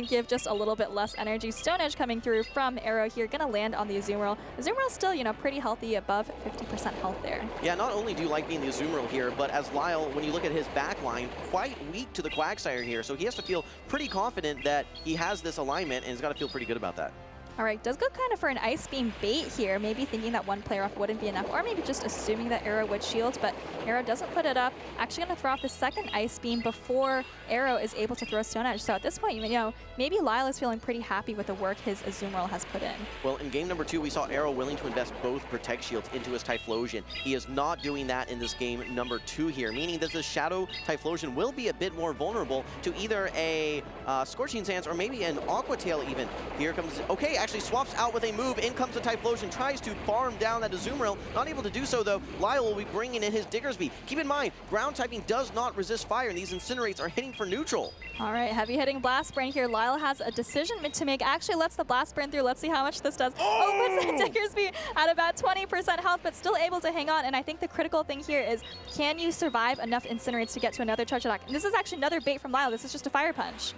give just a little bit less energy. Stone Edge coming through from Arrow here, gonna land on the Azumarill. Azumarill still, you know, pretty healthy, above 50% health there. Yeah, not only do you like being the Azumarill here, but as Lyle, when you look at his back line, quite weak to the Quagsire here, so he has to feel pretty confident that he has this alignment, and he's got to feel pretty good about that. All right, does go kind of for an Ice Beam bait here, maybe thinking that one player off wouldn't be enough, or maybe just assuming that Arrow would shield, but Arrow doesn't put it up. Actually going to throw off the second Ice Beam before Arrow is able to throw Stone Edge. So at this point, you know, maybe Lyle is feeling pretty happy with the work his Azumarill has put in. Well, in game number 2, we saw Arrow willing to invest both Protect Shields into his Typhlosion. He is not doing that in this game number 2 here, meaning that the Shadow Typhlosion will be a bit more vulnerable to either a Scorching Sands or maybe an Aqua Tail even. Here comes, okay, actually swaps out with a move. In comes the Typhlosion, tries to farm down that Azumarill. Not able to do so, though. Lyle will be bringing in his Diggersby. Keep in mind, ground typing does not resist fire, and these Incinerates are hitting for neutral. All right, heavy hitting Blast Brain here. Lyle has a decision to make. Actually lets the Blast Brain through. Let's see how much this does. Oh, puts the Diggersby at about 20% health, but still able to hang on. And I think the critical thing here is, can you survive enough Incinerates to get to another charge attack? And this is actually another bait from Lyle. This is just a Fire Punch.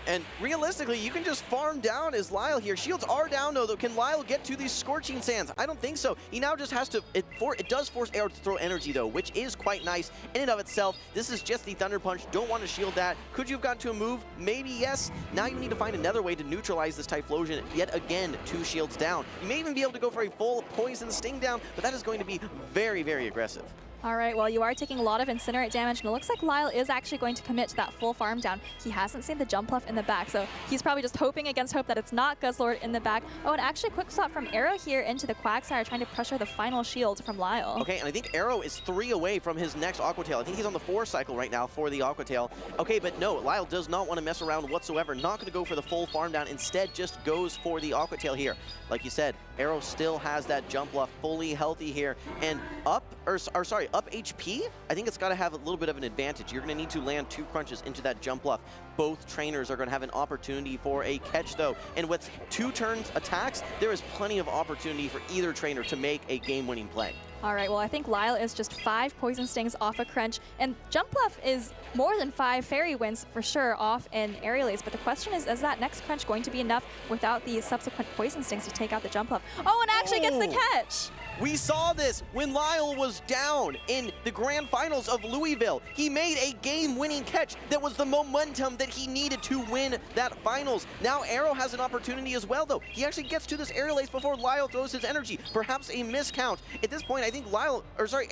And realistically, you can just farm down as Lyle here. Shields are down, though. Can Lyle get to these Scorching Sands? I don't think so. He now just has to... It does force Arrow to throw energy, though, which is quite nice in and of itself. This is just the Thunder Punch. Don't want to shield that. Could you have gotten to a move? Maybe, yes. Now you need to find another way to neutralize this Typhlosion. Yet again, 2 shields down. You may even be able to go for a full Poison Sting down, but that is going to be very, very aggressive. All right, well, you are taking a lot of Incinerate damage, and it looks like Lyle is actually going to commit to that full farm down. He hasn't seen the Jumpluff in the back, so he's probably just hoping against hope that it's not Guzzlord in the back. Oh, and actually quick swap from Arrow here into the Quagsire, trying to pressure the final shield from Lyle. Okay, and I think Arrow is 3 away from his next Aqua Tail. I think he's on the 4 cycle right now for the Aqua Tail. Okay, but no, Lyle does not want to mess around whatsoever. Not going to go for the full farm down. Instead, just goes for the Aqua Tail here. Like you said, Arrow still has that Jumpluff fully healthy here, and up HP, I think it's got to have a little bit of an advantage. You're going to need to land 2 crunches into that Jumpluff. Both trainers are going to have an opportunity for a catch, though, and with 2 turns attacks, there is plenty of opportunity for either trainer to make a game-winning play. All right, well, I think Lyle is just 5 Poison Stings off a Crunch, and Jumpluff is more than 5 Fairy Winds for sure off an Aerial Ace, but the question is that next Crunch going to be enough without the subsequent Poison Stings to take out the Jumpluff? Oh, and actually gets the catch! We saw this when Lyle was down in the grand finals of Louisville. He made a game-winning catch that was the momentum that he needed to win that finals. Now Arrow has an opportunity as well, though. He actually gets to this Aerial Ace before Lyle throws his energy. Perhaps a miscount. At this point, I think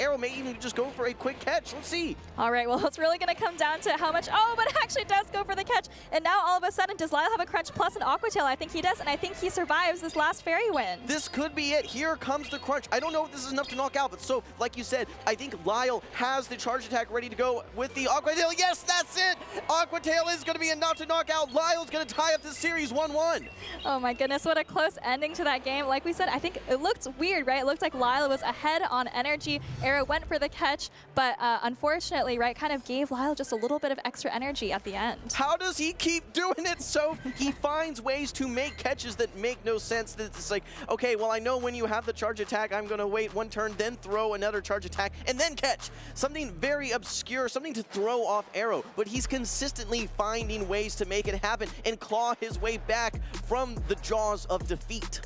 Arrow may even just go for a quick catch. Let's see. All right, well, it's really going to come down to how much... Oh, but it actually does go for the catch. And now all of a sudden, does Lyle have a Crunch plus an Aqua Tail? I think he does, and I think he survives this last Fairy Wind. This could be it. Here comes the Crunch. I don't know if this is enough to knock out, but so, like you said, I think Lyle has the charge attack ready to go with the Aqua Tail. Yes, that's it! Aqua Tail is going to be enough to knock out. Lyle's going to tie up this series 1-1. Oh my goodness, what a close ending to that game. Like we said, I think it looked weird, right? It looked like Lyle was ahead on energy. Arrow went for the catch, but unfortunately, right, kind of gave Lyle just a little bit of extra energy at the end. How does he keep doing it? So he finds ways to make catches that make no sense. It's like, okay, well, I know when you have the charge attack, I'm going to wait 1 turn, then throw another charge attack, and then catch. Something very obscure, something to throw off Arrow, but he's consistently finding ways to make it happen and claw his way back from the jaws of defeat.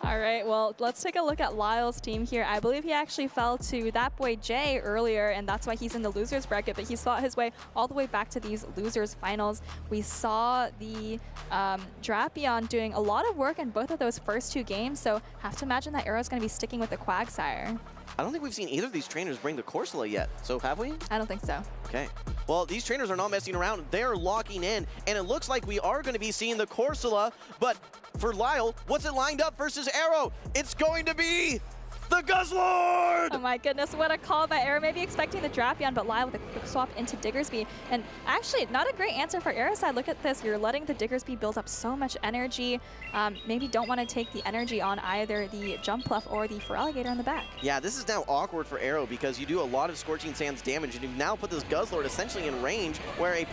All right, well, let's take a look at Lyle's team here. I believe he actually fell to that boy Jay earlier, and that's why he's in the losers bracket, but he's fought his way all the way back to these losers finals. We saw the Drapion doing a lot of work in both of those first 2 games, so have to imagine that Arrow's going to be sticking with the Quagsire. I don't think we've seen either of these trainers bring the Corsola yet, so have we? I don't think so. Okay. Well, these trainers are not messing around. They're locking in, and it looks like we are going to be seeing the Corsola, but for Lyle, what's it lined up versus Arrow? It's going to be the Guzzlord! Oh my goodness, what a call by Arrow. Maybe expecting the Drapion, but Lyle with a quick swap into Diggersby. And actually, not a great answer for Arrow's side. Look at this. You're letting the Diggersby build up so much energy. Maybe don't want to take the energy on either the Jumpluff or the Feraligatr in the back. Yeah, this is now awkward for Arrow because you do a lot of Scorching Sands damage, and you now put this Guzzlord essentially in range where a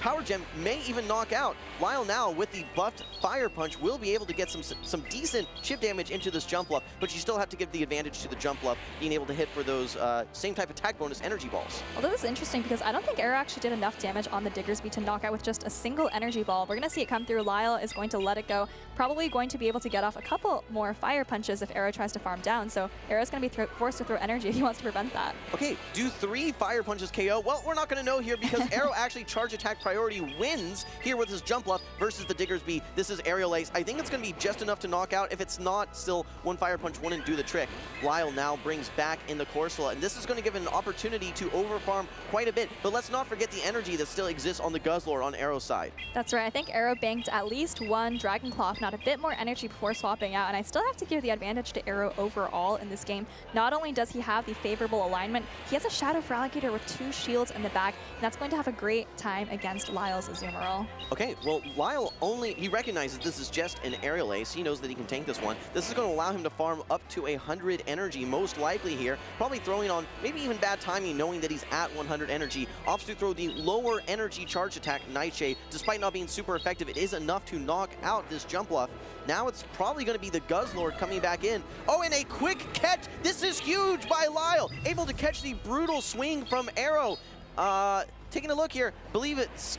Power Gem may even knock out. Lyle now, with the buffed Fire Punch, will be able to get some decent chip damage into this Jumpluff. bluff, but you still have to give the advantage to the jump bluff, being able to hit for those same type attack bonus energy balls. Although this is interesting because I don't think Arrow actually did enough damage on the Diggersby to knock out with just a single energy ball. We're going to see it come through. Lyle is going to let it go. Probably going to be able to get off a couple more fire punches if Arrow tries to farm down. So Arrow's going to be forced to throw energy if he wants to prevent that. Okay, do 3 fire punches KO? Well, we're not going to know here because Arrow actually charge attack priority wins here with his jump bluff versus the Diggersby. This is Aerial Ace. I think it's going to be just enough to knock out. If it's not, still 1 fire punch wouldn't do the trick. Lyle now brings back in the Corsola, and this is going to give an opportunity to overfarm quite a bit. But let's not forget the energy that still exists on the Guzzlord on Arrow's side. That's right. I think Arrow banked at least 1 Dragon Claw, if not a bit more energy before swapping out, and I still have to give the advantage to Arrow overall in this game. Not only does he have the favorable alignment, he has a Shadow Feraligatr with 2 shields in the back, and that's going to have a great time against Lyle's Azumarill. Okay, well, Lyle he recognizes this is just an Aerial Ace. He knows that he can tank this one. This is going to allow him to farm up to 100 energy, most likely here. Probably throwing on maybe even bad timing, knowing that he's at 100 energy. Opts to throw the lower energy charge attack, Nightshade. Despite not being super effective, it is enough to knock out this jump bluff. Now it's probably going to be the Guzzlord coming back in. Oh, and a quick catch. This is huge by Lyle. Able to catch the brutal swing from Arrow. Taking a look here, believe it's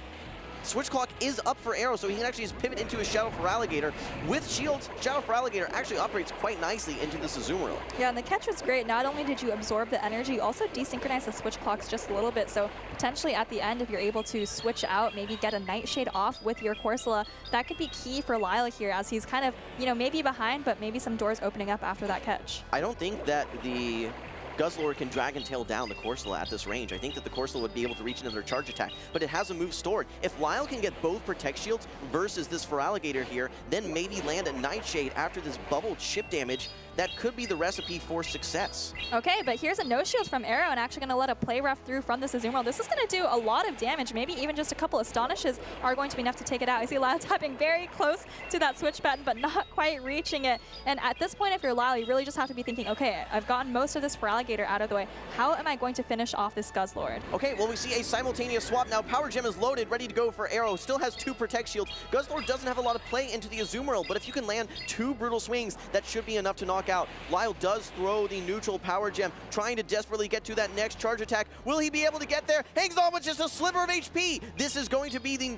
Switch Clock is up for Arrow, so he can actually just pivot into his Shadow Feraligatr. With shields, Shadow Feraligatr actually operates quite nicely into this Azumarill. Yeah, and the catch was great. Not only did you absorb the energy, you also desynchronized the Switch Clocks just a little bit, so potentially at the end, if you're able to switch out, maybe get a Nightshade off with your Corsola, that could be key for Lyle here, as he's kind of, you know, maybe behind, but maybe some doors opening up after that catch. I don't think that the Guzzlord can Dragon Tail down the Corsola at this range. I think that the Corsola would be able to reach into their charge attack, but it has a move stored. If Lyle can get both Protect Shields versus this Feraligatr here, then maybe land a Nightshade after this bubble chip damage, that could be the recipe for success. Okay, but here's a no-shield from Arrow, and actually going to let a play rough through from this Azumarill. This is going to do a lot of damage. Maybe even just a couple Astonishes are going to be enough to take it out. I see Lyle tapping very close to that switch button, but not quite reaching it. And at this point, if you're Lyle, you really just have to be thinking, okay, I've gotten most of this Feraligatr out of the way. How am I going to finish off this Guzzlord? Okay, well, we see a simultaneous swap now. Power Gem is loaded, ready to go for Arrow. Still has 2 Protect Shields. Guzzlord doesn't have a lot of play into the Azumarill, but if you can land 2 brutal swings, that should be enough to knock out. Lyle does throw the neutral Power Gem, trying to desperately get to that next charge attack. Will he be able to get there? Hangs on with just a sliver of HP. This is going to be the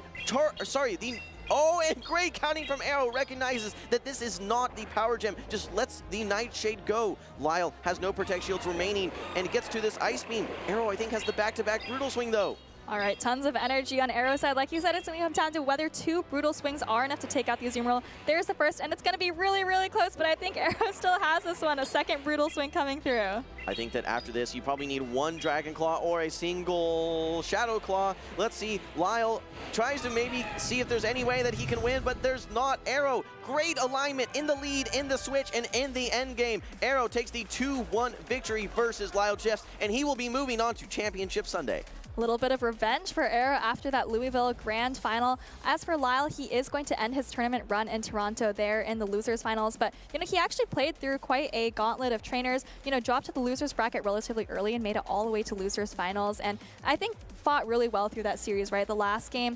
oh, and great counting from Arrow. Recognizes that this is not the Power Gem. Just lets the Nightshade go. Lyle has no Protect Shields remaining, and gets to this Ice Beam. Arrow, I think, has the back-to-back Brutal Swing, though. All right, tons of energy on Arrow's side. Like you said, it's going to come down to whether 2 brutal swings are enough to take out the Azumarill. There's the first, and it's going to be really, really close, but I think Arrow still has this one. A second brutal swing coming through. I think that after this, you probably need 1 Dragon Claw or a single Shadow Claw. Let's see. Lyle tries to maybe see if there's any way that he can win, but there's not. Arrow, great alignment in the lead, in the switch, and in the end game. Arrow takes the 2-1 victory versus Lyle Jeffs, and he will be moving on to Championship Sunday. A little bit of revenge for Arrow after that Louisville Grand Final. As for Lyle, he is going to end his tournament run in Toronto there in the losers finals, but you know, he actually played through quite a gauntlet of trainers, you know, dropped to the losers bracket relatively early and made it all the way to losers finals, and I think fought really well through that series, right? The last game,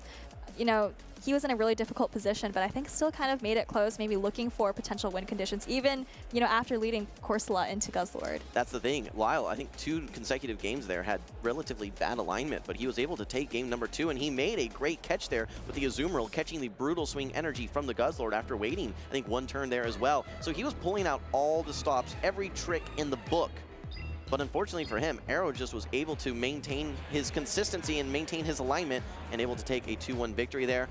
you know, he was in a really difficult position, but I think still kind of made it close, maybe looking for potential win conditions, even, you know, after leading Corsola into Guzzlord. That's the thing. Lyle, I think 2 consecutive games there had relatively bad alignment, but he was able to take game number 2, and he made a great catch there with the Azumarill, catching the brutal swing energy from the Guzzlord after waiting, I think, 1 turn there as well. So he was pulling out all the stops, every trick in the book. But unfortunately for him, Arrow just was able to maintain his consistency and maintain his alignment, and able to take a 2-1 victory there.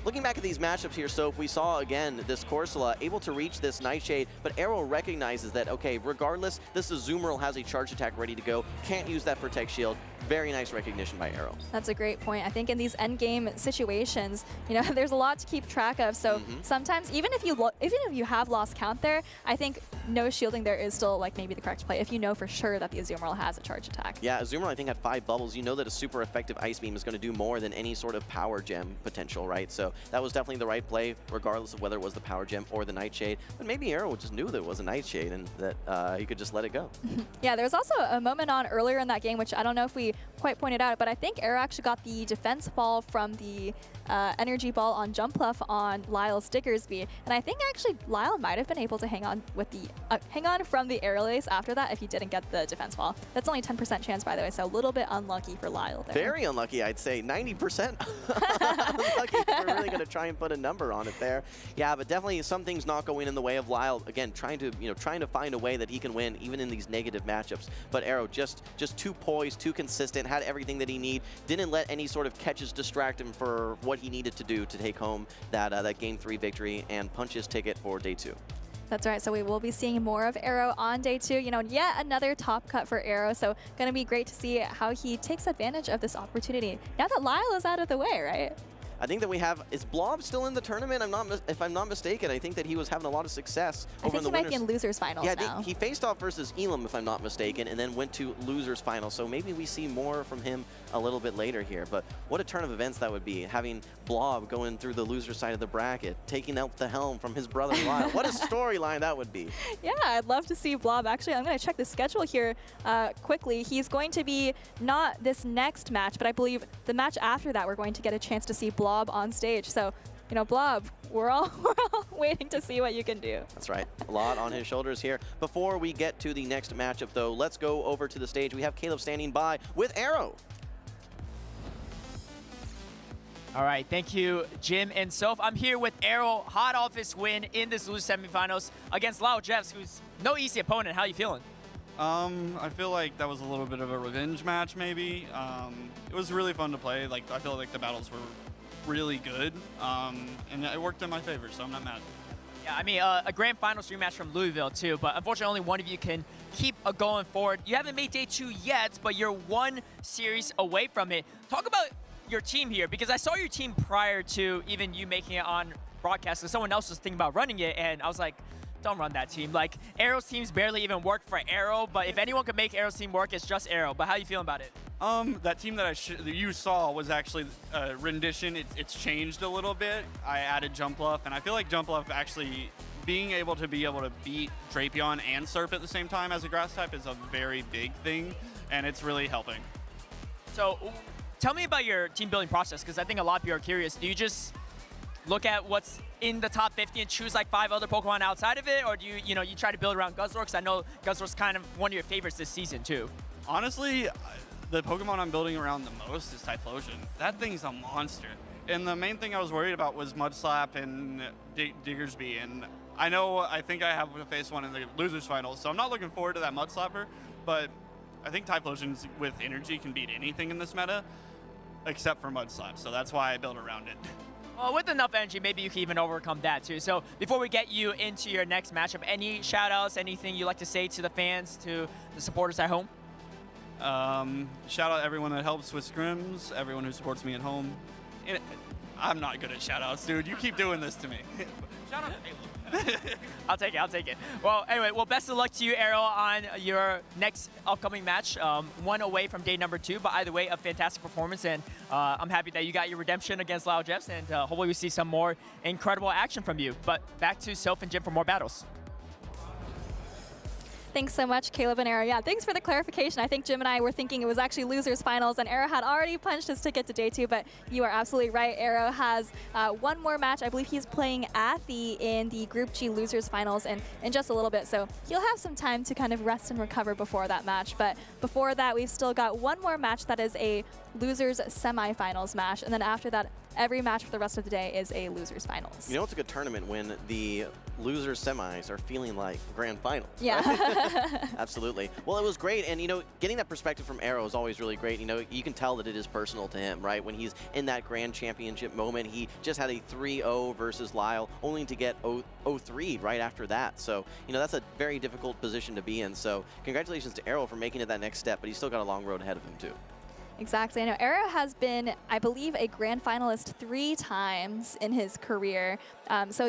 Looking back at these matchups here, Soph, we saw again this Corsola able to reach this Nightshade, but Arrow recognizes that, okay, regardless, this Azumarill has a charge attack ready to go, can't use that Protect Shield. Very nice recognition by Arrow. That's a great point. I think in these endgame situations, you know, there's a lot to keep track of. So sometimes, even if you have lost count there, I think no shielding there is still like maybe the correct play if you know for sure that the Azumarill has a charge attack. Yeah, Azumarill I think had 5 bubbles. You know that a super effective Ice Beam is going to do more than any sort of Power Gem potential, right? So that was definitely the right play, regardless of whether it was the Power Gem or the Nightshade. But maybe Arrow just knew that it was a Nightshade and that he could just let it go. Yeah, there was also a moment on earlier in that game, which I don't know if we quite pointed out, but I think Arrow actually got the defense ball from the energy ball on Jumpluff on Lyle's Diggersby, and I think actually Lyle might have been able to hang on with the from the aerial ace after that if he didn't get the defense ball. That's only 10% chance, by the way, so a little bit unlucky for Lyle there. Very unlucky, I'd say. 90% unlucky. We're really going to try and put a number on it there. Yeah, but definitely some things not going in the way of Lyle. Again, trying to find a way that he can win even in these negative matchups. But Arrow just too poised, too consistent, had everything that he need. Didn't let any sort of catches distract him for what he needed to do to take home that Game 3 victory and punch his ticket for Day 2. That's right, so we will be seeing more of Arrow on Day 2. You know, yet another top cut for Arrow, so going to be great to see how he takes advantage of this opportunity. Now that Lyle is out of the way, right? I think that we have, is Blob still in the tournament? If I'm not mistaken, I think that he was having a lot of success over in the winners. I think he might be in losers finals now. Yeah, he faced off versus Elam, if I'm not mistaken, and then went to losers finals. So maybe we see more from him a little bit later here. But what a turn of events that would be, having Blob going through the loser side of the bracket, taking out the helm from his brother Lyle. What a storyline that would be. Yeah, I'd love to see Blob. Actually, I'm going to check the schedule here quickly. He's going to be not this next match, but I believe the match after that, we're going to get a chance to see Blob on stage. So, you know, Blob, we're all waiting to see what you can do. That's right. A lot on his shoulders here. Before we get to the next matchup, though, let's go over to the stage. We have Caleb standing by with Arrow. All right, thank you, Jim and Soph. I'm here with Arrow, hot off his win in this loser semifinals against Lyle Jeffs, who's no easy opponent. How you feeling? I feel like that was a little bit of a revenge match, maybe. It was really fun to play. Like, I feel like the battles were really good, and it worked in my favor, so I'm not mad. Yeah, I mean, a grand finals rematch from Louisville, too, but unfortunately only one of you can keep going forward. You haven't made Day 2 yet, but you're one series away from it. Talk about your team here, because I saw your team prior to even you making it on broadcast, and someone else was thinking about running it, and I was like, don't run that team. Like, Arrow's teams barely even work for Arrow, but if anyone could make Arrow's team work, it's just Arrow. But how you feeling about it? That team that you saw was actually a rendition. It's changed a little bit. I added Jumpluff, and I feel like Jumpluff actually being able to beat Drapion and Serp at the same time as a grass type is a very big thing, and it's really helping. So tell me about your team building process, because I think a lot of people are curious. Do you just look at what's in the top 50 and choose like 5 other Pokemon outside of it, or do you try to build around Guzzlord? Because I know Guzzlord's kind of one of your favorites this season too. Honestly, the Pokemon I'm building around the most is Typhlosion. That thing's a monster. And the main thing I was worried about was Mudslap and Diggersby, and I think I have to face one in the losers finals, so I'm not looking forward to that Mudslapper, but I think Typhlosion with energy can beat anything in this meta, except for Mudslap, so that's why I built around it. Well, with enough energy, maybe you can even overcome that too. So before we get you into your next matchup, any shout-outs, anything you'd like to say to the fans, to the supporters at home? Shout out everyone that helps with scrims, everyone who supports me at home. I'm not good at shout-outs, dude. You keep doing this to me. Shout out to Caleb. I'll take it. Well, anyway, best of luck to you, Arrow, on your next upcoming match. One away from day number 2, but either way, a fantastic performance, and I'm happy that you got your redemption against Lyle Jeffs, and hopefully we see some more incredible action from you. But back to Soph and Jim for more battles. Thanks so much, Caleb and Arrow. Yeah, thanks for the clarification. I think Jim and I were thinking it was actually losers finals, and Arrow had already punched his ticket to Day 2, but you are absolutely right. Arrow has one more match. I believe he's playing Athie in the Group G losers finals in just a little bit, so he'll have some time to kind of rest and recover before that match. But before that, we've still got one more match that is a losers semifinals match, and then after that, every match for the rest of the day is a losers finals. You know, it's a good tournament when the losers semis are feeling like grand finals. Yeah. Right? Absolutely. Well, it was great, and getting that perspective from Arrow is always really great. You can tell that it is personal to him, right? When he's in that grand championship moment, he just had a 3-0 versus Lyle, only to get 0-3 right after that. So, that's a very difficult position to be in. So, congratulations to Arrow for making it that next step, but he's still got a long road ahead of him too. Exactly. I know Arrow has been, I believe, a grand finalist 3 times in his career. So,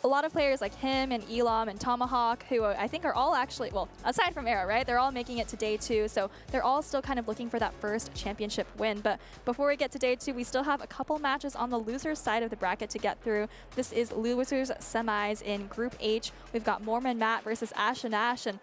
a lot of players like him and Elam and Tomahawk, who I think are all actually, well, aside from Era, right? They're all making it to day 2, so they're all still kind of looking for that first championship win. But before we get to day 2, we still have a couple matches on the losers side of the bracket to get through. This is losers semis in Group H. We've got Mormon Matt versus Ash and Ash, and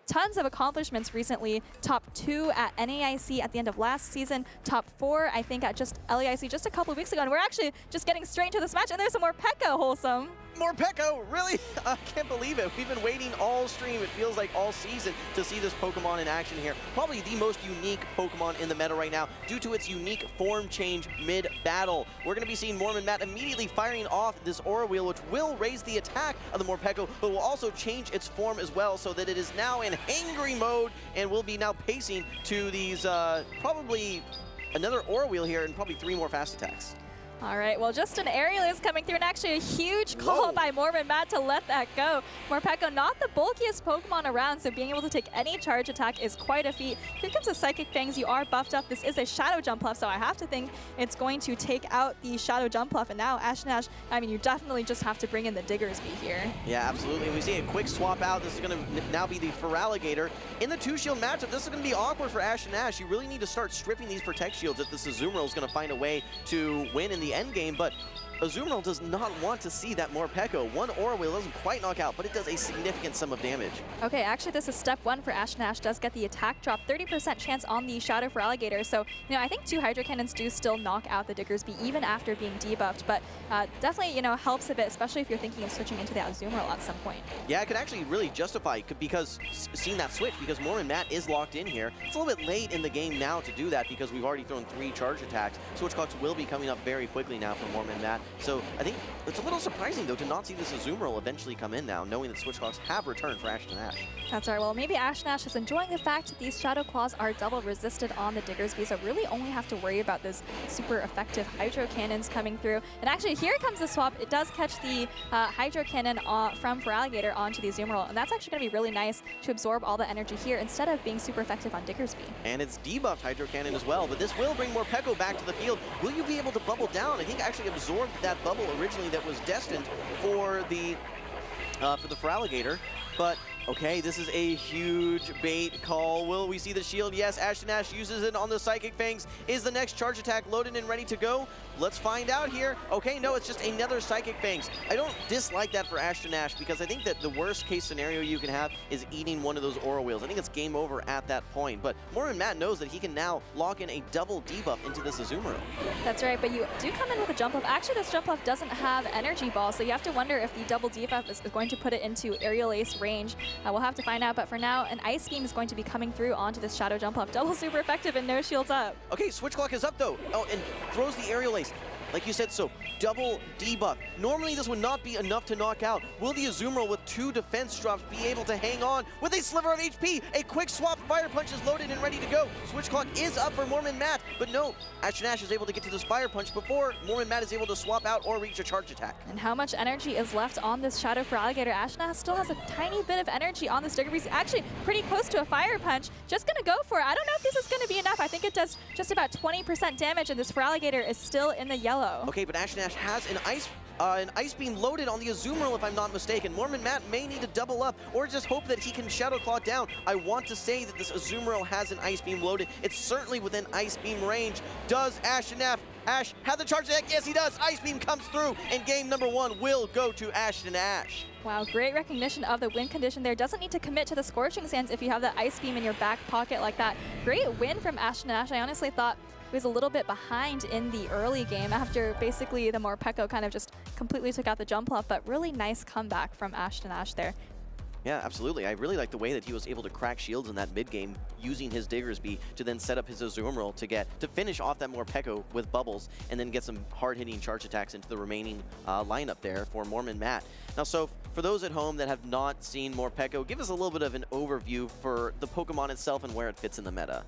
tons of accomplishments recently. Top 2 at NAIC at the end of last season. Top 4, I think, at just LAIC just a couple of weeks ago. And we're actually just getting straight into this match. And there's some more Pekka, Wholesome. More Pekka, really? I can't believe it. We've been waiting all stream, it feels like all season, to see this Pokemon in action here. Probably the most unique Pokemon in the meta right now due to its unique form change mid-battle. We're going to be seeing Mormon Matt immediately firing off this Aura Wheel, which will raise the attack of the Morpeko, but will also change its form as well so that it is now in hangry mode and will be now pacing to these probably another Aura Wheel here and probably 3 more fast attacks. All right, well, just an aerial is coming through, and actually a huge call by Mormon Matt to let that go. Morpeko, not the bulkiest Pokemon around, so being able to take any charge attack is quite a feat. Here comes the Psychic Fangs. You are buffed up. This is a Shadow Jumpluff, so I have to think it's going to take out the Shadow Jumpluff. And now Ash and Ash, I mean, you definitely just have to bring in the Diggersby here. Yeah, absolutely. We see a quick swap out. This is going to now be the Feraligatr. In the 2-shield matchup, this is going to be awkward for Ash and Ash. You really need to start stripping these Protect Shields if this Azumarill is going to find a way to win in the end game, but Azumarill does not want to see that Morpeko. One Aura Wheel doesn't quite knock out, but it does a significant sum of damage. Okay, actually this is step 1 for Ash and Ash. Does get the attack drop, 30% chance on the Shadow Feraligatr. So, you know, I think 2 Hydro Cannons do still knock out the Diggersby even after being debuffed, but definitely, you know, helps a bit, especially if you're thinking of switching into the Azumarill at some point. Yeah, it could actually really justify because seeing that switch, because Mormon Matt is locked in here. It's a little bit late in the game now to do that because we've already thrown 3 charge attacks. Switch clocks will be coming up very quickly now for Mormon Matt. So I think it's a little surprising, though, to not see this Azumarill eventually come in now, knowing that Switch Clocks have returned for Ash and Ash. That's right. Well, maybe Ash and Ash is enjoying the fact that these Shadow Claws are double resisted on the Diggersby, so really only have to worry about those super effective Hydro Cannons coming through. And actually, here comes the swap. It does catch the Hydro Cannon from Feraligatr onto the Azumarill, and that's actually going to be really nice to absorb all the energy here instead of being super effective on Diggersby. And it's debuffed Hydro Cannon as well, but this will bring Morpeko back to the field. Will you be able to bubble down? I think actually absorbed that bubble originally that was destined for the Feraligatr, but okay, this is a huge bait call. Will we see the shield? Yes, Ash and Ash uses it on the Psychic Fangs. Is the next charge attack loaded and ready to go? Let's find out here. Okay, no, it's just another Psychic Fangs. I don't dislike that for Ash and Ash because I think that the worst case scenario you can have is eating one of those Aura Wheels. I think it's game over at that point, but Mormon Matt knows that he can now lock in a double debuff into this Azumarill. That's right, but you do come in with a jump up. Actually, this jump up doesn't have Energy Ball, so you have to wonder if the double debuff is going to put it into Aerial Ace range. We'll have to find out, but for now, an Ice Beam is going to be coming through onto this Shadow Jumpluff. Double super effective and no shields up. Okay, Switch Clock is up though. Oh, and throws the Aerial Ace. Like you said, so double debuff. Normally this would not be enough to knock out. Will the Azumarill with 2 defense drops be able to hang on with a sliver of HP? A quick swap, Fire Punch is loaded and ready to go. Switch Clock is up for Mormon Matt, but no, Ash and Ash is able to get to this Fire Punch before Mormon Matt is able to swap out or reach a charge attack. And how much energy is left on this Shadow Feraligatr? Ash and Ash still has a tiny bit of energy on this Diggersby. Actually pretty close to a Fire Punch. Just gonna go for it. I don't know if this is gonna be enough. I think it does just about 20% damage and this Feraligatr is still in the yellow. Okay, but Ash and Ash has an Ice Beam loaded on the Azumarill, if I'm not mistaken. Mormon Matt may need to double up or just hope that he can Shadow Claw down. I want to say that this Azumarill has an Ice Beam loaded. It's certainly within Ice Beam range. Does Ash and Ash have the charge attack? Yes, he does. Ice Beam comes through, and game number 1 will go to Ash and Ash. Wow, great recognition of the win condition there. Doesn't need to commit to the Scorching Sands if you have that Ice Beam in your back pocket like that. Great win from Ash and Ash. I honestly thought he was a little bit behind in the early game after basically the Morpeko kind of just completely took out the Jumpluff, but really nice comeback from Ash and Ash there. Yeah, absolutely. I really like the way that he was able to crack shields in that mid-game using his Diggersby to then set up his Azumarill to finish off that Morpeko with bubbles and then get some hard-hitting charge attacks into the remaining lineup there for Mormon Matt. Now, so for those at home that have not seen Morpeko, give us a little bit of an overview for the Pokemon itself and where it fits in the meta.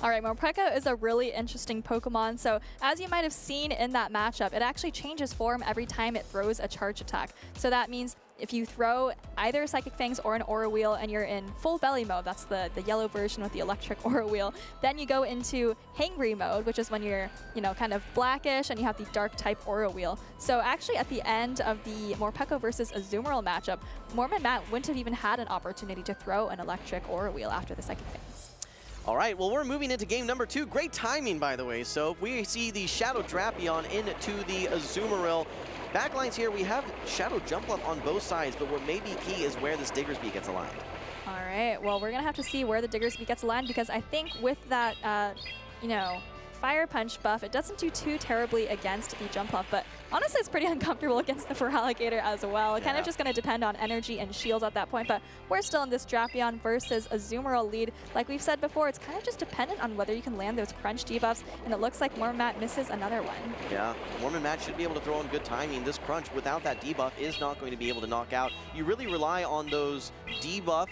All right, Morpeko is a really interesting Pokemon. So as you might have seen in that matchup, it actually changes form every time it throws a charge attack. So that means if you throw either a Psychic Fangs or an Aura Wheel and you're in full belly mode, that's the yellow version with the electric Aura Wheel, then you go into Hangry mode, which is when you're, kind of blackish and you have the dark type Aura Wheel. So actually at the end of the Morpeko versus Azumarill matchup, Mormon Matt wouldn't have even had an opportunity to throw an electric Aura Wheel after the Psychic Fangs. All right, well, we're moving into game number 2. Great timing, by the way. So we see the Shadow Drapion into the Azumarill. Backlines here, we have Shadow Jumpluff on both sides, but what may be key is where this Diggersby gets aligned. All right, well, we're going to have to see where the Diggersby gets aligned, because I think with that, Fire Punch buff, it doesn't do too terribly against the Jumpluff, but honestly it's pretty uncomfortable against the Feraligatr as well. It's kind of just going to depend on energy and shields at that point, but we're still in this Drapion versus Azumarill lead. Like we've said before, it's kind of just dependent on whether you can land those crunch debuffs, and it looks like Mormon Matt misses another one. Yeah, Mormon Matt should be able to throw in good timing. This crunch without that debuff is not going to be able to knock out. You really rely on those debuff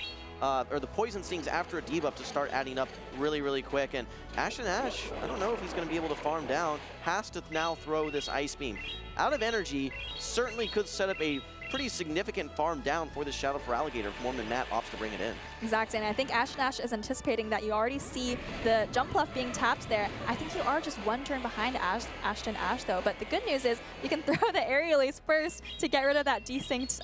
or the poison stings after a debuff to start adding up really, really quick. And Ash, I don't know if he's going to be able to farm down. Has to now throw this Ice Beam. Out of energy, certainly could set up a pretty significant farm down for this Shadow Feraligatr if Mormon Matt opts to bring it in. Exactly, and I think Ash is anticipating that you already see the Jumpluff being tapped there. I think you are just one turn behind Ashton Ash though, but the good news is you can throw the Aerial Ace first to get rid of that desynced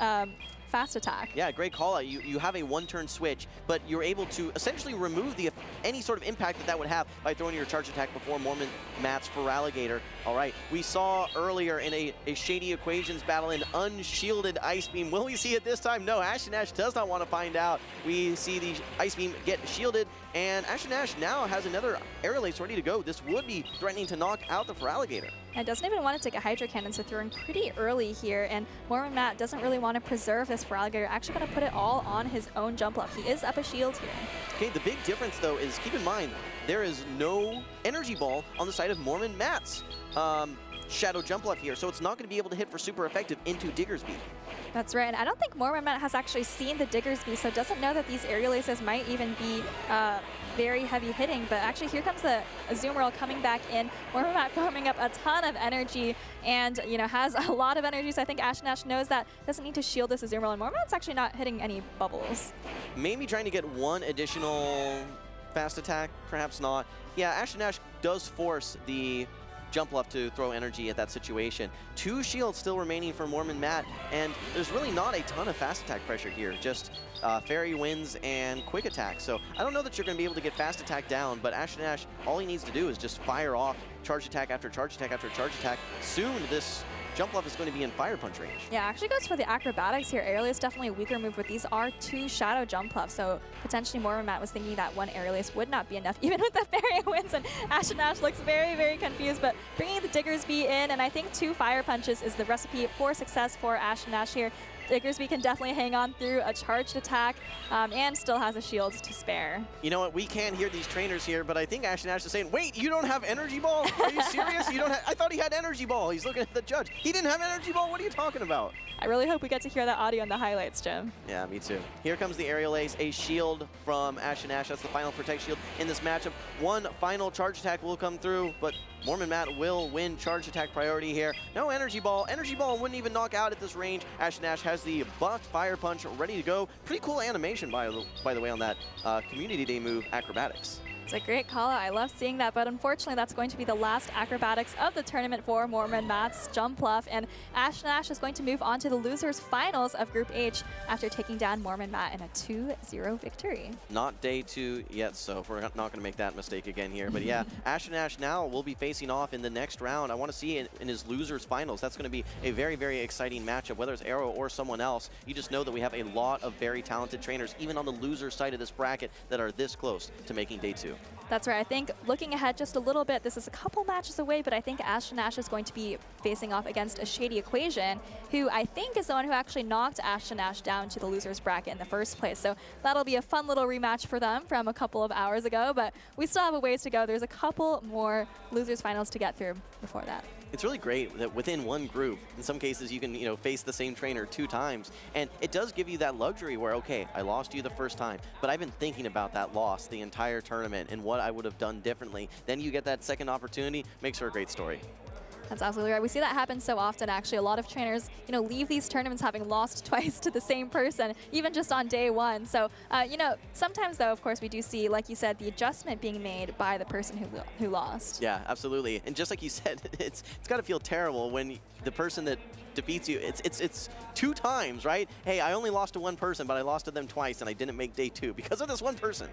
fast attack. Yeah, great call out. You have a one-turn switch, but you're able to essentially remove any sort of impact that would have by throwing your charge attack before Mormon Matt's Feraligatr. All right, we saw earlier in a Shady Equations battle an unshielded Ice Beam. Will we see it this time? No, Ash does not want to find out. We see the Ice Beam get shielded, and Ash now has another Aerial Ace ready to go. This would be threatening to knock out the Feraligatr. And doesn't even want to take a Hydro Cannon, so throwing pretty early here, and Mormon Matt doesn't really want to preserve this Feraligatr, actually going to put it all on his own Jumpluff. He is up a shield here. Okay, the big difference though is, keep in mind, there is no Energy Ball on the side of Mormon Matt's Shadow Jumpluff here, so it's not going to be able to hit for super effective into Diggersby. That's right, and I don't think Mormon Matt has actually seen the Diggersby, so doesn't know that these Aerial Aces might even be very heavy hitting, but actually here comes the Azumarill coming back in. Mormon Matt farming up a ton of energy and, has a lot of energy, so I think Ash knows that, doesn't need to shield this Azumarill, and Mormon Matt's actually not hitting any bubbles. Maybe trying to get one additional fast attack, perhaps not. Yeah, Ash does force the Jumpluff to throw energy at that situation. 2 shields still remaining for Mormon Matt, and there's really not a ton of fast attack pressure here, just Fairy Winds and Quick Attack. So I don't know that you're going to be able to get fast attack down, but Ash, all he needs to do is just fire off charge attack after charge attack after charge attack. Soon this Jumpluff is going to be in Fire Punch range. Yeah, actually goes for the Acrobatics here. Aerial is definitely a weaker move, but these are 2 Shadow Jumpluffs, so potentially Mormon Matt was thinking that one Aerial Ace would not be enough, even with the Fairy Winds, and Ash looks very, very confused, but bringing the Diggersby in, and I think 2 Fire Punches is the recipe for success for Ash here. Diggersby can definitely hang on through a charged attack and still has a shield to spare. You know what? We can't hear these trainers here, but I think Ash is saying, wait, you don't have Energy Ball? Are you serious? You don't have, I thought he had Energy Ball. He's looking at the judge. He didn't have Energy Ball? What are you talking about? I really hope we get to hear that audio in the highlights, Jim. Yeah, me too. Here comes the Aerial Ace, a shield from Ash. That's the final Protect shield in this matchup. One final charge attack will come through, but Mormon Matt will win charge attack priority here. No Energy Ball. Energy Ball wouldn't even knock out at this range. Ash has the buffed Fire Punch ready to go. Pretty cool animation, by the way, on that Community Day move, Acrobatics. It's a great call out. I love seeing that, but unfortunately that's going to be the last Acrobatics of the tournament for Mormon Matt's Jumpluff, and Ash is going to move on to the losers finals of Group H after taking down Mormon Matt in a 2-0 victory. Not day 2 yet, so we're not going to make that mistake again here, but yeah, Ash now will be facing off in the next round. I want to see in his losers finals. That's going to be a very, very exciting matchup, whether it's Arrow or someone else. You just know that we have a lot of very talented trainers, even on the loser side of this bracket, that are this close to making day 2. That's right. I think looking ahead just a little bit, this is a couple matches away, but I think Ash is going to be facing off against a Shady Equation, who I think is the one who actually knocked Ash down to the losers bracket in the first place. So that'll be a fun little rematch for them from a couple of hours ago, but we still have a ways to go. There's a couple more losers finals to get through before that. It's really great that within one group, in some cases you can face the same trainer 2 times, and it does give you that luxury where, okay, I lost you the first time, but I've been thinking about that loss the entire tournament and what I would have done differently. Then you get that second opportunity, makes for a great story. That's absolutely right. We see that happen so often, actually. A lot of trainers, you know, leave these tournaments having lost twice to the same person, even just on day one. So, you know, sometimes, though, of course, we do see, like you said, the adjustment being made by the person who lost. Yeah, absolutely. And just like you said, it's got to feel terrible when the person that defeats you, it's 2 times, right? Hey, I only lost to one person, but I lost to them twice, and I didn't make day 2 because of this one person.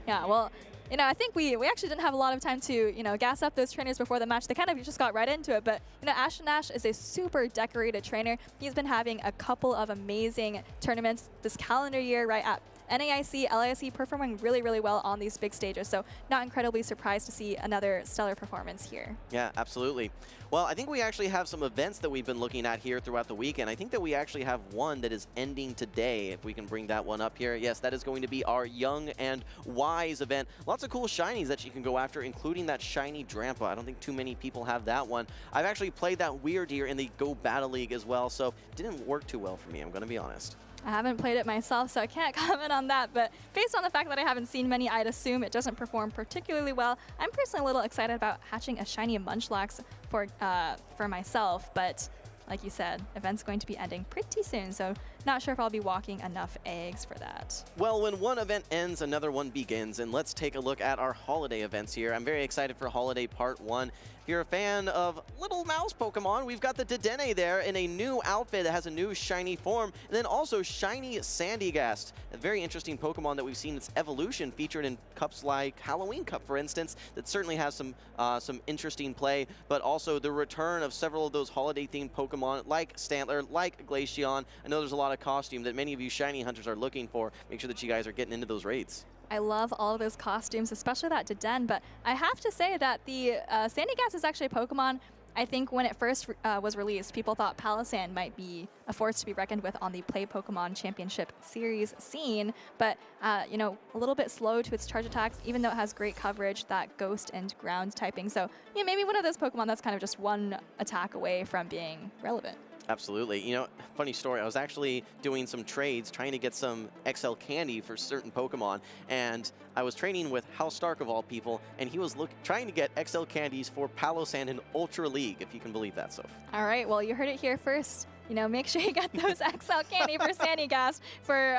Yeah, well, you know, I think we actually didn't have a lot of time to, you know, gas up those trainers before the match. They kind of just got right into it. But, you know, Ashton Nash is a super decorated trainer. He's been having a couple of amazing tournaments this calendar year, right, at NAIC, LAIC, performing really, really well on these big stages. So not incredibly surprised to see another stellar performance here. Yeah, absolutely. Well, I think we actually have some events that we've been looking at here throughout the weekend. I think that we actually have one that is ending today, if we can bring that one up here. Yes, that is going to be our Young and Wise event. Lots of cool shinies that you can go after, including that shiny Drampa. I don't think too many people have that one. I've actually played that Weird Deer in the Go Battle League as well, so it didn't work too well for me, I'm going to be honest. I haven't played it myself, so I can't comment on that, but based on the fact that I haven't seen many, I'd assume it doesn't perform particularly well. I'm personally a little excited about hatching a shiny Munchlax for myself, but like you said, event's going to be ending pretty soon, so not sure if I'll be walking enough eggs for that. Well, when one event ends, another one begins, and let's take a look at our holiday events here. I'm very excited for Holiday Part 1. If you're a fan of Little Mouse Pokemon, we've got the Dedenne there in a new outfit that has a new shiny form, and then also shiny Sandygast, a very interesting Pokemon that we've seen its evolution featured in cups like Halloween Cup, for instance, that certainly has some interesting play, but also the return of several of those holiday-themed Pokemon like Stantler, like Glaceon. I know there's a lot of costume that many of you shiny hunters are looking for. Make sure that you guys are getting into those raids. I love all of those costumes, especially that Dedenne, but I have to say that the Sandygast is actually a Pokemon. I think when it first was released, people thought Palossand might be a force to be reckoned with on the Play Pokemon Championship Series scene, but, you know, a little bit slow to its charge attacks, even though it has great coverage, that Ghost and Ground typing. So, yeah, maybe one of those Pokemon that's kind of just one attack away from being relevant. Absolutely. You know, funny story, I was actually doing some trades trying to get some XL candy for certain Pokemon, and I was training with House Stark of all people, and he was trying to get XL candies for Palossand in Ultra League, if you can believe that, Soph. All right, well, you heard it here first. You know, make sure you get those XL candy for Sandygast for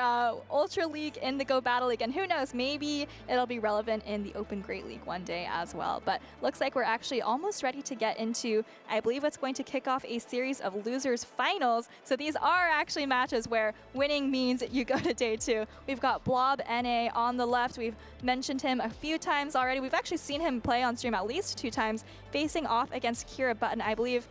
Ultra League in the Go Battle League. And who knows, maybe it'll be relevant in the Open Great League one day as well. But looks like we're actually almost ready to get into, I believe it's going to kick off a series of losers finals. So these are actually matches where winning means you go to day 2. We've got Blob NA on the left. We've mentioned him a few times already. We've actually seen him play on stream at least 2 times, facing off against Kira Button. I believe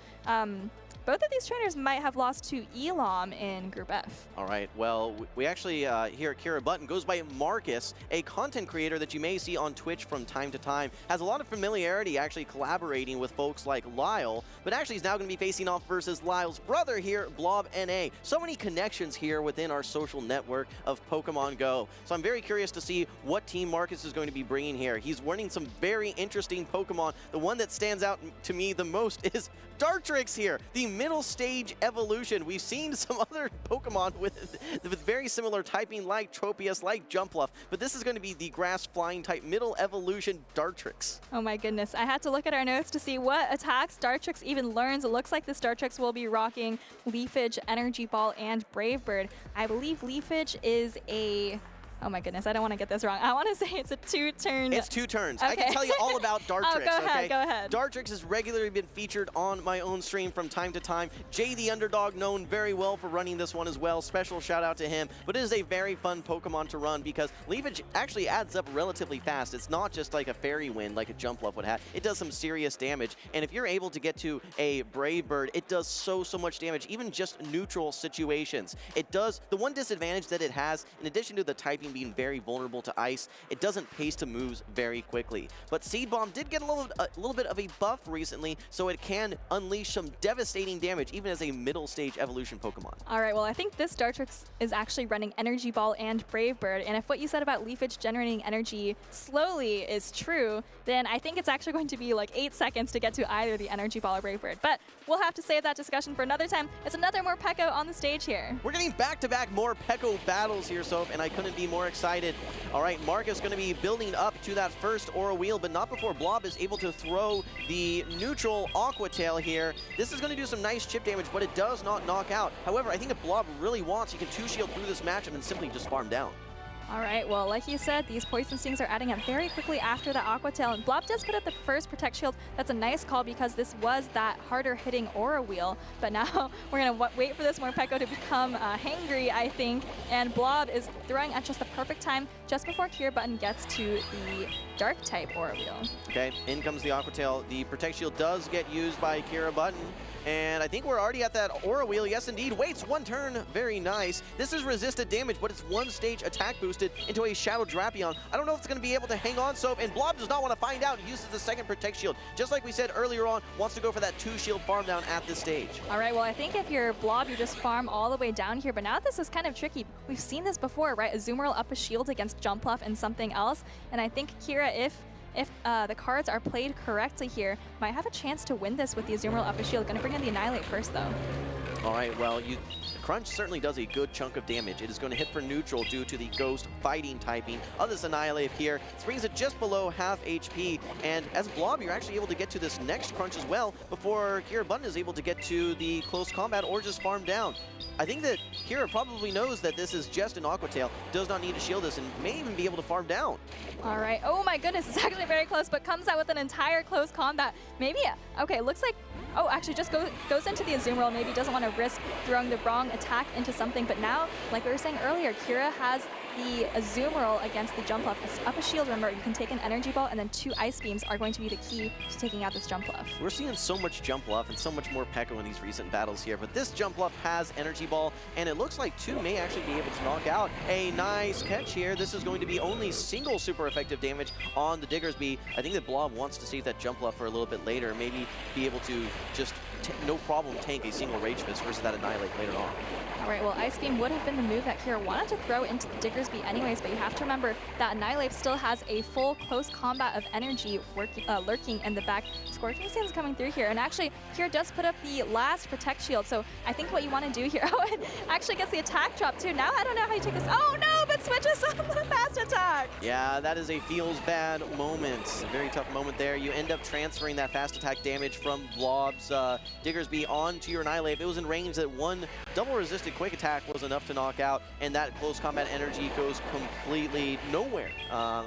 both of these trainers might have lost to Elam in Group F. All right, well, we actually here at Kira Button goes by Marcus, a content creator that you may see on Twitch from time to time. Has a lot of familiarity actually collaborating with folks like Lyle, but actually he's now going to be facing off versus Lyle's brother here, Blob NA. So many connections here within our social network of Pokemon Go. So I'm very curious to see what team Marcus is going to be bringing here. He's running some very interesting Pokemon. The one that stands out to me the most is Dartrix here, the middle stage evolution. We've seen some other Pokemon with very similar typing like Tropius, like Jumpluff, but this is going to be the grass flying type middle evolution Dartrix. Oh my goodness, I had to look at our notes to see what attacks Dartrix even learns. It looks like this Dartrix will be rocking Leafage, Energy Ball, and Brave Bird. I believe Leafage is a... Oh my goodness, I don't want to get this wrong. I want to say it's a 2-turn. It's 2 turns. Okay. I can tell you all about Dartrix. Go ahead. Dartrix has regularly been featured on my own stream from time to time. Jay the Underdog, known very well for running this one as well. Special shout out to him. But it is a very fun Pokemon to run because Leafage actually adds up relatively fast. It's not just like a Fairy Wind like a Jumpluff would have. It does some serious damage. And if you're able to get to a Brave Bird, it does so much damage, even just neutral situations. It does, the one disadvantage that it has, in addition to the typing being very vulnerable to ice, it doesn't pace to moves very quickly. But Seed Bomb did get a little bit of a buff recently, so it can unleash some devastating damage, even as a middle stage evolution Pokemon. All right, well, I think this Dartrix is actually running Energy Ball and Brave Bird, and if what you said about Leafage generating energy slowly is true, then I think it's actually going to be like 8 seconds to get to either the Energy Ball or Brave Bird. But we'll have to save that discussion for another time. It's another Morpeko on the stage here. We're getting back-to-back Morpeko battles here, Soph, and I couldn't be more more excited. All right, Marcus going to be building up to that first aura wheel, but not before Blob is able to throw the neutral Aqua Tail here. This is going to do some nice chip damage, but it does not knock out. However, I think if Blob really wants, he can 2-shield through this matchup and simply just farm down. All right, well, like you said, these Poison Stings are adding up very quickly after the Aqua Tail, and Blob does put up the first Protect Shield. That's a nice call because this was that harder hitting Aura Wheel, but now we're going to wait for this Morpeko to become hangry, I think, and Blob is throwing at just the perfect time just before Kira Button gets to the Dark type Aura Wheel. Okay, in comes the Aqua Tail. The Protect Shield does get used by Kira Button. And I think we're already at that Aura Wheel. Yes, indeed. Waits one turn. Very nice. This is resisted damage, but it's one stage attack boosted into a Shadow Drapion. I don't know if it's going to be able to hang on. So, and Blob does not want to find out. He uses the second Protect Shield. Just like we said earlier on, wants to go for that 2-shield farm down at this stage. All right, well, I think if you're Blob, you just farm all the way down here. But now this is kind of tricky. We've seen this before, right? Azumarill up a shield against Jumpluff and something else. And I think Kira, if the cards are played correctly here, might have a chance to win this with the Azumarill up a shield. Gonna bring in the Annihilate first, though. All right, well, Crunch certainly does a good chunk of damage. It is going to hit for neutral due to the Ghost fighting typing of this Annihilate here. This brings it just below half HP, and as Blob, you're actually able to get to this next Crunch as well before Kira Button is able to get to the close combat or just farm down. I think that Kira probably knows that this is just an Aqua Tail, does not need to shield this, and may even be able to farm down. All right, oh my goodness, it's actually very close, but comes out with an entire close combat. Maybe, okay, looks like, oh, actually just goes into the Azumarill, maybe doesn't want to risk throwing the wrong attack into something, but now, like we were saying earlier, Kira has the Azumarill against the Jumpluff. Up a shield, remember, you can take an Energy Ball, and then 2 Ice Beams are going to be the key to taking out this Jumpluff. We're seeing so much Jumpluff and so much more Peko in these recent battles here, but this Jumpluff has Energy Ball, and it looks like 2 may actually be able to knock out. A nice catch here. This is going to be only single super effective damage on the Diggersby. I think that Blob wants to save that Jumpluff for a little bit later, maybe be able to just no problem tank a single Rage Fist versus that Annihilate later on. All right, well, Ice Beam would have been the move that Kira wanted to throw into the Diggersby anyways, but you have to remember that Annihilate still has a full close combat of energy lurking in the back. Scorching Sands coming through here, and actually, Kira does put up the last Protect Shield, so I think what you want to do here, oh, it actually gets the attack drop too. Now I don't know how you take this, oh no, but switches on the fast attack. Yeah, that is a feels bad moment. A very tough moment there. You end up transferring that fast attack damage from Blob's Diggersby onto your Annihilate. If it was in range, that one double resisted quick attack was enough to knock out, and that close combat energy goes completely nowhere.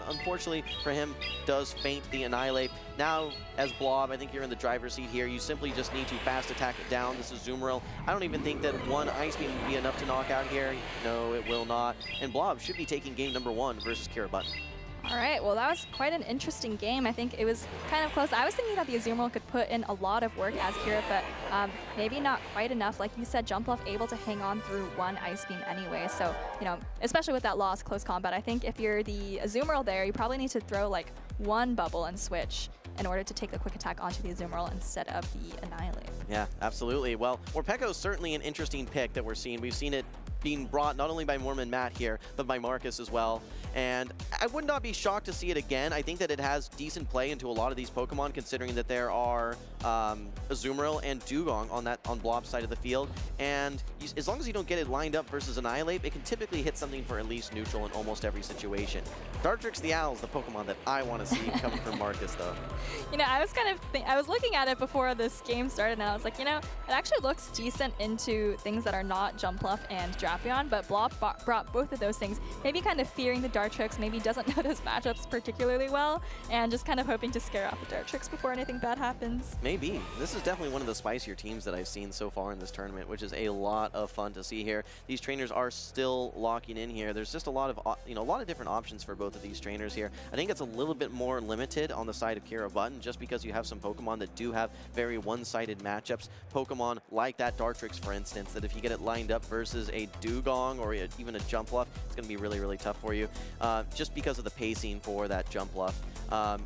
Unfortunately for him, does feint the Annihilate. Now, as Blob, I think you're in the driver's seat here. You simply just need to fast attack it down. This is Azumarill. I don't even think that one Ice Beam would be enough to knock out here. No, it will not. And Blob should be taking game number 1 versus Kira Button. All right, well, that was quite an interesting game. I think it was kind of close. I was thinking that the Azumarill could put in a lot of work as Kira, but maybe not quite enough. Like you said, Jumpluff able to hang on through one Ice Beam anyway. So, you know, especially with that lost close combat, I think if you're the Azumarill there, you probably need to throw like one bubble and switch in order to take the quick attack onto the Azumarill instead of the Annihilate. Yeah, absolutely. Well, Morpeko is certainly an interesting pick that we're seeing. We've seen it being brought not only by Mormon Matt here, but by Marcus as well. And I would not be shocked to see it again. I think that it has decent play into a lot of these Pokemon, considering that there are Azumarill and Dugong on Blob's side of the field. And as long as you don't get it lined up versus Annihilate, it can typically hit something for at least neutral in almost every situation. Dartrix the Owl is the Pokemon that I want to see coming from Marcus, though. You know, I was looking at it before this game started, and I was like, you know, it actually looks decent into things that are not Jumpluff and Drapion, but Blob brought both of those things, maybe kind of fearing the Dartrix, maybe doesn't know those matchups particularly well, and just kind of hoping to scare off the Dartrix before anything bad happens. Maybe. This is definitely one of the spicier teams that I've seen so far in this tournament, which is a lot of fun to see here. These trainers are still locking in here. There's just a lot of, a lot of different options for both of these trainers here. I think it's a little bit more limited on the side of Kira Button, just because you have some Pokemon that do have very one-sided matchups. Pokemon like that Dartrix, for instance, that if you get it lined up versus a Dugong or even a Jumpluff, it's going to be really, really tough for you, just because of the pacing for that Jumpluff.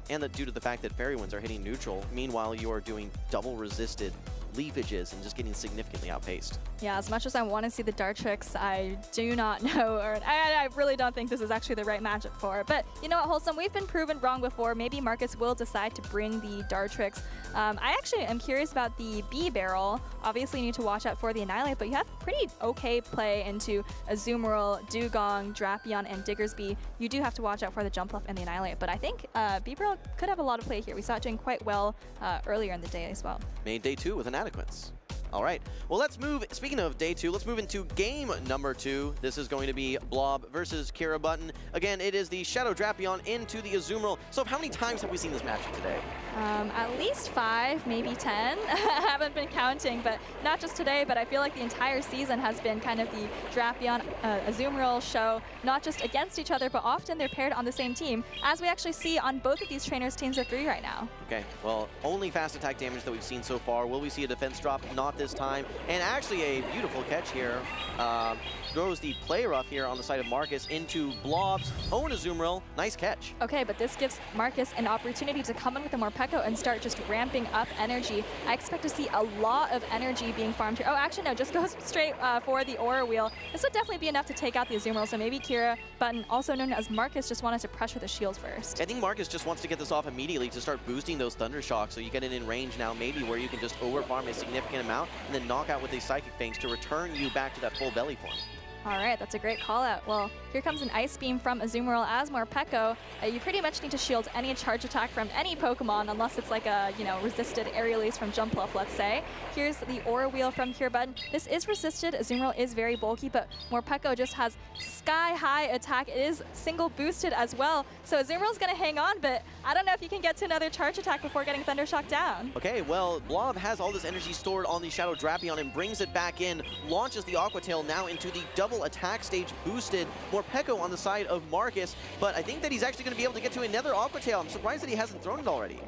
And due to the fact that Fairy Winds are hitting neutral, meanwhile you are doing double resisted leafages and just getting significantly outpaced. Yeah, as much as I want to see the Dartrix, I do not know, or I really don't think this is actually the right matchup for it. But you know what, Wholesome, we've been proven wrong before. Maybe Marcus will decide to bring the Dartrix. I actually am curious about the B barrel. Obviously, you need to watch out for the Annihilate, but you have pretty okay play into Azumarill, Dugong, Drapion, and Diggersby. You do have to watch out for the Jump Left and the Annihilate, but I think B barrel could have a lot of play here. We saw it doing quite well earlier in the day as well. Made day 2 with Inadequates. All right, well, let's move, speaking of day 2, let's move into game number 2. This is going to be Blob versus Kira Button. Again, it is the Shadow Drapion into the Azumarill. So how many times have we seen this matchup today? At least 5, maybe 10. I haven't been counting, but not just today, but I feel like the entire season has been kind of the Drapion Azumarill show, not just against each other, but often they're paired on the same team, as we actually see on both of these trainers' teams of 3 right now. Okay, well, only fast attack damage that we've seen so far. Will we see a defense drop? Not this time. And actually a beautiful catch here. Throws the play rough here on the side of Marcus into Blob's own Azumarill. Nice catch. Okay, but this gives Marcus an opportunity to come in with a Morpeko and start just ramping up energy. I expect to see a lot of energy being farmed here. Oh, actually, no, just goes straight for the Aura Wheel. This would definitely be enough to take out the Azumarill, so maybe Kira Button, also known as Marcus, just wanted to pressure the shield first. I think Marcus just wants to get this off immediately to start boosting those Thunder Shocks, so you get it in range now, maybe where you can just overfarm a significant amount and then knock out with these Psychic Fangs to return you back to that full belly form. All right, that's a great call out. Well, here comes an Ice Beam from Azumarill as Morpeko. You pretty much need to shield any charge attack from any Pokemon, unless it's like a, resisted Aerial Ace from Jumpluff, let's say. Here's the Aura Wheel from Kira Button. This is resisted. Azumarill is very bulky, but Morpeko just has sky-high attack. It is single boosted as well. So Azumarill's going to hang on, but I don't know if you can get to another charge attack before getting Thunder Shock down. Okay, well, Blob has all this energy stored on the Shadow Drapion and brings it back in, launches the Aqua Tail now into the double attack stage boosted. Morpeko on the side of Marcus, but I think that he's actually going to be able to get to another Aqua Tail. I'm surprised that he hasn't thrown it already.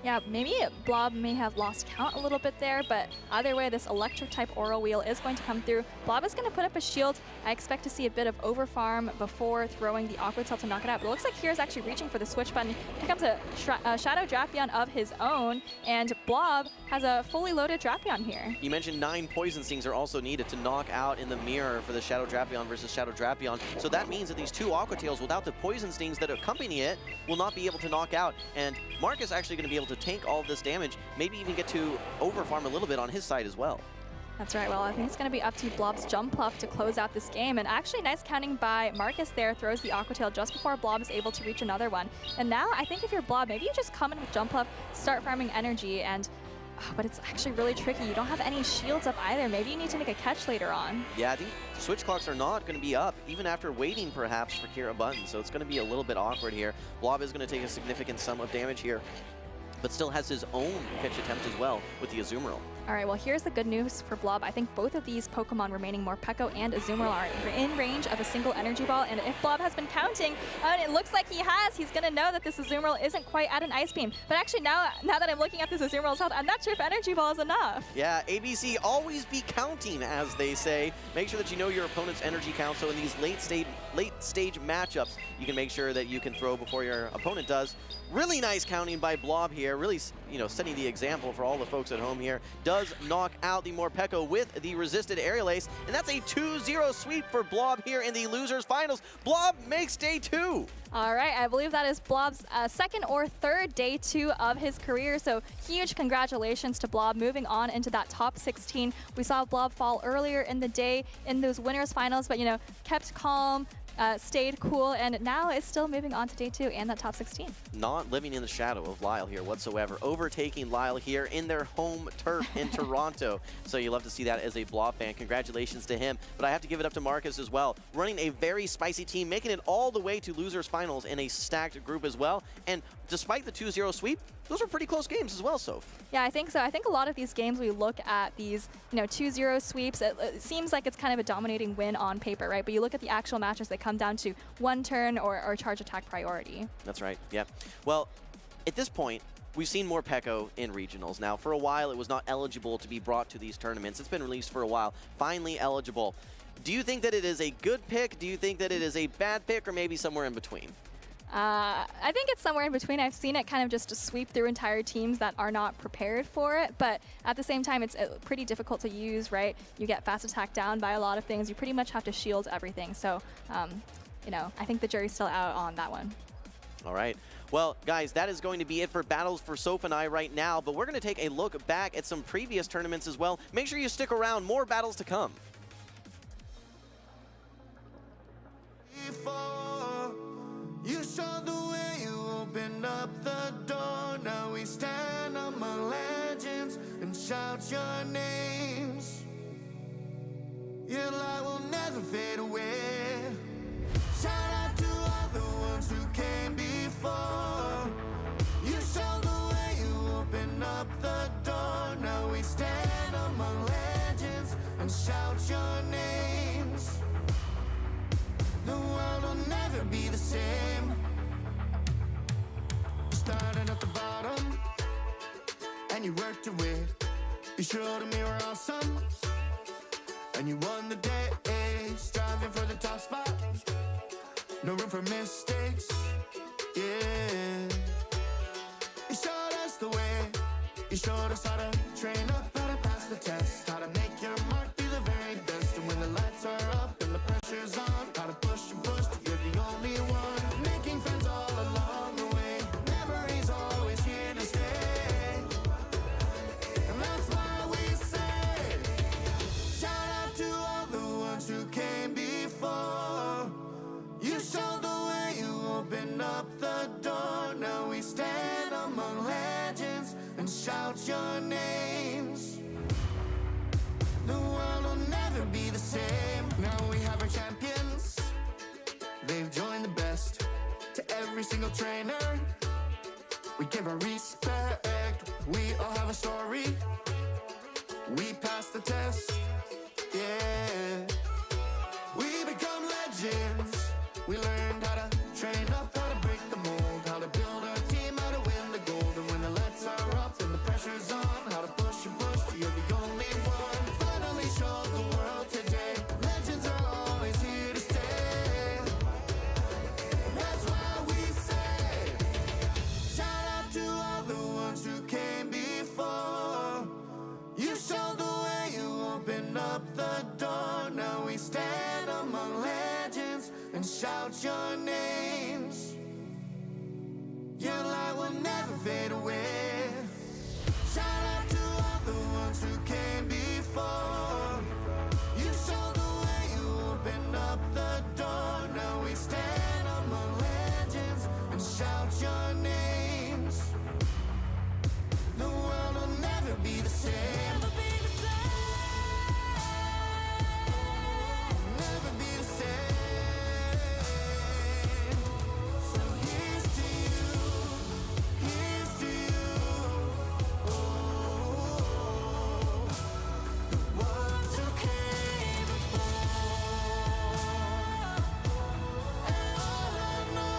Yeah, maybe Blob may have lost count a little bit there, but either way, this electric-type Aura Wheel is going to come through. Blob is going to put up a shield. I expect to see a bit of overfarm before throwing the Aqua Tail to knock it out, but it looks like Kira's actually reaching for the switch button. Here comes a Shadow Drapion of his own, and Blob has a fully loaded Drapion here. You mentioned 9 Poison Stings are also needed to knock out in the mirror for the Shadow Drapion versus Shadow Drapion, so that means that these 2 Aqua Tails without the Poison Stings that accompany it will not be able to knock out, and Marcus actually going to be able to tank all of this damage, maybe even get to overfarm a little bit on his side as well. That's right. Well, I think it's going to be up to Blob's Jumpluff to close out this game. And actually, nice counting by Marcus there. Throws the Aqua Tail just before Blob is able to reach another one. And now, I think if you're Blob, maybe you just come in with Jumpluff, start farming energy, and but it's actually really tricky. You don't have any shields up either. Maybe you need to make a catch later on. Yeah, I think switch clocks are not going to be up, even after waiting perhaps for Kira Button. So it's going to be a little bit awkward here. Blob is going to take a significant sum of damage here, but still has his own catch attempt as well with the Azumarill. All right, well, here's the good news for Blob. I think both of these Pokemon remaining, Morpeko and Azumarill, are in range of a single energy ball. And if Blob has been counting, and it looks like he has, he's going to know that this Azumarill isn't quite at an Ice Beam. But actually, now that I'm looking at this Azumarill's health, I'm not sure if energy ball is enough. Yeah, ABC, always be counting, as they say. Make sure that you know your opponent's energy count. So in these late stage matchups, you can make sure that you can throw before your opponent does. Really nice counting by Blob here. Really, setting the example for all the folks at home here. Does knock out the Morpeko with the resisted Aerial Ace, and that's a 2-0 sweep for Blob here in the losers finals. Blob makes day 2. All right, I believe that is Blob's second or third day 2 of his career, so huge congratulations to Blob moving on into that top 16. We saw Blob fall earlier in the day in those winners finals, but kept calm, stayed cool, and now is still moving on to day 2 and that top 16. Not living in the shadow of Lyle here whatsoever. Overtaking Lyle here in their home turf in Toronto. So you love to see that as a Blob fan. Congratulations to him. But I have to give it up to Marcus as well. Running a very spicy team, making it all the way to losers finals in a stacked group as well. And despite the 2-0 sweep, those were pretty close games as well, Soph. Yeah, I think so. I think a lot of these games, we look at these 2-0 sweeps. It seems like it's kind of a dominating win on paper, right? But you look at the actual matches, they come down to one turn or charge attack priority. That's right, yeah. Well, at this point, we've seen Morpeko in regionals. Now, for a while, it was not eligible to be brought to these tournaments. It's been released for a while. Finally eligible. Do you think that it is a good pick? Do you think that it is a bad pick, or maybe somewhere in between? I think it's somewhere in between. I've seen it kind of just sweep through entire teams that are not prepared for it, but at the same time, it's pretty difficult to use, right? You get fast attack down by a lot of things. You pretty much have to shield everything. So, you know, I think the jury's still out on that one. All right. Well, guys, that is going to be it for Battles for Soph and I right now, but we're going to take a look back at some previous tournaments as well. Make sure you stick around. More battles to come. You showed the way, you opened up the door. Now we stand among legends and shout your names. Your light will never fade away. Shout out to all the ones who came before. You showed the way, you opened up the door. Now we stand among legends and shout your names. The world will never be the same. You started at the bottom and you worked your way. You showed them you were awesome and you won the day. Striving for the top spot, no room for mistakes. Yeah, you showed us the way. You showed us how to train up, how to pass the test, how to make your mark, be the very best. And when the lights are up and the pressure's on, how to push and push till you're the only one. Making friends all along the way, memories always here to stay. And that's why we say, shout out to all the ones who came before. You showed the way, you opened up the door. Now we stand among legends and shout your names. The world will never be the same. Now we have our champions. They've joined the best. To every single trainer, we give our respect. We all have a story. We passed the test. Yeah. We become legends. We learned how to train up, how to break the mold, how to build our team, how to win the gold. And when the lights are up and the pressure's on, how to push and push till you're the only one. Finally show the world today, legends are always here to stay. That's why we say, shout out to all the ones who came before. You showed the way, you opened up the door. Now we stand among legends and shout your names. Your light will never fade away. Shout out to all the ones who came before. You showed the way, you opened up the door. Now we stand among legends and shout your names. The world will never be the same. Never be the same. So here's to you, here's to you. Oh, the ones who came before. And all I know.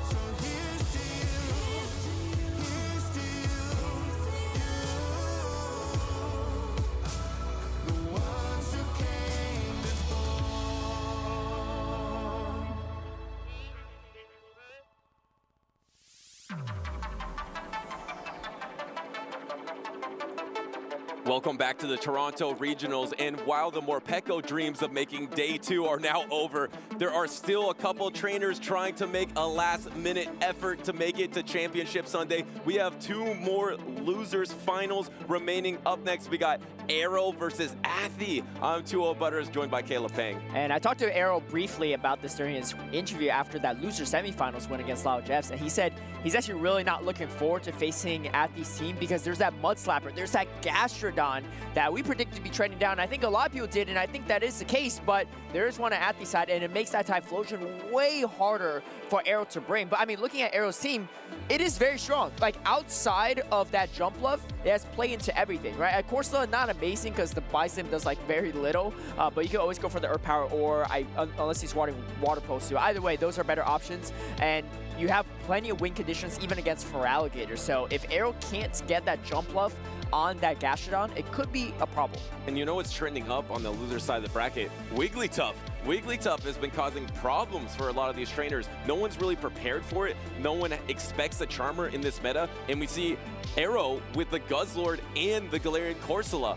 So here's to you, here's to you. The ones who came before. Welcome back to the Toronto Regionals, and while the Morpeko dreams of making day 2 are now over, there are still a couple trainers trying to make a last-minute effort to make it to Championship Sunday. We have 2 more losers finals remaining. Up next, we got Arrow versus Athi. I'm 2-0 Butters, joined by Caleb Pang. And I talked to Arrow briefly about this during his interview after that loser semifinals win against Lao Jeffs, and he said he's actually really not looking forward to facing Athi's team because there's that Mud Slapper, there's that Gastrodon that we predicted to be trending down. I think a lot of people did, and I think that is the case, but there is one on Athi's side, and it makes that Typhlosion way harder for Arrow to bring. But I mean, looking at Arrow's team, it is very strong. Like, outside of that jump bluff, it has play into everything, right? Of course, not amazing because the Bison does like very little, but you can always go for the Earth Power or unless he's water pulse too. Either way, those are better options, and you have plenty of win conditions even against Feraligatr. So if Arrow can't get that jump bluff on that Gastrodon, it could be a problem. And you know what's trending up on the loser side of the bracket? Wigglytuff. Wigglytuff has been causing problems for a lot of these trainers. No one's really prepared for it. No one expects a Charmer in this meta. And we see Arrow with the Guzzlord and the Galarian Corsola.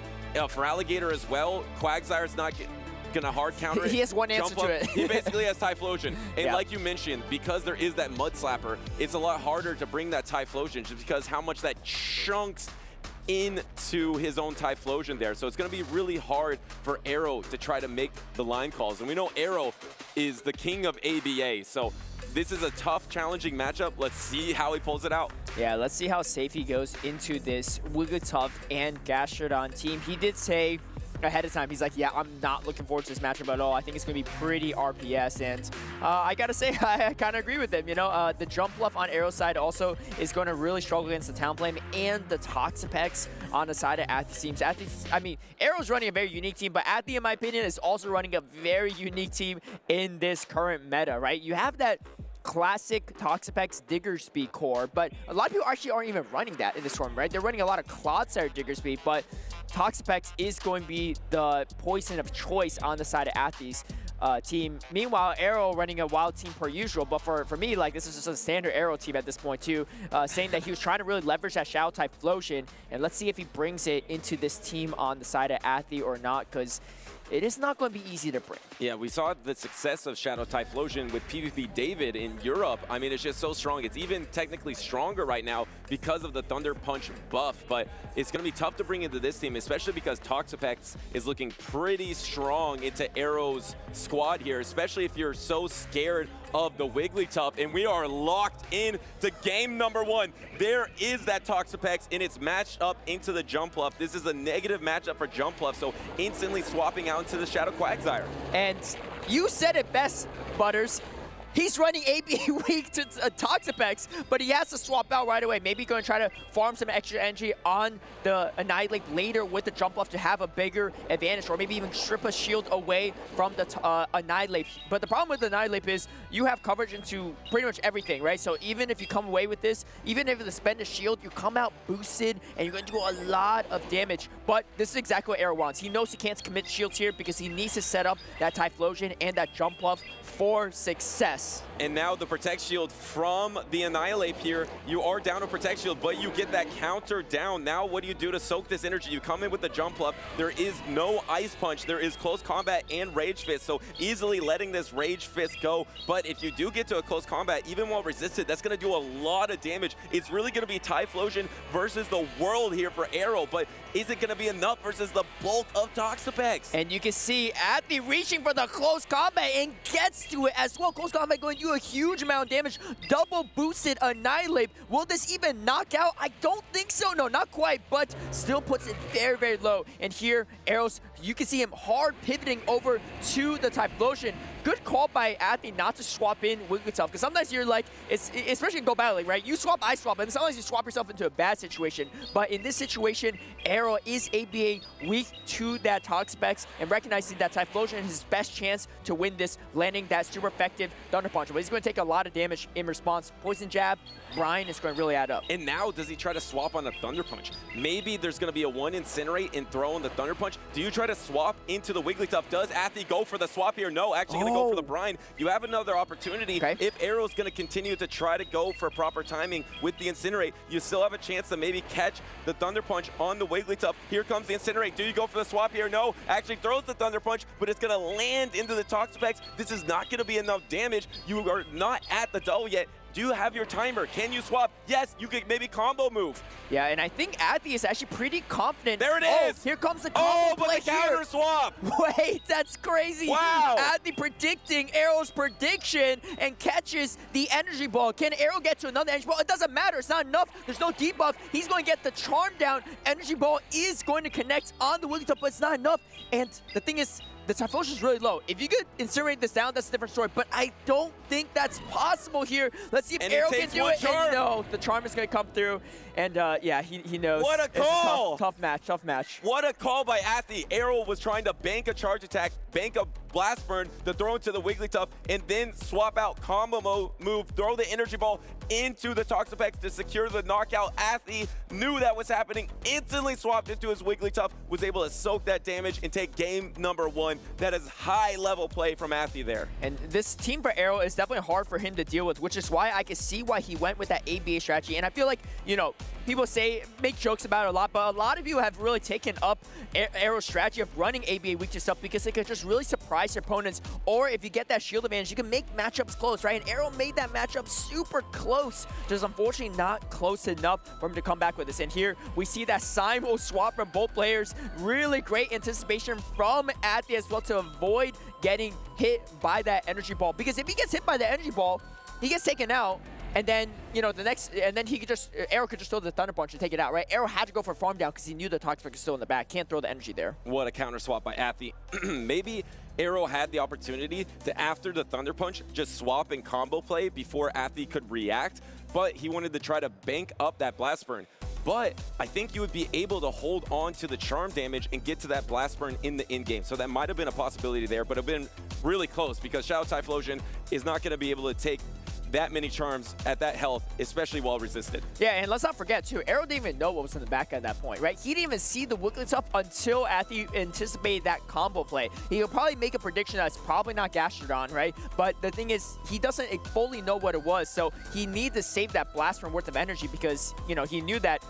For Alligator as well, Quagsire's not gonna hard counter it. He has one answer to it. He basically has Typhlosion. And like you mentioned, because there is that Mud Slapper, it's a lot harder to bring that Typhlosion just because how much that chunks into his own Typhlosion there. So it's going to be really hard for Arrow to try to make the line calls. And we know Arrow is the king of ABA. So this is a tough, challenging matchup. Let's see how he pulls it out. Yeah, let's see how safe he goes into this Wigglytuff and Gastrodon team. He did say ahead of time, he's like, yeah, I'm not looking forward to this matchup at all. I think it's going to be pretty RPS, and I got to say, I kind of agree with him. You know, the jump bluff on Arrow's side also is going to really struggle against the Talonflame and the Toxapex on the side of Athlete's teams. I mean, Arrow's running a very unique team, but Athlete, in my opinion, is also running a very unique team in this current meta, right? You have that classic Toxapex Diggersby core, but a lot of people actually aren't even running that in this form, right? They're running a lot of Clodsire Diggersby, but Toxapex is going to be the poison of choice on the side of Athlete's team. Meanwhile, Arrow running a wild team per usual, but for me, like, this is just a standard Arrow team at this point too, saying that he was trying to really leverage that Shadow Typhlosion, and let's see if he brings it into this team on the side of Athlete or not, because it is not going to be easy to bring. Yeah, we saw the success of Shadow Typhlosion with PvP David in Europe. I mean, it's just so strong. It's even technically stronger right now because of the Thunder Punch buff, but it's going to be tough to bring into this team, especially because Toxapex is looking pretty strong into Arrow's squad here, especially if you're so scared of the Wigglytuff, and we are locked in to game number 1. There is that Toxapex, and it's matched up into the Jumpluff. This is a negative matchup for Jumpluff, so instantly swapping out into the Shadow Quagsire. And you said it best, Butters. He's running ABA weak to Toxapex, but he has to swap out right away. Maybe going to try to farm some extra energy on the Annihilate later with the jump off to have a bigger advantage, or maybe even strip a shield away from the Annihilate. But the problem with the Annihilate is you have coverage into pretty much everything, right? So even if you come away with this, even if you spend a shield, you come out boosted and you're going to do a lot of damage. But this is exactly what Arrow wants. He knows he can't commit shields here because he needs to set up that Typhlosion and that jump off for success. And now the Protect Shield from the Annihilate here. You are down to Protect Shield, but you get that counter down. Now what do you do to soak this energy? You come in with the Jump Up. There is no Ice Punch. There is Close Combat and Rage Fist, so easily letting this Rage Fist go. But if you do get to a Close Combat, even while resisted, that's going to do a lot of damage. It's really going to be Typhlosion versus the world here for Arrow, but is it going to be enough versus the bulk of Toxapex? And you can see Athlete reaching for the Close Combat and gets to it as well. Close Combat going to do a huge amount of damage. Double boosted Annihilate. Will this even knock out? I don't think so. No, not quite, but still puts it very, very low. And here, Arrows, you can see him hard pivoting over to the Typhlosion. Good call by Athlete not to swap in Wigglytuff, because sometimes you're like, especially in Go Battle League, right? You swap, I swap, and sometimes you swap yourself into a bad situation. But in this situation, Arrow is ABA weak to that Toxapex, and recognizing that Typhlosion is his best chance to win this, landing that super effective Thunder Punch. But he's going to take a lot of damage in response. Poison Jab, Brian is going to really add up. And now, does he try to swap on a Thunder Punch? Maybe there's going to be a 1 Incinerate and throw in the Thunder Punch. Do you try to swap into the Wigglytuff? Does Athlete go for the swap here? No, actually going to go for the Brine. You have another opportunity. Okay. If Arrow's going to continue to try to go for proper timing with the Incinerate, you still have a chance to maybe catch the Thunder Punch on the Wigglytuff. Here comes the Incinerate. Do you go for the swap here? No. Actually throws the Thunder Punch, but it's going to land into the Toxapex. This is not going to be enough damage. You are not at the double yet. Do you have your timer? Can you swap? Yes, you could maybe combo move. Yeah, and I think Athlete is actually pretty confident. There it is! Here comes the combo but the counter swap! Wait, that's crazy. Wow! Athlete predicting Arrow's prediction and catches the energy ball. Can Arrow get to another energy ball? It doesn't matter. It's not enough. There's no debuff. He's going to get the charm down. Energy ball is going to connect on the Wigglytuff, but it's not enough. And the thing is, the Typhlosion is really low. If you could incinerate this down, that's a different story. But I don't think that's possible here. Let's see if Arrow can do it. And no, the charm is going to come through. And yeah, he knows. What a call! It's a tough match. What a call by Athlete. Arrow was trying to bank a charge attack, bank a Blast Burn to throw into the Wigglytuff, and then swap out combo move, throw the energy ball into the Toxapex to secure the knockout. Athie knew that was happening, instantly swapped into his Wigglytuff, was able to soak that damage and take game number 1. That is high level play from Athie there. And this team for Aero is definitely hard for him to deal with, which is why I can see why he went with that ABA strategy. And I feel like, you know, people make jokes about it a lot, but a lot of you have really taken up Aero's strategy of running ABA weak to stuff because it could just really surprise your opponents. Or if you get that shield advantage, you can make matchups close, right? And Aero made that matchup super close, just unfortunately not close enough for him to come back with this. And here we see that Simul swap from both players. Really great anticipation from Athie as well to avoid getting hit by that energy ball. Because if he gets hit by the energy ball, he gets taken out. And then, you know, he could just, Aero could just throw the Thunder Punch and take it out, right? Aero had to go for farm down because he knew the Toxic was still in the back. Can't throw the energy there. What a counter swap by Athie. Maybe Aero had the opportunity to, after the Thunder Punch, just swap and combo play before Athie could react, but he wanted to try to bank up that Blast Burn. But I think you would be able to hold on to the charm damage and get to that Blast Burn in the in-game. So that might have been a possibility there, but it would have been really close because Shadow Typhlosion is not going to be able to take that many charms at that health, especially while resisted. Yeah, and let's not forget too, Aero didn't even know what was in the back at that point, right? He didn't even see the Wigglytuff until Athie anticipated that combo play. He'll probably make a prediction that's probably not Gastrodon, right? But the thing is, he doesn't fully know what it was, so he needs to save that Blast Burn worth of energy because, you know, he knew that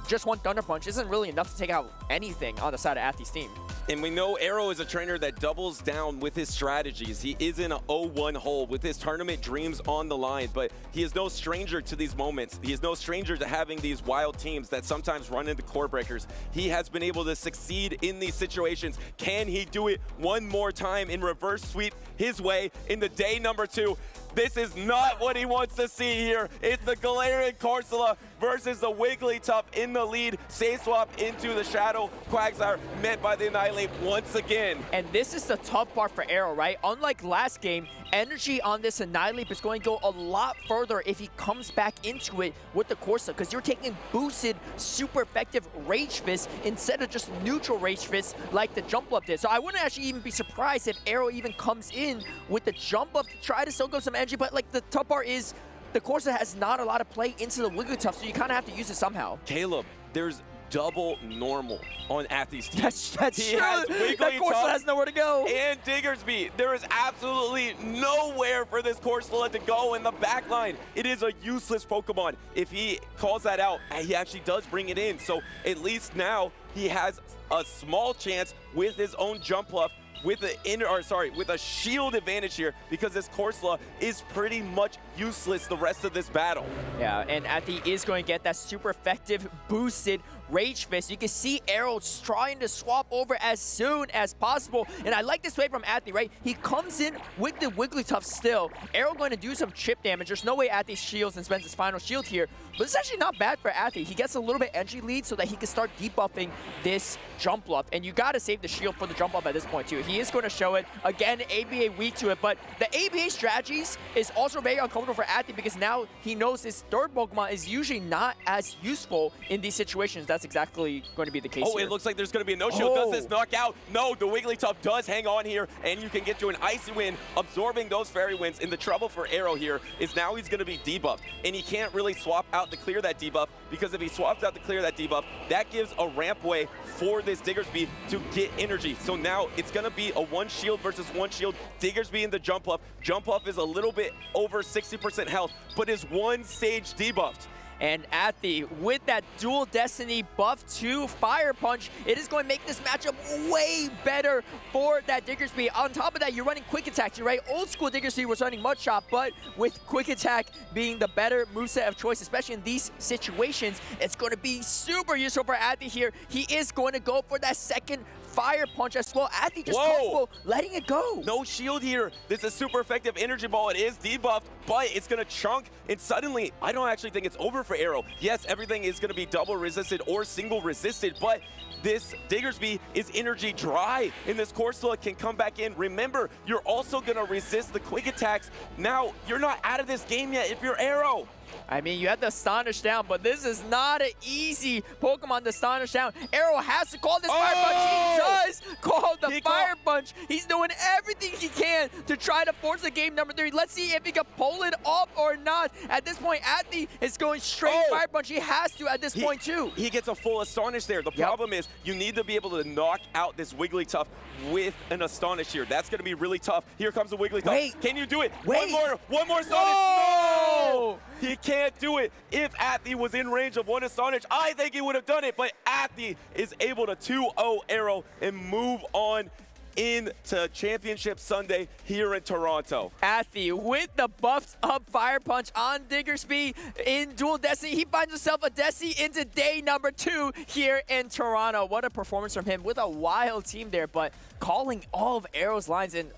just one Thunder Punch isn't really enough to take out anything on the side of Athie's team. And we know Aero is a trainer that doubles down with his strategies. He is in an 0-1 hole with his tournament dreams on the line, but he is no stranger to these moments. He is no stranger to having these wild teams that sometimes run into core breakers. He has been able to succeed in these situations. Can he do it one more time and reverse sweep his way into day number 2? This is not what he wants to see here. It's the Galarian Corsola versus the Wigglytuff in the lead. Save swap into the Shadow Quagsire, met by the Annihilate once again. And this is the tough part for Aero, right? Unlike last game, energy on this Annihilate is going to go a lot further if he comes back into it with the Corsa, because you're taking boosted, super effective Rage Fist instead of just neutral Rage Fist like the Jump Up did. So I wouldn't actually even be surprised if Aero even comes in with the Jump Up to try to soak up some energy, but like the tough part is the Corsa has not a lot of play into the Wigglytuff, so you kind of have to use it somehow. Caleb, there's double normal on Athie's team. That's he true. Has That Corsola has nowhere to go. And Diggersby. There is absolutely nowhere for this Corsola to go in the back line. It is a useless Pokemon. If he calls that out, he actually does bring it in. So at least now he has a small chance with his own Jump Bluff with a shield advantage here, because this Corsola is pretty much useless the rest of this battle. Yeah, and Athie is going to get that super effective boosted Rage Fist. You can see Aero trying to swap over as soon as possible. And I like this way from Athie, right? He comes in with the Wigglytuff still. Aero going to do some chip damage. There's no way Athie shields and spends his final shield here. But it's actually not bad for Athie. He gets a little bit energy lead so that he can start debuffing this Jump Bluff. And you got to save the shield for the Jump Bluff at this point too. He is going to show it. Again, ABA weak to it. But the ABA strategies is also very uncomfortable for Athie because now he knows his third Pokemon is usually not as useful in these situations. That's exactly going to be the case here. It looks like there's going to be a no-shield. Does this knock out? No, the Wigglytuff does hang on here, and you can get to an Icy Wind, absorbing those Fairy Winds. And the trouble for Aero here is now he's going to be debuffed, and he can't really swap out to clear that debuff, because if he swaps out to clear that debuff, that gives a ramp way for this Diggersby to get energy. So now it's going to be a one shield versus one shield. Diggersby in the Jump Up. Jump Up is a little bit over 60% health, but is one stage debuffed. And Athie, with that dual destiny buff to Fire Punch, it is going to make this matchup way better for that Diggersby. On top of that, you're running Quick Attack, right? Old school Diggersby was running Mud Shot, but with Quick Attack being the better moveset of choice, especially in these situations, it's going to be super useful for Athie here. He is going to go for that second Fire Punch as well. Athie just comfortable letting it go. No shield here. This is super effective Energy Ball. It is debuffed, but it's going to chunk, and suddenly, I don't actually think it's over for Aero. Yes, everything is going to be double resisted or single resisted, but this Diggersby is energy dry, and this Corsola can come back in. Remember, you're also going to resist the quick attacks. Now, you're not out of this game yet if you're Aero. I mean, you have to Astonish down, but this is not an easy Pokemon to Astonish down. Arrow has to call this Fire Punch. He does call the Fire Punch. He's doing everything he can to try to force the game number 3. Let's see if he can pull it off or not. At this point, Athy is going straight Fire Punch. He has to at this point, too. He gets a full Astonish there. The problem is you need to be able to knock out this Wigglytuff with an Astonish here. That's going to be really tough. Here comes the Wigglytuff. Wait. Can you do it? Wait. One more Astonish. No! He can't do it. If Athy was in range of one Astonish, I think he would have done it, but Athy is able to 2-0 Arrow and move on into Championship Sunday here in Toronto. Athy with the buffed up Fire Punch on Diggersby in Dual Destiny. He finds himself a Destiny into day number 2 here in Toronto. What a performance from him with a wild team there, but calling all of Arrow's lines. And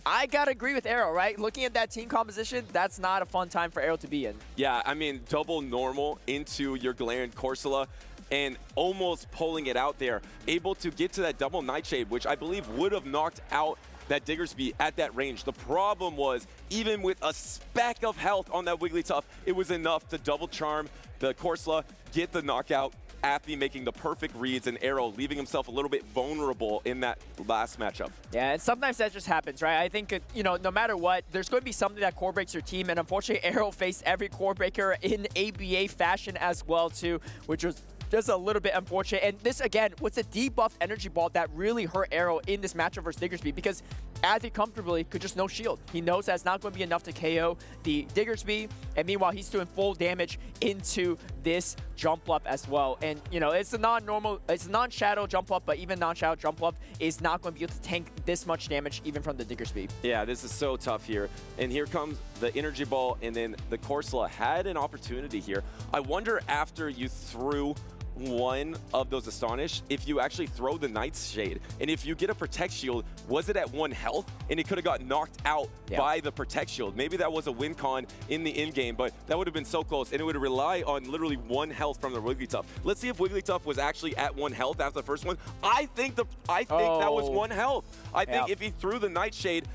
I gotta agree with Arrow, right? Looking at that team composition, that's not a fun time for Arrow to be in. Yeah, I mean, double normal into your Galarian Corsola and almost pulling it out there. Able to get to that double Nightshade, which I believe would have knocked out that Diggersby at that range. The problem was, even with a speck of health on that Wigglytuff, it was enough to double charm the Corsola, get the knockout. Athy making the perfect reads and Arrow leaving himself a little bit vulnerable in that last matchup. Yeah, and sometimes that just happens, right? I think, you know, no matter what, there's going to be something that core breaks your team, and unfortunately, Arrow faced every core breaker in ABA fashion as well, too, which was just a little bit unfortunate. And this, again, was a debuffed energy ball that really hurt Arrow in this matchup versus Diggersby, because Athy comfortably could just no shield. He knows that's not going to be enough to KO the Diggersby, and meanwhile, he's doing full damage into this jump up as well. And, you know, it's a non-normal, it's a non-shadow jump up, but even non-shadow jump up is not going to be able to tank this much damage even from the Diggersby. Yeah, this is so tough here. And here comes the energy ball, and then the Corsola had an opportunity here. I wonder after you threw one of those Astonish, if you actually throw the Nightshade, and if you get a Protect Shield, was it at 1 health? And it could have got knocked out by the Protect Shield. Maybe that was a win con in the in-game, but that would have been so close, and it would rely on literally 1 health from the Wigglytuff. Let's see if Wigglytuff was actually at 1 health after the first one. I think that was 1 health. I think if he threw the Nightshade,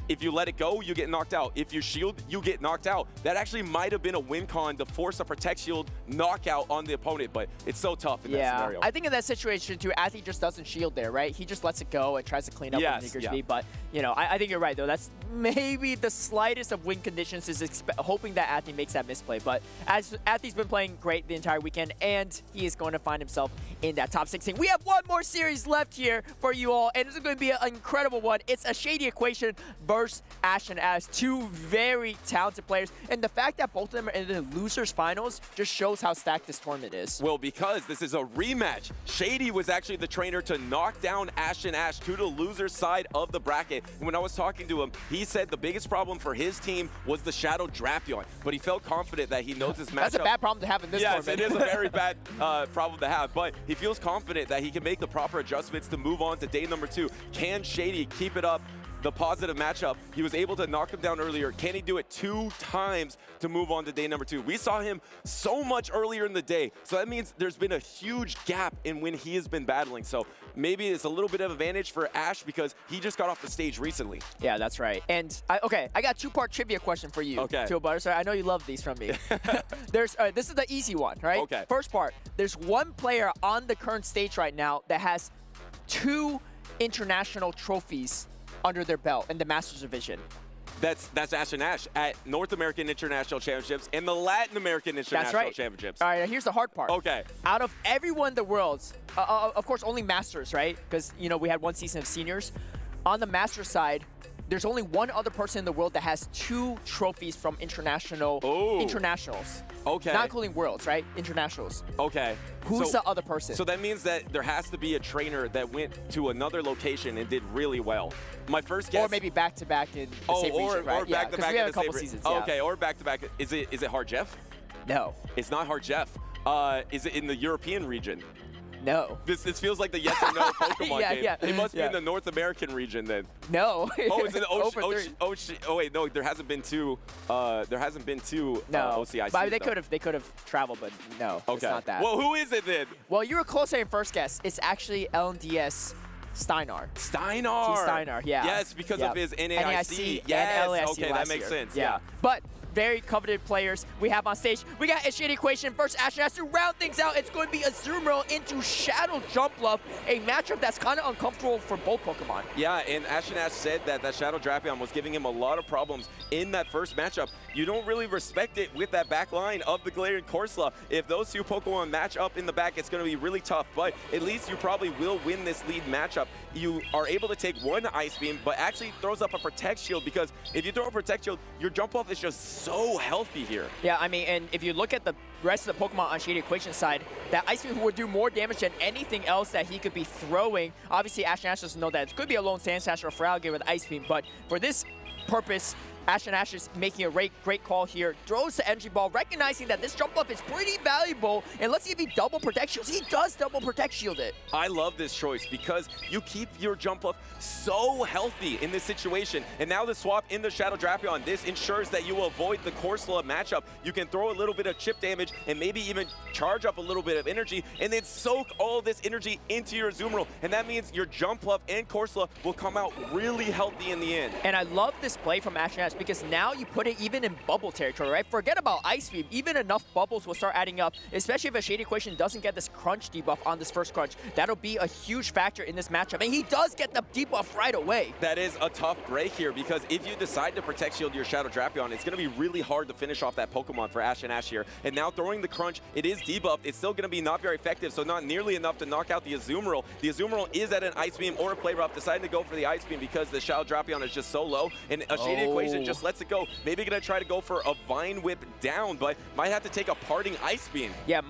if you let it go, you get knocked out. If you shield, you get knocked out. That actually might have been a win con to force a Protect Shield knockout on the opponent, but it's so tough in that scenario. I think in that situation, too, Athy just doesn't shield there, right? He just lets it go and tries to clean up with Diggersby. But, you know, I think you're right, though. That's maybe the slightest of win conditions, is hoping that Athy makes that misplay. But as Athy's been playing great the entire weekend, and he is going to find himself in that top 16. We have one more series left here for you all, and this is going to be an incredible one. It's a Shady Equation versus Ash and Ash, 2 very talented players, and the fact that both of them are in the losers finals just shows how stacked this tournament is. Well, because this is a rematch. Shady was actually the trainer to knock down Ash and Ash to the loser side of the bracket. And when I was talking to him, he said the biggest problem for his team was the Shadow Drapion, but he felt confident that he knows his matchup. That's a bad problem to have in this tournament. Yes, it is a very bad problem to have, but he feels confident that he can make the proper adjustments to move on to day number 2. Can Shady keep it up? The positive matchup. He was able to knock him down earlier. Can he do it 2 times to move on to day number 2? We saw him so much earlier in the day, so that means there's been a huge gap in when he has been battling. So maybe it's a little bit of advantage for Ash because he just got off the stage recently. Yeah, that's right. And I got a 2-part trivia question for you, Tio Butter. I know you love these from me. This is the easy one, right? Okay. First part, there's one player on the current stage right now that has 2 international trophies under their belt in the Masters division. That's Ash and Ash at North American International Championships and the Latin American International Championships. All right, here's the hard part. Okay. Out of everyone in the world, of course, only Masters, right? Because, you know, we had 1 season of seniors. On the Masters side, there's only one other person in the world that has 2 trophies from internationals. Okay. Not including worlds, right? Internationals. Okay. Who's the other person? So that means that there has to be a trainer that went to another location and did really well. My first guess. Or maybe back-to-back in the same region, right? Or back-to-back in the couple same seasons. Okay, or back-to-back. Is it Hard Jeff? No. It's not Hard Jeff. Is it in the European region? No. This feels like the yes or no Pokemon game. Yeah. It must be in the North American region then. No. Oh, it's in the oh wait, no, there hasn't been 2. There hasn't been 2 OCICs. But they could have traveled, but no, it's not that. Well, who is it then? Well, you were closer in first guess. It's actually LNDS Steinar. Steinar. Steinar, yeah. Yes, because of his NAIC. Yes. Yes. And LAIC okay, that makes sense. Yeah. But very coveted players we have on stage. We got a Shady Equation versus Ashen Ash to round things out. It's going to be a Azumarill into Shadow Jumpluff, a matchup that's kind of uncomfortable for both Pokemon. Yeah, and Ashen Ash said that Shadow Drapion was giving him a lot of problems in that first matchup. You don't really respect it with that back line of the Galarian Corsola. If those two Pokemon match up in the back, it's going to be really tough, but at least you probably will win this lead matchup. You are able to take one Ice Beam, but actually throws up a Protect Shield, because if you throw a Protect Shield, your jump off is just so healthy here. Yeah, I mean, and if you look at the rest of the Pokemon on Shady Equation side, that Ice Beam would do more damage than anything else that he could be throwing. Obviously, Ashen Ash doesn't know that it could be a lone Sand Slash or a Feraligatr with Ice Beam, but for this purpose, Ashen Ash is making a great call here. Throws the Energy Ball, recognizing that this jump up is pretty valuable. And let's see if he double Protect Shields. He does double Protect Shield it. I love this choice because you keep your jump up so healthy in this situation. And now the swap in the Shadow Drapion, this ensures that you will avoid the Corsola matchup. You can throw a little bit of chip damage and maybe even charge up a little bit of energy and then soak all this energy into your Azumarill. And that means your Jumpluff and Corsola will come out really healthy in the end. And I love this play from Ashen Ash because now you put it even in bubble territory, right? Forget about Ice Beam. Even enough bubbles will start adding up, especially if a Shady Equation doesn't get this crunch debuff on this first crunch. That'll be a huge factor in this matchup. And he does get the debuff right away. That is a tough break here because if you decide to Protect Shield your Shadow Drapion, it's going to be really hard to finish off that Pokemon for Ashen Ash here. And now throwing the crunch, it is debuffed. It's still going to be not very effective, so not nearly enough to knock out the Azumarill. The Azumarill is at an Ice Beam or a Play Rough, deciding to go for the Ice Beam because the Shadow Drapion is just so low. And a Shady Equation just lets it go. Maybe going to try to go for a Vine Whip down, but might have to take a Parting Ice Beam. Yeah,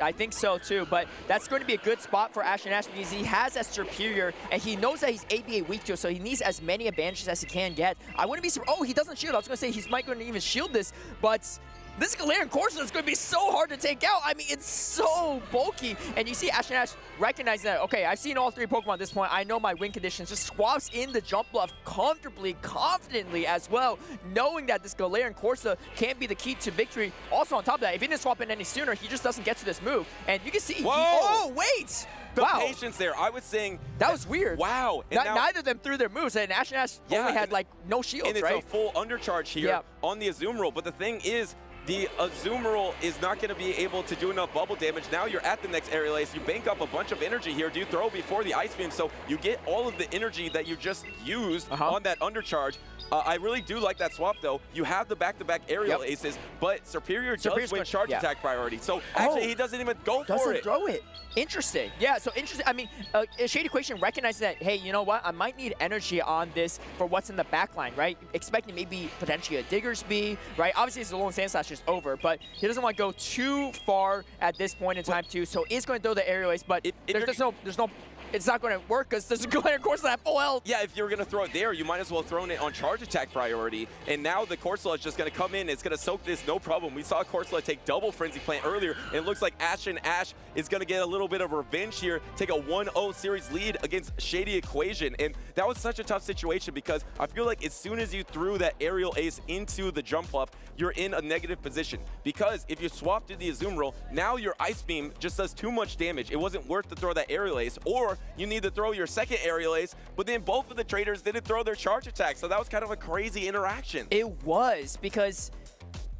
I think so too, but that's going to be a good spot for Ashen Ash because he has that Superior, and he knows that he's ABA weak to, so he needs as many advantages as he can get. I wouldn't be surprised. Oh, he doesn't shield. I was going to say he's might going to even shield this, but this Galarian Corsola is going to be so hard to take out. I mean, it's so bulky. And you see Ashen Ash recognizing that, okay, I've seen all three Pokemon at this point. I know my win conditions. Just swaps in the jump bluff comfortably, confidently as well, knowing that this Galarian Corsola can't be the key to victory. Also on top of that, if he didn't swap in any sooner, he just doesn't get to this move. And you can see, oh, wait! The patience there. I was saying that was weird. Wow. And neither of them threw their moves, and Ashen Ash only had like no shields, and it's right? a full undercharge here on the Azumarill. But the thing is, the Azumarill is not going to be able to do enough bubble damage. Now you're at the next Aerial Ace. You bank up a bunch of energy here. Do you throw before the Ice Beam? So you get all of the energy that you just used on that undercharge. I really do like that swap, though. You have the back-to-back Aerial Aces, but Superior does win charge attack priority. So actually, he doesn't even go for it. Doesn't throw it. Interesting. Yeah, so interesting. I mean, Shady Equation recognizes that, hey, you know what? I might need energy on this for what's in the back line, right? Expecting maybe potentially a Diggersby, right? Obviously, it's a lone Sand Slash is over, but he doesn't want to go too far at this point in time, too. So he's going to throw the Aerial Ace, but there's no it's not going to work because there's a Galarian Corsola at full health. Yeah, if you're going to throw it there, you might as well have thrown it on charge attack priority. And now the Corsola is just going to come in. It's going to soak this, no problem. We saw Corsola take double Frenzy Plant earlier, and it looks like Ashen Ash is going to get a little bit of revenge here, take a 1-0 series lead against Shady Equation. And that was such a tough situation because I feel like as soon as you threw that Aerial Ace into the jump up, you're in a negative position. Because if you swap to the Azumarill, now your Ice Beam just does too much damage. It wasn't worth to throw that Aerial Ace, or you need to throw your second Aerial Ace, but then both of the traders didn't throw their charge attack, so that was kind of a crazy interaction. It was, because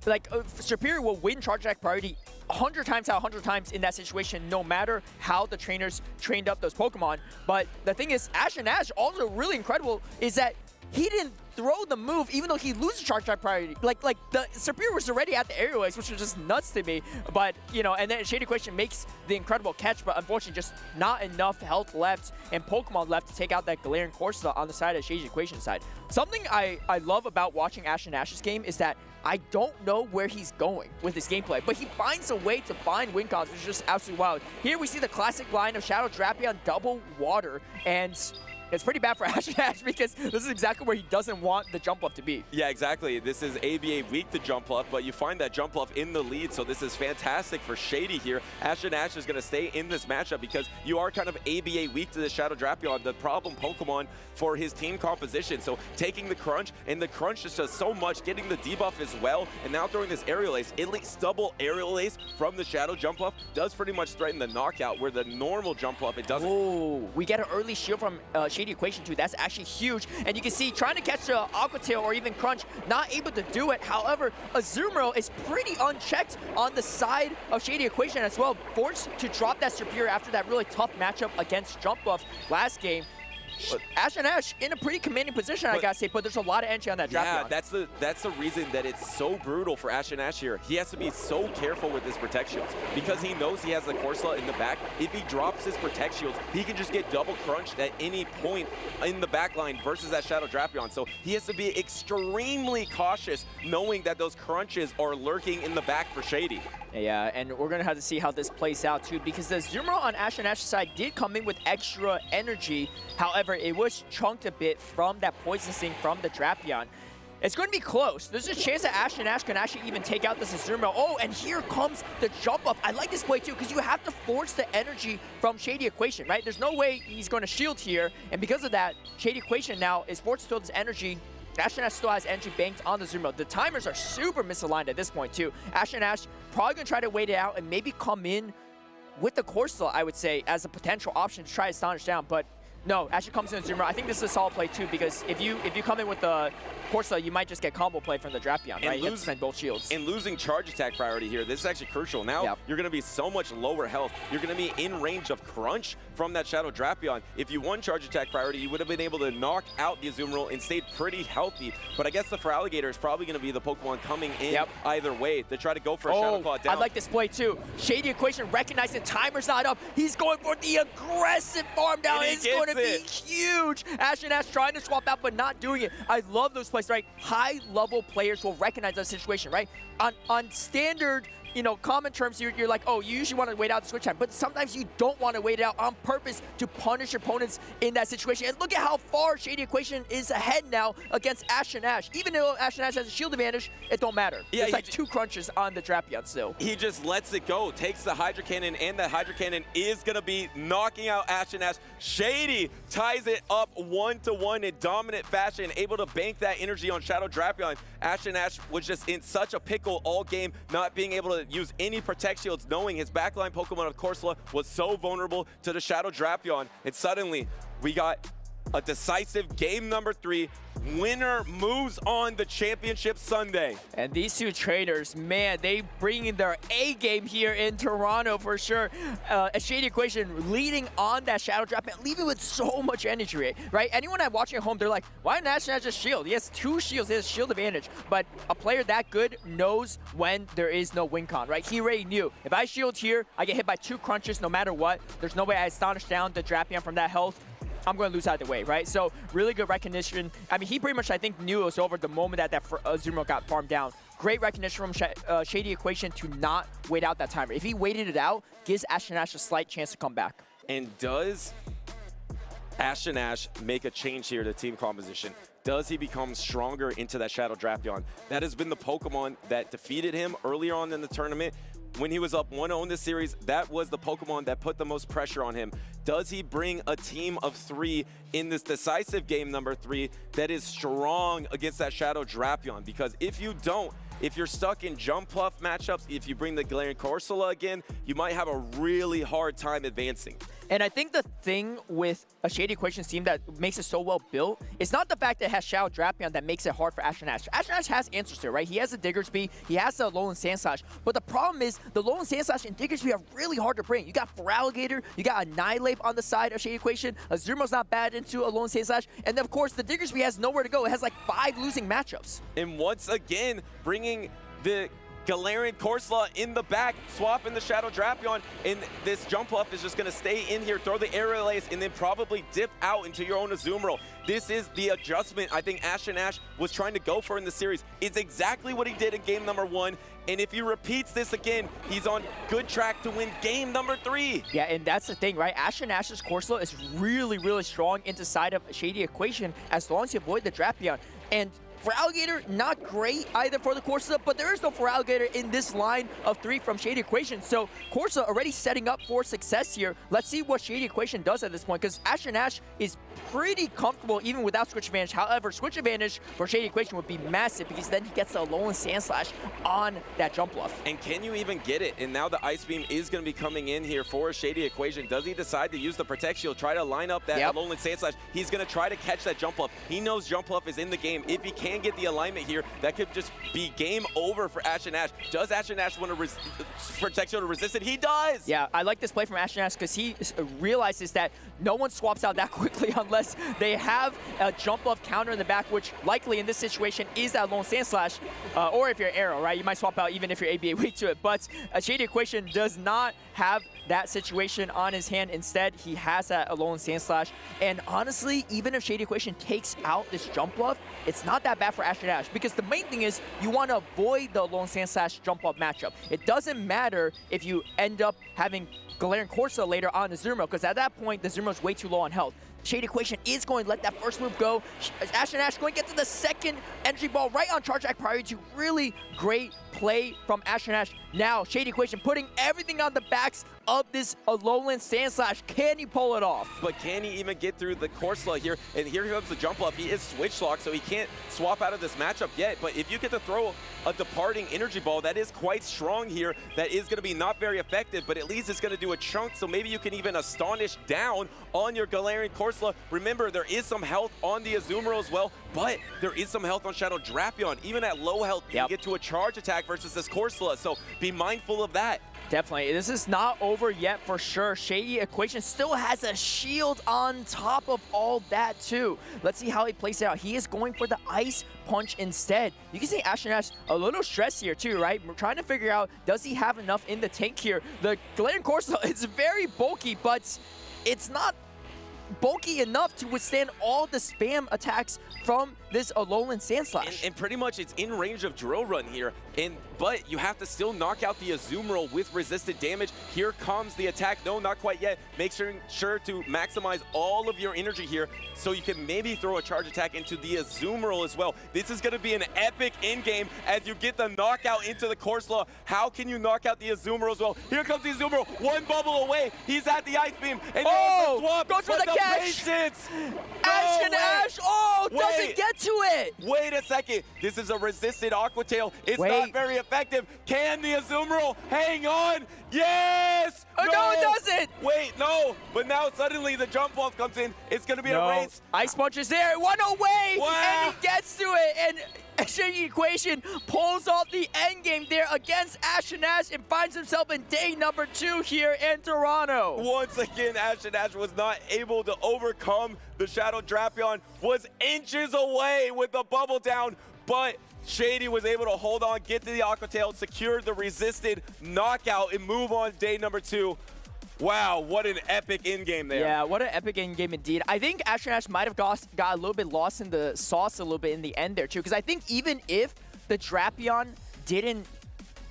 like Superior will win charge attack priority 100 times out of 100 times in that situation, no matter how the trainers trained up those Pokemon. But the thing is, Ashen Ash, also really incredible, is that he didn't throw the move even though he loses charge attack priority. Like the Superior was already at the Aerial Ace, which was just nuts to me. But, you know, and then Shady Equation makes the incredible catch, but unfortunately just not enough health left and Pokemon left to take out that Galarian Corsola on the side of Shady Equation side. Something I love about watching Ashen Ash's game is that I don't know where he's going with his gameplay, but he finds a way to find win cons, which is just absolutely wild. Here we see the classic line of Shadow Drapion double water, and it's pretty bad for Ashen Ash because this is exactly where he doesn't want the jump up to be. Yeah, exactly. This is ABA weak to jump up, but you find that jump up in the lead, so this is fantastic for Shady here. Ashen Ash is going to stay in this matchup because you are kind of ABA weak to the Shadow Drapion, the problem Pokemon for his team composition. So taking the crunch, and the crunch just does so much, getting the debuff as well, and now throwing this Aerial Ace, at least double Aerial Ace from the Shadow jump up does pretty much threaten the knockout, where the normal jump up, it doesn't. Oh, we get an early shield from Shady Shady Equation too. That's actually huge. And you can see trying to catch the Aqua Tail or even Crunch, not able to do it. However, Azumarill is pretty unchecked on the side of Shady Equation as well, forced to drop that Superior after that really tough matchup against Jump Buff last game. Ash and Ash in a pretty commanding position, I gotta say, but there's a lot of energy on that Drapion. Yeah, that's the reason that it's so brutal for Ash and Ash here. He has to be so careful with his Protect Shields because he knows he has the Corsola in the back. If he drops his Protect Shields, he can just get double crunched at any point in the back line versus that Shadow Drapion. So he has to be extremely cautious knowing that those crunches are lurking in the back for Shady. Yeah, and we're going to have to see how this plays out, too, because the Azumarill on Ash and Ash's side did come in with extra energy. However, it was chunked a bit from that Poison Sting from the Drapion. It's going to be close. There's a chance that Ash and Ash can actually even take out this Azumarill. Oh, and here comes the jump up. I like this play, too, because you have to force the energy from Shady Equation, right? There's no way he's going to shield here, and because of that, Shady Equation now is forced to throw this energy. Ash and Ash still has energy banked on the Azumarill. The timers are super misaligned at this point, too. Ash and Ash probably going to try to wait it out and maybe come in with the Corsola, I would say, as a potential option to try to Astonish down. But no, Ash comes in with Azumarill. I think this is a solid play, too, because if you come in with the Corsola, you might just get combo play from the Drapion, right? You have to spend both shields. And losing charge attack priority here, this is actually crucial. Now you're going to be so much lower health. You're going to be in range of Crunch from that Shadow Drapion. If you won charge attack priority, you would have been able to knock out the Azumarill and stayed pretty healthy. But I guess the Feraligatr is probably going to be the Pokemon coming in either way to try to go for a Shadow Claw down. I like this play, too. Shady Equation recognizing timer's not up. He's going for the aggressive farm down. It's going to be huge. Ash and Ash trying to swap out, but not doing it. I love those plays, right? High-level players will recognize that situation, right? On standard, you know, common terms, you're like, oh, you usually want to wait out the switch time, but sometimes you don't want to wait it out on purpose to punish your opponents in that situation. And look at how far Shady Equation is ahead now against Ash and Ash. Even though Ash and Ash has a shield advantage, it don't matter. Yeah, it's like 2 crunches on the Drapion still. He just lets it go, takes the Hydro Cannon, and the Hydro Cannon is going to be knocking out Ash and Ash. Shady ties it up 1-1 in dominant fashion, able to bank that energy on Shadow Drapion. Ash and Ash was just in such a pickle all game, not being able to use any Protect Shields, knowing his backline Pokemon of Corsola was so vulnerable to the Shadow Drapion. And suddenly, we got a decisive game number 3. Winner moves on the championship Sunday. And these two trainers, man, they bring in their A game here in Toronto for sure. A Shady Equation leading on that Shadow Drapion, leaving with so much energy, right? Anyone I'm watching at home, they're like, why didn't Ash just shield? He has 2 shields, he has shield advantage. But a player that good knows when there is no win con, right? He already knew. If I shield here, I get hit by 2 crunches no matter what. There's no way I Astonish down the Drapion from that health. I'm going to lose either way, right? So really good recognition. I mean, he pretty much, I think, knew it was over the moment that Azumarill got farmed down. Great recognition from Shady Equation to not wait out that timer. If he waited it out, gives Ash and Ash a slight chance to come back. And does Ash and Ash make a change here to team composition? Does he become stronger into that Shadow Drapion? That has been the Pokemon that defeated him earlier on in the tournament. When he was up 1-0 in this series, that was the Pokemon that put the most pressure on him. Does he bring a team of 3 in this decisive game number 3 that is strong against that Shadow Drapion? Because if you don't, if you're stuck in Jump Pluff matchups, if you bring the Galarian Corsola again, you might have a really hard time advancing. And I think the thing with a Shady Equation team that makes it so well built, it's not the fact that it has Shadow Drapion that makes it hard for Ash and Ash. Ash and Ash has answers to it, right? He has the Diggersby, he has the Alolan Sandslash. But the problem is, the Alolan Sandslash and Diggersby are really hard to bring. You got Feraligatr, you got Annihilate on the side of Shady Equation, Azumarill not bad into Alolan Sandslash, and then of course the Diggersby has nowhere to go. It has like 5 losing matchups. And once again, bringing the Galarian Corsola in the back, swapping the Shadow Drapion, and this Jump Up is just going to stay in here, throw the Aerial Ace, and then probably dip out into your own Azumarill. This is the adjustment I think Ash and Ash was trying to go for in the series. It's exactly what he did in game number 1, and if he repeats this again, he's on good track to win game number 3. Yeah, and that's the thing, right? Ash and Ash's Corsola is really, really strong into side of Shady Equation as long as you avoid the Drapion. And Feraligatr, not great either for the Corsa, but there is no Feraligatr in this line of 3 from Shady Equation. So Corsa already setting up for success here. Let's see what Shady Equation does at this point, because Ash is pretty comfortable even without Switch Advantage. However, Switch Advantage for Shady Equation would be massive, because then he gets the Alolan Sand Slash on that jump bluff. And can you even get it? And now the Ice Beam is going to be coming in here for Shady Equation. Does he decide to use the Protect Shield, try to line up that Alolan Sand Slash? He's going to try to catch that jump bluff. He knows jump bluff is in the game. If he can get the alignment here, that could just be game over for Ash. Does Ash want to Protect Shield to resist it? He does! Yeah, I like this play from Ash because he realizes that no one swaps out that quickly unless they have a jump bluff counter in the back, which likely in this situation is that Alolan Sand Slash, or if you're Arrow, right? You might swap out even if you're ABA weak to it, but Shady Equation does not have that situation on his hand. Instead, he has that Alolan Sand Slash. And honestly, even if Shady Equation takes out this jump bluff, it's not that bad for Ash, because the main thing is you want to avoid the Alolan Sand Slash jump bluff matchup. It doesn't matter if you end up having Galarian Corsa later on the Azumarill, because at that point, the Azumarill's way too low on health. Shady Equation is going to let that first move go. Ash going to get to the second entry ball right on Charge Attack prior to really great play from Ash. Now, Shady Equation putting everything on the backs of this Alolan Sand Slash. Can he pull it off? But can he even get through the Corsa here? And here comes the jump bluff. He is switch locked, so he can't swap out of this matchup yet. But if you get to throw a departing energy ball, that is quite strong here. That is going to be not very effective, but at least it's going to do a chunk, so maybe you can even Astonish down on your Galarian Corsa. Remember, there is some health on the Azumarill as well, but there is some health on Shadow Drapion. Even at low health, you can get to a charge attack versus this Corsa, so be mindful of that. Definitely. This is not over yet for sure. Shady Equation still has a shield on top of all that too. Let's see how he plays it out. He is going for the Ice Punch instead. You can see Ash a little stressed here too, right? We're trying to figure out, does he have enough in the tank here? The Galarian Corsa is very bulky, but it's not bulky enough to withstand all the spam attacks from this Alolan Sand Slash. And pretty much it's in range of Drill Run here, but you have to still knock out the Azumarill with resisted damage. Here comes the attack. No, not quite yet. Make sure to maximize all of your energy here so you can maybe throw a charge attack into the Azumarill as well. This is going to be an epic in-game as you get the knockout into the Corsa. How can you knock out the Azumarill as well? Here comes the Azumarill, one bubble away. He's at the Ice Beam, and there's the swap. Goes for the catch. Patience. Ash, doesn't get to it. Wait a second. This is a resisted Aqua Tail. It's not very effective. Can the Azumarill hang on? Yes! No, it doesn't. Wait, no. But now suddenly the jump off comes in. It's going to be a race. Ice Punch is there. One away. And he gets to it. And Shady Equation pulls off the end game there against Ash and finds himself in day number 2 here in Toronto. Once again, Ash was not able to overcome the Shadow Drapion. Was inches away with the bubble down, but Shady was able to hold on, get to the Aqua Tail, secure the resisted knockout, and move on day number 2. Wow, what an epic in-game there. Yeah, what an epic in-game indeed. I think Ash might have got a little bit lost in the sauce a little bit in the end there too, because I think even if the Drapion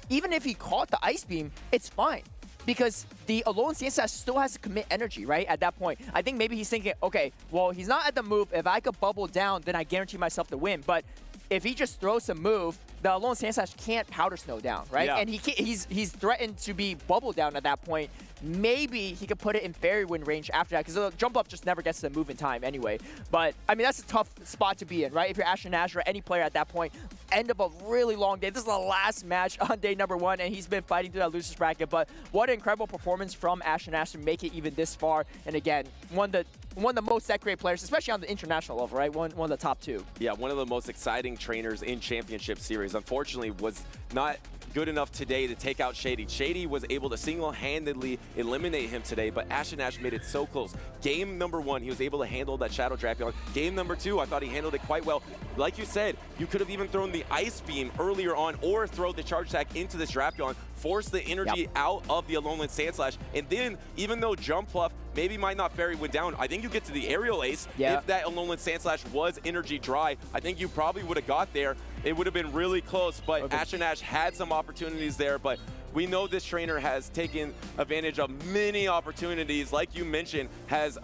even if he caught the Ice Beam, it's fine. Because the Alolan Sand Slash still has to commit energy, right, at that point. I think maybe he's thinking, okay, well, he's not at the move. If I could bubble down, then I guarantee myself the win. But if he just throws a move, the Alolan Sand Slash can't Powder Snow down, right? Yeah. And he's threatened to be bubble down at that point. Maybe he could put it in Fairy Wind range after that, because the jump up just never gets to the move in time anyway. But, I mean, that's a tough spot to be in, right? If you're Ash or any player at that point, end of a really long day. This is the last match on day number 1, and he's been fighting through that losers bracket. But what an incredible performance from Ash to make it even this far. And again, one of the most decorated players, especially on the international level, right? One of the top 2. Yeah, one of the most exciting trainers in Championship Series. Unfortunately, was not good enough today to take out Shady. Shady was able to single-handedly eliminate him today, but Ash made it so close. Game number 1, he was able to handle that Shadow Drapion. Game number 2, I thought he handled it quite well. Like you said, you could have even thrown the Ice Beam earlier on or throw the Charge Attack into this Drapion, force the energy out of the Alolan Sand Slash, and then even though Jump Fluff maybe might not Fairy Wind down, I think you get to the Aerial Ace. If that Alolan Sand Slash was energy dry, I think you probably would have got there. It would have been really close, but Ash had some opportunities there, but we know this trainer has taken advantage of many opportunities. Like you mentioned, has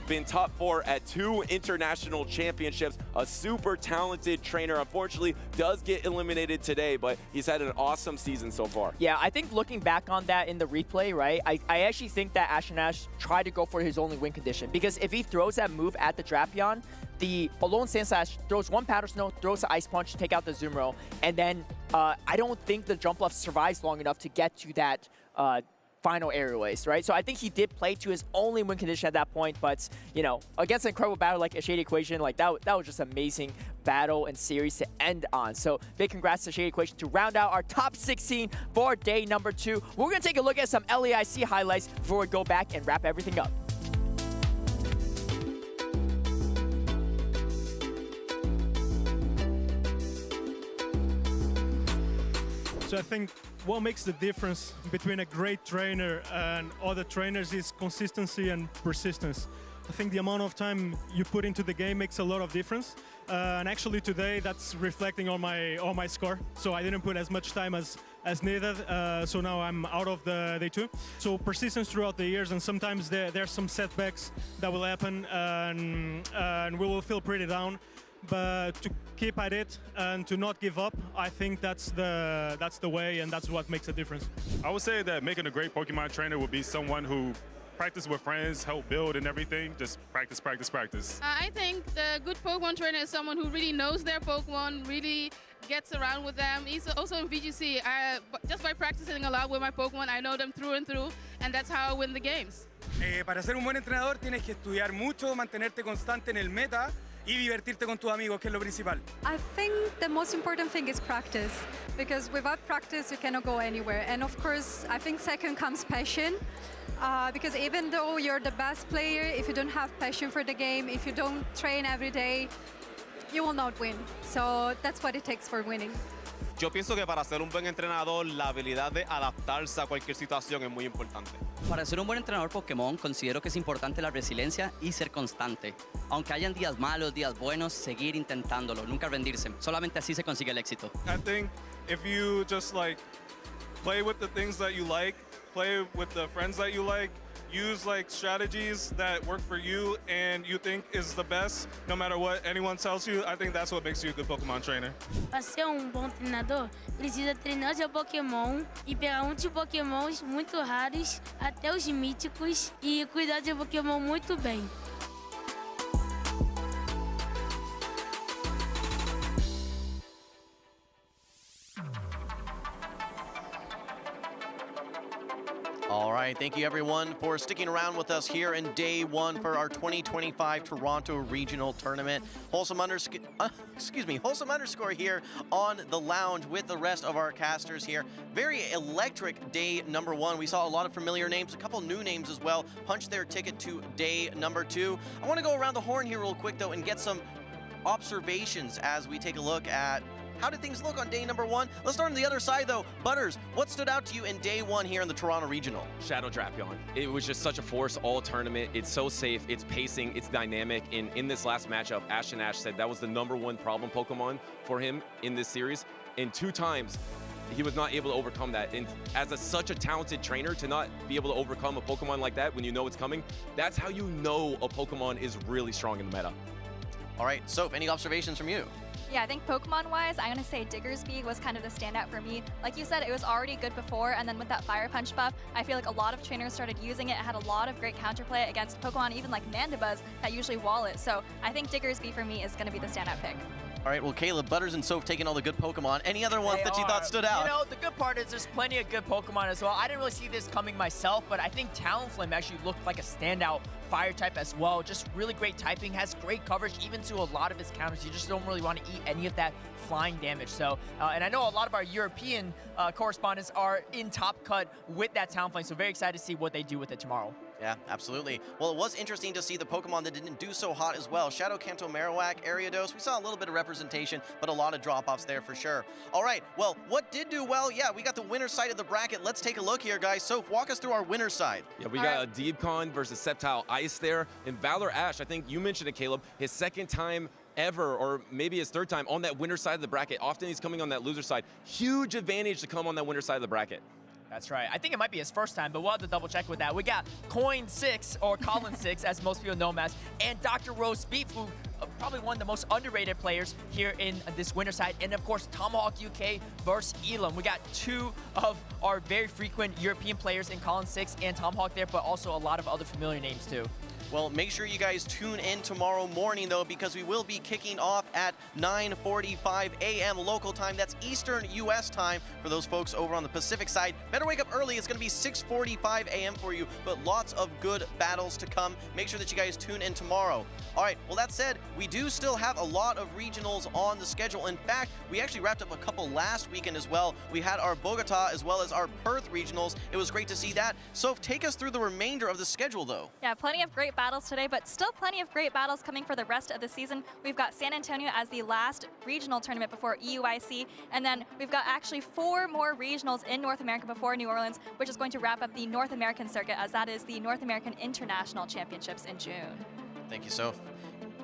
been top 4 at 2 international championships, a super talented trainer. Unfortunately, does get eliminated today, but he's had an awesome season so far. Yeah, I think looking back on that in the replay, right, I actually think that Ash tried to go for his only win condition, because if he throws that move at the Drapion, the Alone Sand Slash throws one Powder Snow, throws the Ice Punch, take out the Zoom and then I don't think the Jump Bluff survives long enough to get to that final aerial ace, right? So I think he did play to his only win condition at that point, but, you know, against an incredible battle like a Shady Equation, like that was just amazing battle and series to end on. So big congrats to Shady Equation to round out our top 16 for day number 2. We're going to take a look at some LAIC highlights before we go back and wrap everything up. So I think what makes the difference between a great trainer and other trainers is consistency and persistence. I think the amount of time you put into the game makes a lot of difference. And actually today that's reflecting on my score. So I didn't put as much time as needed. So now I'm out of the day 2. So persistence throughout the years, and sometimes there's some setbacks that will happen and we will feel pretty down. But to keep at it and to not give up, I think that's the way, and that's what makes a difference. I would say that making a great Pokemon trainer would be someone who practice with friends, help build and everything. Just practice, practice, practice. I think the good Pokemon trainer is someone who really knows their Pokemon, really gets around with them. He's also in VGC. Just by practicing a lot with my Pokemon, I know them through and through, and that's how I win the games. Para ser un buen entrenador tienes que estudiar mucho, mantenerte constante en el meta y divertirte con tus amigos, que es lo principal. I think the most important thing is practice, because without practice you cannot go anywhere. And of course, I think second comes passion, because even though you're the best player, if you don't have passion for the game, if you don't train every day, you will not win. So that's what it takes for winning. Yo pienso que para ser un buen entrenador, la habilidad de adaptarse a cualquier situación es muy importante. Para ser un buen entrenador Pokémon, considero que es importante la resiliencia y ser constante. Aunque hayan días malos, días buenos, seguir intentándolo, nunca rendirse. Solamente así se consigue el éxito. I think if you just like play with the things that you like, play with the friends that you like, use like strategies that work for you and you think is the best, no matter what anyone tells you, I think that's what makes you a good Pokemon trainer. Para ser bom treinador, precisa treinar seu Pokémon e pegar muitos Pokémons muito raros, até os míticos, e cuidar do seu Pokémon muito bem. All right, thank you everyone for sticking around with us here in day 1 for our 2025 Toronto Regional Tournament. Wholesome underscore here on the lounge with the rest of our casters here. Very electric day number 1. We saw a lot of familiar names, a couple new names as well, punch their ticket to day number 2. I want to go around the horn here real quick though and get some observations as we take a look at how did things look on day number 1? Let's start on the other side though. Butters, what stood out to you in day 1 here in the Toronto Regional? Shadow Drapion. It was just such a force all tournament. It's so safe, it's pacing, it's dynamic. And in this last matchup, Ash said that was the #1 problem Pokemon for him in this series. And 2 times, he was not able to overcome that. And as such a talented trainer, to not be able to overcome a Pokemon like that when you know it's coming, that's how you know a Pokemon is really strong in the meta. All right, Soph, any observations from you? Yeah, I think Pokemon-wise, I'm going to say Diggersby was kind of the standout for me. Like you said, it was already good before, and then with that Fire Punch buff, I feel like a lot of trainers started using it. It had a lot of great counterplay against Pokemon, even like Mandibuzz, that usually wall it. So I think Diggersby for me is going to be the standout pick. All right, well, Caleb, Butters and Soph taking all the good Pokemon. Any other ones that you thought stood out? You know, the good part is there's plenty of good Pokemon as well. I didn't really see this coming myself, but I think Talonflame actually looked like a standout fire type as well. Just really great typing, has great coverage even to a lot of his counters. You just don't really want to eat any of that flying damage. So, and I know a lot of our European correspondents are in Top Cut with that Talonflame, so very excited to see what they do with it tomorrow. Yeah, absolutely. Well, it was interesting to see the Pokemon that didn't do so hot as well. Shadow Kanto, Marowak, Ariados. We saw a little bit of representation, but a lot of drop-offs there for sure. All right, well, what did do well? Yeah, we got the winner's side of the bracket. Let's take a look here, guys. Soph, walk us through our winner's side. Yeah, we got a Deepcon versus Sceptile Ice there. And Valor Ash, I think you mentioned it, Caleb, his second time ever, or maybe his third time on that winner's side of the bracket. Often he's coming on that loser side. Huge advantage to come on that winner's side of the bracket. That's right. I think it might be his first time, but we'll have to double check with that. We got Coin 6, or Colin 6, as most people know him as, and Dr. Rose Beef, who probably one of the most underrated players here in this winter side. And of course, Tomahawk UK versus Elam. We got two of our very frequent European players in Colin 6 and Tomahawk there, but also a lot of other familiar names too. Well, make sure you guys tune in tomorrow morning, though, because we will be kicking off at 9:45 a.m. local time. That's Eastern U.S. time for those folks over on the Pacific side. Better wake up early. It's going to be 6:45 a.m. for you, but lots of good battles to come. Make sure that you guys tune in tomorrow. All right, well, that said, we do still have a lot of regionals on the schedule. In fact, we actually wrapped up a couple last weekend as well. We had our Bogota as well as our Perth regionals. It was great to see that. So take us through the remainder of the schedule, though. Yeah, plenty of great battles today, but still plenty of great battles coming for the rest of the season. We've got San Antonio as the last regional tournament before EUIC, and then we've got actually 4 more regionals in North America before New Orleans, which is going to wrap up the North American circuit, as that is the North American International Championships in June. Thank you, Soph.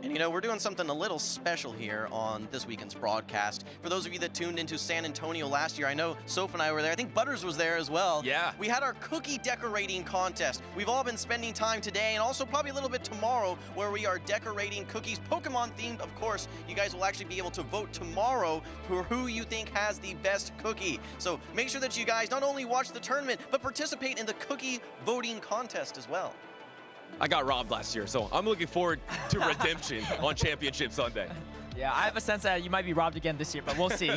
And you know, we're doing something a little special here on this weekend's broadcast. For those of you that tuned into San Antonio last year, I know Soph and I were there. I think Butters was there as well. Yeah. We had our cookie decorating contest. We've all been spending time today and also probably a little bit tomorrow where we are decorating cookies, Pokemon themed, of course. You guys will actually be able to vote tomorrow for who you think has the best cookie. So make sure that you guys not only watch the tournament, but participate in the cookie voting contest as well. I got robbed last year, so I'm looking forward to redemption on Championship Sunday. Yeah, I have a sense that you might be robbed again this year, but we'll see.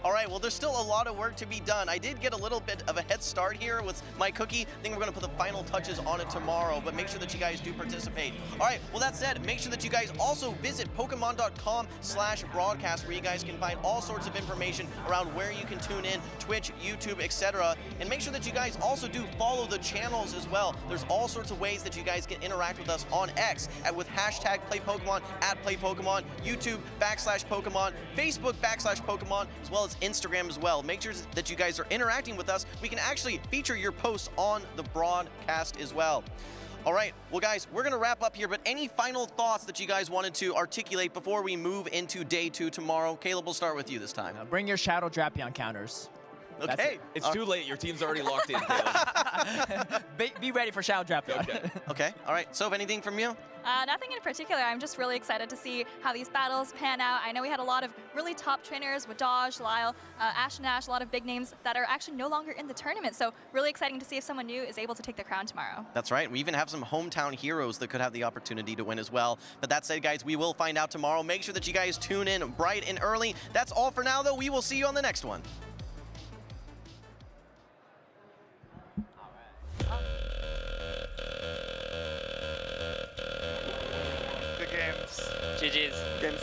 All right, well, there's still a lot of work to be done. I did get a little bit of a head start here with my cookie. I think we're going to put the final touches on it tomorrow, but make sure that you guys do participate. All right, well, that said, make sure that you guys also visit Pokemon.com/broadcast, where you guys can find all sorts of information around where you can tune in, Twitch, YouTube, etc. And make sure that you guys also do follow the channels as well. There's all sorts of ways that you guys can interact with us on X with hashtag #PlayPokemon, @PlayPokemon, YouTube /Pokemon, Facebook /Pokemon, as well as Instagram as well. Make sure that you guys are interacting with us. We can actually feature your posts on the broadcast as well. All right, well, guys, we're going to wrap up here, but any final thoughts that you guys wanted to articulate before we move into day 2 tomorrow? Caleb, we'll start with you this time. Bring your Shadow Drapion counters. Okay. It's too late. Your team's already locked in, Caleb. Be ready for Shadow Drapion. Okay. All right. So, anything from you? Nothing in particular. I'm just really excited to see how these battles pan out. I know we had a lot of really top trainers with Dodge, Lyle, Ash and Ash, a lot of big names that are actually no longer in the tournament. So really exciting to see if someone new is able to take the crown tomorrow. That's right. We even have some hometown heroes that could have the opportunity to win as well. But that said, guys, we will find out tomorrow. Make sure that you guys tune in bright and early. That's all for now, though. We will see you on the next one. Good games. GG's. Games.